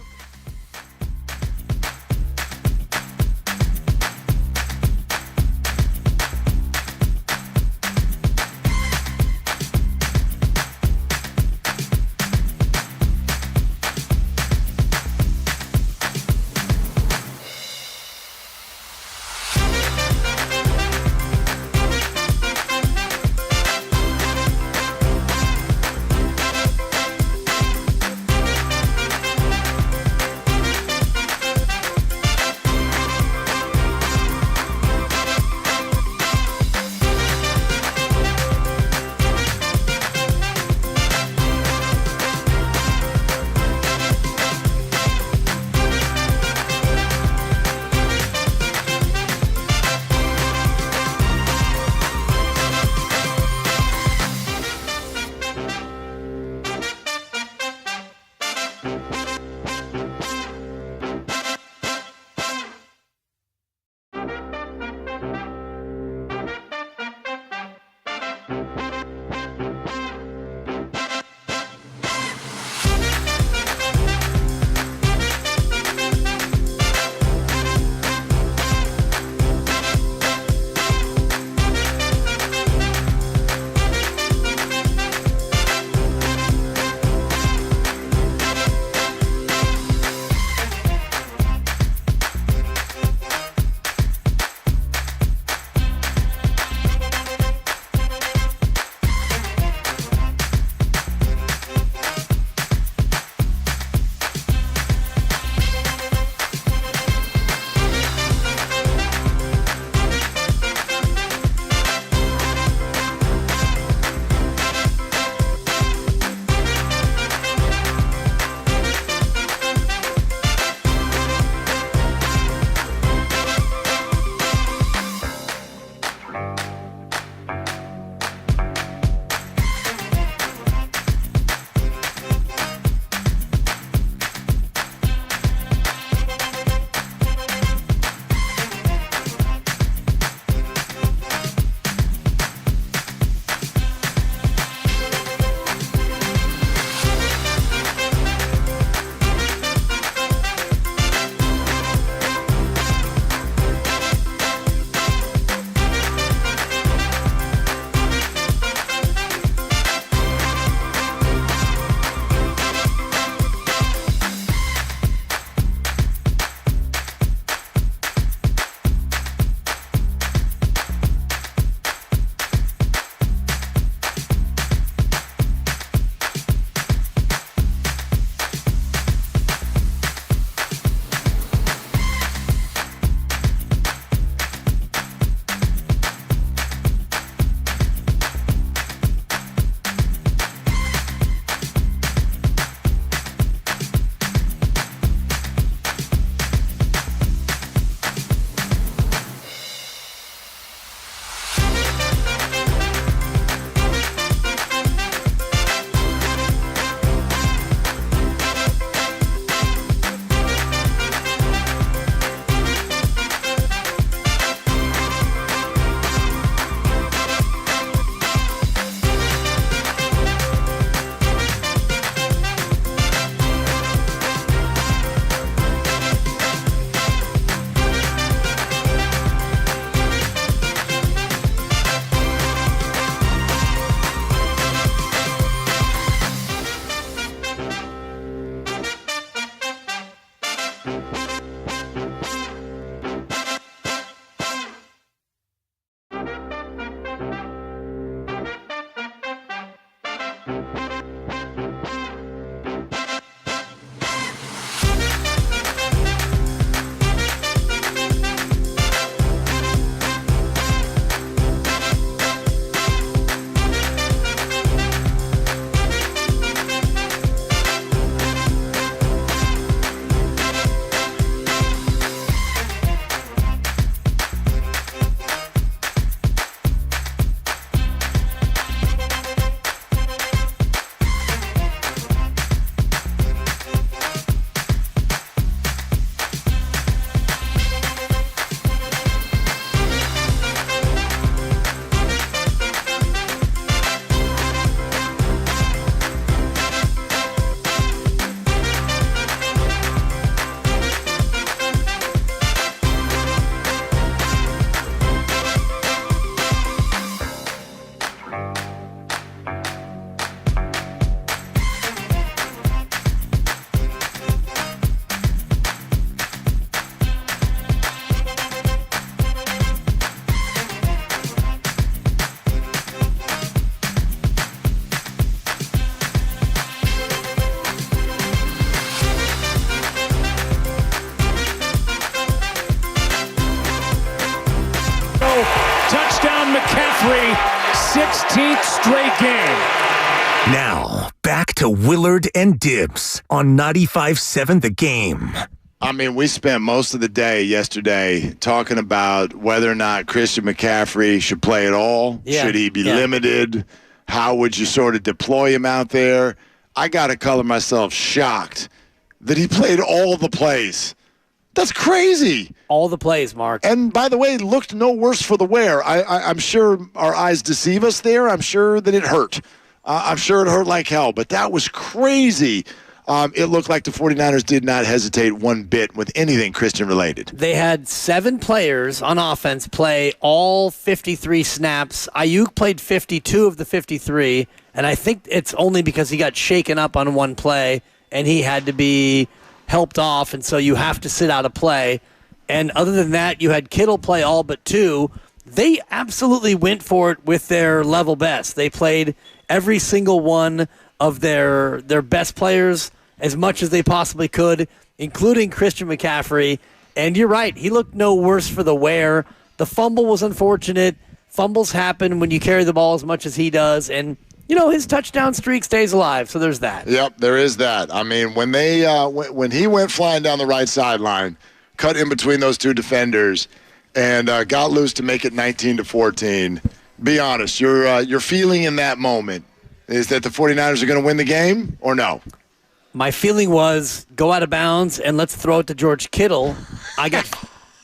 McCaffrey, 16th straight game. Now, back to Willard and Dibbs on 95.7 The Game. I mean, we spent most of the day yesterday talking about whether or not Christian McCaffrey should play at all. Yeah. Should he be limited? How would you sort of deploy him out there? I got to color myself shocked that he played all the plays. That's crazy. All the plays, Mark. And by the way, looked no worse for the wear. I'm sure our eyes deceive us there. I'm sure that it hurt. I'm sure it hurt like hell, but that was crazy. It looked like the 49ers did not hesitate one bit with anything Christian-related. They had 7 players on offense play all 53 snaps. Ayuk played 52 of the 53, and I think it's only because he got shaken up on one play, and he had to be helped off, and so you have to sit out a play. And other than that, you had Kittle play all but 2. They absolutely went for it with their level best. They played every single one of their best players as much as they possibly could, including Christian McCaffrey. And you're right, he looked no worse for the wear. The fumble was unfortunate. Fumbles happen when you carry the ball as much as he does. And, you know, his touchdown streak stays alive, so there's that. Yep, there is that. I mean, when they when he went flying down the right sideline, cut in between those two defenders, and got loose to make it 19-14, be honest, your feeling in that moment is that the 49ers are going to win the game or no? My feeling was go out of bounds and let's throw it to George Kittle. I got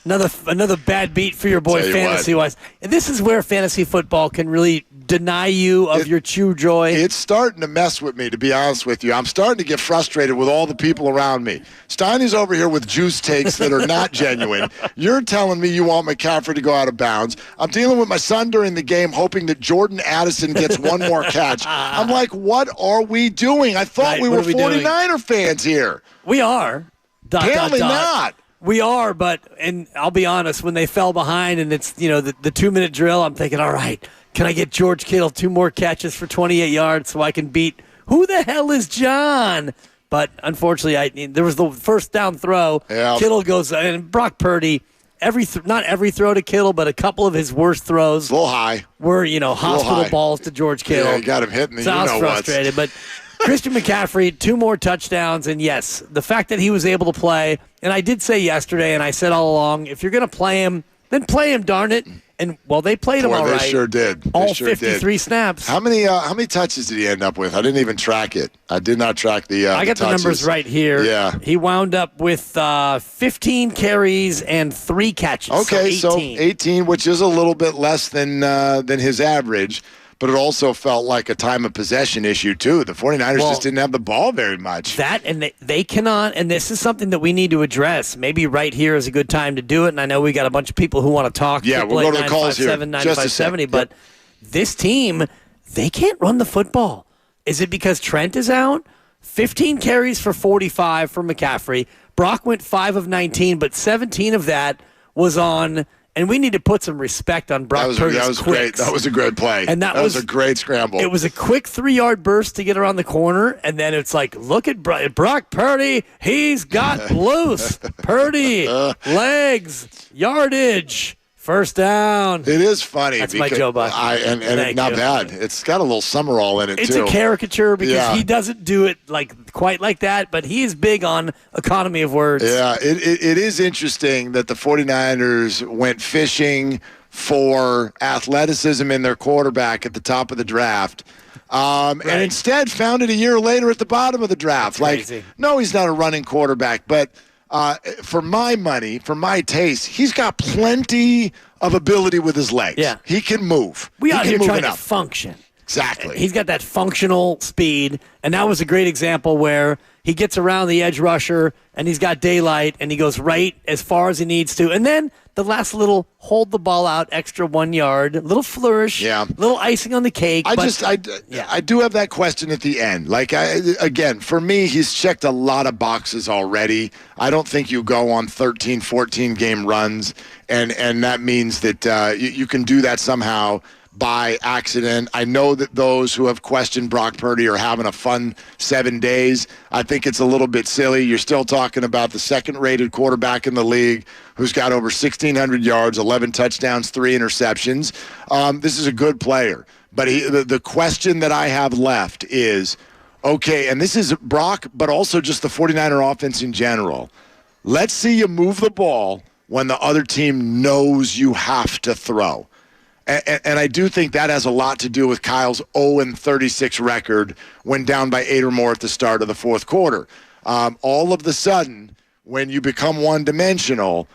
another bad beat for your boy fantasy-wise. And this is where fantasy football can really deny you of your true joy. It's starting to mess with me, to be honest with you. I'm starting to get frustrated with all the people around me. Steiny's over here with juice takes that are not genuine. You're telling me you want McCaffrey to go out of bounds. I'm dealing with my son during the game, hoping that Jordan Addison gets one more catch. I'm like, what are we doing? I thought we were 49er fans here. We are. Apparently not. We are, and I'll be honest, when they fell behind and it's, the 2-minute drill, I'm thinking, all right, can I get George Kittle 2 more catches for 28 yards so I can beat who the hell is John? But unfortunately, there was the first down throw. Yeah. Kittle goes, and Brock Purdy, not every throw to Kittle, but a couple of his worst throws. A little high. Were, hospital balls to George Kittle. Yeah, you got him hitting the so I was frustrated, but Christian McCaffrey, 2 more touchdowns, and yes, the fact that he was able to play, and I did say yesterday, and I said all along, if you're going to play him, then play him, darn it. And, well, they played him all right. They sure did. All 53 snaps. How many touches did he end up with? I didn't even track it. I did not track the I got the numbers right here. Yeah. He wound up with 15 carries and 3 catches. Okay, so 18. So 18, which is a little bit less than his average. But it also felt like a time of possession issue, too. The 49ers just didn't have the ball very much. That, and they cannot, and this is something that we need to address. Maybe right here is a good time to do it, and I know we got a bunch of people who want to talk. Yeah, we'll go to the calls here. 9570, but this team, they can't run the football. Is it because Trent is out? 15 carries for 45 for McCaffrey. Brock went 5 of 19, but 17 of that was on... And we need to put some respect on Brock Purdy's That was quicks. great. That was a great play. And that was a great scramble. It was a quick 3-yard burst to get around the corner, and then it's like, look at Brock Purdy. He's got loose. Purdy, legs, yardage, first down. It is funny. That's my Joe Buck. And not bad. It's got a little Summerall in it, it's too. It's a caricature because he doesn't do it quite like that, but he is big on economy of words. Yeah, it is interesting that the 49ers went fishing for athleticism in their quarterback at the top of the draft. And instead found it a year later at the bottom of the draft. No, he's not a running quarterback, but for my money, for my taste, he's got plenty of ability with his legs. Yeah. He can move. We out here trying to function. Exactly. He's got that functional speed, and that was a great example where he gets around the edge rusher, and he's got daylight, and he goes right as far as he needs to. And then the last little hold the ball out, extra 1 yard, little flourish, little icing on the cake. I do have that question at the end. Again, for me, he's checked a lot of boxes already. I don't think you go on 13, 14 game runs, and that means that you can do that somehow by accident. I know that those who have questioned Brock Purdy are having a fun 7 days. I think it's a little bit silly. You're still talking about the second-rated quarterback in the league who's got over 1,600 yards, 11 touchdowns, 3 interceptions. This is a good player. But the question that I have left is, okay, and this is Brock, but also just the 49er offense in general. Let's see you move the ball when the other team knows you have to throw. And I do think that has a lot to do with Kyle's 0-36 record when down by 8 or more at the start of the fourth quarter. All of the sudden, when you become one-dimensional,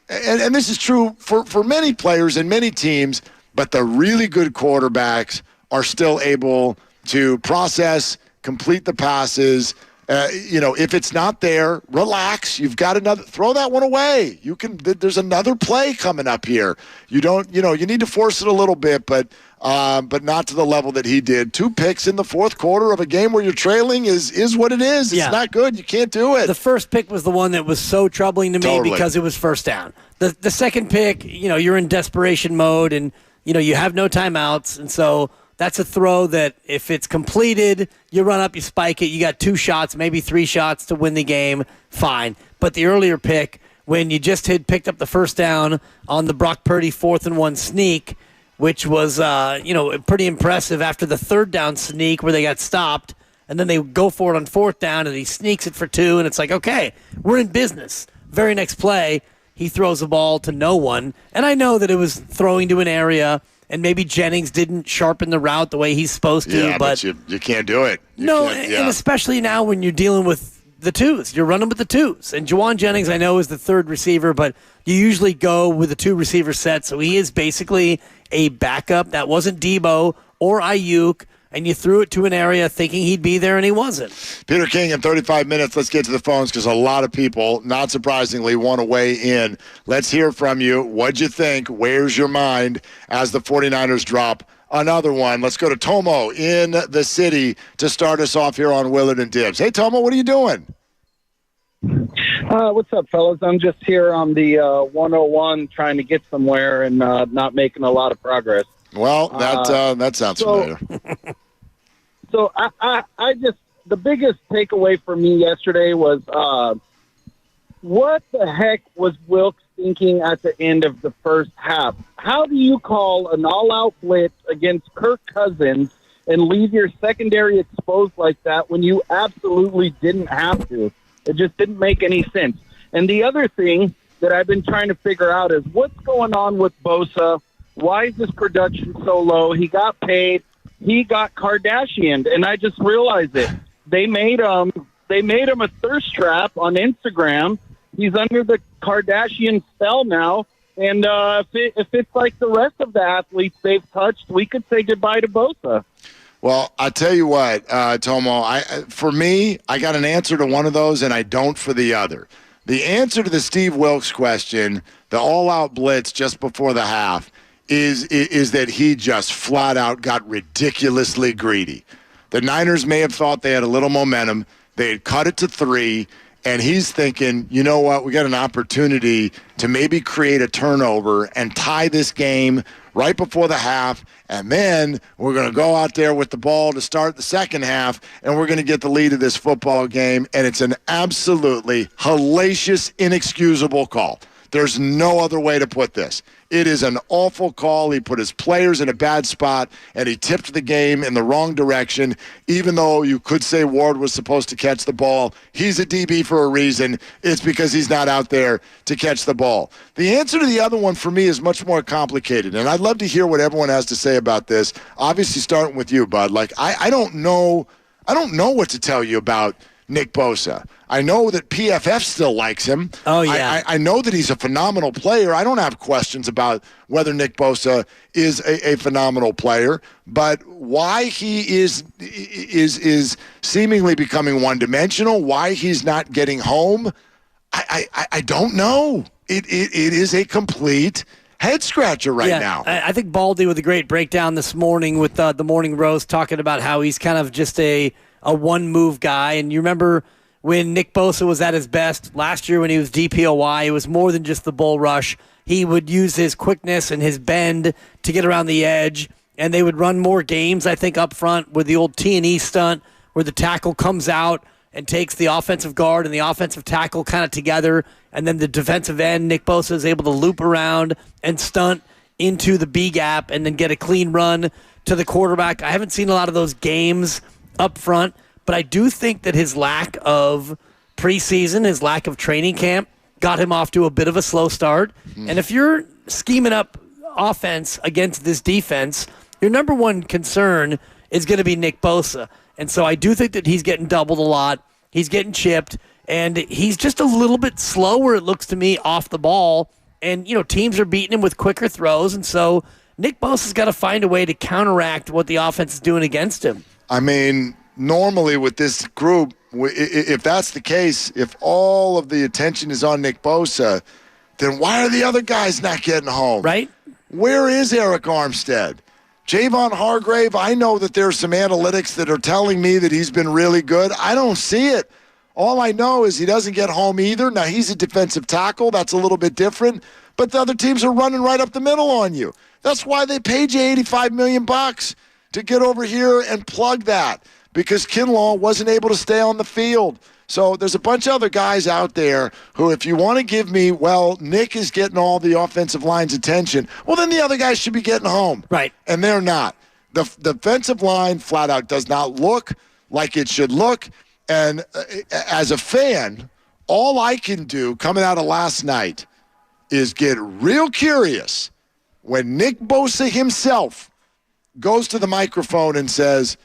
and this is true for many players and many teams, but the really good quarterbacks are still able to process, complete the passes. If it's not there, relax. You've got another. Throw that one away. You can. There's another play coming up here. You don't. You need to force it a little bit, but not to the level that he did. 2 picks in the fourth quarter of a game where you're trailing is what it is. It's not good. You can't do it. The first pick was the one that was so troubling to me because it was first down. The second pick, you're in desperation mode and you have no timeouts, and so. That's a throw that if it's completed, you run up, you spike it, you got 2 shots, maybe 3 shots to win the game, fine. But the earlier pick, when you just picked up the first down on the Brock Purdy 4th and 1 sneak, which was pretty impressive after the 3rd down sneak where they got stopped, and then they go for it on 4th down, and he sneaks it for 2, and it's like, okay, we're in business. Very next play, he throws the ball to no one, and I know that it was throwing to an area, and maybe Jennings didn't sharpen the route the way he's supposed to. Yeah, but you can't do it. And especially now when you're dealing with the twos. You're running with the twos. And Juwan Jennings, I know, is the 3rd receiver, but you usually go with a 2-receiver set, so he is basically a backup. That wasn't Debo or Ayuk, and you threw it to an area thinking he'd be there, and he wasn't. Peter King, in 35 minutes, let's get to the phones because a lot of people, not surprisingly, want to weigh in. Let's hear from you. What'd you think? Where's your mind as the 49ers drop another one? Let's go to Tomo in the city to start us off here on Willard and Dibbs. Hey, Tomo, what are you doing? What's up, fellas? I'm just here on the 101 trying to get somewhere and not making a lot of progress. Well, that sounds familiar. So I just, the biggest takeaway for me yesterday was what the heck was Wilks thinking at the end of the first half? How do you call an all-out blitz against Kirk Cousins and leave your secondary exposed like that when you absolutely didn't have to? It just didn't make any sense. And the other thing that I've been trying to figure out is what's going on with Bosa? Why is his production so low? He got paid. He got Kardashianed, and I just realized it. They made him a thirst trap on Instagram. He's under the Kardashian spell now, and if it's like the rest of the athletes they've touched, we could say goodbye to Bosa. Well, I tell you what, Tomo, for me, I got an answer to one of those, and I don't for the other. The answer to the Steve Wilks question, the all-out blitz just before the half, is that he just flat out got ridiculously greedy. The Niners may have thought they had a little momentum. They had cut it to 3, and he's thinking, you know what, we got an opportunity to maybe create a turnover and tie this game right before the half, and then we're going to go out there with the ball to start the second half, and we're going to get the lead of this football game, and it's an absolutely hellacious, inexcusable call. There's no other way to put this. It is an awful call. He put his players in a bad spot, and he tipped the game in the wrong direction, even though you could say Ward was supposed to catch the ball. He's a DB for a reason. It's because he's not out there to catch the ball. The answer to the other one for me is much more complicated, and I'd love to hear what everyone has to say about this. Obviously, starting with you, Bud. I don't know what to tell you about Nick Bosa. I know that PFF still likes him. Oh, yeah. I know that he's a phenomenal player. I don't have questions about whether Nick Bosa is a phenomenal player, but why he is seemingly becoming one-dimensional, why he's not getting home, I don't know. It is a complete head-scratcher now. I think Baldy with a great breakdown this morning with the Morning Roast talking about how he's kind of just a one-move guy. And you remember when Nick Bosa was at his best last year when he was DPOY, it was more than just the bull rush. He would use his quickness and his bend to get around the edge and they would run more games, I think, up front with the old T&E stunt where the tackle comes out and takes the offensive guard and the offensive tackle kind of together, and then the defensive end, Nick Bosa, is able to loop around and stunt into the B gap and then get a clean run to the quarterback. I haven't seen a lot of those games up front, but I do think that his lack of preseason, his lack of training camp, got him off to a bit of a slow start. And if you're scheming up offense against this defense, your number one concern is going to be Nick Bosa. And so I do think that he's getting doubled a lot. He's getting chipped, and he's just a little bit slower, it looks to me, off the ball. And, teams are beating him with quicker throws, and so Nick Bosa's got to find a way to counteract what the offense is doing against him. I mean, normally with this group, if that's the case, if all of the attention is on Nick Bosa, then why are the other guys not getting home? Right. Where is Eric Armstead? Javon Hargrave, I know that there's some analytics that are telling me that he's been really good. I don't see it. All I know is he doesn't get home either. Now, he's a defensive tackle. That's a little bit different. But the other teams are running right up the middle on you. That's why they paid you $85 million to get over here and plug that, because Kinlaw wasn't able to stay on the field. So there's a bunch of other guys out there who, if you want to give me, well, Nick is getting all the offensive line's attention, well, then the other guys should be getting home. Right. And they're not. The defensive line flat out does not look like it should look. And as a fan, all I can do coming out of last night is get real curious when Nick Bosa himself goes to the microphone and says,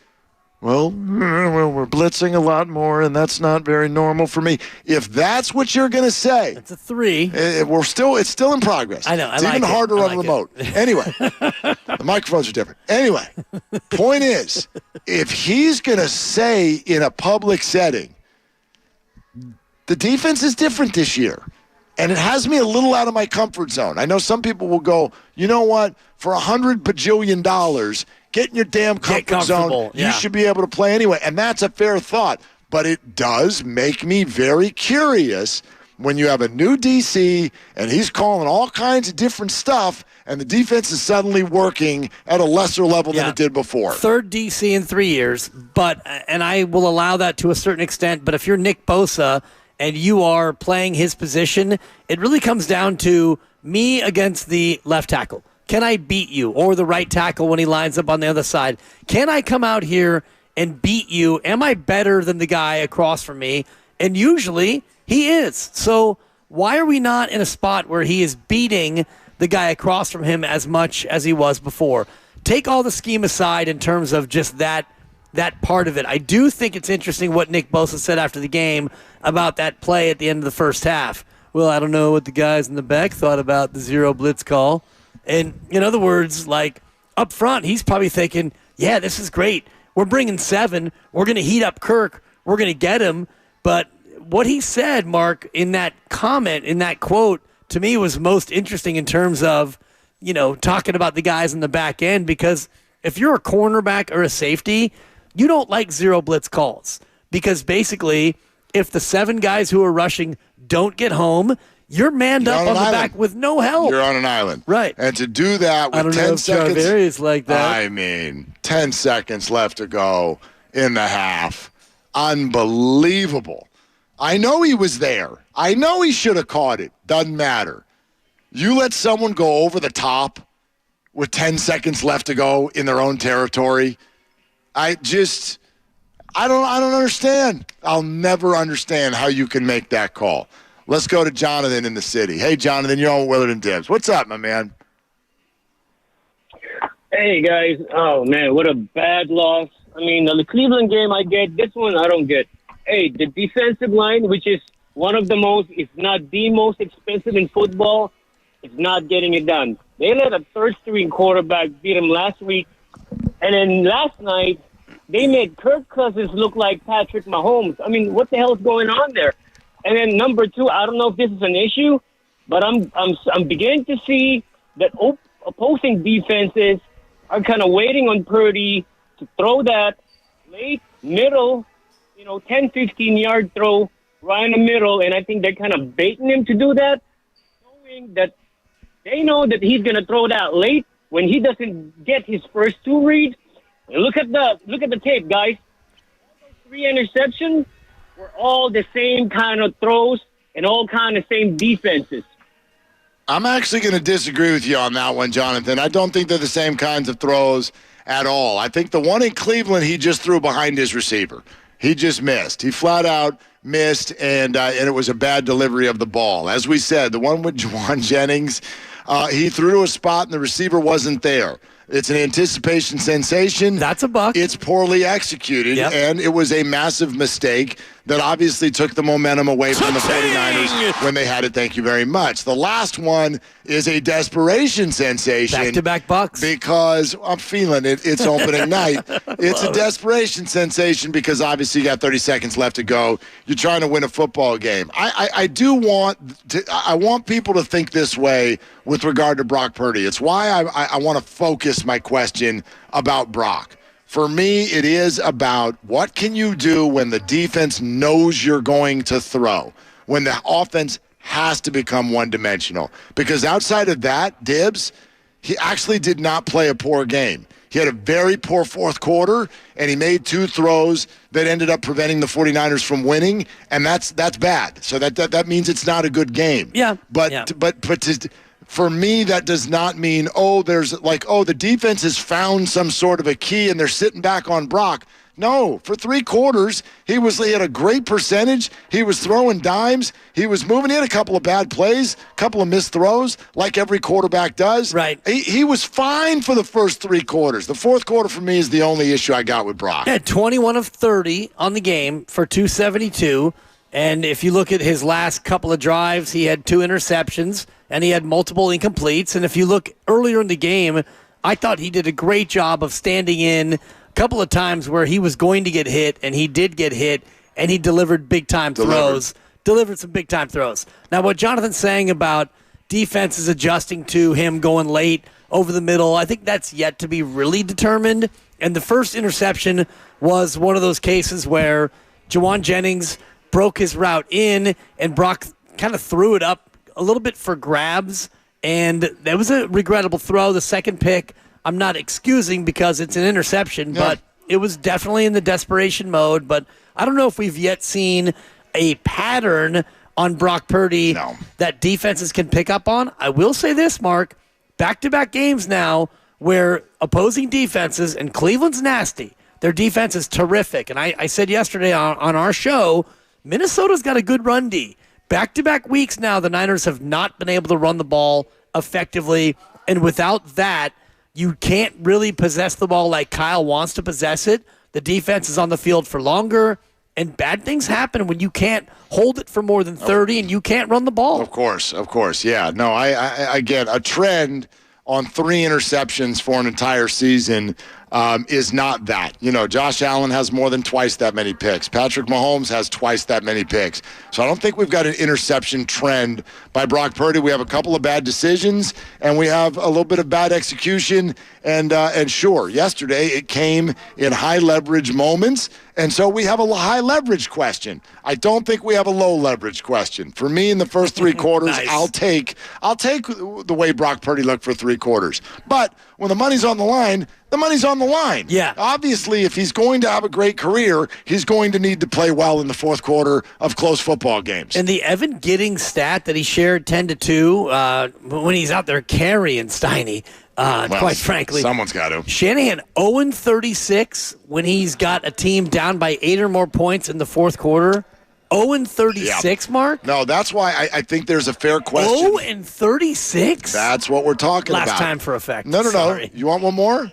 well, we're blitzing a lot more, and that's not very normal for me. If that's what you're going to say, it's a 3. It's still in progress. I know. It's even harder on remote. Anyway, the microphones are different. Anyway, point is, if he's going to say in a public setting, the defense is different this year, and it has me a little out of my comfort zone. I know some people will go, you know what, for $100 bajillion, get in your damn comfort zone. Yeah. You should be able to play anyway. And that's a fair thought. But it does make me very curious when you have a new DC and he's calling all kinds of different stuff and the defense is suddenly working at a lesser level than it did before. Third DC in 3 years, and I will allow that to a certain extent, but if you're Nick Bosa and you are playing his position, it really comes down to me against the left tackle. Can I beat you? Or the right tackle when he lines up on the other side. Can I come out here and beat you? Am I better than the guy across from me? And usually he is. So why are we not in a spot where he is beating the guy across from him as much as he was before? Take all the scheme aside in terms of just that part of it. I do think it's interesting what Nick Bosa said after the game about that play at the end of the first half. Well, I don't know what the guys in the back thought about the zero blitz call. And in other words, like up front, he's probably thinking, yeah, this is great. We're bringing 7. We're going to heat up Kirk. We're going to get him. But what he said, Mark, in that comment, in that quote, to me was most interesting in terms of, talking about the guys in the back end. Because if you're a cornerback or a safety, you don't like zero blitz calls. Because basically, if the 7 guys who are rushing don't get home, you're manned up on the back with no help. You're on an island. Right. And to do that with 10 seconds. Is like that. I mean, 10 seconds left to go in the half. Unbelievable. I know he was there. I know he should have caught it. Doesn't matter. You let someone go over the top with 10 seconds left to go in their own territory. I don't understand. I'll never understand how you can make that call. Let's go to Jonathan in the city. Hey, Jonathan, you're on Willard and Dibs. What's up, my man? Hey, guys. Oh, man, what a bad loss. I mean, the Cleveland game I get. This one I don't get. Hey, the defensive line, which is one of the most, if not the most expensive in football, is not getting it done. They let a third-string quarterback beat him last week. And then last night, they made Kirk Cousins look like Patrick Mahomes. I mean, what the hell is going on there? And then number 2, I don't know if this is an issue, but I'm beginning to see that opposing defenses are kind of waiting on Purdy to throw that late, middle, 10, 15-yard throw right in the middle, and I think they're kind of baiting him to do that, knowing that they know that he's going to throw that late, when he doesn't get his first 2 reads, look at the tape, guys. Those 3 interceptions were all the same kind of throws and all kind of same defenses. I'm actually going to disagree with you on that one, Jonathan. I don't think they're the same kinds of throws at all. I think the one in Cleveland, he just threw behind his receiver. He just missed. He flat out missed, and it was a bad delivery of the ball. As we said, the one with Juwan Jennings, he threw to a spot and the receiver wasn't there. It's an anticipation sensation. That's a buck. It's poorly executed, and it was a massive mistake that obviously took the momentum away from the 49ers when they had it. Thank you very much. The last one is a desperation sensation. Back-to-back bucks. Because I'm feeling it. It's opening night. It's a desperation sensation because obviously you got 30 seconds left to go. You're trying to win a football game. I want people to think this way with regard to Brock Purdy. It's why I want to focus my question about Brock. For me, it is about what can you do when the defense knows you're going to throw, when the offense has to become one-dimensional. Because outside of that, Dibbs, he actually did not play a poor game. He had a very poor fourth quarter, and he made 2 throws that ended up preventing the 49ers from winning, and that's bad. So that means it's not a good game. Yeah. But for me, that does not mean, the defense has found some sort of a key and they're sitting back on Brock. No, for 3 quarters, he had a great percentage. He was throwing dimes. He was moving in a couple of bad plays, a couple of missed throws, like every quarterback does. Right. He was fine for the first 3 quarters. The fourth quarter for me is the only issue I got with Brock. He had 21 of 30 on the game for 272. And if you look at his last couple of drives, he had 2 interceptions and he had multiple incompletes. And if you look earlier in the game, I thought he did a great job of standing in a couple of times where he was going to get hit, and he did get hit, and he delivered big-time throws. Delivered some big-time throws. Now, what Jonathan's saying about defenses adjusting to him going late over the middle, I think that's yet to be really determined. And the first interception was one of those cases where Juwan Jennings broke his route in, and Brock kind of threw it up a little bit for grabs, and that was a regrettable throw. The second pick, I'm not excusing because it's an interception, but it was definitely in the desperation mode. But I don't know if we've yet seen a pattern on Brock Purdy that defenses can pick up on. I will say this, Mark, back-to-back games now where opposing defenses, and Cleveland's nasty, their defense is terrific. And I said yesterday on our show, Minnesota's got a good run D. Back-to-back weeks now, the Niners have not been able to run the ball effectively, and without that, you can't really possess the ball like Kyle wants to possess it. The defense is on the field for longer, and bad things happen when you can't hold it for more than 30 and you can't run the ball. Of course, yeah. No, I again, a trend on 3 interceptions for an entire season is not that. You know, Josh Allen has more than twice that many picks. Patrick Mahomes has twice that many picks. So I don't think we've got an interception trend by Brock Purdy. We have a couple of bad decisions, and we have a little bit of bad execution. And sure, yesterday it came in high leverage moments, and so we have a high leverage question. I don't think we have a low leverage question. For me, in the first 3 quarters, Nice. I'll take the way Brock Purdy looked for 3 quarters. But when the money's on the line, the money's on the line. Yeah. Obviously, if he's going to have a great career, he's going to need to play well in the fourth quarter of close football games. And the Evan Giddings stat that he shared 10-2 when he's out there carrying Steiny, quite frankly. Someone's got to. Shanahan 0-36 when he's got a team down by 8 or more points in the fourth quarter. 0-36, Mark? No, that's why I think there's a fair question. 0-36? That's what we're talking about. Last time for effect. No. Sorry. You want one more?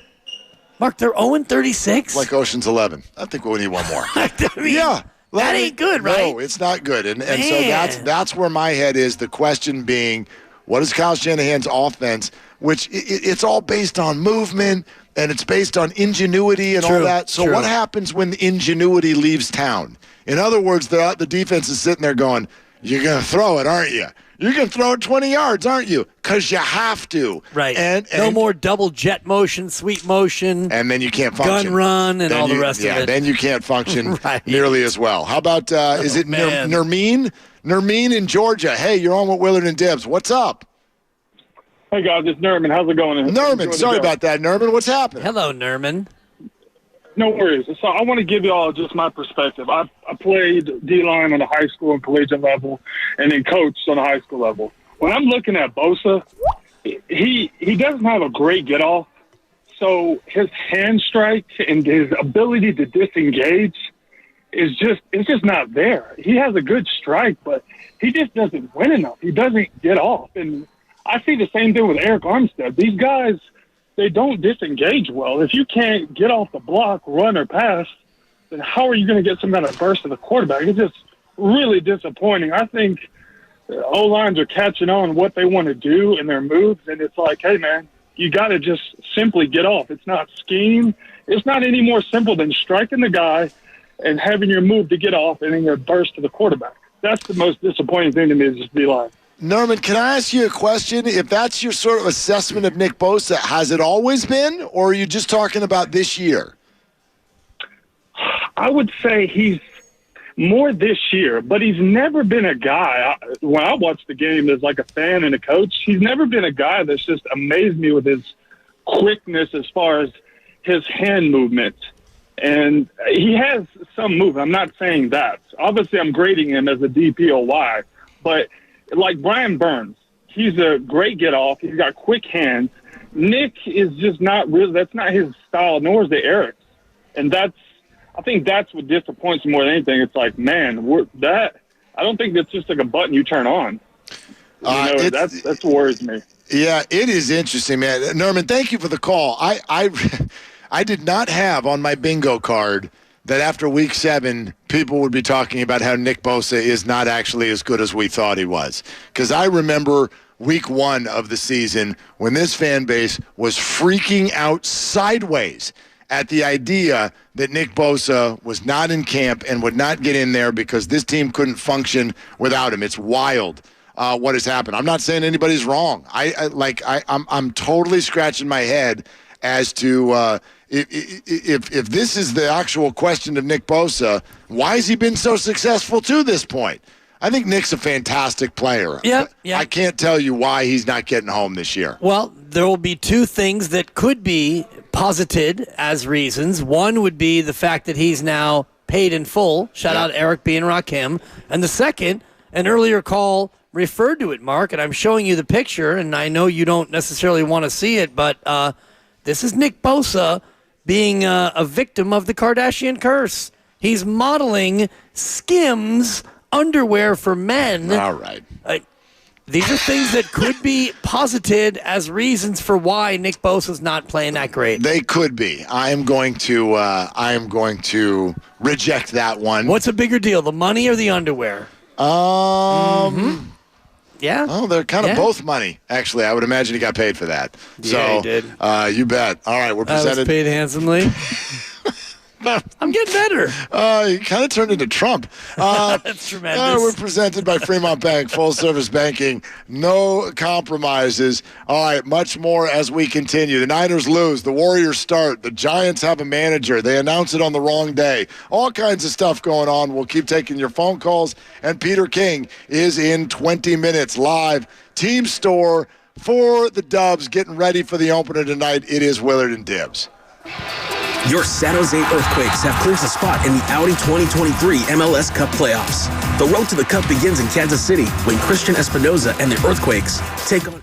Mark, they're 0-36? Like Ocean's 11. I think we need one more. I mean, yeah. That ain't good, right? No, it's not good. And so that's where my head is. The question being, what is Kyle Shanahan's offense, which it's all based on movement and it's based on ingenuity and all that. So what happens when the ingenuity leaves town? In other words, the defense is sitting there going, you're going to throw it, aren't you? You're going to throw it 20 yards, aren't you? Because you have to. Right. And no more double jet motion, sweet motion. And then you can't function. Gun run and all the rest of it. Yeah, then you can't function Right. nearly as well. How about, is it Nermeen? Nermeen in Georgia. Hey, you're on with Willard and Dibbs. What's up? Hey, guys, it's Nerman. How's it going? Nerman, sorry about that, Nerman. What's happening? Hello, Nerman. No worries. So I want to give you all just my perspective. I played D-line on the high school and collegiate level and then coached on the high school level. When I'm looking at Bosa, he doesn't have a great get-off. So his hand strike and his ability to disengage is just not there. He has a good strike, but he just doesn't win enough. He doesn't get off. And I see the same thing with Eric Armstead. These guys, they don't disengage well. If you can't get off the block, run or pass, then how are you going to get some kind of burst to the quarterback? It's just really disappointing. I think O-lines are catching on what they want to do in their moves, and it's like, hey, man, you got to just simply get off. It's not scheme. It's not any more simple than striking the guy and having your move to get off and then your burst to the quarterback. That's the most disappointing thing to me is just D-line. Norman, can I ask you a question? If that's your sort of assessment of Nick Bosa, has it always been, or are you just talking about this year? I would say he's more this year, but he's never been a guy. When I watch the game as like a fan and a coach, he's never been a guy that's just amazed me with his quickness as far as his hand movement. And he has some move. I'm not saying that. Obviously, I'm grading him as a DPOY, but like Brian Burns, he's a great get-off. He's got quick hands. Nick is just not really – that's not his style, nor is it Eric's. And I think that's what disappoints me more than anything. It's like, man, I don't think that's just like a button you turn on. That's what worries me. Yeah, it is interesting, man. Norman, thank you for the call. I did not have on my bingo card that after week 7, people would be talking about how Nick Bosa is not actually as good as we thought he was. Because I remember week 1 of the season when this fan base was freaking out sideways at the idea that Nick Bosa was not in camp and would not get in there because this team couldn't function without him. It's wild what has happened. I'm not saying anybody's wrong. I'm totally scratching my head as to if this is the actual question of Nick Bosa, why has he been so successful to this point? I think Nick's a fantastic player. Yeah. I can't tell you why he's not getting home this year. Well, there will be 2 things that could be posited as reasons. One would be the fact that he's now paid in full. Shout out Eric B. and Rakim. And the second, an earlier call referred to it, Mark, and I'm showing you the picture, and I know you don't necessarily want to see it, but this is Nick Bosa being a victim of the Kardashian curse. He's modeling Skims underwear for men. All right. These are things that could be posited as reasons for why Nick Bosa's not playing that great. They could be. I am going to reject that one. What's a bigger deal, the money or the underwear? Yeah. Oh, they're kind of both money, actually. I would imagine he got paid for that. Yeah, he did. You bet. All right, we're presented. I was paid handsomely. I'm getting better. You kind of turned into Trump. That's tremendous. We're presented by Fremont Bank, full-service banking, no compromises. All right, much more as we continue. The Niners lose. The Warriors start. The Giants have a manager. They announce it on the wrong day. All kinds of stuff going on. We'll keep taking your phone calls. And Peter King is in 20 minutes live. Team store for the Dubs, getting ready for the opener tonight. It is Willard and Dibbs. Your San Jose Earthquakes have clinched a spot in the Audi 2023 MLS Cup playoffs. The road to the Cup begins in Kansas City when Christian Espinoza and the Earthquakes take on...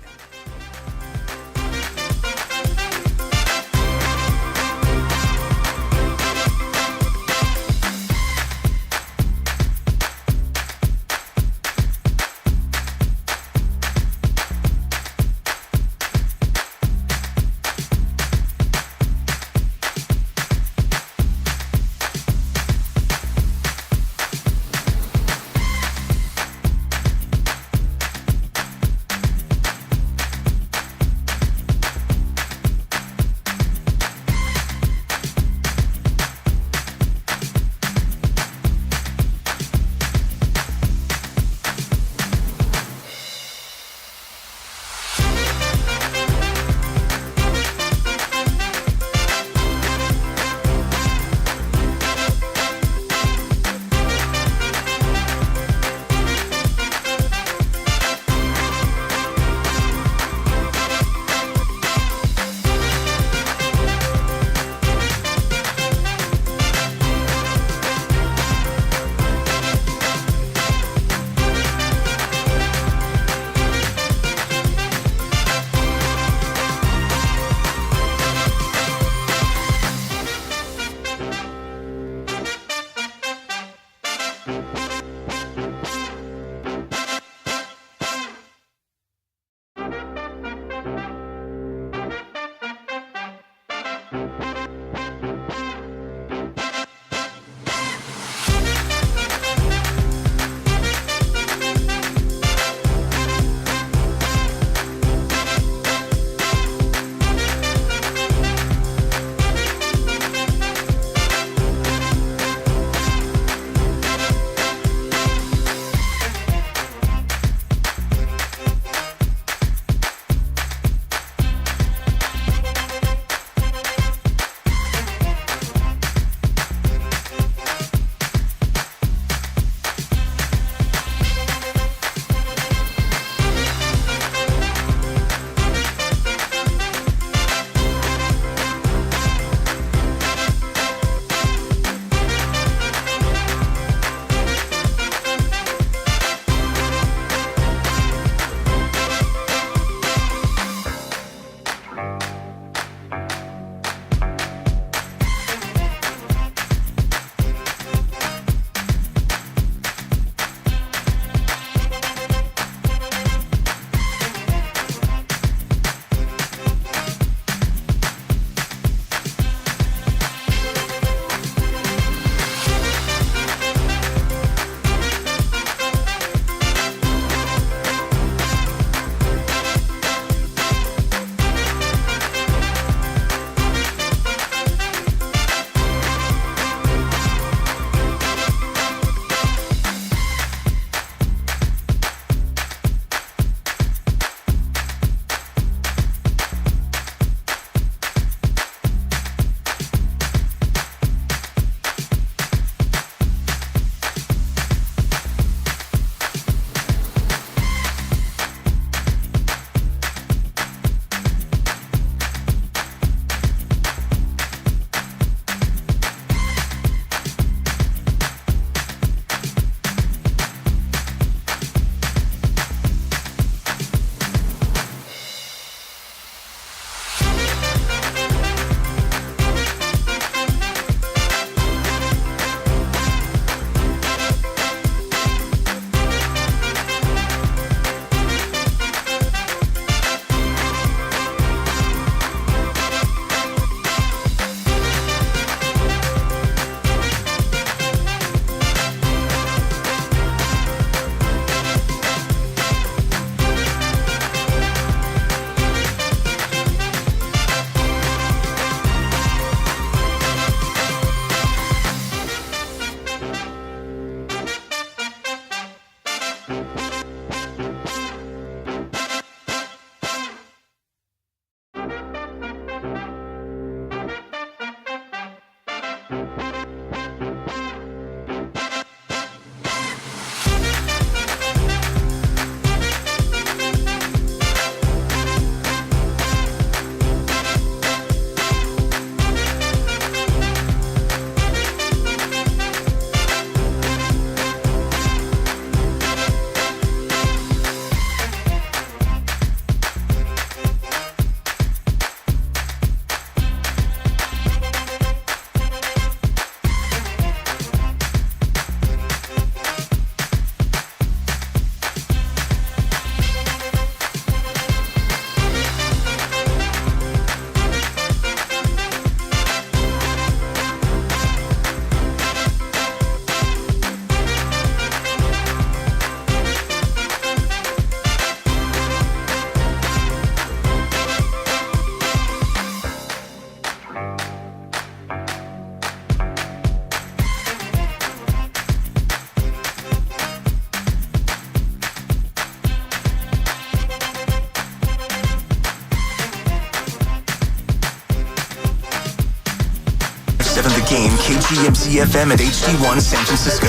Game, KGMC FM at HD1 San Francisco.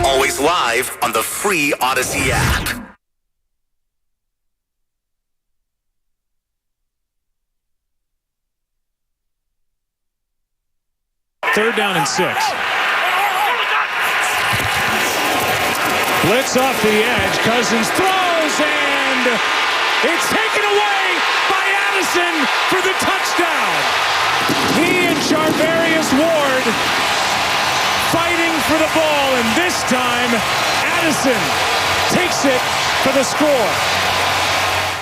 Always live on the free Odyssey app. Third down and 6. Blitz off the edge. Cousins throws, and it's taken away by Addison for the touchdown. He and Charvarius Ward fighting for the ball, and this time Addison takes it for the score.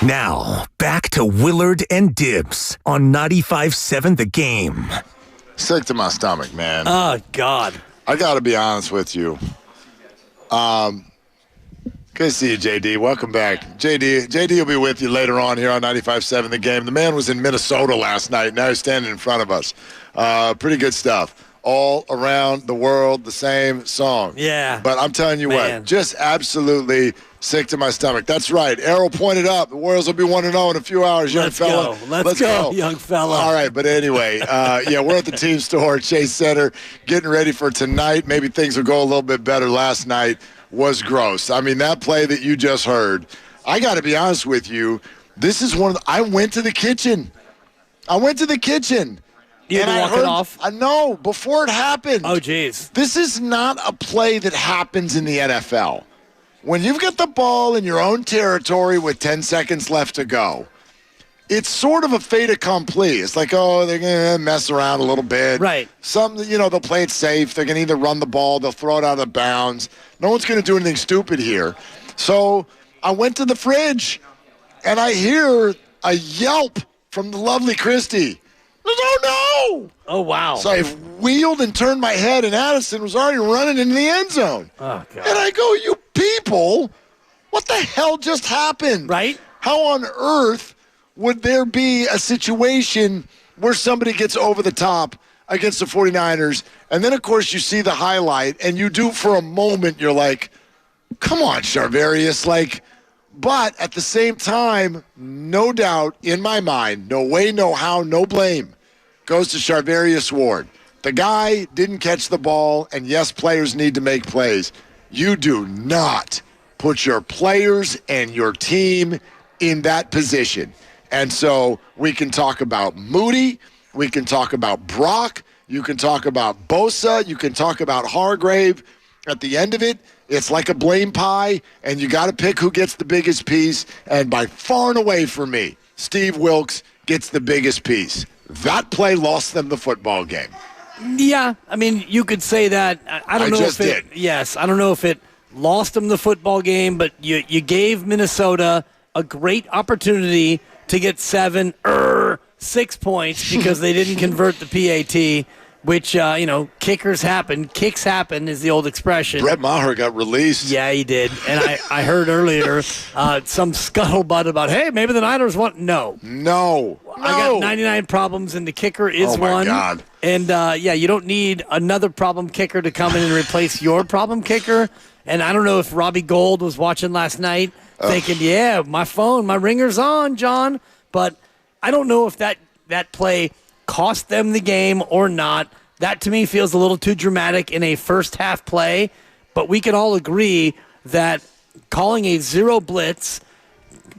Now, back to to Willard and Dibs on 95.7 The Game. Sick to my stomach, man. Oh, God. I got to be honest with you. Good to see you, JD. Welcome back. JD will be with you later on here on 95.7 The Game. The man was in Minnesota last night. Now he's standing in front of us. Pretty good stuff. All around the world, the same song. Yeah. But I'm telling you what, just absolutely sick to my stomach. That's right. Arrow pointed up. The Warriors will be 1-0 in a few hours, young fella. Let's go, young fella. All right, but anyway, we're at the team store at Chase Center getting ready for tonight. Maybe things will go a little bit better. Last night was gross. I mean, that play that you just heard, I got to be honest with you, this is one of I went to the kitchen. You had to walk it off? No, before it happened. Oh, geez. This is not a play that happens in the NFL. When you've got the ball in your own territory with 10 seconds left to go, it's sort of a fait accompli. It's like, oh, they're going to mess around a little bit. Right. They'll play it safe. They're going to either run the ball, they'll throw it out of bounds. No one's going to do anything stupid here. So I went to the fridge, and I hear a yelp from the lovely Christy. Oh, no! Oh, wow. So I wheeled and turned my head, and Addison was already running into the end zone. Oh, God. And I go, you people, what the hell just happened? Right? How on earth would there be a situation where somebody gets over the top against the 49ers, and then, of course, you see the highlight, and you do for a moment, you're like, come on, Charvarius, but at the same time, no doubt in my mind, no way, no how, no blame, goes to Charvarius Ward. The guy didn't catch the ball, and yes, players need to make plays. You do not put your players and your team in that position. And so we can talk about Moody, we can talk about Brock, you can talk about Bosa, you can talk about Hargrave. At the end of it, it's like a blame pie, and you got to pick who gets the biggest piece. And by far and away for me, Steve Wilks gets the biggest piece. That play lost them the football game. Yeah, I mean, you could say that. I don't know if it. Yes, I don't know if it lost them the football game, but you gave Minnesota a great opportunity to get 6 points because they didn't convert the PAT. Which, kickers happen. Kicks happen is the old expression. Brett Maher got released. Yeah, he did. And I heard earlier some scuttlebutt about, hey, maybe the Niners want. No. I got 99 problems, and the kicker is one. Oh, my God. And, you don't need another problem kicker to come in and replace your problem kicker. And I don't know if Robbie Gold was watching last night thinking, yeah, my phone, my ringer's on, John. But I don't know if that play cost them the game or not. That to me feels a little too dramatic in a first half play, but we can all agree that calling a 0 blitz,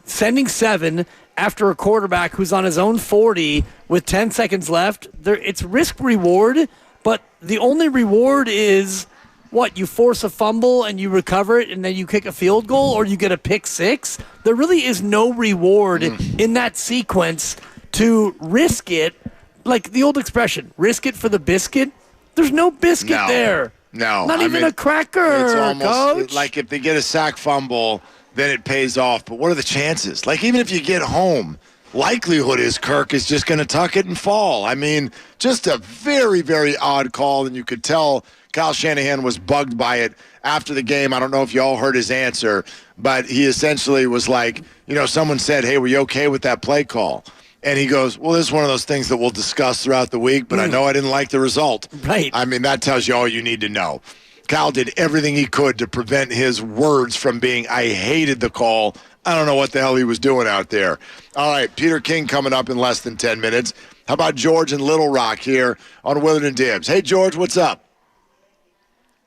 sending 7 after a quarterback who's on his own 40 with 10 seconds left, it's risk reward, but the only reward is what, you force a fumble and you recover it and then you kick a field goal or you get a pick 6. There really is no reward in that sequence to risk it. Like the old expression, risk it for the biscuit. There's no biscuit there. No. Not even a cracker, It's almost Coach. like if they get a sack fumble, then it pays off. But what are the chances? Like, even if you get home, likelihood is Kirk is just going to tuck it and fall. I mean, just a very, very odd call, and you could tell Kyle Shanahan was bugged by it after the game. I don't know if you all heard his answer, but he essentially was like, someone said, hey, were you okay with that play call? And he goes, well, this is one of those things that we'll discuss throughout the week, but I know I didn't like the result. Right. I mean, that tells you all you need to know. Kyle did everything he could to prevent his words from being, I hated the call. I don't know what the hell he was doing out there. All right, Peter King coming up in less than 10 minutes. How about George in Little Rock here on Willard and Dibs? Hey, George, what's up?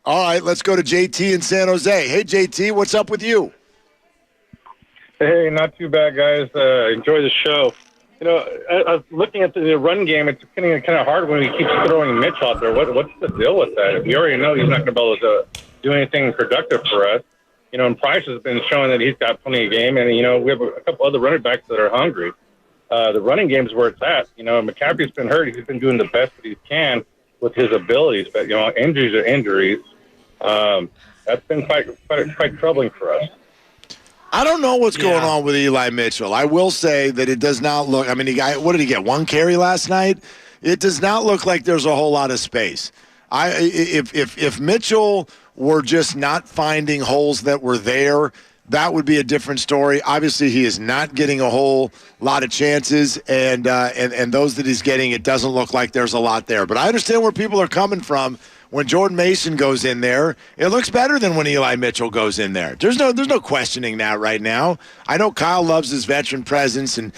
All right, let's go to JT in San Jose. Hey, JT, what's up with you? Hey, not too bad, guys. Enjoy the show. I was looking at the run game. It's getting kind of hard when he keeps throwing Mitch out there. What's the deal with that? We already know he's not going to be able to do anything productive for us. And Price has been showing that he's got plenty of game. And, we have a couple other running backs that are hungry. The running game's where it's at. McCaffrey's been hurt. He's been doing the best that he can with his abilities. But, injuries are injuries. That's been quite troubling for us. I don't know what's going on with Eli Mitchell. I will say that it does not look. I mean, what did he get? 1 carry last night. It does not look like there's a whole lot of space. If Mitchell were just not finding holes that were there, that would be a different story. Obviously, he is not getting a whole lot of chances, and those that he's getting, it doesn't look like there's a lot there. But I understand where people are coming from. When Jordan Mason goes in there, it looks better than when Eli Mitchell goes in there. There's no questioning that right now. I know Kyle loves his veteran presence, and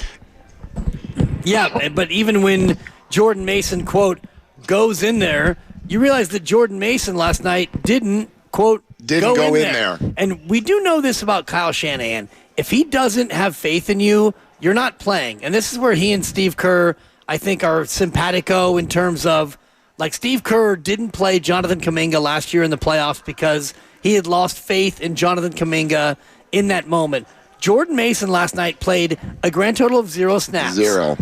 but even when Jordan Mason, quote, goes in there, you realize that Jordan Mason last night didn't, quote, go in there. And we do know this about Kyle Shanahan. If he doesn't have faith in you, you're not playing. And this is where he and Steve Kerr, I think, are simpatico in terms of, like, Steve Kerr didn't play Jonathan Kuminga last year in the playoffs because he had lost faith in Jonathan Kuminga in that moment. Jordan Mason last night played a grand total of 0 snaps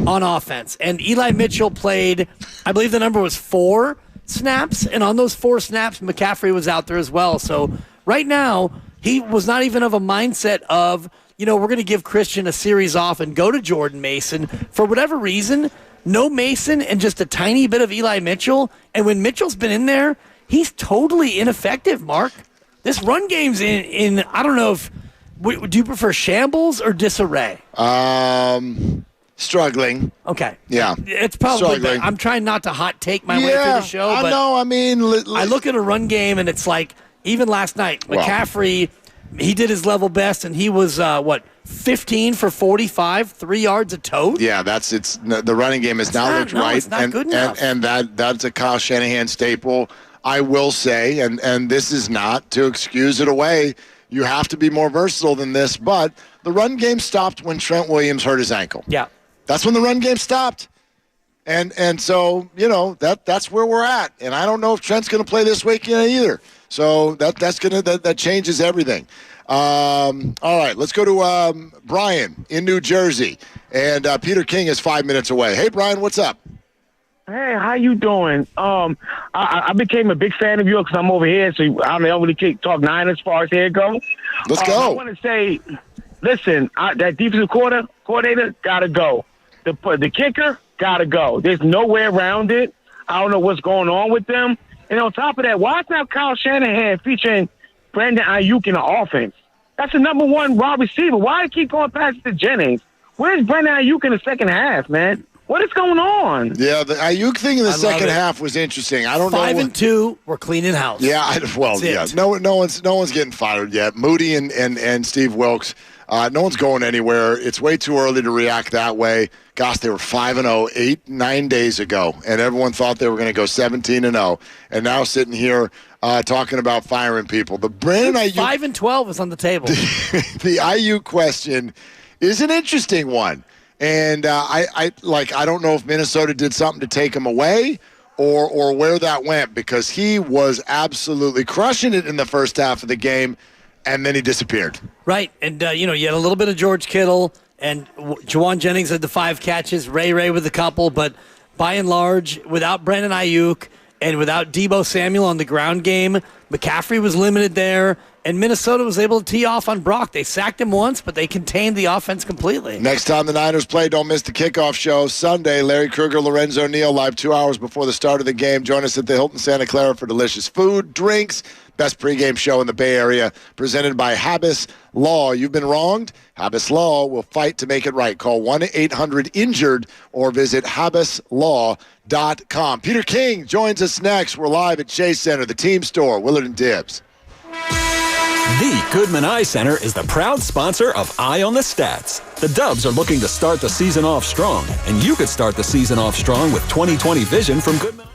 on offense. And Eli Mitchell played, I believe the number was 4 snaps. And on those 4 snaps, McCaffrey was out there as well. So right now, he was not even of a mindset of, we're going to give Christian a series off and go to Jordan Mason. For whatever reason, no Mason and just a tiny bit of Eli Mitchell. And when Mitchell's been in there, he's totally ineffective, Mark. This run game's in I don't know if, do you prefer shambles or disarray? Struggling. Okay. Yeah. It's probably, I'm trying not to hot take my way through the show. I but know. I mean, I look at a run game and it's like, even last night, McCaffrey, he did his level best and he was, 15 for 45, 3 yards a tote? Yeah, the running game has now looked right. It's not good enough. And that's a Kyle Shanahan staple. I will say, and this is not to excuse it away, you have to be more versatile than this, but the run game stopped when Trent Williams hurt his ankle. Yeah. That's when the run game stopped. And so, that's where we're at. And I don't know if Trent's going to play this weekend either. So that changes everything. All right, let's go to Brian in New Jersey. And Peter King is 5 minutes away. Hey, Brian, what's up? Hey, how you doing? I became a big fan of yours because I'm over here, so I don't really talk Niners as far as here goes. Let's go. I want to say, listen, that defensive coordinator got to go. The kicker got to go. There's no way around it. I don't know what's going on with them. And on top of that, why is not Kyle Shanahan featuring Brandon Ayuk in the offense? That's the number 1 wide receiver. Why keep going past to Jennings? Where's Brandon Ayuk in the second half, man? What is going on? Yeah, the Ayuk thing in the second half was interesting. I don't know. 5 and 2, we're cleaning house. Yeah, no one's getting fired yet. Moody and Steve Wilks, no one's going anywhere. It's way too early to react that way. Gosh, they were 5-0 9 days ago, and everyone thought they were going to go 17-0, and now sitting here talking about firing people. The Brandon Ayuk 5-12 is on the table. The Ayuk question is an interesting one. And I don't know if Minnesota did something to take him away or where that went, because he was absolutely crushing it in the first half of the game, and then he disappeared. Right, and you had a little bit of George Kittle, and Juwan Jennings had the 5 catches, Ray with a couple, but by and large, without Brandon Ayuk and without Deebo Samuel on the ground game, McCaffrey was limited there. And Minnesota was able to tee off on Brock. They sacked him once, but they contained the offense completely. Next time the Niners play, don't miss the kickoff show. Sunday, Larry Krueger, Lorenzo Neal, live 2 hours before the start of the game. Join us at the Hilton Santa Clara for delicious food, drinks, best pregame show in the Bay Area, presented by Habas Law. You've been wronged? Habas Law will fight to make it right. Call 1-800-INJURED or visit habaslaw.com. Peter King joins us next. We're live at Chase Center, the team store, Willard and Dibbs. The Goodman Eye Center is the proud sponsor of Eye on the Stats. The Dubs are looking to start the season off strong, and you could start the season off strong with 20/20 vision from Goodman.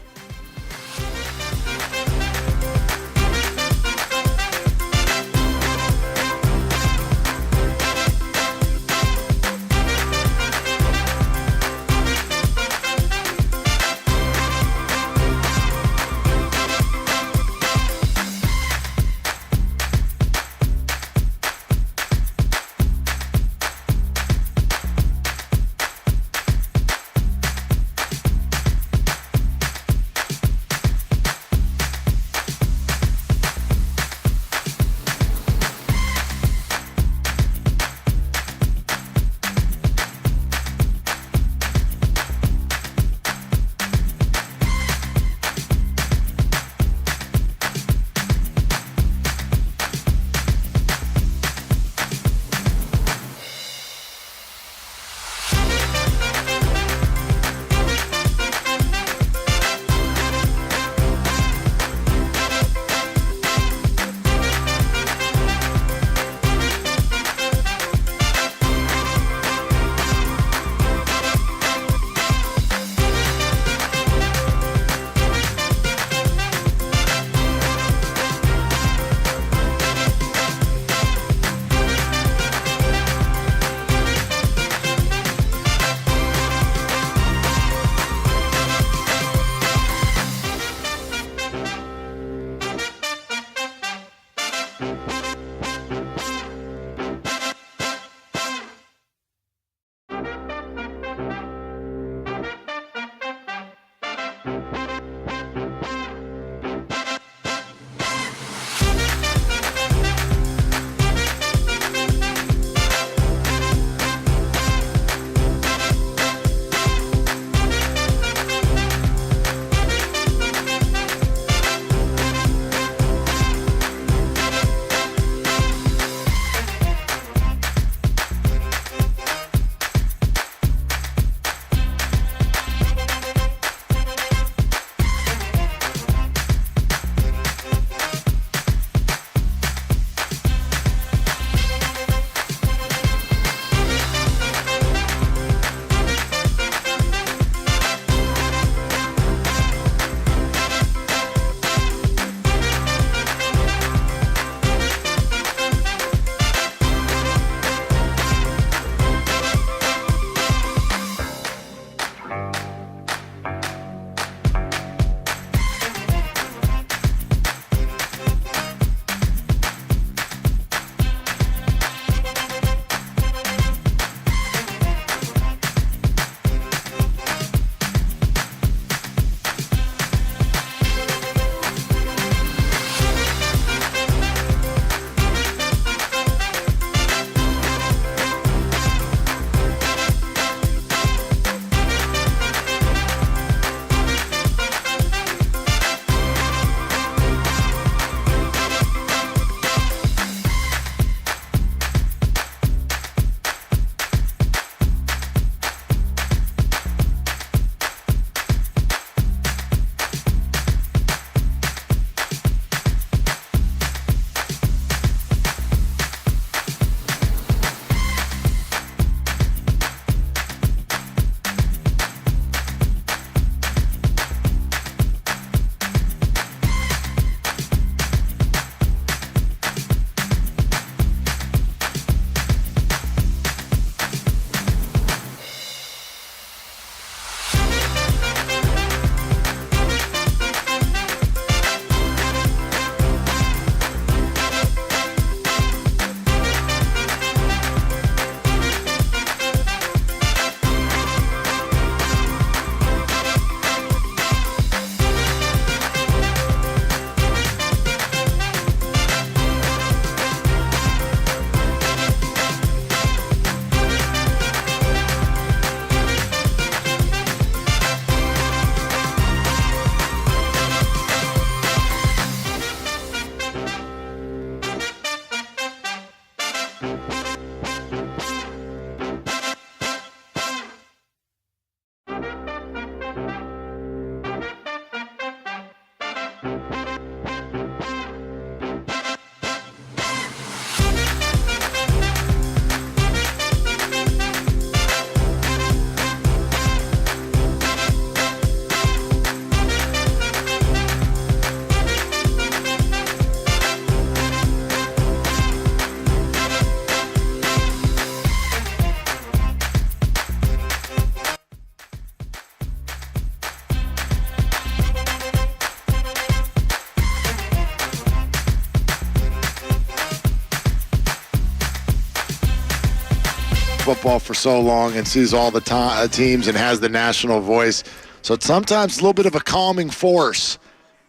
football for so long and sees all the teams and has the national voice. So it's sometimes a little bit of a calming force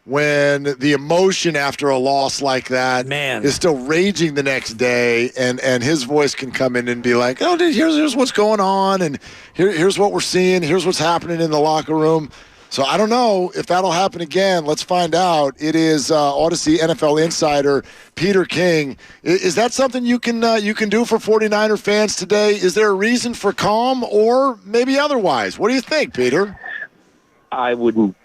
when the emotion after a loss like that is still raging the next day, and his voice can come in and be like, oh, dude, here's what's going on, and here's what we're seeing, here's what's happening in the locker room. So I don't know if that'll happen again. Let's find out. It is Odyssey NFL insider Peter King. Is that something you can do for 49er fans today? Is there a reason for calm or maybe otherwise? What do you think, Peter? I wouldn't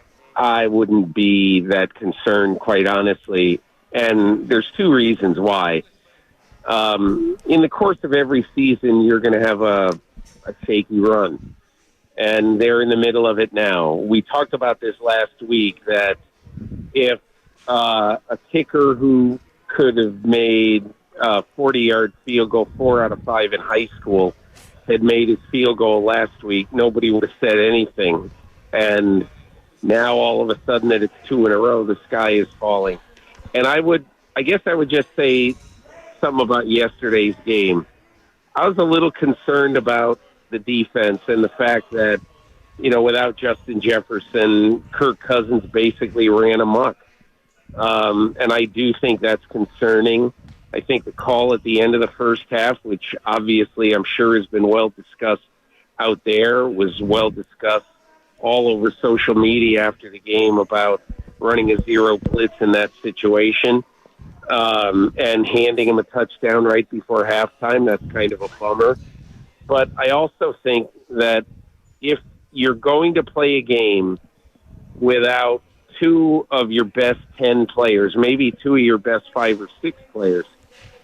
be that concerned, quite honestly. And there's two reasons why. In the course of every season, you're going to have a shaky run. And they're in the middle of it now. We talked about this last week, that if a kicker who could have made a 40-yard field goal 4 out of 5 in high school had made his field goal last week, nobody would have said anything. And now all of a sudden that it's 2 in a row, the sky is falling. And I guess I would just say something about yesterday's game. I was a little concerned about the defense and the fact that, without Justin Jefferson, Kirk Cousins basically ran amok. And I do think that's concerning. I think the call at the end of the first half, which obviously I'm sure has been well discussed out there, was well discussed all over social media after the game about running a zero blitz in that situation, and handing him a touchdown right before halftime. That's kind of a bummer. But I also think that if you're going to play a game without 2 of your best 10 players, maybe 2 of your best 5 or 6 players,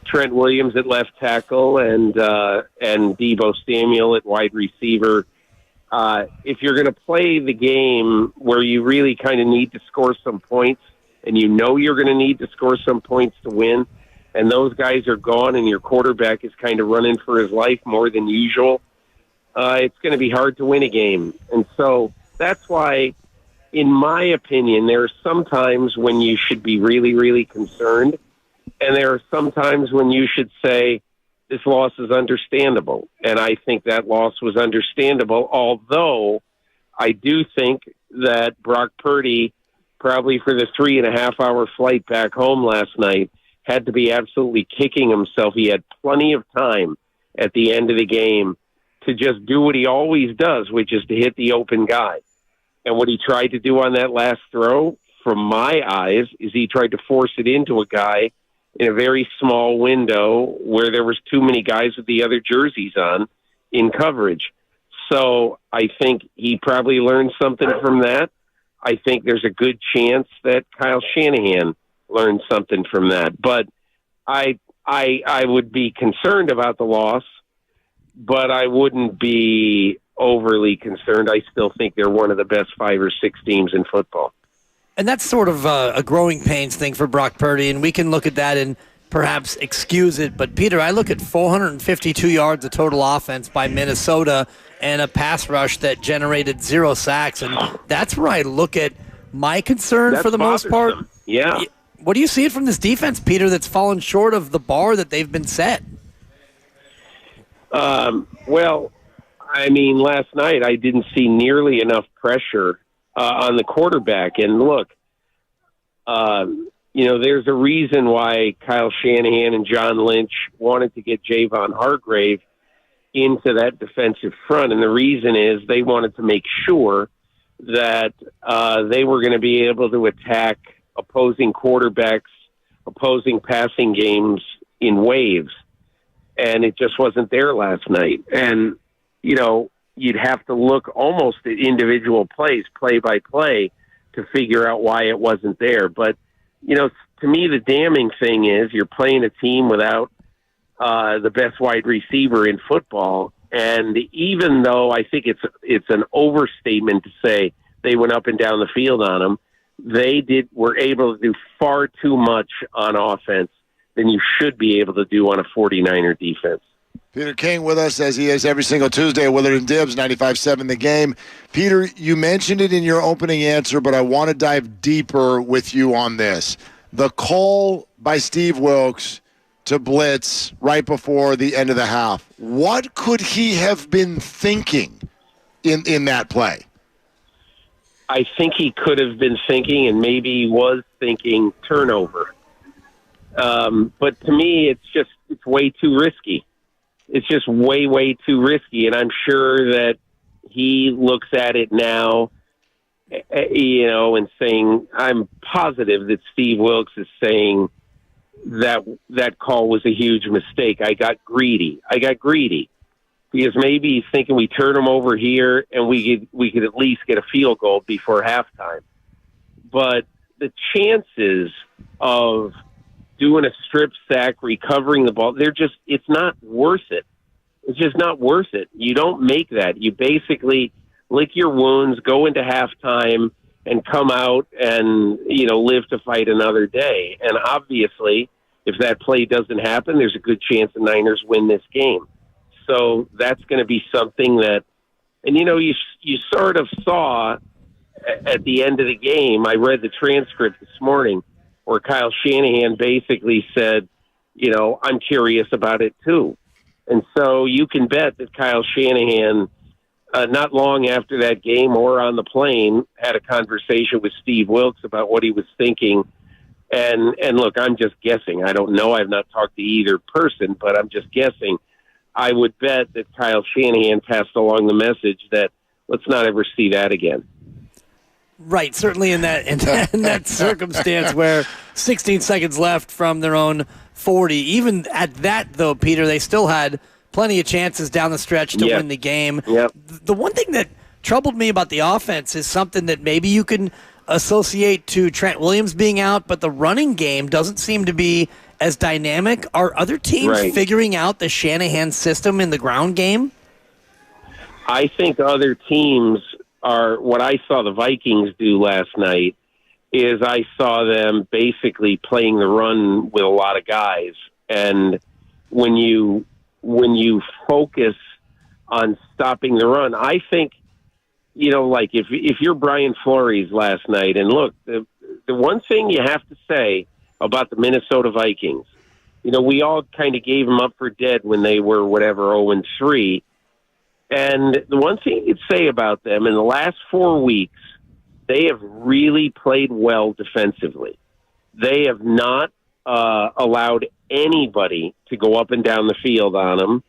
Trent Williams at left tackle and Deebo Samuel at wide receiver, if you're going to play the game where you really kind of need to score some points, and you're going to need to score some points to win, and those guys are gone and your quarterback is kind of running for his life more than usual, it's going to be hard to win a game. And so that's why, in my opinion, there are some times when you should be really, really concerned, and there are some times when you should say, this loss is understandable. And I think that loss was understandable, although I do think that Brock Purdy, probably for the 3.5-hour flight back home last night, had to be absolutely kicking himself. He had plenty of time at the end of the game to just do what he always does, which is to hit the open guy. And what he tried to do on that last throw, from my eyes, is he tried to force it into a guy in a very small window where there was too many guys with the other jerseys on in coverage. So I think he probably learned something from that. I think there's a good chance that Kyle Shanahan learned something from that. But I would be concerned about the loss, but I wouldn't be overly concerned. I still think they're one of the best 5 or 6 teams in football. And that's sort of a growing pains thing for Brock Purdy, and we can look at that and perhaps excuse it. But, Peter, I look at 452 yards of total offense by Minnesota and a pass rush that generated 0 sacks, and that's where I look at my concern for the most part. Yeah. What do you see from this defense, Peter, that's fallen short of the bar that they've been set? Well, I mean, last night I didn't see nearly enough pressure on the quarterback. And look, there's a reason why Kyle Shanahan and John Lynch wanted to get Javon Hargrave into that defensive front. And the reason is they wanted to make sure that they were going to be able to attack opposing quarterbacks, opposing passing games in waves. And it just wasn't there last night. And, you'd have to look almost at individual plays, play by play, to figure out why it wasn't there. But, to me, the damning thing is you're playing a team without the best wide receiver in football. And even though I think it's an overstatement to say they went up and down the field on them, were able to do far too much on offense than you should be able to do on a 49er defense. Peter King with us, as he is every single Tuesday at Willard and Dibbs, 95.7 The Game. Peter, you mentioned it in your opening answer, but I want to dive deeper with you on this. The call by Steve Wilks to blitz right before the end of the half. What could he have been thinking in that play? I think he could have been thinking, and maybe he was thinking, turnover. But to me, it's way too risky. It's just way, way too risky. And I'm sure that he looks at it now, and saying, I'm positive that Steve Wilks is saying that call was a huge mistake. I got greedy. Because maybe he's thinking we turn him over here and we could at least get a field goal before halftime. But the chances of doing a strip sack, recovering the ball, it's not worth it. It's just not worth it. You don't make that. You basically lick your wounds, go into halftime, and come out and, live to fight another day. And obviously, if that play doesn't happen, there's a good chance the Niners win this game. So that's going to be something that, and you sort of saw at the end of the game. I read the transcript this morning where Kyle Shanahan basically said, I'm curious about it too. And so you can bet that Kyle Shanahan, not long after that game or on the plane, had a conversation with Steve Wilks about what he was thinking. And look, I'm just guessing. I don't know. I've not talked to either person, but I'm just guessing. I would bet that Kyle Shanahan passed along the message that let's not ever see that again. Right, certainly in that circumstance where 16 seconds left from their own 40. Even at that, though, Peter, they still had plenty of chances down the stretch to win the game. Yep. The one thing that troubled me about the offense is something that maybe you can associate to Trent Williams being out, but the running game doesn't seem to be as dynamic. Are other teams figuring out the Shanahan system in the ground game? I think other teams are, what I saw the Vikings do last night is I saw them basically playing the run with a lot of guys. And when you focus on stopping the run, I think, like if you're Brian Flores last night, and look, the one thing you have to say about the Minnesota Vikings, we all kind of gave them up for dead when they were 0-3. And the one thing you'd say about them, in the last 4 weeks, they have really played well defensively. They have not allowed anybody to go up and down the field on them.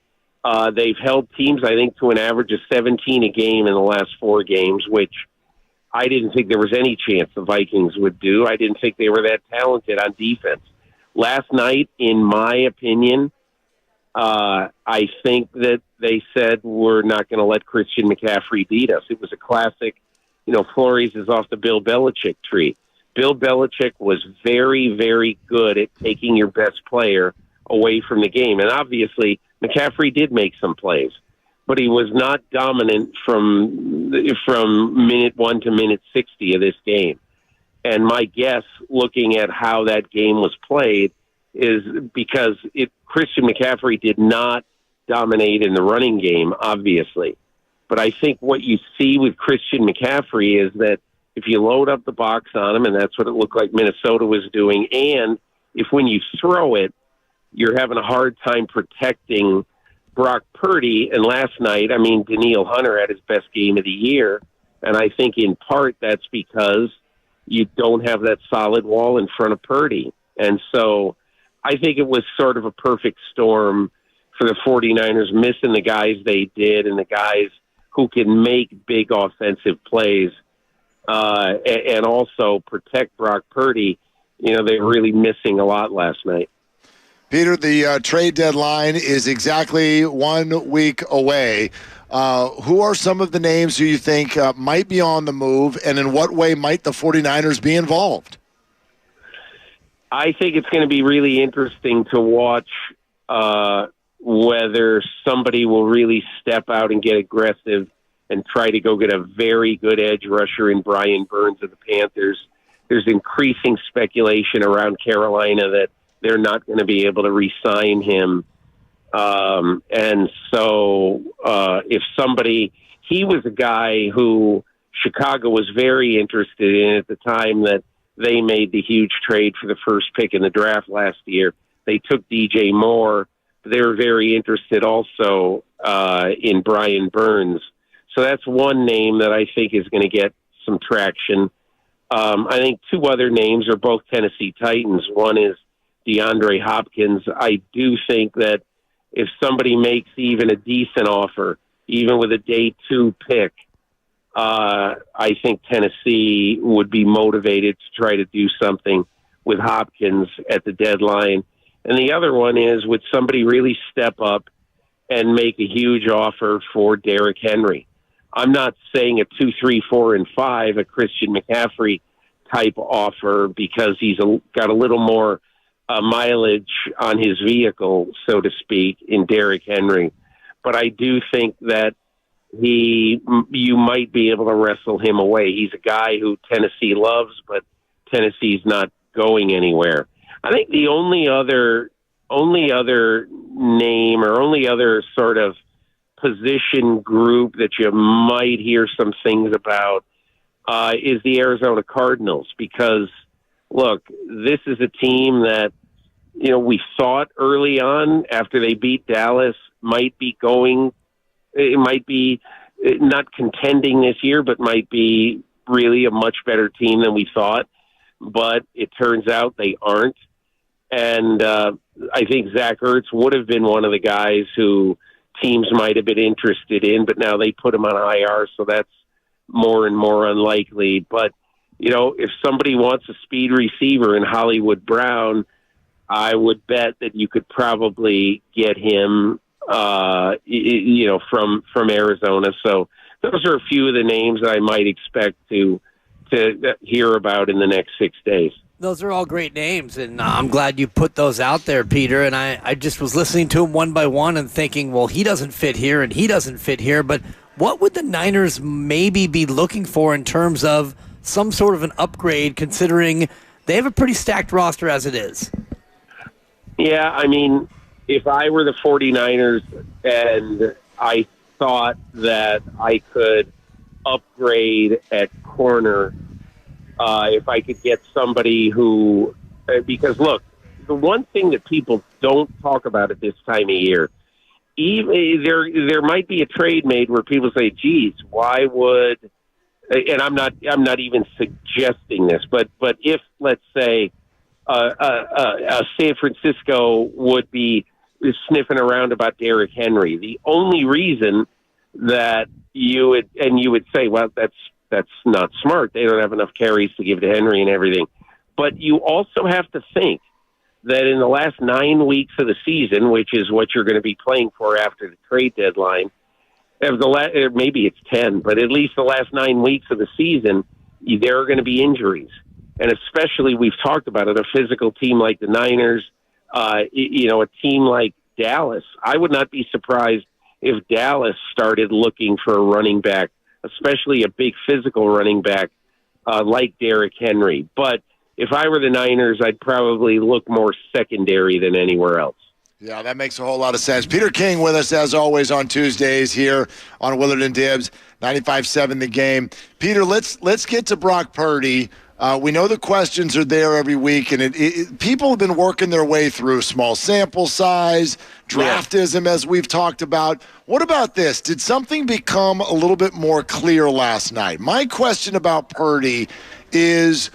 They've held teams, I think, to an average of 17 a game in the last 4 games, which I didn't think there was any chance the Vikings would do. I didn't think they were that talented on defense. Last night, in my opinion, I think that they said we're not going to let Christian McCaffrey beat us. It was a classic, Flores is off the Bill Belichick tree. Bill Belichick was very, very good at taking your best player away from the game. And obviously, McCaffrey did make some plays, but he was not dominant from minute 1 to minute 60 of this game. And my guess, looking at how that game was played, is because Christian McCaffrey did not dominate in the running game, obviously. But I think what you see with Christian McCaffrey is that if you load up the box on him, and that's what it looked like Minnesota was doing, and if when you throw it, you're having a hard time protecting Brock Purdy. And last night, Daniil Hunter had his best game of the year, and I think in part that's because you don't have that solid wall in front of Purdy. And so I think it was sort of a perfect storm for the 49ers, missing the guys they did and the guys who can make big offensive plays and also protect Brock Purdy. They're really missing a lot last night. Peter, the trade deadline is exactly 1 week away. Who are some of the names who you think might be on the move, and in what way might the 49ers be involved? I think it's going to be really interesting to watch whether somebody will really step out and get aggressive and try to go get a very good edge rusher in Brian Burns of the Panthers. There's increasing speculation around Carolina that they're not going to be able to re-sign him. And so if somebody, he was a guy who Chicago was very interested in at the time that they made the huge trade for the first pick in the draft last year. They took DJ Moore. They were very interested also in Brian Burns. So that's one name that I think is going to get some traction. I think two other names are both Tennessee Titans. One is DeAndre Hopkins. I do think that if somebody makes even a decent offer, even with a day 2 pick, I think Tennessee would be motivated to try to do something with Hopkins at the deadline. And the other one is, would somebody really step up and make a huge offer for Derrick Henry? I'm not saying a 2, 3, 4, and 5, a Christian McCaffrey type offer, because he's got a little more mileage on his vehicle, so to speak, in Derrick Henry. But I do think that you might be able to wrestle him away. He's a guy who Tennessee loves, but Tennessee's not going anywhere. I think the only other name or only other sort of position group that you might hear some things about is the Arizona Cardinals, because look, this is a team that, we thought early on after they beat Dallas might be not contending this year, but might be really a much better team than we thought. But it turns out they aren't. And I think Zach Ertz would have been one of the guys who teams might have been interested in, but now they put him on IR, so that's more and more unlikely. But, if somebody wants a speed receiver in Hollywood Brown, I would bet that you could probably get him, from Arizona. So those are a few of the names I might expect to hear about in the next 6 days. Those are all great names, and I'm glad you put those out there, Peter. And I just was listening to them one by one and thinking, well, he doesn't fit here and he doesn't fit here. But what would the Niners maybe be looking for in terms of some sort of an upgrade, considering they have a pretty stacked roster as it is? Yeah, I mean, if I were the 49ers and I thought that I could upgrade at corner, if I could get somebody who, because look, the one thing that people don't talk about at this time of year, even there might be a trade made where people say, geez, why would, and I'm not even suggesting this, but if, let's say, San Francisco would be sniffing around about Derrick Henry, the only reason that you would say, well, that's not smart. They don't have enough carries to give to Henry and everything. But you also have to think that in the last 9 weeks of the season, which is what you're going to be playing for after the trade deadline, maybe it's 10, but at least the last 9 weeks of the season, there are going to be injuries. And especially, we've talked about it, a physical team like the Niners, a team like Dallas. I would not be surprised if Dallas started looking for a running back, especially a big physical running back like Derrick Henry. But if I were the Niners, I'd probably look more secondary than anywhere else. Yeah, that makes a whole lot of sense. Peter King with us, as always, on Tuesdays here on Willard and Dibs, 95.7 The Game. Peter, let's get to Brock Purdy. We know the questions are there every week, and people have been working their way through small sample size, draftism, as we've talked about. What about this? Did something become a little bit more clear last night? My question about Purdy is,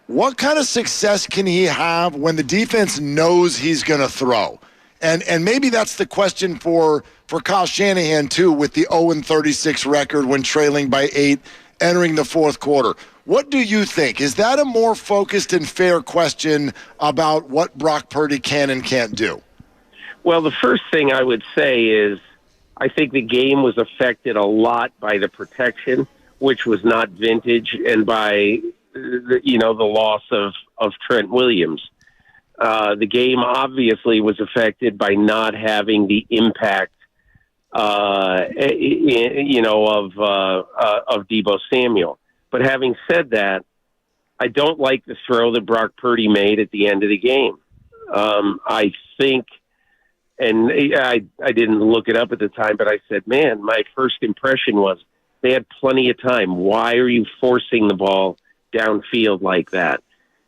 what kind of success can he have when the defense knows he's going to throw? And maybe that's the question for Kyle Shanahan, too, with the 0-36 record when trailing by 8 entering the fourth quarter. What do you think? Is that a more focused and fair question about what Brock Purdy can and can't do? Well, the first thing I would say is I think the game was affected a lot by the protection, which was not vintage, and by the loss of Trent Williams. The game obviously was affected by not having the impact, of Deebo Samuel. But having said that, I don't like the throw that Brock Purdy made at the end of the game. I think, and I didn't look it up at the time, but I said, man, my first impression was they had plenty of time. Why are you forcing the ball downfield like that?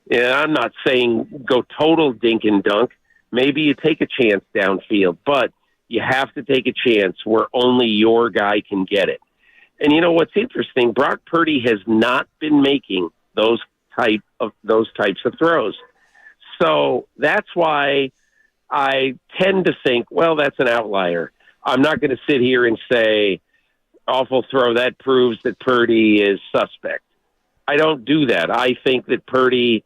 And I'm not saying go total dink and dunk, maybe you take a chance downfield, but you have to take a chance where only your guy can get it. And you know what's interesting? Brock Purdy has not been making those types of throws. So that's why I tend to think, well, that's an outlier. I'm not going to sit here and say, awful throw, that proves that Purdy is suspect. I don't do that. I think that Purdy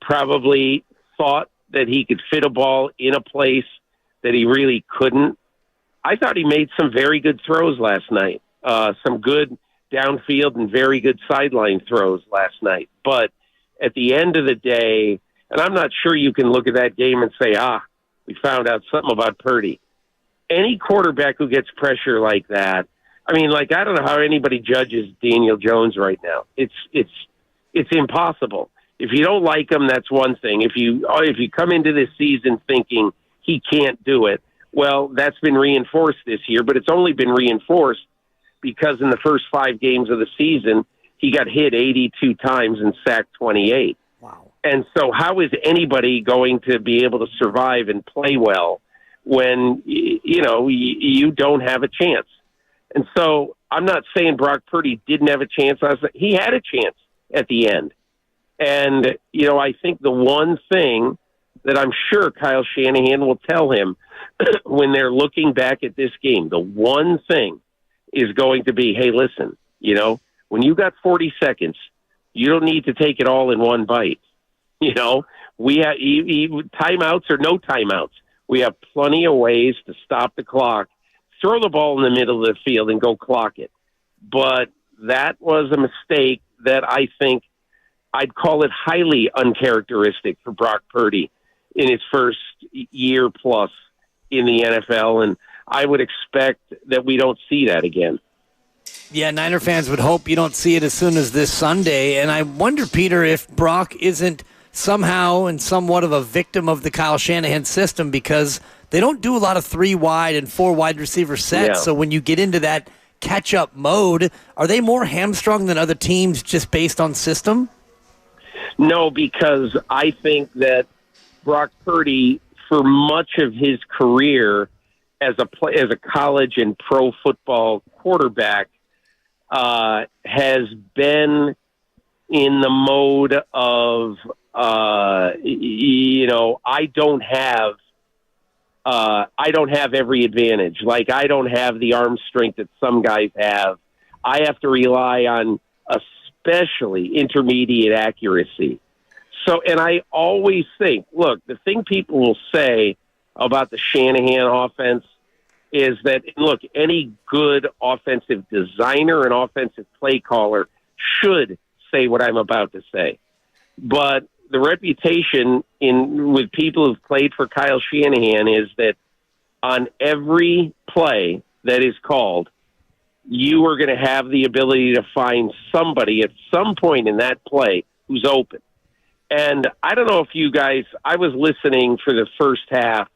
probably thought that he could fit a ball in a place that he really couldn't. I thought he made some very good throws last night, some good downfield and very good sideline throws last night. But at the end of the day, and I'm not sure you can look at that game and say, we found out something about Purdy. Any quarterback who gets pressure like that, I mean, like, I don't know how anybody judges Daniel Jones right now. It's impossible. If you don't like him, that's one thing. If you come into this season thinking he can't do it, well, that's been reinforced this year, but it's only been reinforced because in the first 5 games of the season, he got hit 82 times and sacked 28. Wow. And so how is anybody going to be able to survive and play well when, you don't have a chance? And so I'm not saying Brock Purdy didn't have a chance. He had a chance at the end. And, I think the one thing that I'm sure Kyle Shanahan will tell him when they're looking back at this game, the one thing is going to be, hey, listen, when you got 40 seconds, you don't need to take it all in one bite. We have timeouts or no timeouts. We have plenty of ways to stop the clock. Throw the ball in the middle of the field and go clock it. But that was a mistake that I think I'd call it highly uncharacteristic for Brock Purdy in his first year plus in the NFL, and I would expect that we don't see that again. Yeah, Niner fans would hope you don't see it as soon as this Sunday, and I wonder, Peter, if Brock isn't somehow and somewhat of a victim of the Kyle Shanahan system because they don't do a lot of 3 wide and 4 wide receiver sets. Yeah. So when you get into that catch-up mode, are they more hamstrung than other teams just based on system? No, because I think that Brock Purdy, for much of his career as a college and pro football quarterback, has been in the mode of, I don't have every advantage. Like, I don't have the arm strength that some guys have. I have to rely on especially intermediate accuracy. So, and I always think, look, the thing people will say about the Shanahan offense is that, look, any good offensive designer and offensive play caller should say what I'm about to say. But the reputation with people who've played for Kyle Shanahan is that on every play that is called, you are going to have the ability to find somebody at some point in that play who's open. And I don't know if you guys, I was listening for the first half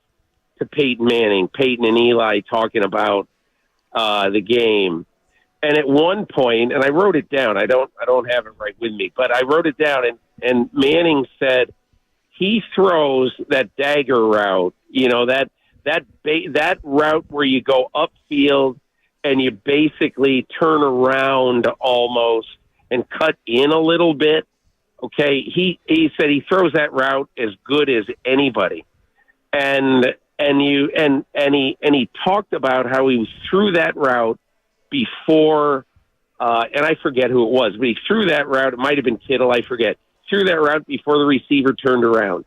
to Peyton and Eli talking about the game. And at one point, and I wrote it down, I don't have it right with me, but I wrote it down, and Manning said he throws that dagger route, that route where you go upfield and you basically turn around almost and cut in a little bit. Okay, he said he throws that route as good as anybody, and he talked about how he threw that route before, and I forget who it was, but he threw that route. It might have been Kittle, I forget. Threw that route before the receiver turned around,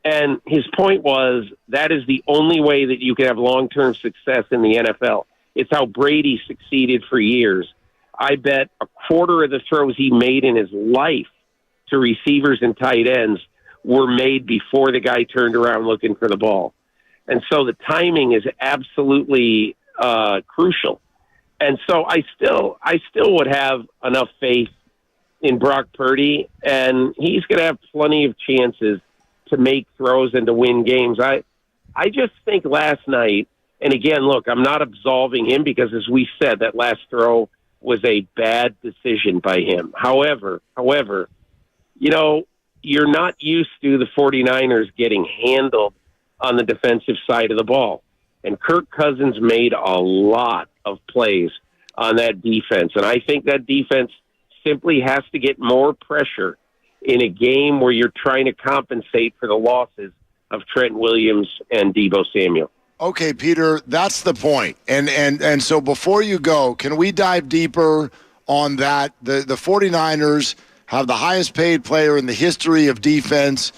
and his point was that is the only way that you can have long-term success in the NFL. It's how Brady succeeded for years. I bet a quarter of the throws he made in his life to receivers and tight ends were made before the guy turned around looking for the ball. And so the timing is absolutely crucial. And so I still would have enough faith in Brock Purdy, and he's going to have plenty of chances to make throws and to win games. I just think last night, and again, look, I'm not absolving him because, as we said, that last throw was a bad decision by him. However, you're not used to the 49ers getting handled on the defensive side of the ball. And Kirk Cousins made a lot of plays on that defense. And I think that defense simply has to get more pressure in a game where you're trying to compensate for the losses of Trent Williams and Deebo Samuel. Okay, Peter, that's the point. And so before you go, can we dive deeper on that? The 49ers have the highest paid player in the history of defense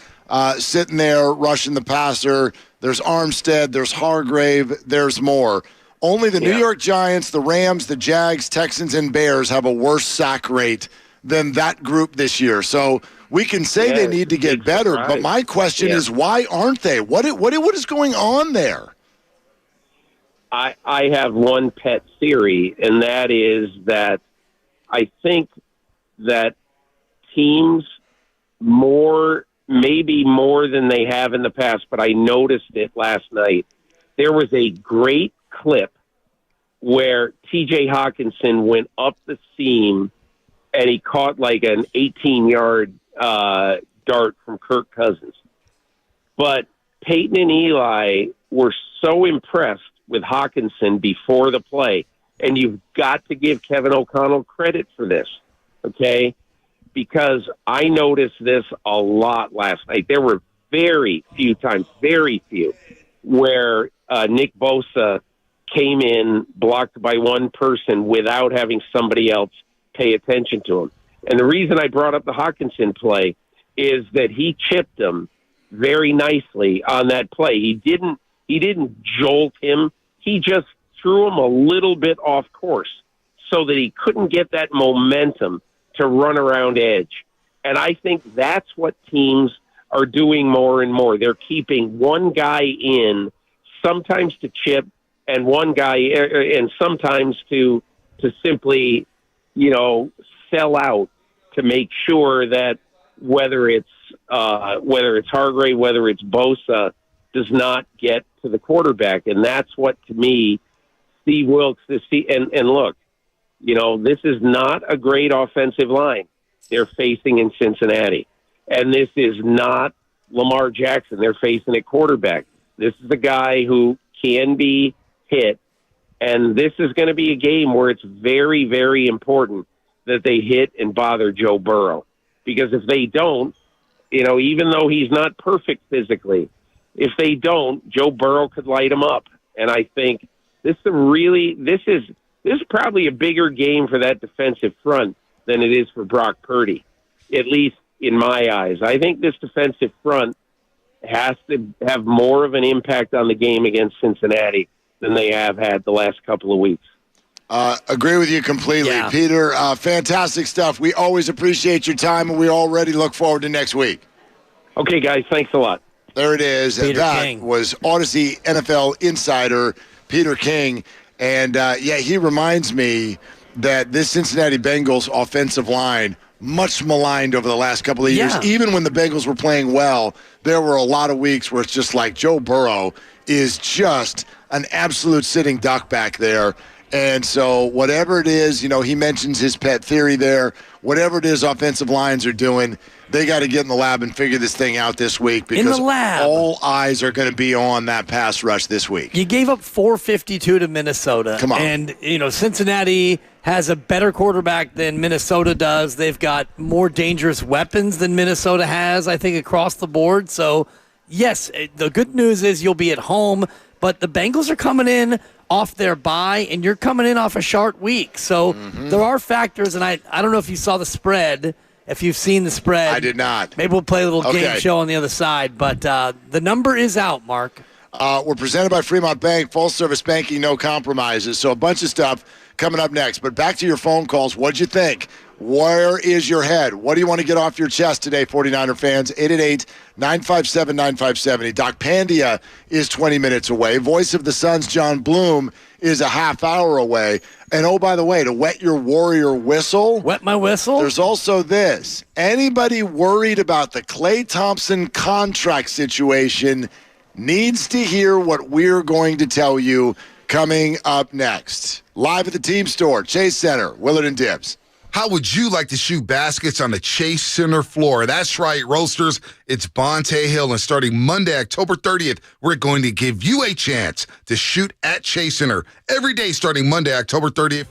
sitting there rushing the passer. There's Armstead, there's Hargrave, there's more. Only the New York Giants, the Rams, the Jags, Texans, and Bears have a worse sack rate than that group this year. So we can say they need to get better, but my question is, why aren't they? What is going on there? I have one pet theory, and that is that I think that teams maybe more than they have in the past, but I noticed it last night. There was a great clip where T.J. Hawkinson went up the seam and he caught like an 18-yard dart from Kirk Cousins. But Peyton and Eli were so impressed with Hawkinson before the play, and you've got to give Kevin O'Connell credit for this, okay? Because I noticed this a lot last night. There were very few times, where Nick Bosa came in blocked by one person without having somebody else pay attention to him. And the reason I brought up the Hawkinson play is that he chipped him very nicely on that play. He didn't jolt him. He just threw him a little bit off course so that he couldn't get that momentum to run around edge. And I think that's what teams are doing more and more. They're keeping one guy in, sometimes to chip, and one guy, and sometimes to simply, sell out to make sure that whether it's Hargrave, whether it's Bosa, does not get to the quarterback. And that's what, to me, Steve Wilks, and look, this is not a great offensive line they're facing in Cincinnati. And this is not Lamar Jackson they're facing at quarterback. This is a guy who can be hit. And this is going to be a game where it's very, very important that they hit and bother Joe Burrow. Because if they don't, even though he's not perfect physically, if they don't, Joe Burrow could light him up. And I think this is probably a bigger game for that defensive front than it is for Brock Purdy, at least in my eyes. I think this defensive front has to have more of an impact on the game against Cincinnati than they have had the last couple of weeks. Agree with you completely. Yeah. Peter, fantastic stuff. We always appreciate your time, and we already look forward to next week. Okay, guys, thanks a lot. There it is. Peter that King. was Odyssey NFL insider Peter King. And, he reminds me that this Cincinnati Bengals offensive line, much maligned over the last couple of years. Even when the Bengals were playing well, there were a lot of weeks where it's just like Joe Burrow is just an absolute sitting duck back there. And so whatever it is, he mentions his pet theory there. Whatever it is offensive lines are doing, they got to get in the lab and figure this thing out this week because all eyes are going to be on that pass rush this week. You gave up 452 to Minnesota. Come on. And, Cincinnati has a better quarterback than Minnesota does. They've got more dangerous weapons than Minnesota has, I think, across the board. So, yes, the good news is you'll be at home, but the Bengals are coming in off their bye, and you're coming in off a short week. So there are factors, and I don't know if you saw the spread, if you've seen the spread. I did not. Maybe we'll play a little game show on the other side, but the number is out, Mark. We're presented by Fremont Bank, full-service banking, no compromises. So a bunch of stuff coming up next. But back to your phone calls. What'd you think? Where is your head? What do you want to get off your chest today, 49er fans? 888-957-9570. Doc Pandia is 20 minutes away. Voice of the Suns, John Bloom, is a half hour away. And, oh, by the way, to wet your Warrior whistle. Wet my whistle? There's also this. Anybody worried about the Klay Thompson contract situation needs to hear what we're going to tell you coming up next. Live at the team store, Chase Center, Willard and Dibbs. How would you like to shoot baskets on the Chase Center floor? That's right, Roasters. It's Bonte Hill, and starting Monday, October 30th, we're going to give you a chance to shoot at Chase Center every day starting Monday, October 30th.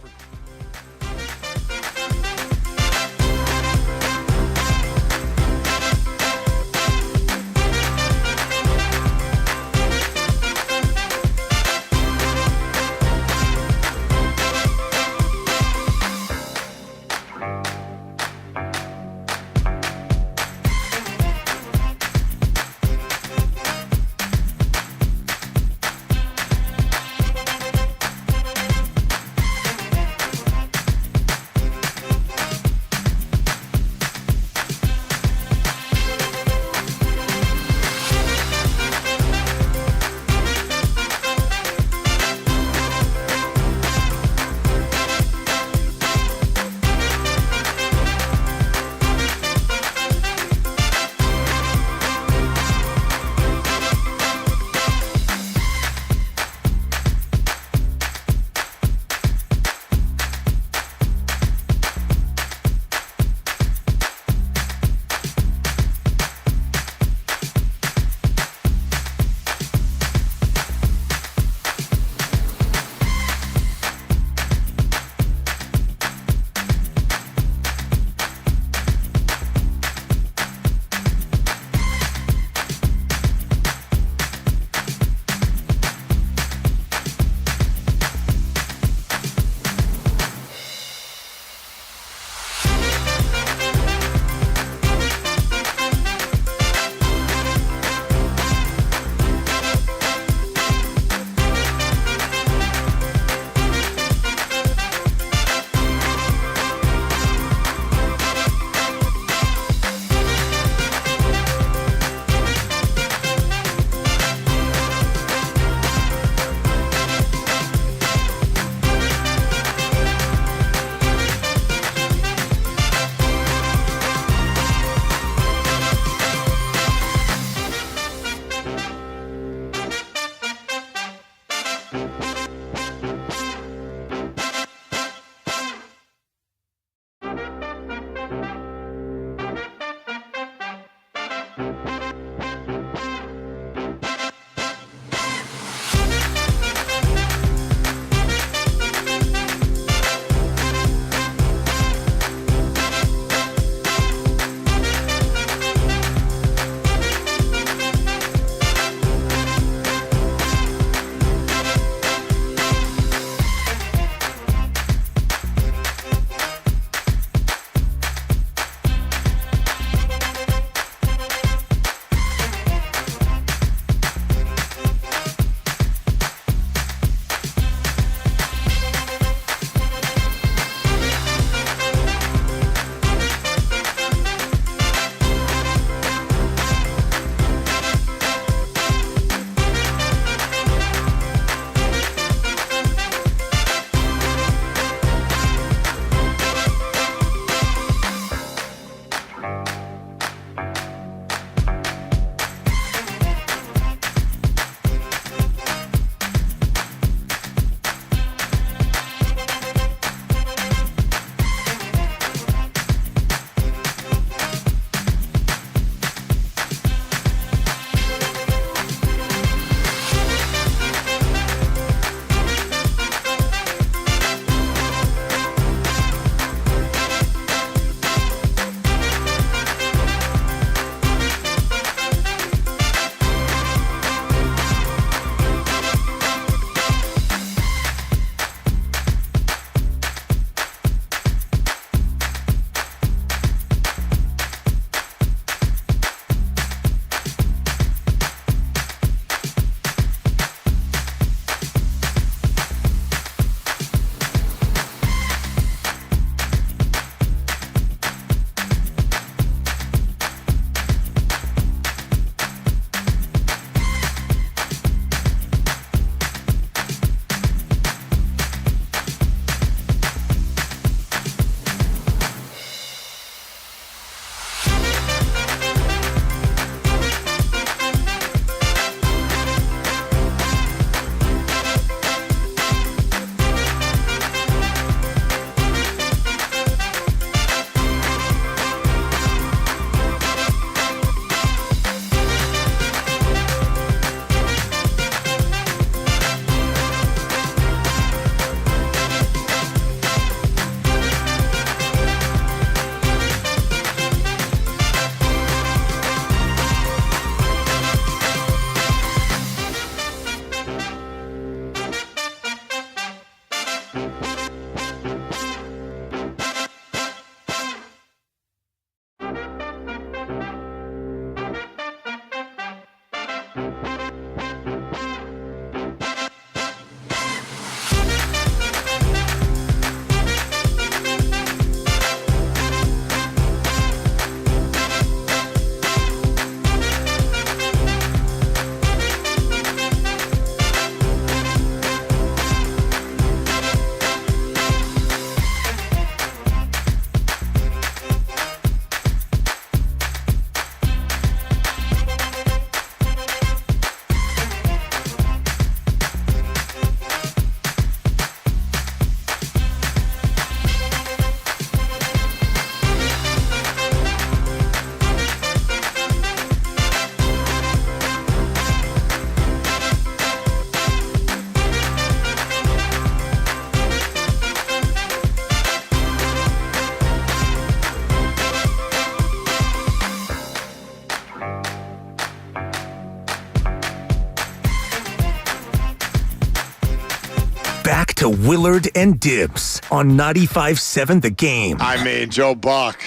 to Willard and Dibs on 95.7 The Game. I mean, Joe Buck.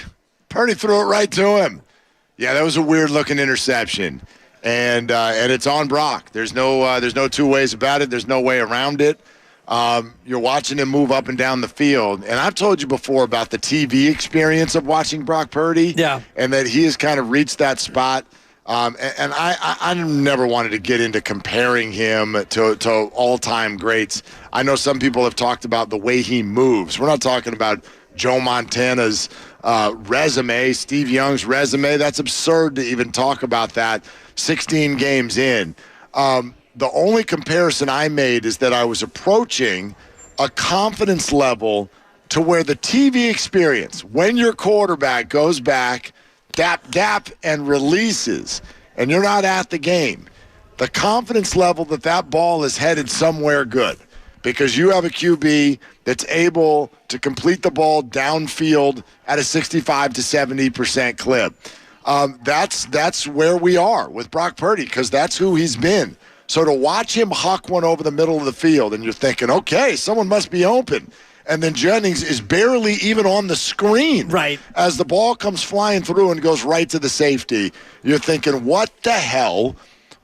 Purdy threw it right to him. Yeah, that was a weird-looking interception. And it's on Brock. There's no two ways about it. There's no way around it. You're watching him move up and down the field. And I've told you before about the TV experience of watching Brock Purdy. Yeah. And that he has kind of reached that spot. And I never wanted to get into comparing him to all-time greats. I know some people have talked about the way he moves. We're not talking about Joe Montana's resume, Steve Young's resume. That's absurd to even talk about that 16 games in. The only comparison I made is that I was approaching a confidence level to where the TV experience, when your quarterback goes back, dap, and releases, and you're not at the game, the confidence level that ball is headed somewhere good because you have a QB that's able to complete the ball downfield at a 65 to 70% clip. That's where we are with Brock Purdy because that's who he's been. So to watch him huck one over the middle of the field and you're thinking, okay, someone must be open. And then Jennings is barely even on the screen. Right. As the ball comes flying through and goes right to the safety, you're thinking, what the hell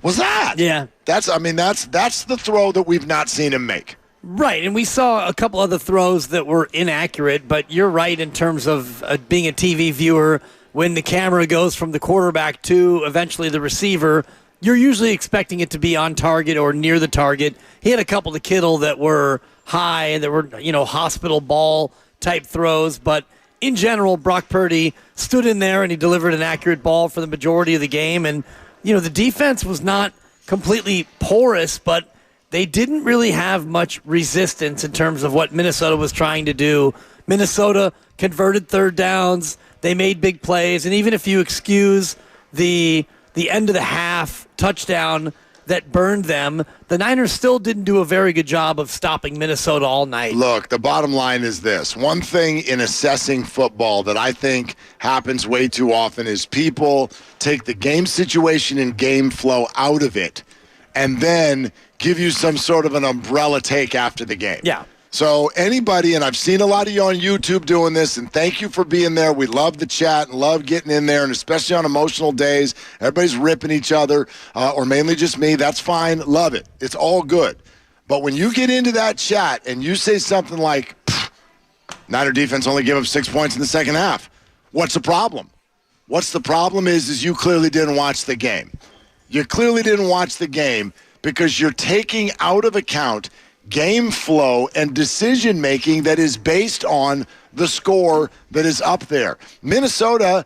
was that? Yeah. That's the throw that we've not seen him make. Right, and we saw a couple other throws that were inaccurate, but you're right in terms of being a TV viewer. When the camera goes from the quarterback to eventually the receiver, you're usually expecting it to be on target or near the target. He had a couple to Kittle that were high and that were, hospital ball type throws. But in general, Brock Purdy stood in there and he delivered an accurate ball for the majority of the game. And, the defense was not completely porous, but they didn't really have much resistance in terms of what Minnesota was trying to do. Minnesota converted third downs. They made big plays. And even if you excuse the end of the half touchdown that burned them, the Niners still didn't do a very good job of stopping Minnesota all night. Look, the bottom line is this. One thing in assessing football that I think happens way too often is people take the game situation and game flow out of it and then give you some sort of an umbrella take after the game. Yeah. So anybody, and I've seen a lot of you on YouTube doing this, and thank you for being there. We love the chat and love getting in there, and especially on emotional days, everybody's ripping each other, or mainly just me. That's fine. Love it. It's all good. But when you get into that chat and you say something like, Niner defense only gave up 6 points in the second half, what's the problem? What's the problem is you clearly didn't watch the game. You clearly didn't watch the game because you're taking out of account game flow and decision-making that is based on the score that is up there. Minnesota,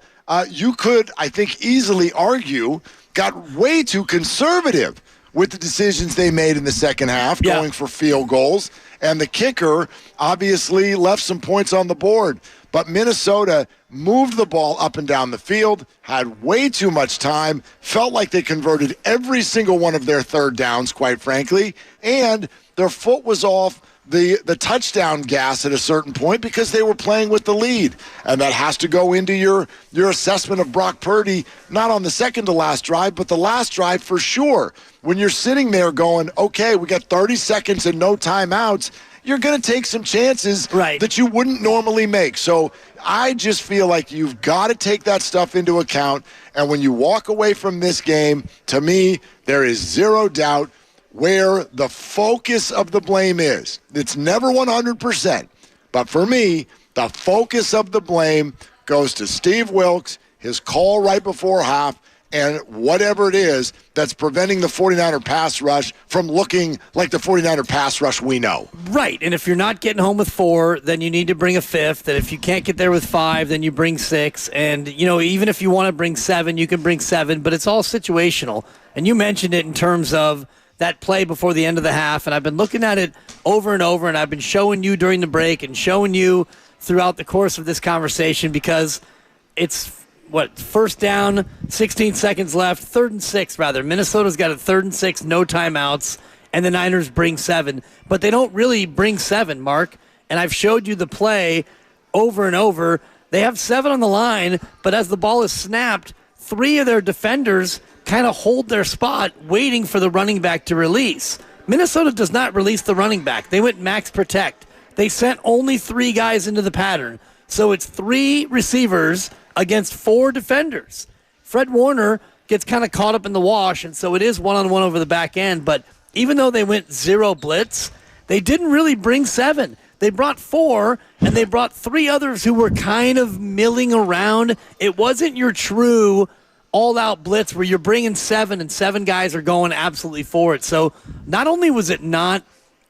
you could, I think, easily argue, got way too conservative with the decisions they made in the second half, going for field goals. And the kicker obviously left some points on the board. But Minnesota moved the ball up and down the field, had way too much time, felt like they converted every single one of their third downs, quite frankly, and their foot was off the touchdown gas at a certain point because they were playing with the lead. And that has to go into your assessment of Brock Purdy, not on the second to last drive, but the last drive for sure. When you're sitting there going, okay, we got 30 seconds and no timeouts, you're going to take some chances that you wouldn't normally make. So I just feel like you've got to take that stuff into account. And when you walk away from this game, to me, there is zero doubt where the focus of the blame is. It's never 100%. But for me, the focus of the blame goes to Steve Wilks, his call right before half, and whatever it is that's preventing the 49er pass rush from looking like the 49er pass rush we know. Right, and if you're not getting home with 4, then you need to bring a 5th, and if you can't get there with 5, then you bring 6, and, even if you want to bring 7, you can bring 7, but it's all situational. And you mentioned it in terms of that play before the end of the half, and I've been looking at it over and over, and I've been showing you during the break and showing you throughout the course of this conversation because it's first down, 16 seconds left, 3rd and 6 rather. Minnesota's got a 3rd and 6, no timeouts, and the Niners bring 7. But they don't really bring 7, Mark. And I've showed you the play over and over. They have 7 on the line, but as the ball is snapped, 3 of their defenders kind of hold their spot waiting for the running back to release. Minnesota does not release the running back. They went max protect. They sent only 3 guys into the pattern. So it's 3 receivers against 4 defenders. Fred Warner gets kind of caught up in the wash, and so it is one-on-one over the back end. But even though they went 0 blitz, they didn't really bring 7. They brought 4, and they brought 3 others who were kind of milling around. It wasn't your true all-out blitz where you're bringing 7 and 7 guys are going absolutely for it. So not only was it not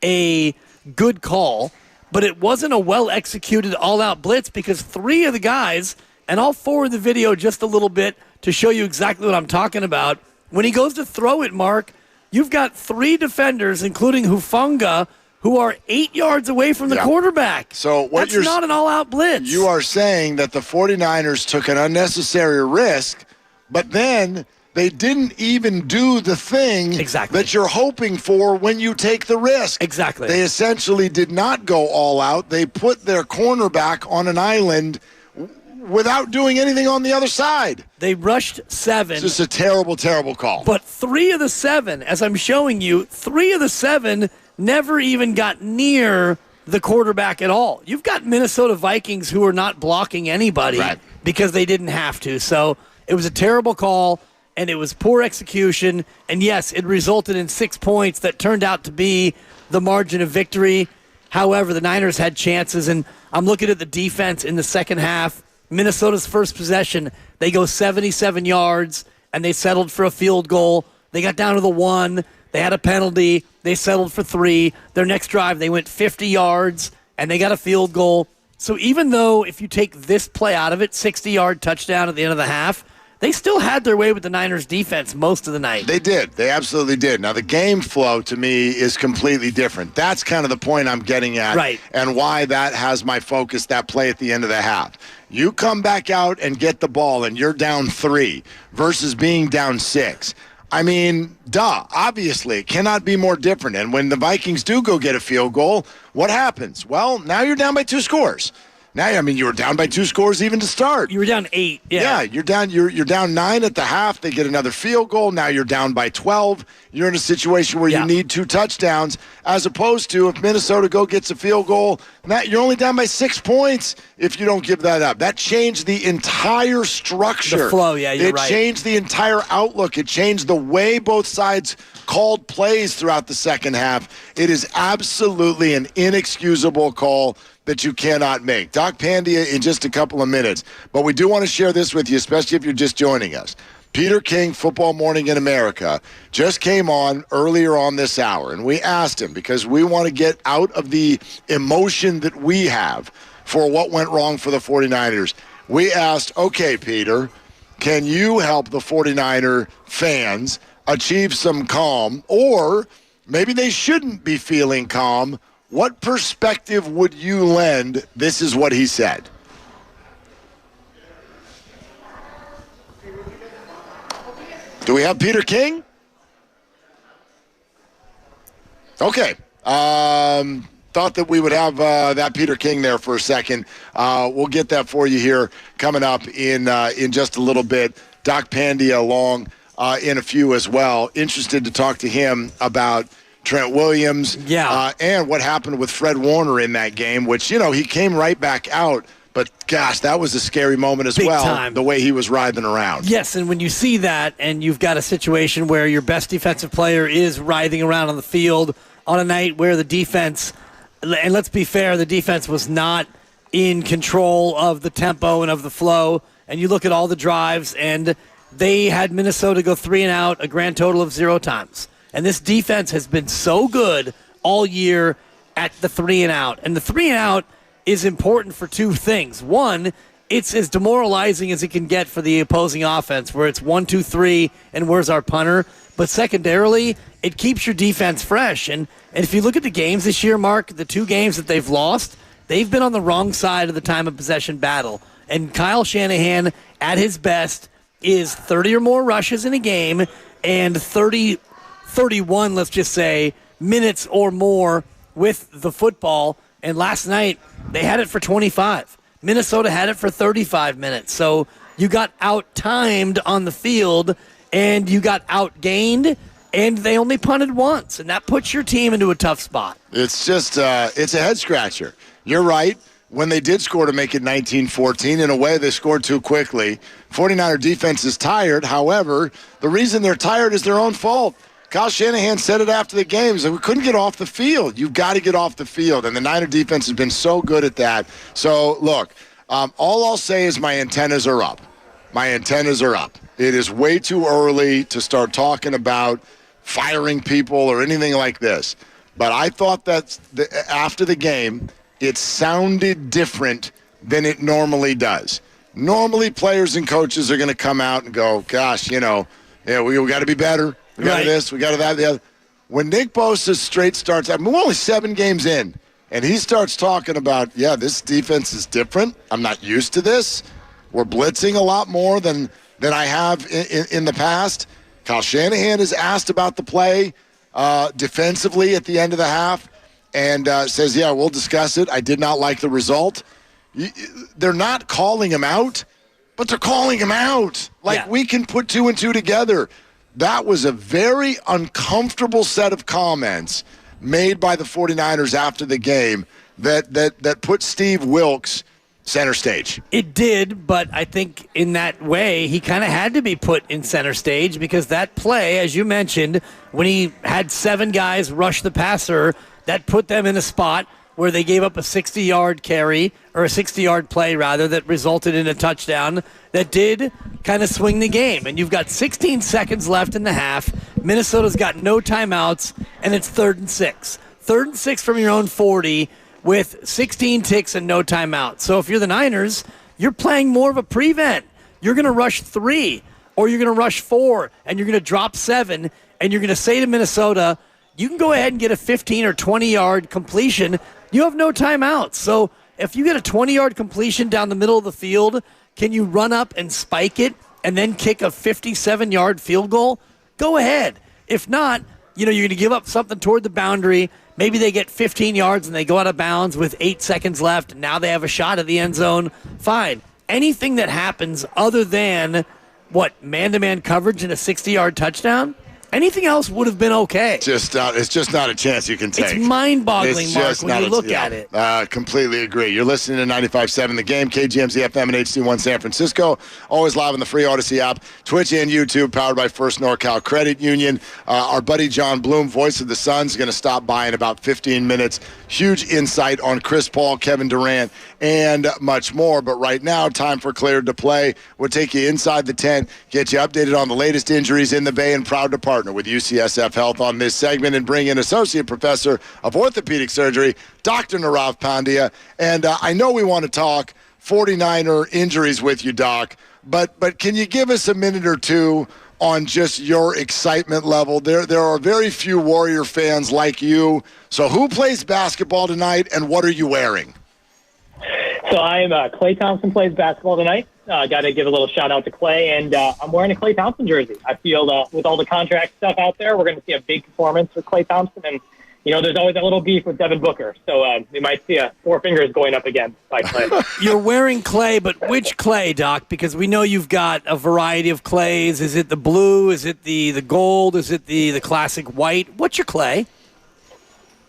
a good call, but it wasn't a well-executed all-out blitz because 3 of the guys, and I'll forward the video just a little bit to show you exactly what I'm talking about. When he goes to throw it, Mark, you've got 3 defenders, including Hufanga, who are 8 yards away from the quarterback. So that's not an all-out blitz. You are saying that the 49ers took an unnecessary risk, but then they didn't even do the thing that you're hoping for when you take the risk. Exactly. They essentially did not go all out. They put their cornerback on an island without doing anything on the other side. They rushed 7. It's just a terrible, terrible call. But 3 of the 7, as I'm showing you, 3 of the 7 never even got near the quarterback at all. You've got Minnesota Vikings who are not blocking anybody because they didn't have to. So it was a terrible call, and it was poor execution. And, yes, it resulted in 6 points that turned out to be the margin of victory. However, the Niners had chances, and I'm looking at the defense in the second half. Minnesota's first possession, they go 77 yards, and they settled for a field goal. They got down to the 1. They had a penalty. They settled for 3. Their next drive, they went 50 yards, and they got a field goal. So even though if you take this play out of it, 60-yard touchdown at the end of the half, they still had their way with the Niners' defense most of the night. They did. They absolutely did. Now, the game flow, to me, is completely different. That's kind of the point I'm getting at and why that has my focus, that play at the end of the half. You come back out and get the ball, and you're down 3 versus being down 6. I mean, obviously, it cannot be more different. And when the Vikings do go get a field goal, what happens? Well, now you're down by 2 scores. Now, I mean, you were down by 2 scores even to start. You were down 8. Yeah, you're down 9 at the half. They get another field goal. Now you're down by 12. You're in a situation where you need 2 touchdowns, as opposed to if Minnesota gets a field goal, you're only down by 6 points if you don't give that up. That changed the entire structure. The flow, you're right. It changed the entire outlook. It changed the way both sides called plays throughout the second half. It is absolutely an inexcusable call that you cannot make. Doc Pandia in just a couple of minutes. But we do want to share this with you, especially if you're just joining us. Peter King, Football Morning in America, just came on earlier on this hour, and we asked him, because we want to get out of the emotion that we have for what went wrong for the 49ers. We asked, okay, Peter, can you help the 49er fans achieve some calm, or maybe they shouldn't be feeling calm? What perspective would you lend? This is what he said. Do we have Peter King? Okay. Thought that we would have that Peter King there for a second. We'll get that for you here coming up in just a little bit. Doc Pandia along in a few as well. Interested to talk to him about Trent Williams, and what happened with Fred Warner in that game, which, he came right back out. But, gosh, that was a scary moment as well, the way he was writhing around. Yes, and when you see that and you've got a situation where your best defensive player is writhing around on the field on a night where the defense, and let's be fair, the defense was not in control of the tempo and of the flow, and you look at all the drives, and they had Minnesota go 3 and out a grand total of 0 times. And this defense has been so good all year at the 3 and out. And the 3 and out is important for 2 things. One, it's as demoralizing as it can get for the opposing offense, where it's 1, 2, 3, and where's our punter? But secondarily, it keeps your defense fresh. And if you look at the games this year, Mark, the 2 games that they've lost, they've been on the wrong side of the time of possession battle. And Kyle Shanahan, at his best, is 30 or more rushes in a game and 31, let's just say, minutes or more with the football. And last night, they had it for 25. Minnesota had it for 35 minutes. So you got out-timed on the field, and you got outgained, and they only punted once, and that puts your team into a tough spot. It's just it's a head-scratcher. You're right. When they did score to make it 19-14, in a way they scored too quickly. 49er defense is tired. However, the reason they're tired is their own fault. Kyle Shanahan said it after the game. We couldn't get off the field. You've got to get off the field, and the Niner defense has been so good at that. So, look, all I'll say is my antennas are up. My antennas are up. It is way too early to start talking about firing people or anything like this. But I thought that after the game, it sounded different than it normally does. Normally, players and coaches are going to come out and go, gosh, we got to be better. We got this, we got that, the other. When Nick Bosa straight starts, we're only 7 games in, and he starts talking about, this defense is different. I'm not used to this. We're blitzing a lot more than I have in the past. Kyle Shanahan is asked about the play defensively at the end of the half. And says, we'll discuss it. I did not like the result. They're not calling him out, but they're calling him out. We can put 2 and 2 together. That was a very uncomfortable set of comments made by the 49ers after the game that put Steve Wilks center stage. It did, but I think in that way he kind of had to be put in center stage because that play, as you mentioned, when he had 7 guys rush the passer, that put them in a spot where they gave up a 60-yard carry, or a 60-yard play, rather, that resulted in a touchdown that did kind of swing the game. And you've got 16 seconds left in the half. Minnesota's got no timeouts, and it's 3rd and 6. 3rd and 6 from your own 40 with 16 ticks and no timeouts. So if you're the Niners, you're playing more of a prevent. You're going to rush 3, or you're going to rush 4, and you're going to drop 7, and you're going to say to Minnesota, you can go ahead and get a 15 or 20-yard completion. You have no timeouts. So if you get a 20-yard completion down the middle of the field, can you run up and spike it and then kick a 57-yard field goal? Go ahead. If not, you're going to give up something toward the boundary. Maybe they get 15 yards and they go out of bounds with 8 seconds left, and now they have a shot at the end zone. Fine. Anything that happens other than, man-to-man coverage and a 60-yard touchdown? Anything else would have been okay. It's just not a chance you can take. It's mind-boggling, Mark, when you look at it. Completely agree. You're listening to 95.7 The Game, KGMZ FM and HD1 San Francisco. Always live on the free Odyssey app, Twitch and YouTube, powered by First NorCal Credit Union. Our buddy John Bloom, voice of the Suns, is going to stop by in about 15 minutes. Huge insight on Chris Paul, Kevin Durant, and much more. But right now, time for Cleared to Play. We'll take you inside the tent, get you updated on the latest injuries in the Bay, and proud to partner with UCSF Health on this segment and bring in Associate Professor of Orthopedic Surgery, Dr. Nirav Pandya. And I know we want to talk 49er injuries with you, Doc, but can you give us a minute or two on just your excitement level? There are very few Warrior fans like you. So who plays basketball tonight, and what are you wearing? So Klay Thompson plays basketball tonight. Got to give a little shout-out to Klay, and I'm wearing a Klay Thompson jersey. I feel with all the contract stuff out there, we're going to see a big performance for Klay Thompson, and, there's always a little beef with Devin Booker, so we might see 4 fingers going up again by Klay. You're wearing Klay, but which Klay, Doc? Because we know you've got a variety of Klays. Is it the blue? Is it the gold? Is it the classic white? What's your Klay?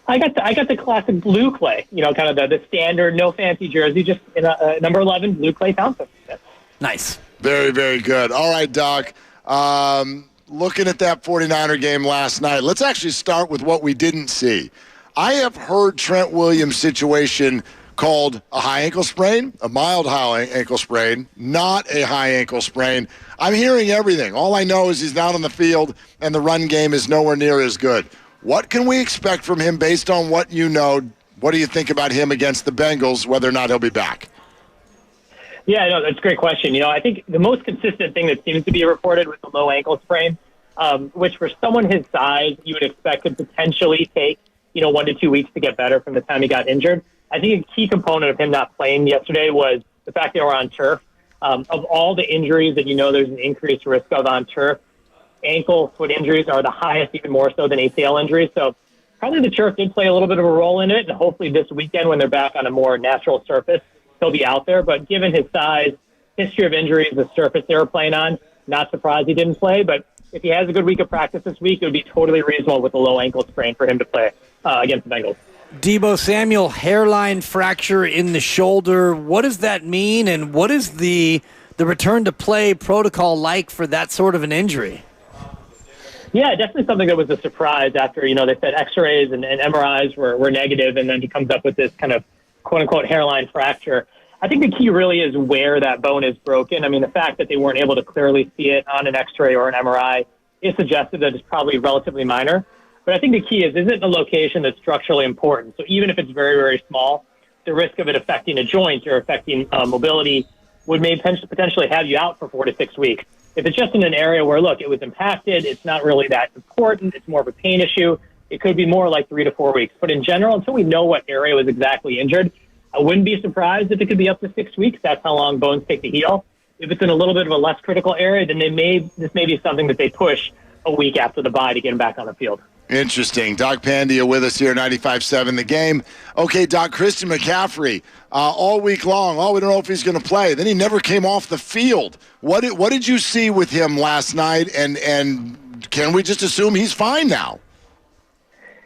I got the classic blue Klay, kind of the standard, no fancy jersey, just in a number 11 blue Klay Thompson. Nice. Very, very good. All right, Doc. Looking at that 49er game last night, let's actually start with what we didn't see. I have heard Trent Williams' situation called a high ankle sprain, a mild high ankle sprain, not a high ankle sprain. I'm hearing everything. All I know is he's not on the field, and the run game is nowhere near as good. What can we expect from him based on what you know? What do you think about him against the Bengals, whether or not he'll be back? Yeah, no, that's a great question. I think the most consistent thing that seems to be reported was the low ankle sprain, which for someone his size, you would expect could potentially take, 1 to 2 weeks to get better from the time he got injured. I think a key component of him not playing yesterday was the fact they were on turf. Of all the injuries that there's an increased risk of on turf, ankle, foot injuries are the highest, even more so than ACL injuries. So probably the turf did play a little bit of a role in it, and hopefully this weekend when they're back on a more natural surface, he'll be out there. But given his size, history of injuries, the surface they were playing on, not surprised he didn't play. But if he has a good week of practice this week, it would be totally reasonable with a low ankle sprain for him to play against the Bengals. Deebo Samuel, hairline fracture in the shoulder. What does that mean, and what is the return to play protocol like for that sort of an injury? Yeah, definitely something that was a surprise after, they said X-rays and MRIs were negative, and then he comes up with this kind of quote-unquote hairline fracture. I think the key really is where that bone is broken. I mean, the fact that they weren't able to clearly see it on an X-ray or an MRI is suggestive that it's probably relatively minor. But I think the key is it in a location that's structurally important? So even if it's very, very small, the risk of it affecting a joint or affecting mobility would potentially have you out for 4 to 6 weeks. If it's just in an area where, look, it was impacted, it's not really that important, it's more of a pain issue, it could be more like 3 to 4 weeks. But in general, until we know what area was exactly injured, I wouldn't be surprised if it could be up to 6 weeks. That's how long bones take to heal. If it's in a little bit of a less critical area, then this may be something that they push a week after the bye to get him back on the field. Interesting. Doc Pandia with us here, 95.7 The Game. Okay, Doc, Christian McCaffrey, all week long, we don't know if he's going to play. Then he never came off the field. What did you see with him last night, and can we just assume he's fine now?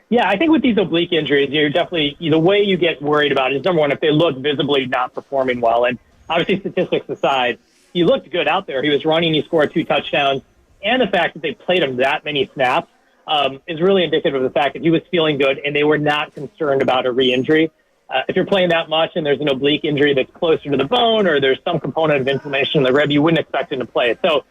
Yeah, I think with these oblique injuries, you're definitely, the way you get worried about it is, number one, if they look visibly not performing well. And obviously, statistics aside, he looked good out there. He was running, he scored 2 touchdowns. And the fact that they played him that many snaps is really indicative of the fact that he was feeling good and they were not concerned about a re-injury. If you're playing that much and there's an oblique injury that's closer to the bone or there's some component of inflammation in the rib, you wouldn't expect him to play. So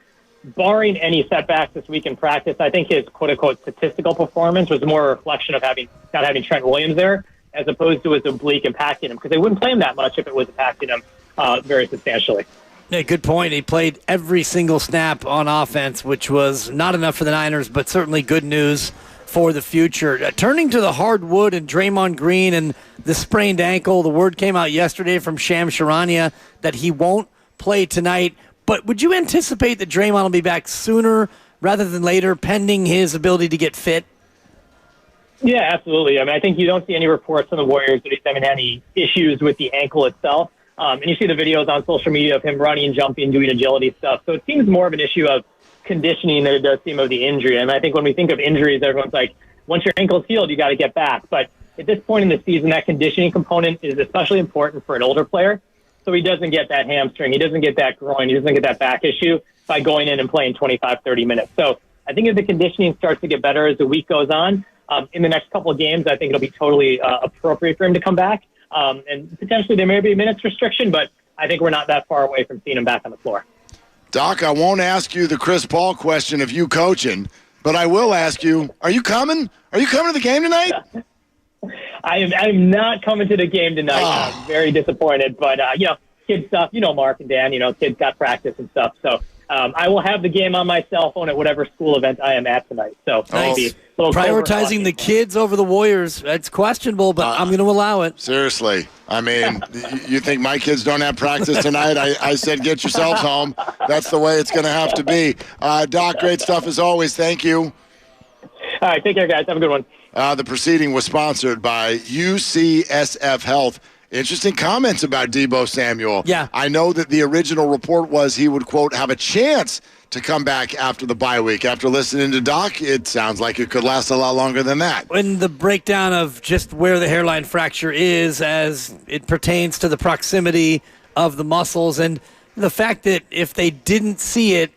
barring any setbacks this week in practice, I think his quote-unquote statistical performance was more a reflection of not having Trent Williams there as opposed to his oblique impacting him, because they wouldn't play him that much if it was impacting him very substantially. Yeah, good point. He played every single snap on offense, which was not enough for the Niners, but certainly good news for the future. Turning to the hardwood and Draymond Green and the sprained ankle, the word came out yesterday from Shams Charania that he won't play tonight. But would you anticipate that Draymond will be back sooner rather than later, pending his ability to get fit? Yeah, absolutely. I mean, I think you don't see any reports from the Warriors that he's having any issues with the ankle itself. And you see the videos on social media of him running, jumping, doing agility stuff. So it seems more of an issue of conditioning than it does seem of the injury. And I think when we think of injuries, everyone's like, once your ankle's healed, you got to get back. But at this point in the season, that conditioning component is especially important for an older player. So he doesn't get that hamstring. He doesn't get that groin. He doesn't get that back issue by going in and playing 25, 30 minutes. So I think if the conditioning starts to get better as the week goes on, in the next couple of games, I think it'll be totally appropriate for him to come back. And potentially there may be a minutes restriction, but I think we're not that far away from seeing him back on the floor. Doc, I won't ask you the Chris Paul question of you coaching, but I will ask you, are you coming? Are you coming to the game tonight? I'm not coming to the game tonight. I'm very disappointed, but, kid stuff, Mark and Dan, kids got practice and stuff. So I will have the game on my cell phone at whatever school event I am at tonight. So maybe prioritizing the kids over the Warriors, it's questionable, but I'm going to allow it. Seriously. I mean, you think my kids don't have practice tonight? I said get yourselves home. That's the way it's going to have to be. Doc, great stuff as always. Thank you. All right, take care, guys. Have a good one. The proceeding was sponsored by UCSF Health. Interesting comments about Deebo Samuel. Yeah. I know that the original report was he would, quote, have a chance to come back after the bye week. After listening to Doc, it sounds like it could last a lot longer than that. And the breakdown of just where the hairline fracture is as it pertains to the proximity of the muscles and the fact that if they didn't see it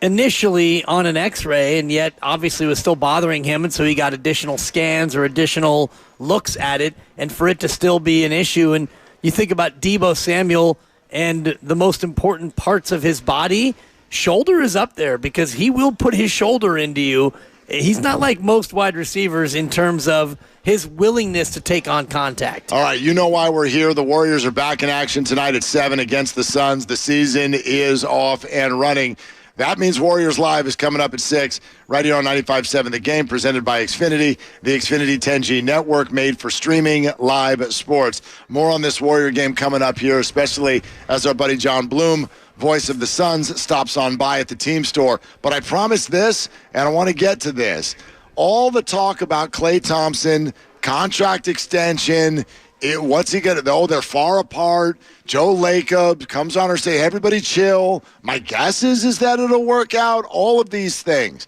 initially on an X-ray and yet obviously was still bothering him, and so he got additional scans or additional looks at it, and for it to still be an issue. And you think about Deebo Samuel and the most important parts of his body, shoulder is up there because he will put his shoulder into you. He's not like most wide receivers in terms of his willingness to take on contact. All right, you know why we're here. The Warriors are back in action tonight at 7 against the Suns. The season is off and running. That means Warriors Live is coming up at 6 right here on 95.7 The Game, presented by Xfinity, the Xfinity 10G network made for streaming live sports. More on this Warrior game coming up here, especially as our buddy John Bloom, voice of the Suns, stops on by at the team store. But I promise this, and I want to get to this. All the talk about Klay Thompson, contract extension, what's he going to do? They're far apart. Joe Lacob comes on or say, everybody chill. My guess is that it'll work out. All of these things.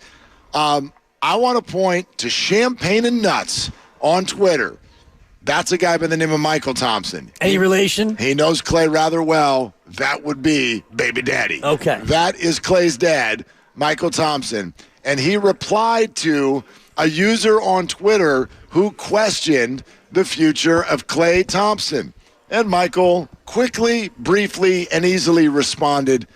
I want to point to Champagne and Nuts on Twitter. That's a guy by the name of Michael Thompson. Any relation? He knows Clay rather well. That would be Baby Daddy. Okay. That is Clay's dad, Michael Thompson. And he replied to a user on Twitter who questioned the future of Clay Thompson. And Michael quickly, briefly, and easily responded,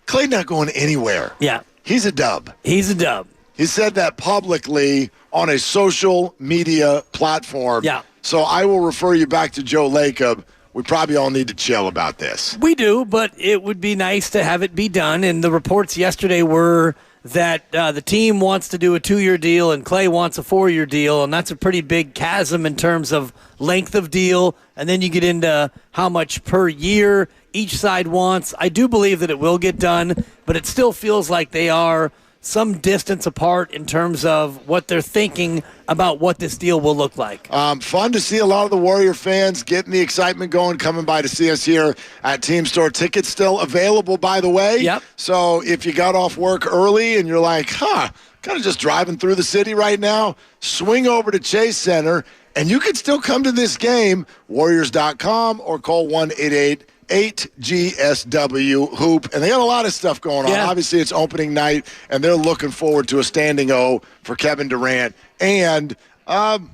Clay not going anywhere. Yeah. He's a dub. He's a dub. He said that publicly on a social media platform. Yeah. So I will refer you back to Joe Lacob. We probably all need to chill about this. We do, but it would be nice to have it be done. And the reports yesterday were that the team wants to do a 2-year deal and Clay wants a 4-year deal, and that's a pretty big chasm in terms of length of deal. And then you get into how much per year each side wants. I do believe that it will get done, but it still feels like they are some distance apart in terms of what they're thinking about what this deal will look like. Fun to see a lot of the Warrior fans getting the excitement going, coming by to see us here at Team Store. Tickets still available, by the way. Yep. So if you got off work early and you're like, kind of just driving through the city right now, swing over to Chase Center, and you can still come to this game, Warriors.com, or call 1-888-8GSW-HOOP. And they got a lot of stuff going on. Yeah. Obviously, it's opening night, and they're looking forward to a standing O for Kevin Durant and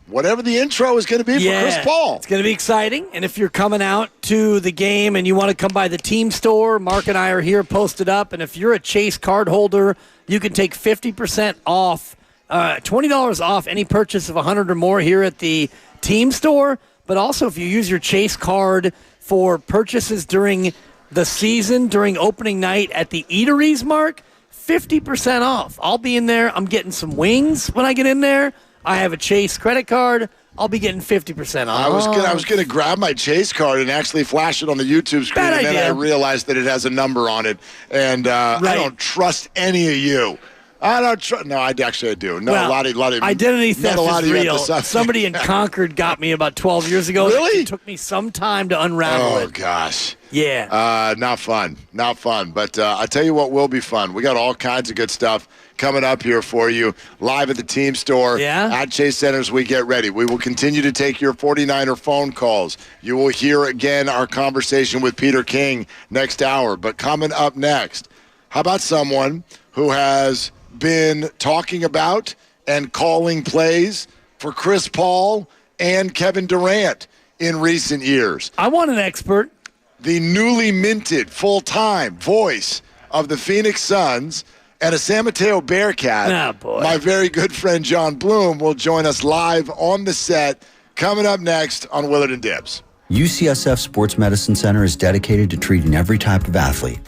whatever the intro is going to be for Chris Paul. It's going to be exciting. And if you're coming out to the game and you want to come by the team store, Mark and I are here posted up. And if you're a Chase card holder, you can take 50% off, $20 off any purchase of 100 or more here at the team store. But also if you use your Chase card for purchases during the season, during opening night at the eateries, Mark, 50% off. I'll be in there. I'm getting some wings when I get in there. I have a Chase credit card. I'll be getting 50% off. I was gonna grab my Chase card and actually flash it on the YouTube screen, Bad and then idea. I realized that it has a number on it, and I don't trust any of you. I don't trust. No, I do. No, Well, a lot of identity theft not a lot is of you real. at the sub- Somebody in Concord got me about 12 years ago. Really? It took me some time to unravel Oh it. gosh. Yeah. Not fun. But I tell you what will be fun. We got all kinds of good stuff coming up here for you live at the team store at Chase Center as we get ready. We will continue to take your 49er phone calls. You will hear again our conversation with Peter King next hour. But coming up next, how about someone who has been talking about and calling plays for Chris Paul and Kevin Durant in recent years? I want an expert. The newly minted full-time voice of the Phoenix Suns and a San Mateo Bearcat, my very good friend John Bloom, will join us live on the set coming up next on Willard and Dibs. UCSF Sports Medicine Center is dedicated to treating every type of athlete.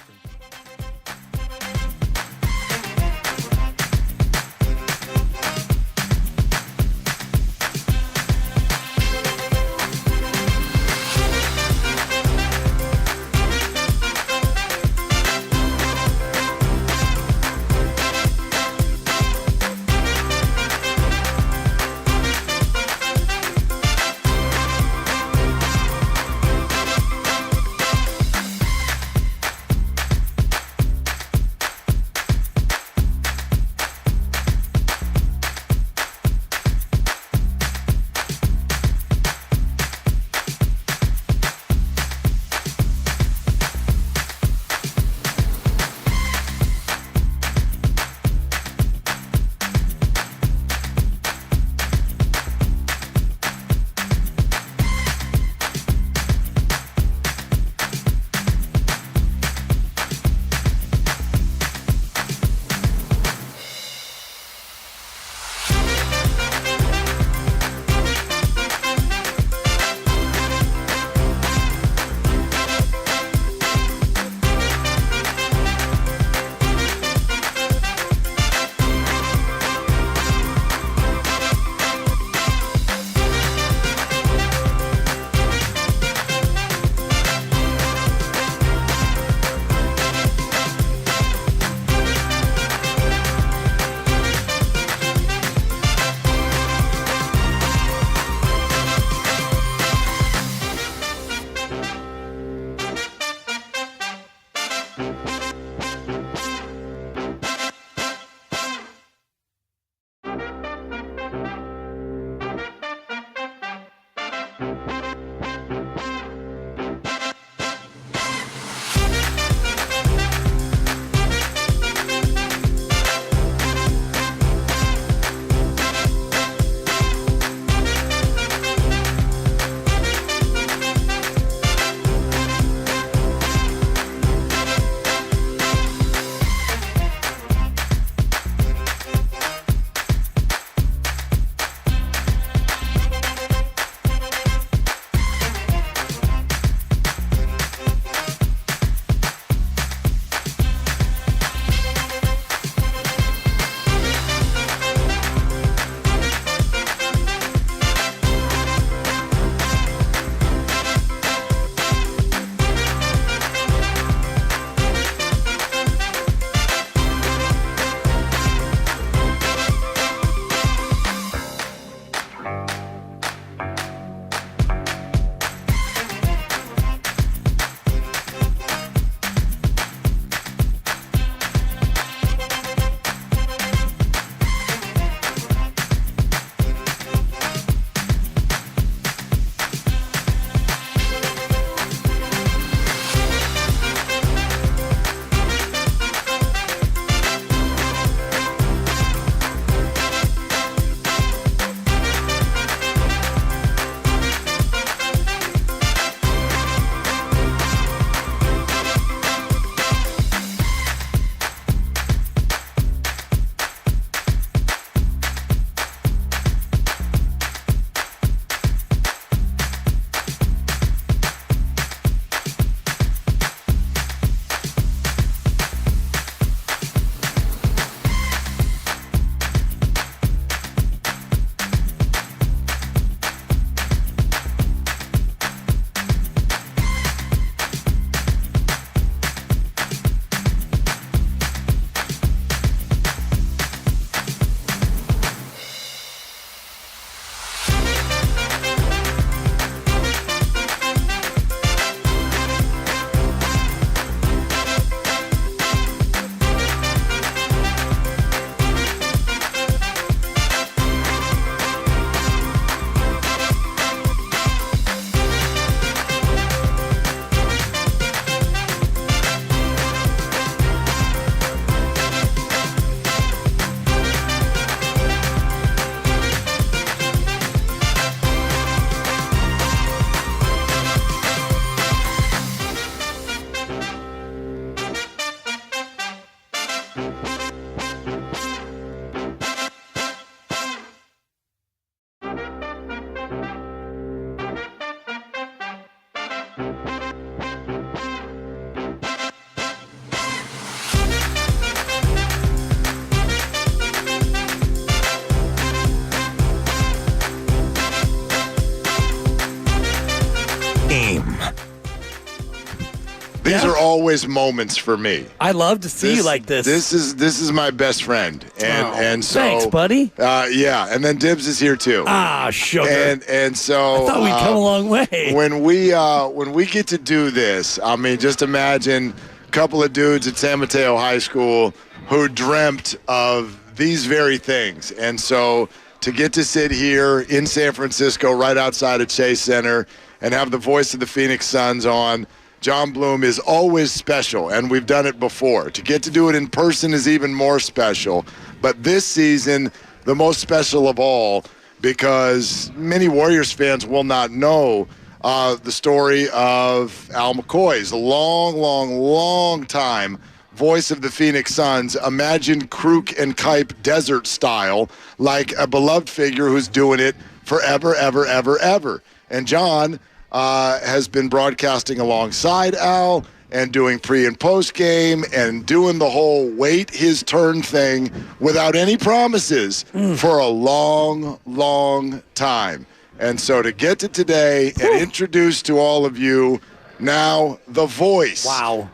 These are always moments for me. I love to see you like this. This is my best friend, and so thanks, buddy. Yeah, and then Dibs is here too. Ah, sugar. And so I thought we'd come a long way. When we get to do this, I mean, just imagine a couple of dudes at San Mateo High School who dreamt of these very things, and so to get to sit here in San Francisco, right outside of Chase Center, and have the voice of the Phoenix Suns on. John Bloom is always special, and we've done it before. To get to do it in person is even more special. But this season, the most special of all, because many Warriors fans will not know the story of Al McCoy's long time voice of the Phoenix Suns. Imagine Crook and Kipe desert style, like a beloved figure who's doing it forever, ever. And John has been broadcasting alongside Al and doing pre and post game and doing the whole wait his turn thing without any promises for a long time. And so to get to today and introduce to all of you now the voice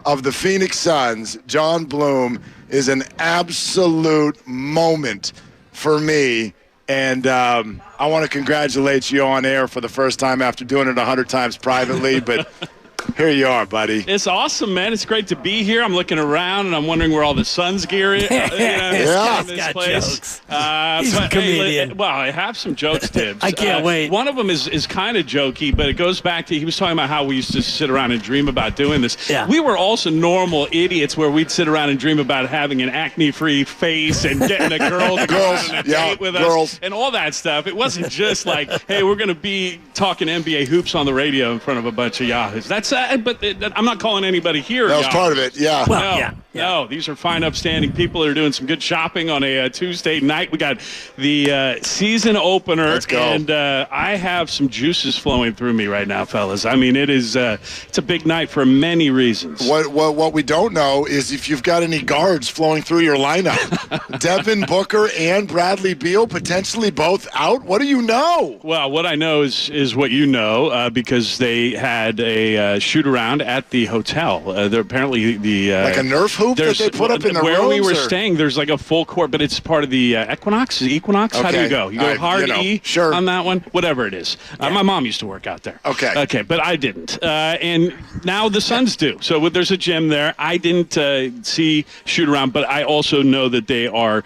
of the Phoenix Suns, John Bloom, is an absolute moment for me. And I want to congratulate you on air for the first time after doing it 100 times privately, but here you are, buddy. It's awesome, man. It's great to be here. I'm looking around, and I'm wondering where all the Suns gear is. He's got jokes. He's a comedian. I have some jokes, Tibbs. I can't wait. One of them is kind of jokey, but it goes back to, he was talking about how we used to sit around and dream about doing this. Yeah. We were also normal idiots where we'd sit around and dream about having an acne-free face and getting a girl to go on a date with us and all that stuff. It wasn't just like, hey, we're going to be talking NBA hoops on the radio in front of a bunch of yahoos. That's but I'm not calling anybody here. That was part of it, yeah. Well, No, these are fine, upstanding people that are doing some good shopping on a Tuesday night. We got the season opener. Let's go. And I have some juices flowing through me right now, fellas. I mean, it's a big night for many reasons. What we don't know is if you've got any guards flowing through your lineup. Devin Booker and Bradley Beal potentially both out. What do you know? Well, what I know is what you know, because they had a shoot-around at the hotel. They're apparently like a Nerf hoop that they put up in the where rooms, we were staying, there's like a full court, but it's part of the Equinox. Is it Equinox? How do you go? You go hard E on that one? Whatever it is. My mom used to work out there. Okay, but I didn't. And now the Suns do. So there's a gym there. I didn't see shoot-around, but I also know that they are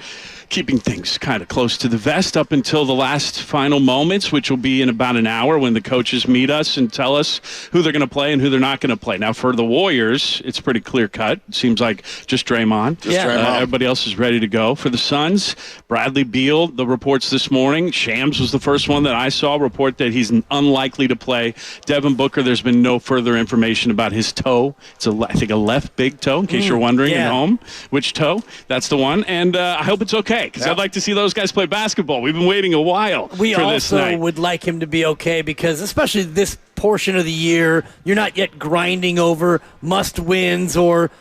keeping things kind of close to the vest up until the last final moments, which will be in about an hour when the coaches meet us and tell us who they're going to play and who they're not going to play. Now, for the Warriors, it's pretty clear-cut. It seems like just Draymond. Everybody else is ready to go. For the Suns, Bradley Beal, the reports this morning, Shams was the first one that I saw report that he's unlikely to play. Devin Booker, there's been no further information about his toe. It's, I think, a left big toe, in case you're wondering at home. Which toe? That's the one. And I hope it's okay. Because I'd like to see those guys play basketball. We've been waiting a while for this night. We also would like him to be okay because, especially this portion of the year, you're not yet grinding over must-wins or,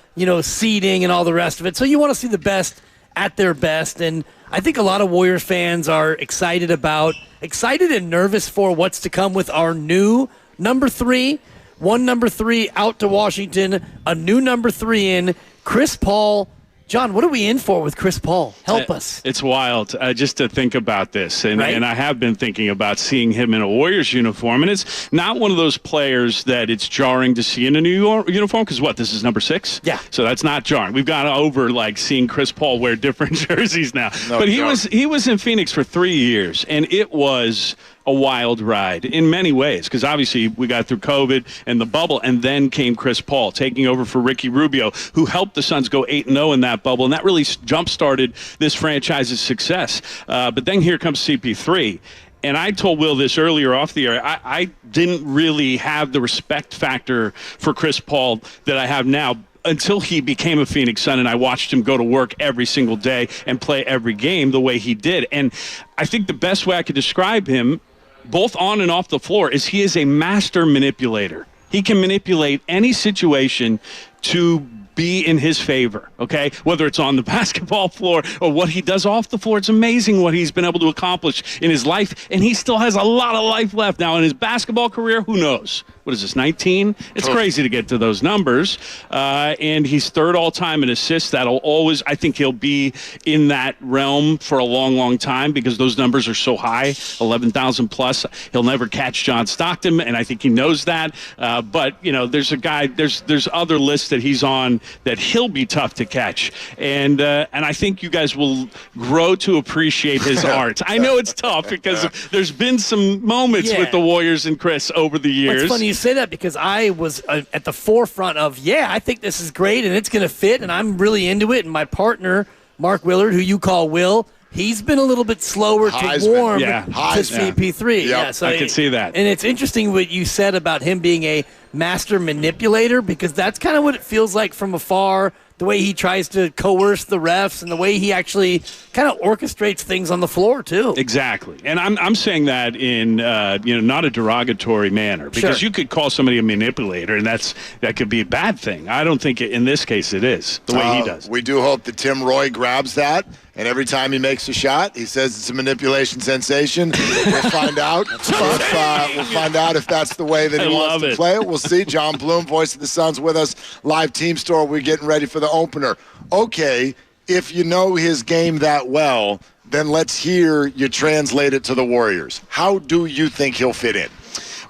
seeding and all the rest of it. So you want to see the best at their best. And I think a lot of Warriors fans are excited and nervous for what's to come with our new number 3. One number 3 out to Washington, a new number 3 in, Chris Paul. John, what are we in for with Chris Paul? Help us. It's wild just to think about this. And I have been thinking about seeing him in a Warriors uniform. And it's not one of those players that it's jarring to see in a new uniform. Because this is number 6? Yeah. So that's not jarring. We've gone over seeing Chris Paul wear different jerseys now. But he was in Phoenix for 3 years. And it was a wild ride in many ways, because obviously we got through COVID and the bubble, and then came Chris Paul taking over for Ricky Rubio, wwho helped the Suns go 8-0 in that bubble, and that really jump-started this franchise's success. But then here comes CP3. And I told Will this earlier off the air. I didn't really have the respect factor for Chris Paul that I have now until he became a Phoenix Sun, and I watched him go to work every single day and play every game the way he did. And I think the best way I could describe him, both on and off the floor, is he is a master manipulator. He can manipulate any situation to be in his favor, okay? Whether it's on the basketball floor or what he does off the floor, it's amazing what he's been able to accomplish in his life, and he still has a lot of life left. Now, in his basketball career, who knows? What is this, 19? It's crazy to get to those numbers. And he's third all-time in assists. That'll always, I think he'll be in that realm for a long, long time because those numbers are so high, 11,000 plus. He'll never catch John Stockton, and I think he knows that. But, you know, there's a guy, there's other lists that he's on that he'll be tough to catch. And I think you guys will grow to appreciate his art. I know it's tough because there's been some moments with the Warriors and Chris over the years. It's funny you say that because I was at the forefront of, I think this is great and it's going to fit and I'm really into it. And my partner, Mark Willard, who you call Will, he's been a little bit slower to warm to CP3. Yep. So I can see that. And it's interesting what you said about him being a master manipulator because that's kind of what it feels like from afar, the way he tries to coerce the refs and the way he actually kind of orchestrates things on the floor too. Exactly. And I'm saying that in not a derogatory manner because you could call somebody a manipulator and that could be a bad thing. I don't think in this case it is the way he does. We do hope that Tim Roy grabs that. And every time he makes a shot, he says it's a manipulation sensation. We'll find out. We'll find out if that's the way that he wants to play it. We'll see. John Bloom, voice of the Suns, with us. Live team store. We're getting ready for the opener. Okay, if you know his game that well, then let's hear you translate it to the Warriors. How do you think he'll fit in?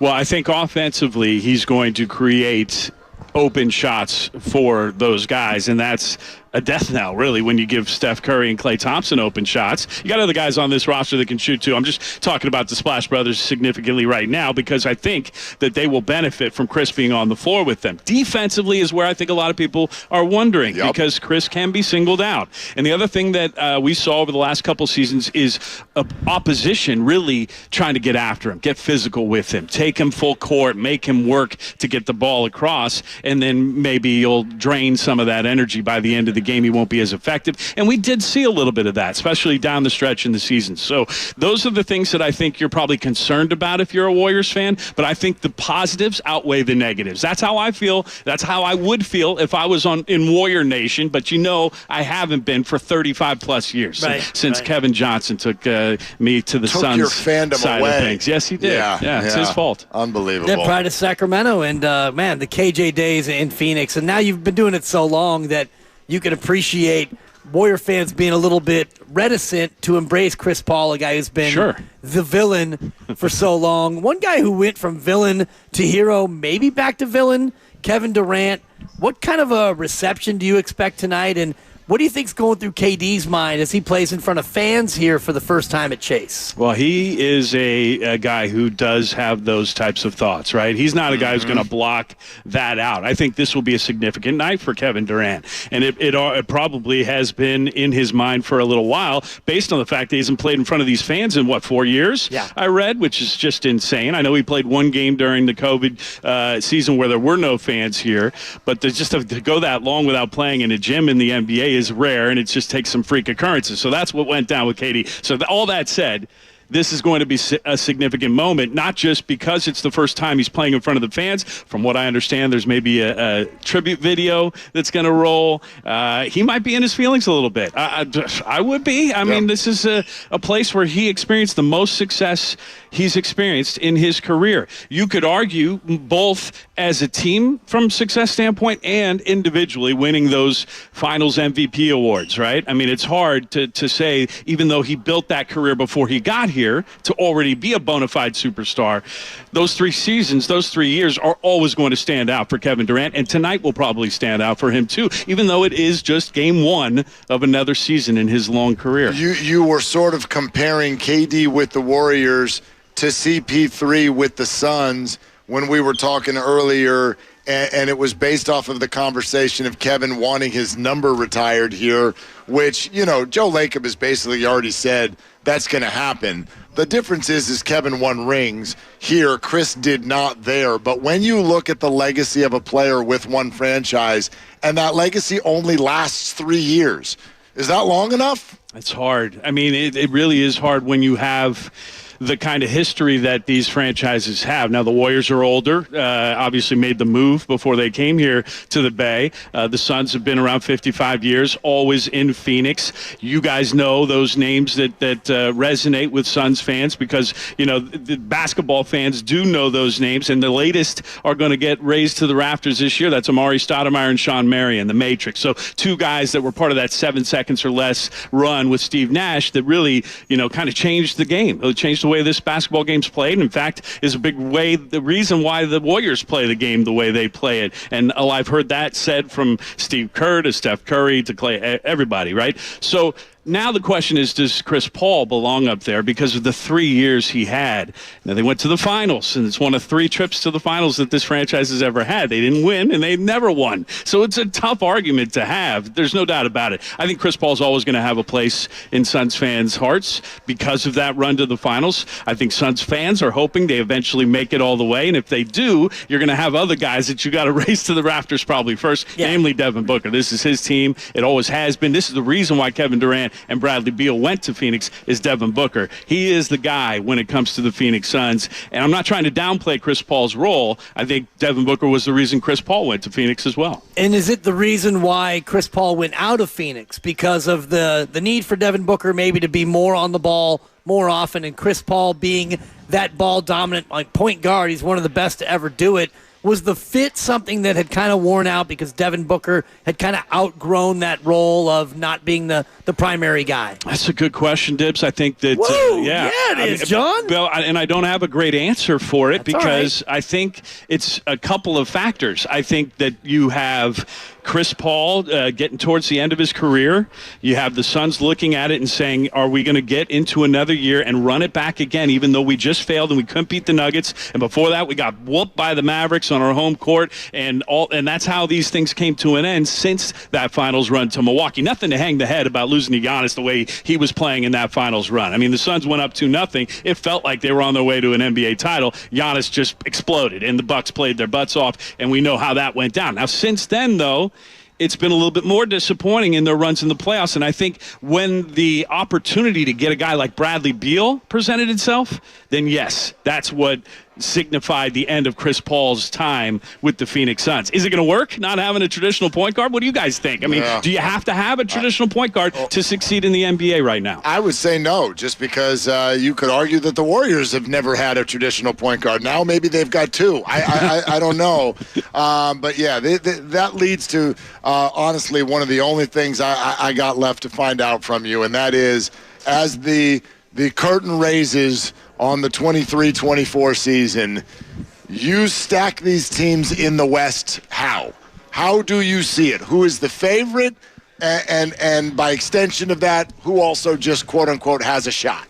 Well, I think offensively he's going to create open shots for those guys, and that's a death knell, really, when you give Steph Curry and Klay Thompson open shots. You got other guys on this roster that can shoot, too. I'm just talking about the Splash Brothers significantly right now because I think that they will benefit from Chris being on the floor with them. Defensively is where I think a lot of people are wondering because Chris can be singled out. And the other thing that we saw over the last couple seasons is opposition really trying to get after him, get physical with him, take him full court, make him work to get the ball across, and then maybe you'll drain some of that energy by the end of the game. He won't be as effective. And we did see a little bit of that, especially down the stretch in the season. So those are the things that I think you're probably concerned about if you're a Warriors fan. But I think the positives outweigh the negatives. That's how I feel. That's how I would feel if I was in Warrior Nation. But I haven't been for 35 plus years since Kevin Johnson took me to the Suns your fandom side away. of things. Yes, he did. Yeah, it's his fault. Unbelievable. That pride of Sacramento and, the KJ days in Phoenix. And now you've been doing it so long that you can appreciate Warrior fans being a little bit reticent to embrace Chris Paul, a guy who's been the villain for so long. One guy who went from villain to hero, maybe back to villain, Kevin Durant. What kind of a reception do you expect tonight? And what do you think's going through KD's mind as he plays in front of fans here for the first time at Chase? Well, he is a guy who does have those types of thoughts, right? He's not a guy who's going to block that out. I think this will be a significant night for Kevin Durant, and it probably has been in his mind for a little while based on the fact that he hasn't played in front of these fans in, 4 years? Yeah. I read, which is just insane. I know he played one game during the COVID season where there were no fans here, but to go that long without playing in a gym in the NBA is rare, and it just takes some freak occurrences. So that's what went down with KD. So all that said, this is going to be a significant moment, not just because it's the first time he's playing in front of the fans. From what I understand, there's maybe a tribute video that's going to roll. He might be in his feelings a little bit. I would be. I mean, this is a place where he experienced the most success he's experienced in his career. You could argue both as a team from success standpoint and individually winning those finals MVP awards, right? I mean, it's hard to say, even though he built that career before he got here to already be a bona fide superstar, those 3 seasons, those 3 years are always going to stand out for Kevin Durant, and tonight will probably stand out for him too, even though it is just game 1 of another season in his long career. You were sort of comparing KD with the Warriors to CP3 with the Suns when we were talking earlier, and it was based off of the conversation of Kevin wanting his number retired here, which, Joe Lacob has basically already said that's going to happen. The difference is Kevin won rings here. Chris did not there. But when you look at the legacy of a player with one franchise, and that legacy only lasts 3 years, is that long enough? It's hard. I mean, it really is hard when you have the kind of history that these franchises have. Now, the Warriors are older, obviously made the move before they came here to the Bay. The Suns have been around 55 years, always in Phoenix. You guys know those names that resonate with Suns fans because, the basketball fans do know those names, and the latest are going to get raised to the rafters this year. That's Amari Stoudemire and Sean Marion, the Matrix. So two guys that were part of that 7 seconds or less run with Steve Nash that really, kind of changed the game. It changed the way this basketball game's played. And in fact, is a big way the reason why the Warriors play the game the way they play it. And I've heard that said from Steve Kerr to Steph Curry to Clay, everybody, right? So now the question is, does Chris Paul belong up there because of the 3 years he had? Now, they went to the finals, and it's one of 3 trips to the finals that this franchise has ever had. They didn't win, and they've never won. So it's a tough argument to have. There's no doubt about it. I think Chris Paul's always going to have a place in Suns fans' hearts because of that run to the finals. I think Suns fans are hoping they eventually make it all the way, and if they do, you're going to have other guys that you got to race to the rafters probably first, namely Devin Booker. This is his team. It always has been. This is the reason why Kevin Durant and Bradley Beal went to Phoenix is Devin Booker. He is the guy when it comes to the Phoenix Suns. And I'm not trying to downplay Chris Paul's role. I think Devin Booker was the reason Chris Paul went to Phoenix as well. And is it the reason why Chris Paul went out of Phoenix? Because of the need for Devin Booker maybe to be more on the ball more often, and Chris Paul being that ball-dominant point guard, he's one of the best to ever do it. Was the fit something that had kind of worn out because Devin Booker had kind of outgrown that role of not being the primary guy? That's a good question, Dibs. I think that, it is, John. Well, and I don't have a great answer for it. That's because all right. I think it's a couple of factors. I think that you have Chris Paul getting towards the end of his career. You have the Suns looking at it and saying, are we going to get into another year and run it back again, even though we just failed and we couldn't beat the Nuggets? And before that, we got whooped by the Mavericks on our home court. And that's how these things came to an end since that finals run to Milwaukee. Nothing to hang the head about losing to Giannis the way he was playing in that finals run. I mean, the Suns went up 2-0. It felt like they were on their way to an NBA title. Giannis just exploded, and the Bucks played their butts off, and we know how that went down. Now, since then, though, it's been a little bit more disappointing in their runs in the playoffs. And I think when the opportunity to get a guy like Bradley Beal presented itself, then yes, that's what signified the end of Chris Paul's time with the Phoenix Suns. Is it going to work, not having a traditional point guard? What do you guys think? I mean, do you have to have a traditional point guard to succeed in the NBA right now? I would say no, just because you could argue that the Warriors have never had a traditional point guard. Now maybe they've got 2. I don't know. But, yeah, that leads to, honestly, one of the only things I got left to find out from you, and that is as the curtain raises on the 23-24 season, you stack these teams in the West how? How do you see it? Who is the favorite? And by extension of that, who also just, quote-unquote, has a shot?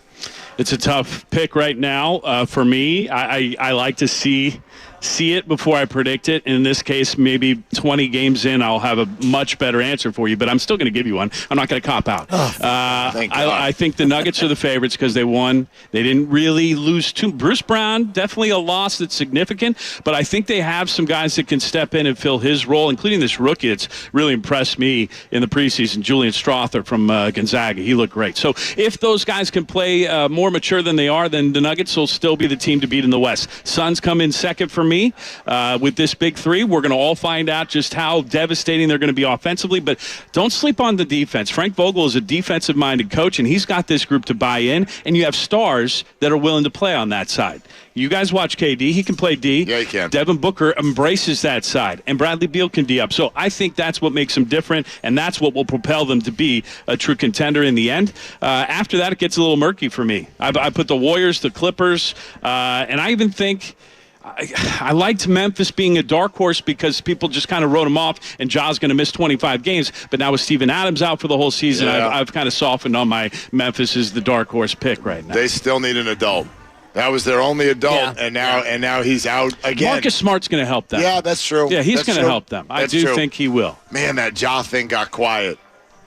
It's a tough pick right now for me. I like to see it before I predict it. In this case, maybe 20 games in, I'll have a much better answer for you, but I'm still going to give you one. I'm not going to cop out. I think the Nuggets are the favorites because they won. They didn't really lose too. Bruce Brown, definitely a loss that's significant, but I think they have some guys that can step in and fill his role, including this rookie that's really impressed me in the preseason, Julian Strother from Gonzaga. He looked great. So if those guys can play more mature than they are, then the Nuggets will still be the team to beat in the West. Suns come in second for me with this big 3. We're going to all find out just how devastating they're going to be offensively, but don't sleep on the defense. Frank Vogel is a defensive-minded coach, and he's got this group to buy in, and you have stars that are willing to play on that side. You guys watch KD. He can play D. Yeah, he can. Devin Booker embraces that side, and Bradley Beal can D up. So I think that's what makes them different, and that's what will propel them to be a true contender in the end. After that, it gets a little murky for me. I put the Warriors, the Clippers, and I even think I liked Memphis being a dark horse because people just kind of wrote him off, and Ja's going to miss 25 games. But now with Steven Adams out for the whole season, I've kind of softened on my Memphis as the dark horse pick right now. They still need an adult. That was their only adult, and now he's out again. Marcus Smart's going to help them. Yeah, that's true. Yeah, he's going to help them. I do think he will. Man, that Ja thing got quiet.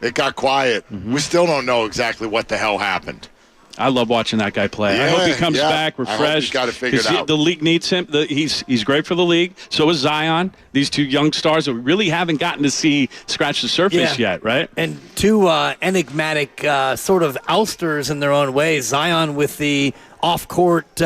It got quiet. Mm-hmm. We still don't know exactly what the hell happened. I love watching that guy play. I hope he comes back refreshed. He's got to figure it out. The league needs him. He's great for the league. So is Zion. These two young stars that we really haven't gotten to see scratch the surface yet, right? And two enigmatic sort of ousters in their own way. Zion with the off-court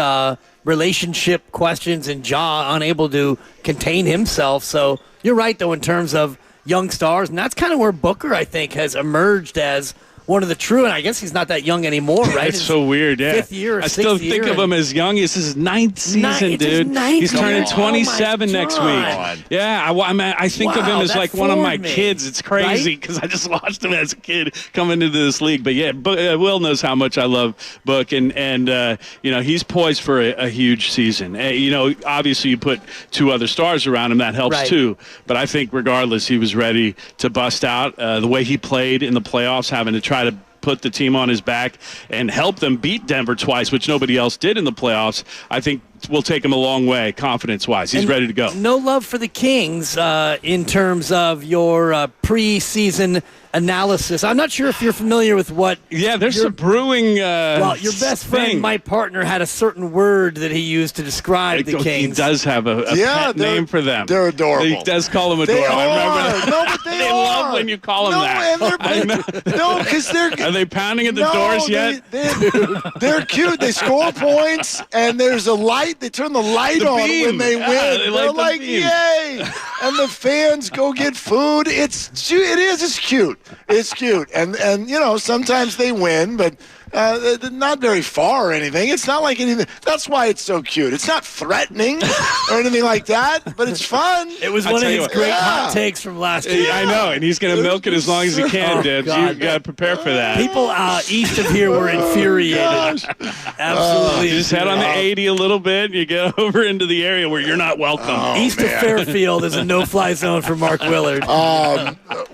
relationship questions and Ja unable to contain himself. So you're right, though, in terms of young stars. And that's kind of where Booker, I think, has emerged as one of the true, and I guess he's not that young anymore, right? It's so weird, yeah. Fifth year or I still think of him as young. It's his ninth season, dude. He's turning 27 next week. Yeah, I think of him as like one of my kids. It's crazy because I just watched him as a kid coming into this league. But yeah, Will knows how much I love Book, and he's poised for a huge season. Obviously you put two other stars around him, that helps too. But I think regardless, he was ready to bust out. The way he played in the playoffs, having to try to put the team on his back and help them beat Denver twice, which nobody else did in the playoffs, I think will take him a long way, confidence-wise. He's ready to go. No love for the Kings in terms of your preseason analysis. I'm not sure if you're familiar with what... Yeah, there's some brewing well, your best friend, my partner, had a certain word that he used to describe the Kings. He does have a pet name for them. They're adorable. He does call them adorable. I remember. No, but they love when you call them that. No, because they're... Are they pounding at the doors yet? They're cute. They score points, and there's a light. They turn the light on when they win. They're like, yay! And the fans go get food. It's cute. It's cute. And sometimes they win, but not very far or anything. It's not like anything. That's why it's so cute. It's not threatening or anything like that, but it's fun. It was one of his great hot takes from last year. I know, and he's going to milk it as long as he can, Dibs. You've got to prepare for that. People east of here were infuriated. Absolutely. You just head on the 80 a little bit, and you get over into the area where you're not welcome. East of Fairfield is a no-fly zone for Mark Willard.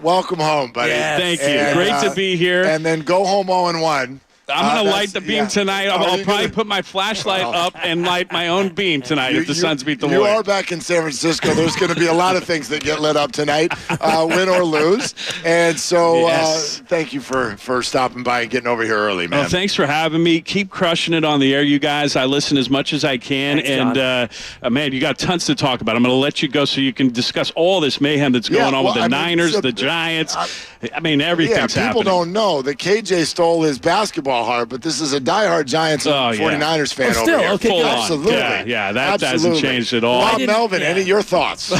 Welcome home, buddy. Yes. Thank you. Great to be here. And then go home 0-1. I'm going to light the beam tonight. I'll probably put my flashlight up and light my own beam tonight if the Suns beat the Warriors. You are back in San Francisco. There's going to be a lot of things that get lit up tonight, win or lose. And so thank you for stopping by and getting over here early, man. Well, thanks for having me. Keep crushing it on the air, you guys. I listen as much as I can. Thanks, man, you got tons to talk about. I'm going to let you go so you can discuss all this mayhem that's going on with the Niners, the Giants. Everything's happening. People don't know that KJ stole his basketball heart, but this is a diehard Giants and 49ers fan over here. Okay, absolutely. Yeah, that hasn't changed at all. Rob Melvin, any of your thoughts?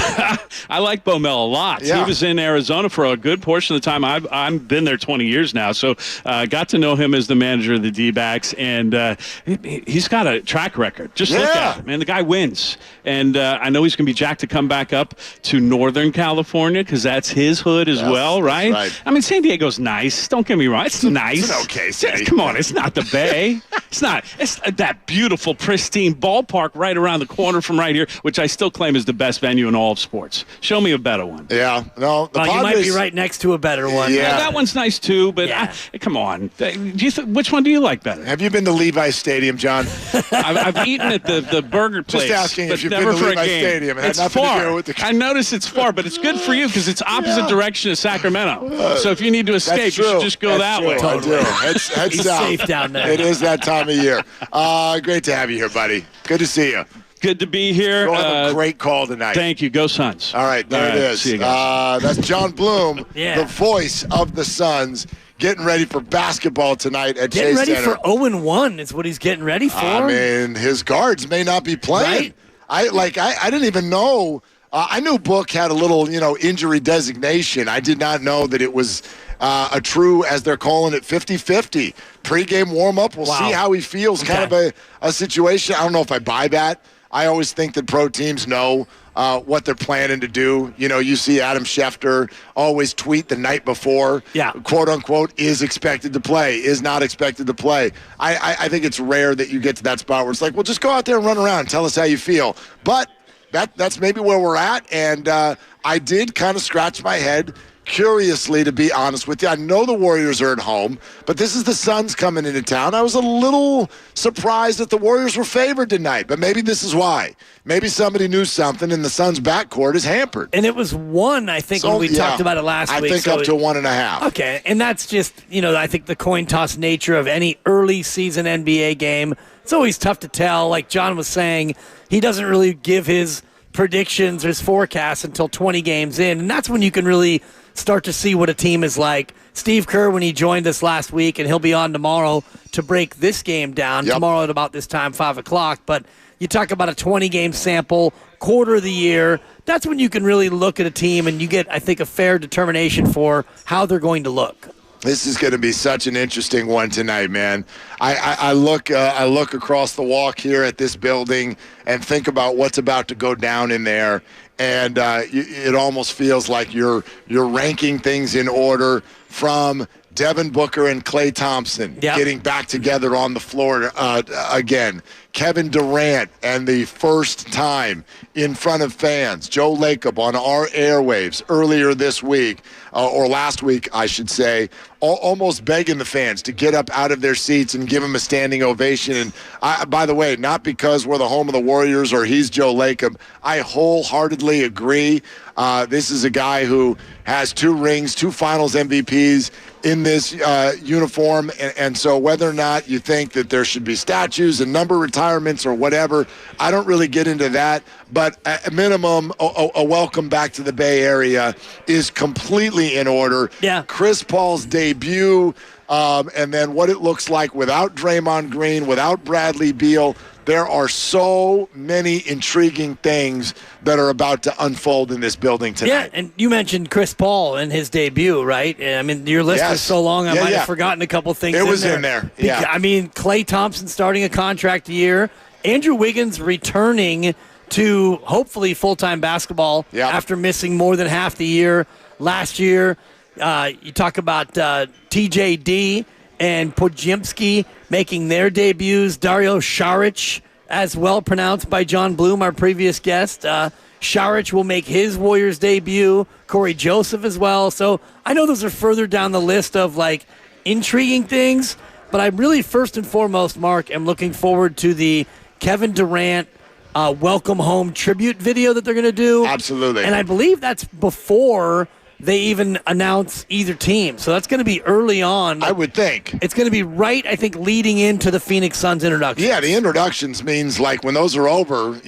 I like Bo Mel a lot. Yeah. He was in Arizona for a good portion of the time. I've been there 20 years now, so got to know him as the manager of the D-backs, and he's got a track record. Just look at him, man. The guy wins. And I know he's going to be jacked to come back up to Northern California because that's his hood as well, right? I mean, San Diego's nice. Don't get me wrong. It's nice. It's okay city. Come on. It's not the Bay. It's not. It's that beautiful, pristine ballpark right around the corner from right here, which I still claim is the best venue in all of sports. Show me a better one. Yeah. No, you might be right next to a better one. Yeah, that one's nice too, but come on. Which one do you like better? Have you been to Levi's Stadium, John? I've eaten at the burger place. Just asking but if you've never been to for Levi's a game. Stadium. It had It's nothing far. to do with the... I notice it's far, but it's good for you because it's opposite direction of Sacramento. So if you need to escape, you should just go that way. I do. Head He's south. safe down there. It is that time of year. Great to have you here, buddy. Good to see you. Good to be here. Go have a great call tonight. Thank you. Go Suns. All right, there it is. See you guys. That's John Bloom, the voice of the Suns, getting ready for basketball tonight at Chase Center. Getting ready for 0-1 is what he's getting ready for. I mean, his guards may not be playing. Right? I didn't even know. I knew Book had a little, injury designation. I did not know that it was a true, as they're calling it, 50-50. Pre-game warm-up. We'll see how he feels. Okay. Kind of a situation. I don't know if I buy that. I always think that pro teams know what they're planning to do. You see Adam Schefter always tweet the night before, quote unquote, is expected to play, is not expected to play. I think it's rare that you get to that spot where it's like, well, just go out there and run around and tell us how you feel. But that's maybe where we're at. And I did kind of scratch my head curiously, to be honest with you, I know the Warriors are at home, but this is the Suns coming into town. I was a little surprised that the Warriors were favored tonight, but maybe this is why. Maybe somebody knew something, and the Suns' backcourt is hampered. And it was 1, I think, when we talked about it last week. I think up to 1.5. Okay, and that's just, I think the coin toss nature of any early season NBA game. It's always tough to tell. Like John was saying, he doesn't really give his predictions or his forecasts until 20 games in, and that's when you can really start to see what a team is like. Steve Kerr, when he joined us last week, and he'll be on tomorrow to break this game down, tomorrow at about this time, 5 o'clock, but you talk about a 20-game sample, quarter of the year, that's when you can really look at a team and you get, I think, a fair determination for how they're going to look. This is going to be such an interesting one tonight, man. I look across the walk here at this building and think about what's about to go down in there, and it almost feels like you're ranking things in order from Devin Booker and Klay Thompson getting back together on the floor again. Kevin Durant and the first time in front of fans. Joe Lacob on our airwaves earlier this week, or last week, I should say, almost begging the fans to get up out of their seats and give him a standing ovation. And by the way, not because we're the home of the Warriors or he's Joe Lacob. I wholeheartedly agree. This is a guy who has 2 rings, 2 finals MVPs in this uniform. And so whether or not you think that there should be statues and number retirements or whatever, I don't really get into that. But at a minimum, a welcome back to the Bay Area is completely in order. Yeah. Chris Paul's debut, and then what it looks like without Draymond Green, without Bradley Beal. There are so many intriguing things that are about to unfold in this building tonight. Yeah, and you mentioned Chris Paul and his debut, right? I mean, your list is so long, I might have forgotten a couple things. It was in there. Yeah. I mean, Klay Thompson starting a contract year, Andrew Wiggins returning to hopefully full-time basketball after missing more than half the year last year. You talk about TJD and Podziemski making their debuts. Dario Saric, as well pronounced by John Bloom, our previous guest. Saric will make his Warriors debut. Corey Joseph as well. So I know those are further down the list of intriguing things, but I really first and foremost, Mark, am looking forward to the Kevin Durant welcome home tribute video that they're going to do. Absolutely. And I believe that's before they even announce either team. So that's going to be early on. I would think. It's going to be right, I think, leading into the Phoenix Suns introduction. Yeah, the introductions means when those are over,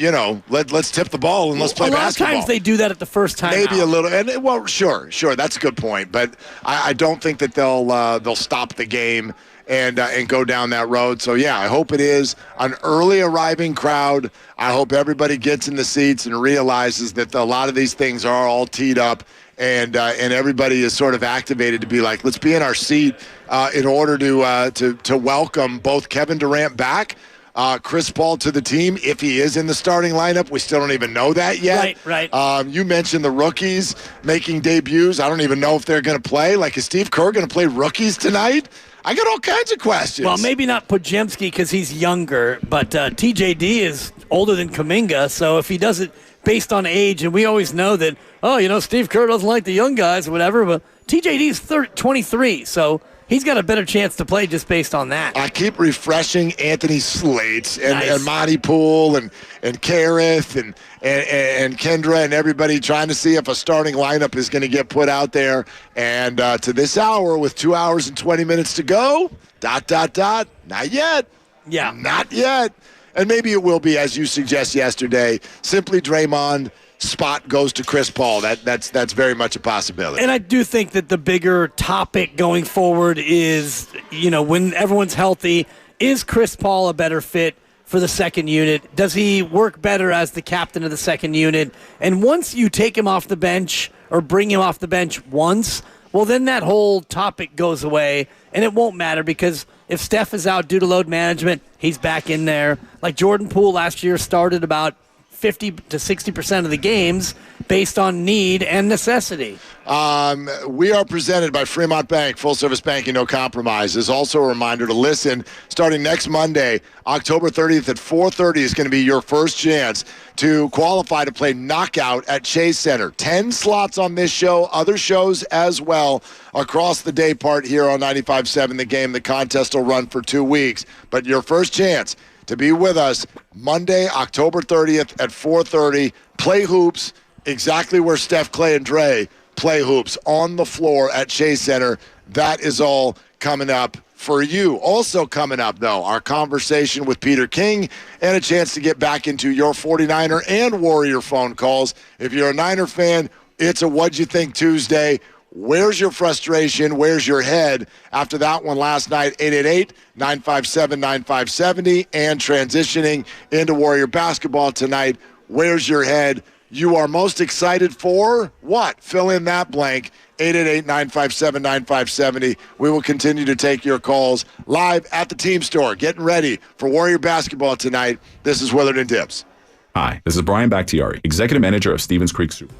let's tip the ball and let's play basketball. A lot of times they do that at the first time Maybe out. a little. And well, sure, that's a good point. But I don't think that they'll stop the game and go down that road. So, yeah, I hope it is an early arriving crowd. I hope everybody gets in the seats and realizes that a lot of these things are all teed up. And everybody is sort of activated to be like, let's be in our seat in order to welcome both Kevin Durant back, Chris Paul to the team if he is in the starting lineup. We still don't even know that yet. Right. You mentioned the rookies making debuts. I don't even know if they're going to play. Is Steve Kerr going to play rookies tonight? I got all kinds of questions. Well, maybe not Podziemski because he's younger, but TJD is older than Kuminga, so if he does it based on age, and we always know that, Steve Kerr doesn't like the young guys or whatever, but TJD is 23, so he's got a better chance to play just based on that. I keep refreshing Anthony Slates and Monty Poole and Kareth and Kendra and everybody trying to see if a starting lineup is going to get put out there. And to this hour, with 2 hours and 20 minutes to go, ... not yet. Yeah. Not yet. And maybe it will be, as you suggest yesterday, simply Draymond, spot goes to Chris Paul. That's very much a possibility. And I do think that the bigger topic going forward is, when everyone's healthy, is Chris Paul a better fit for the second unit? Does he work better as the captain of the second unit? And once you take him off the bench or bring him off the bench once, well, then that whole topic goes away, and it won't matter because if Steph is out due to load management, he's back in there. Like Jordan Poole last year started about 50 to 60% of the games based on need and necessity. We are presented by Fremont Bank, full-service banking, no compromises. Also a reminder to listen, starting next Monday, October 30th at 4:30 is going to be your first chance to qualify to play Knockout at Chase Center. 10 slots on this show, other shows as well across the day part here on 95.7 The Game. The contest will run for 2 weeks, but your first chance to be with us Monday, October 30th at 4:30. Play hoops exactly where Steph, Clay, and Dre play hoops, on the floor at Chase Center. That is all coming up for you. Also coming up, though, our conversation with Peter King and a chance to get back into your 49er and Warrior phone calls. If you're a Niner fan, it's a What'd You Think Tuesday. Where's your frustration? Where's your head? After that one last night, 888-957-9570, and transitioning into Warrior basketball tonight, where's your head? You are most excited for what? Fill in that blank. 888-957-9570. We will continue to take your calls live at the team store. Getting ready for Warrior basketball tonight. This is Willard and Dibbs. Hi, this is Brian Bakhtiari, Executive Manager of Stevens Creek Super.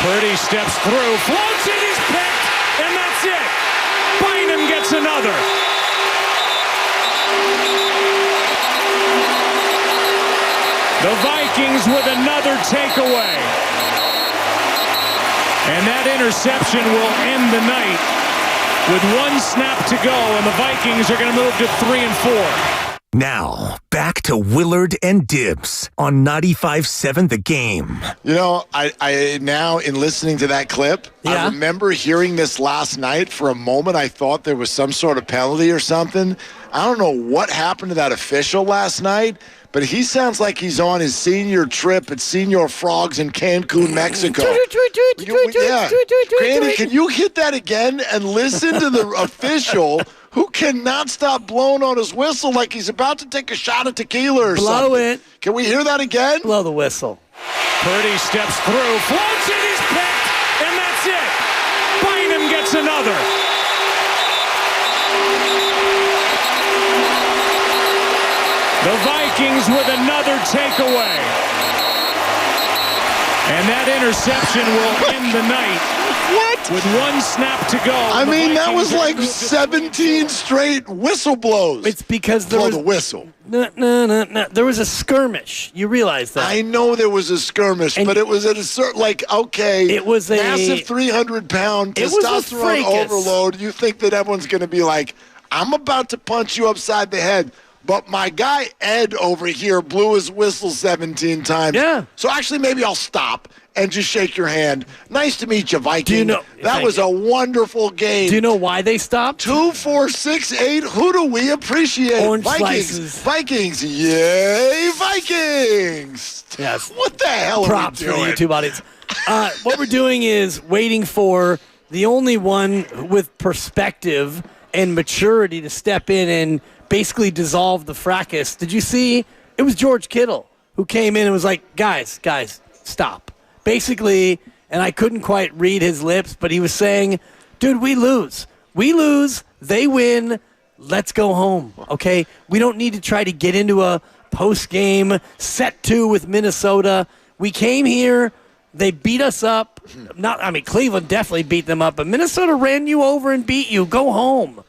Purdy steps through, floats it, he's picked, and that's it. Bynum gets another. The Vikings with another takeaway. And that interception will end the night with one snap to go, and the Vikings are going to move to 3-4. Now, back to Willard and Dibbs on 95.7 The Game. You know, I now, in listening to that clip, I remember hearing this last night. For a moment, I thought there was some sort of penalty or something. I don't know what happened to that official last night, but he sounds like he's on his senior trip at Senior Frogs in Cancun, Mexico. Granny, can you hit that again and listen to the official who cannot stop blowing on his whistle like he's about to take a shot of tequila or something? Blow it. Can we hear that again? Blow the whistle. Purdy steps through, floats it, he's picked, and that's it. Bynum gets another. The Vikings with another takeaway. And that interception will end the night. What? With one snap to go. I mean, that was like 17 straight whistle blows. It's because there was the whistle. No. There was a skirmish. You realize that? I know there was a skirmish, but it was at a certain, it was a massive 300-pound testosterone overload. You think that everyone's going to be like, I'm about to punch you upside the head. But my guy Ed over here blew his whistle 17 times. Yeah. So actually, maybe I'll stop and just shake your hand. Nice to meet you, Viking. That was a wonderful game. Do you know why they stopped? 2, 4, 6, 8. Who do we appreciate? Orange Vikings. slices. Vikings. Yay, Vikings. Yes. What the hell Props are we doing? for the YouTube audience. What we're doing is waiting for the only one with perspective and maturity to step in and basically dissolve the fracas. Did you see? It was George Kittle who came in and was like, guys, stop. Basically, and I couldn't quite read his lips, but he was saying, dude, we lose. We lose. They win. Let's go home, okay? We don't need to try to get into a post-game set 2 with Minnesota. We came here. They beat us up. Cleveland definitely beat them up, but Minnesota ran you over and beat you. Go home.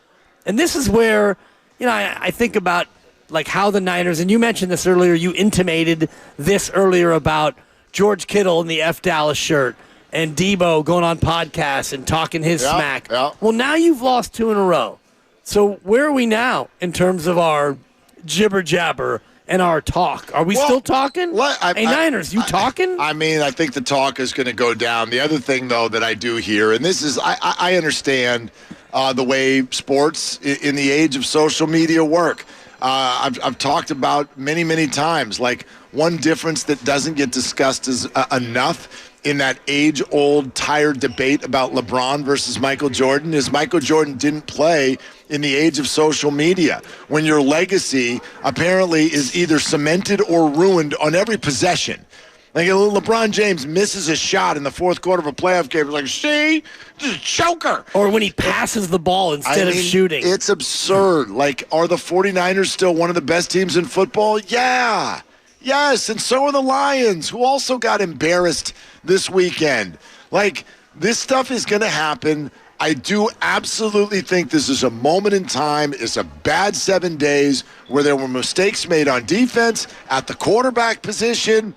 And this is where, I think about like how the Niners, and you mentioned this earlier, you intimated this earlier about George Kittle in the F Dallas shirt and Debo going on podcasts and talking his smack. Yeah. Well, now you've lost 2 in a row. So where are we now in terms of our jibber jabber and our talk? Are we still talking? Niners, you talking? I mean, I think the talk is going to go down. The other thing, though, that I do hear, and this is, I understand the way sports in the age of social media work. I've talked about many times, like one difference that doesn't get discussed is enough in that age-old, tired debate about LeBron versus Michael Jordan is Michael Jordan didn't play in the age of social media, when your legacy apparently is either cemented or ruined on every possession. Like LeBron James misses a shot in the fourth quarter of a playoff game. It's like, see? Just a choker. Or when he passes the ball instead of shooting. It's absurd. Like, are the 49ers still one of the best teams in football? Yeah. Yes, and so are the Lions, who also got embarrassed this weekend. Like, this stuff is going to happen. I do absolutely think this is a moment in time. It's a bad 7 days where there were mistakes made on defense, at the quarterback position,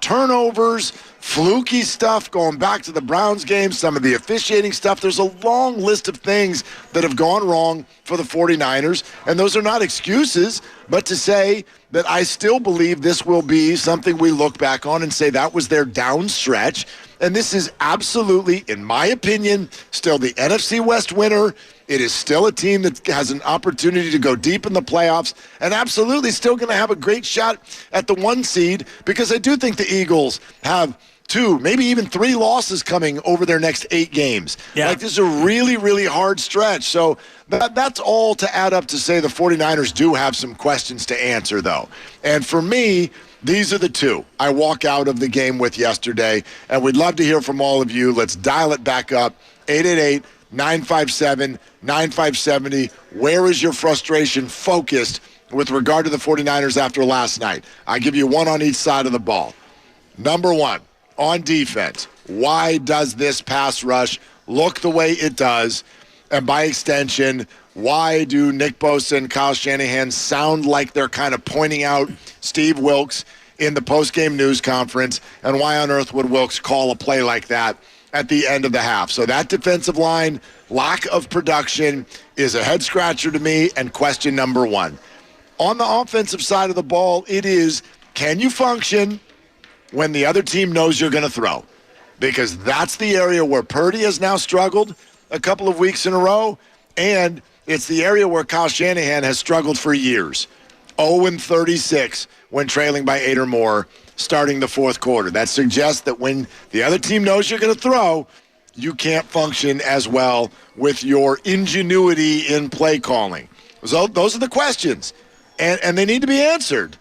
turnovers, fluky stuff going back to the Browns game, some of the officiating stuff. There's a long list of things that have gone wrong for the 49ers, and those are not excuses, but to say that I still believe this will be something we look back on and say that was their down stretch. And this is absolutely, in my opinion, still the NFC West winner It is still a team that has an opportunity to go deep in the playoffs and absolutely still going to have a great shot at the 1 seed, because I do think the Eagles have 2, maybe even 3 losses coming over their next 8 games. Yeah. Like, this is a really, really hard stretch. So that's all to add up to say the 49ers do have some questions to answer, though. And for me, these are the 2 I walk out of the game with yesterday, and we'd love to hear from all of you. Let's dial it back up, 888-957-9570. Where is your frustration focused with regard to the 49ers after last night? I give you one on each side of the ball. Number 1, on defense, why does this pass rush look the way it does? And by extension, why do Nick Bosa and Kyle Shanahan sound like they're kind of pointing out Steve Wilks in the postgame news conference? And why on earth would Wilks call a play like that at the end of the half? So that defensive line, lack of production, is a head scratcher to me, and question number 1. On the offensive side of the ball, it is, can you function when the other team knows you're going to throw? Because that's the area where Purdy has now struggled a couple of weeks in a row, and it's the area where Kyle Shanahan has struggled for years. 0-36 when trailing by 8 or more starting the fourth quarter. That suggests that when the other team knows you're going to throw, you can't function as well with your ingenuity in play calling. So those are the questions, and they need to be answered.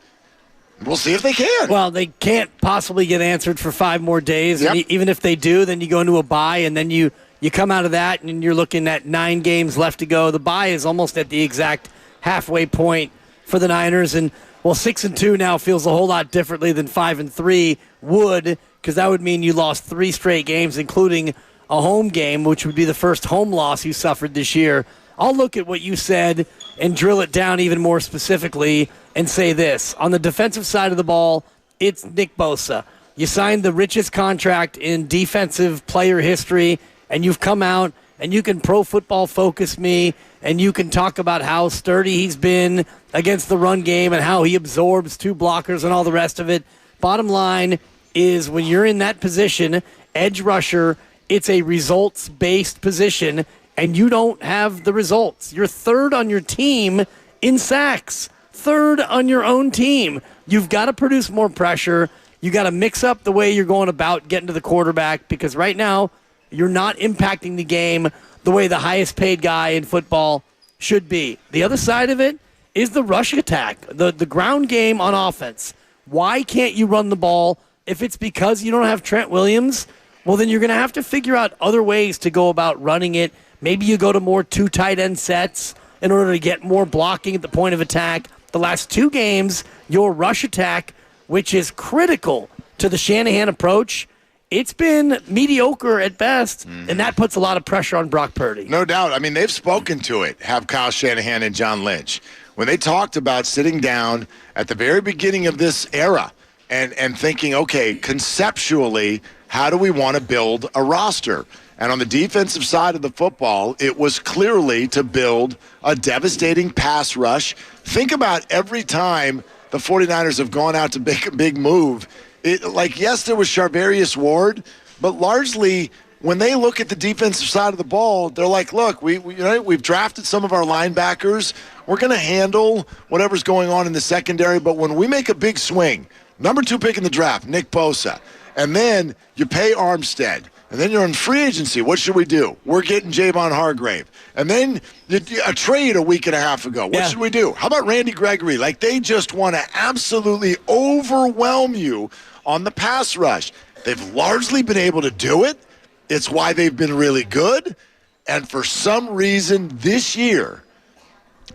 We'll see if they can. Well, they can't possibly get answered for 5 more days. Yep. And even if they do, then you go into a bye, and then you come out of that, and you're looking at 9 games left to go. The bye is almost at the exact halfway point for the Niners. And, 6-2 now feels a whole lot differently than 5-3 would, because that would mean you lost 3 straight games, including a home game, which would be the first home loss you suffered this year. I'll look at what you said and drill it down even more specifically and say this. On the defensive side of the ball, it's Nick Bosa. You signed the richest contract in defensive player history, and you've come out and you can Pro Football Focus me, and you can talk about how sturdy he's been against the run game and how he absorbs 2 blockers and all the rest of it. Bottom line is, when you're in that position, edge rusher, it's a results-based position, and you don't have the results. You're 3rd on your team in sacks, 3rd on your own team. You've got to produce more pressure. You got to mix up the way you're going about getting to the quarterback, because right now you're not impacting the game the way the highest paid guy in football should be. The other side of it is the rush attack, the ground game on offense. Why can't you run the ball? If it's because you don't have Trent Williams, well, then you're going to have to figure out other ways to go about running it. Maybe you go to more 2 tight end sets in order to get more blocking at the point of attack. The last 2 games, your rush attack, which is critical to the Shanahan approach, it's been mediocre at best, and that puts a lot of pressure on Brock Purdy. No doubt. I mean, they've spoken to it, have Kyle Shanahan and John Lynch, when they talked about sitting down at the very beginning of this era and thinking, okay, conceptually, how do we want to build a roster? And on the defensive side of the football, it was clearly to build a devastating pass rush. Think about every time the 49ers have gone out to big move. Yes, there was Charvarius Ward, but largely when they look at the defensive side of the ball, they're like, look, we've drafted some of our linebackers. We're going to handle whatever's going on in the secondary, but when we make a big swing, number 2 pick in the draft, Nick Bosa, and then you pay Armstead, and then you're in free agency. What should we do? We're getting Javon Hargrave. And then a trade a week and a half ago. What should we do? How about Randy Gregory? They just want to absolutely overwhelm you on the pass rush. They've largely been able to do it. It's why they've been really good. And for some reason this year,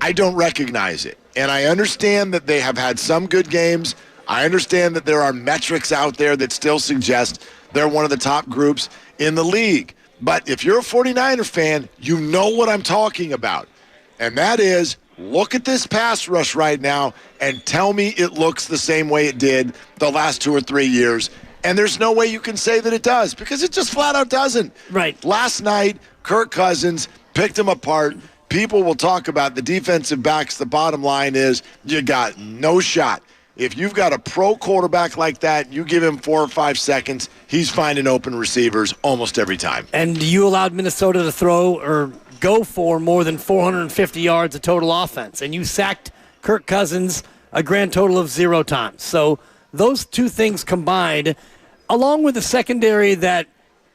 I don't recognize it. And I understand that they have had some good games. I understand that there are metrics out there that still suggest they're one of the top groups in the league. But if you're a 49er fan, you know what I'm talking about. And that is, look at this pass rush right now and tell me it looks the same way it did the last 2 or 3 years. And there's no way you can say that it does, because it just flat out doesn't. Right. Last night, Kirk Cousins picked him apart. People will talk about the defensive backs. The bottom line is you got no shot. If you've got a pro quarterback like that, you give him 4 or 5 seconds, he's finding open receivers almost every time. And you allowed Minnesota to throw or go for more than 450 yards of total offense. And you sacked Kirk Cousins a grand total of 0 times. So those two things combined, along with a secondary that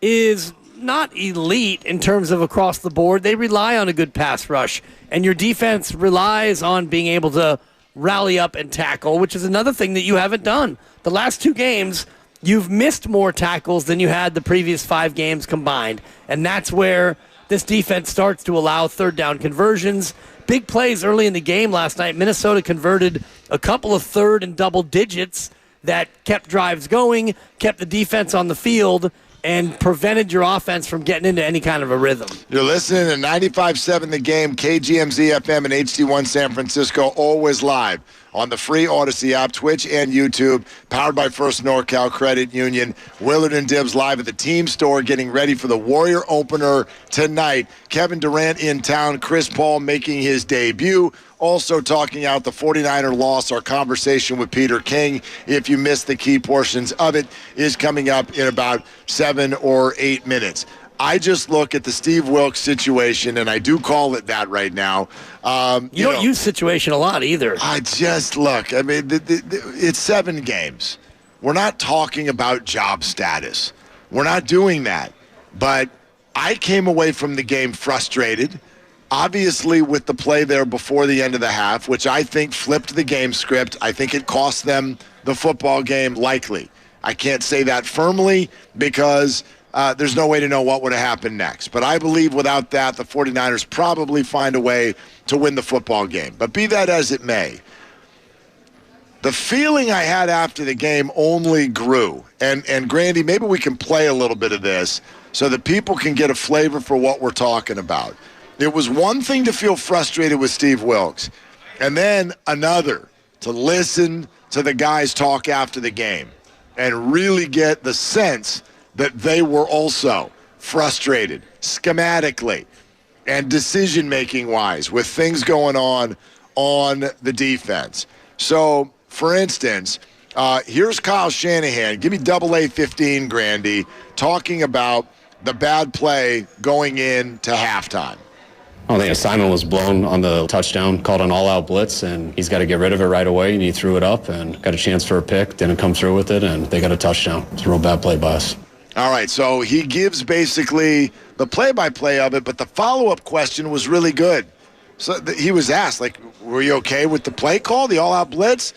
is not elite in terms of across the board, they rely on a good pass rush. And your defense relies on being able to rally up and tackle, which is another thing that you haven't done. The last 2 games, you've missed more tackles than you had the previous 5 games combined. And that's where this defense starts to allow third down conversions. Big plays early in the game last night. Minnesota converted a couple of third and double digits that kept drives going, kept the defense on the field, and prevented your offense from getting into any kind of a rhythm. You're listening to 95.7 The Game, KGMZ FM and HD1 San Francisco, always live on the free Odyssey app, Twitch, and YouTube, powered by First NorCal Credit Union. Willard and Dibbs live at the team store, getting ready for the Warrior opener tonight. Kevin Durant in town, Chris Paul making his debut. Also talking out the 49er loss, our conversation with Peter King, if you missed the key portions of it, is coming up in about 7 or 8 minutes. I just look at the Steve Wilks situation, and I do call it that right now. You don't use situation a lot either. I just look. I mean, it's 7 games. We're not talking about job status. We're not doing that. But I came away from the game frustrated, obviously with the play there before the end of the half, which I think flipped the game script. I think it cost them the football game, likely. I can't say that firmly because there's no way to know what would have happened next. But I believe without that, the 49ers probably find a way to win the football game. But be that as it may, the feeling I had after the game only grew. And Grandy, maybe we can play a little bit of this so that people can get a flavor for what we're talking about. It was one thing to feel frustrated with Steve Wilks, and then another to listen to the guys talk after the game and really get the sense that they were also frustrated schematically and decision-making wise with things going on the defense. So, for instance, here's Kyle Shanahan. Give me AA-15, Grandy, talking about the bad play going into halftime. I don't think assignment was blown on the touchdown, called an all-out blitz, and he's got to get rid of it right away, and he threw it up and got a chance for a pick, didn't come through with it, and they got a touchdown. It's a real bad play by us. All right, so he gives basically the play-by-play of it, but the follow-up question was really good. So he was asked, like, were you okay with the play call, the all-out blitz?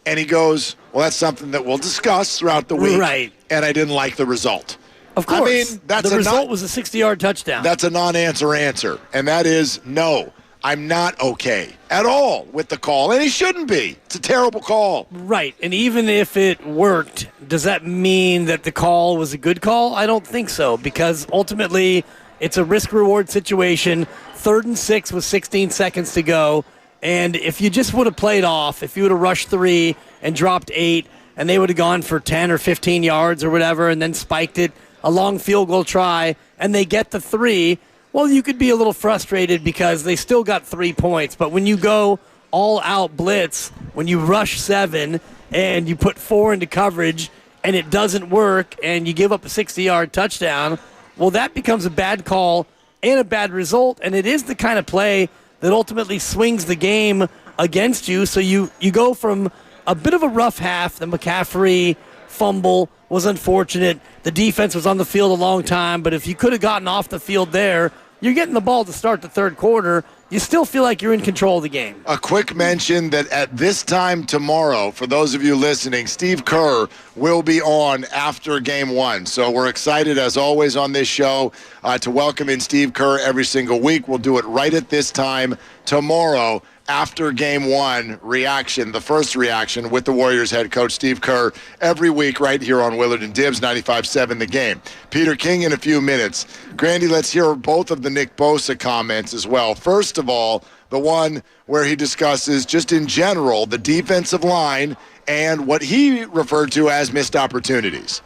And he goes, well, that's something that we'll discuss throughout the week. Right. And I didn't like the result. Of course. I mean, the result was a 60-yard touchdown. That's a non-answer answer, and that is no. I'm not okay at all with the call, and he shouldn't be. It's a terrible call. Right, and even if it worked, does that mean that the call was a good call? I don't think so, because ultimately it's a risk-reward situation. 3rd and 6 with 16 seconds to go, and if you just would have played off, if you would have rushed 3 and dropped 8, and they would have gone for 10 or 15 yards or whatever and then spiked it, a long field goal try, and they get the 3, well, you could be a little frustrated because they still got 3 points. But when you go all-out blitz, when you rush 7 and you put 4 into coverage and it doesn't work and you give up a 60-yard touchdown, well, that becomes a bad call and a bad result, and it is the kind of play that ultimately swings the game against you. So you go from a bit of a rough half, the McCaffrey fumble was unfortunate. The defense was on the field a long time, but if you could have gotten off the field there, you're getting the ball to start the third quarter. You still feel like you're in control of the game. A quick mention that at this time tomorrow, for those of you listening, Steve Kerr will be on after Game 1. So we're excited, as always, on this show to welcome in Steve Kerr every single week. We'll do it right at this time tomorrow after Game 1 reaction, the first reaction with the Warriors head coach Steve Kerr every week right here on Willard and Dibbs, 95.7 The Game. Peter King in a few minutes. Grandy, let's hear both of the Nick Bosa comments as well. First of all, the one where he discusses just in general the defensive line and what he referred to as missed opportunities.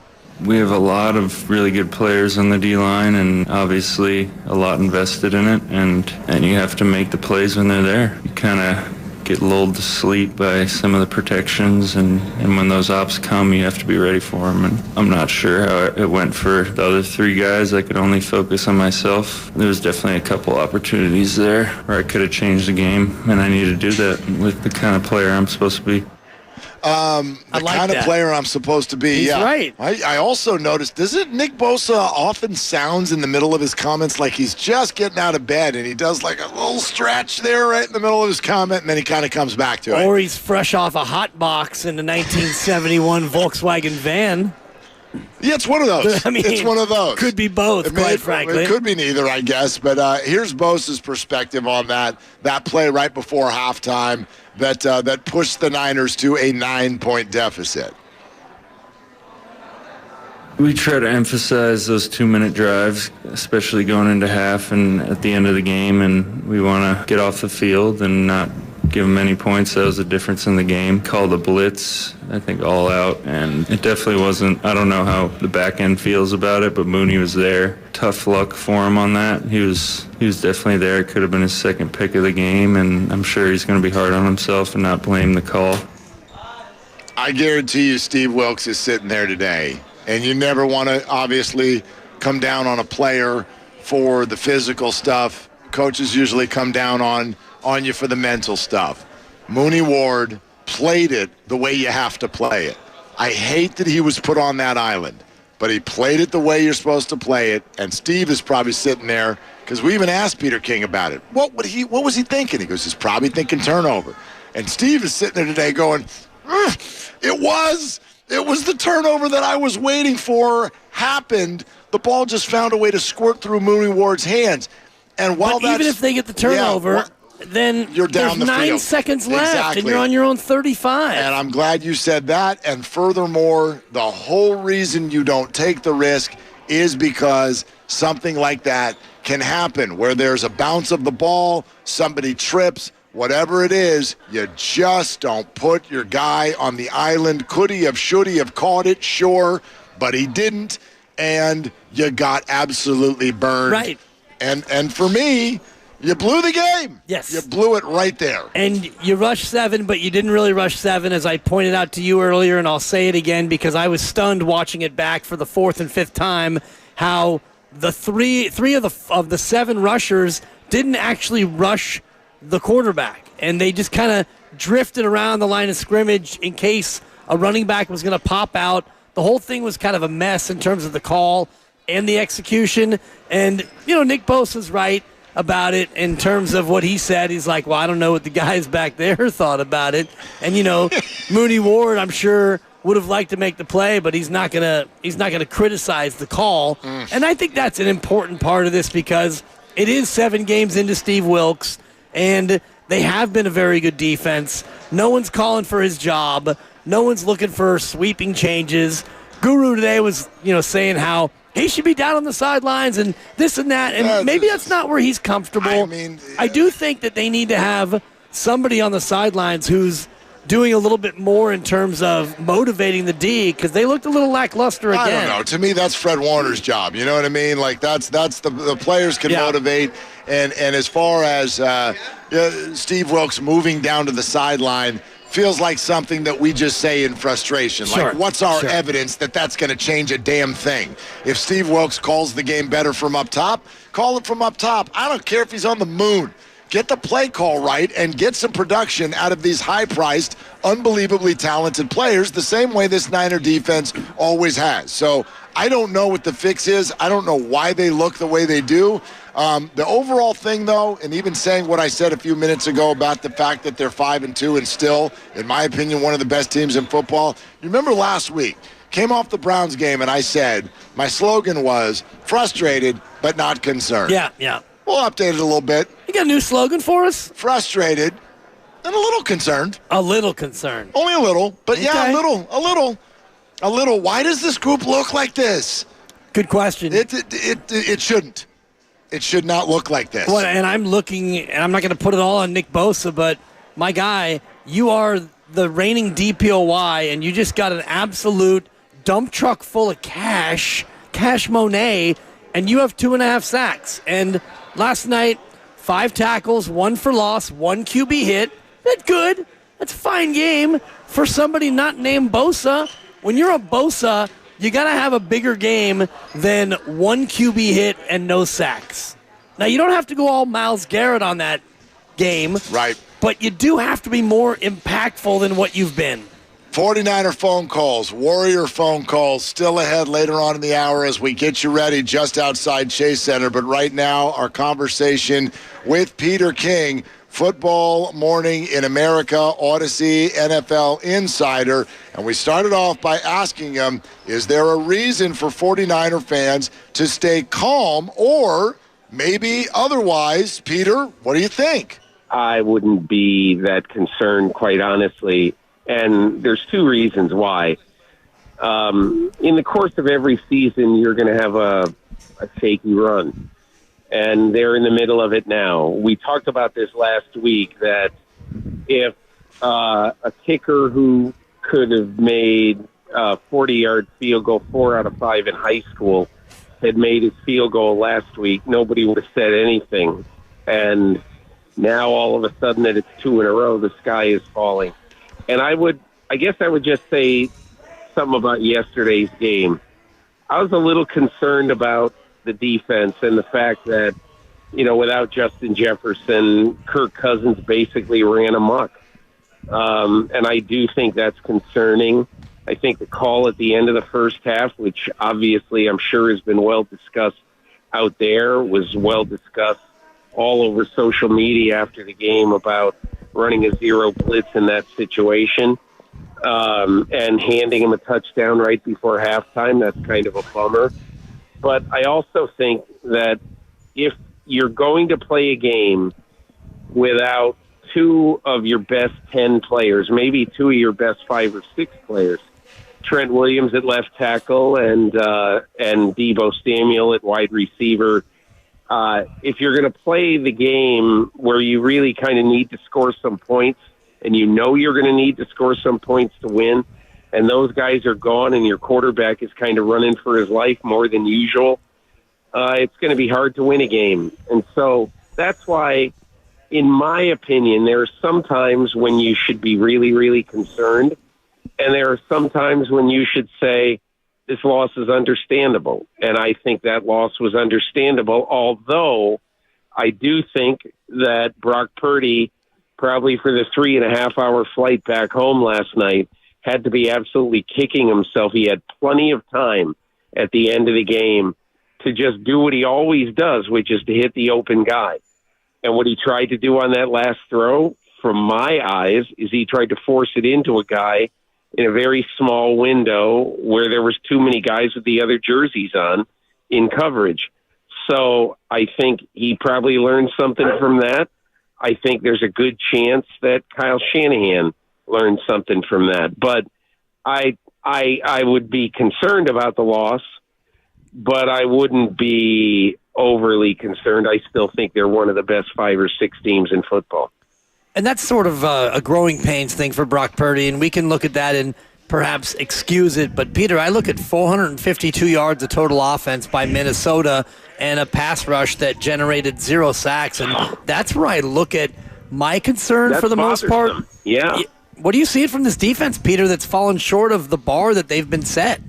We have a lot of really good players on the D-line and obviously a lot invested in it, and you have to make the plays when they're there. You kind of get lulled to sleep by some of the protections, and when those ops come, you have to be ready for them. And I'm not sure how it went for the other three guys. I could only focus on myself. There was definitely a couple opportunities there where I could have changed the game, and I need to do that with the kind of player I'm supposed to be. The kind of player I'm supposed to be. He's yeah. right. I also noticed, doesn't Nick Bosa often sounds in the middle of his comments like he's just getting out of bed, and he does like a little stretch there right in the middle of his comment, and then he kind of comes back to it. Or he's fresh off a hot box in the 1971 Volkswagen van. Yeah, it's one of those. I mean, it's one of those. Could be both, quite frankly. It could be neither, I guess. But here's Bosa's perspective on that play right before halftime that pushed the Niners to a 9-point deficit. We try to emphasize those 2-minute drives, especially going into half and at the end of the game, and we want to get off the field and not give them any points. That was the difference in the game. Called a blitz, I think, all out, and it definitely wasn't. I don't know how the back end feels about it, but Mooney was there. Tough luck for him on that. He was definitely there. It could have been his second pick of the game, and I'm sure he's going to be hard on himself and not blame the call. I guarantee you Steve Wilks is sitting there today, and you never want to obviously come down on a player for the physical stuff. Coaches usually come down on you for the mental stuff. Mooney Ward played it the way you have to play it. I hate that he was put on that island, but he played it the way you're supposed to play it, and Steve is probably sitting there, because we even asked Peter King about it. What was he thinking? He goes, he's probably thinking turnover. And Steve is sitting there today going, it was the turnover that I was waiting for happened. The ball just found a way to squirt through Mooney Ward's hands. And while even if they get the turnover, then you're down there's the 9 field. seconds left, Exactly. and you're on your own 35. And I'm glad you said that. And furthermore, the whole reason you don't take the risk is because something like that can happen, where there's a bounce of the ball, somebody trips, whatever it is, you just don't put your guy on the island. Could he have, should he have caught it? Sure, but he didn't, and you got absolutely burned. Right. And for me, you blew the game. Yes. You blew it right there. And you rushed 7, but you didn't really rush 7, as I pointed out to you earlier, and I'll say it again because I was stunned watching it back for the 4th and 5th time, how the three of the 7 rushers didn't actually rush the quarterback, and they just kind of drifted around the line of scrimmage in case a running back was going to pop out. The whole thing was kind of a mess in terms of the call and the execution. And, Nick Bosa's right about it in terms of what he said. He's like, well, I don't know what the guys back there thought about it. And, Mooney Ward, I'm sure, would have liked to make the play, but he's not gonna criticize the call. And I think that's an important part of this, because it is 7 games into Steve Wilks, and they have been a very good defense. No one's calling for his job. No one's looking for sweeping changes. Guru today was, saying how he should be down on the sidelines and this and that, and maybe that's not where he's comfortable. I do think that they need to have somebody on the sidelines who's doing a little bit more in terms of motivating the D, because they looked a little lackluster again. I don't know. To me, that's Fred Warner's job. You know what I mean? Like, that's the players can motivate. And as far as Steve Wilks moving down to the sideline, feels like something that we just say in frustration. Sure. Like, what's our evidence that that's going to change a damn thing? If Steve Wilks calls the game better from up top, call it from up top. I don't care if he's on the moon. Get the play call right and get some production out of these high-priced, unbelievably talented players, the same way this Niner defense always has. So I don't know what the fix is. I don't know why they look the way they do. The overall thing, though, and even saying what I said a few minutes ago about the fact that they're 5-2 and still, in my opinion, one of the best teams in football. You remember last week, came off the Browns game, and I said my slogan was frustrated but not concerned. Yeah. We'll update it a little bit. You got a new slogan for us? Frustrated and a little concerned. A little concerned. Only a little, but okay. Yeah, a little. Why does this group look like this? Good question. It shouldn't. It should not look like this. Well, and I'm looking, and I'm not going to put it all on Nick Bosa, but my guy, you are the reigning DPOY, and you just got an absolute dump truck full of cash Monet, and you have 2.5 sacks. And last night, 5 tackles, 1 for loss, 1 QB hit. That's good. That's a fine game for somebody not named Bosa. When you're a Bosa, you got to have a bigger game than one QB hit and no sacks. Now, you don't have to go all Myles Garrett on that game. Right. But you do have to be more impactful than what you've been. 49er phone calls, Warrior phone calls, still ahead later on in the hour as we get you ready just outside Chase Center. But right now, our conversation with Peter King, Football Morning in America, Odyssey, NFL Insider. And we started off by asking him, is there a reason for 49er fans to stay calm or maybe otherwise? Peter, what do you think? I wouldn't be that concerned, quite honestly. And there's two reasons why. In the course of every season, you're going to have a shaky run. And they're in the middle of it now. We talked about this last week, that if a kicker who could have made a 40-yard field goal 4 out of 5 in high school had made his field goal last week, nobody would have said anything. And now all of a sudden that it's 2 in a row, the sky is falling. And I guess I would just say something about yesterday's game. I was a little concerned about the defense and the fact that, without Justin Jefferson, Kirk Cousins basically ran amok. And I do think that's concerning. I think the call at the end of the first half, which obviously I'm sure has been well discussed out there, was well discussed all over social media after the game about running a zero blitz in that situation, and handing him a touchdown right before halftime. That's kind of a bummer. But I also think that if you're going to play a game without 2 of your best 10 players, maybe 2 of your best 5 or 6 players, Trent Williams at left tackle and Deebo Samuel at wide receiver, if you're going to play the game where you really kind of need to score some points, and you're going to need to score some points to win, and those guys are gone and your quarterback is kind of running for his life more than usual, it's going to be hard to win a game. And so that's why, in my opinion, there are some times when you should be really, really concerned, and there are some times when you should say, this loss is understandable. And I think that loss was understandable, although I do think that Brock Purdy, probably for the 3.5-hour flight back home last night, had to be absolutely kicking himself. He had plenty of time at the end of the game to just do what he always does, which is to hit the open guy. And what he tried to do on that last throw, from my eyes, is he tried to force it into a guy in a very small window where there was too many guys with the other jerseys on in coverage. So I think he probably learned something from that. I think there's a good chance that Kyle Shanahan learned something from that. But I would be concerned about the loss, but I wouldn't be overly concerned. I still think they're one of the best 5 or 6 teams in football. And that's sort of a growing pains thing for Brock Purdy, and we can look at that and perhaps excuse it. But, Peter, I look at 452 yards of total offense by Minnesota and a pass rush that generated 0 sacks, and that's where I look at my concern for the most part. Yeah. What do you see from this defense, Peter, that's fallen short of the bar that they've been set?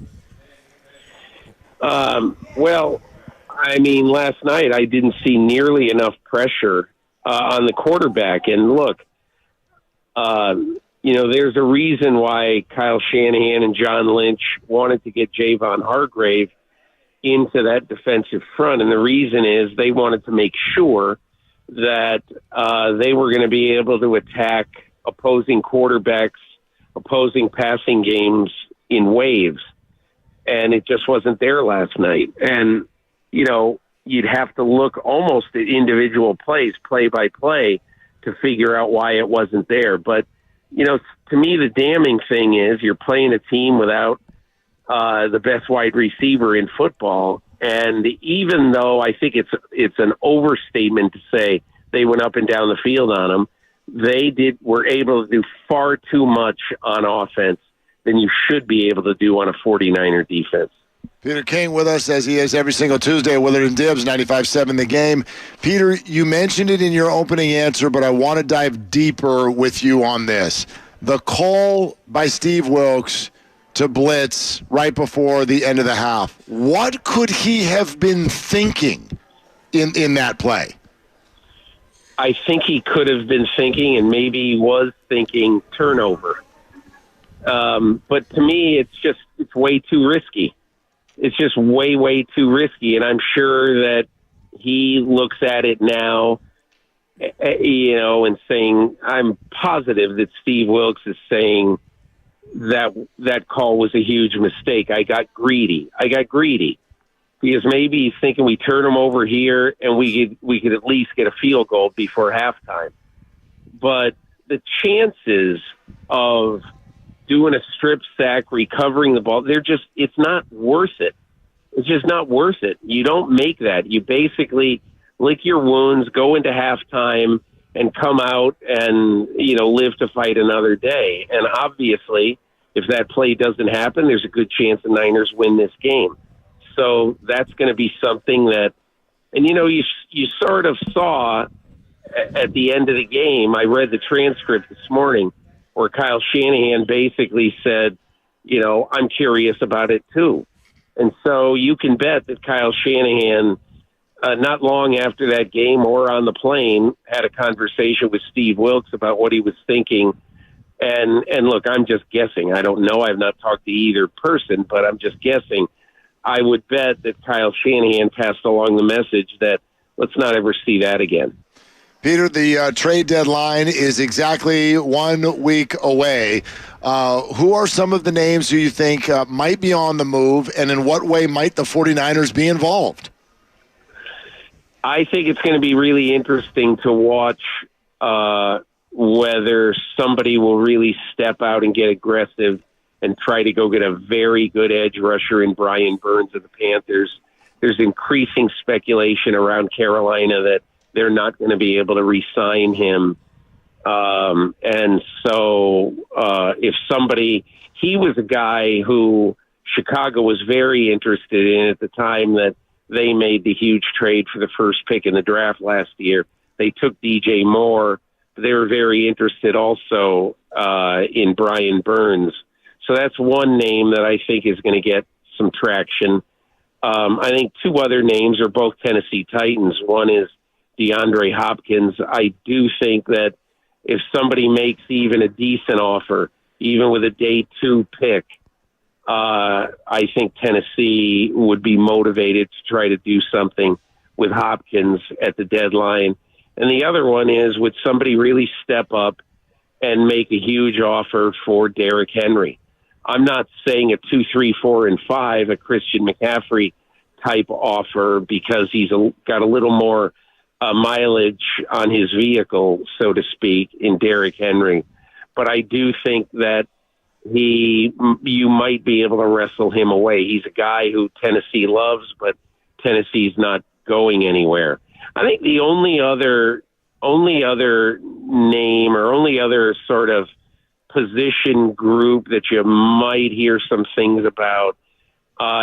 Well, I mean, last night I didn't see nearly enough pressure on the quarterback. And look, there's a reason why Kyle Shanahan and John Lynch wanted to get Javon Hargrave into that defensive front. And the reason is they wanted to make sure that they were going to be able to attack opposing quarterbacks, opposing passing games in waves. And it just wasn't there last night. And, you'd have to look almost at individual plays, play by play, to figure out why it wasn't there. But, to me, the damning thing is you're playing a team without the best wide receiver in football. And even though I think it's an overstatement to say they went up and down the field on them, were able to do far too much on offense than you should be able to do on a 49er defense. Peter King with us, as he is every single Tuesday at Willard and Dibbs, 95.7 The Game. Peter, you mentioned it in your opening answer, but I want to dive deeper with you on this. The call by Steve Wilks to blitz right before the end of the half. What could he have been thinking in that play? I think he could have been thinking, and maybe he was thinking, turnover. But to me, it's way too risky. It's just way, way too risky. And I'm sure that he looks at it now, and saying, I'm positive that Steve Wilks is saying that call was a huge mistake. I got greedy. Because maybe he's thinking we turn him over here and we could at least get a field goal before halftime. But the chances of doing a strip sack, recovering the ball, it's not worth it. It's just not worth it. You don't make that. You basically lick your wounds, go into halftime, and come out and, live to fight another day. And obviously, if that play doesn't happen, there's a good chance the Niners win this game. So that's going to be something that, and you sort of saw at the end of the game. I read the transcript this morning where Kyle Shanahan basically said, I'm curious about it too. And so you can bet that Kyle Shanahan, not long after that game or on the plane, had a conversation with Steve Wilks about what he was thinking. And look, I'm just guessing. I don't know. I've not talked to either person, but I'm just guessing. I would bet that Kyle Shanahan passed along the message that let's not ever see that again. Peter, the trade deadline is exactly 1 week away. Who are some of the names who you think might be on the move, and in what way might the 49ers be involved? I think it's going to be really interesting to watch whether somebody will really step out and get aggressive and try to go get a very good edge rusher in Brian Burns of the Panthers. There's increasing speculation around Carolina that they're not going to be able to re-sign him. And so if somebody, he was a guy who Chicago was very interested in at the time that they made the huge trade for the first pick in the draft last year. They took DJ Moore. They were very interested also in Brian Burns. So that's one name that I think is going to get some traction. I think two other names are both Tennessee Titans. One is DeAndre Hopkins. I do think that if somebody makes even a decent offer, even with a day 2 pick, I think Tennessee would be motivated to try to do something with Hopkins at the deadline. And the other one is, would somebody really step up and make a huge offer for Derrick Henry? I'm not saying a 2, 3, 4, and 5, a Christian McCaffrey type offer, because he's got a little more mileage on his vehicle, so to speak, in Derrick Henry. But I do think that you might be able to wrestle him away. He's a guy who Tennessee loves, but Tennessee's not going anywhere. I think the only other name or only other sort of position group that you might hear some things about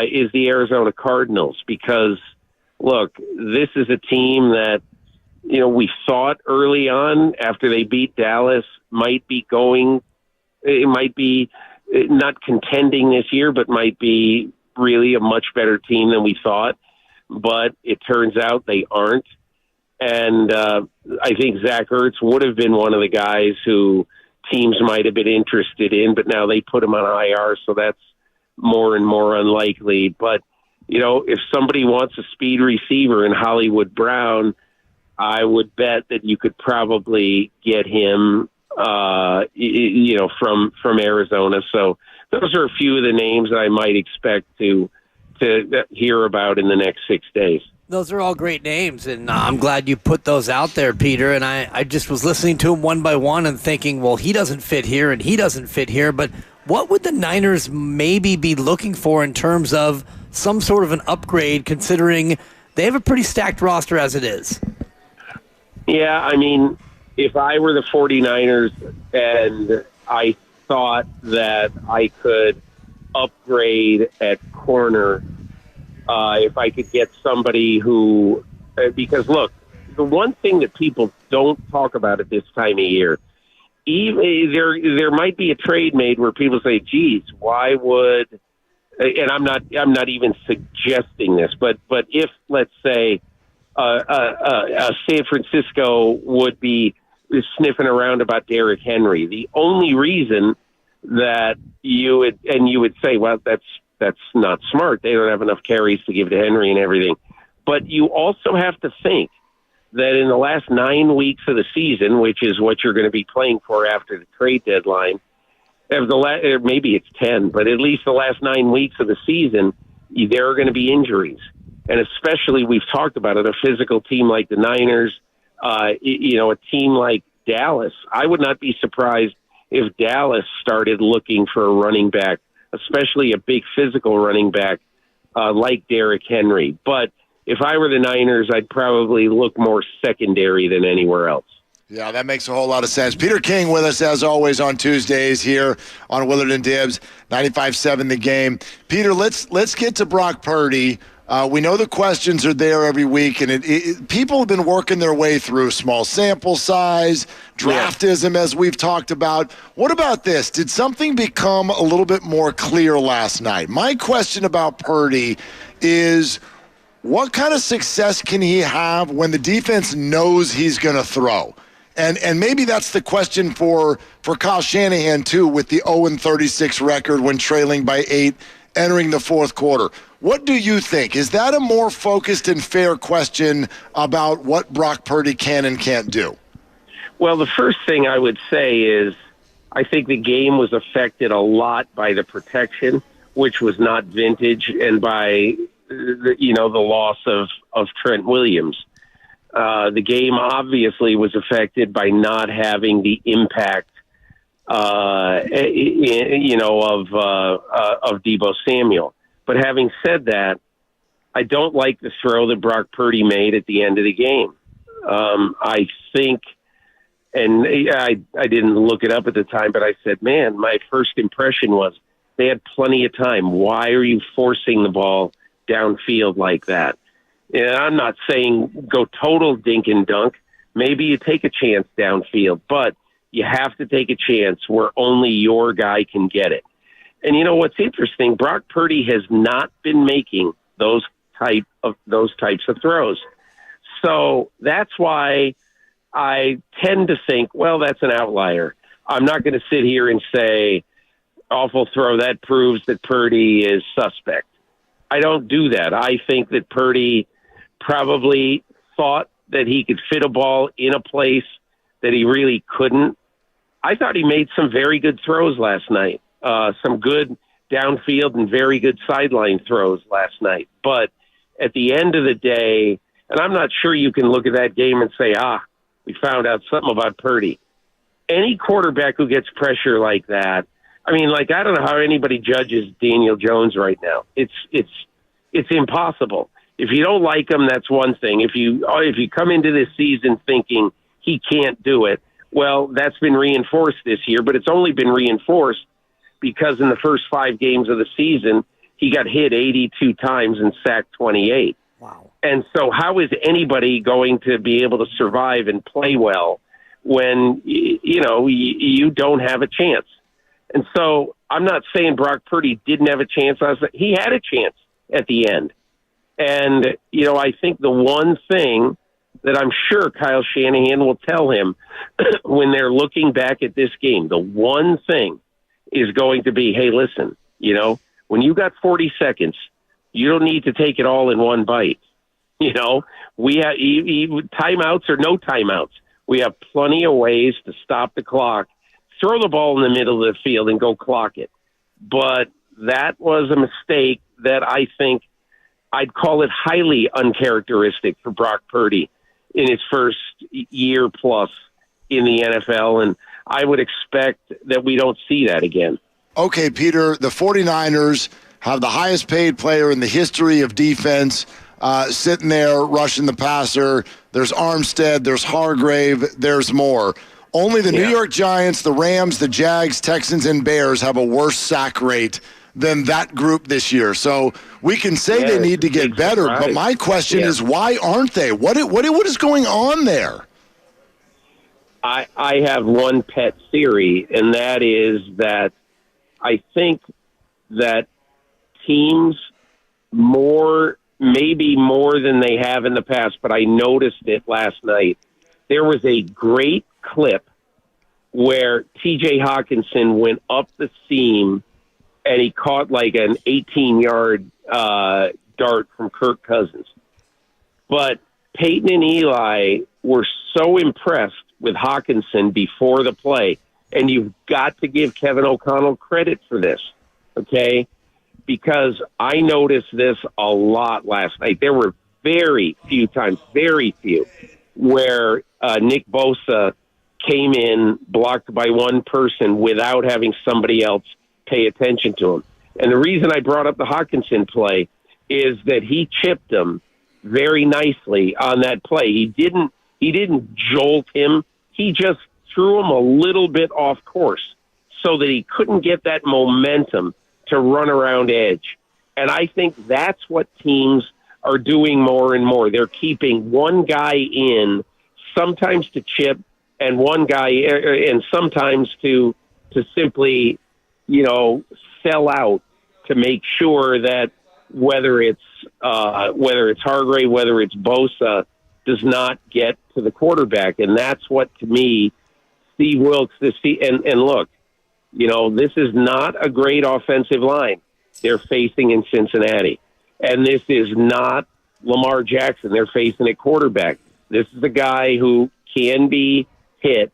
is the Arizona Cardinals, because look, this is a team that, we thought early on after they beat Dallas might be not contending this year, but might be really a much better team than we thought. But it turns out they aren't. And I think Zach Ertz would have been one of the guys who teams might have been interested in, but now they put him on IR, so that's more and more unlikely. But, if somebody wants a speed receiver in Hollywood Brown, I would bet that you could probably get him, from Arizona. So those are a few of the names that I might expect to hear about in the next 6 days. Those are all great names, and I'm glad you put those out there, Peter. And I just was listening to them one by one and thinking, well, he doesn't fit here and he doesn't fit here. But what would the Niners maybe be looking for in terms of some sort of an upgrade, considering they have a pretty stacked roster as it is? Yeah, I mean, if I were the 49ers and I thought that I could upgrade at corner, if I could get somebody who, because look, the one thing that people don't talk about at this time of year, even there might be a trade made where people say, geez, why would, and I'm not even suggesting this, but if, let's say, San Francisco would be sniffing around about Derrick Henry, the only reason that you would say, well, that's not smart. They don't have enough carries to give to Henry and everything. But you also have to think that in the last 9 weeks of the season, which is what you're going to be playing for after the trade deadline, or maybe it's 10, but at least the last 9 weeks of the season, there are going to be injuries. And especially, we've talked about it, a physical team like the Niners, a team like Dallas. I would not be surprised if Dallas started looking for a running back, especially a big physical running back like Derrick Henry. But if I were the Niners, I'd probably look more secondary than anywhere else. Yeah, that makes a whole lot of sense. Peter King with us, as always, on Tuesdays here on Willard and Dibs, 95.7 The Game. Peter, let's get to Brock Purdy. We know the questions are there every week, and people have been working their way through small sample size, draftism, as we've talked about. What about this? Did something become a little bit more clear last night? My question about Purdy is, what kind of success can he have when the defense knows he's going to throw? And maybe that's the question for Kyle Shanahan, too, with the 0-36 record when trailing by 8 entering the fourth quarter. What do you think? Is that a more focused and fair question about what Brock Purdy can and can't do? Well, the first thing I would say is I think the game was affected a lot by the protection, which was not vintage, and by the loss of Trent Williams. The game obviously was affected by not having the impact, of Deebo Samuel. But having said that, I don't like the throw that Brock Purdy made at the end of the game. I think, and I didn't look it up at the time, but I said, man, my first impression was they had plenty of time. Why are you forcing the ball downfield like that? And I'm not saying go total dink and dunk. Maybe you take a chance downfield, but you have to take a chance where only your guy can get it. And you know what's interesting? Brock Purdy has not been making those types of throws. So that's why I tend to think, well, that's an outlier. I'm not going to sit here and say, awful throw, that proves that Purdy is suspect. I don't do that. I think that Purdy probably thought that he could fit a ball in a place that he really couldn't. I thought he made some very good throws last night, some good downfield and very good sideline throws last night. But at the end of the day, and I'm not sure you can look at that game and say, we found out something about Purdy. Any quarterback who gets pressure like that, I mean, I don't know how anybody judges Daniel Jones right now. It's impossible. If you don't like him, that's one thing. If you come into this season thinking he can't do it, well, that's been reinforced this year, but it's only been reinforced because in the first 5 games of the season, he got hit 82 times and sacked 28. Wow. And so how is anybody going to be able to survive and play well when, you don't have a chance? And so I'm not saying Brock Purdy didn't have a chance. He had a chance at the end. And, I think the one thing that I'm sure Kyle Shanahan will tell him when they're looking back at this game, the one thing is going to be, hey, listen, when you got 40 seconds, you don't need to take it all in one bite. We have timeouts or no timeouts. We have plenty of ways to stop the clock, throw the ball in the middle of the field and go clock it. But that was a mistake that I think I'd call it highly uncharacteristic for Brock Purdy in his first year plus in the NFL, and I would expect that we don't see that again. Okay, Peter, the 49ers have the highest paid player in the history of defense sitting there rushing the passer. There's Armstead, there's Hargrave, there's more. Only the New York Giants, the Rams, the Jags, Texans, and Bears have a worse sack rate than that group this year. So we can say they need to get better, but my question is, why aren't they? What is going on there? I have one pet theory, and that is that I think that teams maybe more than they have in the past, but I noticed it last night. There was a great clip where T.J. Hawkinson went up the seam and he caught like an 18-yard dart from Kirk Cousins. But Peyton and Eli were so impressed with Hawkinson before the play, and you've got to give Kevin O'Connell credit for this, okay? Because I noticed this a lot last night. There were very few times, where Nick Bosa came in blocked by one person without having somebody else pay attention to him. And the reason I brought up the Hawkinson play is that he chipped him very nicely on that play. He didn't jolt him. He just threw him a little bit off course so that he couldn't get that momentum to run around edge. And I think that's what teams are doing more and more. They're keeping one guy in, sometimes to chip, and one guy, and sometimes to simply, sell out to make sure that whether it's Hargrave, whether it's Bosa, does not get to the quarterback. And that's what, to me, Steve Wilks, and look, this is not a great offensive line they're facing in Cincinnati. And this is not Lamar Jackson they're facing at quarterback. This is a guy who can be hit.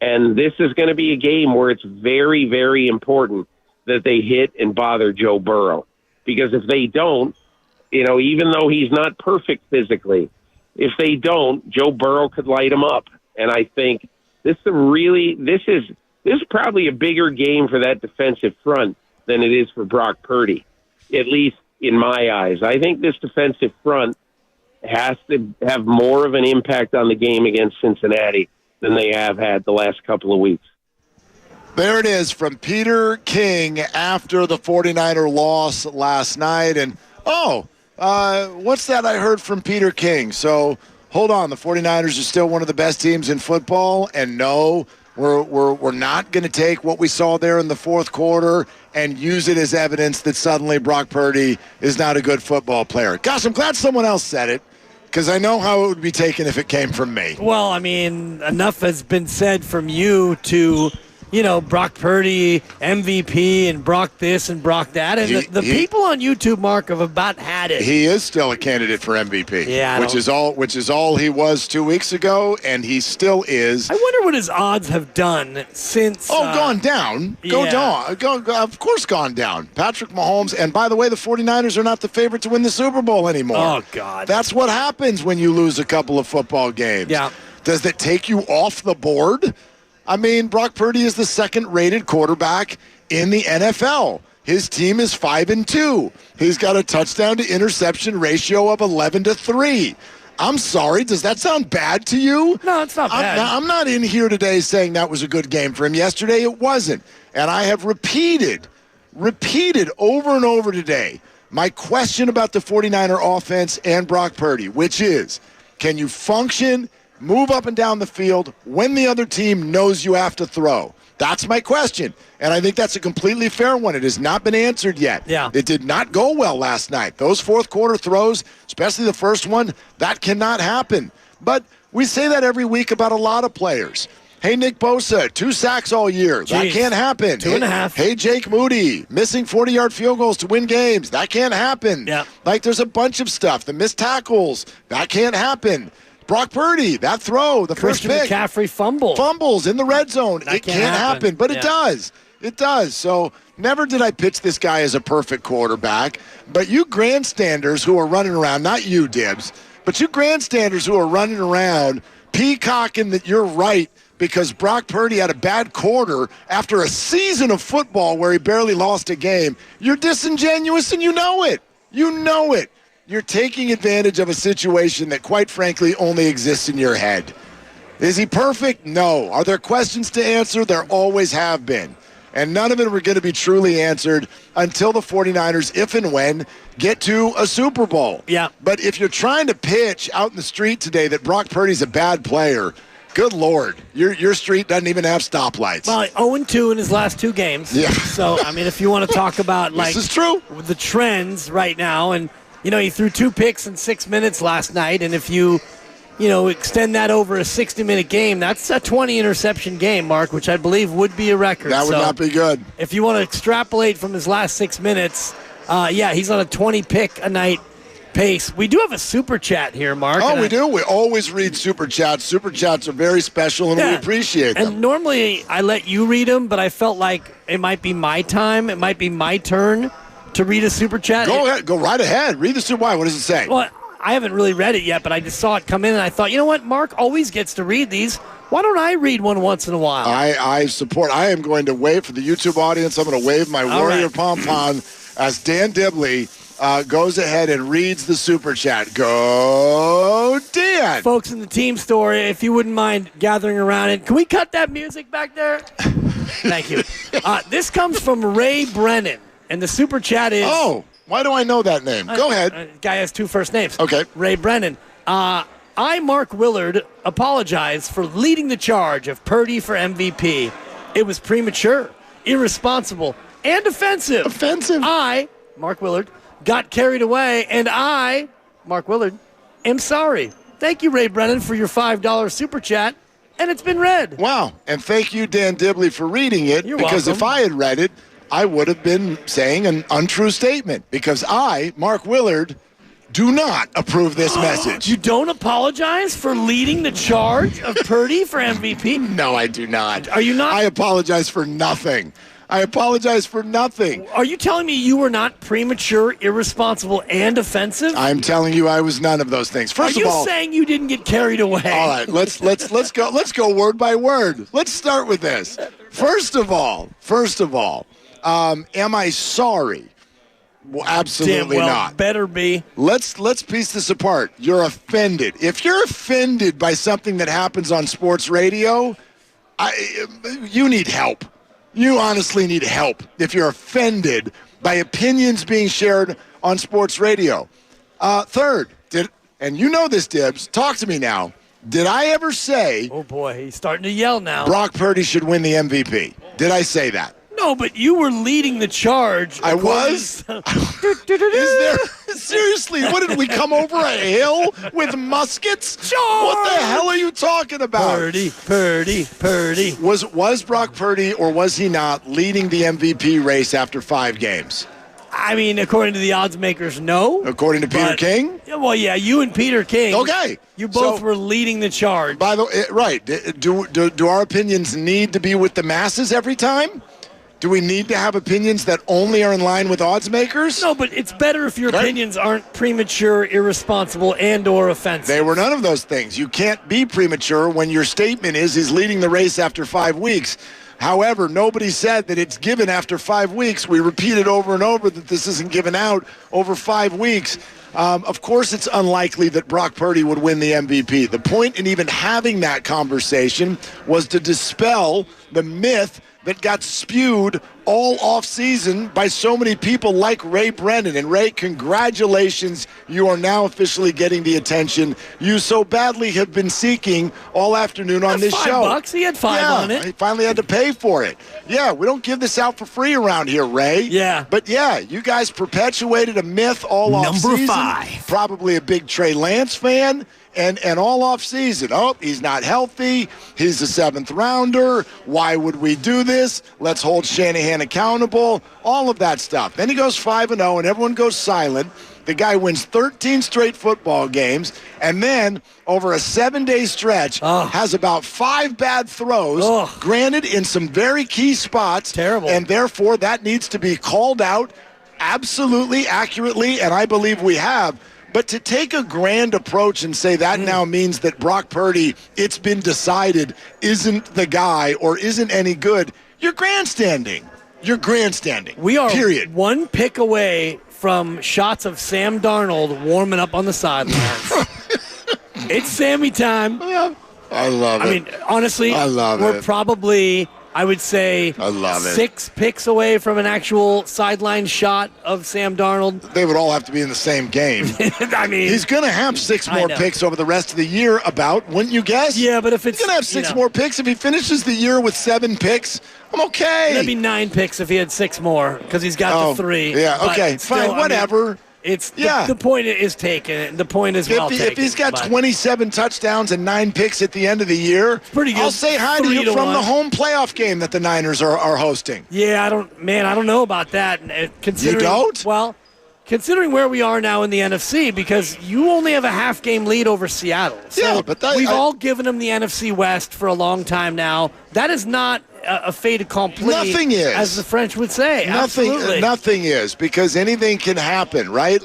And this is going to be a game where it's very, very important that they hit and bother Joe Burrow. Because if they don't, even though he's not perfect physically, if they don't, Joe Burrow could light him up. And I think this is probably a bigger game for that defensive front than it is for Brock Purdy, at least in my eyes. I think this defensive front has to have more of an impact on the game against Cincinnati than they have had the last couple of weeks. There it is from Peter King after the 49er loss last night. And, what's that I heard from Peter King? So, hold on, the 49ers are still one of the best teams in football, and no, we're not going to take what we saw there in the fourth quarter and use it as evidence that suddenly Brock Purdy is not a good football player. Gosh, I'm glad someone else said it, because I know how it would be taken if it came from me. Well, I mean, enough has been said from you to, Brock Purdy, MVP, and Brock this and Brock that. And the people on YouTube, Mark, have about had it. He is still a candidate for MVP, which is all he was 2 weeks ago, and he still is. I wonder what his odds have done since. Gone down. Of course, gone down. Patrick Mahomes, and by the way, the 49ers are not the favorite to win the Super Bowl anymore. Oh, God. That's what happens when you lose a couple of football games. Yeah. Does that take you off the board? I mean, Brock Purdy is the second-rated quarterback in the NFL. His team is 5-2. He's got a touchdown-to-interception ratio of 11-3. I'm sorry, does that sound bad to you? No, it's not bad. I'm not in here today saying that was a good game for him. Yesterday it wasn't. And I have repeated over and over today my question about the 49er offense and Brock Purdy, which is, can you function, move up and down the field when the other team knows you have to throw? That's my question, and I think that's a completely fair one. It has not been answered yet. Yeah. It did not go well last night. Those fourth quarter throws, especially the first one, that cannot happen. But we say that every week about a lot of players. Hey, Nick Bosa, 2 sacks all year. Jeez. That can't happen. 2.5. Hey, Jake Moody, missing 40-yard field goals to win games. That can't happen. Yeah. There's a bunch of stuff. The missed tackles, that can't happen. Brock Purdy, that throw, the Christian first pick. McCaffrey Fumbles in the red zone. That it can't happen, but it does. It does. So never did I pitch this guy as a perfect quarterback. But you grandstanders who are running around, not you, Dibs, but you grandstanders who are running around peacocking that you're right because Brock Purdy had a bad quarter after a season of football where he barely lost a game, you're disingenuous and you know it. You know it. You're taking advantage of a situation that, quite frankly, only exists in your head. Is he perfect? No. Are there questions to answer? There always have been. And none of it are going to be truly answered until the 49ers, if and when, get to a Super Bowl. Yeah. But if you're trying to pitch out in the street today that Brock Purdy's a bad player, good Lord, your street doesn't even have stoplights. Well, 0-2 in his last 2 games. Yeah. So, I mean, if you want to talk about, like, this is true. The trends right now, and, he threw 2 picks in 6 minutes last night, and if you extend that over a 60-minute game, that's a 20-interception game, Mark, which I believe would be a record. That would not be good. If you want to extrapolate from his last 6 minutes, he's on a 20-pick-a-night pace. We do have a super chat here, Mark. Oh, we do? We always read super chats. Super chats are very special, and we appreciate them. And normally I let you read them, but I felt like it might be my time. It might be my turn to read a super chat. Go ahead. Go right ahead. Read the super. Why? What does it say? Well, I haven't really read it yet, but I just saw it come in, and I thought, you know what? Mark always gets to read these. Why don't I read one once in a while? I support. I am going to wave for the YouTube audience. I'm going to wave my warrior pom-pom as Dan Dibley goes ahead and reads the super chat. Go, Dan! Folks in the team store, if you wouldn't mind gathering around it, can we cut that music back there? Thank you. This comes from Ray Brennan, and the super chat is... Oh, why do I know that name? Go ahead. Guy has 2 first names. Okay. Ray Brennan. I, Mark Willard, apologize for leading the charge of Purdy for MVP. It was premature, irresponsible, and offensive. I, Mark Willard, got carried away, and I, Mark Willard, am sorry. Thank you, Ray Brennan, for your $5 super chat, and it's been read. Wow, and thank you, Dan Dibley, for reading it. You're because welcome. If I had read it, I would have been saying an untrue statement. Because I, Mark Willard, do not approve this message. You don't apologize for leading the charge of Purdy for MVP? No, I do not. Are you not? I apologize for nothing. I apologize for nothing. Are you telling me you were not premature, irresponsible, and offensive? I'm telling you I was none of those things. First of all, are you saying you didn't get carried away? All right, let's go word by word. Let's start with this. First of all, am I sorry? Well, absolutely not. Better be. Let's piece this apart. You're offended. If you're offended by something that happens on sports radio, you need help. You honestly need help if you're offended by opinions being shared on sports radio. Third, and you know this, Dibbs, talk to me now. Did I ever say... Oh, boy, he's starting to yell now. Brock Purdy should win the MVP? Did I say that? No, but you were leading the charge. I was? Is there... Seriously, what did we come over a hill with muskets? Sure. What the hell are you talking about? Purdy. Was Brock Purdy, or was he not, leading the MVP race after 5 games? I mean, according to the odds makers, no. According to Peter King? Well, yeah, you and Peter King. Okay. You both were leading the charge. By the way, right. Do our opinions need to be with the masses every time? Do we need to have opinions that only are in line with odds makers? No, but it's better if your opinions aren't premature, irresponsible, and or offensive. They were none of those things. You can't be premature when your statement is he's leading the race after 5 weeks. However, nobody said that it's given after 5 weeks. We repeated over and over that this isn't given out over 5 weeks. Of course, it's unlikely that Brock Purdy would win the MVP. The point in even having that conversation was to dispel the myth that got spewed all off-season by so many people like Ray Brennan. And Ray, congratulations. You are now officially getting the attention you so badly have been seeking all afternoon on this show. $5. He had 5 on it. He finally had to pay for it. Yeah, we don't give this out for free around here, Ray. Yeah. But yeah, you guys perpetuated a myth all off-season. Number 5. Probably a big Trey Lance fan. And all off-season, he's not healthy. He's a 7th rounder. Why would we do this? Let's hold Shanahan accountable. All of that stuff. Then he goes 5-0, and everyone goes silent. The guy wins 13 straight football games, and then over a 7-day stretch has about 5 bad throws, granted in some very key spots. Terrible. And therefore, that needs to be called out absolutely accurately, and I believe we have. But to take a grand approach and say that now means that Brock Purdy, it's been decided, isn't the guy or isn't any good, you're grandstanding. You're grandstanding. We are period. 1 pick away from shots of Sam Darnold warming up on the sidelines. It's Sammy time. I love it. I mean, honestly, I love we're it. probably I would say I love it. 6 picks away from an actual sideline shot of Sam Darnold. They would all have to be in the same game. I mean, he's going to have 6 more picks over the rest of the year, wouldn't you guess? Yeah, but if it's... He's going to have 6 more picks. If he finishes the year with 7 picks, I'm okay. That'd be 9 picks if he had 6 more, because he's got the 3. Yeah, okay, fine, whatever. The point is taken. The point is well taken. If he's got 27 touchdowns and 9 picks at the end of the year, pretty good. I'll say hi to you from the home playoff game that the Niners are hosting. Yeah, I don't know about that. You don't? Well, considering where we are now in the NFC, because you only have a half-game lead over Seattle. So we've all given them the NFC West for a long time now. That is not a fait accompli. Nothing is, as the French would say. Nothing is, because anything can happen, right?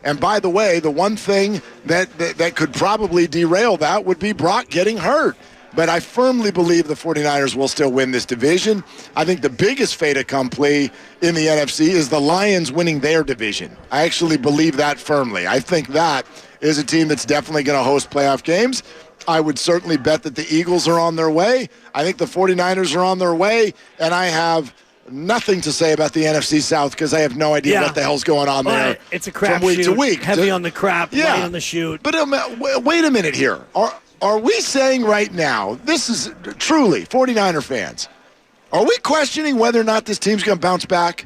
And by the way, the one thing that could probably derail that would be Brock getting hurt. But I firmly believe the 49ers will still win this division. I think the biggest fait accompli in the NFC is the Lions winning their division. I actually believe that firmly. I think that is a team that's definitely going to host playoff games. I would certainly bet that the Eagles are on their way. I think the 49ers are on their way, and I have nothing to say about the NFC South because I have no idea what the hell's going on there. It's a crap from week to week. Heavy on the crap, light on the shoot. But wait a minute here. Are we saying right now, this is truly 49er fans, are we questioning whether or not this team's going to bounce back?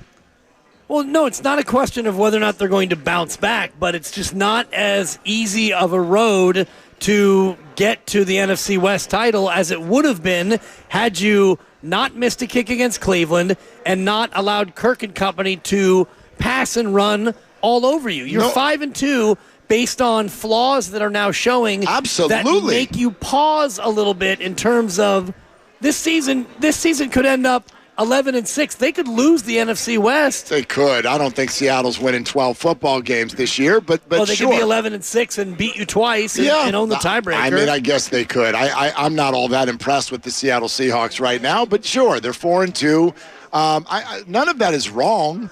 Well, no, it's not a question of whether or not they're going to bounce back, but it's just not as easy of a road to get to the NFC West title as it would have been had you not missed a kick against Cleveland and not allowed Kirk and company to pass and run all over you. You're 5-2 based on flaws that are now showing that make you pause a little bit in terms of this season. This season could end up 11-6. They could lose the NFC West. They could. I don't think Seattle's winning 12 football games this year, but they sure. could be 11-6 and beat you twice and own the tiebreaker. I mean, I guess they could. I'm not all that impressed with the Seattle Seahawks right now, but sure, they're 4-2. None of that is wrong.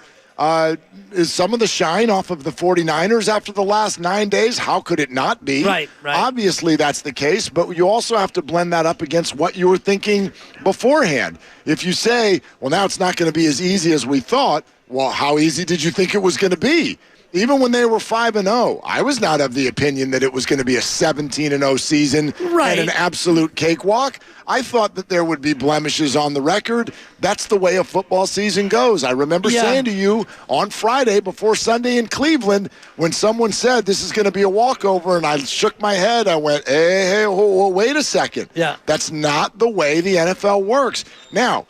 Is some of the shine off of the 49ers after the last 9 days? How could it not be? Right. Obviously, that's the case, but you also have to blend that up against what you were thinking beforehand. If you say, well, now it's not going to be as easy as we thought, well, how easy did you think it was going to be? Even when they were 5-0, I was not of the opinion that it was going to be a 17-0 season and an absolute cakewalk. I thought that there would be blemishes on the record. That's the way a football season goes. I remember saying to you on Friday before Sunday in Cleveland when someone said this is going to be a walkover, and I shook my head. I went, hey, wait a second. Yeah. That's not the way the NFL works. Now,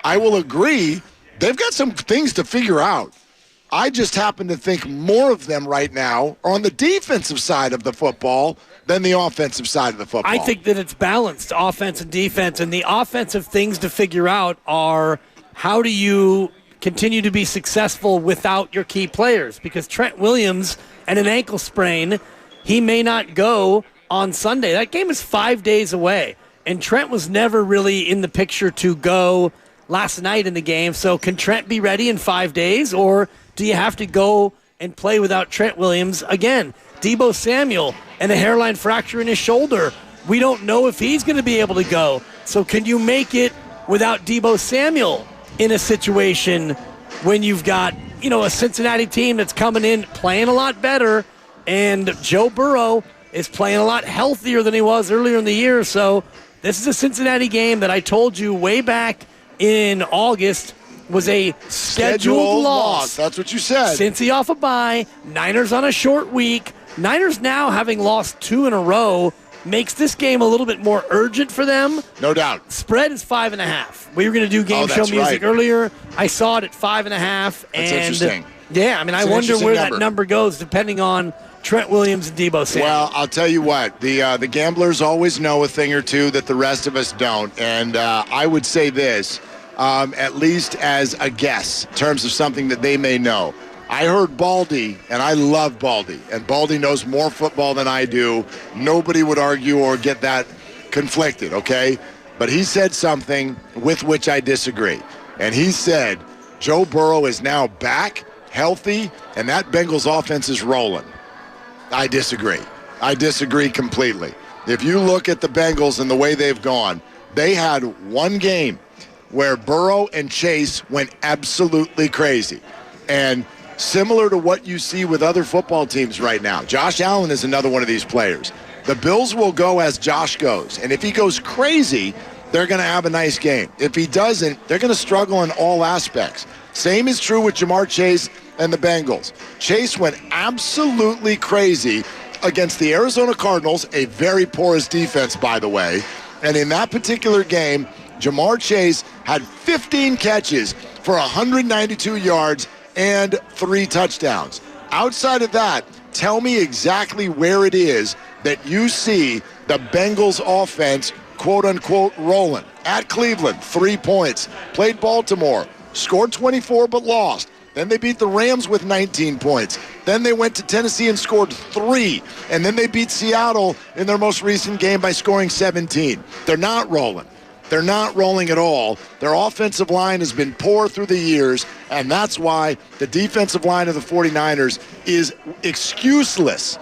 I will agree, they've got some things to figure out. I just happen to think more of them right now are on the defensive side of the football than the offensive side of the football. I think that it's balanced, offense and defense, and the offensive things to figure out are how do you continue to be successful without your key players? Because Trent Williams and an ankle sprain, he may not go on Sunday. That game is 5 days away, and Trent was never really in the picture to go last night in the game. So can Trent be ready in 5 days, or do you have to go and play without Trent Williams again? Deebo Samuel and a hairline fracture in his shoulder. We don't know if he's going to be able to go. So can you make it without Deebo Samuel in a situation when you've got, a Cincinnati team that's coming in playing a lot better, and Joe Burrow is playing a lot healthier than he was earlier in the year? So this is a Cincinnati game that I told you way back in August was a scheduled loss. That's what you said. Cincy off a bye, Niners on a short week. Niners now having lost 2 in a row makes this game a little bit more urgent for them. No doubt. Spread is 5.5. We were going to do game show music earlier. I saw it at 5.5. That's interesting. Yeah, I wonder where that number goes depending on Trent Williams and Deebo Samuel. Well, I'll tell you what. The gamblers always know a thing or two that the rest of us don't. And I would say this. At least as a guess, in terms of something that they may know. I heard Baldy, and I love Baldy, and Baldy knows more football than I do. Nobody would argue or get that conflicted, okay? But he said something with which I disagree. And he said, Joe Burrow is now back, healthy, and that Bengals offense is rolling. I disagree. I disagree completely. If you look at the Bengals and the way they've gone, they had one game where Burrow and Chase went absolutely crazy. And similar to what you see with other football teams right now, Josh Allen is another one of these players. The Bills will go as Josh goes. And if he goes crazy, they're going to have a nice game. If he doesn't, they're going to struggle in all aspects. Same is true with Jamar Chase and the Bengals. Chase went absolutely crazy against the Arizona Cardinals, a very porous defense, by the way. And in that particular game, Jamar Chase had 15 catches for 192 yards and 3 touchdowns. Outside of that, tell me exactly where it is that you see the Bengals offense, quote-unquote, rolling. At Cleveland, 3 points. Played Baltimore, scored 24 but lost. Then they beat the Rams with 19 points. Then they went to Tennessee and scored 3. And then they beat Seattle in their most recent game by scoring 17. They're not rolling. They're not rolling at all. Their offensive line has been poor through the years, and that's why the defensive line of the 49ers is excuseless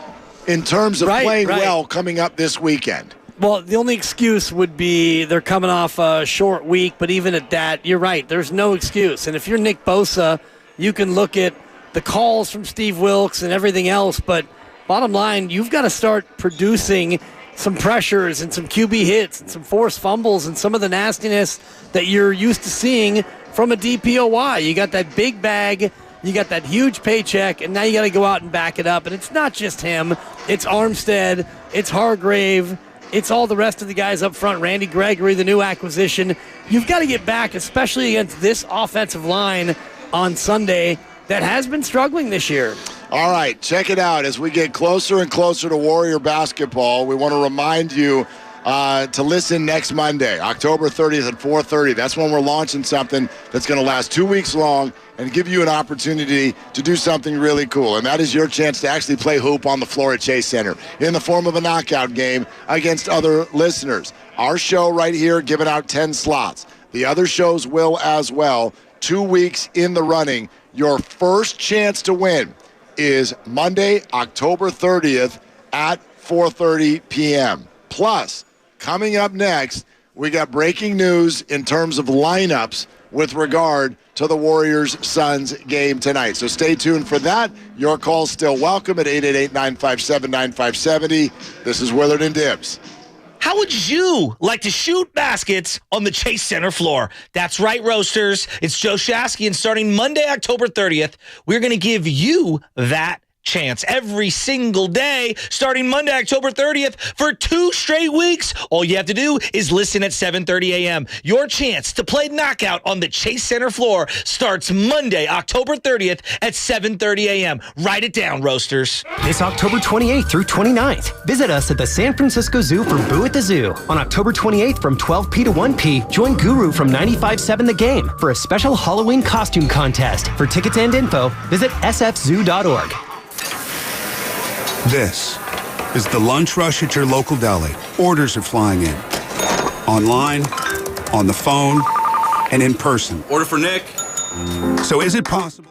in terms of playing well coming up this weekend. Well, the only excuse would be they're coming off a short week, but even at that, you're right. There's no excuse. And if you're Nick Bosa, you can look at the calls from Steve Wilks and everything else, but bottom line, you've got to start producing some pressures and some QB hits and some forced fumbles and some of the nastiness that you're used to seeing from a DPOY. You got that big bag, you got that huge paycheck, and now you got to go out and back it up. And it's not just him. It's Armstead. It's Hargrave. It's all the rest of the guys up front. Randy Gregory, the new acquisition. You've got to get back, especially against this offensive line on Sunday that has been struggling this year. All right, check it out. As we get closer and closer to Warrior basketball, we want to remind you to listen next Monday, October 30th at 4:30. That's when we're launching something that's going to last 2 weeks long and give you an opportunity to do something really cool. And that is your chance to actually play hoop on the floor at Chase Center in the form of a knockout game against other listeners. Our show right here giving out 10 slots. The other shows will as well. 2 weeks in the running. Your first chance to win is Monday, October 30th at 4:30 p.m. Plus, coming up next, we got breaking news in terms of lineups with regard to the Warriors-Suns game tonight. So stay tuned for that. Your call's still welcome at 888-957-9570. This is Willard and Dibbs. How would you like to shoot baskets on the Chase Center floor? That's right, Roasters. It's Joe Shasky, and starting Monday, October 30th, we're going to give you that chance every single day, starting Monday, October 30th, for 2 straight weeks. All you have to do is listen at 7:30 a.m. Your chance to play knockout on the Chase Center floor starts Monday, October 30th at 7:30 a.m. Write it down, Roasters. This October 28th through 29th, visit us at the San Francisco Zoo for Boo at the Zoo. On October 28th from 12p to 1p, join Guru from 95.7 The Game for a special Halloween costume contest. For tickets and info, visit sfzoo.org. This is the lunch rush at your local deli. Orders are flying in. Online, on the phone, and in person. Order for Nick. So is it possible?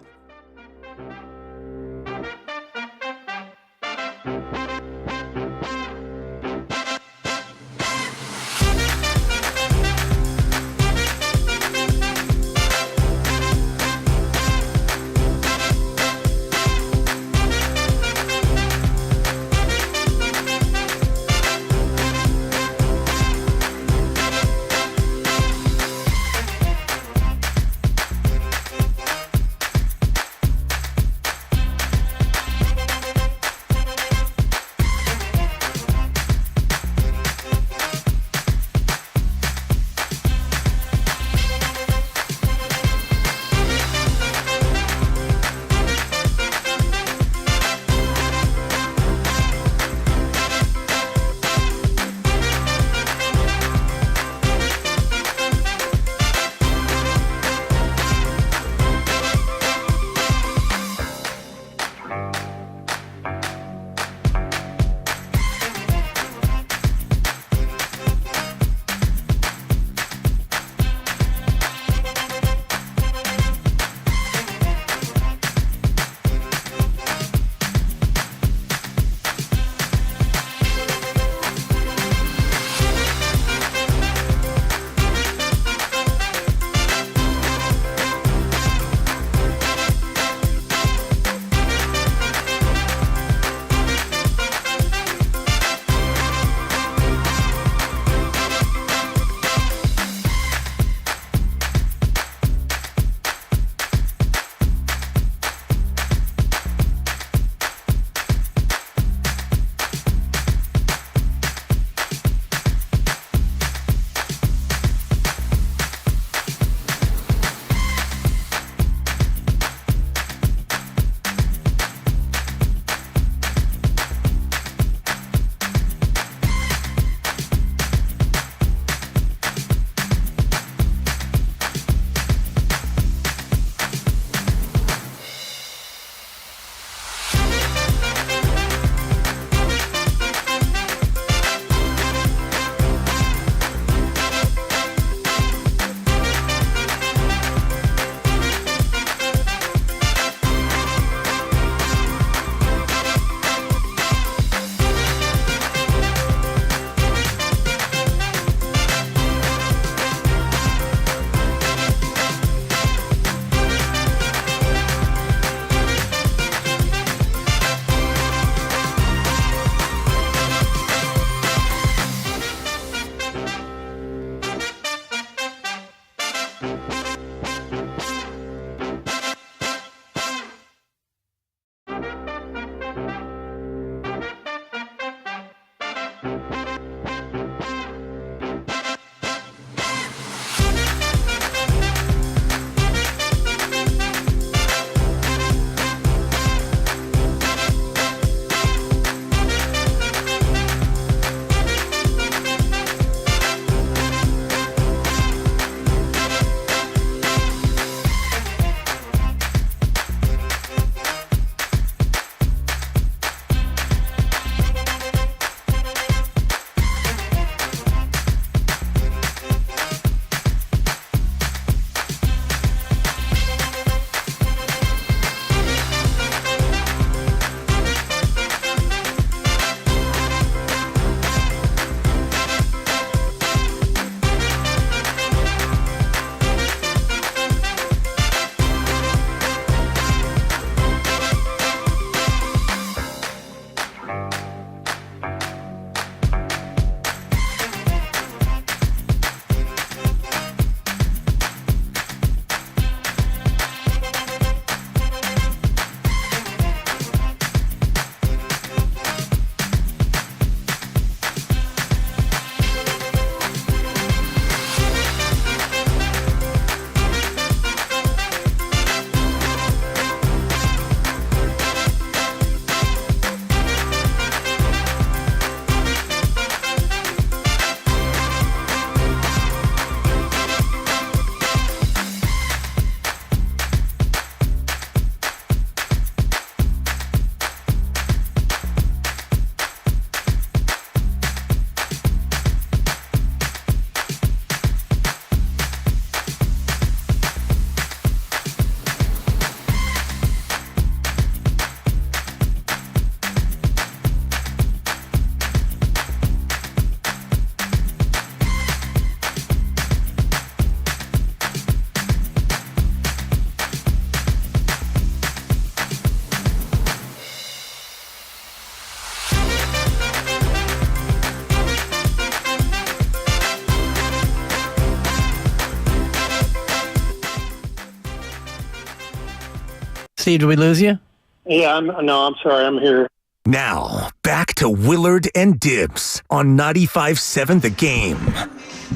Steve, did we lose you? Yeah, I'm sorry. I'm here. Now, back to Willard and Dibbs on 95.7 The Game.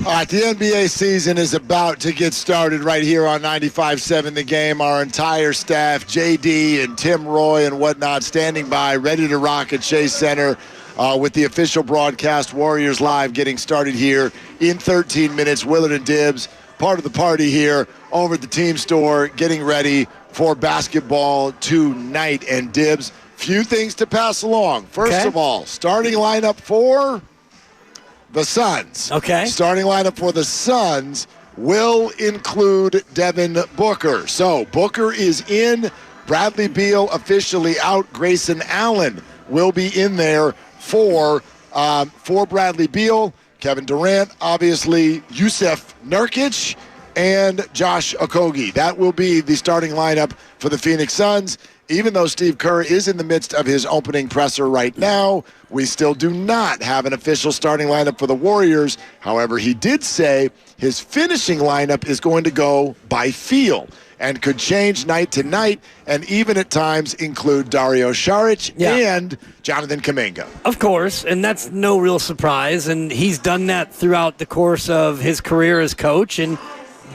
All right, the NBA season is about to get started right here on 95.7 The Game. Our entire staff, JD and Tim Roy and whatnot, standing by, ready to rock at Chase Center with the official broadcast. Warriors Live getting started here in 13 minutes. Willard and Dibbs, part of the party here over at the team store, getting ready for basketball tonight. And Dibbs, few things to pass along. First of all, starting lineup for the Suns. Okay. Starting lineup for the Suns will include Devin Booker. So Booker is in. Bradley Beal officially out. Grayson Allen will be in there for Bradley Beal. Kevin Durant, obviously, Yusuf Nurkic, and Josh Okogie. That will be the starting lineup for the Phoenix Suns. Even though Steve Kerr is in the midst of his opening presser right now, we still do not have an official starting lineup for the Warriors. However, he did say his finishing lineup is going to go by feel and could change night to night and even at times include Dario Saric and Jonathan Kuminga. Of course, and that's no real surprise. And he's done that throughout the course of his career as coach. And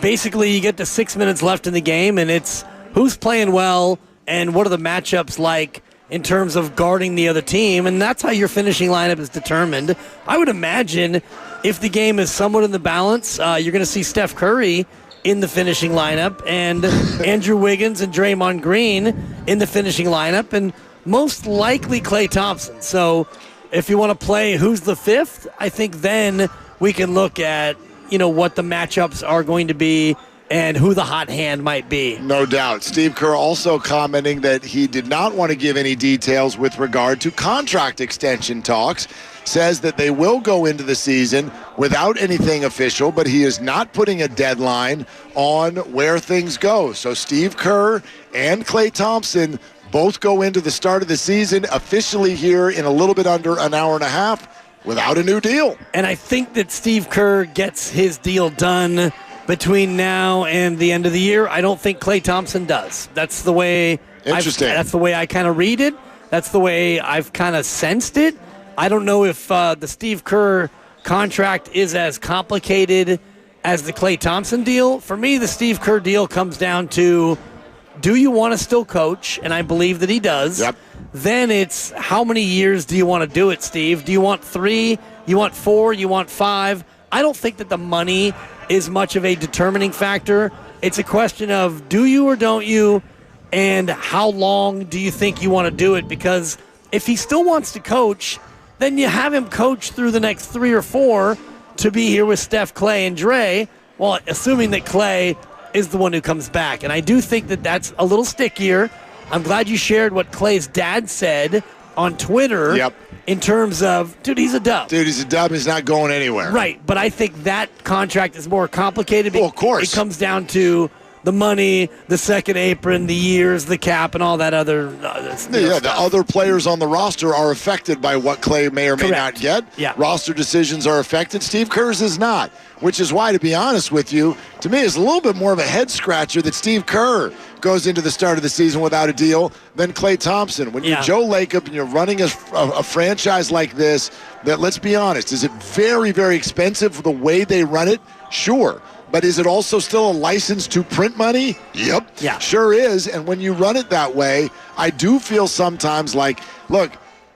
basically you get to 6 minutes left in the game, and it's who's playing well and what are the matchups like in terms of guarding the other team, and that's how your finishing lineup is determined. I would imagine if the game is somewhat in the balance, you're going to see Steph Curry in the finishing lineup and Andrew Wiggins and Draymond Green in the finishing lineup, and most likely Klay Thompson. So if you want to play who's the fifth, I think then we can look at what the matchups are going to be and who the hot hand might be. No doubt. Steve Kerr also commenting that he did not want to give any details with regard to contract extension talks. Says that they will go into the season without anything official, but he is not putting a deadline on where things go. So Steve Kerr and Klay Thompson both go into the start of the season officially here in a little bit under an hour and a half without a new deal. And I think that Steve Kerr gets his deal done between now and the end of the year. I don't think Klay Thompson does. That's the way. Interesting. That's the way I kind of read it. That's the way I've kind of sensed it. I don't know if the Steve Kerr contract is as complicated as the Klay Thompson deal. For me, the Steve Kerr deal comes down to, do you want to still coach? And I believe that he does. Yep. Then it's how many years do you want to do it, Steve? Do you want 3? You want 4? You want 5? I don't think that the money is much of a determining factor. It's a question of do you or don't you, and how long do you think you want to do it? Because if he still wants to coach, then you have him coach through the next 3 or 4 to be here with Steph, Klay, and Dre, well, assuming that Klay is the one who comes back. And I do think that that's a little stickier. I'm glad you shared what Klay's dad said on Twitter. Yep. In terms of, dude, he's a dub. Dude, he's a dub. He's not going anywhere. Right, but I think that contract is more complicated. Well, of course. It comes down to the money, the second apron, the years, the cap, and all that other stuff. The other players on the roster are affected by what Klay may or may not get. Yeah. Roster decisions are affected. Steve Kerr's is not, which is why, to be honest with you, to me, it's a little bit more of a head-scratcher that Steve Kerr goes into the start of the season without a deal than Klay Thompson. When you're Joe Lacob and you're running a franchise like this, that, let's be honest, is it very, very expensive the way they run it? Sure. But is it also still a license to print money? Yep. Yeah. Sure is. And when you run it that way, I do feel sometimes like, look,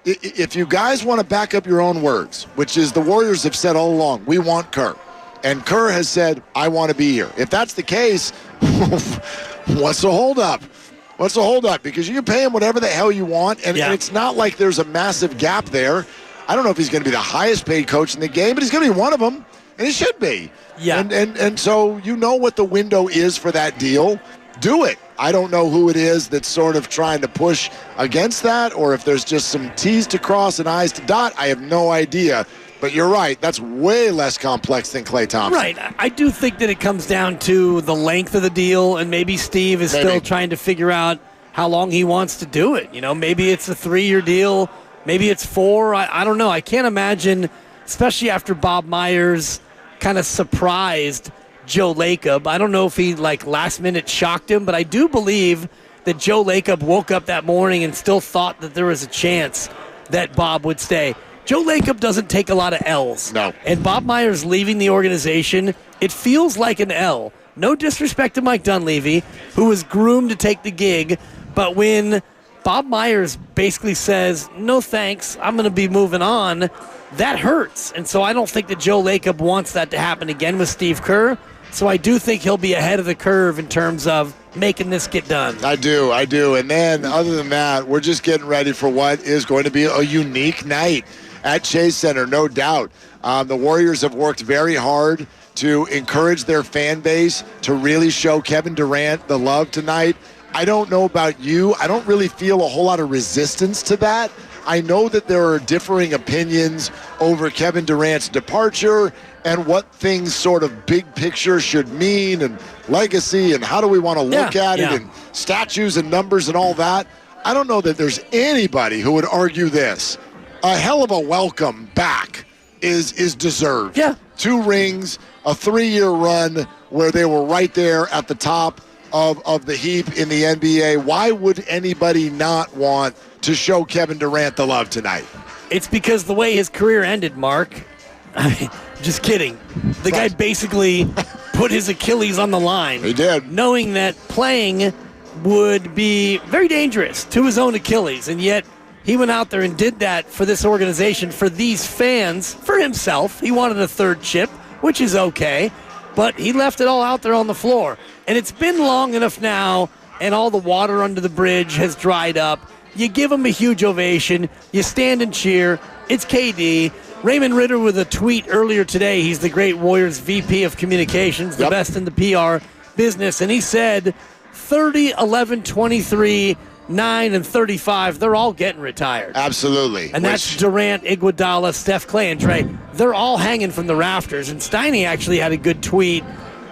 if you guys want to back up your own words, which is the Warriors have said all along, we want Kerr. And Kerr has said, I want to be here. If that's the case, what's the holdup? What's the holdup? Because you can pay him whatever the hell you want, and it's not like there's a massive gap there. I don't know if he's going to be the highest paid coach in the game, but he's going to be one of them, and he should be. Yeah. And so you know what the window is for that deal. Do it. I don't know who it is that's sort of trying to push against that, or if there's just some T's to cross and I's to dot. I have no idea. But you're right. That's way less complex than Klay Thompson. Right. I do think that it comes down to the length of the deal, and maybe Steve is still trying to figure out how long he wants to do it. Maybe it's a 3-year deal. Maybe it's 4. I don't know. I can't imagine, especially after Bob Myers kind of surprised Joe Lacob. I don't know if he last minute shocked him, but I do believe that Joe Lacob woke up that morning and still thought that there was a chance that Bob would stay. Joe Lacob doesn't take a lot of L's. No. And Bob Myers leaving the organization, it feels like an L. No disrespect to Mike Dunleavy, who was groomed to take the gig, but when Bob Myers basically says, no thanks, I'm going to be moving on, that hurts. And so I don't think that Joe Lacob wants that to happen again with Steve Kerr. So I do think he'll be ahead of the curve in terms of making this get done. I do. And then other than that, we're just getting ready for what is going to be a unique night at Chase Center, no doubt. The Warriors have worked very hard to encourage their fan base to really show Kevin Durant the love tonight. I don't know about you. I don't really feel a whole lot of resistance to that. I know that there are differing opinions over Kevin Durant's departure and what things sort of big picture should mean and legacy and how do we want to look at it and statues and numbers and all that. I don't know that there's anybody who would argue this. A hell of a welcome back is deserved. Yeah. 2 rings, a 3-year run where they were right there at the top of the heap in the NBA. Why would anybody not want to show Kevin Durant the love tonight? It's because the way his career ended, Mark. I mean, just kidding. The guy basically put his Achilles on the line. He did. Knowing that playing would be very dangerous to his own Achilles, and yet he went out there and did that for this organization, for these fans, for himself. He wanted a 3rd chip, which is okay, but he left it all out there on the floor. And it's been long enough now, and all the water under the bridge has dried up. You give him a huge ovation. You stand and cheer. It's KD. Raymond Ritter with a tweet earlier today. He's the great Warriors VP of Communications, the best in the PR business. And he said 30, 11, 23, 9, and 35, they're all getting retired. Absolutely. And that's Durant, Iguodala, Steph, Clay, and Trey. They're all hanging from the rafters. And Steiny actually had a good tweet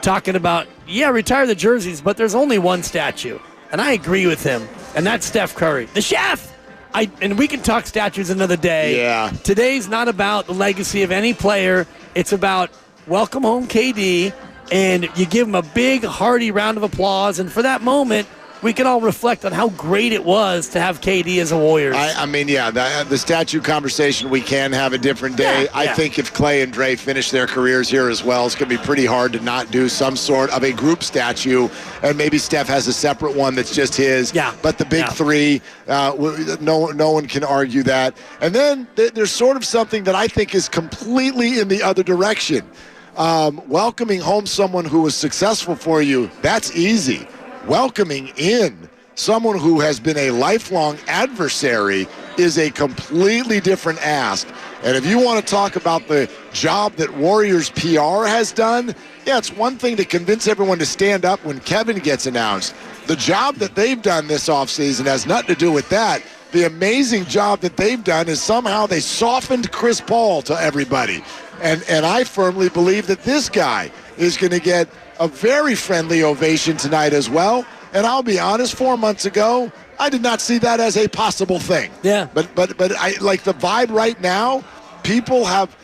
talking about, retire the jerseys, but there's only one statue. And I agree with him. And that's Steph Curry, the chef. And we can talk statues another day. Yeah. Today's not about the legacy of any player. It's about welcome home KD, and you give him a big, hearty round of applause. And for that moment, we can all reflect on how great it was to have KD as a Warriors. I mean, the statue conversation we can have a different day. I think if Clay and Dre finish their careers here as well, it's going to be pretty hard to not do some sort of a group statue, and maybe Steph has a separate one that's just his. Yeah. But the big three, no one can argue that. And then there's sort of something that I think is completely in the other direction. Welcoming home someone who was successful for you, that's easy. Welcoming in someone who has been a lifelong adversary is a completely different ask. And if you want to talk about the job that Warriors PR has done, it's one thing to convince everyone to stand up when Kevin gets announced. The job that they've done this offseason has nothing to do with that. The amazing job that they've done is somehow they softened Chris Paul to everybody. And I firmly believe that this guy is going to get a very friendly ovation tonight as well. And I'll be honest, 4 months ago, I did not see that as a possible thing. Yeah. But I like the vibe right now. People have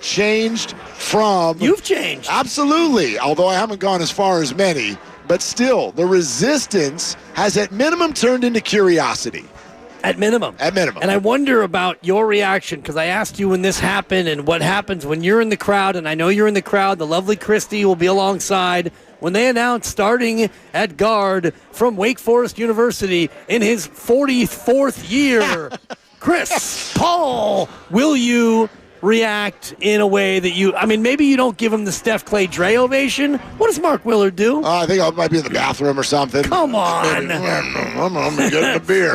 changed from. You've changed. Absolutely. Although I haven't gone as far as many, but still, the resistance has at minimum turned into curiosity. At minimum. At minimum. And I wonder about your reaction, because I asked you when this happened and what happens when you're in the crowd, and I know you're in the crowd. The lovely Christy will be alongside when they announce starting at guard from Wake Forest University in his 44th year, Chris Paul. Will you react in a way that maybe you don't give him the Steph, Clay, Dre ovation? What does Mark Willard do? I think I might be in the bathroom or something. Come on. I'm getting a beer.